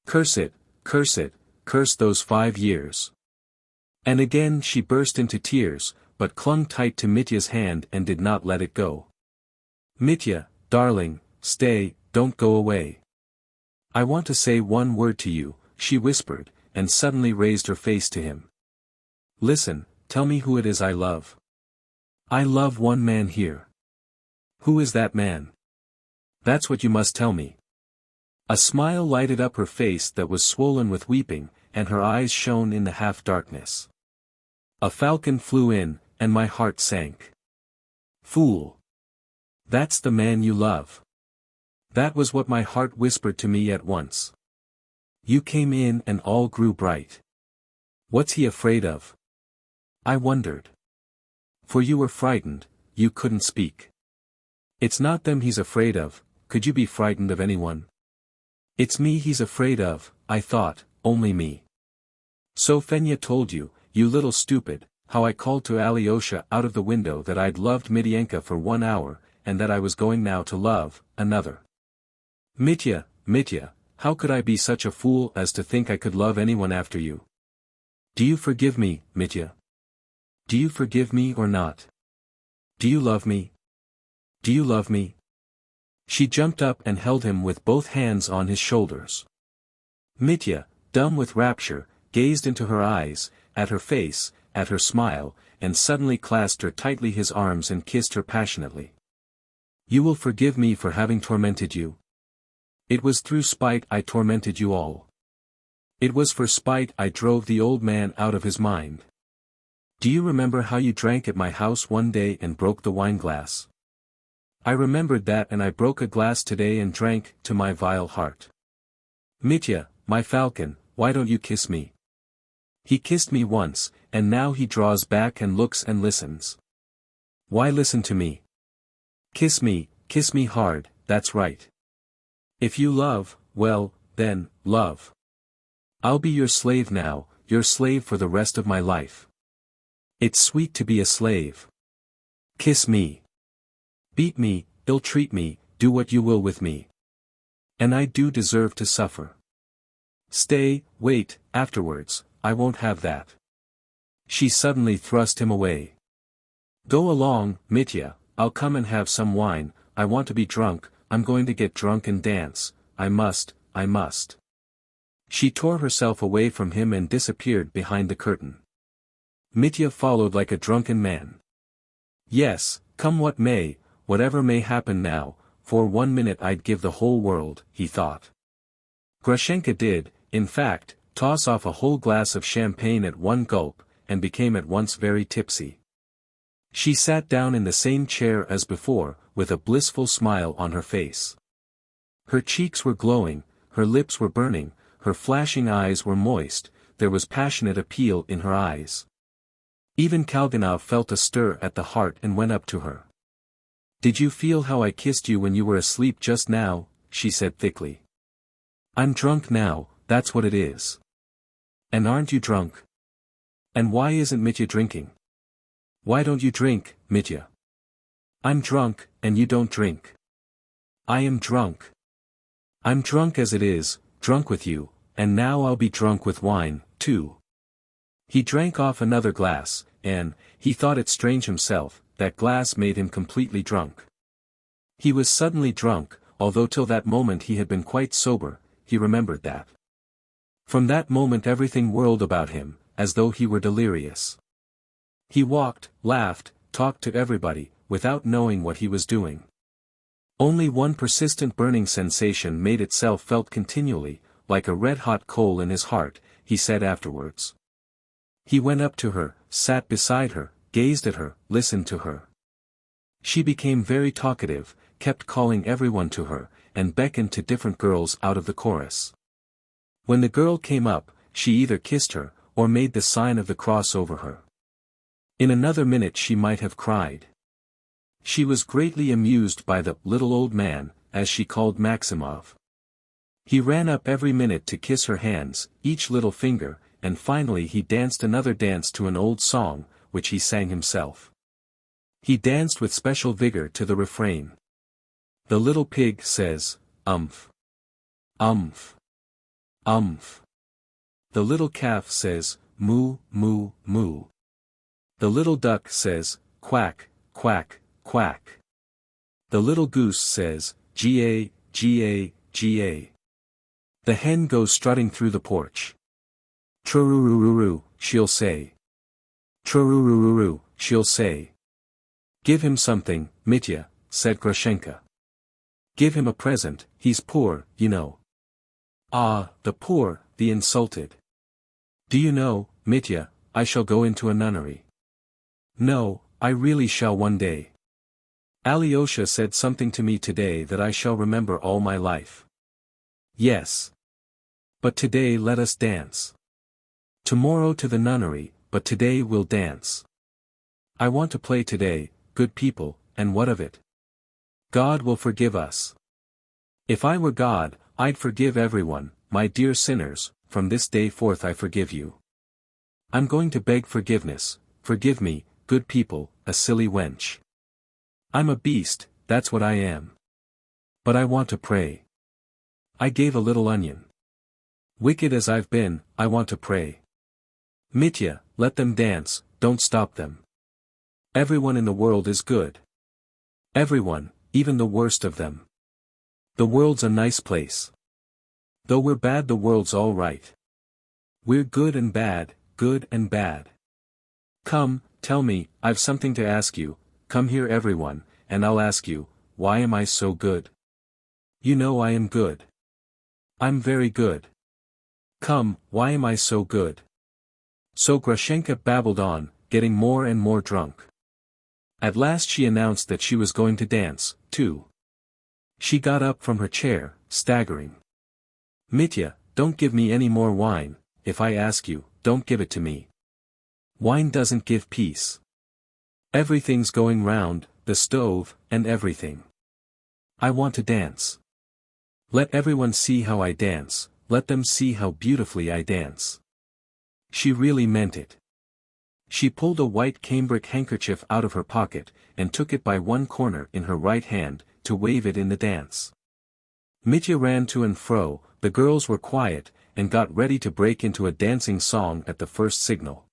[SPEAKER 1] Curse it, curse those 5 years. And again she burst into tears, but clung tight to Mitya's hand and did not let it go. Mitya, darling, stay, don't go away. I want to say one word to you, she whispered, and suddenly raised her face to him. Listen, tell me who it is I love. I love one man here. Who is that man? That's what you must tell me. A smile lighted up her face that was swollen with weeping, and her eyes shone in the half-darkness. A falcon flew in, and my heart sank. Fool! That's the man you love. That was what my heart whispered to me at once. You came in and all grew bright. What's he afraid of? I wondered. For you were frightened, you couldn't speak. It's not them he's afraid of, could you be frightened of anyone? It's me he's afraid of, I thought, only me. So Fenya told you, you little stupid, how I called to Alyosha out of the window that I'd loved Mityenka for 1 hour, and that I was going now to love another. Mitya, how could I be such a fool as to think I could love anyone after you? Do you forgive me, Mitya? Do you forgive me or not? Do you love me? Do you love me? She jumped up and held him with both hands on his shoulders. Mitya, dumb with rapture, gazed into her eyes, at her face, at her smile, and suddenly clasped her tightly his arms and kissed her passionately. You will forgive me for having tormented you? It was through spite I tormented you all. It was for spite I drove the old man out of his mind. Do you remember how you drank at my house one day and broke the wine glass? I remembered that, and I broke a glass today and drank to my vile heart. Mitya, my falcon, why don't you kiss me? He kissed me once, and now he draws back and looks and listens. Why listen to me? Kiss me hard, that's right. If you love, well, then, love. I'll be your slave now, your slave for the rest of my life. It's sweet to be a slave. Kiss me. Beat me, ill-treat me, do what you will with me. And I do deserve to suffer. Stay, wait, afterwards, I won't have that. She suddenly thrust him away. Go along, Mitya, I'll come and have some wine, I want to be drunk, I'm going to get drunk and dance, I must. She tore herself away from him and disappeared behind the curtain. Mitya followed like a drunken man. Yes, come what may, whatever may happen now, for 1 minute I'd give the whole world, he thought. Grushenka did, in fact, toss off a whole glass of champagne at one gulp, and became at once very tipsy. She sat down in the same chair as before, with a blissful smile on her face. Her cheeks were glowing, her lips were burning, her flashing eyes were moist, there was passionate appeal in her eyes. Even Kalganov felt a stir at the heart and went up to her. Did you feel how I kissed you when you were asleep just now? She said thickly. I'm drunk now, that's what it is. And aren't you drunk? And why isn't Mitya drinking? Why don't you drink, Mitya? I'm drunk, and you don't drink. I am drunk. I'm drunk as it is, drunk with you, and now I'll be drunk with wine, too. He drank off another glass, and, he thought it strange himself, that glass made him completely drunk. He was suddenly drunk, although till that moment he had been quite sober, he remembered that. From that moment everything whirled about him, as though he were delirious. He walked, laughed, talked to everybody, without knowing what he was doing. Only one persistent burning sensation made itself felt continually, like a red-hot coal in his heart, he said afterwards. He went up to her, sat beside her, gazed at her, listened to her. She became very talkative, kept calling everyone to her, and beckoned to different girls out of the chorus. When the girl came up, she either kissed her, or made the sign of the cross over her. In another minute she might have cried. She was greatly amused by the little old man, as she called Maximov. He ran up every minute to kiss her hands, each little finger, and finally he danced another dance to an old song, which he sang himself. He danced with special vigor to the refrain. The little pig says, umph. Umph. Umph. The little calf says, moo, moo, moo. The little duck says, quack, quack, quack. The little goose says, ga, ga, ga. The hen goes strutting through the porch. Trururururu, she'll say. Trururururu, she'll say. Give him something, Mitya, said Grushenka. Give him a present, he's poor, you know. Ah, the poor, the insulted. Do you know, Mitya, I shall go into a nunnery. No, I really shall one day. Alyosha said something to me today that I shall remember all my life. Yes. But today let us dance. Tomorrow to the nunnery, but today we'll dance. I want to play today, good people, and what of it? God will forgive us. If I were God, I'd forgive everyone, my dear sinners, from this day forth I forgive you. I'm going to beg forgiveness, forgive me, good people, a silly wench. I'm a beast, that's what I am. But I want to pray. I gave a little onion. Wicked as I've been, I want to pray. Mitya, let them dance, don't stop them. Everyone in the world is good. Everyone, even the worst of them. The world's a nice place. Though we're bad, the world's all right. We're good and bad, good and bad. Come, tell me, I've something to ask you, come here everyone, and I'll ask you, why am I so good? You know I am good. I'm very good. Come, why am I so good? So Grushenka babbled on, getting more and more drunk. At last she announced that she was going to dance, too. She got up from her chair, staggering. Mitya, don't give me any more wine, if I ask you, don't give it to me. Wine doesn't give peace. Everything's going round, the stove, and everything. I want to dance. Let everyone see how I dance, let them see how beautifully I dance. She really meant it. She pulled a white cambric handkerchief out of her pocket, and took it by one corner in her right hand, to wave it in the dance. Mitya ran to and fro, the girls were quiet, and got ready to break into a dancing song at the first signal.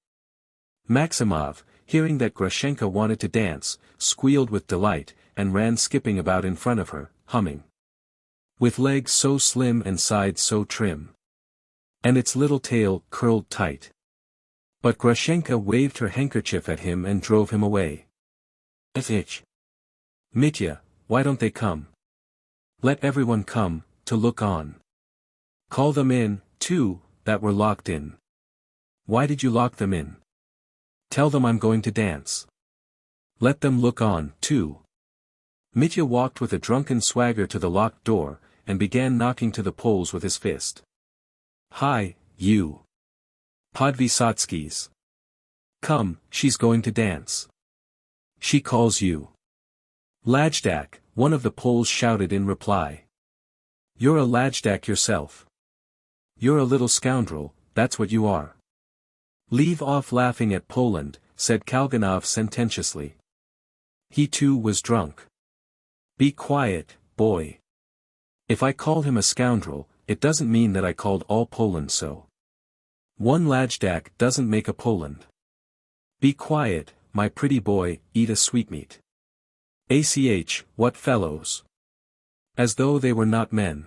[SPEAKER 1] Maximov, hearing that Grushenka wanted to dance, squealed with delight, and ran skipping about in front of her, humming. With legs so slim and sides so trim. And its little tail curled tight. But Grushenka waved her handkerchief at him and drove him away. Itch. Mitya, why don't they come? Let everyone come, to look on. Call them in, too, that were locked in. Why did you lock them in? Tell them I'm going to dance. Let them look on, too. Mitya walked with a drunken swagger to the locked door, and began knocking to the poles with his fist. Hi, you. Podvisotskys. Come, she's going to dance. She calls you. Lajdak, one of the Poles shouted in reply. You're a Lajdak yourself. You're a little scoundrel, that's what you are. Leave off laughing at Poland, said Kalganov sententiously. He too was drunk. Be quiet, boy. If I call him a scoundrel, it doesn't mean that I called all Poland so. One Lajdak doesn't make a Poland. Be quiet, my pretty boy, eat a sweetmeat. What fellows. As though they were not men.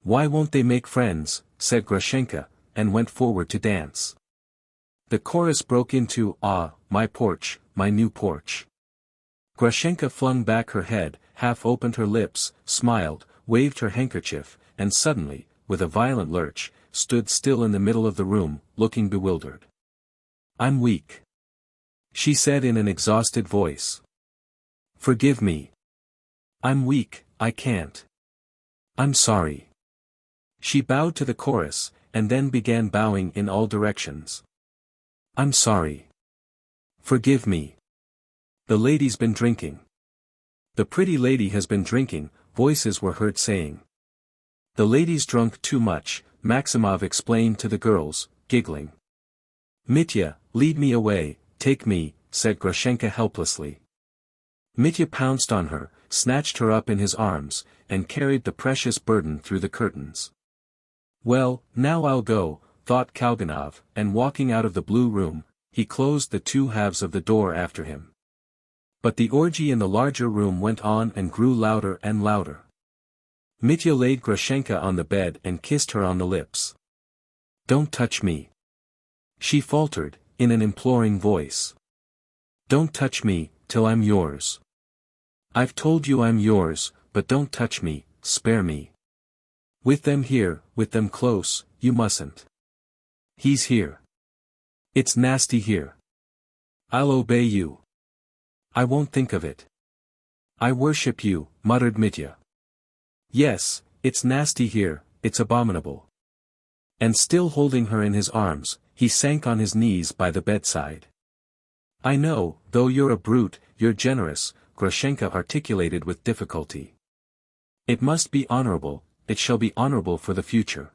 [SPEAKER 1] Why won't they make friends, said Grushenka, and went forward to dance. The chorus broke into, ah, my porch, my new porch. Grushenka flung back her head, half opened her lips, smiled, waved her handkerchief, and suddenly, with a violent lurch, stood still in the middle of the room, looking bewildered. I'm weak, she said in an exhausted voice. Forgive me. I'm weak, I can't. I'm sorry. She bowed to the chorus, and then began bowing in all directions. I'm sorry. Forgive me. The lady's been drinking. The pretty lady has been drinking, voices were heard saying. The lady's drunk too much, Maximov explained to the girls, giggling. Mitya, lead me away, take me, said Grushenka helplessly. Mitya pounced on her, snatched her up in his arms, and carried the precious burden through the curtains. Well, now I'll go, thought Kalganov, and walking out of the blue room, he closed the two halves of the door after him. But the orgy in the larger room went on and grew louder and louder. Mitya laid Grushenka on the bed and kissed her on the lips. Don't touch me, she faltered, in an imploring voice. Don't touch me, till I'm yours. I've told you I'm yours, but don't touch me, spare me. With them here, with them close, you mustn't. He's here. It's nasty here. I'll obey you. I won't think of it. I worship you, muttered Mitya. Yes, it's nasty here, it's abominable. And still holding her in his arms, he sank on his knees by the bedside. I know, though you're a brute, you're generous, Grushenka articulated with difficulty. It must be honorable, it shall be honorable for the future.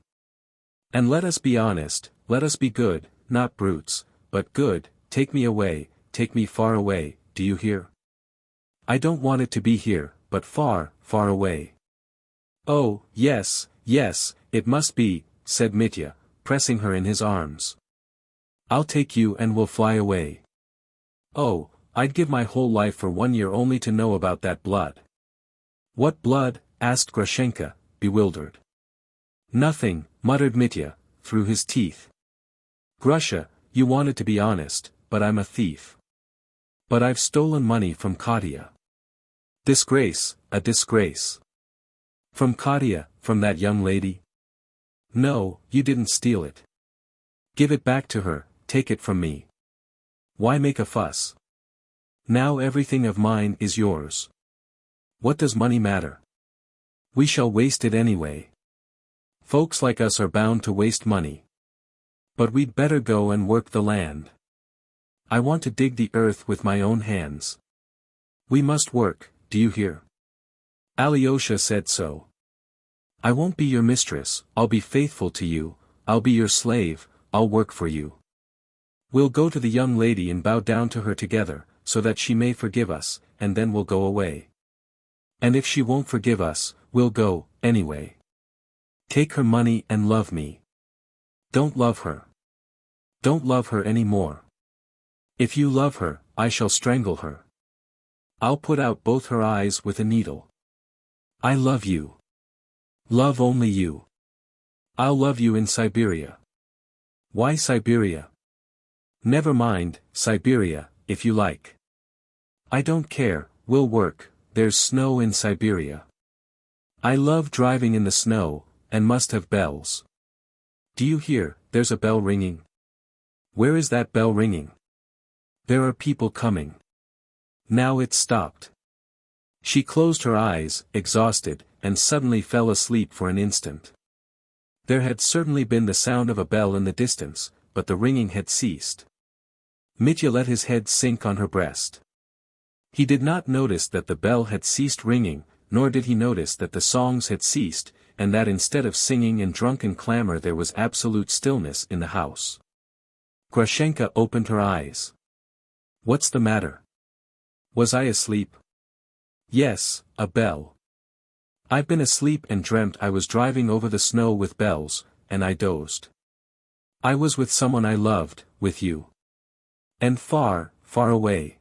[SPEAKER 1] And let us be honest, let us be good, not brutes, but good, take me away, take me far away, do you hear? I don't want it to be here, but far, far away. Oh, yes, yes, it must be, said Mitya, pressing her in his arms. I'll take you and we'll fly away. Oh, I'd give my whole life for 1 year only to know about that blood. What blood? Asked Grushenka, bewildered. Nothing, muttered Mitya, through his teeth. Grusha, you wanted to be honest, but I'm a thief. But I've stolen money from Katya. Disgrace, a disgrace. From Katya, from that young lady? No, you didn't steal it. Give it back to her, take it from me. Why make a fuss? Now everything of mine is yours. What does money matter? We shall waste it anyway. Folks like us are bound to waste money. But we'd better go and work the land. I want to dig the earth with my own hands. We must work, do you hear? Alyosha said so. I won't be your mistress, I'll be faithful to you, I'll be your slave, I'll work for you. We'll go to the young lady and bow down to her together, so that she may forgive us, and then we'll go away. And if she won't forgive us, we'll go, anyway. Take her money and love me. Don't love her. Don't love her any more. If you love her, I shall strangle her. I'll put out both her eyes with a needle. I love you. Love only you. I'll love you in Siberia. Why Siberia? Never mind, Siberia, if you like. I don't care, we'll work, there's snow in Siberia. I love driving in the snow, and must have bells. Do you hear, there's a bell ringing? Where is that bell ringing? There are people coming. Now it's stopped. She closed her eyes, exhausted, and suddenly fell asleep for an instant. There had certainly been the sound of a bell in the distance, but the ringing had ceased. Mitya let his head sink on her breast. He did not notice that the bell had ceased ringing, nor did he notice that the songs had ceased, and that instead of singing and drunken clamor there was absolute stillness in the house. Grushenka opened her eyes. "What's the matter? Was I asleep?" "Yes, a bell. I've been asleep and dreamt I was driving over the snow with bells, and I dozed. I was with someone I loved, with you. And far, far away.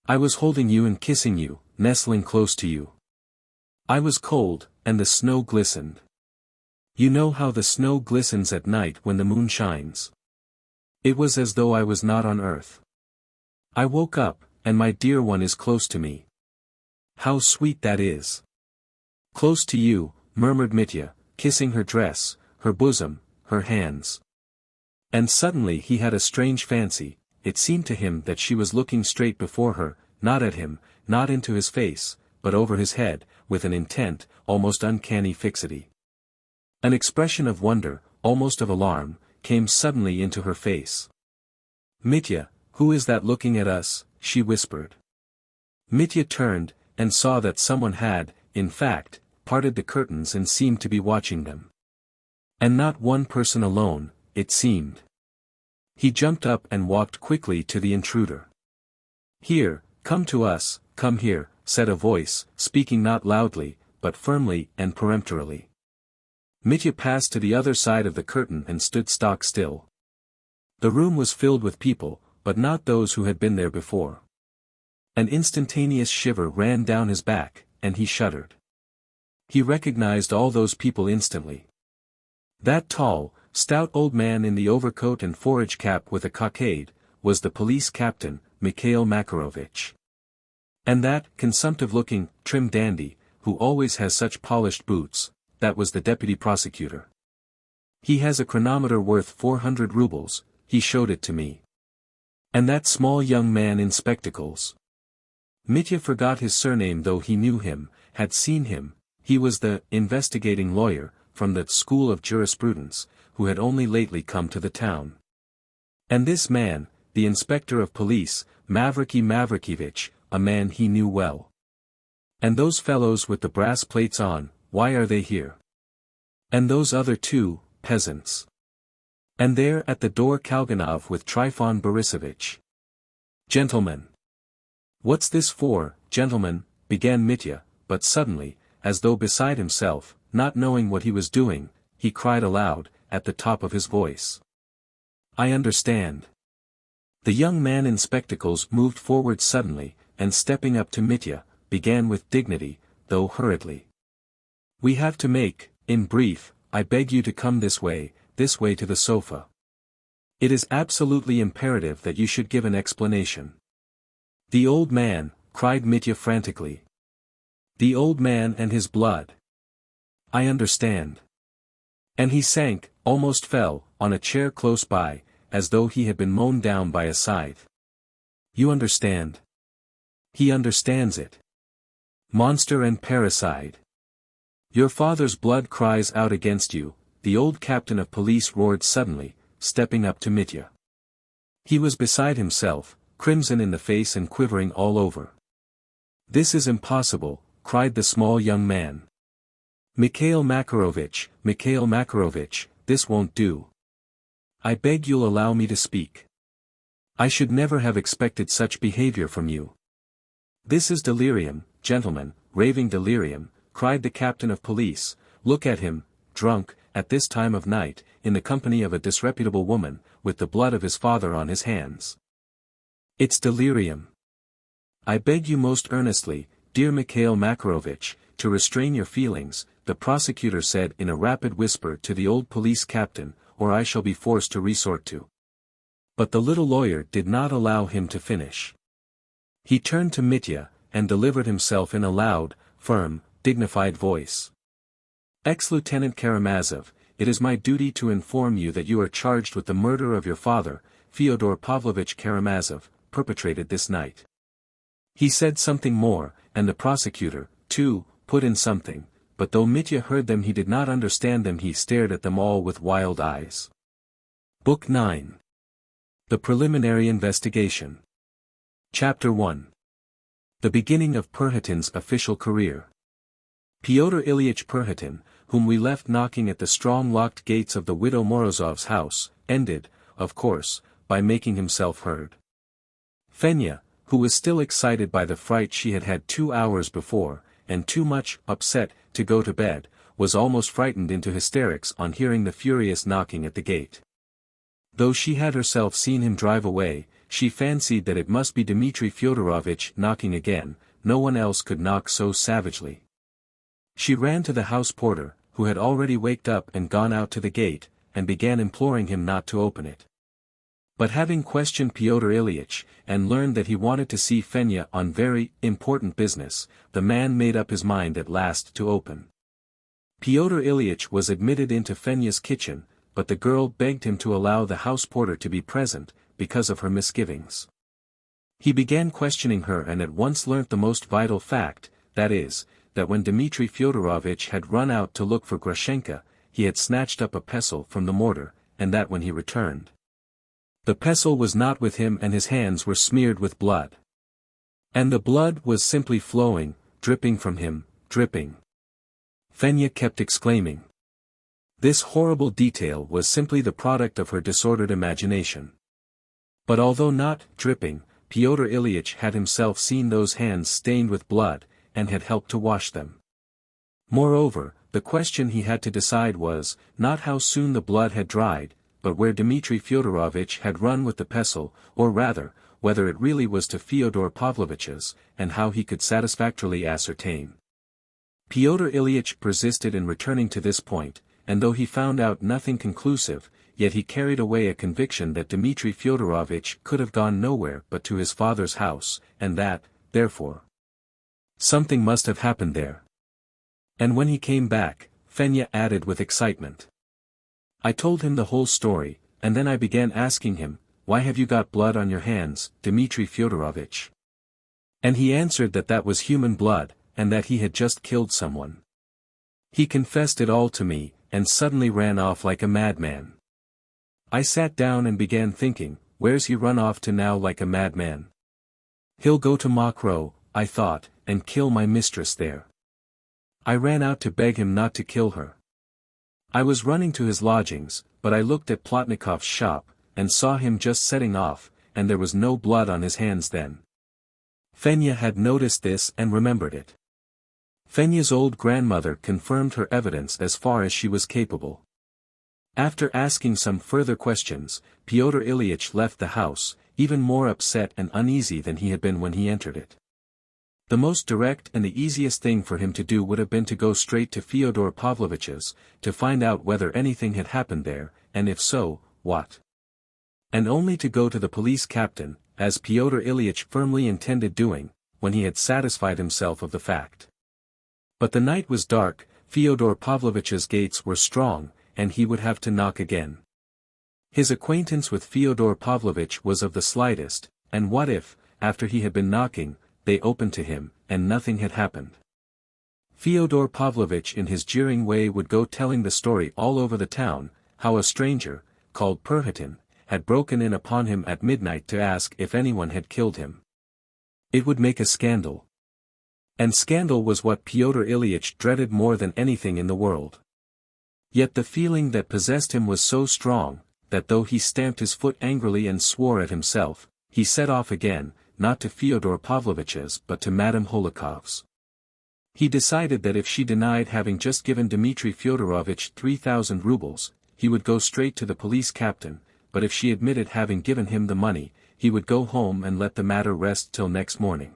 [SPEAKER 1] I was holding you and kissing you, nestling close to you. I was cold, and the snow glistened. You know how the snow glistens at night when the moon shines. It was as though I was not on earth. I woke up, and my dear one is close to me. How sweet that is. Close to you," murmured Mitya, kissing her dress, her bosom, her hands. And suddenly he had a strange fancy. It seemed to him that she was looking straight before her, not at him, not into his face, but over his head, with an intent, almost uncanny fixity. An expression of wonder, almost of alarm, came suddenly into her face. "Mitya, who is that looking at us?" she whispered. Mitya turned, and saw that someone had, in fact, parted the curtains and seemed to be watching them. And not one person alone, it seemed. He jumped up and walked quickly to the intruder. "Here, come to us, come here," said a voice, speaking not loudly, but firmly and peremptorily. Mitya passed to the other side of the curtain and stood stock still. The room was filled with people, but not those who had been there before. An instantaneous shiver ran down his back, and he shuddered. He recognized all those people instantly. That tall, stout old man in the overcoat and forage cap with a cockade, was the police captain, Mikhail Makarovich. And that consumptive-looking, trim dandy, who always has such polished boots, that was the deputy prosecutor. "He has a chronometer worth 400 rubles, he showed it to me. And that small young man in spectacles." Mitya forgot his surname though he knew him, had seen him. He was the investigating lawyer, from the school of jurisprudence, who had only lately come to the town. And this man, the inspector of police, Mavriky Mavrikyevich, a man he knew well. And those fellows with the brass plates on, why are they here? And those other two, peasants. And there at the door Kalganov with Trifon Borisovich. "Gentlemen. What's this for, gentlemen?" began Mitya, but suddenly, as though beside himself, not knowing what he was doing, he cried aloud, at the top of his voice. "I understand." The young man in spectacles moved forward suddenly, and stepping up to Mitya, began with dignity, though hurriedly. "We have to make, in brief, I beg you to come this way to the sofa. It is absolutely imperative that you should give an explanation." "The old man," cried Mitya frantically. "The old man and his blood. I understand." And he sank, almost fell, on a chair close by, as though he had been mown down by a scythe. "You understand. He understands it. Monster and parricide. Your father's blood cries out against you," the old captain of police roared suddenly, stepping up to Mitya. He was beside himself, crimson in the face and quivering all over. "This is impossible," cried the small young man. Mikhail Makarovich, this won't do. I beg you'll allow me to speak. I should never have expected such behavior from you." "This is delirium, gentlemen, raving delirium," cried the captain of police. "Look at him, drunk, at this time of night, in the company of a disreputable woman, with the blood of his father on his hands. It's delirium. I beg you most earnestly, dear Mikhail Makarovich, to restrain your feelings," the prosecutor said in a rapid whisper to the old police captain, "or I shall be forced to resort to." But the little lawyer did not allow him to finish. He turned to Mitya, and delivered himself in a loud, firm, dignified voice. "Ex-Lieutenant Karamazov, it is my duty to inform you that you are charged with the murder of your father, Fyodor Pavlovich Karamazov, perpetrated this night." He said something more, and the prosecutor, too, put in something, but though Mitya heard them he did not understand them. He stared at them all with wild eyes. Book 9. The Preliminary Investigation. Chapter 1. The beginning of Perhotin's official career. Pyotr Ilyich Perhotin, whom we left knocking at the strong locked gates of the widow Morozov's house, ended, of course, by making himself heard. Fenya, who was still excited by the fright she had had 2 hours before, and too much upset to go to bed, was almost frightened into hysterics on hearing the furious knocking at the gate. Though she had herself seen him drive away, she fancied that it must be Dmitri Fyodorovitch knocking again. No one else could knock so savagely. She ran to the house porter, who had already waked up and gone out to the gate, and began imploring him not to open it. But having questioned Pyotr Ilyich, and learned that he wanted to see Fenya on very important business, the man made up his mind at last to open. Pyotr Ilyich was admitted into Fenya's kitchen, but the girl begged him to allow the house porter to be present, because of her misgivings. He began questioning her and at once learnt the most vital fact, that is, that when Dmitri Fyodorovitch had run out to look for Grushenka, he had snatched up a pestle from the mortar, and that when he returned, the pestle was not with him and his hands were smeared with blood. And the blood was simply flowing, dripping from him, dripping. Fenya kept exclaiming. This horrible detail was simply the product of her disordered imagination. But although not dripping, Pyotr Ilyich had himself seen those hands stained with blood, and had helped to wash them. Moreover, the question he had to decide was, not how soon the blood had dried, but where Dmitri Fyodorovitch had run with the pestle, or rather, whether it really was to Fyodor Pavlovich's, and how he could satisfactorily ascertain. Pyotr Ilyich persisted in returning to this point, and though he found out nothing conclusive, yet he carried away a conviction that Dmitri Fyodorovitch could have gone nowhere but to his father's house, and that, therefore, something must have happened there. And when he came back, Fenya added with excitement. I told him the whole story, and then I began asking him, why have you got blood on your hands, Dmitri Fyodorovitch? And he answered that that was human blood, and that he had just killed someone. He confessed it all to me, and suddenly ran off like a madman. I sat down and began thinking, where's he run off to now like a madman? He'll go to Mokroe, I thought, and kill my mistress there. I ran out to beg him not to kill her. I was running to his lodgings, but I looked at Plotnikov's shop, and saw him just setting off, and there was no blood on his hands then. Fenya had noticed this and remembered it. Fenya's old grandmother confirmed her evidence as far as she was capable. After asking some further questions, Pyotr Ilyich left the house, even more upset and uneasy than he had been when he entered it. The most direct and the easiest thing for him to do would have been to go straight to Fyodor Pavlovich's, to find out whether anything had happened there, and if so, what. And only to go to the police captain, as Pyotr Ilyich firmly intended doing, when he had satisfied himself of the fact. But the night was dark, Fyodor Pavlovich's gates were strong, and he would have to knock again. His acquaintance with Fyodor Pavlovich was of the slightest, and what if, after he had been knocking, they opened to him, and nothing had happened? Fyodor Pavlovich in his jeering way would go telling the story all over the town, how a stranger, called Perhotin, had broken in upon him at midnight to ask if anyone had killed him. It would make a scandal. And scandal was what Pyotr Ilyich dreaded more than anything in the world. Yet the feeling that possessed him was so strong, that though he stamped his foot angrily and swore at himself, he set off again, not to Fyodor Pavlovich's but to Madame Holokov's. He decided that if she denied having just given Dmitri Fyodorovitch 3,000 rubles, he would go straight to the police captain, but if she admitted having given him the money, he would go home and let the matter rest till next morning.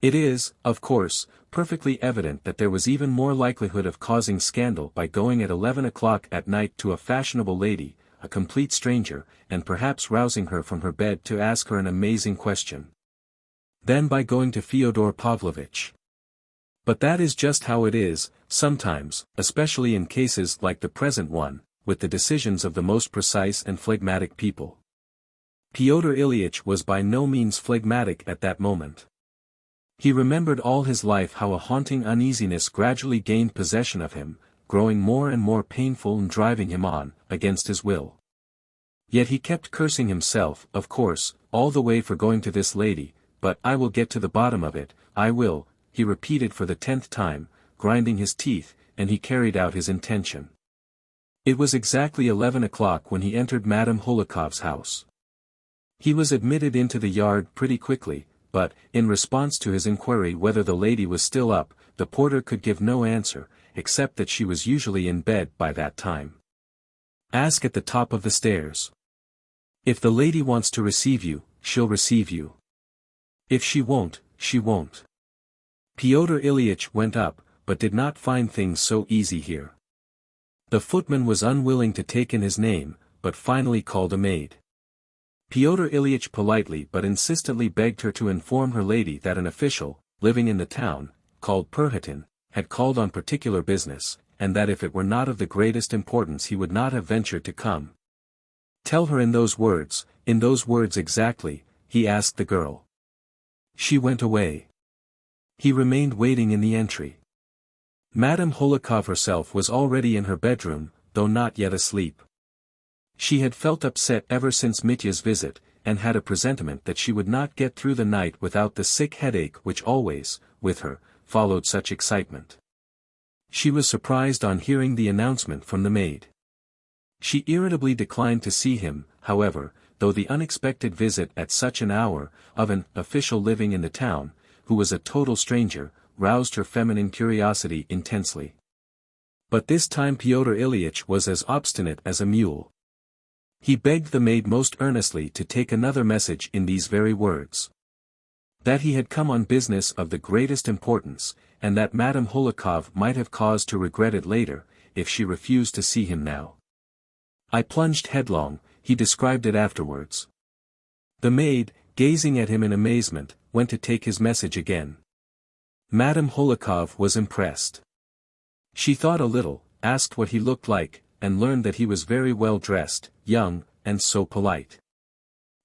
[SPEAKER 1] It is, of course, perfectly evident that there was even more likelihood of causing scandal by going at 11 o'clock at night to a fashionable lady, a complete stranger, and perhaps rousing her from her bed to ask her an amazing question. Then by going to Fyodor Pavlovich. But that is just how it is, sometimes, especially in cases like the present one, with the decisions of the most precise and phlegmatic people. Pyotr Ilyich was by no means phlegmatic at that moment. He remembered all his life how a haunting uneasiness gradually gained possession of him, growing more and more painful and driving him on, against his will. Yet he kept cursing himself, of course, all the way for going to this lady, but I will get to the bottom of it, I will," he repeated for the 10th time, grinding his teeth, and he carried out his intention. It was exactly 11 o'clock when he entered Madame Hohlakov's house. He was admitted into the yard pretty quickly, but, in response to his inquiry whether the lady was still up, the porter could give no answer, except that she was usually in bed by that time. "Ask at the top of the stairs. If the lady wants to receive you, she'll receive you. If she won't, she won't." Pyotr Ilyitch went up, but did not find things so easy here. The footman was unwilling to take in his name, but finally called a maid. Pyotr Ilyitch politely but insistently begged her to inform her lady that an official, living in the town, called Perhotin, had called on particular business, and that if it were not of the greatest importance he would not have ventured to come. "Tell her in those words exactly," he asked the girl. She went away. He remained waiting in the entry. Madame Hohlakov herself was already in her bedroom, though not yet asleep. She had felt upset ever since Mitya's visit, and had a presentiment that she would not get through the night without the sick headache which always, with her, followed such excitement. She was surprised on hearing the announcement from the maid. She irritably declined to see him, however, though the unexpected visit at such an hour, of an official living in the town, who was a total stranger, roused her feminine curiosity intensely. But this time Pyotr Ilyitch was as obstinate as a mule. He begged the maid most earnestly to take another message in these very words. That he had come on business of the greatest importance, and that Madame Hohlakov might have cause to regret it later, if she refused to see him now. I plunged headlong, he described it afterwards. The maid, gazing at him in amazement, went to take his message again. Madame Hohlakov was impressed. She thought a little, asked what he looked like, and learned that he was very well dressed, young, and so polite.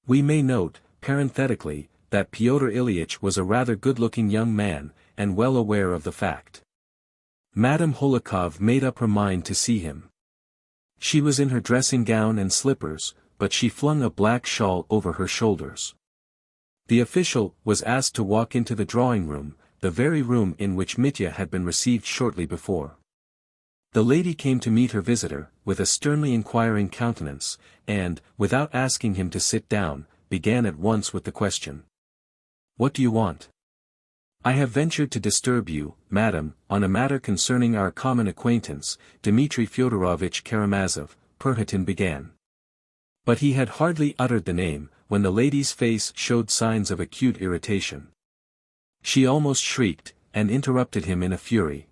[SPEAKER 1] We may note, parenthetically, that Pyotr Ilyitch was a rather good-looking young man, and well aware of the fact. Madame Hohlakov made up her mind to see him. She was in her dressing gown and slippers, but she flung a black shawl over her shoulders. The official was asked to walk into the drawing-room, the very room in which Mitya had been received shortly before. The lady came to meet her visitor, with a sternly inquiring countenance, and, without asking him to sit down, began at once with the question. "What do you want?" "I have ventured to disturb you, madam, on a matter concerning our common acquaintance, Dmitri Fyodorovich Karamazov," Perhotin began. But he had hardly uttered the name, when the lady's face showed signs of acute irritation. She almost shrieked, and interrupted him in a fury.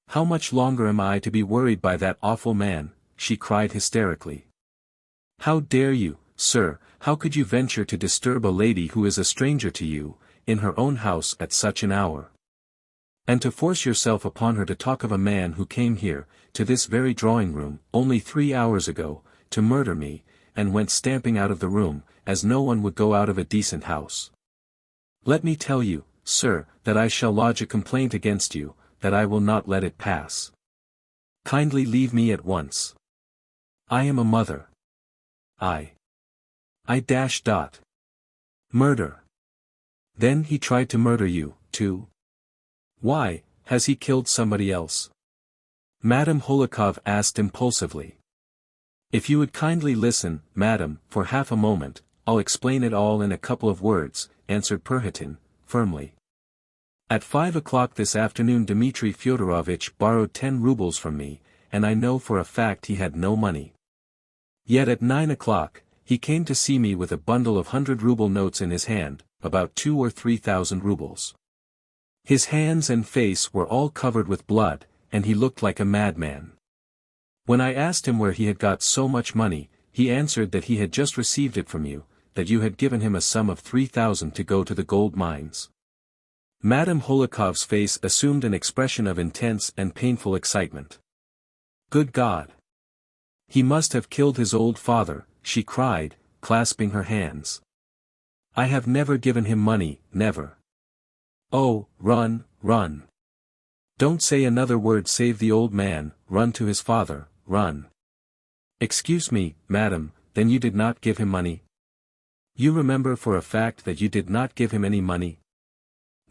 [SPEAKER 1] "How much longer am I to be worried by that awful man?" she cried hysterically. "How dare you, sir, how could you venture to disturb a lady who is a stranger to you, in her own house at such an hour? And to force yourself upon her to talk of a man who came here, to this very drawing-room, only 3 hours ago, to murder me, and went stamping out of the room, as no one would go out of a decent house. Let me tell you, sir, that I shall lodge a complaint against you, that I will not let it pass. Kindly leave me at once. I am a mother. I. Murder. Then he tried to murder you, too? Why, has he killed somebody else?" Madame Hohlakov asked impulsively. "If you would kindly listen, madam, for half a moment, I'll explain it all in a couple of words," answered Perhotin, firmly. "At 5 o'clock this afternoon Dmitri Fyodorovich borrowed 10 rubles from me, and I know for a fact he had no money. Yet at 9 o'clock, he came to see me with a bundle of 100-ruble notes in his hand, about 2,000 or 3,000 rubles. His hands and face were all covered with blood, and he looked like a madman. When I asked him where he had got so much money, he answered that he had just received it from you, that you had given him a sum of 3,000 to go to the gold mines." Madame Hohlakov's face assumed an expression of intense and painful excitement. "Good God! He must have killed his old father," she cried, clasping her hands. "I have never given him money, never. Oh, run, run. Don't say another word, save the old man, run to his father, run." "Excuse me, madam, then you did not give him money?" You remember for a fact that you did not give him any money?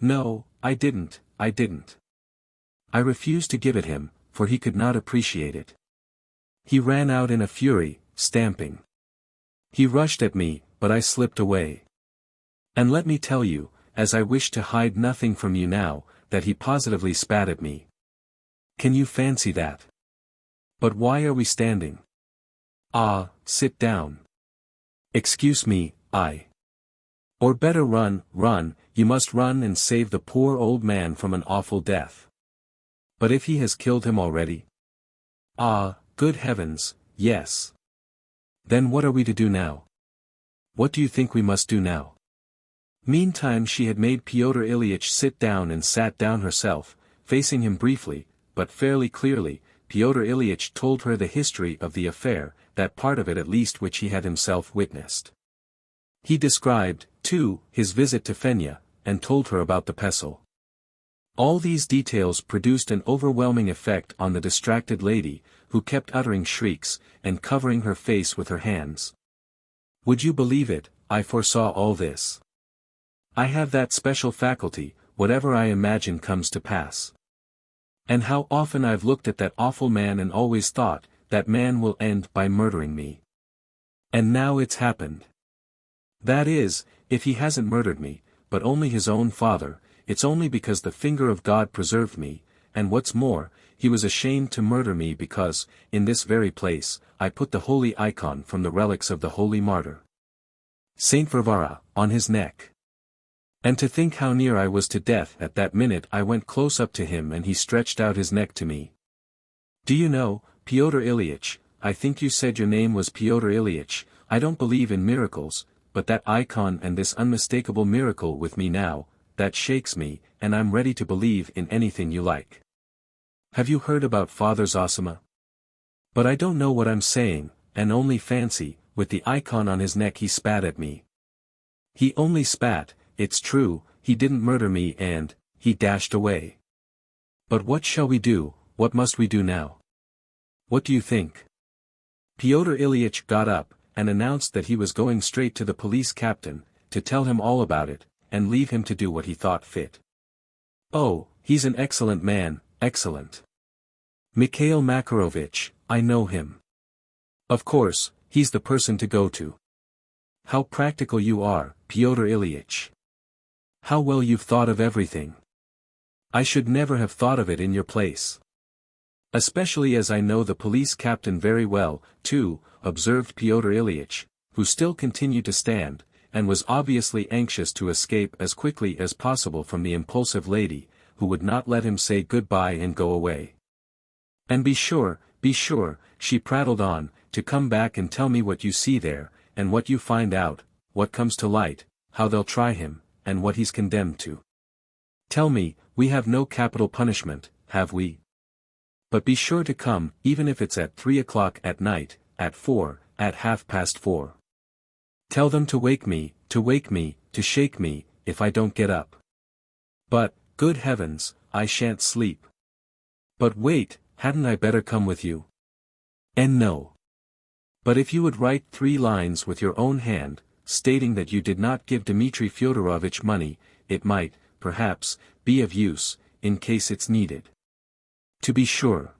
[SPEAKER 1] No, I didn't. I refused to give it him, for he could not appreciate it. He ran out in a fury, stamping. He rushed at me, but I slipped away. And let me tell you, as I wish to hide nothing from you now, that he positively spat at me. Can you fancy that? But why are we standing? Ah, sit down. Excuse me, Or better run, you must run and save the poor old man from an awful death. But if he has killed him already? Ah, good heavens, yes. Then what are we to do now? What do you think we must do now? Meantime she had made Pyotr Ilyitch sit down and sat down herself, facing him briefly, but fairly clearly. Pyotr Ilyitch told her the history of the affair, that part of it at least which he had himself witnessed. He described, too, his visit to Fenya, and told her about the pestle. All these details produced an overwhelming effect on the distracted lady, who kept uttering shrieks, and covering her face with her hands. Would you believe it, I foresaw all this. I have that special faculty, whatever I imagine comes to pass. And how often I've looked at that awful man and always thought, that man will end by murdering me. And now it's happened. That is, if he hasn't murdered me, but only his own father, it's only because the finger of God preserved me, and what's more, he was ashamed to murder me because, in this very place, I put the holy icon from the relics of the holy martyr, Saint Varvara, on his neck. And to think how near I was to death at that minute. I went close up to him and he stretched out his neck to me. Do you know, Pyotr Ilyitch, I think you said your name was Pyotr Ilyitch, I don't believe in miracles, but that icon and this unmistakable miracle with me now, that shakes me, and I'm ready to believe in anything you like. Have you heard about Father Zosima? But I don't know what I'm saying, and only fancy, with the icon on his neck he spat at me. He only spat. It's true, he didn't murder me and, he dashed away. But what shall we do, what must we do now? What do you think? Pyotr Ilyitch got up, and announced that he was going straight to the police captain, to tell him all about it, and leave him to do what he thought fit. Oh, he's an excellent man, excellent. Mikhail Makarovich, I know him. Of course, he's the person to go to. How practical you are, Pyotr Ilyitch. How well you've thought of everything. I should never have thought of it in your place. Especially as I know the police captain very well, too, observed Pyotr Ilyitch, who still continued to stand, and was obviously anxious to escape as quickly as possible from the impulsive lady, who would not let him say goodbye and go away. And be sure, she prattled on, to come back and tell me what you see there, and what you find out, what comes to light, how they'll try him, and what he's condemned to. Tell me, we have no capital punishment, have we? But be sure to come, even if it's at 3 o'clock at night, at 4, at 4:30. Tell them to wake me, to shake me, if I don't get up. But, good heavens, I shan't sleep. But wait, hadn't I better come with you? And no. But if you would write 3 lines with your own hand, stating that you did not give Dmitri Fyodorovich money, it might, perhaps, be of use, in case it's needed. To be sure.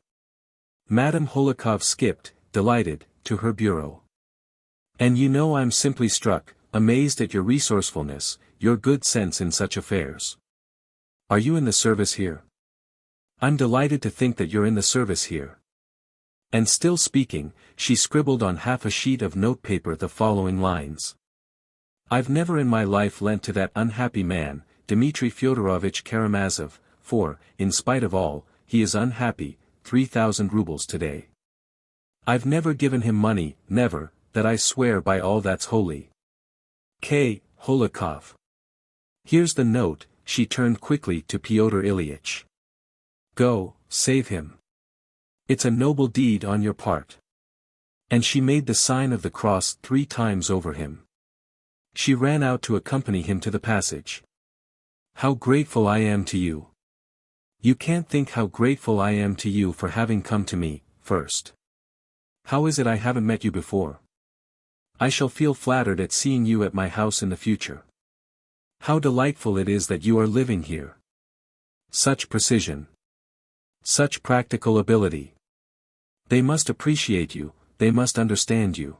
[SPEAKER 1] Madame Holikov skipped, delighted, to her bureau. And you know I'm simply struck, amazed at your resourcefulness, your good sense in such affairs. Are you in the service here? I'm delighted to think that you're in the service here. And still speaking, she scribbled on half a sheet of notepaper the following lines. I've never in my life lent to that unhappy man, Dmitri Fyodorovich Karamazov, for, in spite of all, he is unhappy, 3,000 rubles today. I've never given him money, never, that I swear by all that's holy. K. Holikov. Here's the note, she turned quickly to Pyotr Ilyitch. Go, save him. It's a noble deed on your part. And she made the sign of the cross 3 times over him. She ran out to accompany him to the passage. How grateful I am to you. You can't think how grateful I am to you for having come to me, first. How is it I haven't met you before? I shall feel flattered at seeing you at my house in the future. How delightful it is that you are living here. Such precision. Such practical ability. They must appreciate you, they must understand you.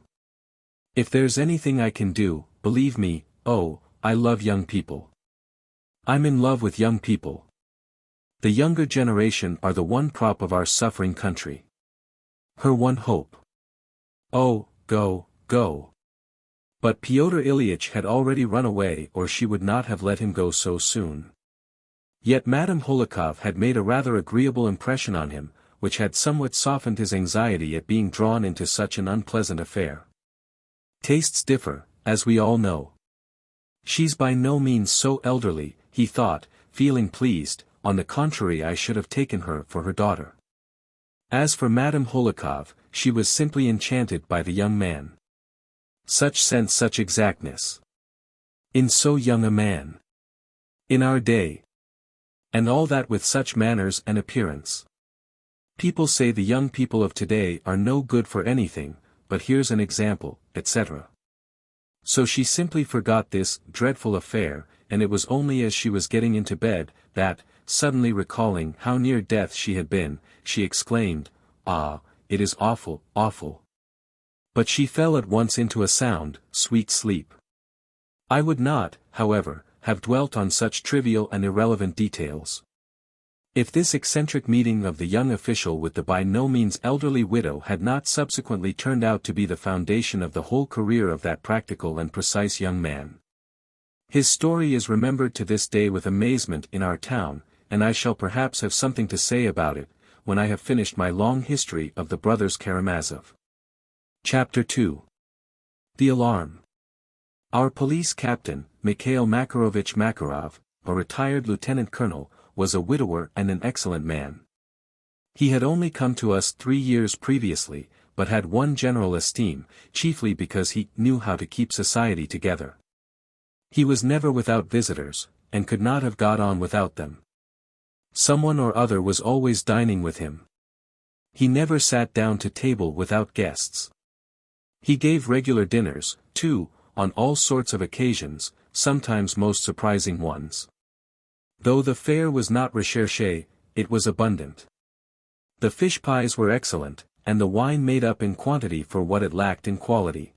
[SPEAKER 1] If there's anything I can do, believe me, oh, I love young people. I'm in love with young people. The younger generation are the one prop of our suffering country. Her one hope. Oh, go, go. But Pyotr Ilyitch had already run away, or she would not have let him go so soon. Yet Madame Holikov had made a rather agreeable impression on him, which had somewhat softened his anxiety at being drawn into such an unpleasant affair. Tastes differ, as we all know. She's by no means so elderly, he thought, feeling pleased. On the contrary, I should have taken her for her daughter. As for Madame Holikov, she was simply enchanted by the young man. Such sense, such exactness. In so young a man. In our day. And all that with such manners and appearance. People say the young people of today are no good for anything, but here's an example, etc. So she simply forgot this dreadful affair, and it was only as she was getting into bed, that, suddenly recalling how near death she had been, she exclaimed, "Ah, it is awful, awful." But she fell at once into a sound, sweet sleep. I would not, however, have dwelt on such trivial and irrelevant details. If this eccentric meeting of the young official with the by no means elderly widow had not subsequently turned out to be the foundation of the whole career of that practical and precise young man. His story is remembered to this day with amazement in our town, and I shall perhaps have something to say about it, when I have finished my long history of the Brothers Karamazov. Chapter 2. The Alarm. Our police captain, Mikhail Makarovich Makarov, a retired lieutenant colonel, was a widower and an excellent man. He had only come to us 3 years previously, but had won general esteem, chiefly because he knew how to keep society together. He was never without visitors, and could not have got on without them. Someone or other was always dining with him. He never sat down to table without guests. He gave regular dinners, too, on all sorts of occasions, sometimes most surprising ones. Though the fare was not recherché, it was abundant. The fish pies were excellent, and the wine made up in quantity for what it lacked in quality.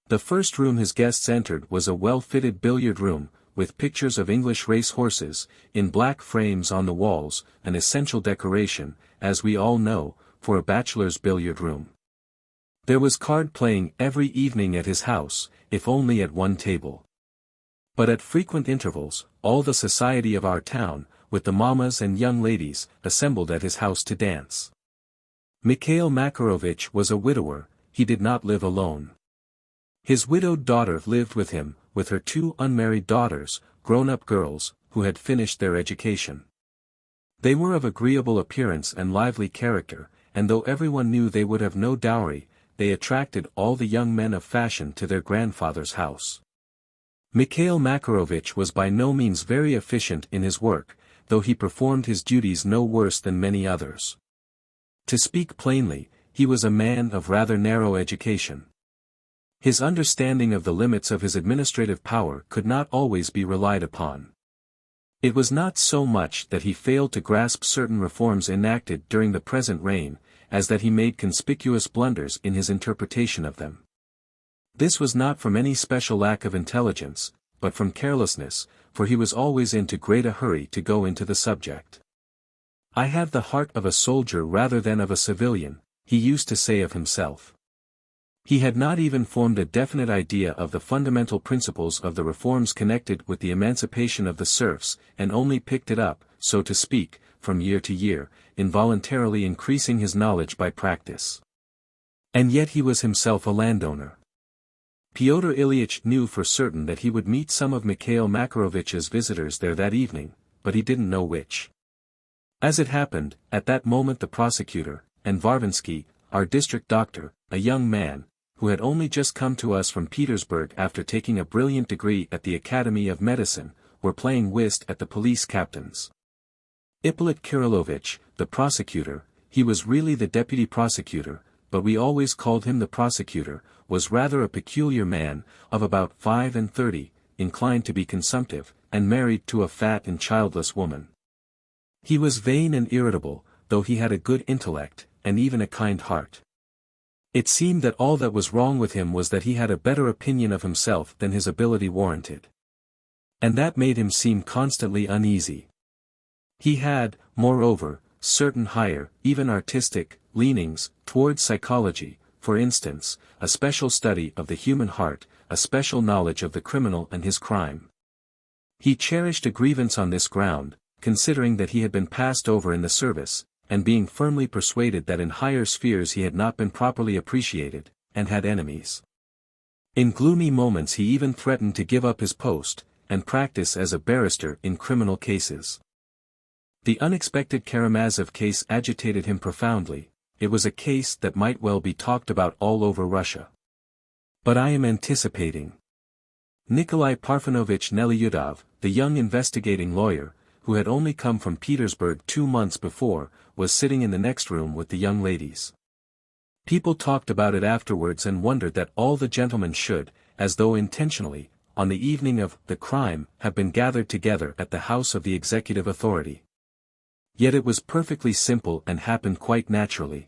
[SPEAKER 1] The first room his guests entered was a well-fitted billiard room, with pictures of English race horses, in black frames on the walls, an essential decoration, as we all know, for a bachelor's billiard room. There was card-playing every evening at his house, if only at one table. But at frequent intervals, all the society of our town, with the mammas and young ladies, assembled at his house to dance. Mikhail Makarovich was a widower, he did not live alone. His widowed daughter lived with him, with her 2 unmarried daughters, grown-up girls, who had finished their education. They were of agreeable appearance and lively character, and though everyone knew they would have no dowry, they attracted all the young men of fashion to their grandfather's house. Mikhail Makarovich was by no means very efficient in his work, though he performed his duties no worse than many others. To speak plainly, he was a man of rather narrow education. His understanding of the limits of his administrative power could not always be relied upon. It was not so much that he failed to grasp certain reforms enacted during the present reign, as that he made conspicuous blunders in his interpretation of them. This was not from any special lack of intelligence, but from carelessness, for he was always in too great a hurry to go into the subject. "I have the heart of a soldier rather than of a civilian," he used to say of himself. He had not even formed a definite idea of the fundamental principles of the reforms connected with the emancipation of the serfs, and only picked it up, so to speak, from year to year, involuntarily increasing his knowledge by practice. And yet he was himself a landowner. Pyotr Ilyitch knew for certain that he would meet some of Mikhail Makarovich's visitors there that evening, but he didn't know which. As it happened, at that moment the prosecutor, and Varvinsky, our district doctor, a young man, who had only just come to us from Petersburg after taking a brilliant degree at the Academy of Medicine, were playing whist at the police captain's. Ippolit Kirillovitch, the prosecutor, he was really the deputy prosecutor, but we always called him the prosecutor, was rather a peculiar man, of about 35, inclined to be consumptive, and married to a fat and childless woman. He was vain and irritable, though he had a good intellect, and even a kind heart. It seemed that all that was wrong with him was that he had a better opinion of himself than his ability warranted. And that made him seem constantly uneasy. He had, moreover, certain higher, even artistic, leanings, towards psychology, for instance, a special study of the human heart, a special knowledge of the criminal and his crime. He cherished a grievance on this ground, considering that he had been passed over in the service, and being firmly persuaded that in higher spheres he had not been properly appreciated, and had enemies. In gloomy moments he even threatened to give up his post, and practice as a barrister in criminal cases. The unexpected Karamazov case agitated him profoundly. It was a case that might well be talked about all over Russia. But I am anticipating. Nikolai Parfenovich Nelyudov, the young investigating lawyer, who had only come from Petersburg 2 months before, was sitting in the next room with the young ladies. People talked about it afterwards and wondered that all the gentlemen should, as though intentionally, on the evening of the crime, have been gathered together at the house of the executive authority. Yet it was perfectly simple and happened quite naturally.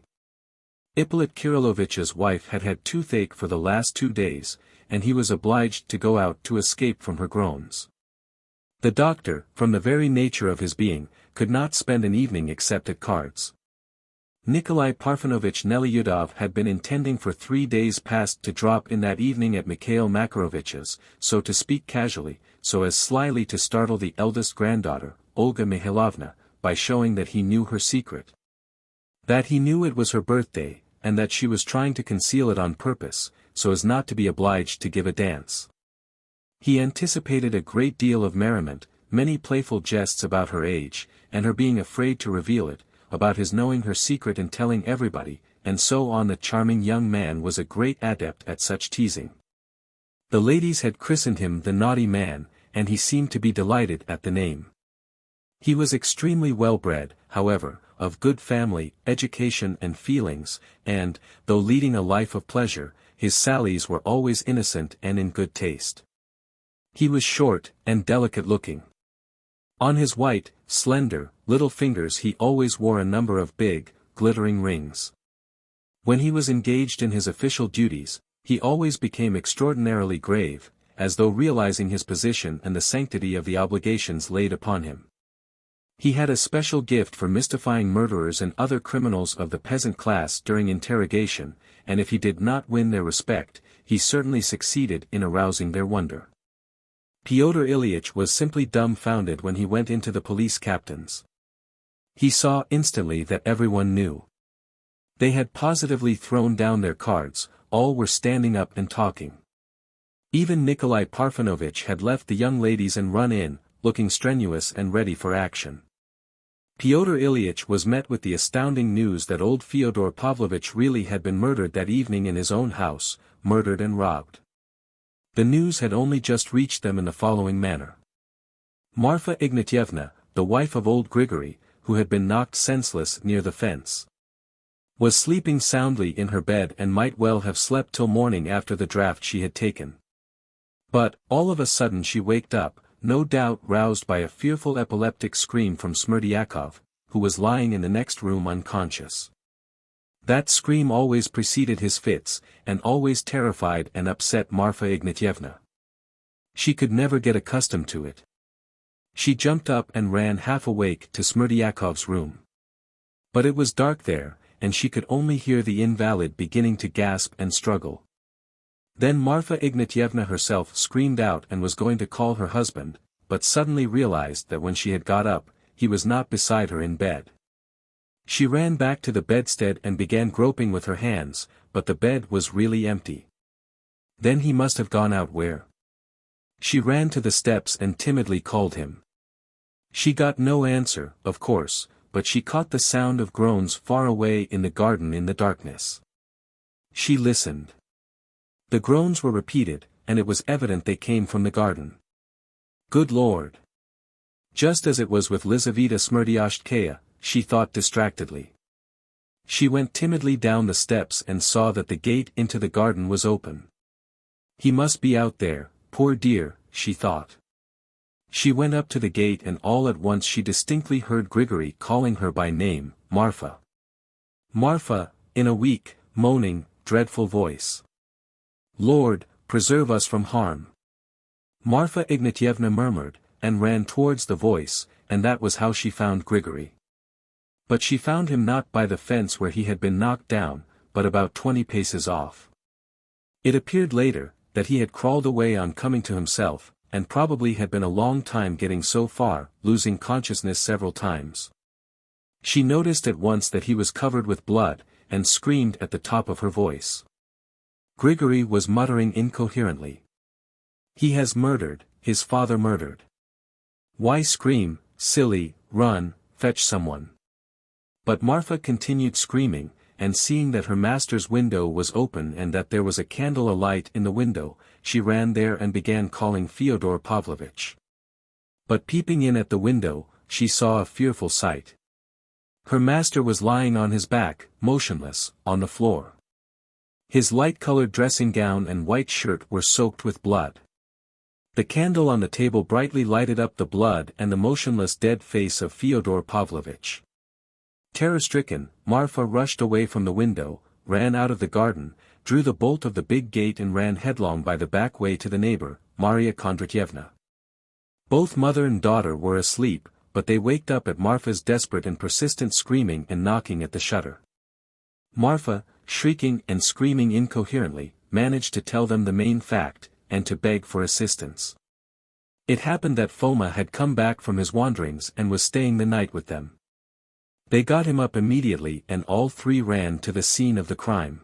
[SPEAKER 1] Ippolit Kirillovich's wife had had toothache for the last 2 days, and he was obliged to go out to escape from her groans. The doctor, from the very nature of his being, could not spend an evening except at cards. Nikolai Parfenovich Nelyudov had been intending for 3 days past to drop in that evening at Mikhail Makarovich's, so to speak casually, so as slyly to startle the eldest granddaughter, Olga Mihailovna, by showing that he knew her secret. That he knew it was her birthday, and that she was trying to conceal it on purpose, so as not to be obliged to give a dance. He anticipated a great deal of merriment, many playful jests about her age, and her being afraid to reveal it, about his knowing her secret and telling everybody, and so on. The charming young man was a great adept at such teasing. The ladies had christened him the naughty man, and he seemed to be delighted at the name. He was extremely well bred, however, of good family, education and feelings, and, though leading a life of pleasure, his sallies were always innocent and in good taste. He was short, and delicate-looking. On his white, slender, little fingers he always wore a number of big, glittering rings. When he was engaged in his official duties, he always became extraordinarily grave, as though realizing his position and the sanctity of the obligations laid upon him. He had a special gift for mystifying murderers and other criminals of the peasant class during interrogation, and if he did not win their respect, he certainly succeeded in arousing their wonder. Pyotr Ilyitch was simply dumbfounded when he went into the police captain's. He saw instantly that everyone knew. They had positively thrown down their cards, all were standing up and talking. Even Nikolai Parfenovich had left the young ladies and run in, looking strenuous and ready for action. Pyotr Ilyitch was met with the astounding news that old Fyodor Pavlovich really had been murdered that evening in his own house, murdered and robbed. The news had only just reached them in the following manner. Marfa Ignatyevna, the wife of old Grigory, who had been knocked senseless near the fence, was sleeping soundly in her bed and might well have slept till morning after the draught she had taken. But, all of a sudden she waked up, no doubt roused by a fearful epileptic scream from Smerdyakov, who was lying in the next room unconscious. That scream always preceded his fits, and always terrified and upset Marfa Ignatyevna. She could never get accustomed to it. She jumped up and ran half awake to Smerdyakov's room. But it was dark there, and she could only hear the invalid beginning to gasp and struggle. Then Marfa Ignatyevna herself screamed out and was going to call her husband, but suddenly realized that when she had got up, he was not beside her in bed. She ran back to the bedstead and began groping with her hands, but the bed was really empty. Then he must have gone out where? She ran to the steps and timidly called him. She got no answer, of course, but she caught the sound of groans far away in the garden in the darkness. She listened. The groans were repeated, and it was evident they came from the garden. Good Lord! Just as it was with Lizaveta Smerdyashtkaya, she thought distractedly. She went timidly down the steps and saw that the gate into the garden was open. He must be out there, poor dear, she thought. She went up to the gate and all at once she distinctly heard Grigory calling her by name, Marfa. Marfa, in a weak, moaning, dreadful voice. Lord, preserve us from harm. Marfa Ignatyevna murmured, and ran towards the voice, and that was how she found Grigory. But she found him not by the fence where he had been knocked down, but about 20 paces off. It appeared later, that he had crawled away on coming to himself, and probably had been a long time getting so far, losing consciousness several times. She noticed at once that he was covered with blood, and screamed at the top of her voice. Grigory was muttering incoherently. He has murdered, his father murdered. Why scream, silly, run, fetch someone. But Marfa continued screaming, and seeing that her master's window was open and that there was a candle alight in the window, she ran there and began calling Fyodor Pavlovich. But peeping in at the window, she saw a fearful sight. Her master was lying on his back, motionless, on the floor. His light-colored dressing gown and white shirt were soaked with blood. The candle on the table brightly lighted up the blood and the motionless dead face of Fyodor Pavlovich. Terror-stricken, Marfa rushed away from the window, ran out of the garden, drew the bolt of the big gate and ran headlong by the back way to the neighbor, Maria Kondratyevna. Both mother and daughter were asleep, but they waked up at Marfa's desperate and persistent screaming and knocking at the shutter. Marfa, shrieking and screaming incoherently, managed to tell them the main fact, and to beg for assistance. It happened that Foma had come back from his wanderings and was staying the night with them. They got him up immediately and all three ran to the scene of the crime.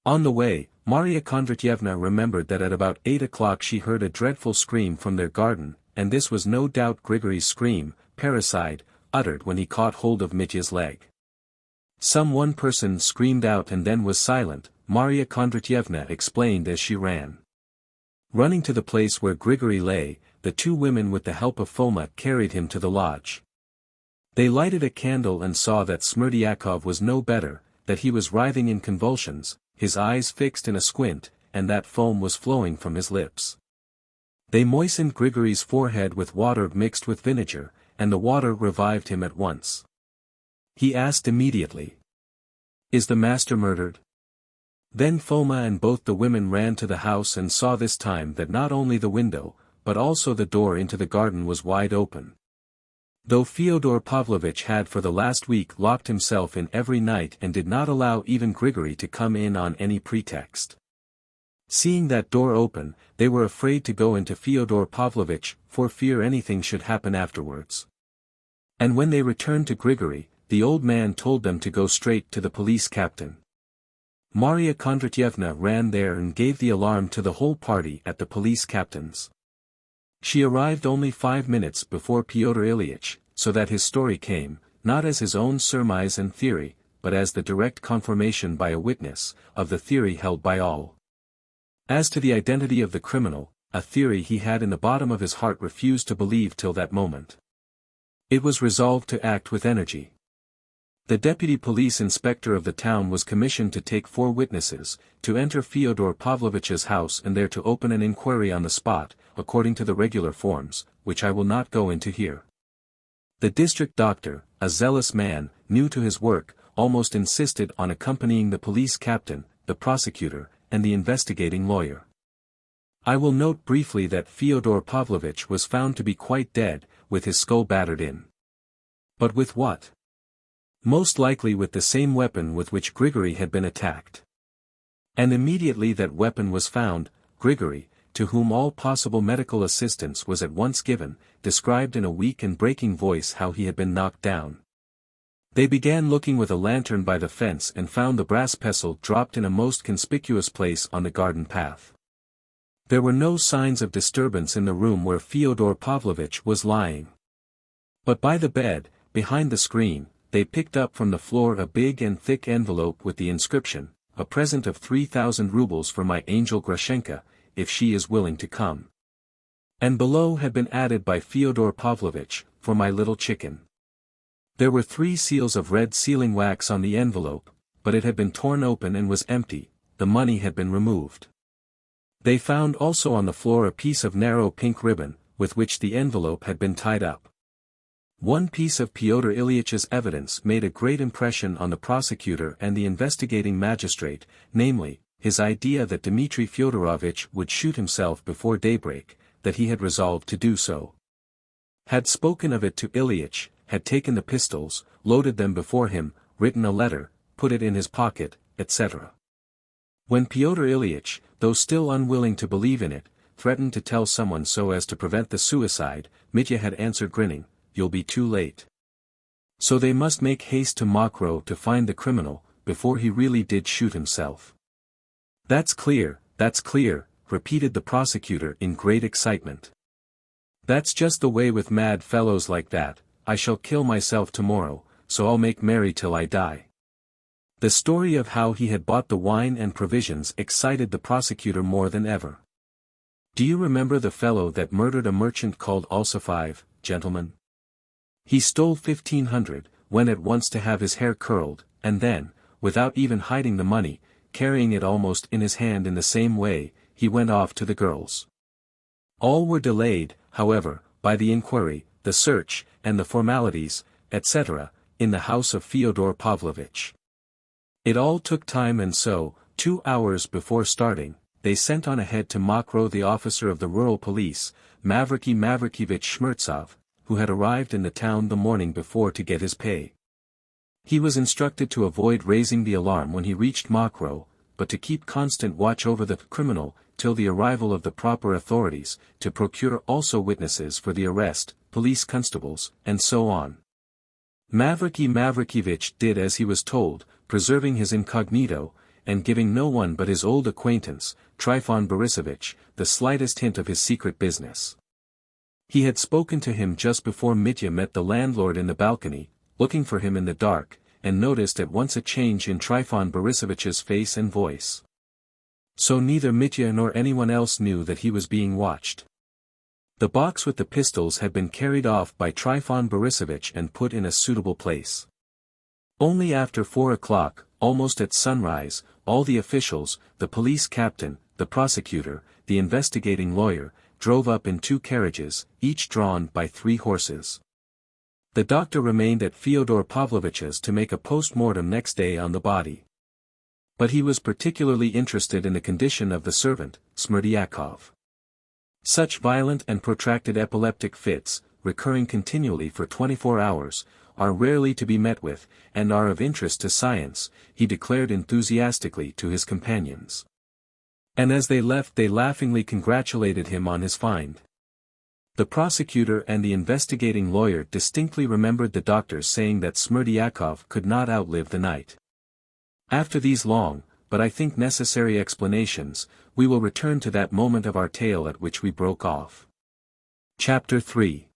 [SPEAKER 1] On the way, Maria Kondratyevna remembered that at about 8 o'clock she heard a dreadful scream from their garden, and this was no doubt Grigory's scream, parricide, uttered when he caught hold of Mitya's leg. Some one person screamed out and then was silent, Maria Kondratyevna explained as she ran. Running to the place where Grigory lay, the two women with the help of Foma carried him to the lodge. They lighted a candle and saw that Smerdyakov was no better, that he was writhing in convulsions, his eyes fixed in a squint, and that foam was flowing from his lips. They moistened Grigory's forehead with water mixed with vinegar, and the water revived him at once. He asked immediately, "Is the master murdered?" Then Foma and both the women ran to the house and saw this time that not only the window, but also the door into the garden was wide open. Though Fyodor Pavlovich had for the last week locked himself in every night and did not allow even Grigory to come in on any pretext. Seeing that door open, they were afraid to go into Fyodor Pavlovich, for fear anything should happen afterwards. And when they returned to Grigory, the old man told them to go straight to the police captain. Maria Kondratyevna ran there and gave the alarm to the whole party at the police captain's. She arrived only 5 minutes before Pyotr Ilyitch, so that his story came, not as his own surmise and theory, but as the direct confirmation by a witness, of the theory held by all. As to the identity of the criminal, a theory he had in the bottom of his heart refused to believe till that moment. It was resolved to act with energy. The deputy police inspector of the town was commissioned to take 4 witnesses, to enter Fyodor Pavlovich's house and there to open an inquiry on the spot, according to the regular forms, which I will not go into here. The district doctor, a zealous man, new to his work, almost insisted on accompanying the police captain, the prosecutor, and the investigating lawyer. I will note briefly that Fyodor Pavlovich was found to be quite dead, with his skull battered in. But with what? Most likely with the same weapon with which Grigory had been attacked. And immediately that weapon was found, Grigory, to whom all possible medical assistance was at once given, described in a weak and breaking voice how he had been knocked down. They began looking with a lantern by the fence and found the brass pestle dropped in a most conspicuous place on the garden path. There were no signs of disturbance in the room where Fyodor Pavlovich was lying. But by the bed, behind the screen, they picked up from the floor a big and thick envelope with the inscription, "A present of 3,000 rubles for my angel Grushenka, if she is willing to come." And below had been added by Fyodor Pavlovich, "For my little chicken." There were 3 seals of red sealing wax on the envelope, but it had been torn open and was empty, the money had been removed. They found also on the floor a piece of narrow pink ribbon, with which the envelope had been tied up. One piece of Pyotr Ilyitch's evidence made a great impression on the prosecutor and the investigating magistrate, namely, his idea that Dmitri Fyodorovich would shoot himself before daybreak, that he had resolved to do so. Had spoken of it to Ilyitch, had taken the pistols, loaded them before him, written a letter, put it in his pocket, etc. When Pyotr Ilyitch, though still unwilling to believe in it, threatened to tell someone so as to prevent the suicide, Mitya had answered grinning, "You'll be too late." So they must make haste to Mokroe to find the criminal, before he really did shoot himself. That's clear," repeated the prosecutor in great excitement. "That's just the way with mad fellows like that. I shall kill myself tomorrow, so I'll make merry till I die." The story of how he had bought the wine and provisions excited the prosecutor more than ever. "Do you remember the fellow that murdered a merchant called Alexei, gentlemen? He stole 1,500, went at once to have his hair curled, and then, without even hiding the money, carrying it almost in his hand in the same way, he went off to the girls. All were delayed, however, by the inquiry, the search, and the formalities, etc., in the house of Fyodor Pavlovich. It all took time, and so, 2 hours before starting, they sent on ahead to Mokroe the officer of the rural police, Mavriky Mavrikyevich Shmertsov, who had arrived in the town the morning before to get his pay. He was instructed to avoid raising the alarm when he reached Mokroe, but to keep constant watch over the criminal, till the arrival of the proper authorities, to procure also witnesses for the arrest, police constables, and so on. Mavriky Mavrikyevich did as he was told, preserving his incognito, and giving no one but his old acquaintance, Trifon Borisovich, the slightest hint of his secret business. He had spoken to him just before Mitya met the landlord in the balcony, looking for him in the dark, and noticed at once a change in Trifon Borisovich's face and voice. So neither Mitya nor anyone else knew that he was being watched. The box with the pistols had been carried off by Trifon Borisovich and put in a suitable place. Only after 4 o'clock, almost at sunrise, all the officials, the police captain, the prosecutor, the investigating lawyer, drove up in 2 carriages, each drawn by 3 horses. The doctor remained at Fyodor Pavlovich's to make a post-mortem next day on the body. But he was particularly interested in the condition of the servant, Smerdyakov. Such violent and protracted epileptic fits, recurring continually for 24 hours, are rarely to be met with, and are of interest to science, he declared enthusiastically to his companions. And as they left they laughingly congratulated him on his find. The prosecutor and the investigating lawyer distinctly remembered the doctor saying that Smerdyakov could not outlive the night. After these long, but I think necessary explanations, we will return to that moment of our tale at which we broke off. Chapter 3.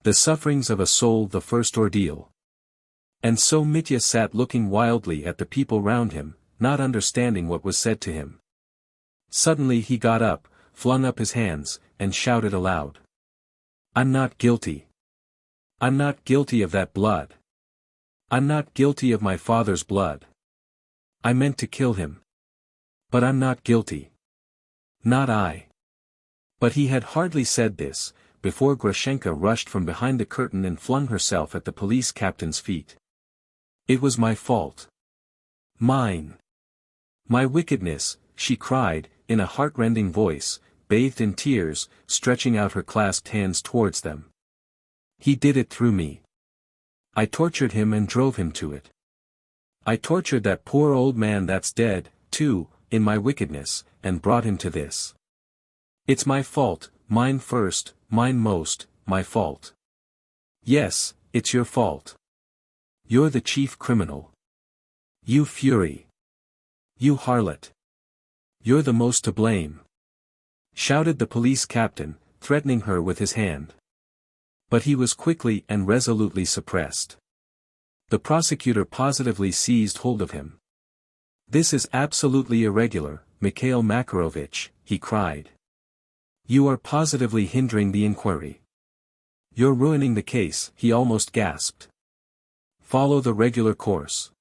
[SPEAKER 1] The Sufferings of a Soul, the First Ordeal. And so Mitya sat looking wildly at the people round him, not understanding what was said to him. Suddenly he got up, flung up his hands, and shouted aloud. "I'm not guilty. I'm not guilty of that blood. I'm not guilty of my father's blood. I meant to kill him. But I'm not guilty. Not I." But he had hardly said this, before Grushenka rushed from behind the curtain and flung herself at the police captain's feet. "It was my fault. Mine. My wickedness," she cried, in a heart-rending voice, bathed in tears, stretching out her clasped hands towards them. "He did it through me. I tortured him and drove him to it. I tortured that poor old man that's dead, too, in my wickedness, and brought him to this. It's my fault, mine first, mine most, my fault. Yes, it's your fault. You're the chief criminal. You fury. You harlot. You're the most to blame," shouted the police captain, threatening her with his hand. But he was quickly and resolutely suppressed. The prosecutor positively seized hold of him. "This is absolutely irregular, Mikhail Makarovich," he cried. "You are positively hindering the inquiry. You're ruining the case," he almost gasped. Follow the regular course.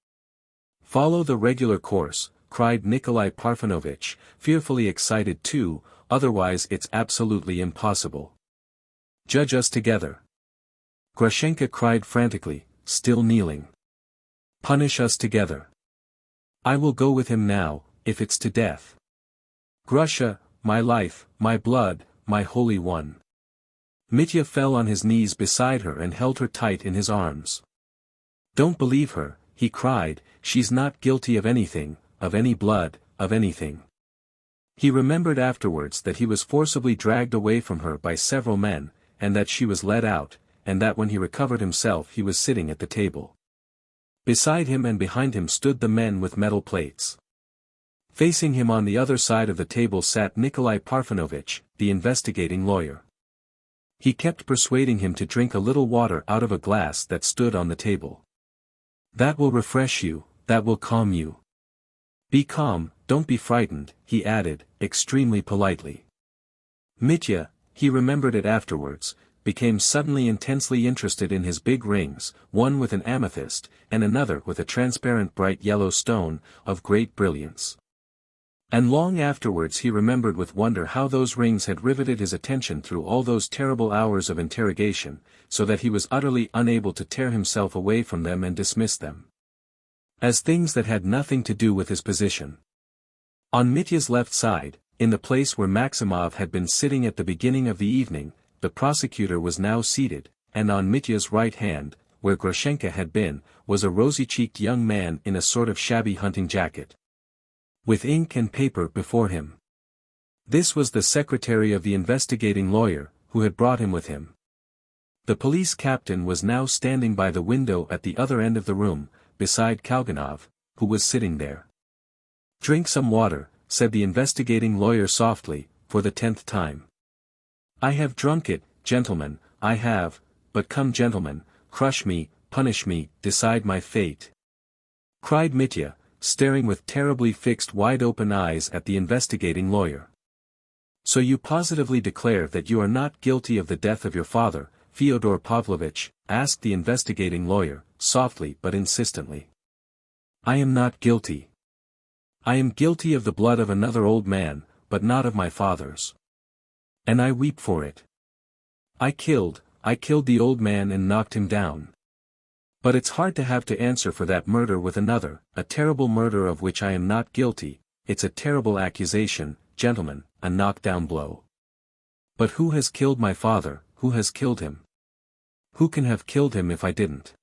[SPEAKER 1] Follow the regular course, cried Nikolai Parfenovitch, fearfully excited too, otherwise it's absolutely impossible. Judge us together. Grushenka cried frantically, still kneeling. Punish us together. I will go with him now, if it's to death. Grusha, my life, my blood, my holy one. Mitya fell on his knees beside her and held her tight in his arms. Don't believe her, he cried, she's not guilty of anything, of any blood, of anything. He remembered afterwards that he was forcibly dragged away from her by several men, and that she was led out, and that when he recovered himself he was sitting at the table. Beside him and behind him stood the men with metal plates. Facing him on the other side of the table sat Nikolai Parfenovitch, the investigating lawyer. He kept persuading him to drink a little water out of a glass that stood on the table. That will refresh you, that will calm you. Be calm, don't be frightened, he added, extremely politely. Mitya, he remembered it afterwards, became suddenly intensely interested in his big rings, one with an amethyst, and another with a transparent bright yellow stone, of great brilliance. And long afterwards he remembered with wonder how those rings had riveted his attention through all those terrible hours of interrogation, so that he was utterly unable to tear himself away from them and dismiss them as things that had nothing to do with his position. On Mitya's left side, in the place where Maximov had been sitting at the beginning of the evening, the prosecutor was now seated, and on Mitya's right hand, where Grushenka had been, was a rosy-cheeked young man in a sort of shabby hunting jacket, with ink and paper before him. This was the secretary of the investigating lawyer, who had brought him with him. The police captain was now standing by the window at the other end of the room, beside Kalganov, who was sitting there. Drink some water, said the investigating lawyer softly, for the 10th time. I have drunk it, gentlemen, I have, but come gentlemen, crush me, punish me, decide my fate. Cried Mitya, staring with terribly fixed wide-open eyes at the investigating lawyer. So you positively declare that you are not guilty of the death of your father, Fyodor Pavlovich, asked the investigating lawyer, softly but insistently. I am not guilty. I am guilty of the blood of another old man, but not of my father's. And I weep for it. I killed the old man and knocked him down. But it's hard to have to answer for that murder with another, a terrible murder of which I am not guilty, it's a terrible accusation, gentlemen, a knockdown blow. But who has killed my father, who has killed him? Who can have killed him if I didn't?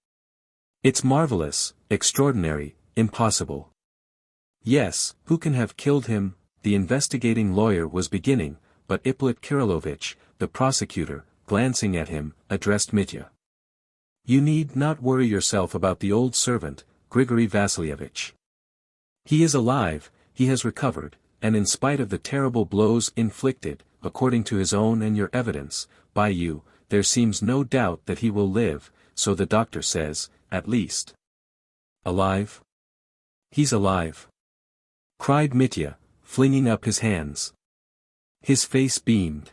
[SPEAKER 1] It's marvelous, extraordinary, impossible. Yes, who can have killed him, the investigating lawyer was beginning, but Ippolit Kirillovitch, the prosecutor, glancing at him, addressed Mitya. You need not worry yourself about the old servant, Grigory Vassilievich. He is alive, he has recovered, and in spite of the terrible blows inflicted, according to his own and your evidence, by you, there seems no doubt that he will live, so the doctor says, at least. Alive? He's alive. Cried Mitya, flinging up his hands. His face beamed.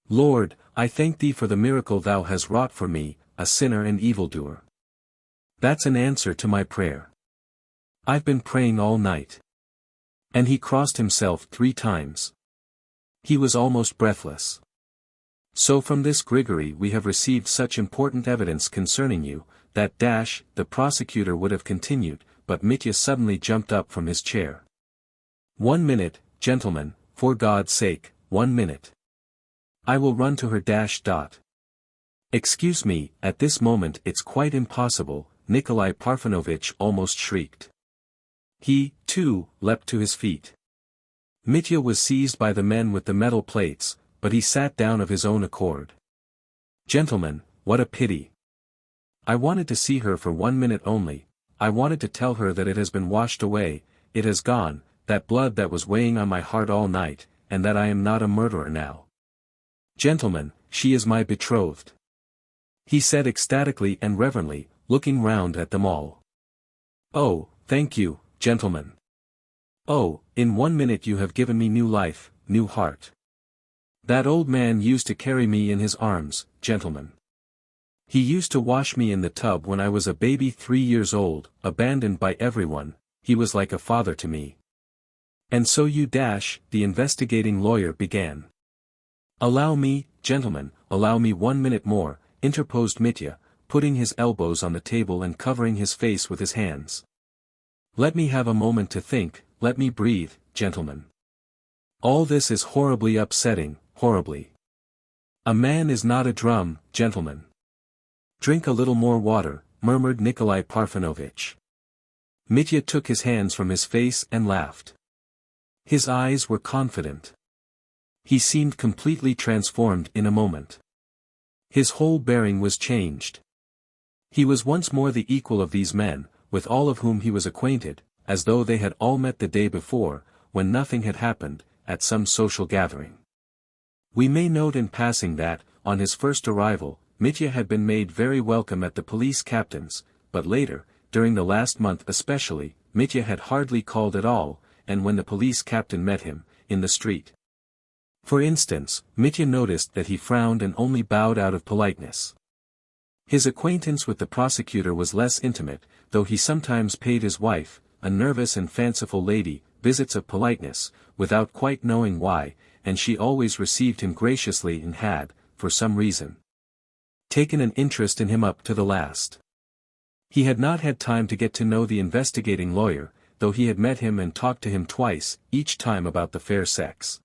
[SPEAKER 1] Lord, I thank thee for the miracle thou hast wrought for me, a sinner and evildoer. That's an answer to my prayer. I've been praying all night. And he crossed himself 3 times. He was almost breathless. So from this Grigory we have received such important evidence concerning you, that the prosecutor would have continued, but Mitya suddenly jumped up from his chair. 1 minute, gentlemen, for God's sake, 1 minute. I will run to her. Excuse me, at this moment it's quite impossible, Nikolai Parfenovitch almost shrieked. He, too, leapt to his feet. Mitya was seized by the men with the metal plates, but he sat down of his own accord. Gentlemen, what a pity. I wanted to see her for 1 minute only, I wanted to tell her that it has been washed away, it has gone, that blood that was weighing on my heart all night, and that I am not a murderer now. Gentlemen, she is my betrothed. He said ecstatically and reverently, looking round at them all. Oh, thank you, gentlemen. Oh, in 1 minute you have given me new life, new heart. That old man used to carry me in his arms, gentlemen. He used to wash me in the tub when I was a baby 3 years old, abandoned by everyone. He was like a father to me. And so you the investigating lawyer began. Allow me, gentlemen, allow me 1 minute more, interposed Mitya, putting his elbows on the table and covering his face with his hands. Let me have a moment to think, let me breathe, gentlemen. All this is horribly upsetting, horribly. A man is not a drum, gentlemen. Drink a little more water, murmured Nikolai Parfenovitch. Mitya took his hands from his face and laughed. His eyes were confident. He seemed completely transformed in a moment. His whole bearing was changed. He was once more the equal of these men, with all of whom he was acquainted, as though they had all met the day before, when nothing had happened, at some social gathering. We may note in passing that, on his first arrival, Mitya had been made very welcome at the police captain's, but later, during the last month especially, Mitya had hardly called at all, and when the police captain met him, in the street. For instance, Mitya noticed that he frowned and only bowed out of politeness. His acquaintance with the prosecutor was less intimate, though he sometimes paid his wife, a nervous and fanciful lady, visits of politeness, without quite knowing why, and she always received him graciously and had, for some reason, taken an interest in him up to the last. He had not had time to get to know the investigating lawyer, though he had met him and talked to him twice, each time about the fair sex.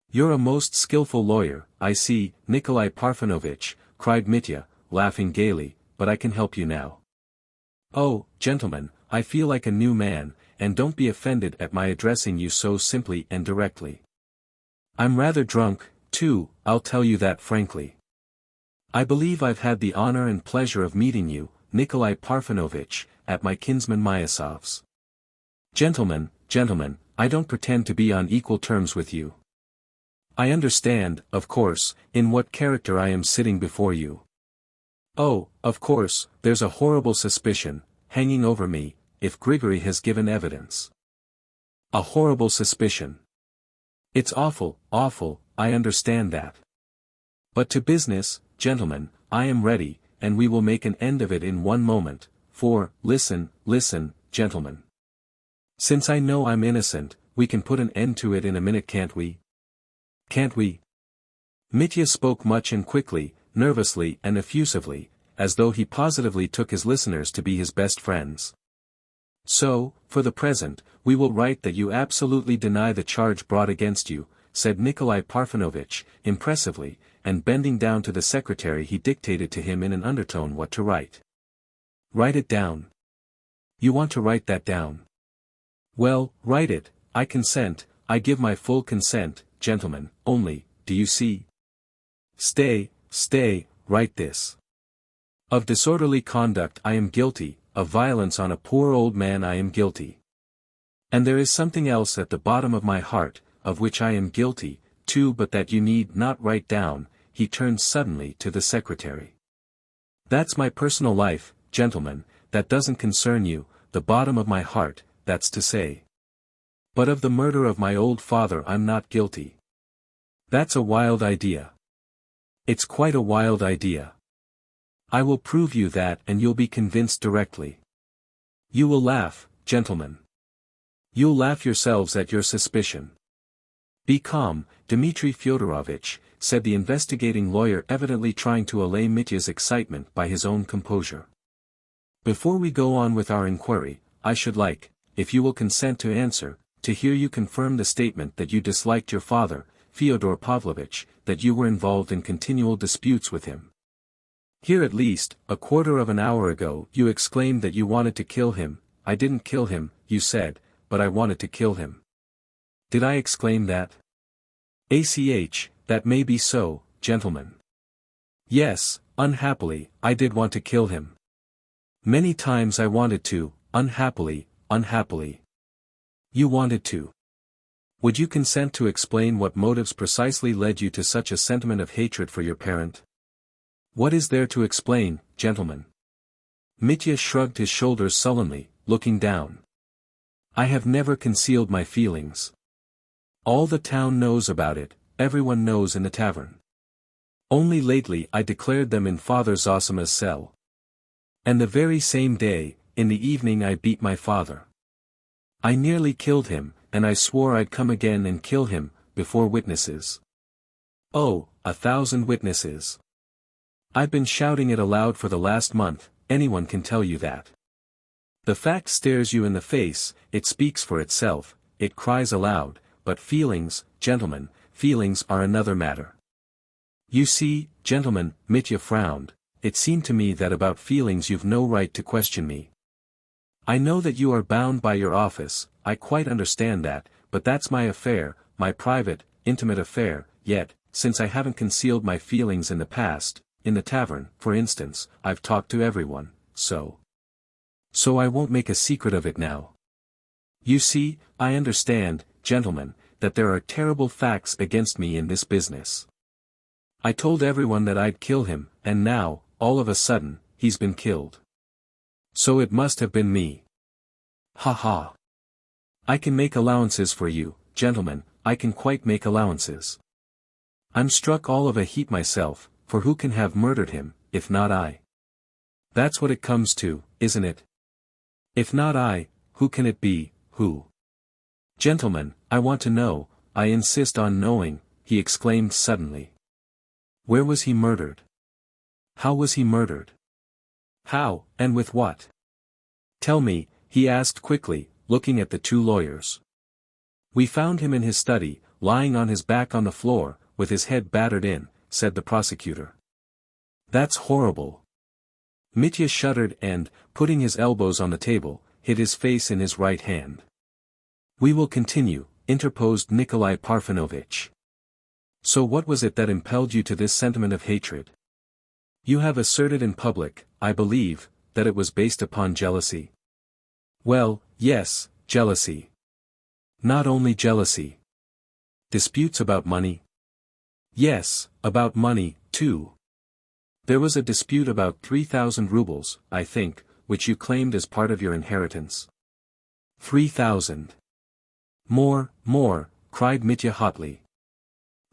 [SPEAKER 1] You're a most skillful lawyer, I see, Nikolai Parfenovitch, cried Mitya, laughing gaily, but I can help you now. Oh, gentlemen, I feel like a new man, and don't be offended at my addressing you so simply and directly. I'm rather drunk, too, I'll tell you that frankly. I believe I've had the honor and pleasure of meeting you, Nikolai Parfenovitch, at my kinsman Myasov's. Gentlemen, I don't pretend to be on equal terms with you. I understand, of course, in what character I am sitting before you. Oh, of course, there's a horrible suspicion, hanging over me, if Grigory has given evidence. A horrible suspicion. It's awful, awful, I understand that. But to business, gentlemen, I am ready, and we will make an end of it in one moment, for, listen, gentlemen. Since I know I'm innocent, we can put an end to it in a minute, can't we? Can't we? Mitya spoke much and quickly, nervously and effusively, as though he positively took his listeners to be his best friends. So, for the present, we will write that you absolutely deny the charge brought against you, said Nikolai Parfenovitch, impressively, and bending down to the secretary he dictated to him in an undertone what to write. Write it down. You want to write that down? Well, write it, I consent, I give my full consent, gentlemen, only, do you see? Stay, write this. Of disorderly conduct I am guilty, of violence on a poor old man I am guilty. And there is something else at the bottom of my heart, of which I am guilty, too, but that you need not write down, he turned suddenly to the secretary. That's my personal life, gentlemen, that doesn't concern you, the bottom of my heart, that's to say. But of the murder of my old father I'm not guilty. That's a wild idea. It's quite a wild idea. I will prove you that and you'll be convinced directly. You will laugh, gentlemen. You'll laugh yourselves at your suspicion. Be calm, Dmitri Fyodorovitch, said the investigating lawyer, evidently trying to allay Mitya's excitement by his own composure. Before we go on with our inquiry, I should like, if you will consent to answer, to hear you confirm the statement that you disliked your father, Fyodor Pavlovich, that you were involved in continual disputes with him. Here at least, a quarter of an hour ago, you exclaimed that you wanted to kill him. I didn't kill him, you said, but I wanted to kill him. Did I exclaim that? That may be so, gentlemen. Yes, unhappily, I did want to kill him. Many times I wanted to, unhappily. You wanted to. Would you consent to explain what motives precisely led you to such a sentiment of hatred for your parent? What is there to explain, gentlemen? Mitya shrugged his shoulders sullenly, looking down. I have never concealed my feelings. All the town knows about it, everyone knows in the tavern. Only lately I declared them in Father Zosima's cell. And the very same day, in the evening I beat my father. I nearly killed him, and I swore I'd come again and kill him, before witnesses. Oh, 1,000 witnesses. I've been shouting it aloud for the last month, anyone can tell you that. The fact stares you in the face, it speaks for itself, it cries aloud, but feelings, gentlemen, feelings are another matter. You see, gentlemen, Mitya frowned, it seemed to me that about feelings you've no right to question me. I know that you are bound by your office, I quite understand that, but that's my affair, my private, intimate affair, yet, since I haven't concealed my feelings in the past, in the tavern, for instance, I've talked to everyone, so I won't make a secret of it now. You see, I understand, gentlemen, that there are terrible facts against me in this business. I told everyone that I'd kill him, and now, all of a sudden, he's been killed. So it must have been me. Ha ha. I can make allowances for you, gentlemen, I can quite make allowances. I'm struck all of a heap myself, for who can have murdered him, if not I? That's what it comes to, isn't it? If not I, who can it be, who? Gentlemen, I want to know, I insist on knowing, he exclaimed suddenly. Where was he murdered? How was he murdered? How, and with what? Tell me, he asked quickly, looking at the two lawyers. We found him in his study, lying on his back on the floor, with his head battered in, said the prosecutor. That's horrible. Mitya shuddered and, putting his elbows on the table, hid his face in his right hand. We will continue, interposed Nikolai Parfenovitch. So what was it that impelled you to this sentiment of hatred? You have asserted in public, I believe, that it was based upon jealousy. Well, yes, jealousy. Not only jealousy. Disputes about money? Yes, about money, too. There was a dispute about 3,000 rubles, I think, which you claimed as part of your inheritance. 3,000. More, cried Mitya hotly.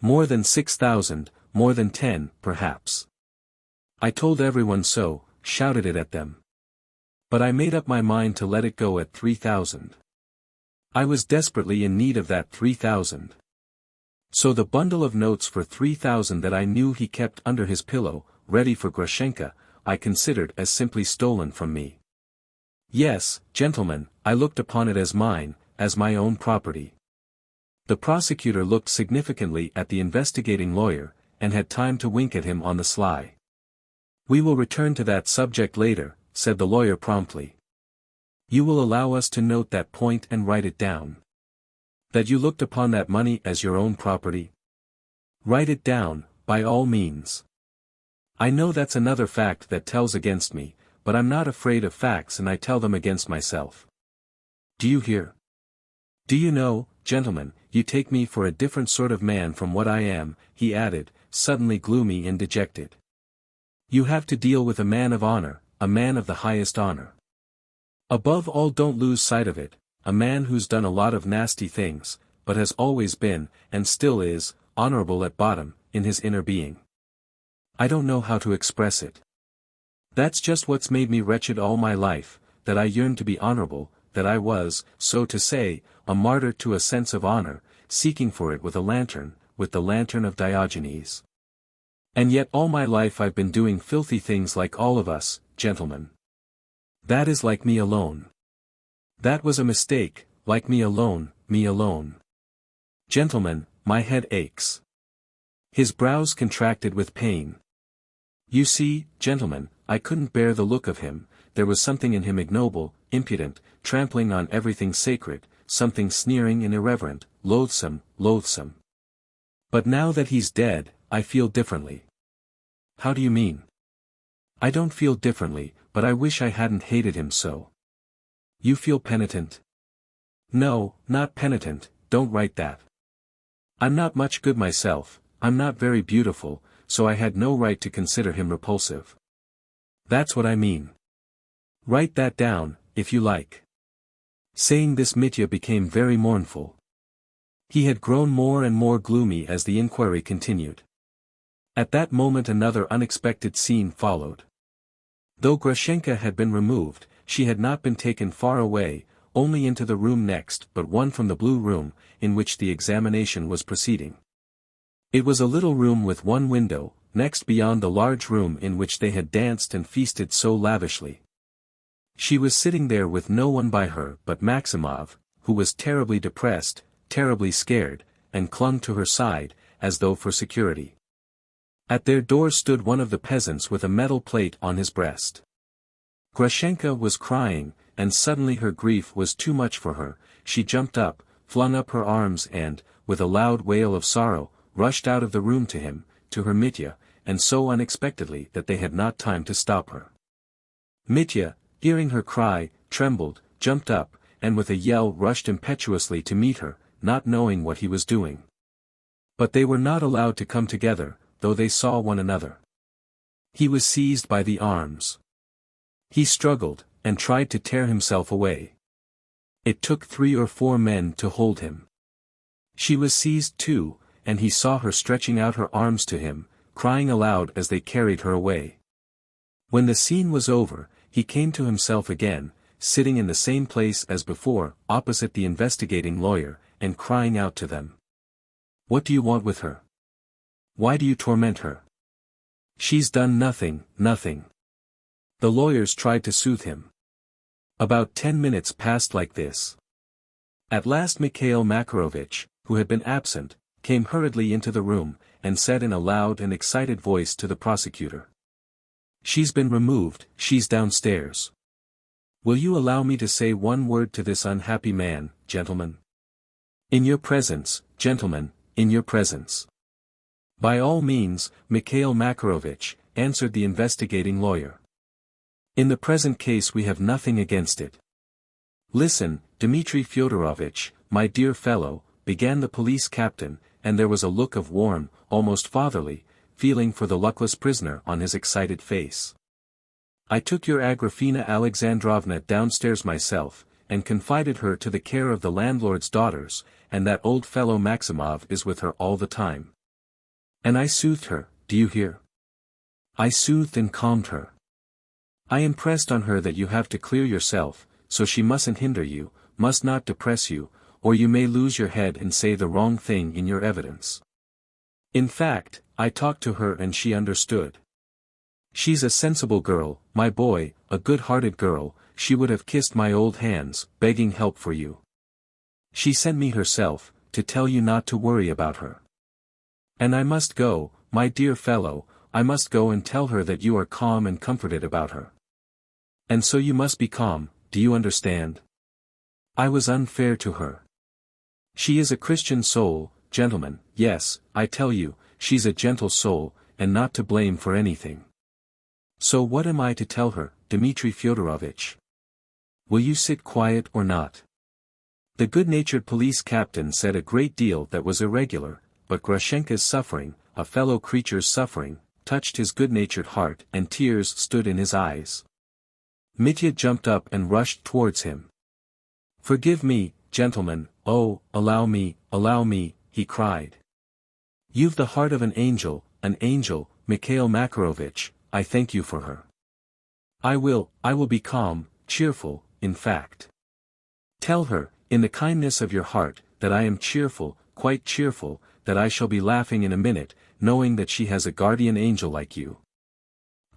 [SPEAKER 1] More than 6,000, more than 10, perhaps. I told everyone so, shouted it at them. But I made up my mind to let it go at 3,000. I was desperately in need of that 3,000. So the bundle of notes for 3,000 that I knew he kept under his pillow, ready for Grushenka, I considered as simply stolen from me. Yes, gentlemen, I looked upon it as mine, as my own property. The prosecutor looked significantly at the investigating lawyer, and had time to wink at him on the sly. We will return to that subject later, said the lawyer promptly. You will allow us to note that point and write it down. That you looked upon that money as your own property? Write it down, by all means. I know that's another fact that tells against me, but I'm not afraid of facts and I tell them against myself. Do you hear? Do you know, gentlemen, you take me for a different sort of man from what I am, he added, suddenly gloomy and dejected. You have to deal with a man of honor, a man of the highest honor. Above all, don't lose sight of it, a man who's done a lot of nasty things, but has always been, and still is, honorable at bottom, in his inner being. I don't know how to express it. That's just what's made me wretched all my life, that I yearned to be honorable, that I was, so to say, a martyr to a sense of honor, seeking for it with a lantern, with the lantern of Diogenes. And yet all my life I've been doing filthy things like all of us, gentlemen. That is like me alone. That was a mistake, like me alone, me alone. Gentlemen, my head aches. His brows contracted with pain. You see, gentlemen, I couldn't bear the look of him, there was something in him ignoble, impudent, trampling on everything sacred, something sneering and irreverent, loathsome, loathsome. But now that he's dead, I feel differently. How do you mean? I don't feel differently, but I wish I hadn't hated him so. You feel penitent? No, not penitent, don't write that. I'm not much good myself, I'm not very beautiful, so I had no right to consider him repulsive. That's what I mean. Write that down, if you like. Saying this, Mitya became very mournful. He had grown more and more gloomy as the inquiry continued. At that moment another unexpected scene followed. Though Grushenka had been removed, she had not been taken far away, only into the room next but one from the blue room, in which the examination was proceeding. It was a little room with one window, next beyond the large room in which they had danced and feasted so lavishly. She was sitting there with no one by her but Maximov, who was terribly depressed, terribly scared, and clung to her side, as though for security. At their door stood one of the peasants with a metal plate on his breast. Grushenka was crying, and suddenly her grief was too much for her. She jumped up, flung up her arms and, with a loud wail of sorrow, rushed out of the room to him, to her Mitya, and so unexpectedly that they had not time to stop her. Mitya, hearing her cry, trembled, jumped up, and with a yell rushed impetuously to meet her, not knowing what he was doing. But they were not allowed to come together, though they saw one another. He was seized by the arms. He struggled, and tried to tear himself away. It took 3 or 4 men to hold him. She was seized too, and he saw her stretching out her arms to him, crying aloud as they carried her away. When the scene was over, he came to himself again, sitting in the same place as before, opposite the investigating lawyer, and crying out to them. "What do you want with her? Why do you torment her? She's done nothing, nothing." The lawyers tried to soothe him. About 10 minutes passed like this. At last Mikhail Makarovich, who had been absent, came hurriedly into the room, and said in a loud and excited voice to the prosecutor. "She's been removed, she's downstairs. Will you allow me to say one word to this unhappy man, gentlemen? In your presence, gentlemen, in your presence." "By all means, Mikhail Makarovich," answered the investigating lawyer. "In the present case we have nothing against it." "Listen, Dmitri Fyodorovich, my dear fellow," began the police captain, and there was a look of warm, almost fatherly, feeling for the luckless prisoner on his excited face. "I took your Agrafena Alexandrovna downstairs myself, and confided her to the care of the landlord's daughters, and that old fellow Maximov is with her all the time. And I soothed her, do you hear? I soothed and calmed her. I impressed on her that you have to clear yourself, so she mustn't hinder you, must not depress you, or you may lose your head and say the wrong thing in your evidence. In fact, I talked to her and she understood. She's a sensible girl, my boy, a good-hearted girl, she would have kissed my old hands, begging help for you. She sent me herself, to tell you not to worry about her. And I must go, my dear fellow, I must go and tell her that you are calm and comforted about her. And so you must be calm, do you understand? I was unfair to her. She is a Christian soul, gentlemen, yes, I tell you, she's a gentle soul, and not to blame for anything. So what am I to tell her, Dmitri Fyodorovich? Will you sit quiet or not?" The good-natured police captain said a great deal that was irregular, but Grushenka's suffering, a fellow creature's suffering, touched his good-natured heart and tears stood in his eyes. Mitya jumped up and rushed towards him. "Forgive me, gentlemen, oh, allow me, he cried. "You've the heart of an angel, Mikhail Makarovich, I thank you for her. I will be calm, cheerful, in fact. Tell her, in the kindness of your heart, that I am cheerful, quite cheerful, that I shall be laughing in a minute, knowing that she has a guardian angel like you.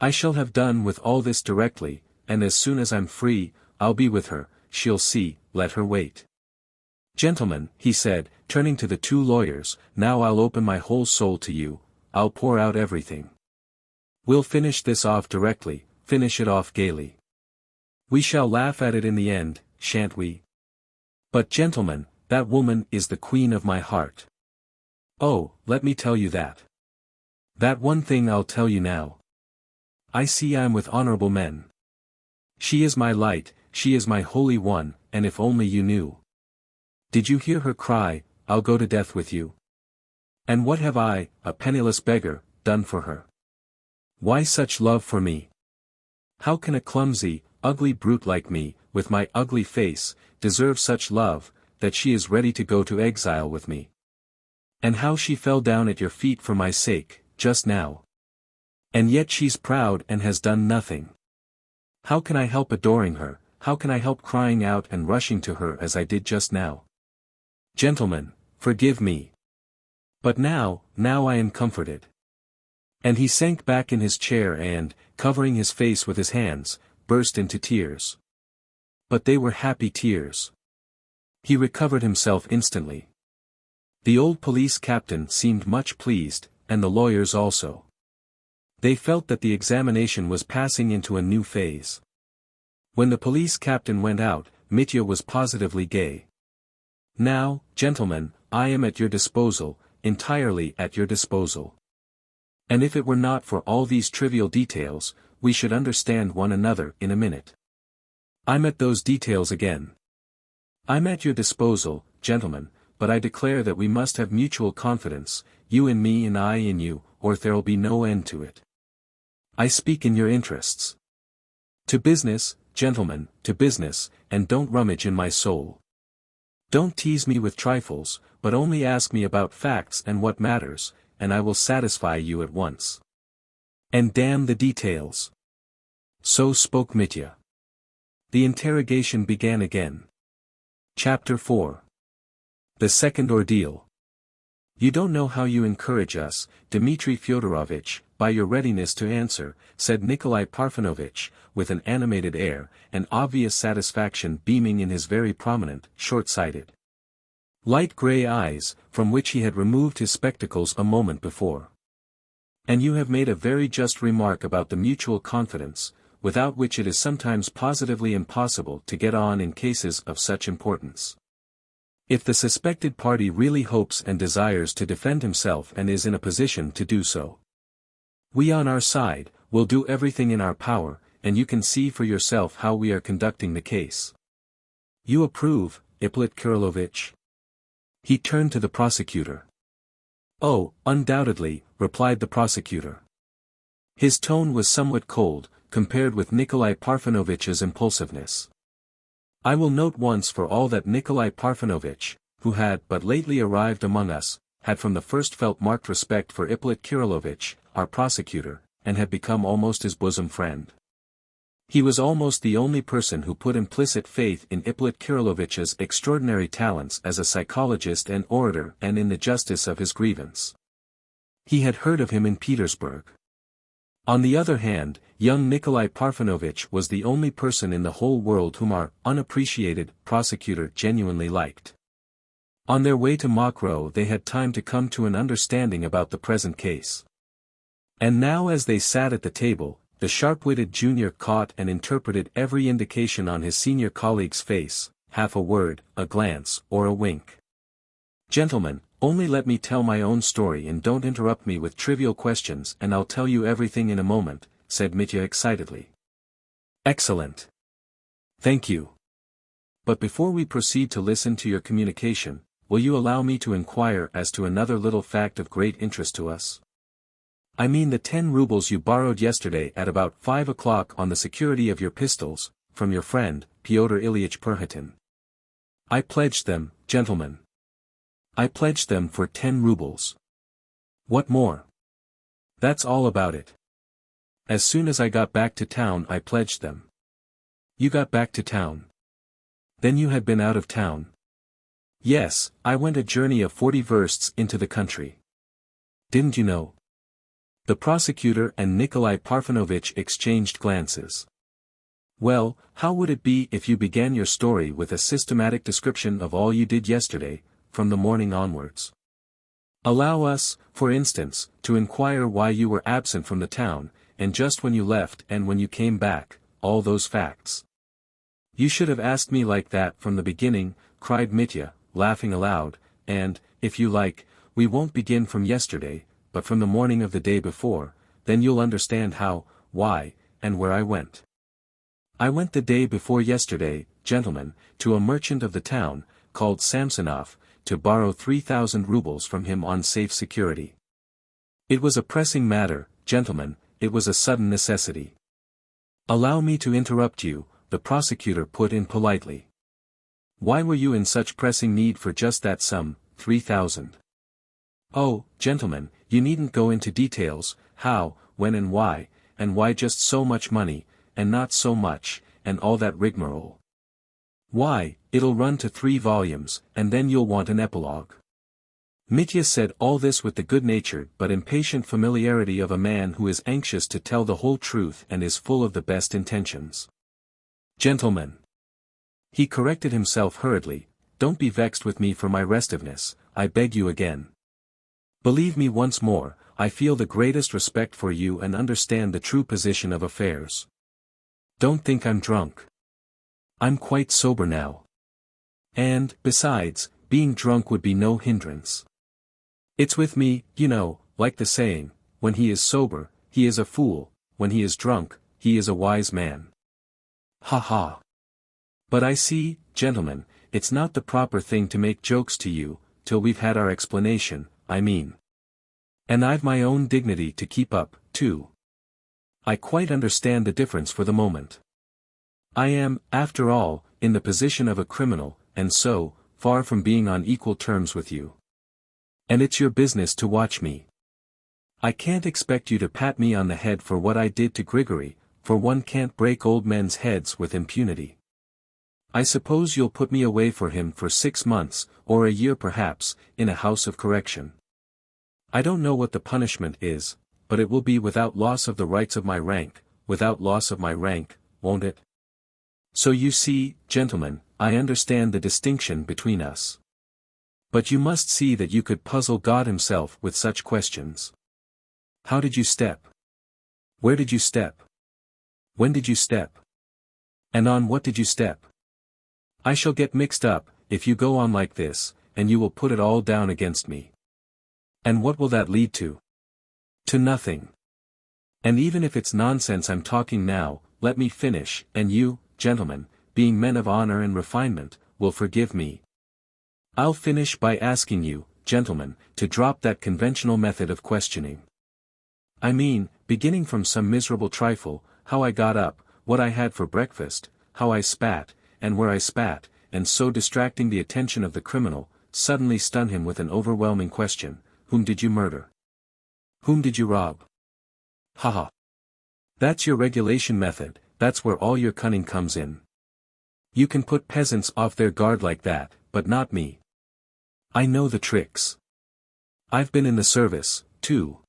[SPEAKER 1] I shall have done with all this directly, and as soon as I'm free, I'll be with her, she'll see, let her wait. Gentlemen," he said, turning to the 2 lawyers, "now I'll open my whole soul to you, I'll pour out everything. We'll finish this off directly, finish it off gaily. We shall laugh at it in the end, shan't we? But gentlemen, that woman is the queen of my heart. Oh, let me tell you that. That one thing I'll tell you now. I see I'm with honorable men. She is my light, she is my holy one, and if only you knew. Did you hear her cry, 'I'll go to death with you'? And what have I, a penniless beggar, done for her? Why such love for me? How can a clumsy, ugly brute like me, with my ugly face, deserve such love, that she is ready to go to exile with me? And how she fell down at your feet for my sake, just now. And yet she's proud and has done nothing. How can I help adoring her, how can I help crying out and rushing to her as I did just now? Gentlemen, forgive me. But now I am comforted. And he sank back in his chair and, covering his face with his hands, burst into tears. But they were happy tears. He recovered himself instantly. The old police captain seemed much pleased, and the lawyers also. They felt that the examination was passing into a new phase. When the police captain went out, Mitya was positively gay. Now, gentlemen, I am at your disposal, entirely at your disposal. And if it were not for all these trivial details, we should understand one another in a minute. I'm at those details again. I'm at your disposal, gentlemen, but I declare that we must have mutual confidence, you in me and I in you, or there'll be no end to it. I speak in your interests. To business, gentlemen, to business, and don't rummage in my soul. Don't tease me with trifles, but only ask me about facts and what matters, and I will satisfy you at once. And damn the details. So spoke Mitya. The interrogation began again. Chapter 4. The Second Ordeal. You don't know how you encourage us, Dmitri Fyodorovich, by your readiness to answer, said Nikolai Parfenovitch, with an animated air, and obvious satisfaction beaming in his very prominent, short-sighted, light grey eyes, from which he had removed his spectacles a moment before. And you have made a very just remark about the mutual confidence, without which it is sometimes positively impossible to get on in cases of such importance. If the suspected party really hopes and desires to defend himself and is in a position to do so, we on our side, will do everything in our power, and you can see for yourself how we are conducting the case. You approve, Ippolit Kirillovitch? He turned to the prosecutor. Oh, undoubtedly, replied the prosecutor. His tone was somewhat cold, compared with Nikolai Parfenovitch's impulsiveness. I will note once for all that Nikolai Parfenovitch, who had but lately arrived among us, had from the first felt marked respect for Ippolit Kirillovitch, our prosecutor, and had become almost his bosom friend. He was almost the only person who put implicit faith in Ippolit Kirillovitch's extraordinary talents as a psychologist and orator and in the justice of his grievance. He had heard of him in Petersburg. On the other hand, young Nikolai Parfenovitch was the only person in the whole world whom our unappreciated prosecutor genuinely liked. On their way to Mokroe they had time to come to an understanding about the present case. And now as they sat at the table, the sharp-witted junior caught and interpreted every indication on his senior colleague's face, half a word, a glance, or a wink. Gentlemen, only let me tell my own story and don't interrupt me with trivial questions and I'll tell you everything in a moment, said Mitya excitedly. Excellent. Thank you. But before we proceed to listen to your communication, will you allow me to inquire as to another little fact of great interest to us? I mean the 10 rubles you borrowed yesterday at about 5 o'clock on the security of your pistols, from your friend, Pyotr Ilyitch Perhatin. I pledged them, gentlemen. I pledged them for 10 rubles. What more? That's all about it. As soon as I got back to town I pledged them. You got back to town? Then you had been out of town? Yes, I went a journey of 40 versts into the country. Didn't you know? The prosecutor and Nikolai Parfenovitch exchanged glances. Well, how would it be if you began your story with a systematic description of all you did yesterday, from the morning onwards? Allow us, for instance, to inquire why you were absent from the town, and just when you left and when you came back, all those facts. You should have asked me like that from the beginning, cried Mitya, laughing aloud, and, if you like, we won't begin from yesterday, but from the morning of the day before, then you'll understand how, why, and where I went. I went the day before yesterday, gentlemen, to a merchant of the town, called Samsonov, to borrow 3,000 rubles from him on safe security. It was a pressing matter, gentlemen, it was a sudden necessity. Allow me to interrupt you, the prosecutor put in politely. Why were you in such pressing need for just that sum, 3,000? Oh, gentlemen, you needn't go into details, how, when and why just so much money, and not so much, and all that rigmarole. Why, it'll run to 3 volumes, and then you'll want an epilogue. Mitya said all this with the good-natured but impatient familiarity of a man who is anxious to tell the whole truth and is full of the best intentions. Gentlemen. He corrected himself hurriedly, don't be vexed with me for my restiveness, I beg you again. Believe me once more, I feel the greatest respect for you and understand the true position of affairs. Don't think I'm drunk. I'm quite sober now. And, besides, being drunk would be no hindrance. It's with me, you know, like the saying, when he is sober, he is a fool, when he is drunk, he is a wise man. Ha ha. But I see, gentlemen, it's not the proper thing to make jokes to you, till we've had our explanation, I mean. And I've my own dignity to keep up, too. I quite understand the difference for the moment. I am, after all, in the position of a criminal, and so, far from being on equal terms with you. And it's your business to watch me. I can't expect you to pat me on the head for what I did to Grigory, for one can't break old men's heads with impunity. I suppose you'll put me away for him for 6 months, or a year perhaps, in a house of correction. I don't know what the punishment is, but it will be without loss of the rights of my rank, won't it? So you see, gentlemen, I understand the distinction between us. But you must see that you could puzzle God himself with such questions. How did you step? Where did you step? When did you step? And on what did you step? I shall get mixed up, if you go on like this, and you will put it all down against me. And what will that lead to? To nothing. And even if it's nonsense I'm talking now, let me finish, and you, gentlemen, being men of honor and refinement, will forgive me. I'll finish by asking you, gentlemen, to drop that conventional method of questioning. I mean, beginning from some miserable trifle, how I got up, what I had for breakfast, how I spat, and where I spat, and so distracting the attention of the criminal, suddenly stun him with an overwhelming question, whom did you murder? Whom did you rob? Ha ha. That's your regulation method, that's where all your cunning comes in. You can put peasants off their guard like that, but not me. I know the tricks. I've been in the service, too.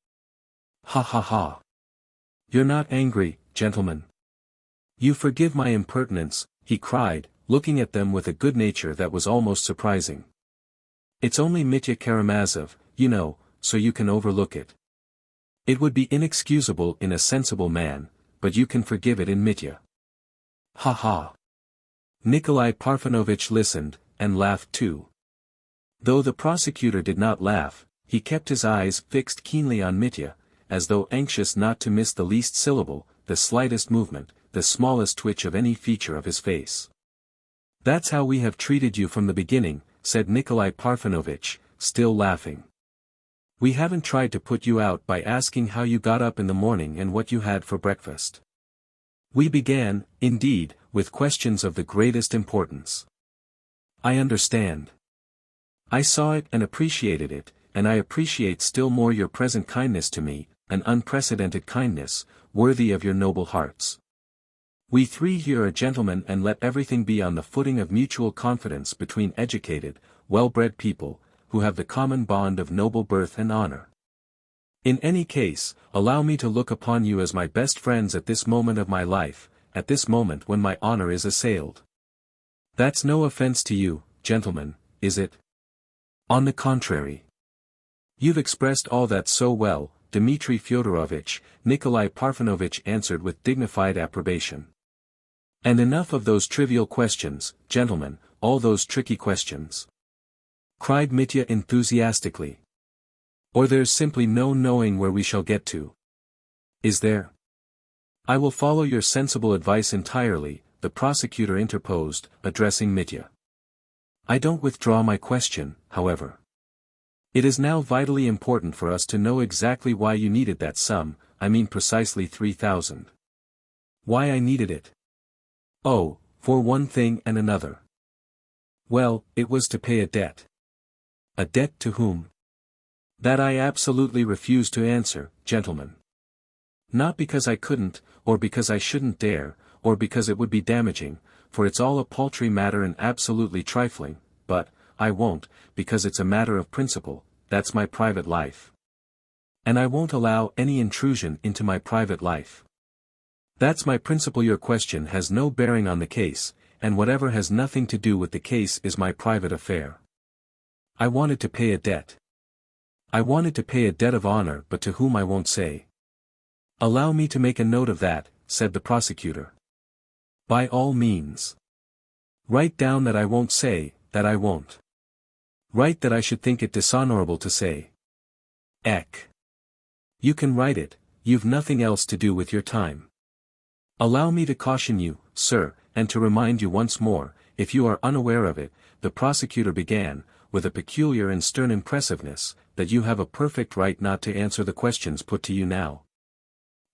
[SPEAKER 1] Ha ha ha. You're not angry, gentlemen. You forgive my impertinence, he cried, looking at them with a good nature that was almost surprising. It's only Mitya Karamazov, you know, so you can overlook it. It would be inexcusable in a sensible man, but you can forgive it in Mitya. Ha ha. Nikolai Parfenovitch listened, and laughed too. Though the prosecutor did not laugh, he kept his eyes fixed keenly on Mitya, as though anxious not to miss the least syllable, the slightest movement, the smallest twitch of any feature of his face. That's how we have treated you from the beginning, said Nikolai Parfenovitch, still laughing. We haven't tried to put you out by asking how you got up in the morning and what you had for breakfast. We began, indeed, with questions of the greatest importance. I understand. I saw it and appreciated it, and I appreciate still more your present kindness to me, an unprecedented kindness, worthy of your noble hearts. We 3 here are gentlemen and let everything be on the footing of mutual confidence between educated, well-bred people, who have the common bond of noble birth and honor. In any case, allow me to look upon you as my best friends at this moment of my life, at this moment when my honor is assailed. That's no offense to you, gentlemen, is it? On the contrary. You've expressed all that so well, Dmitri Fyodorovitch, Nikolai Parfenovitch answered with dignified approbation. And enough of those trivial questions, gentlemen, all those tricky questions. Cried Mitya enthusiastically. Or there's simply no knowing where we shall get to. Is there? I will follow your sensible advice entirely, the prosecutor interposed, addressing Mitya. I don't withdraw my question, however. It is now vitally important for us to know exactly why you needed that sum, I mean precisely 3,000. Why I needed it? Oh, for one thing and another. Well, it was to pay a debt. A debt to whom? That I absolutely refuse to answer, gentlemen. Not because I couldn't, or because I shouldn't dare, or because it would be damaging, for it's all a paltry matter and absolutely trifling, but, I won't, because it's a matter of principle, that's my private life. And I won't allow any intrusion into my private life. That's my principle. Your question has no bearing on the case, and whatever has nothing to do with the case is my private affair. I wanted to pay a debt. I wanted to pay a debt of honor, but to whom I won't say. Allow me to make a note of that, said the prosecutor. By all means. Write down that I won't say, that I won't. Write that I should think it dishonorable to say. Eck. You can write it, you've nothing else to do with your time. Allow me to caution you, sir, and to remind you once more, if you are unaware of it, the prosecutor began, with a peculiar and stern impressiveness, that you have a perfect right not to answer the questions put to you now.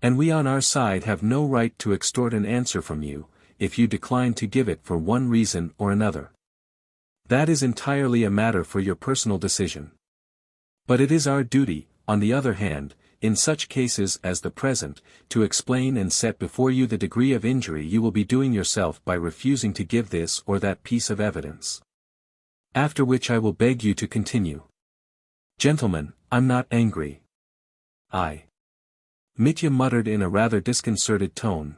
[SPEAKER 1] And we on our side have no right to extort an answer from you, if you decline to give it for one reason or another. That is entirely a matter for your personal decision. But it is our duty, on the other hand, in such cases as the present, to explain and set before you the degree of injury you will be doing yourself by refusing to give this or that piece of evidence. After which I will beg you to continue. Gentlemen, I'm not angry. Mitya muttered in a rather disconcerted tone.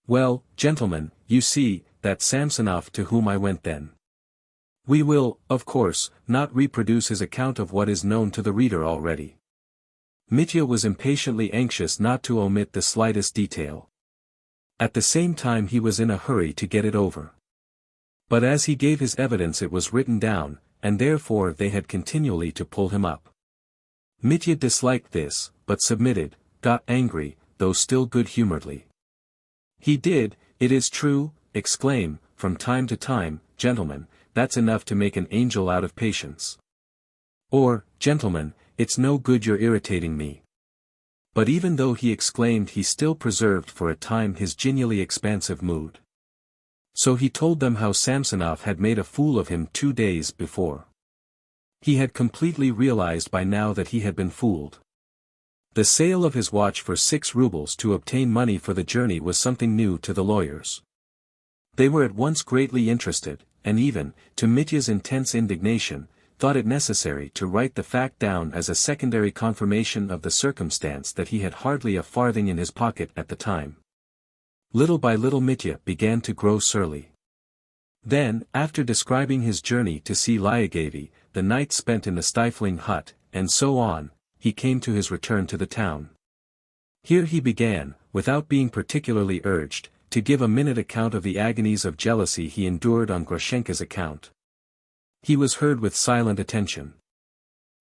[SPEAKER 1] Well, gentlemen, you see, that Samsonov to whom I went then. We will, of course, not reproduce his account of what is known to the reader already. Mitya was impatiently anxious not to omit the slightest detail. At the same time he was in a hurry to get it over. But as he gave his evidence it was written down, and therefore they had continually to pull him up. Mitya disliked this, but submitted, got angry, though still good-humoredly. He did, it is true, exclaim, from time to time, gentlemen, that's enough to make an angel out of patience. Or, gentlemen, it's no good you're irritating me. But even though he exclaimed he still preserved for a time his genially expansive mood. So he told them how Samsonov had made a fool of him 2 days before. He had completely realized by now that he had been fooled. The sale of his watch for 6 rubles to obtain money for the journey was something new to the lawyers. They were at once greatly interested, and even, to Mitya's intense indignation, thought it necessary to write the fact down as a secondary confirmation of the circumstance that he had hardly a farthing in his pocket at the time. Little by little Mitya began to grow surly. Then, after describing his journey to see Lyagavy, the night spent in the stifling hut, and so on, he came to his return to the town. Here he began, without being particularly urged, to give a minute account of the agonies of jealousy he endured on Grushenka's account. He was heard with silent attention.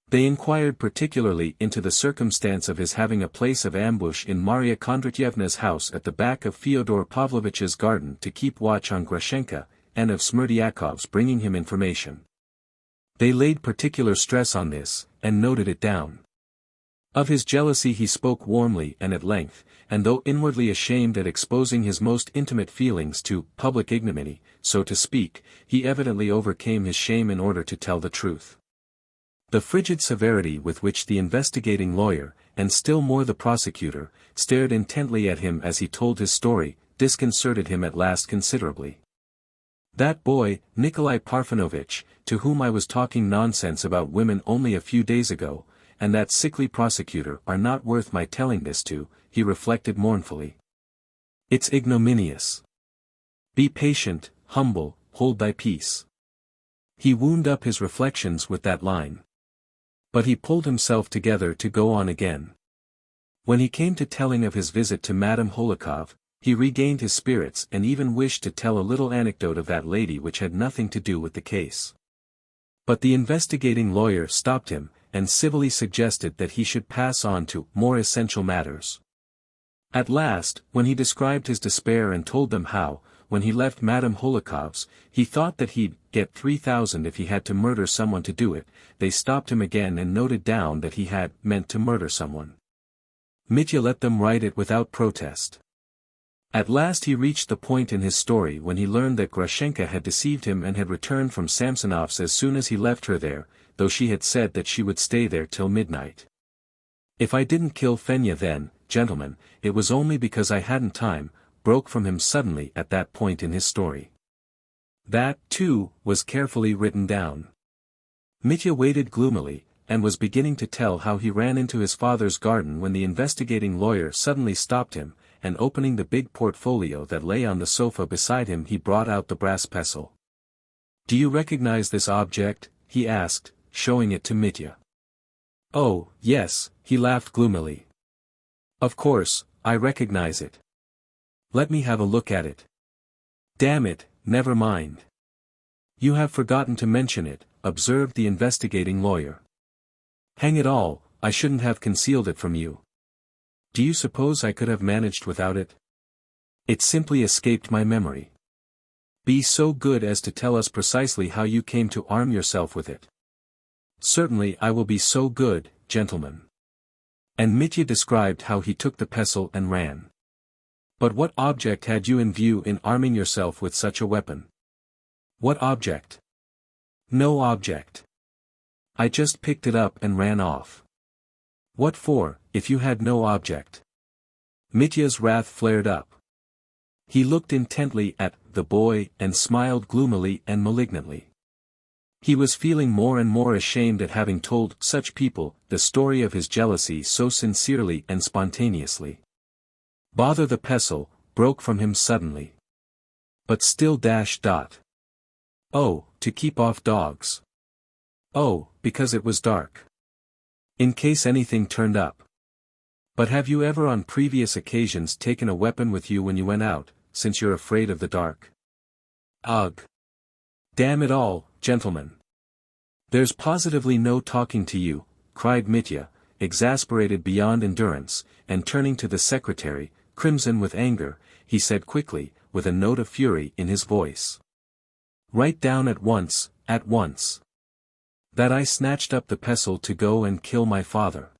[SPEAKER 1] They inquired particularly into the circumstance of his having a place of ambush in Maria Kondratyevna's house at the back of Fyodor Pavlovich's garden to keep watch on Grushenka, and of Smerdyakov's bringing him information. They laid particular stress on this, and noted it down. Of his jealousy he spoke warmly and at length, and though inwardly ashamed at exposing his most intimate feelings to public ignominy, so to speak, he evidently overcame his shame in order to tell the truth. The frigid severity with which the investigating lawyer, and still more the prosecutor, stared intently at him as he told his story, disconcerted him at last considerably. That boy, Nikolai Parfenovitch, to whom I was talking nonsense about women only a few days ago, and that sickly prosecutor are not worth my telling this to, he reflected mournfully. It's ignominious. Be patient, humble, hold thy peace. He wound up his reflections with that line. But he pulled himself together to go on again. When he came to telling of his visit to Madame Holikov, he regained his spirits and even wished to tell a little anecdote of that lady which had nothing to do with the case. But the investigating lawyer stopped him, and civilly suggested that he should pass on to more essential matters. At last, when he described his despair and told them how, when he left Madame Holikov's, he thought that he'd get 3,000 if he had to murder someone to do it, they stopped him again and noted down that he had meant to murder someone. Mitya let them write it without protest. At last he reached the point in his story when he learned that Grushenka had deceived him and had returned from Samsonov's as soon as he left her there, though she had said that she would stay there till midnight. "If I didn't kill Fenya then, gentlemen, it was only because I hadn't time," broke from him suddenly at that point in his story. That, too, was carefully written down. Mitya waited gloomily, and was beginning to tell how he ran into his father's garden when the investigating lawyer suddenly stopped him, and opening the big portfolio that lay on the sofa beside him he brought out the brass pestle. "Do you recognize this object?" he asked, showing it to Mitya. "Oh, yes," he laughed gloomily. "Of course, I recognize it. Let me have a look at it." "Damn it, never mind. You have forgotten to mention it," observed the investigating lawyer. "Hang it all, I shouldn't have concealed it from you. Do you suppose I could have managed without it? It simply escaped my memory. Be so good as to tell us precisely how you came to arm yourself with it." "Certainly I will be so good, gentlemen." And Mitya described how he took the pestle and ran. "But what object had you in view in arming yourself with such a weapon?" "What object?" "No object. I just picked it up and ran off." "What for, if you had no object?" Mitya's wrath flared up. He looked intently at the boy and smiled gloomily and malignantly. He was feeling more and more ashamed at having told such people the story of his jealousy so sincerely and spontaneously. "Bother the pestle," broke from him suddenly. "But still dash dot. Oh, to keep off dogs. Oh, because it was dark. In case anything turned up. But have you ever on previous occasions taken a weapon with you when you went out, since you're afraid of the dark?" "Ugh. Damn it all, gentlemen. There's positively no talking to you," cried Mitya, exasperated beyond endurance, and turning to the secretary, crimson with anger, he said quickly, with a note of fury in his voice. "Write down at once, that I snatched up the pestle to go and kill my father.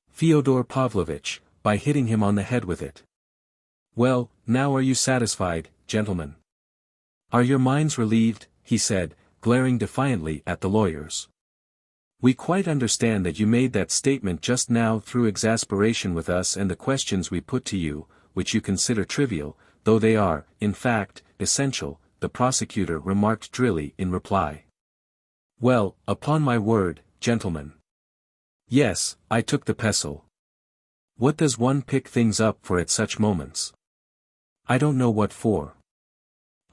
[SPEAKER 1] Fyodor Pavlovich, by hitting him on the head with it. Well, now are you satisfied, gentlemen? Are your minds relieved?" he said, glaring defiantly at the lawyers. "We quite understand that you made that statement just now through exasperation with us and the questions we put to you, which you consider trivial, though they are, in fact, essential," the prosecutor remarked drily in reply. "Well, upon my word, gentlemen. Yes, I took the pestle. What does one pick things up for at such moments? I don't know what for.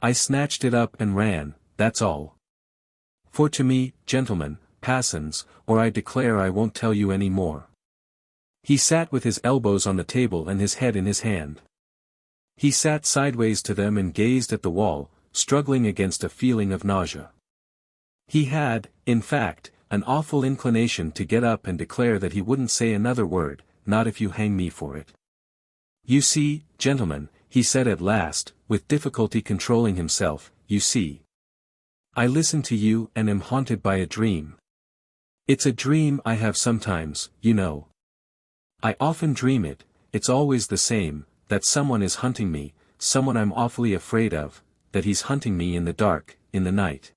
[SPEAKER 1] I snatched it up and ran, that's all. For to me, gentlemen, passons, or I declare I won't tell you any more." He sat with his elbows on the table and his head in his hand. He sat sideways to them and gazed at the wall, struggling against a feeling of nausea. He had, in fact, an awful inclination to get up and declare that he wouldn't say another word, not if you hang me for it. "You see, gentlemen," he said at last, with difficulty controlling himself, "you see. I listen to you and am haunted by a dream. It's a dream I have sometimes, you know. I often dream it, it's always the same, that someone is hunting me, someone I'm awfully afraid of, that he's hunting me in the dark, in the night.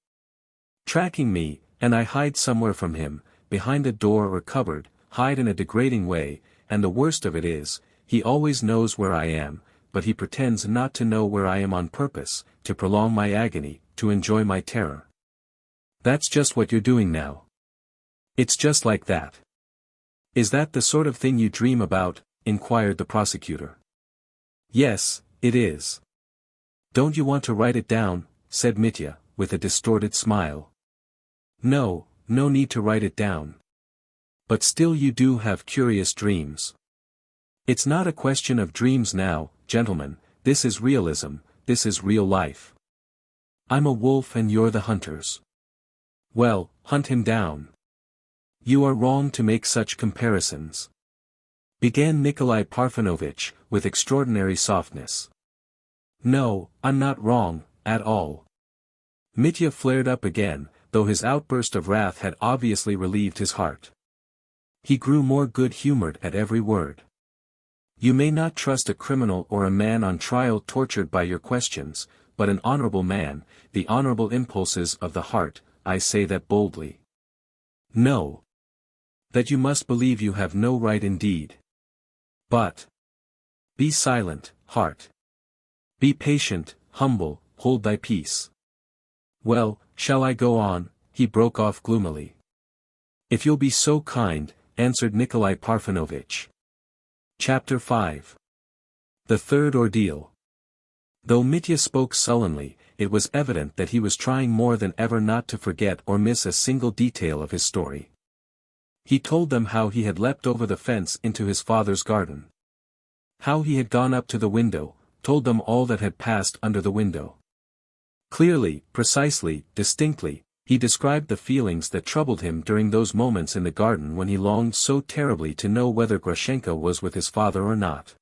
[SPEAKER 1] Tracking me, and I hide somewhere from him, behind a door or cupboard, hide in a degrading way, and the worst of it is, he always knows where I am, but he pretends not to know where I am on purpose, to prolong my agony, to enjoy my terror. That's just what you're doing now. It's just like that." "Is that the sort of thing you dream about?" inquired the prosecutor. "Yes, it is." "Don't you want to write it down?" said Mitya, with a distorted smile. "No, no need to write it down. But still you do have curious dreams." "It's not a question of dreams now, gentlemen, this is realism, this is real life. I'm a wolf and you're the hunters. Well, hunt him down." "You are wrong to make such comparisons," began Nikolai Parfenovitch, with extraordinary softness. "No, I'm not wrong, at all." Mitya flared up again, though his outburst of wrath had obviously relieved his heart. He grew more good-humored at every word. You may not trust a criminal or a man on trial tortured by your questions, but an honorable man, the honorable impulses of the heart, I say that boldly. No. That you must believe you have no right indeed. But be silent, heart. Be patient, humble, hold thy peace. Well, shall I go on? He broke off gloomily. If you'll be so kind, answered Nikolai Parfenovitch. Chapter 5. The Third Ordeal. Though Mitya spoke sullenly, it was evident that he was trying more than ever not to forget or miss a single detail of his story. He told them how he had leapt over the fence into his father's garden. How he had gone up to the window, told them all that had passed under the window. Clearly, precisely, distinctly, he described the feelings that troubled him during those moments in the garden when he longed so terribly to know whether Grushenka was with his father or not.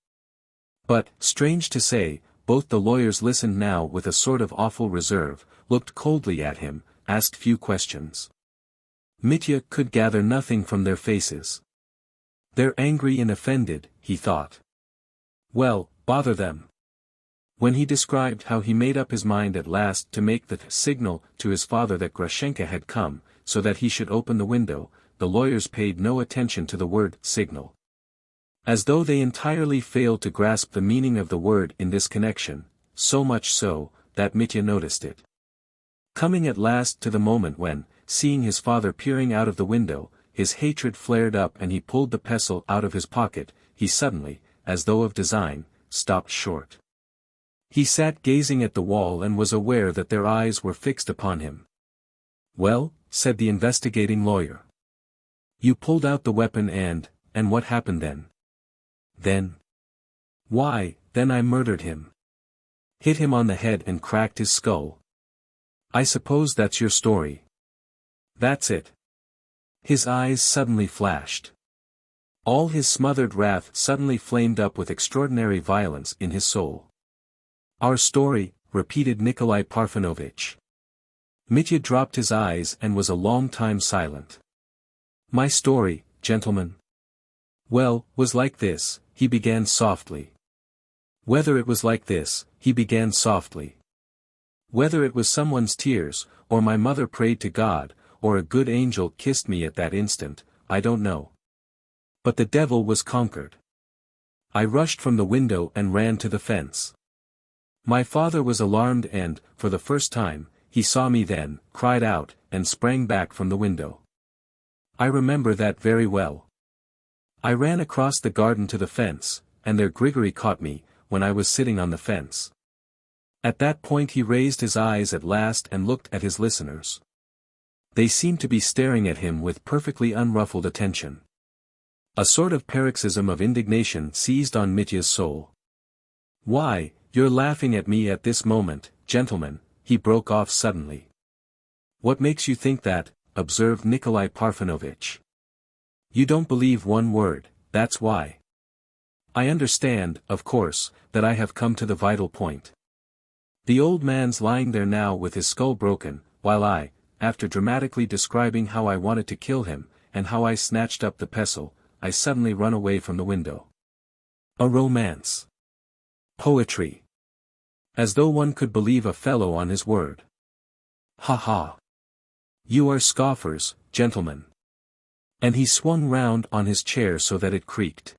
[SPEAKER 1] But, strange to say, both the lawyers listened now with a sort of awful reserve, looked coldly at him, asked few questions. Mitya could gather nothing from their faces. They're angry and offended, he thought. Well, bother them. When he described how he made up his mind at last to make the signal to his father that Grushenka had come, so that he should open the window, the lawyers paid no attention to the word signal. As though they entirely failed to grasp the meaning of the word in this connection, so much so, that Mitya noticed it. Coming at last to the moment when, seeing his father peering out of the window, his hatred flared up and he pulled the pestle out of his pocket, he suddenly, as though of design, stopped short. He sat gazing at the wall and was aware that their eyes were fixed upon him. Well, said the investigating lawyer. You pulled out the weapon and what happened then? Then? Why, then I murdered him. Hit him on the head and cracked his skull. I suppose that's your story. That's it. His eyes suddenly flashed. All his smothered wrath suddenly flamed up with extraordinary violence in his soul. Our story, repeated Nikolai Parfenovitch. Mitya dropped his eyes and was a long time silent. My story, gentlemen. Well, was like this, he began softly. Whether it was like this, he began softly. Whether it was someone's tears, or my mother prayed to God, or a good angel kissed me at that instant, I don't know. But the devil was conquered. I rushed from the window and ran to the fence. My father was alarmed and, for the first time, he saw me then, cried out, and sprang back from the window. I remember that very well. I ran across the garden to the fence, and there Grigory caught me, when I was sitting on the fence. At that point he raised his eyes at last and looked at his listeners. They seemed to be staring at him with perfectly unruffled attention. A sort of paroxysm of indignation seized on Mitya's soul. Why, you're laughing at me at this moment, gentlemen, he broke off suddenly. What makes you think that? Observed Nikolai Parfenovitch. You don't believe one word, that's why. I understand, of course, that I have come to the vital point. The old man's lying there now with his skull broken, while I, after dramatically describing how I wanted to kill him, and how I snatched up the pestle, I suddenly run away from the window. A romance. Poetry. As though one could believe a fellow on his word. Ha ha. You are scoffers, gentlemen. And he swung round on his chair so that it creaked.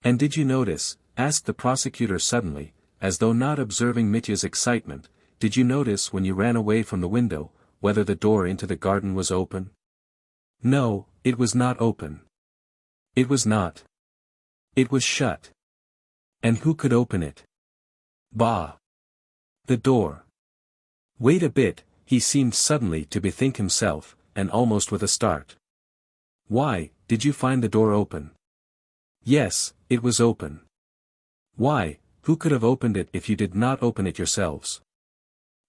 [SPEAKER 1] And did you notice, asked the prosecutor suddenly, as though not observing Mitya's excitement, did you notice when you ran away from the window, whether the door into the garden was open? No, it was not open. It was not. It was shut. And who could open it? Bah! The door. Wait a bit, he seemed suddenly to bethink himself, and almost with a start. Why, did you find the door open? Yes, it was open. Why, who could have opened it if you did not open it yourselves?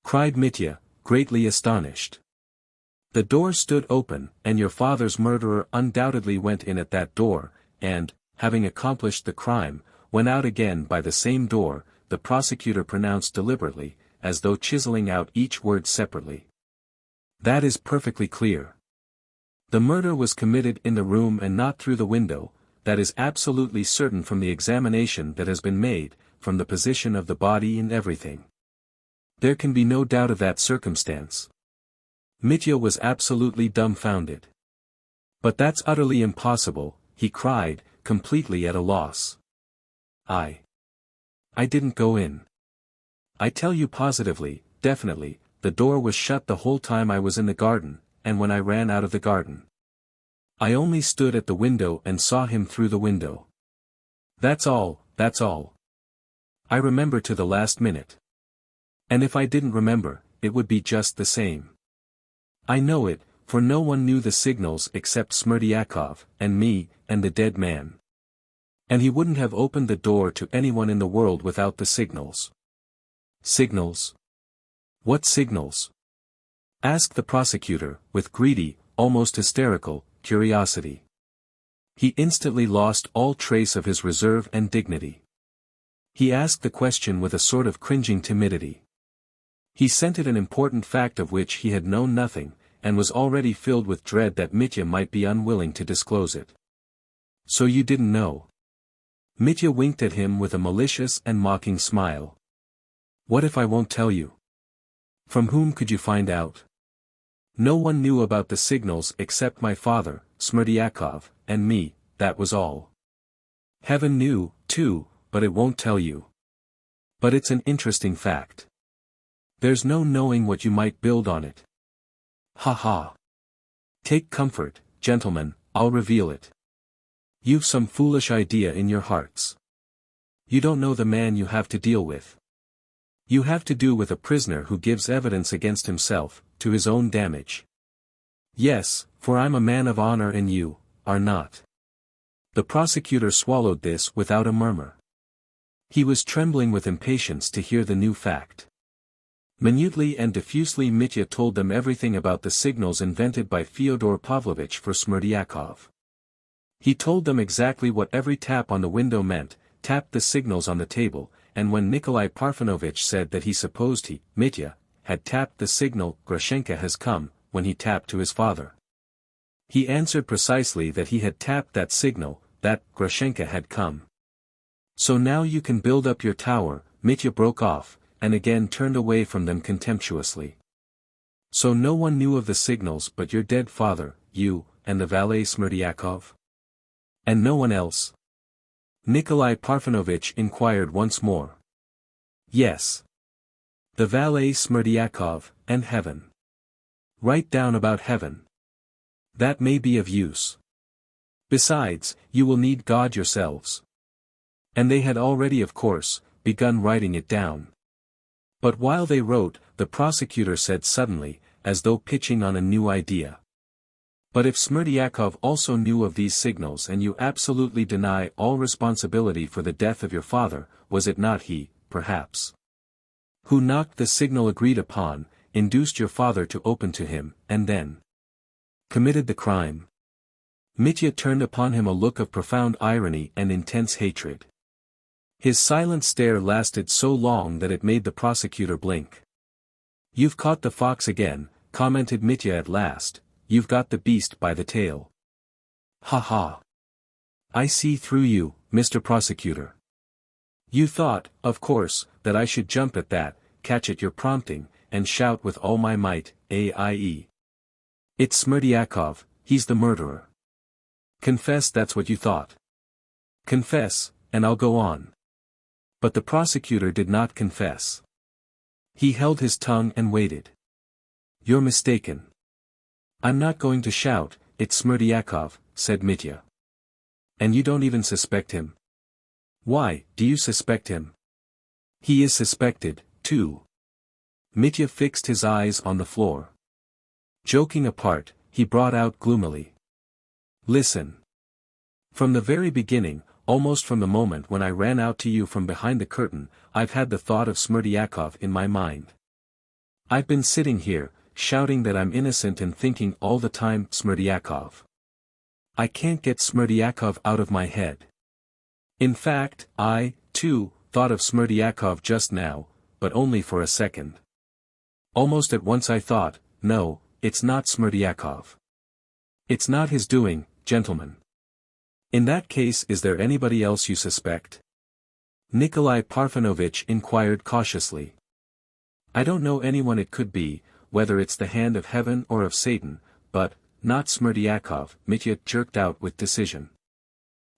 [SPEAKER 1] Cried Mitya, greatly astonished. The door stood open, and your father's murderer undoubtedly went in at that door, and, having accomplished the crime, went out again by the same door, the prosecutor pronounced deliberately, as though chiseling out each word separately. That is perfectly clear. The murder was committed in the room and not through the window, that is absolutely certain from the examination that has been made, from the position of the body and everything. There can be no doubt of that circumstance. Mitya was absolutely dumbfounded. But that's utterly impossible, he cried, completely at a loss. I didn't go in. I tell you positively, definitely, the door was shut the whole time I was in the garden, and when I ran out of the garden. I only stood at the window and saw him through the window. That's all, that's all. I remember to the last minute. And if I didn't remember, it would be just the same. I know it, for no one knew the signals except Smerdyakov, and me, and the dead man. And he wouldn't have opened the door to anyone in the world without the signals. Signals? What signals? Asked the prosecutor, with greedy, almost hysterical, curiosity. He instantly lost all trace of his reserve and dignity. He asked the question with a sort of cringing timidity. He scented an important fact of which he had known nothing, and was already filled with dread that Mitya might be unwilling to disclose it. So you didn't know? Mitya winked at him with a malicious and mocking smile. What if I won't tell you? From whom could you find out? No one knew about the signals except my father, Smerdyakov, and me, that was all. Heaven knew, too, but it won't tell you. But it's an interesting fact. There's no knowing what you might build on it. Ha ha. Take comfort, gentlemen, I'll reveal it. You've some foolish idea in your hearts. You don't know the man you have to deal with. You have to do with a prisoner who gives evidence against himself, to his own damage. Yes, for I'm a man of honor and you are not. The prosecutor swallowed this without a murmur. He was trembling with impatience to hear the new fact. Minutely and diffusely Mitya told them everything about the signals invented by Fyodor Pavlovich for Smerdyakov. He told them exactly what every tap on the window meant, tapped the signals on the table, and when Nikolai Parfenovitch said that he supposed he, Mitya, had tapped the signal Grushenka has come, when he tapped to his father. He answered precisely that he had tapped that signal, that Grushenka had come. So now you can build up your tower, Mitya broke off, and again turned away from them contemptuously. So no one knew of the signals but your dead father, you, and the valet Smerdyakov? And no one else? Nikolai Parfenovitch inquired once more. Yes. The valet Smerdyakov, and heaven. Write down about heaven. That may be of use. Besides, you will need God yourselves. And they had already, of course, begun writing it down. But while they wrote, the prosecutor said suddenly, as though pitching on a new idea. But if Smerdyakov also knew of these signals and you absolutely deny all responsibility for the death of your father, was it not he, perhaps, who knocked the signal agreed upon, induced your father to open to him, and then committed the crime? Mitya turned upon him a look of profound irony and intense hatred. His silent stare lasted so long that it made the prosecutor blink. You've caught the fox again, commented Mitya at last, you've got the beast by the tail. Ha ha. I see through you, Mr. Prosecutor. You thought, of course, that I should jump at that, catch at your prompting, and shout with all my might, "Aie! It's Smerdyakov, he's the murderer." Confess that's what you thought. Confess, and I'll go on. But the prosecutor did not confess. He held his tongue and waited. You're mistaken. I'm not going to shout, "It's Smerdyakov," said Mitya. And you don't even suspect him? Why, do you suspect him? He is suspected, too. Mitya fixed his eyes on the floor. Joking apart, he brought out gloomily. Listen. From the very beginning, almost from the moment when I ran out to you from behind the curtain, I've had the thought of Smerdyakov in my mind. I've been sitting here, shouting that I'm innocent and thinking all the time, Smerdyakov. I can't get Smerdyakov out of my head. In fact, I, too, thought of Smerdyakov just now, but only for a second. Almost at once I thought, no, it's not Smerdyakov. It's not his doing, gentlemen. In that case, is there anybody else you suspect? Nikolai Parfenovitch inquired cautiously. I don't know anyone it could be, whether it's the hand of heaven or of Satan, but, not Smerdyakov, Mitya jerked out with decision.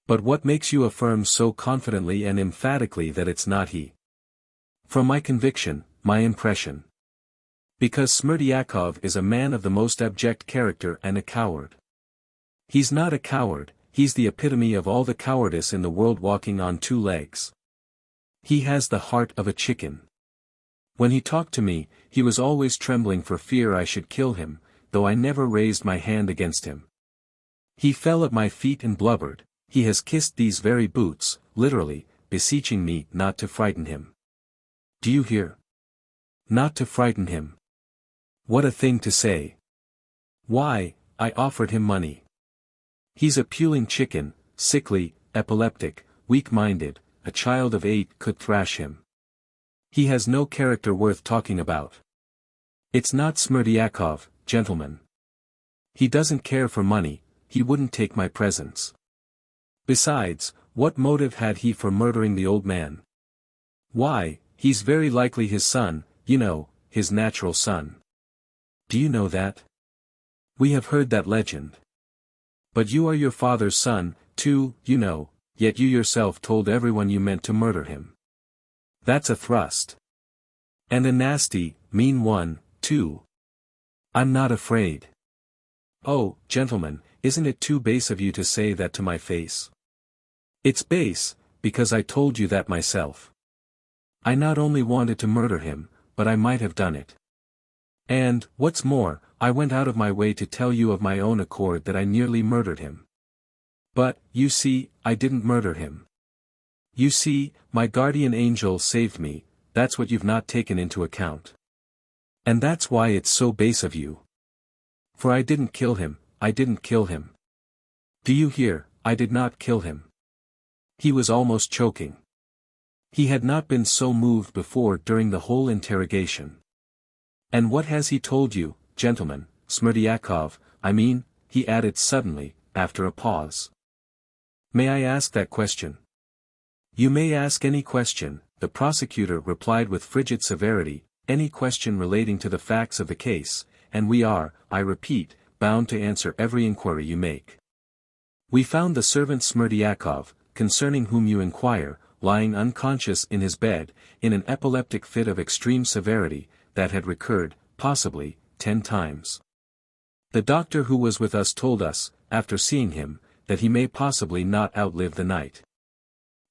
[SPEAKER 1] But what makes you affirm so confidently and emphatically that it's not he? From my conviction, my impression. Because Smerdyakov is a man of the most abject character and a coward. He's not a coward, he's the epitome of all the cowardice in the world walking on two legs. He has the heart of a chicken. When he talked to me, he was always trembling for fear I should kill him, though I never raised my hand against him. He fell at my feet and blubbered, he has kissed these very boots, literally, beseeching me not to frighten him. Do you hear? Not to frighten him. What a thing to say. Why, I offered him money. He's a puling chicken, sickly, epileptic, weak-minded, a child of 8 could thrash him. He has no character worth talking about. It's not Smerdyakov, gentlemen. He doesn't care for money, he wouldn't take my presents. Besides, what motive had he for murdering the old man? Why, he's very likely his son, you know, his natural son. Do you know that? We have heard that legend. But you are your father's son, too, you know, yet you yourself told everyone you meant to murder him. That's a thrust. And a nasty, mean one, too. I'm not afraid. Oh, gentlemen, isn't it too base of you to say that to my face? It's base, because I told you that myself. I not only wanted to murder him, but I might have done it. And, what's more, I went out of my way to tell you of my own accord that I nearly murdered him. But, you see, I didn't murder him. You see, my guardian angel saved me, that's what you've not taken into account. And that's why it's so base of you. For I didn't kill him, I didn't kill him. Do you hear, I did not kill him. He was almost choking. He had not been so moved before during the whole interrogation. And what has he told you, gentlemen, Smerdyakov, I mean, he added suddenly, after a pause. May I ask that question? You may ask any question, the prosecutor replied with frigid severity, any question relating to the facts of the case, and we are, I repeat, bound to answer every inquiry you make. We found the servant Smerdyakov, concerning whom you inquire, lying unconscious in his bed, in an epileptic fit of extreme severity, that had recurred, possibly, 10 times. The doctor who was with us told us, after seeing him, that he may possibly not outlive the night.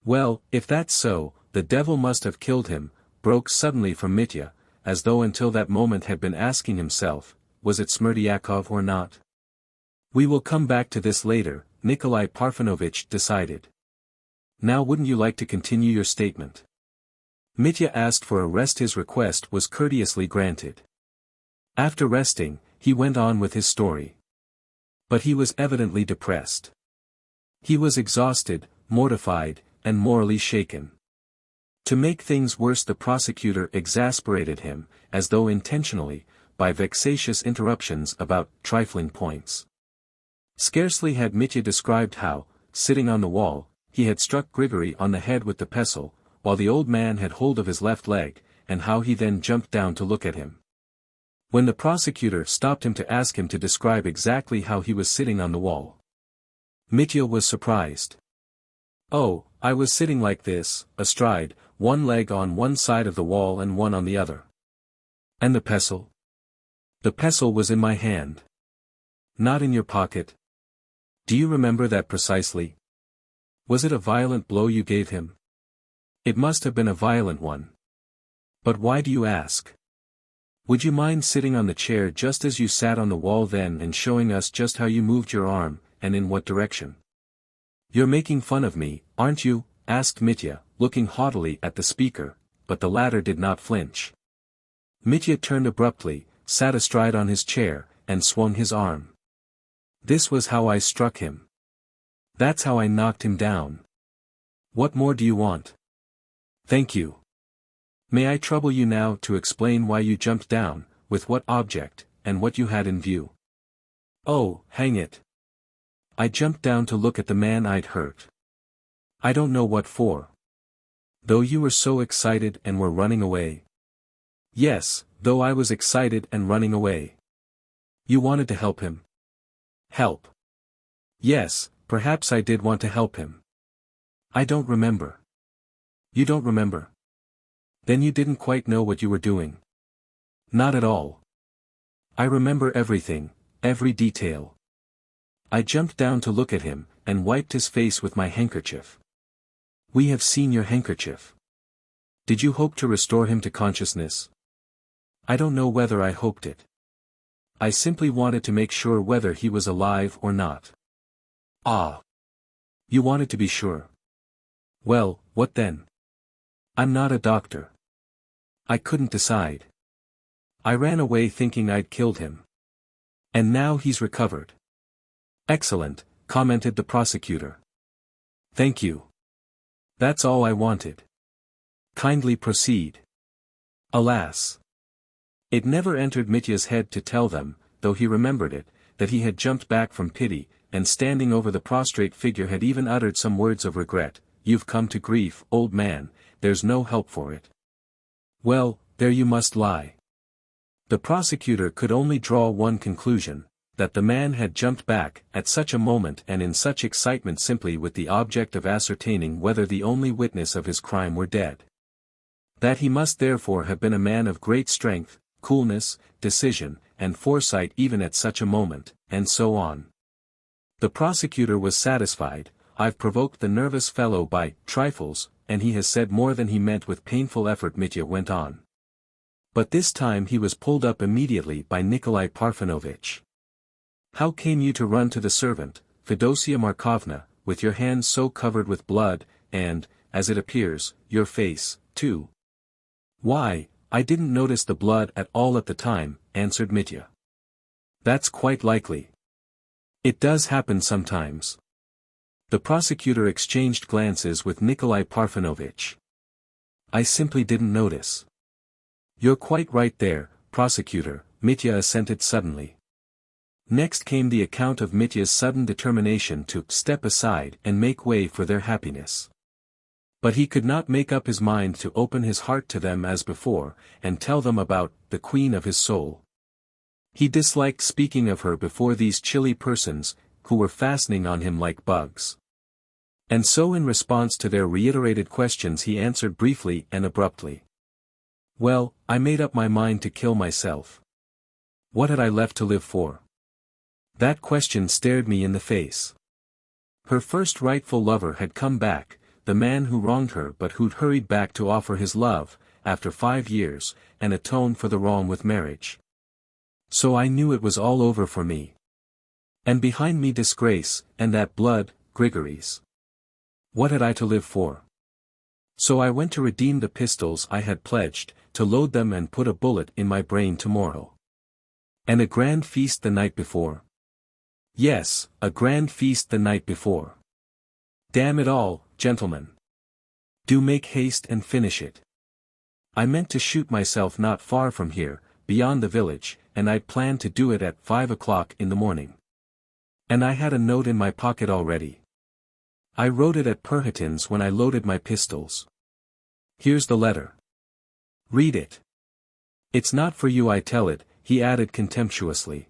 [SPEAKER 1] Well, if that's so, the devil must have killed him, broke suddenly from Mitya, as though until that moment had been asking himself, was it Smerdyakov or not? We will come back to this later, Nikolai Parfenovitch decided. Now wouldn't you like to continue your statement? Mitya asked for a rest. His request was courteously granted. After resting, he went on with his story. But he was evidently depressed. He was exhausted, mortified, and morally shaken. To make things worse, the prosecutor exasperated him, as though intentionally, by vexatious interruptions about trifling points. Scarcely had Mitya described how, sitting on the wall, he had struck Grigory on the head with the pestle, while the old man had hold of his left leg, and how he then jumped down to look at him. When the prosecutor stopped him to ask him to describe exactly how he was sitting on the wall, Mitya was surprised. Oh, I was sitting like this, astride, one leg on one side of the wall and one on the other. And the pestle? The pestle was in my hand. Not in your pocket. Do you remember that precisely? Was it a violent blow you gave him? It must have been a violent one. But why do you ask? Would you mind sitting on the chair just as you sat on the wall then and showing us just how you moved your arm, and in what direction? You're making fun of me, aren't you? Asked Mitya, looking haughtily at the speaker, but the latter did not flinch. Mitya turned abruptly, sat astride on his chair, and swung his arm. This was how I struck him. That's how I knocked him down. What more do you want? Thank you. May I trouble you now to explain why you jumped down, with what object, and what you had in view? Oh, hang it. I jumped down to look at the man I'd hurt. I don't know what for. Though you were so excited and were running away. Yes, though I was excited and running away. You wanted to help him. Help. Yes, perhaps I did want to help him. I don't remember. You don't remember? Then you didn't quite know what you were doing. Not at all. I remember everything, every detail. I jumped down to look at him, and wiped his face with my handkerchief. We have seen your handkerchief. Did you hope to restore him to consciousness? I don't know whether I hoped it. I simply wanted to make sure whether he was alive or not. Ah. You wanted to be sure. Well, what then? I'm not a doctor. I couldn't decide. I ran away thinking I'd killed him. And now he's recovered. Excellent, commented the prosecutor. Thank you. That's all I wanted. Kindly proceed. Alas. It never entered Mitya's head to tell them, though he remembered it, that he had jumped back from pity, and standing over the prostrate figure had even uttered some words of regret. You've come to grief, old man, there's no help for it. Well, there you must lie. The prosecutor could only draw one conclusion, that the man had jumped back at such a moment and in such excitement simply with the object of ascertaining whether the only witness of his crime were dead. That he must therefore have been a man of great strength, coolness, decision, and foresight even at such a moment, and so on. The prosecutor was satisfied. I've provoked the nervous fellow by trifles, and he has said more than he meant. With painful effort Mitya went on. But this time he was pulled up immediately by Nikolai Parfenovitch. How came you to run to the servant, Fedosia Markovna, with your hands so covered with blood, and, as it appears, your face, too? Why, I didn't notice the blood at all at the time, answered Mitya. That's quite likely. It does happen sometimes. The prosecutor exchanged glances with Nikolai Parfenovitch. I simply didn't notice. You're quite right there, prosecutor, Mitya assented suddenly. Next came the account of Mitya's sudden determination to step aside and make way for their happiness. But he could not make up his mind to open his heart to them as before, and tell them about the queen of his soul. He disliked speaking of her before these chilly persons, who were fastening on him like bugs. And so in response to their reiterated questions he answered briefly and abruptly. Well, I made up my mind to kill myself. What had I left to live for? That question stared me in the face. Her first rightful lover had come back, the man who wronged her but who'd hurried back to offer his love, after 5 years, and atone for the wrong with marriage. So I knew it was all over for me. And behind me disgrace, and that blood, Grigory's. What had I to live for? So I went to redeem the pistols I had pledged, to load them and put a bullet in my brain tomorrow. And a grand feast the night before. Yes, a grand feast the night before. Damn it all, gentlemen. Do make haste and finish it. I meant to shoot myself not far from here, beyond the village, and I'd planned to do it at 5 o'clock in the morning. And I had a note in my pocket already. I wrote it at Perhatin's when I loaded my pistols. Here's the letter. Read it. It's not for you, I tell it, he added contemptuously.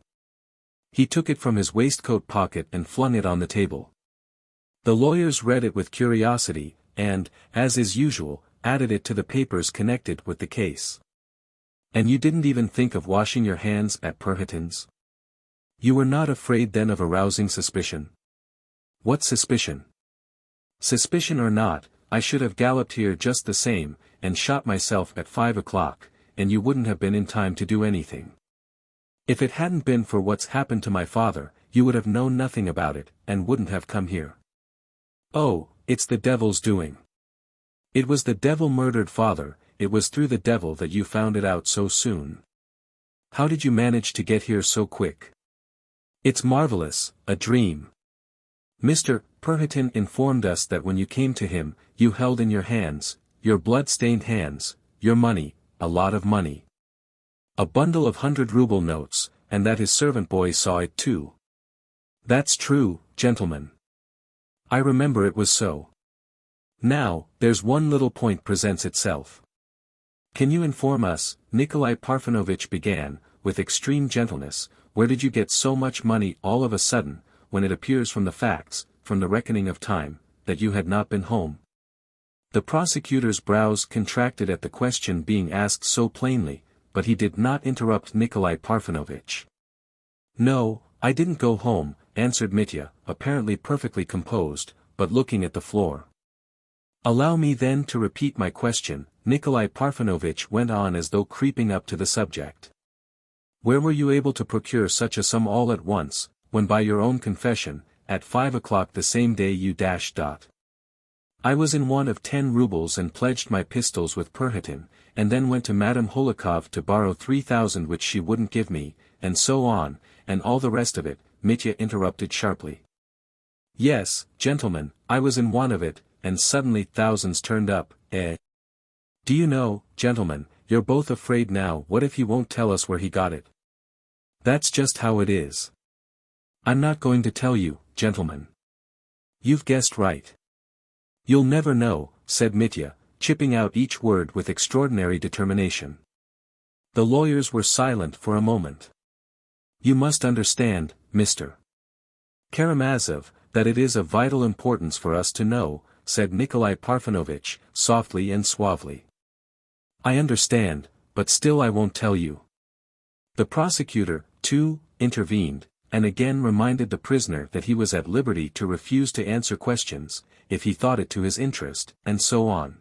[SPEAKER 1] He took it from his waistcoat pocket and flung it on the table. The lawyers read it with curiosity, and, as is usual, added it to the papers connected with the case. And you didn't even think of washing your hands at Perhatin's? You were not afraid then of arousing suspicion? What suspicion? Suspicion or not, I should have galloped here just the same, and shot myself at 5 o'clock, and you wouldn't have been in time to do anything. If it hadn't been for what's happened to my father, you would have known nothing about it, and wouldn't have come here. Oh, it's the devil's doing. It was the devil murdered father, it was through the devil that you found it out so soon. How did you manage to get here so quick? It's marvelous, a dream. Mr. Perhatin informed us that when you came to him, you held in your hands, your blood-stained hands, your money, a lot of money. A bundle of 100-ruble notes, and that his servant boy saw it too. That's true, gentlemen. I remember it was so. Now, there's one little point presents itself. Can you inform us, Nikolai Parfenovitch began, with extreme gentleness, where did you get so much money all of a sudden, when it appears from the facts, from the reckoning of time, that you had not been home? The prosecutor's brows contracted at the question being asked so plainly, but he did not interrupt Nikolai Parfenovitch. No, I didn't go home, answered Mitya, apparently perfectly composed, but looking at the floor. Allow me then to repeat my question, Nikolai Parfenovitch went on as though creeping up to the subject. Where were you able to procure such a sum all at once, when by your own confession, at 5 o'clock the same day you dashed. I was in want of 10 rubles and pledged my pistols with Perhatin, and then went to Madame Holikov to borrow 3,000 which she wouldn't give me, and so on, and all the rest of it, Mitya interrupted sharply. Yes, gentlemen, I was in want of it, and suddenly thousands turned up, eh? Do you know, gentlemen, you're both afraid now what if he won't tell us where he got it? That's just how it is. I'm not going to tell you, gentlemen. You've guessed right. You'll never know, said Mitya, chipping out each word with extraordinary determination. The lawyers were silent for a moment. You must understand, Mr. Karamazov, that it is of vital importance for us to know, said Nikolai Parfenovitch, softly and suavely. I understand, but still I won't tell you. The prosecutor, too, intervened, and again reminded the prisoner that he was at liberty to refuse to answer questions, if he thought it to his interest, and so on.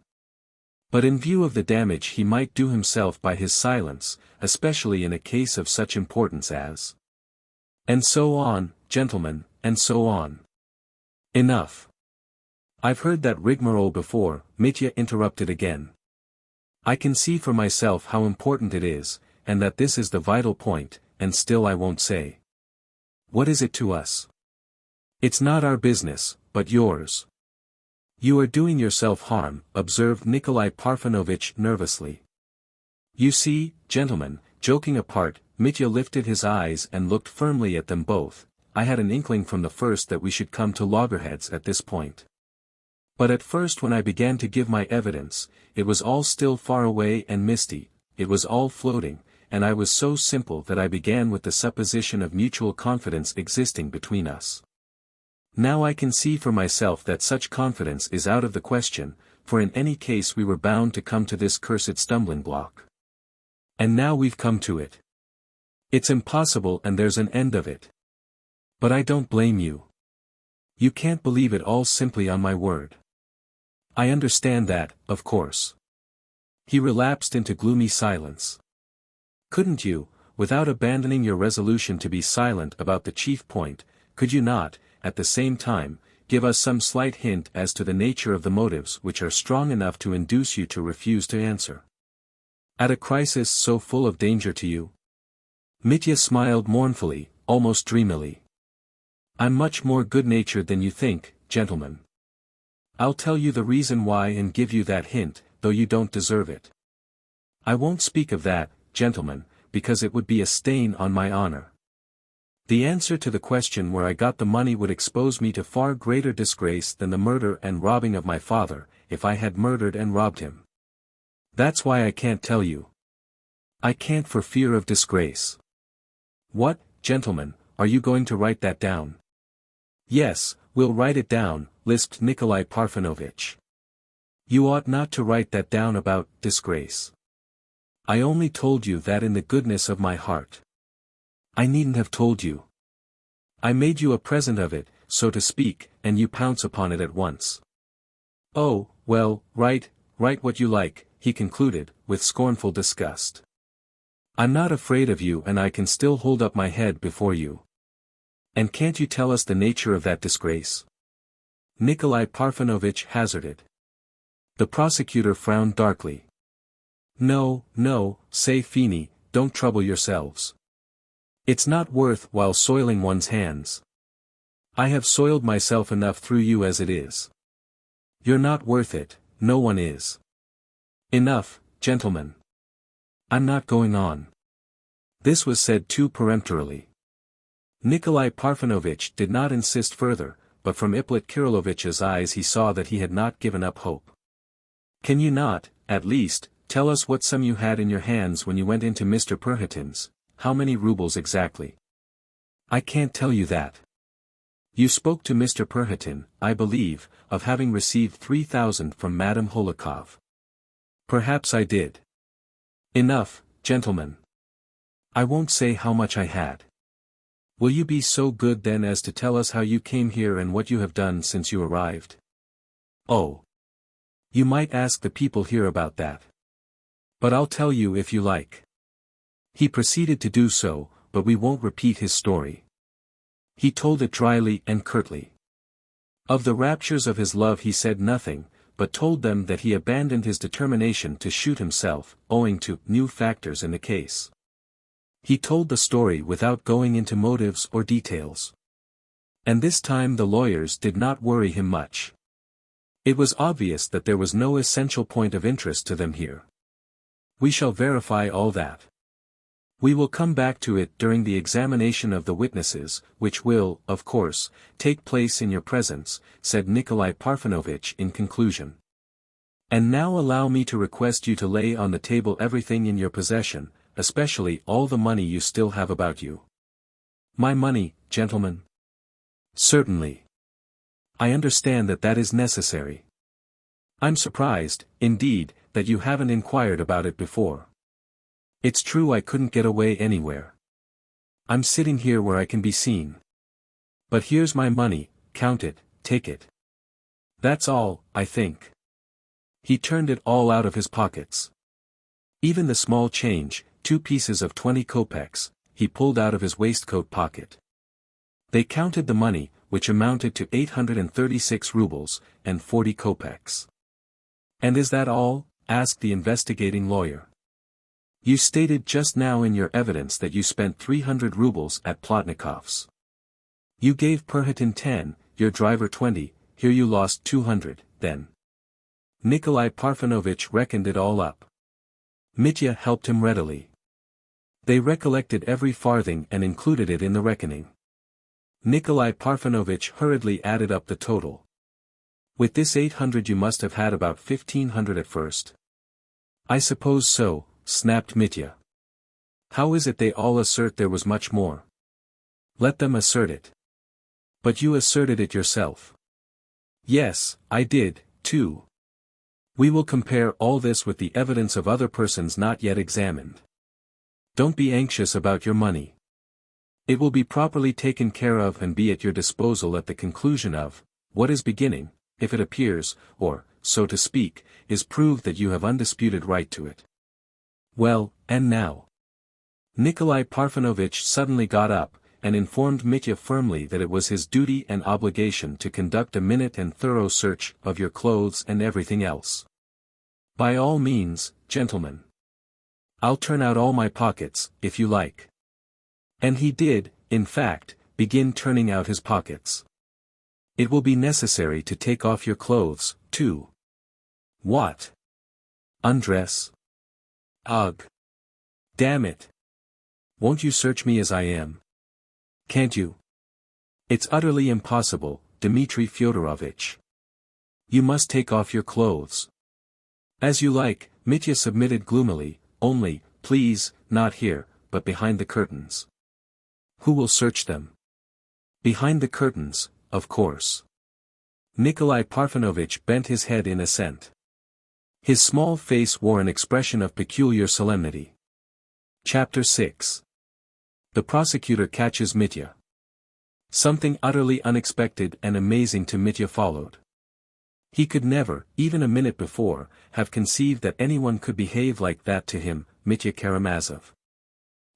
[SPEAKER 1] But in view of the damage he might do himself by his silence, especially in a case of such importance as. And so on, gentlemen, and so on. Enough. I've heard that rigmarole before, Mitya interrupted again. I can see for myself how important it is, and that this is the vital point, and still I won't say. What is it to us? It's not our business, but yours. You are doing yourself harm, observed Nikolai Parfenovitch nervously. You see, gentlemen, joking apart, Mitya lifted his eyes and looked firmly at them both. I had an inkling from the first that we should come to loggerheads at this point. But at first when I began to give my evidence, it was all still far away and misty, it was all floating, and I was so simple that I began with the supposition of mutual confidence existing between us. Now I can see for myself that such confidence is out of the question, for in any case we were bound to come to this cursed stumbling block. And now we've come to it. It's impossible and there's an end of it. But I don't blame you. You can't believe it all simply on my word. I understand that, of course. He relapsed into gloomy silence. Couldn't you, without abandoning your resolution to be silent about the chief point, could you not, at the same time, give us some slight hint as to the nature of the motives which are strong enough to induce you to refuse to answer? At a crisis so full of danger to you? Mitya smiled mournfully, almost dreamily. I'm much more good-natured than you think, gentlemen. I'll tell you the reason why and give you that hint, though you don't deserve it. I won't speak of that, gentlemen, because it would be a stain on my honor. The answer to the question where I got the money would expose me to far greater disgrace than the murder and robbing of my father, if I had murdered and robbed him. That's why I can't tell you. I can't for fear of disgrace. What, gentlemen, are you going to write that down? Yes, we'll write it down, lisped Nikolai Parfenovitch. You ought not to write that down about disgrace. I only told you that in the goodness of my heart. I needn't have told you. I made you a present of it, so to speak, and you pounce upon it at once. Oh, well, write what you like, he concluded, with scornful disgust. I'm not afraid of you and I can still hold up my head before you. And can't you tell us the nature of that disgrace? Nikolai Parfenovitch hazarded. The prosecutor frowned darkly. No, say Feeney, don't trouble yourselves. It's not worth while soiling one's hands. I have soiled myself enough through you as it is. You're not worth it, no one is. Enough, gentlemen. I'm not going on. This was said too peremptorily. Nikolai Parfenovitch did not insist further, but from Ippolit Kirillovich's eyes he saw that he had not given up hope. "Can you not, at least, tell us what sum you had in your hands when you went into Mr. Perhotin's? How many rubles exactly?" "I can't tell you that." "You spoke to Mr. Perhotin, I believe, of having received 3,000 from Madame Holikov." "Perhaps I did." "Enough, gentlemen. I won't say how much I had. Will you be so good then as to tell us how you came here and what you have done since you arrived?" "Oh. You might ask the people here about that. But I'll tell you if you like." He proceeded to do so, but we won't repeat his story. He told it dryly and curtly. Of the raptures of his love he said nothing, but told them that he abandoned his determination to shoot himself, owing to new factors in the case. He told the story without going into motives or details. And this time the lawyers did not worry him much. It was obvious that there was no essential point of interest to them here. We shall verify all that. We will come back to it during the examination of the witnesses, which will, of course, take place in your presence, said Nikolai Parfenovitch in conclusion. And now allow me to request you to lay on the table everything in your possession, especially all the money you still have about you." "My money, gentlemen?" "Certainly. I understand that that is necessary. I'm surprised, indeed, that you haven't inquired about it before. It's true I couldn't get away anywhere. I'm sitting here where I can be seen. But here's my money, count it, take it. That's all, I think." He turned it all out of his pockets. Even the small change, 2 pieces of 20 kopecks, he pulled out of his waistcoat pocket. They counted the money, which amounted to 836 rubles, and 40 kopecks. "And is that all?" asked the investigating lawyer. "You stated just now in your evidence that you spent 300 rubles at Plotnikov's. You gave Perhotin 10, your driver 20, here you lost 200, then." Nikolai Parfenovitch reckoned it all up. Mitya helped him readily. They recollected every farthing and included it in the reckoning. Nikolai Parfenovitch hurriedly added up the total. "With this 800 you must have had about 1,500 at first." "I suppose so," snapped Mitya. "How is it they all assert there was much more?" "Let them assert it." "But you asserted it yourself." "Yes, I did, too. We will compare all this with the evidence of other persons not yet examined. Don't be anxious about your money. It will be properly taken care of and be at your disposal at the conclusion of what is beginning, if it appears, or, so to speak, is proved that you have undisputed right to it." "Well, and now?" Nikolai Parfenovitch suddenly got up, and informed Mitya firmly that it was his duty and obligation to conduct a minute and thorough search of your clothes and everything else. "By all means, gentlemen. I'll turn out all my pockets, if you like." And he did, in fact, begin turning out his pockets. "It will be necessary to take off your clothes, too." "What? Undress? Ugh! Damn it! Won't you search me as I am? Can't you?" "It's utterly impossible, Dmitri Fyodorovitch. You must take off your clothes." "As you like," Mitya submitted gloomily, "only, please, not here, but behind the curtains." "Who will search them?" "Behind the curtains, of course." Nikolai Parfenovitch bent his head in assent. His small face wore an expression of peculiar solemnity. Chapter 6. The prosecutor catches Mitya. Something utterly unexpected and amazing to Mitya followed. He could never, even a minute before, have conceived that anyone could behave like that to him, Mitya Karamazov.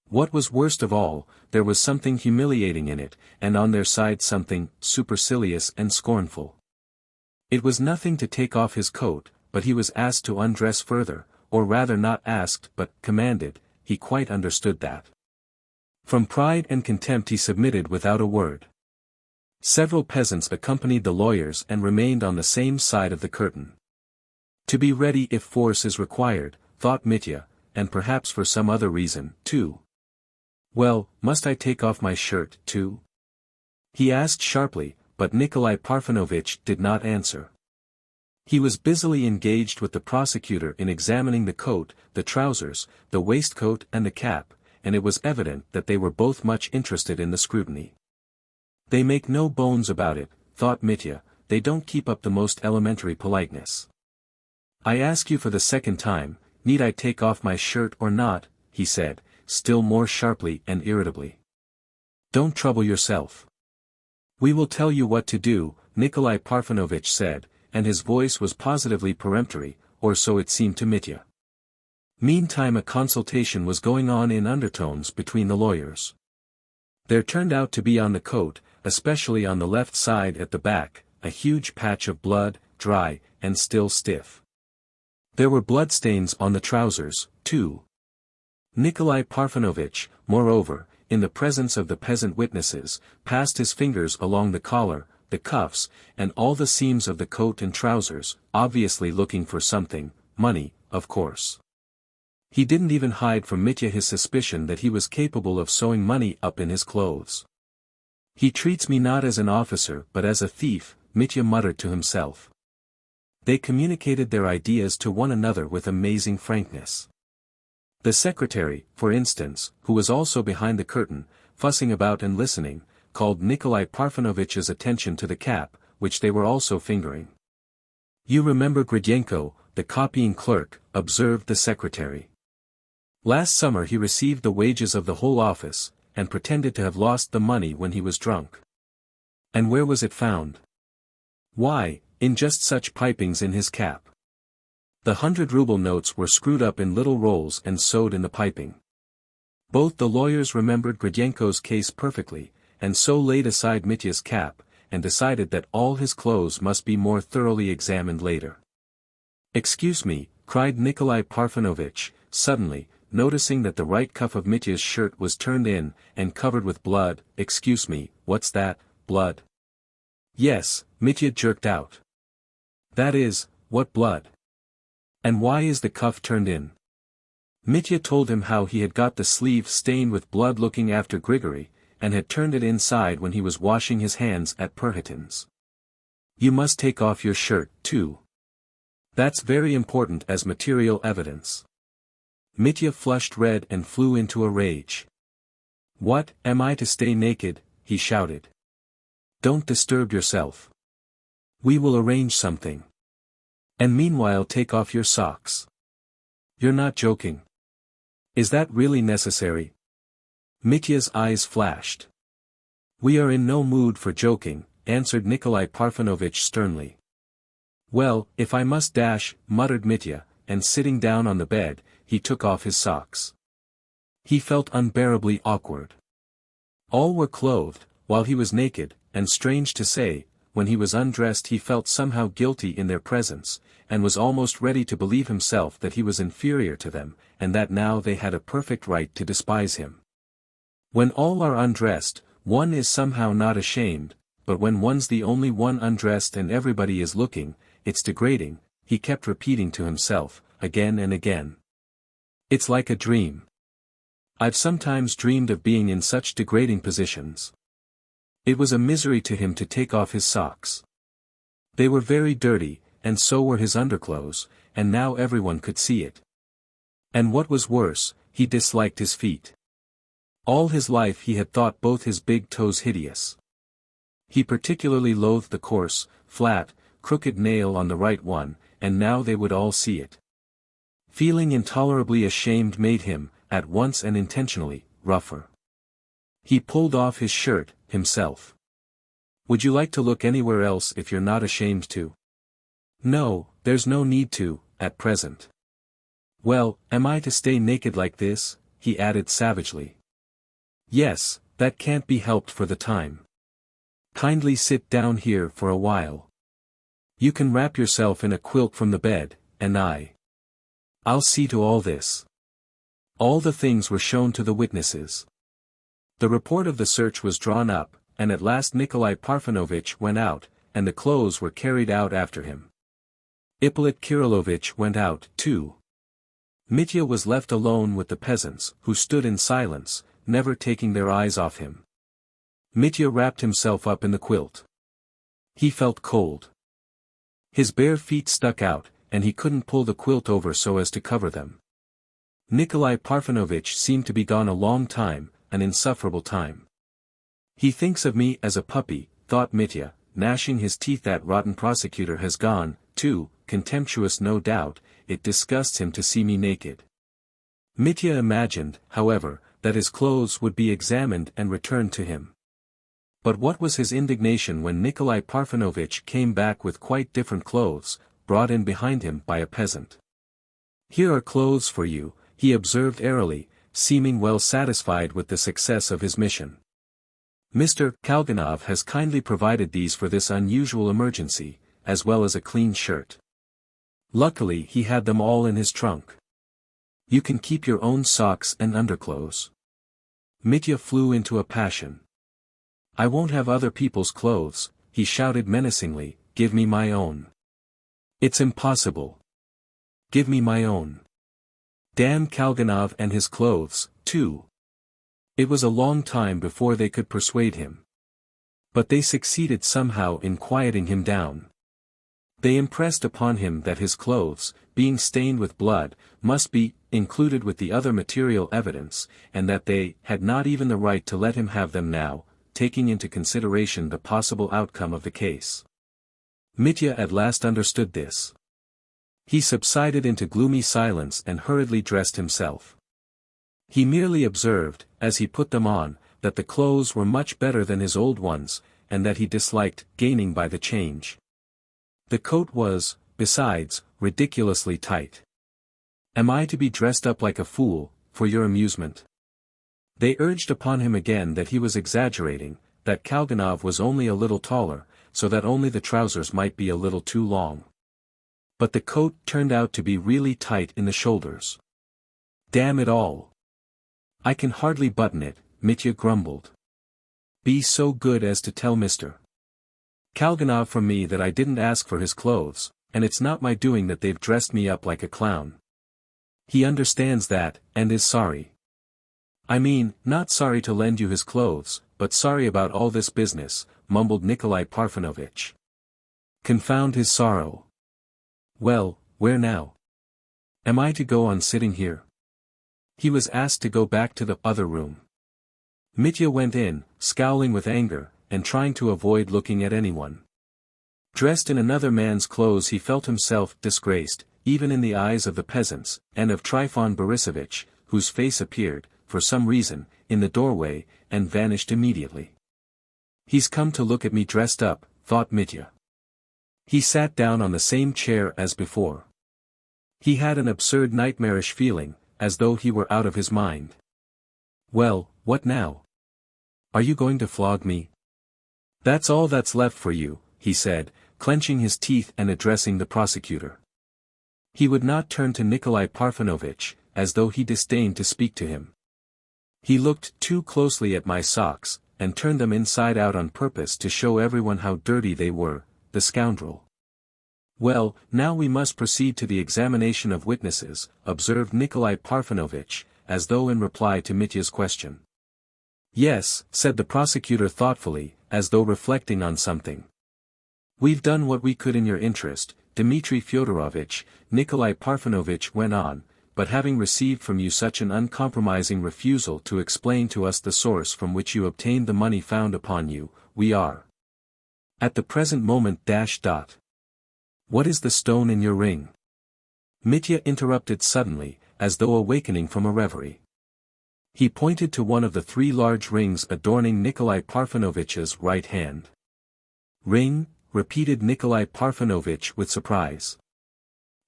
[SPEAKER 1] What was worst of all, there was something humiliating in it, and on their side something supercilious and scornful. It was nothing to take off his coat, but he was asked to undress further, or rather not asked but commanded. He quite understood that. From pride and contempt he submitted without a word. Several peasants accompanied the lawyers and remained on the same side of the curtain. To be ready if force is required, thought Mitya, and perhaps for some other reason, too. Well, must I take off my shirt, too? He asked sharply, but Nikolai Parfenovitch did not answer. He was busily engaged with the prosecutor in examining the coat, the trousers, the waistcoat and the cap, and it was evident that they were both much interested in the scrutiny. They make no bones about it, thought Mitya, they don't keep up the most elementary politeness. I ask you for the second time, need I take off my shirt or not, he said, still more sharply and irritably. Don't trouble yourself. We will tell you what to do, Nikolai Parfenovitch said, and his voice was positively peremptory, or so it seemed to Mitya. Meantime a consultation was going on in undertones between the lawyers. There turned out to be on the coat, especially on the left side at the back, a huge patch of blood, dry, and still stiff. There were bloodstains on the trousers, too. Nikolai Parfenovitch, moreover, in the presence of the peasant witnesses, passed his fingers along the collar, the cuffs, and all the seams of the coat and trousers, obviously looking for something, money, of course. He didn't even hide from Mitya his suspicion that he was capable of sewing money up in his clothes. He treats me not as an officer but as a thief, Mitya muttered to himself. They communicated their ideas to one another with amazing frankness. The secretary, for instance, who was also behind the curtain, fussing about and listening, called Nikolai Parfenovitch's attention to the cap, which they were also fingering. You remember Grushenka, the copying clerk, observed the secretary. Last summer he received the wages of the whole office, and pretended to have lost the money when he was drunk. And where was it found? Why, in just such pipings in his cap. The 100-ruble notes were screwed up in little rolls and sewed in the piping. Both the lawyers remembered Grushenka's case perfectly, and so laid aside Mitya's cap, and decided that all his clothes must be more thoroughly examined later. Excuse me, cried Nikolai Parfenovitch, suddenly, noticing that the right cuff of Mitya's shirt was turned in, and covered with blood. Excuse me, what's that, blood? Yes, Mitya jerked out. That is, what blood? And why is the cuff turned in? Mitya told him how he had got the sleeve stained with blood looking after Grigory, and had turned it inside when he was washing his hands at Perhatin's. You must take off your shirt, too. That's very important as material evidence. Mitya flushed red and flew into a rage. What, am I to stay naked? He shouted. Don't disturb yourself. We will arrange something. And meanwhile take off your socks. You're not joking. Is that really necessary? Mitya's eyes flashed. We are in no mood for joking, answered Nikolai Parfenovitch sternly. Well, if I must dash, muttered Mitya, and sitting down on the bed, he took off his socks. He felt unbearably awkward. All were clothed, while he was naked, and strange to say, when he was undressed he felt somehow guilty in their presence, and was almost ready to believe himself that he was inferior to them, and that now they had a perfect right to despise him. When all are undressed, one is somehow not ashamed, but when one's the only one undressed and everybody is looking, it's degrading, he kept repeating to himself, again and again. It's like a dream. I've sometimes dreamed of being in such degrading positions. It was a misery to him to take off his socks. They were very dirty, and so were his underclothes, and now everyone could see it. And what was worse, he disliked his feet. All his life he had thought both his big toes hideous. He particularly loathed the coarse, flat, crooked nail on the right one, and now they would all see it. Feeling intolerably ashamed made him, at once and intentionally, rougher. He pulled off his shirt, himself. Would you like to look anywhere else if you're not ashamed to? No, there's no need to, at present. Well, am I to stay naked like this? He added savagely. Yes, that can't be helped for the time. Kindly sit down here for a while. You can wrap yourself in a quilt from the bed, and I'll see to all this. All the things were shown to the witnesses. The report of the search was drawn up, and at last Nikolai Parfenovitch went out, and the clothes were carried out after him. Ippolit Kirillovitch went out, too. Mitya was left alone with the peasants, who stood in silence, never taking their eyes off him. Mitya wrapped himself up in the quilt. He felt cold. His bare feet stuck out, and he couldn't pull the quilt over so as to cover them. Nikolai Parfenovitch seemed to be gone a long time, an insufferable time. He thinks of me as a puppy, thought Mitya, gnashing his teeth. That rotten prosecutor has gone, too, contemptuous no doubt. It disgusts him to see me naked. Mitya imagined, however, that his clothes would be examined and returned to him. But what was his indignation when Nikolai Parfenovitch came back with quite different clothes, brought in behind him by a peasant. "Here are clothes for you," he observed airily, seeming well satisfied with the success of his mission. "Mr. Kalganov has kindly provided these for this unusual emergency, as well as a clean shirt. Luckily he had them all in his trunk. You can keep your own socks and underclothes." Mitya flew into a passion. "I won't have other people's clothes," he shouted menacingly, "give me my own." "It's impossible. Give me my own. Damn Kalganov and his clothes, too." It was a long time before they could persuade him. But they succeeded somehow in quieting him down. They impressed upon him that his clothes, being stained with blood, must be included with the other material evidence, and that they had not even the right to let him have them now, taking into consideration the possible outcome of the case. Mitya at last understood this. He subsided into gloomy silence and hurriedly dressed himself. He merely observed, as he put them on, that the clothes were much better than his old ones, and that he disliked gaining by the change. The coat was, besides, ridiculously tight. "Am I to be dressed up like a fool, for your amusement?" They urged upon him again that he was exaggerating, that Kalganov was only a little taller, so that only the trousers might be a little too long. But the coat turned out to be really tight in the shoulders. "Damn it all! I can hardly button it," Mitya grumbled. "Be so good as to tell Mr. Kalganov from me that I didn't ask for his clothes, and it's not my doing that they've dressed me up like a clown. He understands that, and is sorry. I mean, not sorry to lend you his clothes, but sorry about all this business," mumbled Nikolai Parfenovitch. "Confound his sorrow. Well, where now? Am I to go on sitting here?" He was asked to go back to the other room. Mitya went in, scowling with anger, and trying to avoid looking at anyone. Dressed in another man's clothes he felt himself disgraced, even in the eyes of the peasants, and of Trifon Borisovich, whose face appeared, for some reason, in the doorway, and vanished immediately. "He's come to look at me dressed up," thought Mitya. He sat down on the same chair as before. He had an absurd nightmarish feeling, as though he were out of his mind. "Well, what now? Are you going to flog me?" "That's all that's left for you," he said, clenching his teeth and addressing the prosecutor. He would not turn to Nikolai Parfenovitch, as though he disdained to speak to him. "He looked too closely at my socks, and turned them inside out on purpose to show everyone how dirty they were, the scoundrel." "Well, now we must proceed to the examination of witnesses," observed Nikolai Parfenovitch, as though in reply to Mitya's question. "Yes," said the prosecutor thoughtfully, as though reflecting on something. "We've done what we could in your interest, Dmitri Fyodorovitch," Nikolai Parfenovitch went on, "but having received from you such an uncompromising refusal to explain to us the source from which you obtained the money found upon you, we are at the present moment . What is the stone in your ring?" Mitya interrupted suddenly, as though awakening from a reverie. He pointed to one of the 3 large rings adorning Nikolai Parfenovitch's right hand. "Ring?" repeated Nikolai Parfenovitch with surprise.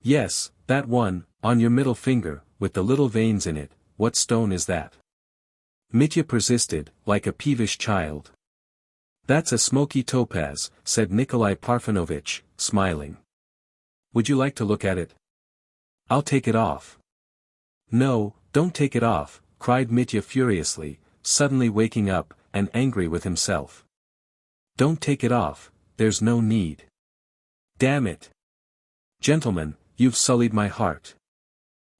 [SPEAKER 1] "Yes, that one, on your middle finger, with the little veins in it. What stone is that?" Mitya persisted, like a peevish child. "That's a smoky topaz," said Nikolai Parfenovitch, smiling. "Would you like to look at it?" "I'll take it off." "No, don't take it off," cried Mitya furiously, suddenly waking up, and angry with himself. "Don't take it off, there's no need. Damn it! Gentlemen, you've sullied my heart.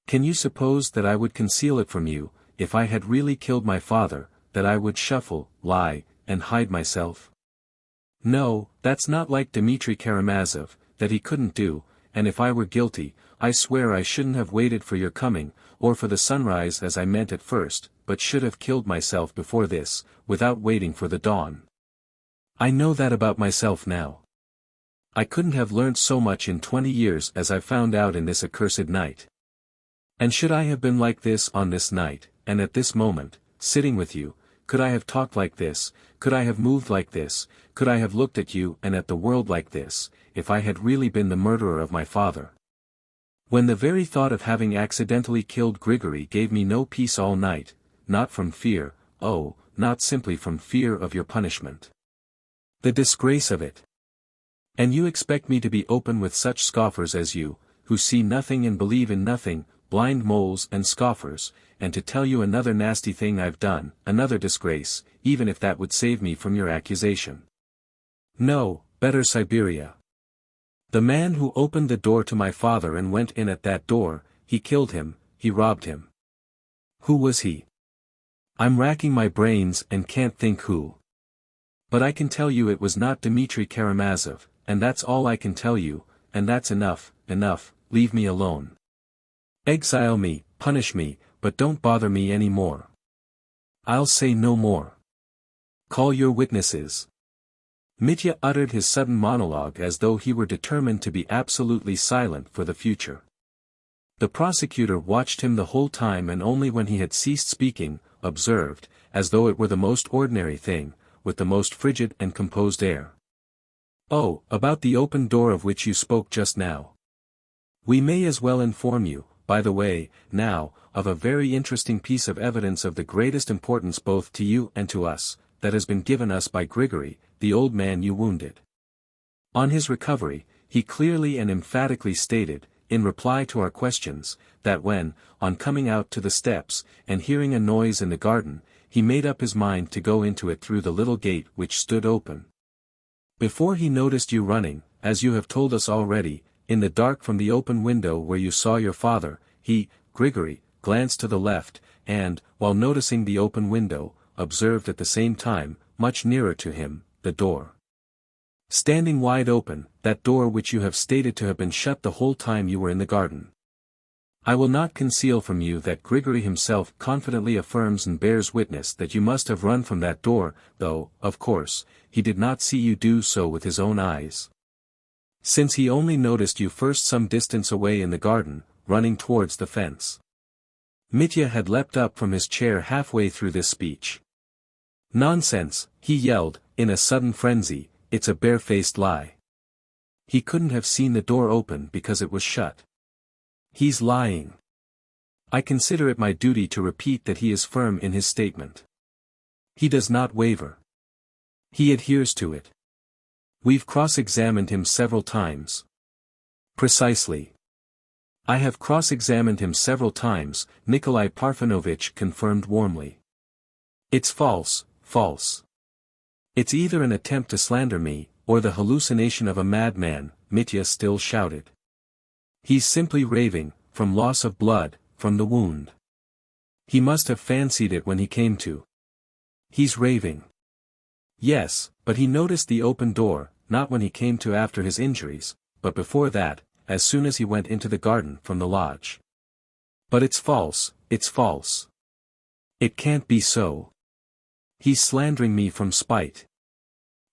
[SPEAKER 1] Can you suppose that I would conceal it from you, if I had really killed my father, that I would shuffle, lie, and hide myself? No, that's not like Dmitri Karamazov, that he couldn't do, and if I were guilty, I swear I shouldn't have waited for your coming, or for the sunrise as I meant at first, but should have killed myself before this, without waiting for the dawn. I know that about myself now. I couldn't have learnt so much in 20 years as I found out in this accursed night. And should I have been like this on this night, and at this moment, sitting with you, could I have talked like this, could I have moved like this, could I have looked at you and at the world like this, if I had really been the murderer of my father? When the very thought of having accidentally killed Grigory gave me no peace all night, not from fear, oh, not simply from fear of your punishment. The disgrace of it. And you expect me to be open with such scoffers as you, who see nothing and believe in nothing, blind moles and scoffers, and to tell you another nasty thing I've done, another disgrace, even if that would save me from your accusation. No, better Siberia. The man who opened the door to my father and went in at that door, he killed him, he robbed him. Who was he? I'm racking my brains and can't think who. But I can tell you it was not Dmitri Karamazov, and that's all I can tell you, and that's enough, leave me alone. Exile me, punish me, but don't bother me any more. I'll say no more. Call your witnesses. Mitya uttered his sudden monologue as though he were determined to be absolutely silent for the future. The prosecutor watched him the whole time and only when he had ceased speaking, observed, as though it were the most ordinary thing, with the most frigid and composed air. Oh, about the open door of which you spoke just now. We may as well inform you, by the way, now, of a very interesting piece of evidence of the greatest importance both to you and to us, that has been given us by Grigory, the old man you wounded. On his recovery, he clearly and emphatically stated, in reply to our questions, that when, on coming out to the steps, and hearing a noise in the garden, he made up his mind to go into it through the little gate which stood open. Before he noticed you running, as you have told us already, in the dark from the open window where you saw your father, he, Grigory, glanced to the left, and, while noticing the open window, observed at the same time, much nearer to him, the door. Standing wide open, that door which you have stated to have been shut the whole time you were in the garden. I will not conceal from you that Grigory himself confidently affirms and bears witness that you must have run from that door, though, of course, he did not see you do so with his own eyes. Since he only noticed you first some distance away in the garden, running towards the fence. Mitya had leapt up from his chair halfway through this speech. Nonsense, he yelled, in a sudden frenzy, it's a barefaced lie. He couldn't have seen the door open because it was shut. He's lying. I consider it my duty to repeat that he is firm in his statement. He does not waver. He adheres to it. We've cross-examined him several times. Precisely. I have cross-examined him several times, Nikolai Parfenovitch confirmed warmly. It's false, false. It's either an attempt to slander me, or the hallucination of a madman, Mitya still shouted. He's simply raving, from loss of blood, from the wound. He must have fancied it when he came to. He's raving. Yes, but he noticed the open door, not when he came to after his injuries, but before that, as soon as he went into the garden from the lodge. But it's false, it's false. It can't be so. He's slandering me from spite.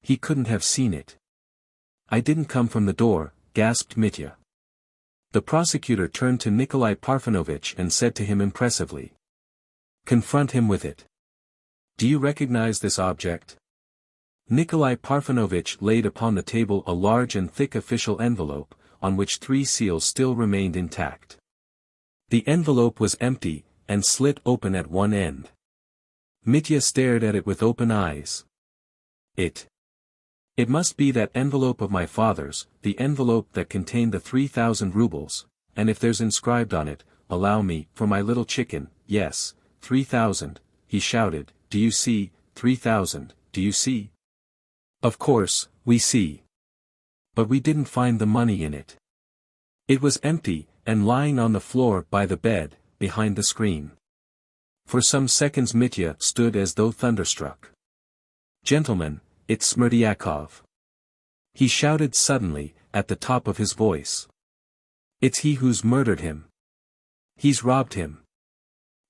[SPEAKER 1] He couldn't have seen it. I didn't come from the door, gasped Mitya. The prosecutor turned to Nikolai Parfenovitch and said to him impressively. Confront him with it. Do you recognize this object? Nikolai Parfenovitch laid upon the table a large and thick official envelope, on which 3 seals still remained intact. The envelope was empty, and slit open at one end. Mitya stared at it with open eyes. It must be that envelope of my father's, the envelope that contained the 3,000 rubles, and if there's inscribed on it, allow me, for my little chicken, yes, 3,000, he shouted, do you see, 3,000, do you see? Of course, we see. But we didn't find the money in it. It was empty, and lying on the floor by the bed, behind the screen. For some seconds Mitya stood as though thunderstruck. "Gentlemen, it's Smerdyakov!" he shouted suddenly, at the top of his voice. "It's he who's murdered him. He's robbed him."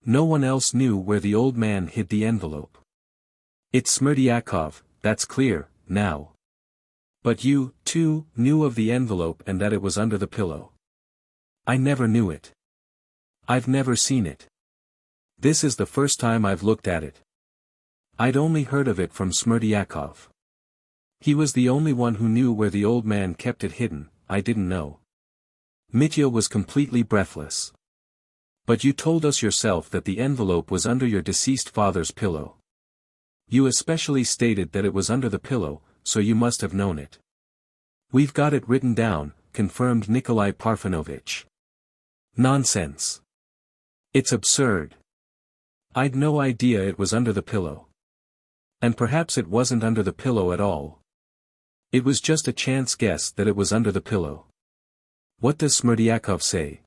[SPEAKER 1] No one else knew where the old man hid the envelope. "It's Smerdyakov, that's clear, now. But you, too, knew of the envelope and that it was under the pillow." "I never knew it. I've never seen it. This is the first time I've looked at it. I'd only heard of it from Smerdyakov. He was the only one who knew where the old man kept it hidden, I didn't know." Mitya was completely breathless. "But you told us yourself that the envelope was under your deceased father's pillow. You especially stated that it was under the pillow, so you must have known it." "We've got it written down," confirmed Nikolai Parfenovitch. "Nonsense. It's absurd. I'd no idea it was under the pillow. And perhaps it wasn't under the pillow at all. It was just a chance guess that it was under the pillow." "What does Smerdyakov say?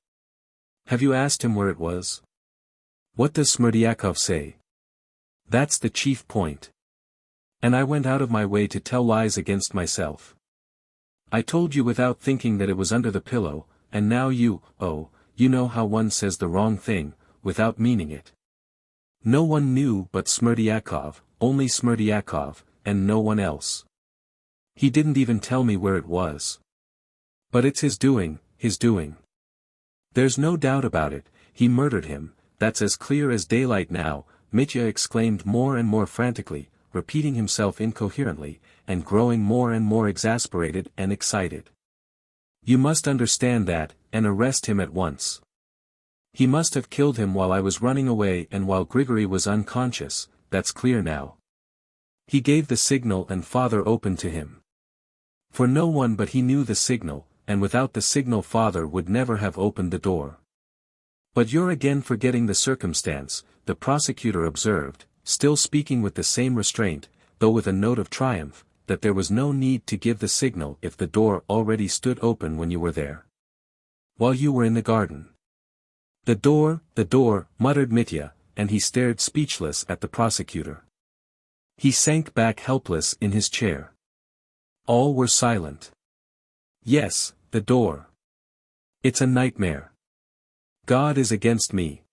[SPEAKER 1] Have you asked him where it was?" "What does Smerdyakov say? That's the chief point. And I went out of my way to tell lies against myself. I told you without thinking that it was under the pillow, and now you know how one says the wrong thing, without meaning it. No one knew but Smerdyakov, only Smerdyakov, and no one else. He didn't even tell me where it was. But it's his doing, his doing. There's no doubt about it, he murdered him, that's as clear as daylight now," Mitya exclaimed more and more frantically, repeating himself incoherently, and growing more and more exasperated and excited. "You must understand that, and arrest him at once. He must have killed him while I was running away and while Grigory was unconscious, that's clear now. He gave the signal and father opened to him. For no one but he knew the signal, and without the signal father would never have opened the door." "But you're again forgetting the circumstance," the prosecutor observed, still speaking with the same restraint, though with a note of triumph, "that there was no need to give the signal if the door already stood open when you were there. While you were in the garden." The door, muttered Mitya, and he stared speechless at the prosecutor. He sank back helpless in his chair. All were silent. "Yes, the door. It's a nightmare. God is against me,"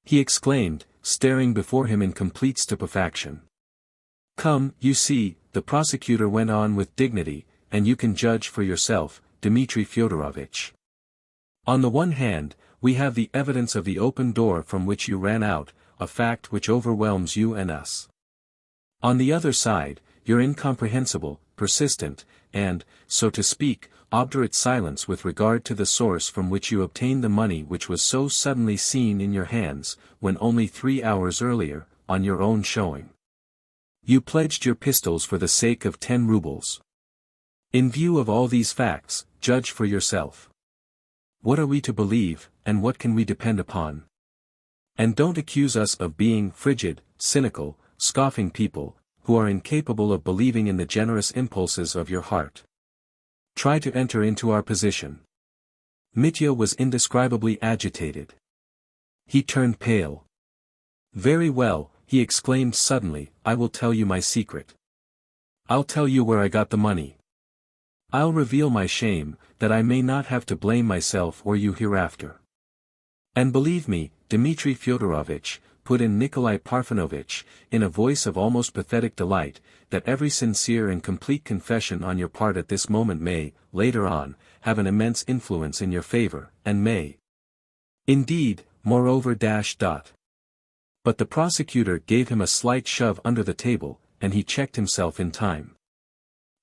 [SPEAKER 1] he exclaimed, staring before him in complete stupefaction. "Come, you see," the prosecutor went on with dignity, "and you can judge for yourself, Dmitri Fyodorovitch. On the one hand, we have the evidence of the open door from which you ran out, a fact which overwhelms you and us. On the other side, your incomprehensible, persistent, and, so to speak, obdurate silence with regard to the source from which you obtained the money which was so suddenly seen in your hands, when only 3 hours earlier, on your own showing, you pledged your pistols for the sake of 10 rubles. In view of all these facts, judge for yourself. What are we to believe, and what can we depend upon? And don't accuse us of being frigid, cynical, scoffing people, who are incapable of believing in the generous impulses of your heart. Try to enter into our position." Mitya was indescribably agitated. He turned pale. "Very well," he exclaimed suddenly, "I will tell you my secret. I'll tell you where I got the money. I'll reveal my shame, that I may not have to blame myself or you hereafter. And believe me, Dmitri Fyodorovitch," put in Nikolai Parfenovitch, in a voice of almost pathetic delight, "that every sincere and complete confession on your part at this moment may, later on, have an immense influence in your favor, and may indeed, moreover But the prosecutor gave him a slight shove under the table, and he checked himself in time.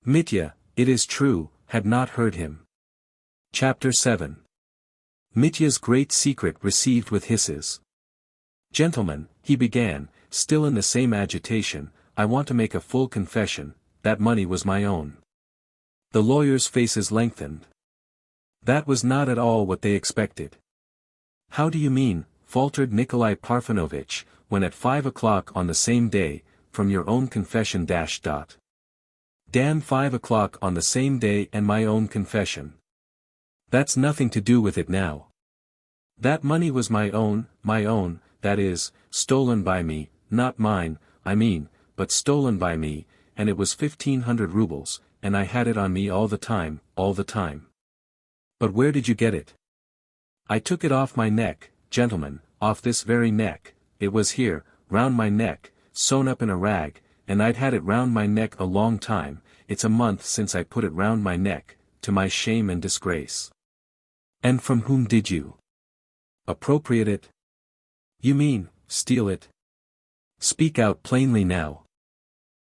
[SPEAKER 1] Mitya, it is true, had not heard him. Chapter 7. Mitya's great secret received with hisses. "Gentlemen," he began, still in the same agitation, "I want to make a full confession, that money was my own." The lawyers' faces lengthened. That was not at all what they expected. "How do you mean?" faltered Nikolai Parfenovitch, "when at 5 o'clock on the same day, from your own confession Damn 5 o'clock on the same day and my own confession. That's nothing to do with it now. That money was my own, that is, stolen by me, not mine, I mean, but stolen by me, and it was 1,500 rubles, and I had it on me all the time, all the time. But where did you get it? I took it off my neck, gentlemen, off this very neck, it was here, round my neck, sewn up in a rag, and I'd had it round my neck a long time, it's a month since I put it round my neck, to my shame and disgrace. And from whom did you appropriate it? You mean, steal it? Speak out plainly now.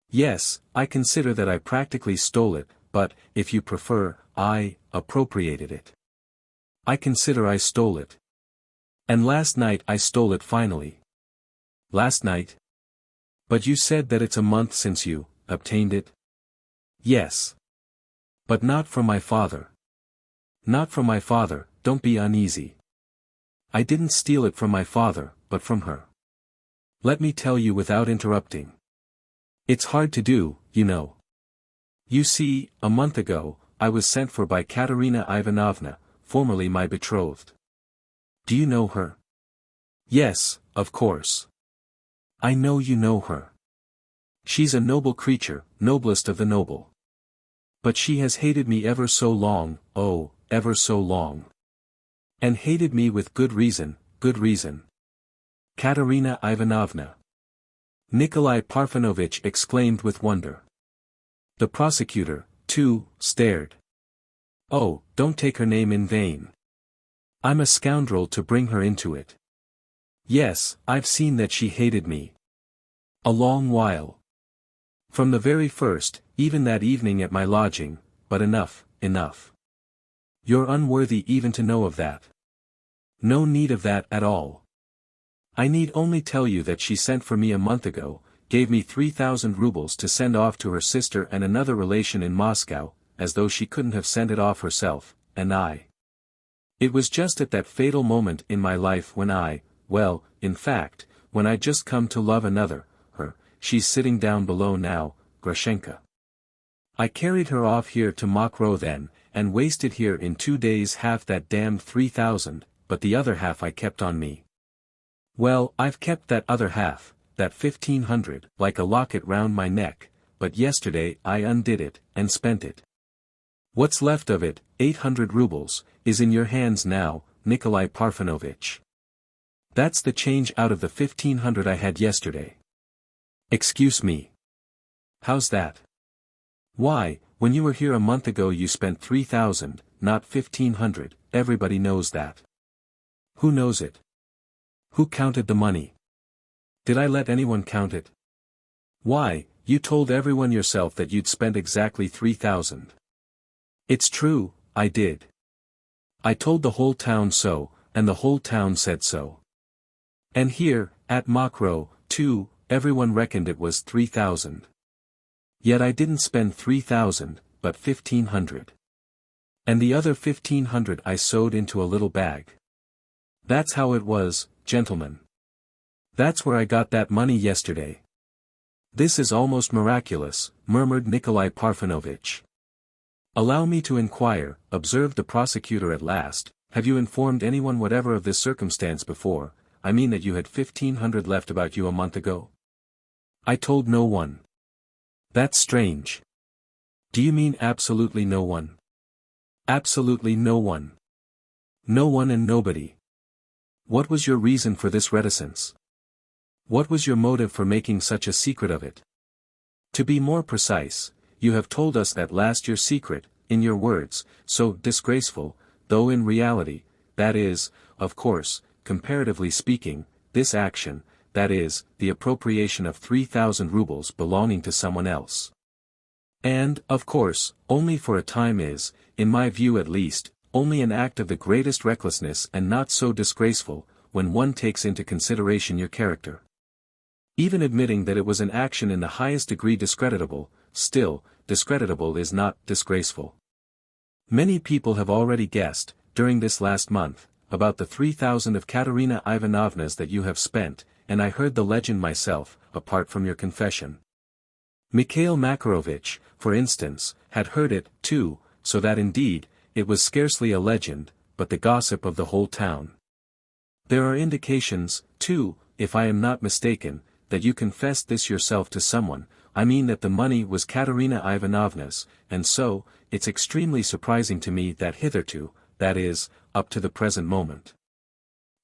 [SPEAKER 1] Yes, I consider that I practically stole it, but, if you prefer, I appropriated it. I consider I stole it. And last night I stole it finally. Last night? But you said that it's a month since you obtained it? Yes. But not from my father. Not from my father, don't be uneasy. I didn't steal it from my father, but from her. Let me tell you without interrupting. It's hard to do, you know. You see, a month ago, I was sent for by Katerina Ivanovna, formerly my betrothed. Do you know her? Yes, of course. I know you know her. She's a noble creature, noblest of the noble. But she has hated me ever so long, oh, ever so long. And hated me with good reason, good reason. Katerina Ivanovna. Nikolai Parfenovitch exclaimed with wonder. The prosecutor, too, stared. Oh, don't take her name in vain. I'm a scoundrel to bring her into it. Yes, I've seen that she hated me. A long while. From the very first, even that evening at my lodging, but enough, enough. You're unworthy even to know of that. No need of that at all. I need only tell you that she sent for me a month ago, gave me 3,000 rubles to send off to her sister and another relation in Moscow, as though she couldn't have sent it off herself, and It was just at that fatal moment in my life when well, in fact, when I'd just come to love another, her, she's sitting down below now, Grushenka. I carried her off here to Mokroe then, and wasted here in 2 days half that damned 3,000, but the other half I kept on me. Well, I've kept that other half, that 1,500, like a locket round my neck, but yesterday I undid it, and spent it. What's left of it, 800 rubles, is in your hands now, Nikolai Parfenovitch. That's the change out of the 1,500 I had yesterday. Excuse me. How's that? Why, when you were here a month ago you spent 3,000, not 1,500, everybody knows that. Who knows it? Who counted the money? Did I let anyone count it? Why, you told everyone yourself that you'd spent exactly 3,000. It's true, I did. I told the whole town so, and the whole town said so. And here, at Mokroe, too, everyone reckoned it was 3,000. Yet I didn't spend 3,000, but 1,500. And the other 1,500 I sewed into a little bag. That's how it was, gentlemen. That's where I got that money yesterday. This is almost miraculous, murmured Nikolai Parfenovitch. Allow me to inquire, observed the prosecutor at last, have you informed anyone whatever of this circumstance before? I mean that you had 1,500 left about you a month ago? I told no one. That's strange. Do you mean absolutely no one? Absolutely no one. No one and nobody. What was your reason for this reticence? What was your motive for making such a secret of it? To be more precise, you have told us that last your secret, in your words, so disgraceful, though in reality, that is, of course, comparatively speaking, this action, that is, the appropriation of 3,000 rubles belonging to someone else. And, of course, only for a time is, in my view at least, only an act of the greatest recklessness and not so disgraceful, when one takes into consideration your character. Even admitting that it was an action in the highest degree discreditable, still, discreditable is not disgraceful. Many people have already guessed, during this last month, about the 3,000 of Katerina Ivanovna's that you have spent, and I heard the legend myself, apart from your confession. Mikhail Makarovitch, for instance, had heard it, too, so that indeed, it was scarcely a legend, but the gossip of the whole town. There are indications, too, if I am not mistaken, that you confessed this yourself to someone. I mean that the money was Katerina Ivanovna's, and so, it's extremely surprising to me that hitherto, that is, up to the present moment,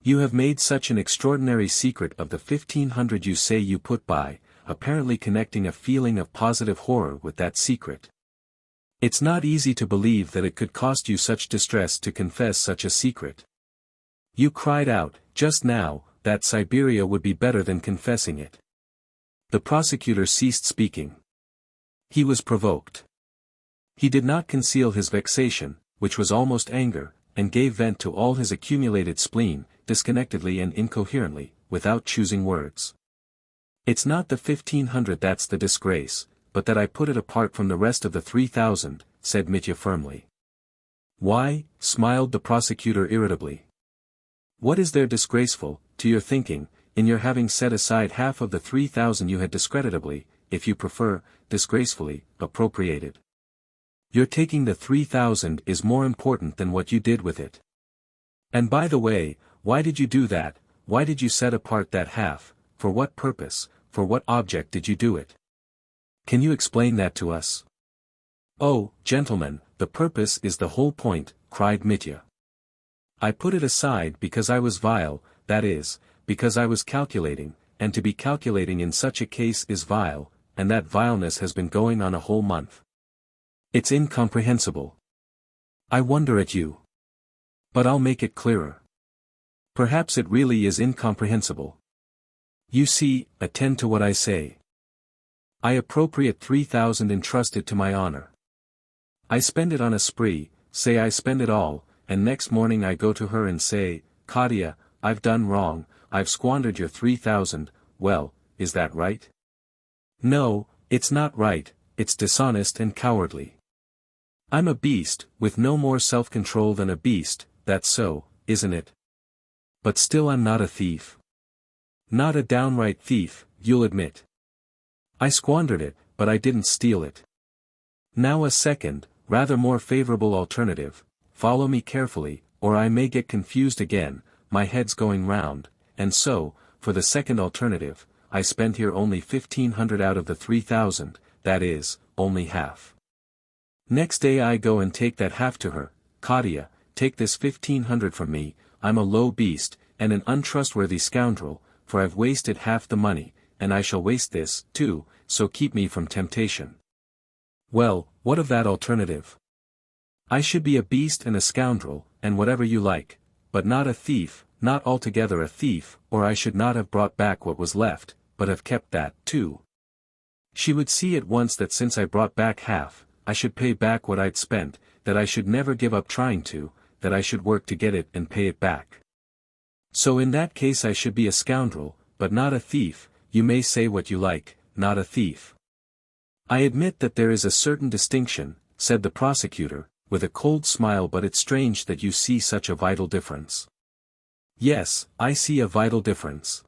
[SPEAKER 1] you have made such an extraordinary secret of the 1500 you say you put by, apparently connecting a feeling of positive horror with that secret. It's not easy to believe that it could cost you such distress to confess such a secret. You cried out, just now, that Siberia would be better than confessing it. The prosecutor ceased speaking. He was provoked. He did not conceal his vexation, which was almost anger, and gave vent to all his accumulated spleen, disconnectedly and incoherently, without choosing words. It's not the 1500 that's the disgrace, but that I put it apart from the rest of the 3000, said Mitya firmly. Why? Smiled the prosecutor irritably. What is there disgraceful, to your thinking, in your having set aside half of the 3000 you had discreditably, if you prefer, disgracefully, appropriated? Your taking the 3000 is more important than what you did with it. And by the way, why did you do that? Why did you set apart that half? For what purpose, for what object did you do it? Can you explain that to us? Oh, gentlemen, the purpose is the whole point, cried Mitya. I put it aside because I was vile, that is, because I was calculating, and to be calculating in such a case is vile, and that vileness has been going on a whole month. It's incomprehensible. I wonder at you. But I'll make it clearer. Perhaps it really is incomprehensible. You see, attend to what I say. I appropriate 3000 entrusted to my honor. I spend it on a spree, say I spend it all, and next morning I go to her and say, Katya, I've done wrong, I've squandered your 3000, well, is that right? No, it's not right, it's dishonest and cowardly. I'm a beast, with no more self-control than a beast, that's so, isn't it? But still I'm not a thief. Not a downright thief, you'll admit. I squandered it, but I didn't steal it. Now a second, rather more favorable alternative, follow me carefully, or I may get confused again, my head's going round, and so, for the second alternative, I spent here only 1500 out of the 3000, that is, only half. Next day I go and take that half to her, Katya, take this 1500 from me, I'm a low beast, and an untrustworthy scoundrel, for I've wasted half the money, and I shall waste this, too, so keep me from temptation. Well, what of that alternative? I should be a beast and a scoundrel, and whatever you like, but not a thief, not altogether a thief, or I should not have brought back what was left, but have kept that, too. She would see at once that since I brought back half, I should pay back what I'd spent, that I should never give up trying to, that I should work to get it and pay it back. So in that case I should be a scoundrel, but not a thief, you may say what you like, not a thief. I admit that there is a certain distinction, said the prosecutor, with a cold smile, but it's strange that you see such a vital difference. Yes, I see a vital difference.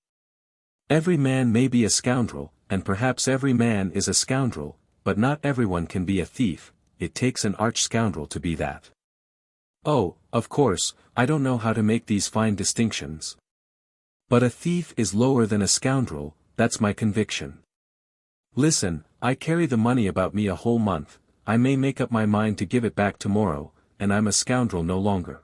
[SPEAKER 1] Every man may be a scoundrel, and perhaps every man is a scoundrel, but not everyone can be a thief, it takes an arch scoundrel to be that. Oh, of course, I don't know how to make these fine distinctions. But a thief is lower than a scoundrel, that's my conviction. Listen, I carry the money about me a whole month, I may make up my mind to give it back tomorrow, and I'm a scoundrel no longer.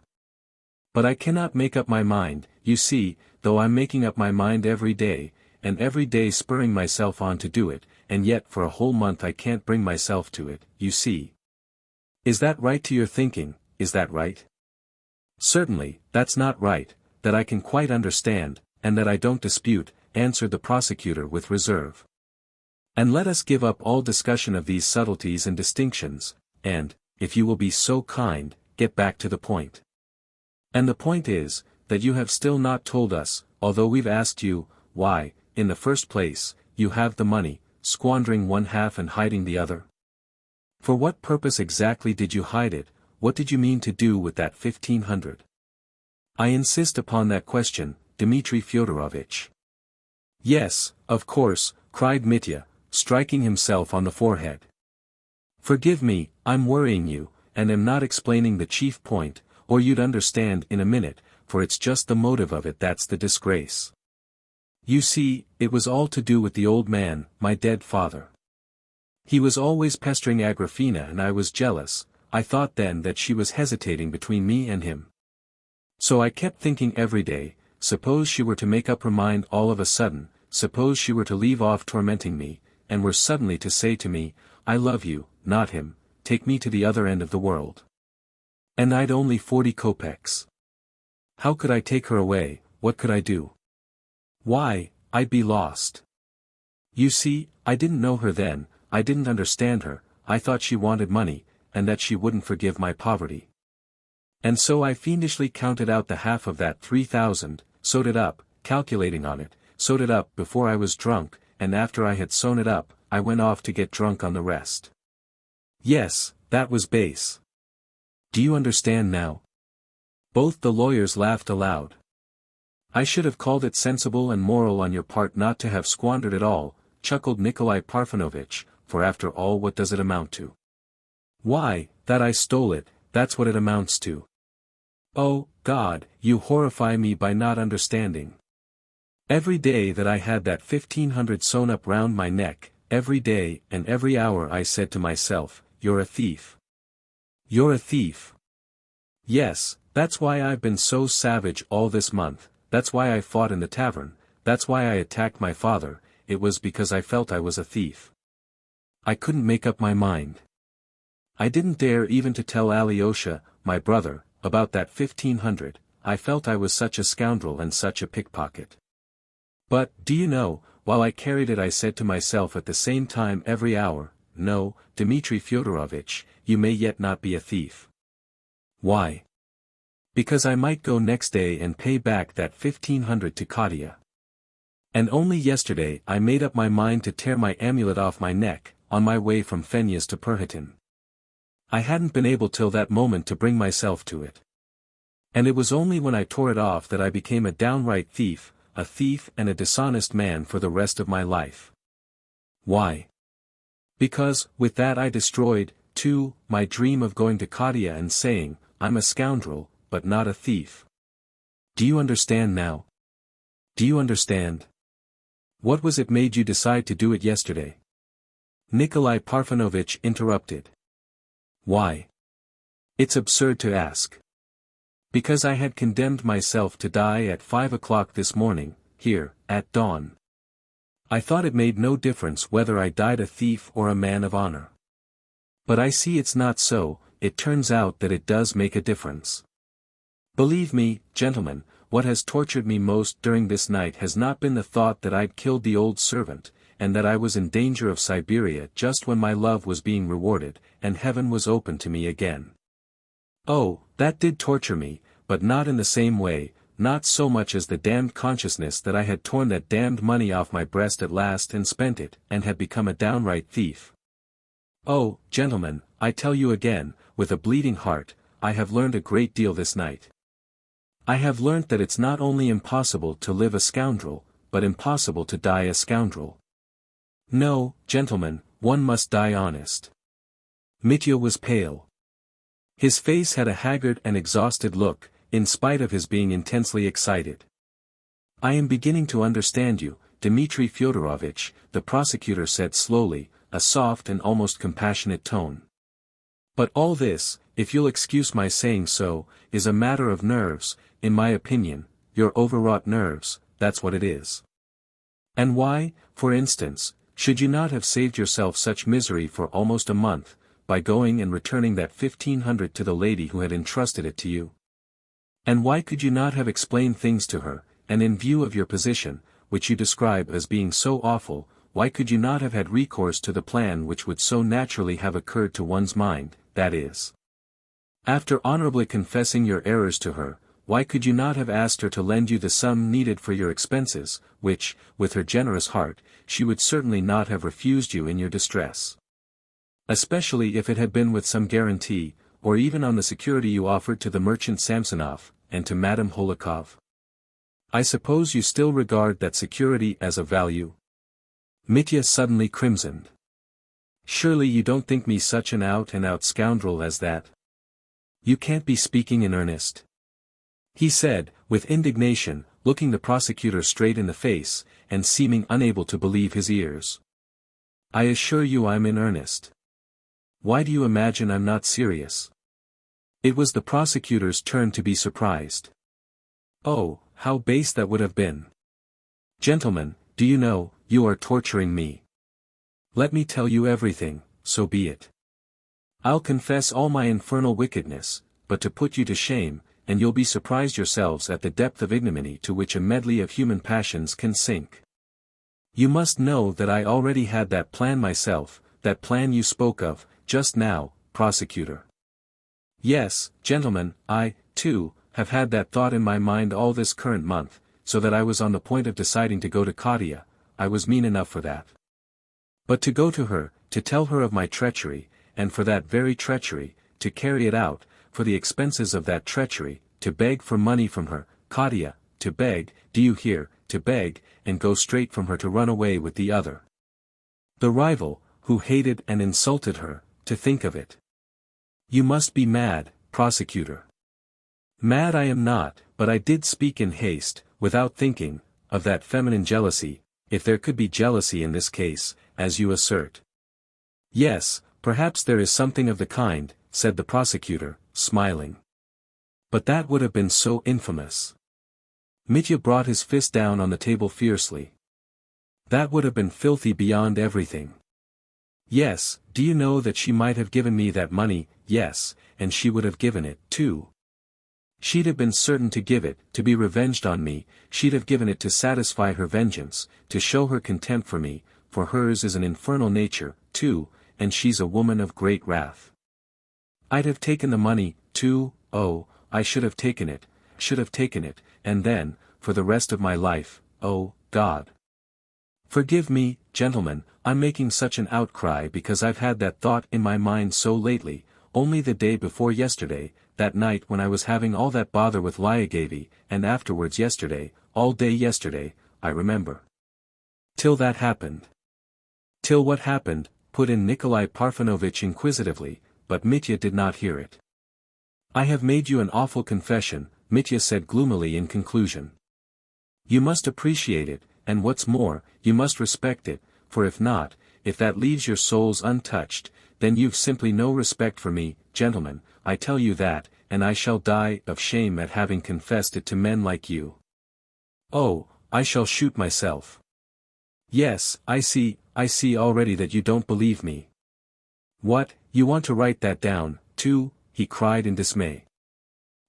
[SPEAKER 1] But I cannot make up my mind, you see, though I'm making up my mind every day, and every day spurring myself on to do it, and yet for a whole month I can't bring myself to it, you see. Is that right to your thinking, is that right? Certainly, that's not right, that I can quite understand, and that I don't dispute, answered the prosecutor with reserve. And let us give up all discussion of these subtleties and distinctions, and, if you will be so kind, get back to the point. And the point is, that you have still not told us, although we've asked you, why, in the first place, you have the money, squandering one half and hiding the other. For what purpose exactly did you hide it, what did you mean to do with that 1500? I insist upon that question, Dmitri Fyodorovich. Yes, of course, cried Mitya, striking himself on the forehead. Forgive me, I'm worrying you, and am not explaining the chief point, or you'd understand in a minute, for it's just the motive of it that's the disgrace. You see, it was all to do with the old man, my dead father. He was always pestering Agrafena and I was jealous. I thought then that she was hesitating between me and him. So I kept thinking every day, suppose she were to make up her mind all of a sudden, suppose she were to leave off tormenting me, and were suddenly to say to me, I love you, not him, take me to the other end of the world. And I'd only 40 kopecks. How could I take her away, what could I do? Why, I'd be lost. You see, I didn't know her then, I didn't understand her, I thought she wanted money, and that she wouldn't forgive my poverty. And so I fiendishly counted out the half of that 3,000, sewed it up, calculating on it, sewed it up before I was drunk, and after I had sewn it up, I went off to get drunk on the rest. Yes, that was base. Do you understand now? Both the lawyers laughed aloud. I should have called it sensible and moral on your part not to have squandered it all, chuckled Nikolai Parfenovitch, for after all what does it amount to? Why, that I stole it, that's what it amounts to. Oh, God, you horrify me by not understanding. Every day that I had that 1,500 sewn up round my neck, every day and every hour I said to myself, you're a thief. You're a thief. Yes, that's why I've been so savage all this month, that's why I fought in the tavern, that's why I attacked my father, it was because I felt I was a thief. I couldn't make up my mind. I didn't dare even to tell Alyosha, my brother, about that 1,500, I felt I was such a scoundrel and such a pickpocket. But, do you know, while I carried it I said to myself at the same time every hour, no, Dmitri Fyodorovitch, you may yet not be a thief. Why? Because I might go next day and pay back that 1,500 to Katya. And only yesterday I made up my mind to tear my amulet off my neck, on my way from Fenyas to Perhatin. I hadn't been able till that moment to bring myself to it. And it was only when I tore it off that I became a downright thief, and a dishonest man for the rest of my life. Why? Because, with that I destroyed, too, my dream of going to Katya and saying, I'm a scoundrel, but not a thief. Do you understand now? Do you understand? What was it made you decide to do it yesterday? Nikolai Parfenovitch interrupted. Why? It's absurd to ask. Because I had condemned myself to die at 5 o'clock this morning, here, at dawn. I thought it made no difference whether I died a thief or a man of honor. But I see it's not so, it turns out that it does make a difference. Believe me, gentlemen, what has tortured me most during this night has not been the thought that I'd killed the old servant, and that I was in danger of Siberia just when my love was being rewarded, and heaven was open to me again. Oh, that did torture me, but not in the same way, not so much as the damned consciousness that I had torn that damned money off my breast at last and spent it, and had become a downright thief. Oh, gentlemen, I tell you again, with a bleeding heart, I have learned a great deal this night. I have learnt that it's not only impossible to live a scoundrel, but impossible to die a scoundrel. No, gentlemen, one must die honest. Mitya was pale. His face had a haggard and exhausted look, in spite of his being intensely excited. I am beginning to understand you, Dmitri Fyodorovitch, the prosecutor said slowly, a soft and almost compassionate tone. But all this, if you'll excuse my saying so, is a matter of nerves, in my opinion, your overwrought nerves, that's what it is. And why, for instance, should you not have saved yourself such misery for almost a month, by going and returning that 1,500 to the lady who had entrusted it to you? And why could you not have explained things to her, and in view of your position, which you describe as being so awful, why could you not have had recourse to the plan which would so naturally have occurred to one's mind, that is, after honorably confessing your errors to her, why could you not have asked her to lend you the sum needed for your expenses, which, with her generous heart, she would certainly not have refused you in your distress? Especially if it had been with some guarantee, or even on the security you offered to the merchant Samsonov, and to Madame Holikov. I suppose you still regard that security as of value? Mitya suddenly crimsoned. Surely you don't think me such an out-and-out scoundrel as that? You can't be speaking in earnest. He said, with indignation, looking the prosecutor straight in the face, and seeming unable to believe his ears. I assure you I'm in earnest. Why do you imagine I'm not serious? It was the prosecutor's turn to be surprised. Oh, how base that would have been. Gentlemen, do you know, you are torturing me. Let me tell you everything, so be it. I'll confess all my infernal wickedness, but to put you to shame, and you'll be surprised yourselves at the depth of ignominy to which a medley of human passions can sink. You must know that I already had that plan myself, that plan you spoke of, just now, prosecutor. Yes, gentlemen, I, too, have had that thought in my mind all this current month, so that I was on the point of deciding to go to Katia. I was mean enough for that. But to go to her, to tell her of my treachery, and for that very treachery, to carry it out, for the expenses of that treachery, to beg for money from her, Katia, to beg, do you hear, to beg, and go straight from her to run away with the other. The rival, who hated and insulted her, to think of it. You must be mad, prosecutor. Mad I am not, but I did speak in haste, without thinking, of that feminine jealousy, if there could be jealousy in this case, as you assert. Yes, perhaps there is something of the kind, said the prosecutor, smiling. But that would have been so infamous. Mitya brought his fist down on the table fiercely. That would have been filthy beyond everything. Yes, do you know that she might have given me that money, yes, and she would have given it, too. She'd have been certain to give it, to be revenged on me, she'd have given it to satisfy her vengeance, to show her contempt for me, for hers is an infernal nature, too, and she's a woman of great wrath. I'd have taken the money, too, oh, I should have taken it, and then, for the rest of my life, oh, God. Forgive me, gentlemen, I'm making such an outcry because I've had that thought in my mind so lately, only the day before yesterday, that night when I was having all that bother with Lyagavy, and afterwards yesterday, all day yesterday, I remember. Till that happened. Till what happened, put in Nikolai Parfenovitch inquisitively, but Mitya did not hear it. I have made you an awful confession, Mitya said gloomily in conclusion. You must appreciate it, and what's more, you must respect it, for if not, if that leaves your souls untouched, then you've simply no respect for me, gentlemen, I tell you that, and I shall die of shame at having confessed it to men like you. Oh, I shall shoot myself. Yes, I see already that you don't believe me. What, you want to write that down, too? He cried in dismay.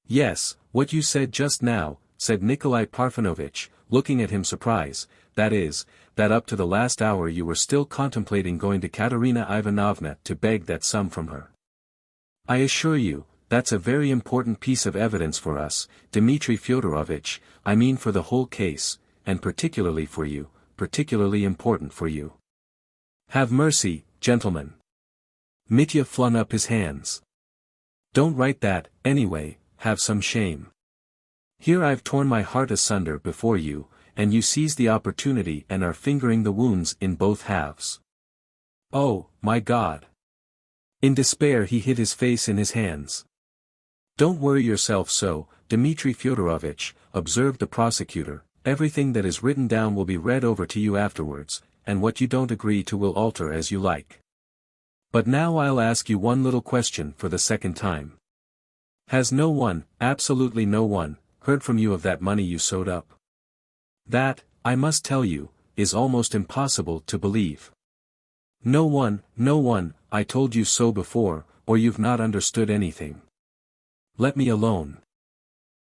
[SPEAKER 1] Yes, what you said just now, said Nikolai Parfenovitch, looking at him surprised, that is, that up to the last hour you were still contemplating going to Katerina Ivanovna to beg that sum from her. I assure you, that's a very important piece of evidence for us, Dmitri Fyodorovitch, I mean for the whole case, and particularly for you, particularly important for you. Have mercy, gentlemen. Mitya flung up his hands. Don't write that, anyway, have some shame. Here I've torn my heart asunder before you, and you seize the opportunity and are fingering the wounds in both halves. Oh, my God! In despair he hid his face in his hands. Don't worry yourself so, Dmitri Fyodorovitch, observed the prosecutor, everything that is written down will be read over to you afterwards, and what you don't agree to will alter as you like. But now I'll ask you one little question for the second time. Has no one, absolutely no one, heard from you of that money you sewed up? That, I must tell you, is almost impossible to believe. No one, I told you so before, or you've not understood anything. Let me alone.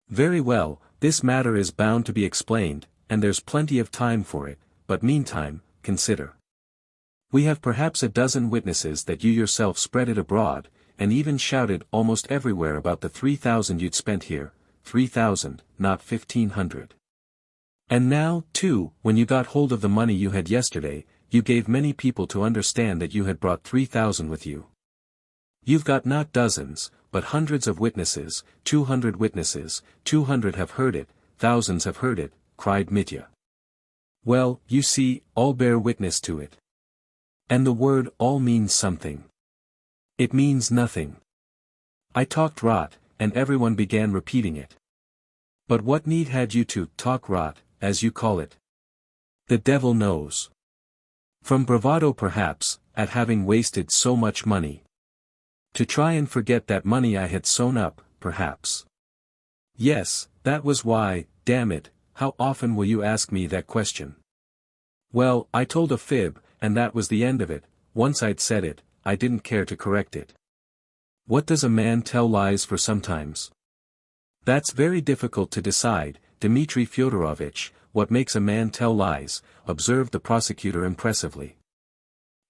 [SPEAKER 1] Very well, this matter is bound to be explained, and there's plenty of time for it, but meantime, consider. We have perhaps a dozen witnesses that you yourself spread it abroad, and even shouted almost everywhere about the 3,000 you'd spent here, 3,000, not 1,500. And now, too, when you got hold of the money you had yesterday, you gave many people to understand that you had brought 3,000 with you. You've got not dozens, but hundreds of witnesses, 200 witnesses, 200 have heard it, thousands have heard it, cried Mitya. Well, you see, all bear witness to it. And the word all means something. It means nothing. I talked rot, and everyone began repeating it. But what need had you to talk rot, as you call it? The devil knows. From bravado perhaps, at having wasted so much money. To try and forget that money I had sewn up, perhaps. Yes, that was why. Damn it, how often will you ask me that question? Well, I told a fib, and that was the end of it. Once I'd said it, I didn't care to correct it. What does a man tell lies for sometimes? That's very difficult to decide, Dmitri Fyodorovich. What makes a man tell lies, observed the prosecutor impressively.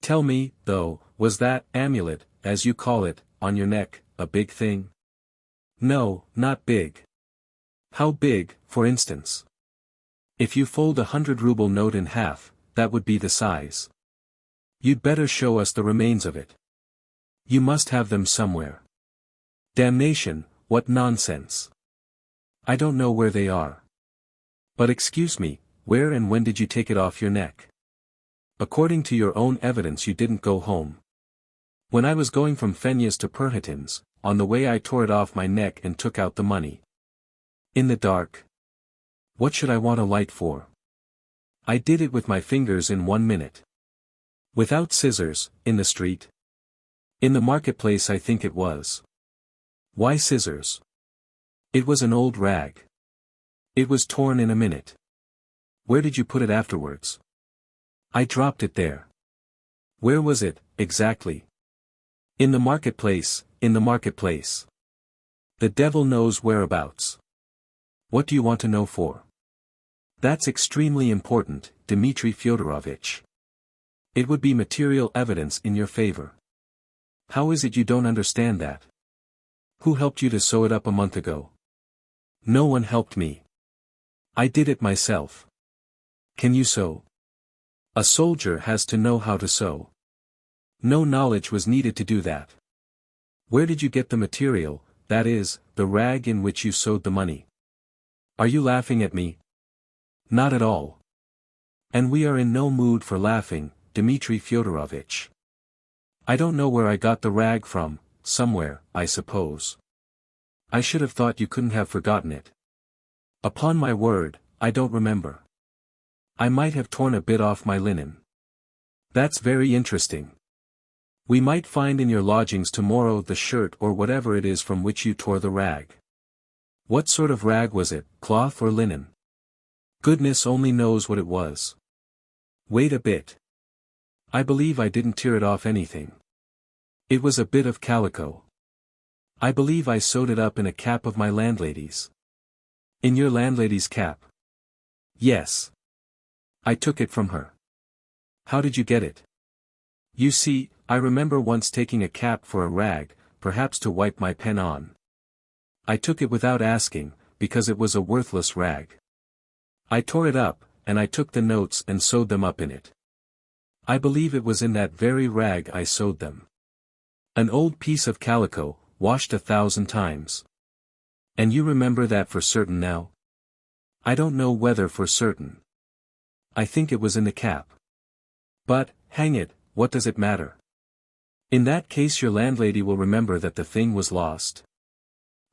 [SPEAKER 1] Tell me, though, was that amulet, as you call it, on your neck, a big thing? No, not big. How big, for instance? If you fold 100-ruble note in half, that would be the size. You'd better show us the remains of it. You must have them somewhere. Damnation, what nonsense. I don't know where they are. But excuse me, where and when did you take it off your neck? According to your own evidence you didn't go home. When I was going from Fenya's to Perhatin's, on the way I tore it off my neck and took out the money. In the dark. What should I want a light for? I did it with my fingers in 1 minute. Without scissors, in the street? In the marketplace I think it was. Why scissors? It was an old rag. It was torn in a minute. Where did you put it afterwards? I dropped it there. Where was it, exactly? In the marketplace, in the marketplace. The devil knows whereabouts. What do you want to know for? That's extremely important, Dmitri Fyodorovich. It would be material evidence in your favor. How is it you don't understand that? Who helped you to sew it up a month ago? No one helped me. I did it myself. Can you sew? A soldier has to know how to sew. No knowledge was needed to do that. Where did you get the material, that is, the rag in which you sewed the money? Are you laughing at me? Not at all. And we are in no mood for laughing, Dmitri Fyodorovich. I don't know where I got the rag from, somewhere, I suppose. I should have thought you couldn't have forgotten it. Upon my word, I don't remember. I might have torn a bit off my linen. That's very interesting. We might find in your lodgings tomorrow the shirt or whatever it is from which you tore the rag. What sort of rag was it, cloth or linen? Goodness only knows what it was. Wait a bit. I believe I didn't tear it off anything. It was a bit of calico. I believe I sewed it up in a cap of my landlady's. In your landlady's cap? Yes. I took it from her. How did you get it? You see, I remember once taking a cap for a rag, perhaps to wipe my pen on. I took it without asking, because it was a worthless rag. I tore it up, and I took the notes and sewed them up in it. I believe it was in that very rag I sewed them. An old piece of calico, washed 1,000 times. And you remember that for certain now? I don't know whether for certain. I think it was in the cap. But, hang it, what does it matter? In that case your landlady will remember that the thing was lost.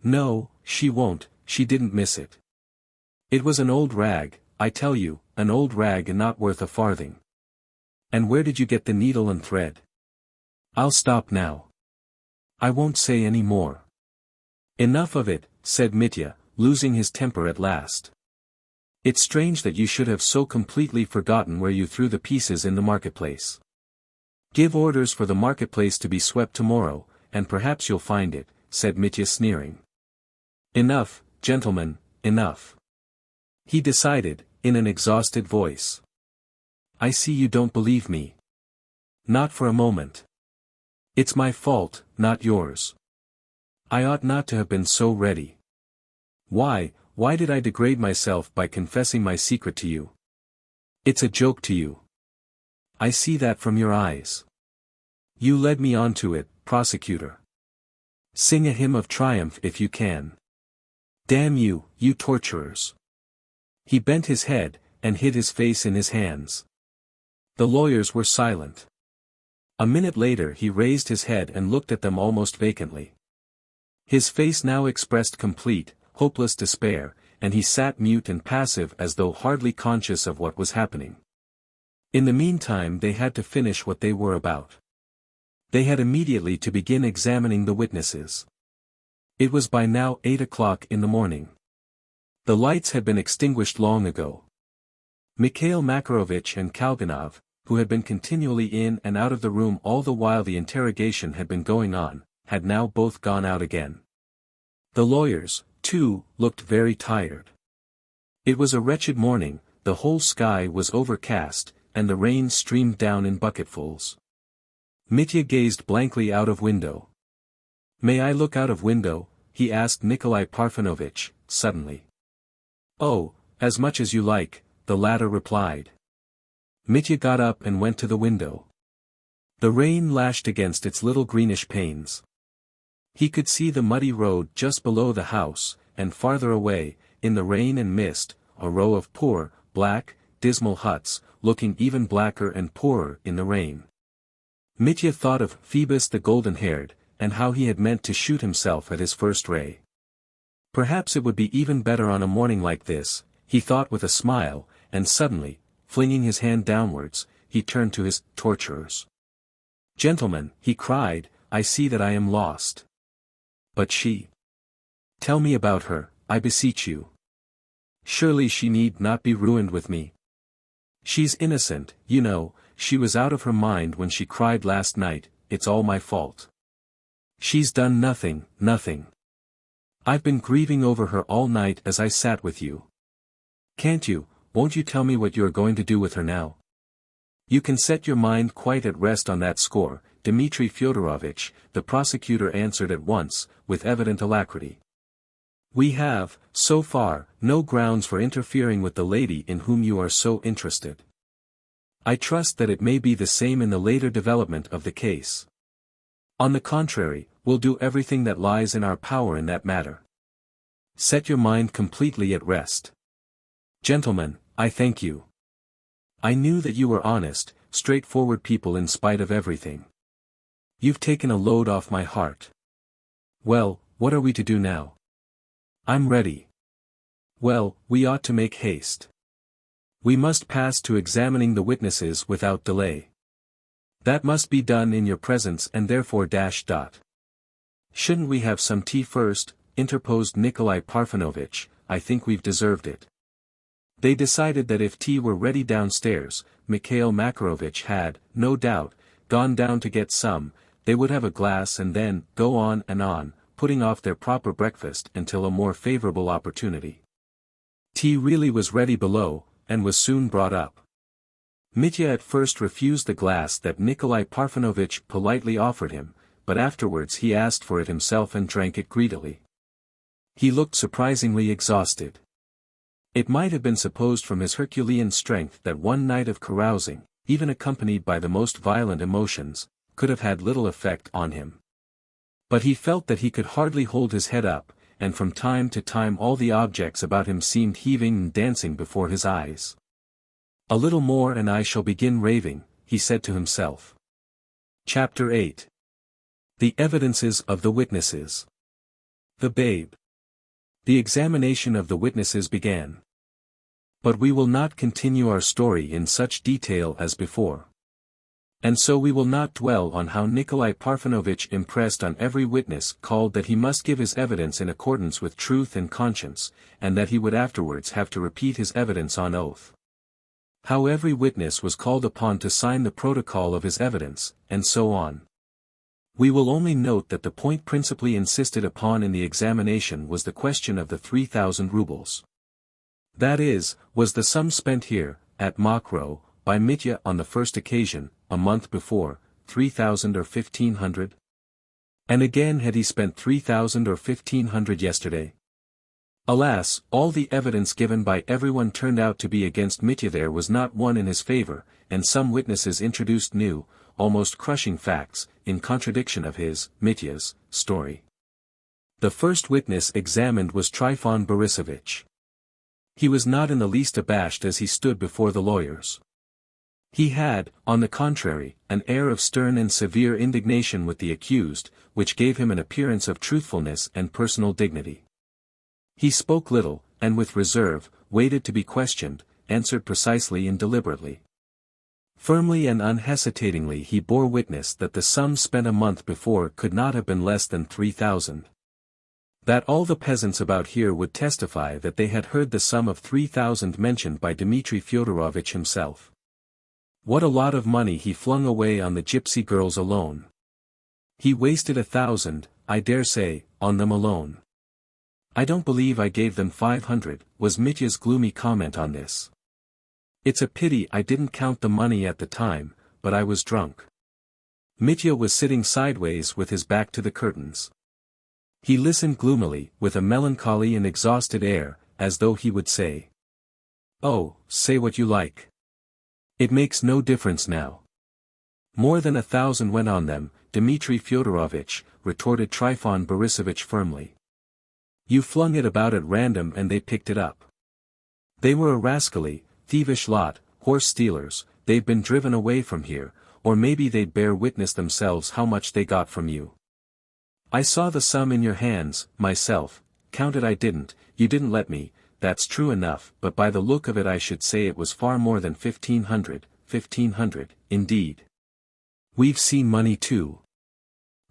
[SPEAKER 1] No, she won't, she didn't miss it. It was an old rag, I tell you, an old rag and not worth a farthing. And where did you get the needle and thread? I'll stop now. I won't say any more. Enough of it, said Mitya, losing his temper at last. It's strange that you should have so completely forgotten where you threw the pieces in the marketplace. Give orders for the marketplace to be swept tomorrow, and perhaps you'll find it, said Mitya sneering. Enough, gentlemen, enough. He decided, in an exhausted voice. I see you don't believe me. Not for a moment. It's my fault, not yours. I ought not to have been so ready. Why did I degrade myself by confessing my secret to you? It's a joke to you. I see that from your eyes. You led me on to it, prosecutor. Sing a hymn of triumph if you can. Damn you, you torturers. He bent his head, and hid his face in his hands. The lawyers were silent. A minute later he raised his head and looked at them almost vacantly. His face now expressed complete, hopeless despair, and he sat mute and passive as though hardly conscious of what was happening. In the meantime they had to finish what they were about. They had immediately to begin examining the witnesses. It was by now 8 o'clock in the morning. The lights had been extinguished long ago. Mikhail Makarovich and Kalganov, who had been continually in and out of the room all the while the interrogation had been going on, had now both gone out again. The lawyers, too, looked very tired. It was a wretched morning, the whole sky was overcast, and the rain streamed down in bucketfuls. Mitya gazed blankly out of window. "May I look out of window?" he asked Nikolai Parfenovitch, suddenly. "Oh, as much as you like," the latter replied. Mitya got up and went to the window. The rain lashed against its little greenish panes. He could see the muddy road just below the house, and farther away, in the rain and mist, a row of poor, black, dismal huts, looking even blacker and poorer in the rain. Mitya thought of Phoebus the golden-haired, and how he had meant to shoot himself at his first ray. Perhaps it would be even better on a morning like this, he thought with a smile, and suddenly, flinging his hand downwards, he turned to his torturers. "Gentlemen," he cried, "I see that I am lost. But she? Tell me about her, I beseech you. Surely she need not be ruined with me. She's innocent, you know, she was out of her mind when she cried last night, it's all my fault. She's done nothing, nothing. I've been grieving over her all night as I sat with you. Won't you tell me what you are going to do with her now? You can set your mind quite at rest on that score, Dmitri Fyodorovich, the prosecutor answered at once, with evident alacrity. We have, so far, no grounds for interfering with the lady in whom you are so interested. I trust that it may be the same in the later development of the case. On the contrary, we'll do everything that lies in our power in that matter. Set your mind completely at rest. Gentlemen, I thank you. I knew that you were honest, straightforward people in spite of everything. You've taken a load off my heart. Well, what are we to do now? I'm ready. Well, we ought to make haste. We must pass to examining the witnesses without delay. That must be done in your presence and therefore ... Shouldn't we have some tea first? Interposed Nikolai Parfenovitch, I think we've deserved it. They decided that if tea were ready downstairs, Mikhail Makarovich had, no doubt, gone down to get some, they would have a glass and then go on, putting off their proper breakfast until a more favorable opportunity. Tea really was ready below, and was soon brought up. Mitya at first refused the glass that Nikolai Parfenovitch politely offered him, but afterwards he asked for it himself and drank it greedily. He looked surprisingly exhausted. It might have been supposed from his Herculean strength that one night of carousing, even accompanied by the most violent emotions, could have had little effect on him. But he felt that he could hardly hold his head up, and from time to time all the objects about him seemed heaving and dancing before his eyes. A little more and I shall begin raving, he said to himself. Chapter 8. The evidences of the witnesses. The babe. The examination of the witnesses began. But we will not continue our story in such detail as before. And so we will not dwell on how Nikolai Parfenovitch impressed on every witness called that he must give his evidence in accordance with truth and conscience, and that he would afterwards have to repeat his evidence on oath. How every witness was called upon to sign the protocol of his evidence, and so on. We will only note that the point principally insisted upon in the examination was the question of the 3,000 rubles. That is, was the sum spent here, at Mokroe, by Mitya on the first occasion, a month before, 3,000 or 1,500? And again had he spent 3,000 or 1,500 yesterday? Alas, all the evidence given by everyone turned out to be against Mitya. There was not one in his favor, and some witnesses introduced new, almost crushing facts, in contradiction of his, Mitya's, story. The first witness examined was Trifon Borisovich. He was not in the least abashed as he stood before the lawyers. He had, on the contrary, an air of stern and severe indignation with the accused, which gave him an appearance of truthfulness and personal dignity. He spoke little, and with reserve, waited to be questioned, answered precisely and deliberately. Firmly and unhesitatingly he bore witness that the sum spent a month before could not have been less than 3,000. That all the peasants about here would testify that they had heard the sum of 3,000 mentioned by Dmitri Fyodorovich himself. What a lot of money he flung away on the gypsy girls alone. He wasted 1,000, I dare say, on them alone. I don't believe I gave them 500, was Mitya's gloomy comment on this. It's a pity I didn't count the money at the time, but I was drunk. Mitya was sitting sideways with his back to the curtains. He listened gloomily, with a melancholy and exhausted air, as though he would say, "Oh, say what you like. It makes no difference now." "More than 1,000 went on them, Dmitri Fyodorovich," retorted Trifon Borisovich firmly. "You flung it about at random and they picked it up. They were a rascally, thievish lot, horse stealers, they've been driven away from here, or maybe they'd bear witness themselves how much they got from you. I saw the sum in your hands, myself, count it I didn't, you didn't let me, that's true enough, but by the look of it I should say it was far more than 1,500, indeed. We've seen money too.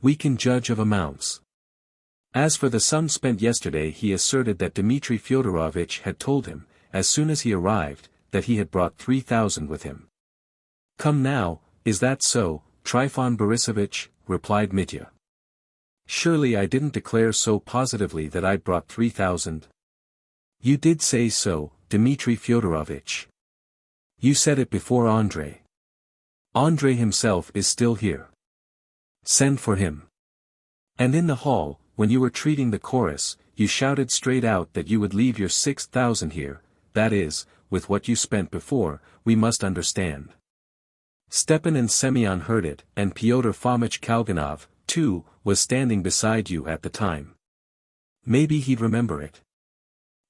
[SPEAKER 1] We can judge of amounts." As for the sum spent yesterday, he asserted that Dmitri Fyodorovich had told him, as soon as he arrived, that he had brought 3,000 with him. "Come now, is that so, Trifon Borisovich?" replied Mitya. "Surely I didn't declare so positively that I'd brought 3,000. "You did say so, Dmitri Fyodorovich. You said it before Andrei. Andrei himself is still here. Send for him." "And in the hall, when you were treating the chorus, you shouted straight out that you would leave your 6,000 here, that is, with what you spent before, we must understand." Stepan and Semyon heard it, and Fyodor Fomitch Kalganov, too, was standing beside you at the time. Maybe he'd remember it.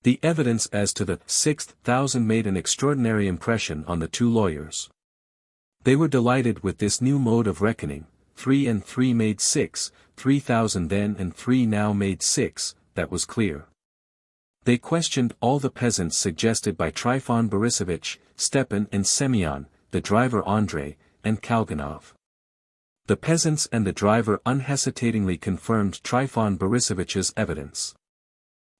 [SPEAKER 1] The evidence as to the 6,000 made an extraordinary impression on the two lawyers. They were delighted with this new mode of reckoning. 3 and 3 made 6, 3,000 then and 3 now made 6, that was clear. They questioned all the peasants suggested by Trifon Borisovich, Stepan and Semyon, the driver Andrei, and Kalganov. The peasants and the driver unhesitatingly confirmed Trifon Borisovich's evidence.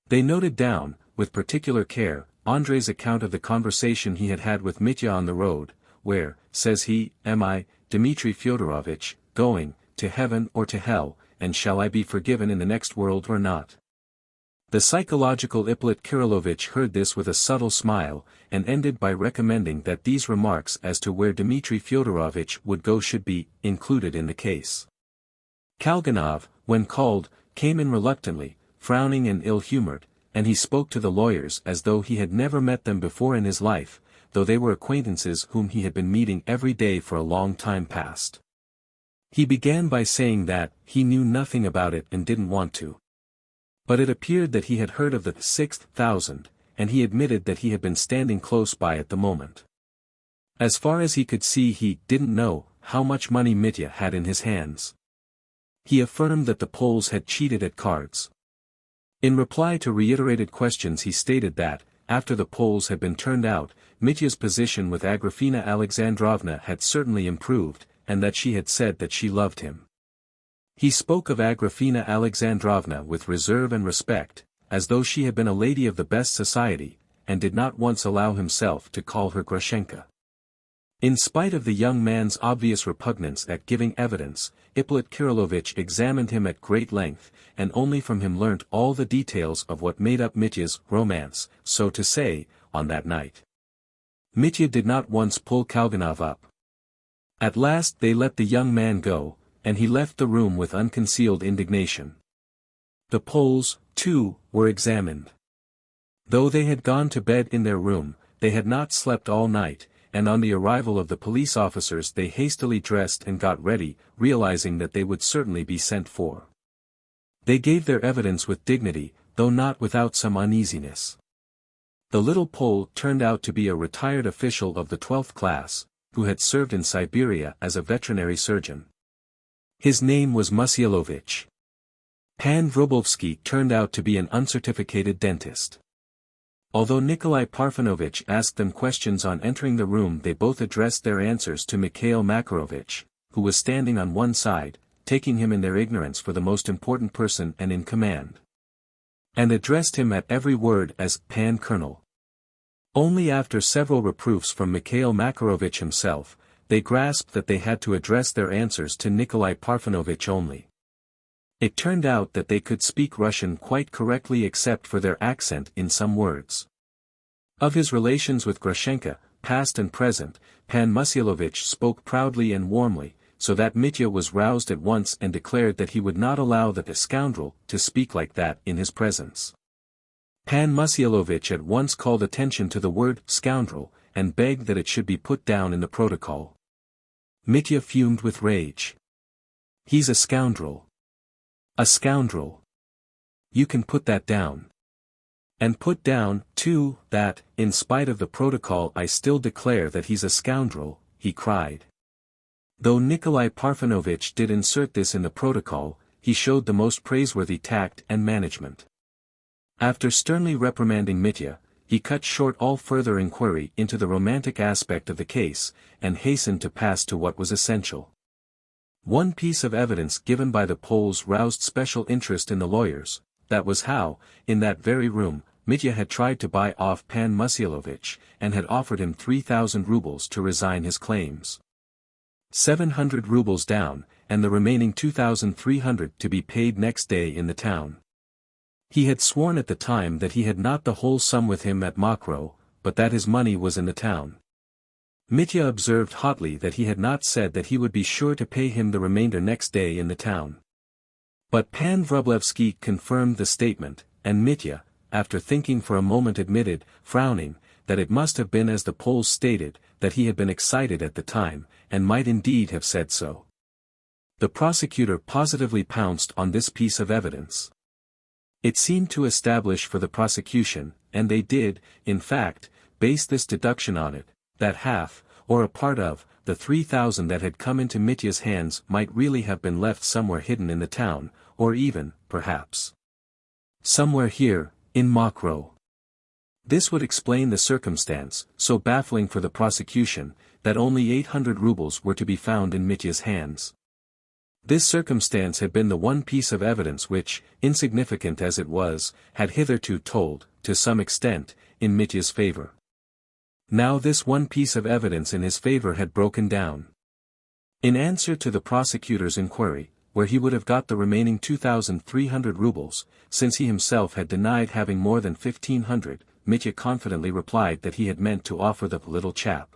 [SPEAKER 1] They noted down, with particular care, Andrei's account of the conversation he had had with Mitya on the road, where, says he, "Am I, Dmitri Fyodorovich, going, to heaven or to hell, and shall I be forgiven in the next world or not?" The psychological Ippolit Kirillovich heard this with a subtle smile, and ended by recommending that these remarks as to where Dmitri Fyodorovich would go should be included in the case. Kalganov, when called, came in reluctantly, frowning and ill-humored, and he spoke to the lawyers as though he had never met them before in his life, though they were acquaintances whom he had been meeting every day for a long time past. He began by saying that he knew nothing about it and didn't want to. But it appeared that he had heard of the 6,000, and he admitted that he had been standing close by at the moment. As far as he could see, he didn't know how much money Mitya had in his hands. He affirmed that the Poles had cheated at cards. In reply to reiterated questions he stated that, after the Poles had been turned out, Mitya's position with Agrafena Alexandrovna had certainly improved, and that she had said that she loved him. He spoke of Agrafena Alexandrovna with reserve and respect, as though she had been a lady of the best society, and did not once allow himself to call her Grushenka. In spite of the young man's obvious repugnance at giving evidence, Ippolit Kirillovich examined him at great length, and only from him learnt all the details of what made up Mitya's romance, so to say, on that night. Mitya did not once pull Kalganov up. At last they let the young man go, and he left the room with unconcealed indignation. The Poles, too, were examined. Though they had gone to bed in their room, they had not slept all night, and on the arrival of the police officers they hastily dressed and got ready, realizing that they would certainly be sent for. They gave their evidence with dignity, though not without some uneasiness. The little Pole turned out to be a retired official of the 12th class, who had served in Siberia as a veterinary surgeon. His name was Musyalovich. Pan Wróblewski turned out to be an uncertificated dentist. Although Nikolai Parfenovitch asked them questions on entering the room, they both addressed their answers to Mikhail Makarovitch, who was standing on one side, taking him in their ignorance for the most important person and in command. And addressed him at every word as Pan Colonel. Only after several reproofs from Mikhail Makarovitch himself, they grasped that they had to address their answers to Nikolai Parfenovitch only. It turned out that they could speak Russian quite correctly except for their accent in some words. Of his relations with Grushenka, past and present, Pan Musyilovich spoke proudly and warmly, so that Mitya was roused at once and declared that he would not allow that scoundrel to speak like that in his presence. Pan Musyilovich at once called attention to the word scoundrel, and begged that it should be put down in the protocol. Mitya fumed with rage. "He's a scoundrel. A scoundrel. You can put that down. And put down, too, that, in spite of the protocol, I still declare that he's a scoundrel," he cried. Though Nikolai Parfenovitch did insert this in the protocol, he showed the most praiseworthy tact and management. After sternly reprimanding Mitya, he cut short all further inquiry into the romantic aspect of the case, and hastened to pass to what was essential. One piece of evidence given by the Poles roused special interest in the lawyers, that was how, in that very room, Mitya had tried to buy off Pan Musyilovich, and had offered him 3,000 rubles to resign his claims. 700 rubles down, and the remaining 2,300 to be paid next day in the town. He had sworn at the time that he had not the whole sum with him at Mokroe, but that his money was in the town. Mitya observed hotly that he had not said that he would be sure to pay him the remainder next day in the town. But Pan Vrublevsky confirmed the statement, and Mitya, after thinking for a moment, admitted, frowning, that it must have been as the Poles stated, that he had been excited at the time, and might indeed have said so. The prosecutor positively pounced on this piece of evidence. It seemed to establish for the prosecution, and they did, in fact, base this deduction on it, that half, or a part of, the 3,000 that had come into Mitya's hands might really have been left somewhere hidden in the town, or even, perhaps, somewhere here, in Mokroe. This would explain the circumstance, so baffling for the prosecution, that only 800 rubles were to be found in Mitya's hands. This circumstance had been the one piece of evidence which, insignificant as it was, had hitherto told, to some extent, in Mitya's favor. Now this one piece of evidence in his favor had broken down. In answer to the prosecutor's inquiry, where he would have got the remaining 2,300 rubles, since he himself had denied having more than 1,500, Mitya confidently replied that he had meant to offer the little chap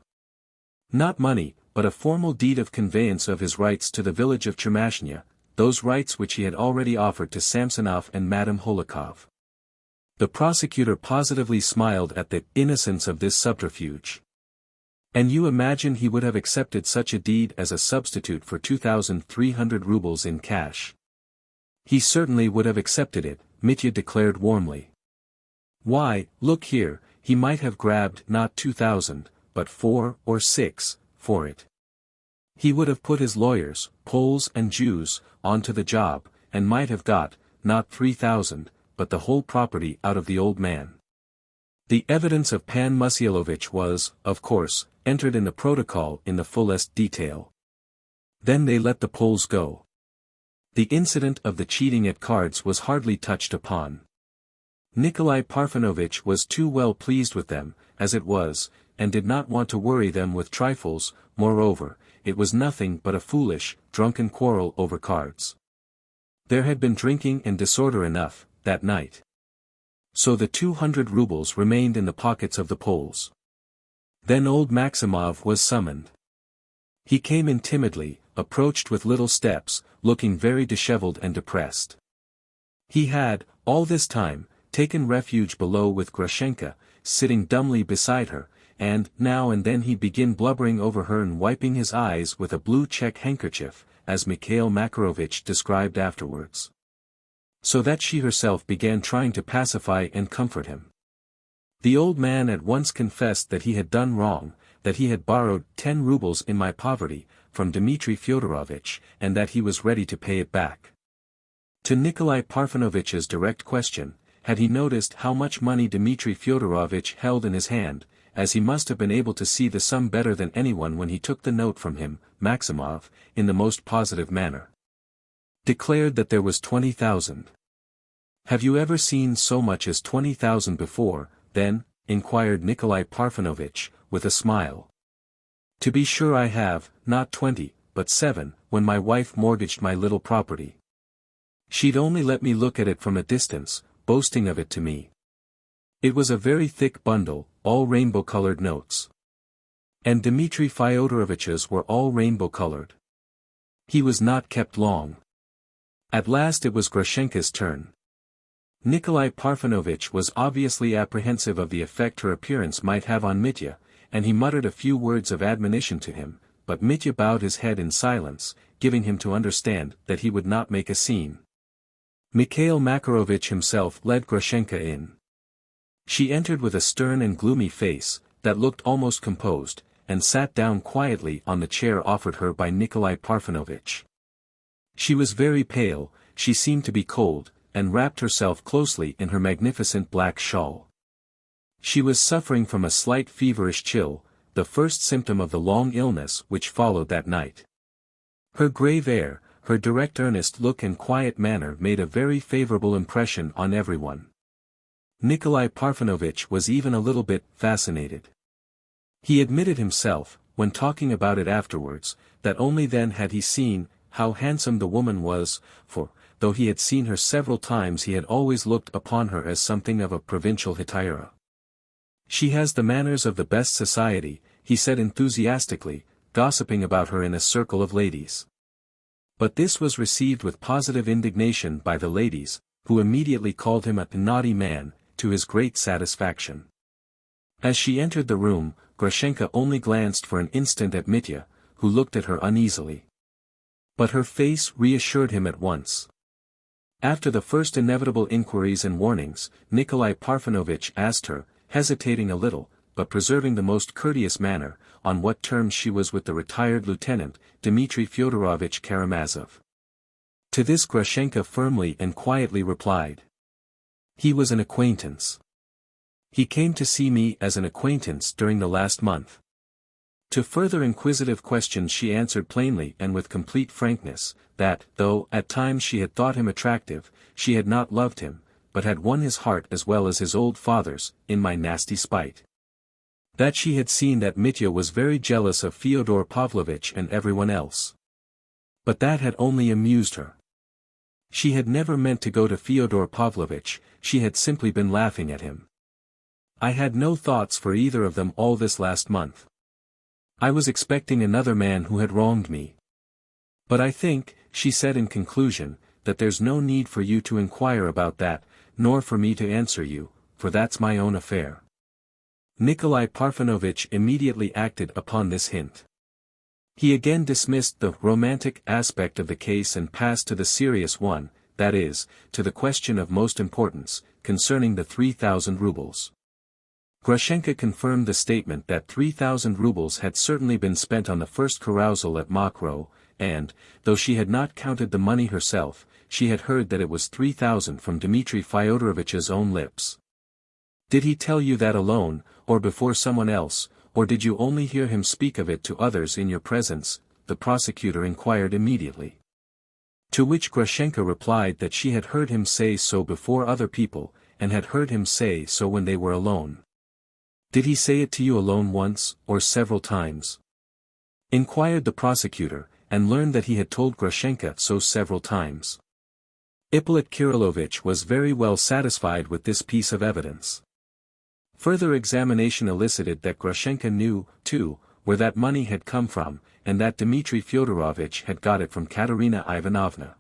[SPEAKER 1] not money, but a formal deed of conveyance of his rights to the village of Chermashnya, those rights which he had already offered to Samsonov and Madame Holikov. The prosecutor positively smiled at the innocence of this subterfuge. And you imagine he would have accepted such a deed as a substitute for 2,300 rubles in cash? He certainly would have accepted it, Mitya declared warmly. Why, look here, he might have grabbed not 2,000, but 4 or 6, for it. He would have put his lawyers, Poles and Jews, onto the job, and might have got, not 3,000, but the whole property out of the old man. The evidence of Pan Musyilovich was, of course, entered in the protocol in the fullest detail. Then they let the Poles go. The incident of the cheating at cards was hardly touched upon. Nikolai Parfenovitch was too well pleased with them, as it was, and did not want to worry them with trifles. Moreover, it was nothing but a foolish, drunken quarrel over cards. There had been drinking and disorder enough, that night. So the 200 rubles remained in the pockets of the Poles. Then old Maximov was summoned. He came in timidly, approached with little steps, looking very disheveled and depressed. He had, all this time, taken refuge below with Grushenka, sitting dumbly beside her, and now and then he'd begin blubbering over her and wiping his eyes with a blue check handkerchief, as Mikhail Makarovitch described afterwards. So that she herself began trying to pacify and comfort him. The old man at once confessed that he had done wrong, that he had borrowed 10 rubles in my poverty, from Dmitri Fyodorovitch, and that he was ready to pay it back. To Nikolai Parfenovitch's direct question, had he noticed how much money Dmitri Fyodorovich held in his hand, as he must have been able to see the sum better than anyone when he took the note from him. Maximov, in the most positive manner, declared that there was 20,000. "Have you ever seen so much as 20,000 before, then?" inquired Nikolai Parfenovitch, with a smile. "To be sure I have, not 20, but 7, when my wife mortgaged my little property. She'd only let me look at it from a distance, boasting of it to me. It was a very thick bundle, all rainbow-colored notes. And Dmitri Fyodorovich's were all rainbow-colored. He was not kept long. At last it was Grushenka's turn. Nikolai Parfenovitch was obviously apprehensive of the effect her appearance might have on Mitya, and he muttered a few words of admonition to him, but Mitya bowed his head in silence, giving him to understand that he would not make a scene. Mikhail Makarovich himself led Grushenka in. She entered with a stern and gloomy face, that looked almost composed, and sat down quietly on the chair offered her by Nikolai Parfenovitch. She was very pale, she seemed to be cold, and wrapped herself closely in her magnificent black shawl. She was suffering from a slight feverish chill, the first symptom of the long illness which followed that night. Her grave air, her direct earnest look and quiet manner made a very favorable impression on everyone. Nikolai Parfenovitch was even a little bit fascinated. He admitted himself, when talking about it afterwards, that only then had he seen how handsome the woman was, for, though he had seen her several times he had always looked upon her as something of a provincial hetaira. "She has the manners of the best society," he said enthusiastically, gossiping about her in a circle of ladies. But this was received with positive indignation by the ladies, who immediately called him a naughty man, to his great satisfaction. As she entered the room, Grushenka only glanced for an instant at Mitya, who looked at her uneasily. But her face reassured him at once. After the first inevitable inquiries and warnings, Nikolai Parfenovitch asked her, hesitating a little, but preserving the most courteous manner, on what terms she was with the retired lieutenant, Dmitri Fyodorovich Karamazov. To this Grushenka firmly and quietly replied. "He was an acquaintance. He came to see me as an acquaintance during the last month." To further inquisitive questions she answered plainly and with complete frankness, that, though at times she had thought him attractive, she had not loved him, but had won his heart as well as his old father's, in my nasty spite. That she had seen that Mitya was very jealous of Fyodor Pavlovich and everyone else. But that had only amused her. She had never meant to go to Fyodor Pavlovich, she had simply been laughing at him. I had no thoughts for either of them all this last month. I was expecting another man who had wronged me. But I think, she said in conclusion, that there's no need for you to inquire about that, nor for me to answer you, for that's my own affair. Nikolai Parfenovitch immediately acted upon this hint. He again dismissed the romantic aspect of the case and passed to the serious one, that is, to the question of most importance, concerning the 3,000 rubles. Grushenka confirmed the statement that 3,000 rubles had certainly been spent on the first carousal at Mokroe, and, though she had not counted the money herself, she had heard that it was 3,000 from Dmitri Fyodorovich's own lips. "Did he tell you that alone, or before someone else, or did you only hear him speak of it to others in your presence?" the prosecutor inquired immediately. To which Grushenka replied that she had heard him say so before other people, and had heard him say so when they were alone. "Did he say it to you alone once, or several times?" inquired the prosecutor, and learned that he had told Grushenka so several times. Ippolit Kirillovitch was very well satisfied with this piece of evidence. Further examination elicited that Grushenka knew, too, where that money had come from, and that Dmitri Fyodorovich had got it from Katerina Ivanovna.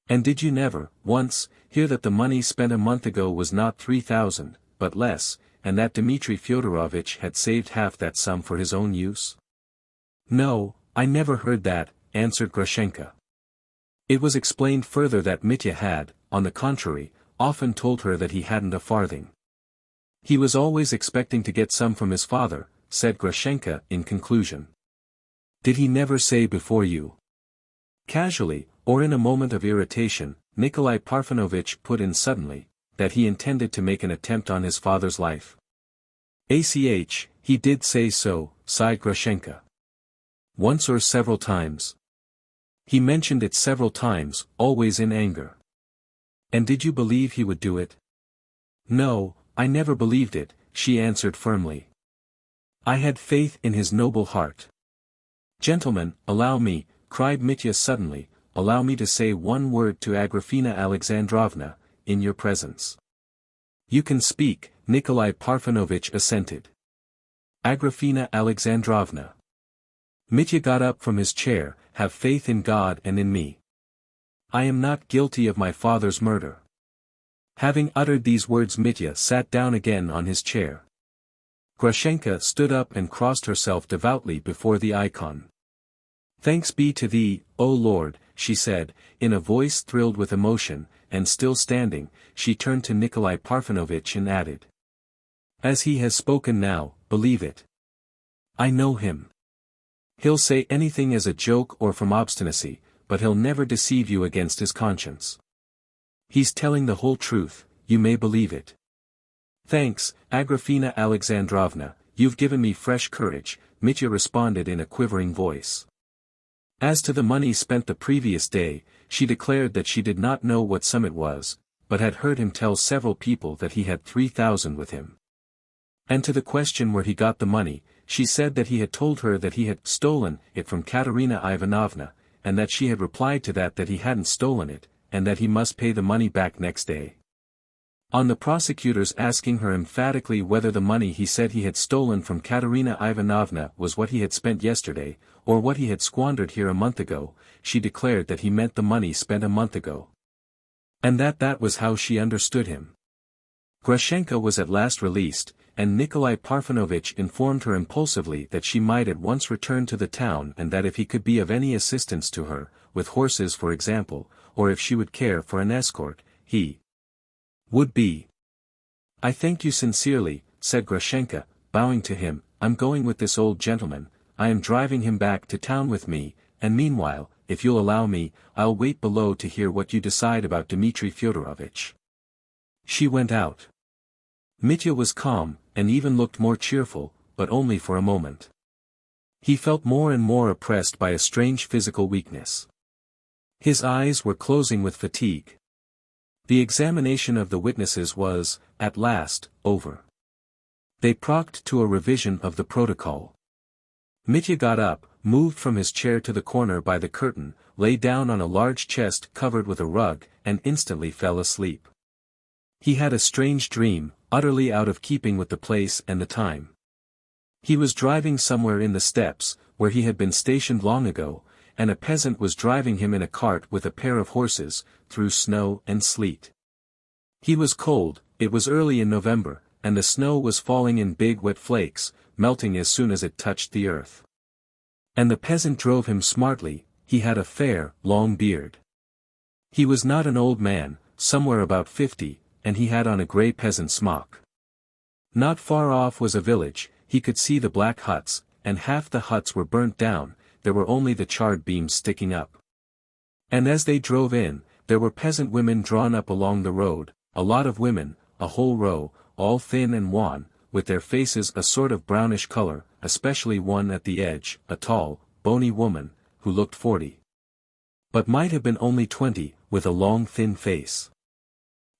[SPEAKER 1] "And did you never, once, hear that the money spent a month ago was not 3,000, but less, and that Dmitri Fyodorovich had saved half that sum for his own use?" "No, I never heard that," answered Grushenka. It was explained further that Mitya had, on the contrary, often told her that he hadn't a farthing. "He was always expecting to get some from his father," said Grushenka in conclusion. "Did he never say before you?" Casually, or in a moment of irritation, Nikolai Parfenovitch put in suddenly, that he intended to make an attempt on his father's life. He did say so, sighed Grushenka. Once or several times. He mentioned it several times, always in anger. And did you believe he would do it? No, I never believed it, she answered firmly. I had faith in his noble heart. Gentlemen, allow me, cried Mitya suddenly, allow me to say one word to Agrafena Alexandrovna, in your presence. You can speak, Nikolai Parfenovitch assented. Agrafena Alexandrovna. Mitya got up from his chair, have faith in God and in me. I am not guilty of my father's murder. Having uttered these words, Mitya sat down again on his chair. Grushenka stood up and crossed herself devoutly before the icon. Thanks be to thee, O Lord, she said, in a voice thrilled with emotion, and still standing, she turned to Nikolai Parfenovitch and added. As he has spoken now, believe it. I know him. He'll say anything as a joke or from obstinacy, but he'll never deceive you against his conscience. He's telling the whole truth, you may believe it. Thanks, Agrafena Alexandrovna, you've given me fresh courage, Mitya responded in a quivering voice. As to the money spent the previous day, she declared that she did not know what sum it was, but had heard him tell several people that he had 3,000 with him. And to the question where he got the money, she said that he had told her that he had stolen it from Katerina Ivanovna, and that she had replied to that he hadn't stolen it, and that he must pay the money back next day. On the prosecutor's asking her emphatically whether the money he said he had stolen from Katerina Ivanovna was what he had spent yesterday, or what he had squandered here a month ago, she declared that he meant the money spent a month ago. And that was how she understood him. Grushenka was at last released, and Nikolai Parfenovitch informed her impulsively that she might at once return to the town and that if he could be of any assistance to her, with horses for example, or if she would care for an escort, he would be. I thank you sincerely, said Grushenka, bowing to him, I'm going with this old gentleman, I am driving him back to town with me, and meanwhile, if you'll allow me, I'll wait below to hear what you decide about Dmitri Fyodorovitch. She went out. Mitya was calm, and even looked more cheerful, but only for a moment. He felt more and more oppressed by a strange physical weakness. His eyes were closing with fatigue. The examination of the witnesses was, at last, over. They procked to a revision of the protocol. Mitya got up, moved from his chair to the corner by the curtain, lay down on a large chest covered with a rug, and instantly fell asleep. He had a strange dream, utterly out of keeping with the place and the time. He was driving somewhere in the steppes, where he had been stationed long ago, and a peasant was driving him in a cart with a pair of horses, through snow and sleet. He was cold, it was early in November, and the snow was falling in big wet flakes, melting as soon as it touched the earth. And the peasant drove him smartly, he had a fair, long beard. He was not an old man, somewhere about 50, and he had on a grey peasant smock. Not far off was a village, he could see the black huts, and half the huts were burnt down, there were only the charred beams sticking up. And as they drove in, there were peasant women drawn up along the road, a lot of women, a whole row, all thin and wan, with their faces a sort of brownish color, especially one at the edge, a tall, bony woman, who looked 40. But might have been only 20, with a long thin face.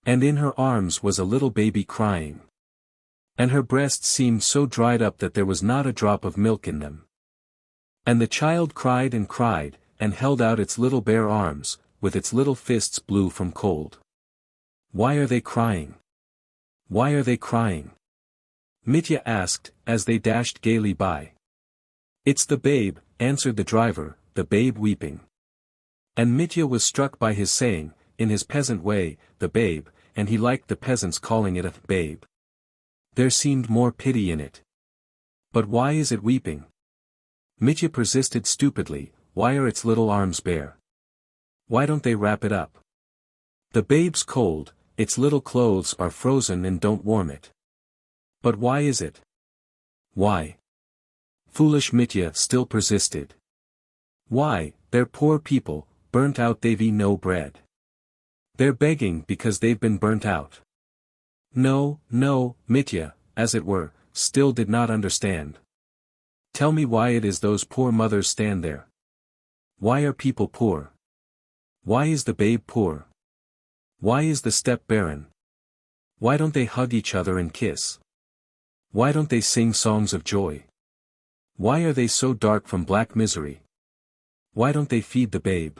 [SPEAKER 1] And in her arms was a little baby crying. And her breasts seemed so dried up that there was not a drop of milk in them. And the child cried, and held out its little bare arms, with its little fists blue from cold. Why are they crying? Why are they crying? Mitya asked, as they dashed gaily by. It's the babe, answered the driver, the babe weeping. And Mitya was struck by his saying, in his peasant way, the babe, and he liked the peasants calling it a babe. There seemed more pity in it. But why is it weeping? Mitya persisted stupidly, why are its little arms bare? Why don't they wrap it up? The babe's cold, its little clothes are frozen and don't warm it. But why is it? Why? Foolish Mitya still persisted. Why, they're poor people, burnt out, they've no bread. They're begging because they've been burnt out. No, no, Mitya, as it were, still did not understand. Tell me why it is those poor mothers stand there. Why are people poor? Why is the babe poor? Why is the steppe barren? Why don't they hug each other and kiss? Why don't they sing songs of joy? Why are they so dark from black misery? Why don't they feed the babe?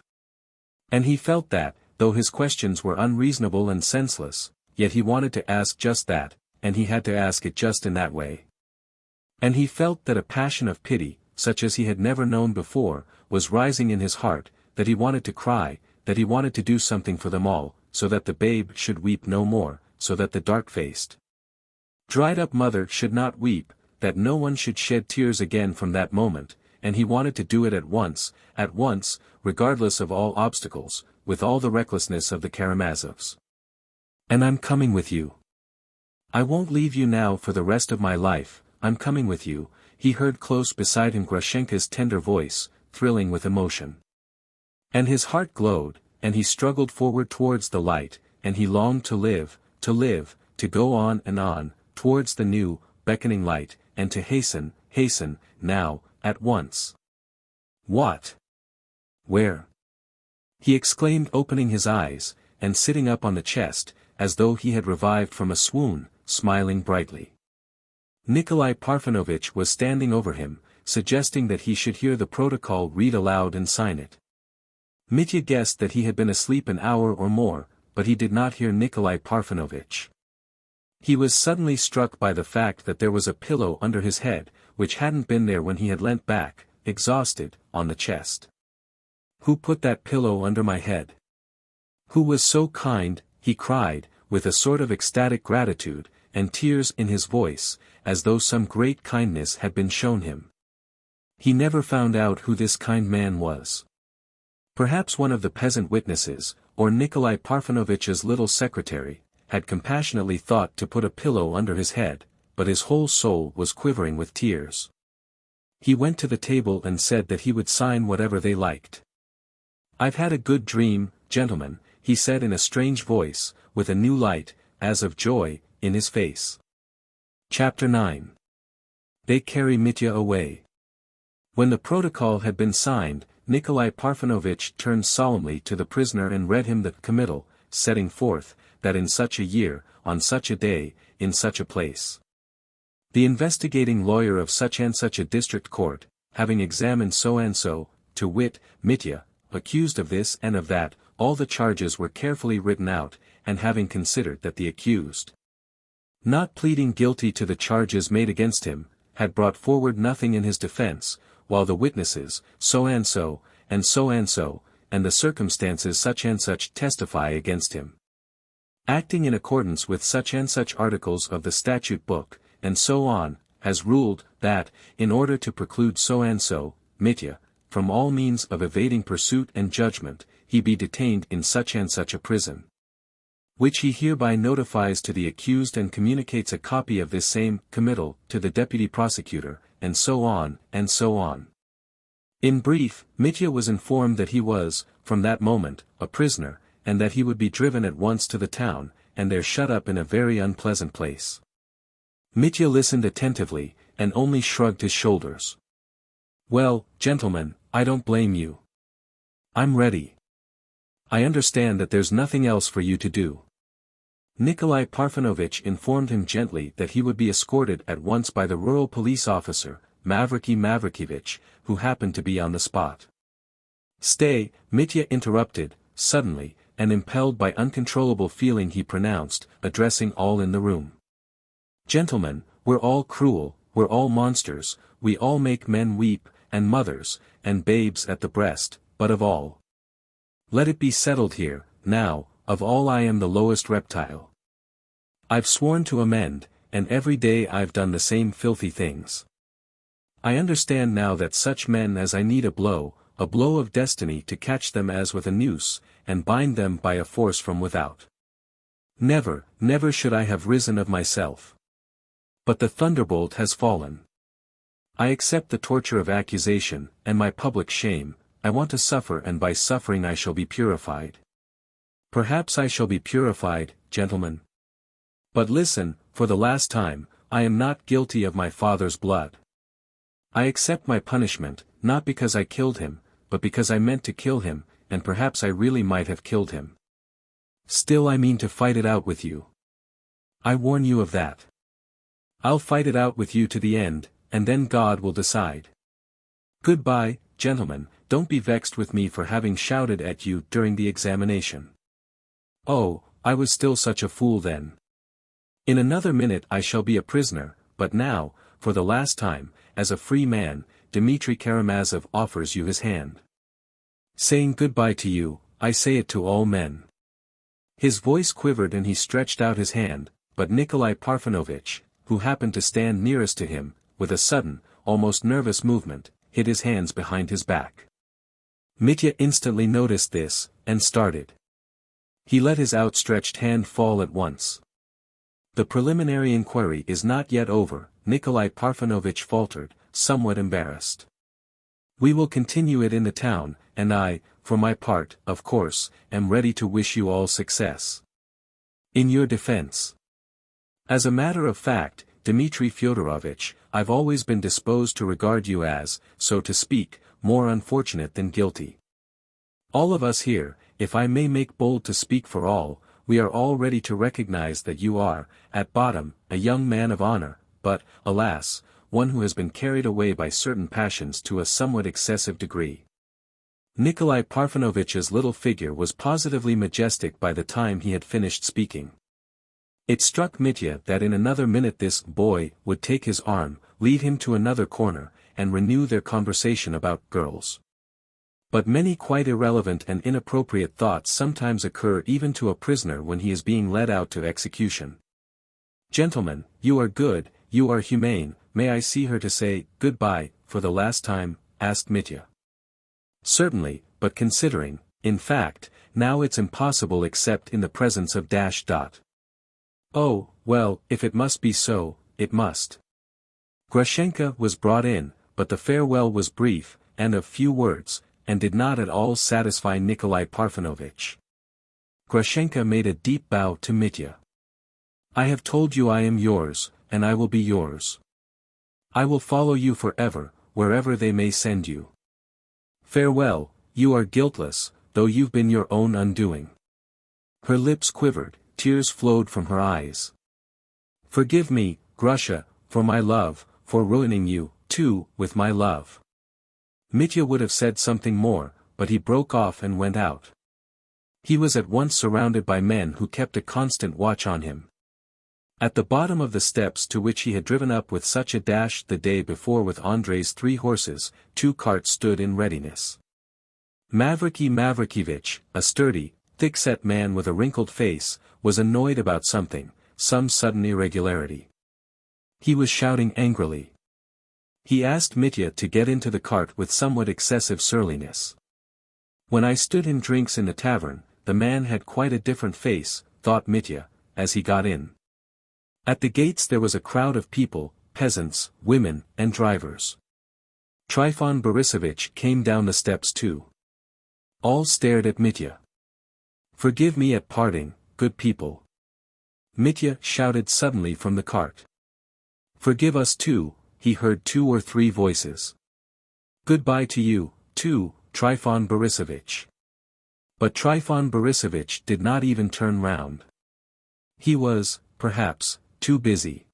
[SPEAKER 1] And he felt that, though his questions were unreasonable and senseless, yet he wanted to ask just that, and he had to ask it just in that way. And he felt that a passion of pity, such as he had never known before, was rising in his heart, that he wanted to cry, that he wanted to do something for them all, so that the babe should weep no more, so that the dark-faced, dried-up mother should not weep, that no one should shed tears again from that moment, and he wanted to do it at once, regardless of all obstacles, with all the recklessness of the Karamazovs. And I'm coming with you. I won't leave you now for the rest of my life, I'm coming with you, he heard close beside him Grushenka's tender voice, thrilling with emotion. And his heart glowed, and he struggled forward towards the light, and he longed to live, to go on and on, towards the new, beckoning light, and to hasten, now, at once. What? Where? He exclaimed, opening his eyes, and sitting up on the chest, as though he had revived from a swoon, smiling brightly. Nikolai Parfenovitch was standing over him, suggesting that he should hear the protocol read aloud and sign it. Mitya guessed that he had been asleep an hour or more, but he did not hear Nikolai Parfenovitch. He was suddenly struck by the fact that there was a pillow under his head, which hadn't been there when he had leant back, exhausted, on the chest. Who put that pillow under my head? Who was so kind, he cried, with a sort of ecstatic gratitude, and tears in his voice, as though some great kindness had been shown him. He never found out who this kind man was. Perhaps one of the peasant witnesses, or Nikolai Parfenovitch's little secretary, had compassionately thought to put a pillow under his head, but his whole soul was quivering with tears. He went to the table and said that he would sign whatever they liked. I've had a good dream, gentlemen, he said in a strange voice, with a new light, as of joy, in his face. Chapter 9. They carry Mitya away. When the protocol had been signed, Nikolai Parfenovitch turned solemnly to the prisoner and read him the committal, setting forth, that in such a year, on such a day, in such a place, the investigating lawyer of such and such a district court, having examined so and so, to wit, Mitya, accused of this and of that, all the charges were carefully written out, and having considered that the accused, not pleading guilty to the charges made against him, had brought forward nothing in his defense, while the witnesses, so and so, and so and so, and the circumstances such and such testify against him, acting in accordance with such and such articles of the statute book, and so on, has ruled, that, in order to preclude so and so, Mitya, from all means of evading pursuit and judgment, he be detained in such and such a prison, which he hereby notifies to the accused and communicates a copy of this same committal to the deputy prosecutor, and so on, and so on. In brief, Mitya was informed that he was, from that moment, a prisoner, and that he would be driven at once to the town, and there shut up in a very unpleasant place. Mitya listened attentively, and only shrugged his shoulders. Well, gentlemen, I don't blame you. I'm ready. I understand that there's nothing else for you to do. Nikolai Parfenovitch informed him gently that he would be escorted at once by the rural police officer, Mavriky Mavrikyevich, who happened to be on the spot. Stay, Mitya interrupted, suddenly, and impelled by uncontrollable feeling he pronounced, addressing all in the room. Gentlemen, we're all cruel, we're all monsters, we all make men weep, and mothers, and babes at the breast, but of all, let it be settled here, now, of all I am the lowest reptile. I've sworn to amend, and every day I've done the same filthy things. I understand now that such men as I need a blow of destiny to catch them as with a noose, and bind them by a force from without. Never, never should I have risen of myself. But the thunderbolt has fallen. I accept the torture of accusation, and my public shame, I want to suffer, and by suffering I shall be purified. Perhaps I shall be purified, gentlemen. But listen, for the last time, I am not guilty of my father's blood. I accept my punishment, not because I killed him, but because I meant to kill him, and perhaps I really might have killed him. Still I mean to fight it out with you. I warn you of that. I'll fight it out with you to the end, and then God will decide. Goodbye, gentlemen, don't be vexed with me for having shouted at you during the examination. Oh, I was still such a fool then. In another minute I shall be a prisoner, but now, for the last time, as a free man, Dmitri Karamazov offers you his hand. Saying goodbye to you, I say it to all men. His voice quivered and he stretched out his hand, but Nikolai Parfenovitch, who happened to stand nearest to him, with a sudden, almost nervous movement, hid his hands behind his back. Mitya instantly noticed this, and started. He let his outstretched hand fall at once. The preliminary inquiry is not yet over, Nikolai Parfenovitch faltered, somewhat embarrassed. We will continue it in the town, and I, for my part, of course, am ready to wish you all success. In your defense. As a matter of fact, Dmitri Fyodorovitch, I've always been disposed to regard you as, so to speak, more unfortunate than guilty. All of us here, if I may make bold to speak for all, we are all ready to recognize that you are, at bottom, a young man of honor, but, alas, one who has been carried away by certain passions to a somewhat excessive degree. Nikolai Parfenovitch's little figure was positively majestic by the time he had finished speaking. It struck Mitya that in another minute this boy would take his arm, lead him to another corner, and renew their conversation about girls. But many quite irrelevant and inappropriate thoughts sometimes occur even to a prisoner when he is being led out to execution. Gentlemen, you are good, you are humane, may I see her to say, goodbye, for the last time, asked Mitya. Certainly, but considering, in fact, now it's impossible except in the presence of ... Oh, well, if it must be so, it must. Grushenka was brought in, but the farewell was brief, and of few words, and did not at all satisfy Nikolai Parfenovitch. Grushenka made a deep bow to Mitya. I have told you I am yours, and I will be yours. I will follow you forever, wherever they may send you. Farewell, you are guiltless, though you've been your own undoing. Her lips quivered, tears flowed from her eyes. Forgive me, Grusha, for my love, for ruining you, too, with my love. Mitya would have said something more, but he broke off and went out. He was at once surrounded by men who kept a constant watch on him. At the bottom of the steps to which he had driven up with such a dash the day before with Andrei's 3 horses, 2 carts stood in readiness. Mavriky, a sturdy, thick-set man with a wrinkled face, was annoyed about something, some sudden irregularity. He was shouting angrily. He asked Mitya to get into the cart with somewhat excessive surliness. When I stood in drinks in the tavern, the man had quite a different face, thought Mitya, as he got in. At the gates there was a crowd of people, peasants, women, and drivers. Trifon Borisovich came down the steps too. All stared at Mitya. Forgive me at parting, good people. Mitya shouted suddenly from the cart. Forgive us too, he heard 2 or 3 voices. Goodbye to you, too, Trifon Borisovich. But Trifon Borisovich did not even turn round. He was, perhaps, too busy.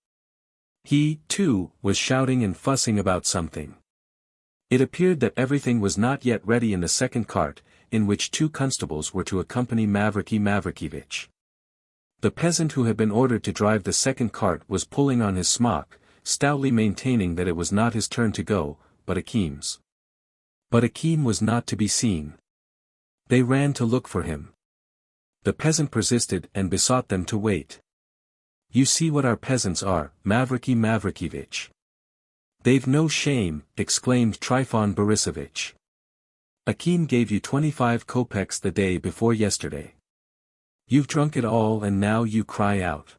[SPEAKER 1] He, too, was shouting and fussing about something. It appeared that everything was not yet ready in the second cart, in which 2 constables were to accompany Mavriky. The peasant who had been ordered to drive the second cart was pulling on his smock, stoutly maintaining that it was not his turn to go, but Akim's. But Akim was not to be seen. They ran to look for him. The peasant persisted and besought them to wait. You see what our peasants are, Mavriky. They've no shame, exclaimed Trifon Borisovich. Akim gave you 25 kopecks the day before yesterday. You've drunk it all and now you cry out.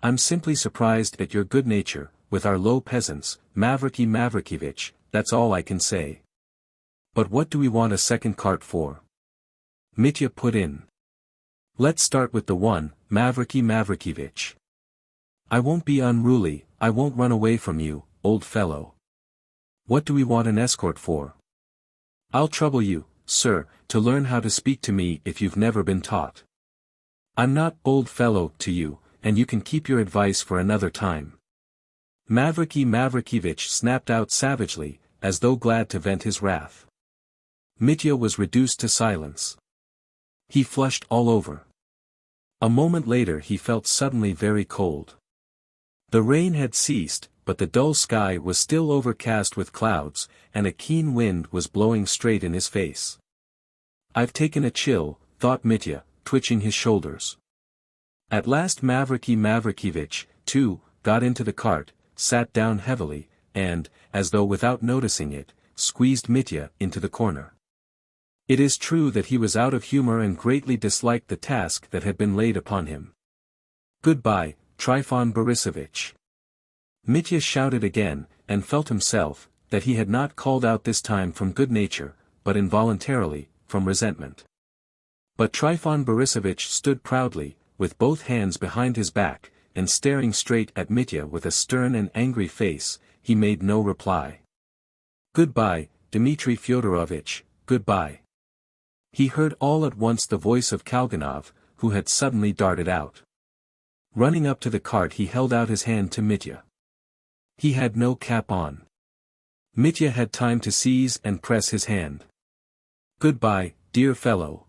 [SPEAKER 1] I'm simply surprised at your good nature, with our low peasants, Mavriky, that's all I can say. But what do we want a second cart for? Mitya put in. Let's start with the one, Mavriky. I won't be unruly, I won't run away from you, old fellow. What do we want an escort for? I'll trouble you, sir, to learn how to speak to me if you've never been taught. I'm not old fellow to you, and you can keep your advice for another time. Mavriky snapped out savagely, as though glad to vent his wrath. Mitya was reduced to silence. He flushed all over. A moment later he felt suddenly very cold. The rain had ceased, but the dull sky was still overcast with clouds, and a keen wind was blowing straight in his face. I've taken a chill, thought Mitya, twitching his shoulders. At last Mavriky, too, got into the cart, sat down heavily, and, as though without noticing it, squeezed Mitya into the corner. It is true that he was out of humor and greatly disliked the task that had been laid upon him. Goodbye, Trifon Borisovich. Mitya shouted again, and felt himself, that he had not called out this time from good nature, but involuntarily, from resentment. But Trifon Borisovich stood proudly, with both hands behind his back, and staring straight at Mitya with a stern and angry face. He made no reply. Goodbye, Dmitri Fyodorovich, goodbye. He heard all at once the voice of Kalganov, who had suddenly darted out. Running up to the cart he held out his hand to Mitya. He had no cap on. Mitya had time to seize and press his hand. Goodbye, dear fellow.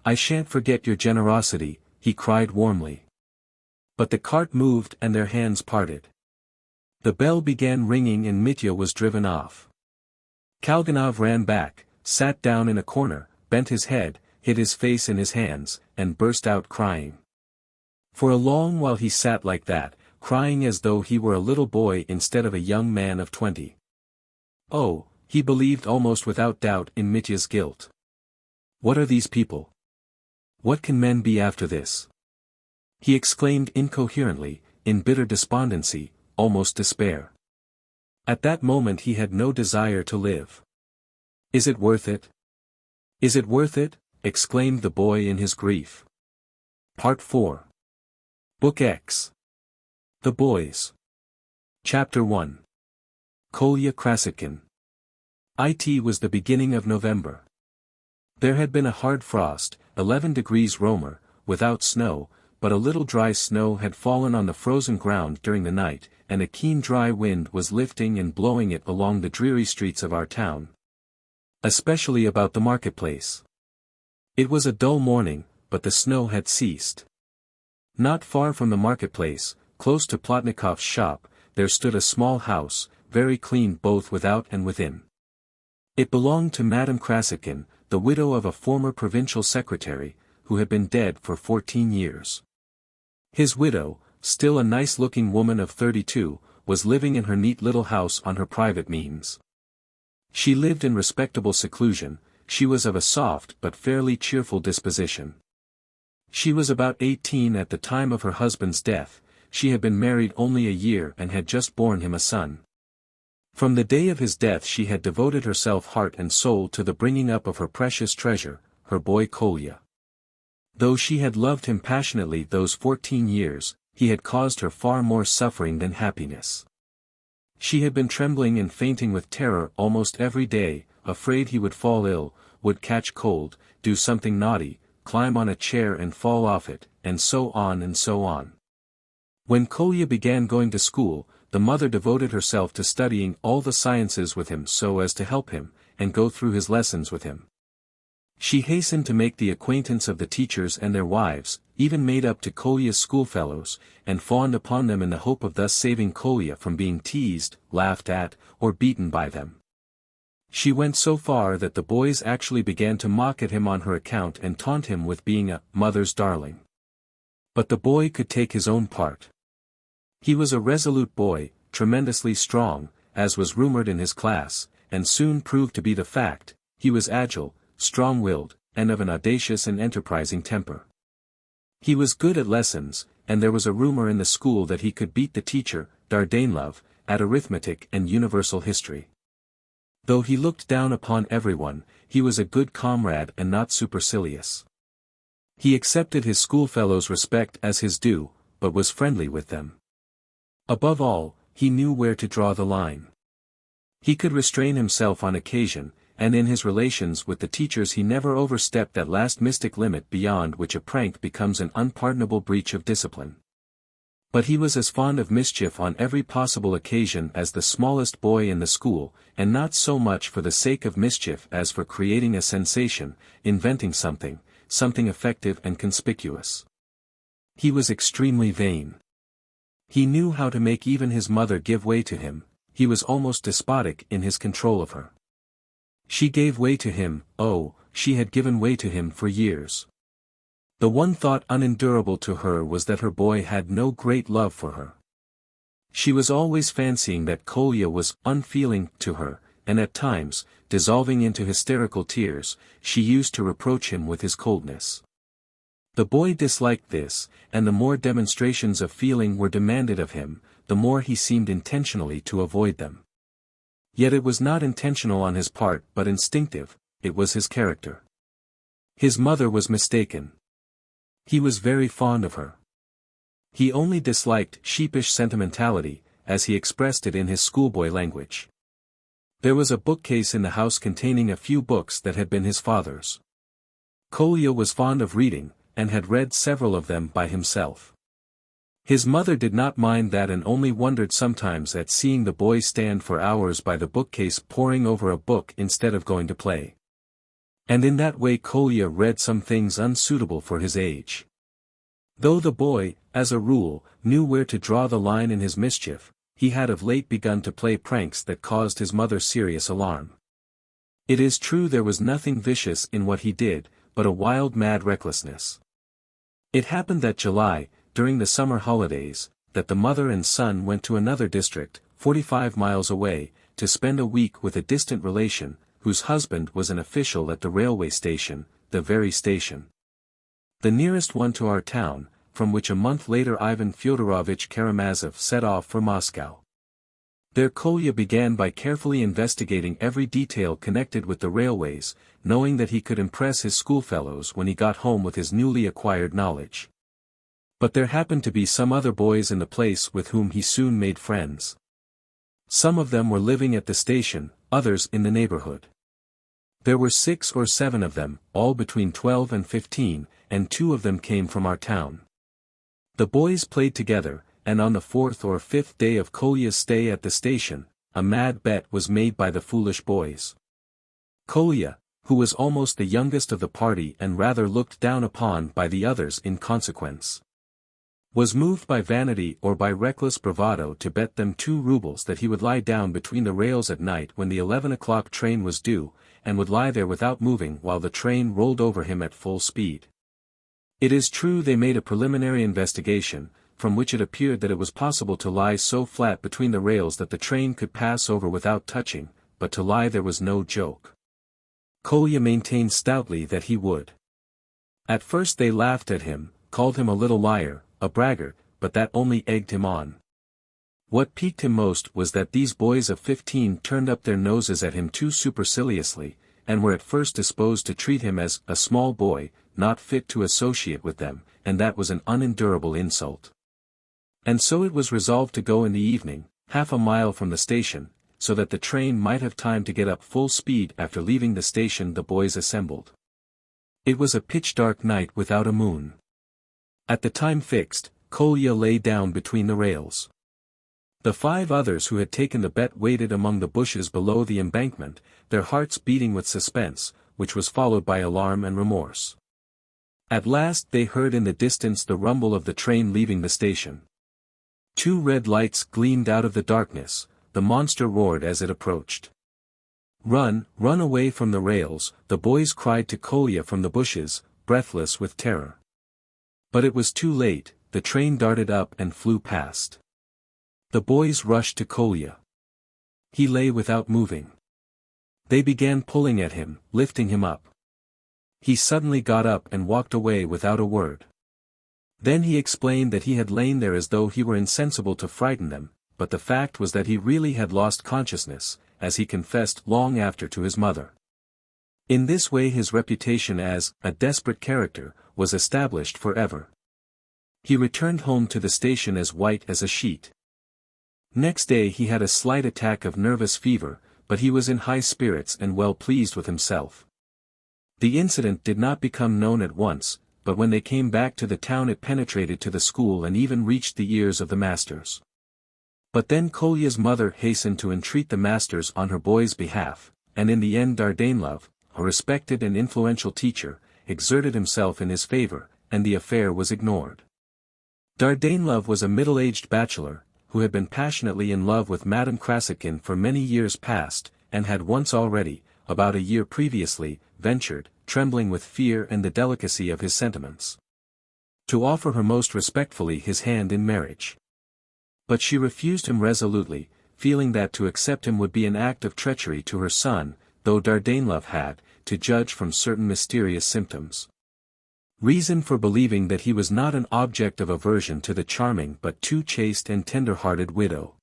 [SPEAKER 1] I shan't forget your generosity, he cried warmly. But the cart moved and their hands parted. The bell began ringing and Mitya was driven off. Kalganov ran back, sat down in a corner, bent his head, hid his face in his hands, and burst out crying. For a long while he sat like that, crying as though he were a little boy instead of a young man of 20. Oh, he believed almost without doubt in Mitya's guilt. What are these people? What can men be after this? He exclaimed incoherently, in bitter despondency, almost despair. At that moment he had no desire to live. Is it worth it? Is it worth it? Exclaimed the boy in his grief. Part 4. Book X. The Boys. Chapter 1. Kolya Krasotkin. It was the beginning of November. There had been a hard frost, 11 degrees Romer, without snow, but a little dry snow had fallen on the frozen ground during the night, and a keen dry wind was lifting and blowing it along the dreary streets of our town. Especially about the marketplace. It was a dull morning, but the snow had ceased. Not far from the marketplace, close to Plotnikov's shop, there stood a small house, very clean both without and within. It belonged to Madame Krasotkin, the widow of a former provincial secretary, who had been dead for 14 years. His widow, still a nice-looking woman of 32, was living in her neat little house on her private means. She lived in respectable seclusion. She was of a soft but fairly cheerful disposition. She was about 18 at the time of her husband's death. She had been married only a year and had just borne him a son. From the day of his death she had devoted herself heart and soul to the bringing up of her precious treasure, her boy Kolya. Though she had loved him passionately those 14 years, he had caused her far more suffering than happiness. She had been trembling and fainting with terror almost every day, afraid he would fall ill, would catch cold, do something naughty, climb on a chair and fall off it, and so on and so on. When Kolya began going to school, the mother devoted herself to studying all the sciences with him so as to help him, and go through his lessons with him. She hastened to make the acquaintance of the teachers and their wives, even made up to Kolya's schoolfellows, and fawned upon them in the hope of thus saving Kolya from being teased, laughed at, or beaten by them. She went so far that the boys actually began to mock at him on her account and taunt him with being a mother's darling. But the boy could take his own part. He was a resolute boy, tremendously strong, as was rumored in his class, and soon proved to be the fact. He was agile, strong-willed, and of an audacious and enterprising temper. He was good at lessons, and there was a rumor in the school that he could beat the teacher, Dardanelov, at arithmetic and universal history. Though he looked down upon everyone, he was a good comrade and not supercilious. He accepted his schoolfellows' respect as his due, but was friendly with them. Above all, he knew where to draw the line. He could restrain himself on occasion, and in his relations with the teachers he never overstepped that last mystic limit beyond which a prank becomes an unpardonable breach of discipline. But he was as fond of mischief on every possible occasion as the smallest boy in the school, and not so much for the sake of mischief as for creating a sensation, inventing something effective and conspicuous. He was extremely vain. He knew how to make even his mother give way to him. He was almost despotic in his control of her. She gave way to him, oh, she had given way to him for years. The one thought unendurable to her was that her boy had no great love for her. She was always fancying that Kolya was unfeeling to her, and at times, dissolving into hysterical tears, she used to reproach him with his coldness. The boy disliked this, and the more demonstrations of feeling were demanded of him, the more he seemed intentionally to avoid them. Yet it was not intentional on his part but instinctive, it was his character. His mother was mistaken. He was very fond of her. He only disliked sheepish sentimentality, as he expressed it in his schoolboy language. There was a bookcase in the house containing a few books that had been his father's. Kolya was fond of reading, and had read several of them by himself. His mother did not mind that and only wondered sometimes at seeing the boy stand for hours by the bookcase poring over a book instead of going to play. And in that way Kolya read some things unsuitable for his age. Though the boy, as a rule, knew where to draw the line in his mischief, he had of late begun to play pranks that caused his mother serious alarm. It is true there was nothing vicious in what he did, but a wild mad recklessness. It happened that July, during the summer holidays, that the mother and son went to another district, 45 miles away, to spend a week with a distant relation, whose husband was an official at the railway station, the very station. The nearest one to our town, from which a month later Ivan Fyodorovich Karamazov set off for Moscow. There Kolya began by carefully investigating every detail connected with the railways, knowing that he could impress his schoolfellows when he got home with his newly acquired knowledge. But there happened to be some other boys in the place with whom he soon made friends. Some of them were living at the station, others in the neighborhood. There were 6 or 7 of them, all between 12 and 15, and 2 of them came from our town. The boys played together, and on the 4th or 5th day of Kolya's stay at the station, a mad bet was made by the foolish boys. Kolya, who was almost the youngest of the party and rather looked down upon by the others in consequence, was moved by vanity or by reckless bravado to bet them 2 rubles that he would lie down between the rails at night when the 11 o'clock train was due, and would lie there without moving while the train rolled over him at full speed. It is true they made a preliminary investigation, from which it appeared that it was possible to lie so flat between the rails that the train could pass over without touching, but to lie there was no joke. Kolya maintained stoutly that he would. At first they laughed at him, called him a little liar, a braggart, but that only egged him on. What piqued him most was that these boys of 15 turned up their noses at him too superciliously, and were at first disposed to treat him as a small boy, not fit to associate with them, and that was an unendurable insult. And so it was resolved to go in the evening, half a mile from the station, so that the train might have time to get up full speed. After leaving the station the boys assembled. It was a pitch-dark night without a moon. At the time fixed, Kolya lay down between the rails. The 5 others who had taken the bet waited among the bushes below the embankment, their hearts beating with suspense, which was followed by alarm and remorse. At last they heard in the distance the rumble of the train leaving the station. 2 red lights gleamed out of the darkness, the monster roared as it approached. "Run, run away from the rails," the boys cried to Kolya from the bushes, breathless with terror. But it was too late, the train darted up and flew past. The boys rushed to Kolya. He lay without moving. They began pulling at him, lifting him up. He suddenly got up and walked away without a word. Then he explained that he had lain there as though he were insensible to frighten them, but the fact was that he really had lost consciousness, as he confessed long after to his mother. In this way his reputation as a desperate character was established forever. He returned home to the station as white as a sheet. Next day he had a slight attack of nervous fever, but he was in high spirits and well pleased with himself. The incident did not become known at once, but when they came back to the town it penetrated to the school and even reached the ears of the masters. But then Kolya's mother hastened to entreat the masters on her boy's behalf, and in the end Dardanelov, a respected and influential teacher, exerted himself in his favor, and the affair was ignored. Dardanelov was a middle-aged bachelor, who had been passionately in love with Madame Krasotkin for many years past, and had once already, about a year previously, ventured, trembling with fear and the delicacy of his sentiments, to offer her most respectfully his hand in marriage. But she refused him resolutely, feeling that to accept him would be an act of treachery to her son, though Dardanelov had, to judge from certain mysterious symptoms, reason for believing that he was not an object of aversion to the charming but too chaste and tender-hearted widow.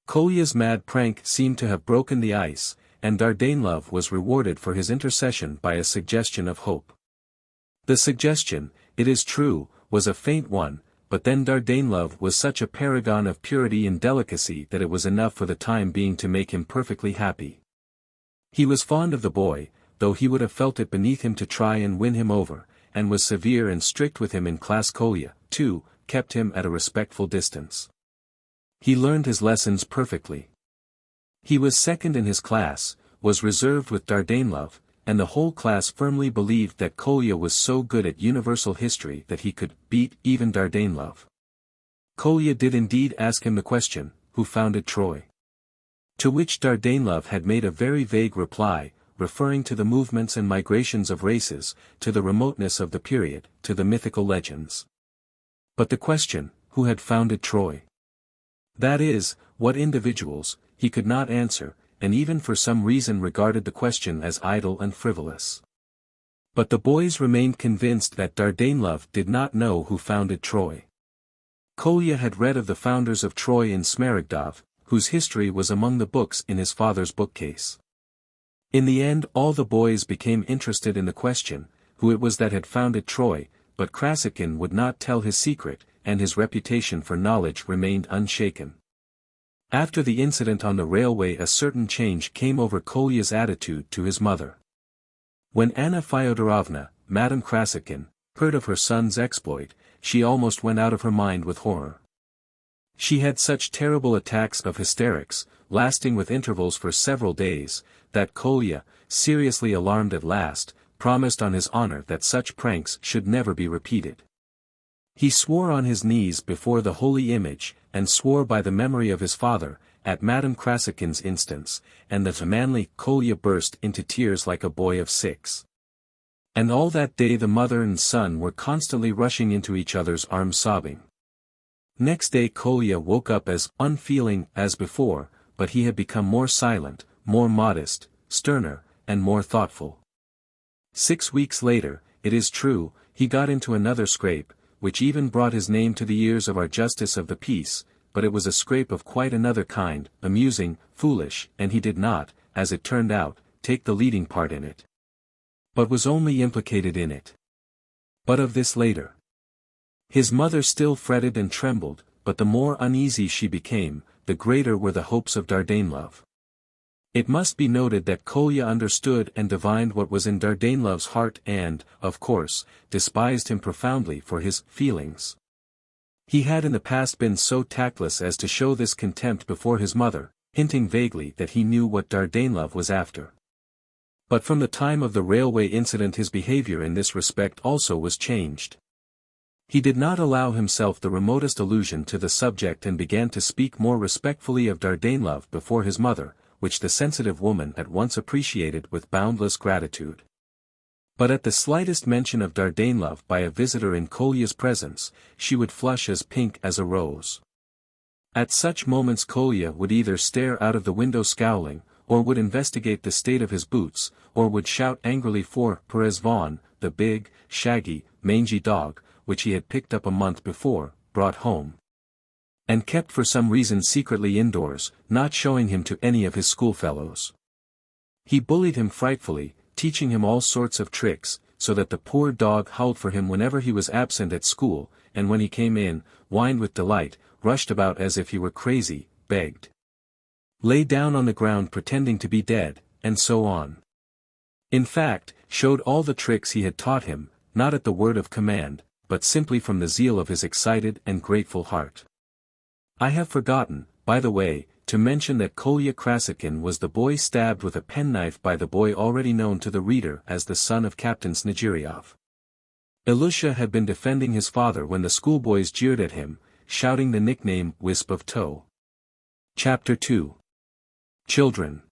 [SPEAKER 1] Kolya's mad prank seemed to have broken the ice, and Dardanelov was rewarded for his intercession by a suggestion of hope. The suggestion, it is true, was a faint one, but then Dardanelov was such a paragon of purity and delicacy that it was enough for the time being to make him perfectly happy. He was fond of the boy, though he would have felt it beneath him to try and win him over, and was severe and strict with him in class. Kolya, too, kept him at a respectful distance. He learned his lessons perfectly. He was second in his class, was reserved with Dardanelov, and the whole class firmly believed that Kolya was so good at universal history that he could beat even Dardanelov. Kolya did indeed ask him the question, who founded Troy? To which Dardanelov had made a very vague reply, referring to the movements and migrations of races, to the remoteness of the period, to the mythical legends. But the question, who had founded Troy? That is, what individuals, he could not answer, and even for some reason regarded the question as idle and frivolous. But the boys remained convinced that Dardanelov did not know who founded Troy. Kolya had read of the founders of Troy in Smaragdov, whose history was among the books in his father's bookcase. In the end all the boys became interested in the question, who it was that had founded Troy, but Krasotkin would not tell his secret, and his reputation for knowledge remained unshaken. After the incident on the railway a certain change came over Kolya's attitude to his mother. When Anna Fyodorovna, Madame Krasotkin, heard of her son's exploit, she almost went out of her mind with horror. She had such terrible attacks of hysterics, lasting with intervals for several days, that Kolya, seriously alarmed at last, promised on his honor that such pranks should never be repeated. He swore on his knees before the holy image, and swore by the memory of his father, at Madame Krasotkin's instance, and the manly Kolya burst into tears like a boy of 6. And all that day the mother and son were constantly rushing into each other's arms sobbing. Next day Kolya woke up as unfeeling as before, but he had become more silent, more modest, sterner, and more thoughtful. 6 weeks later, it is true, he got into another scrape, which even brought his name to the ears of our justice of the peace, but it was a scrape of quite another kind, amusing, foolish, and he did not, as it turned out, take the leading part in it, but was only implicated in it. But of this later. His mother still fretted and trembled, but the more uneasy she became, the greater were the hopes of Dardanelov. It must be noted that Kolya understood and divined what was in Dardanelov's heart and, of course, despised him profoundly for his feelings. He had in the past been so tactless as to show this contempt before his mother, hinting vaguely that he knew what Dardanelov was after. But from the time of the railway incident his behavior in this respect also was changed. He did not allow himself the remotest allusion to the subject and began to speak more respectfully of Dardanelov before his mother, which the sensitive woman at once appreciated with boundless gratitude. But at the slightest mention of Dardanelov by a visitor in Kolya's presence, she would flush as pink as a rose. At such moments Kolya would either stare out of the window scowling, or would investigate the state of his boots, or would shout angrily for Perez Vaughan, the big, shaggy, mangy dog, which he had picked up a month before, brought home, and kept for some reason secretly indoors, not showing him to any of his schoolfellows. He bullied him frightfully, teaching him all sorts of tricks, so that the poor dog howled for him whenever he was absent at school, and when he came in, whined with delight, rushed about as if he were crazy, begged. Lay down on the ground pretending to be dead, and so on. In fact, showed all the tricks he had taught him, not at the word of command, but simply from the zeal of his excited and grateful heart. I have forgotten, by the way, to mention that Kolya Krasotkin was the boy stabbed with a penknife by the boy already known to the reader as the son of Captain Snegiryov. Alyosha had been defending his father when the schoolboys jeered at him, shouting the nickname Wisp of Tow. Chapter 2. Children.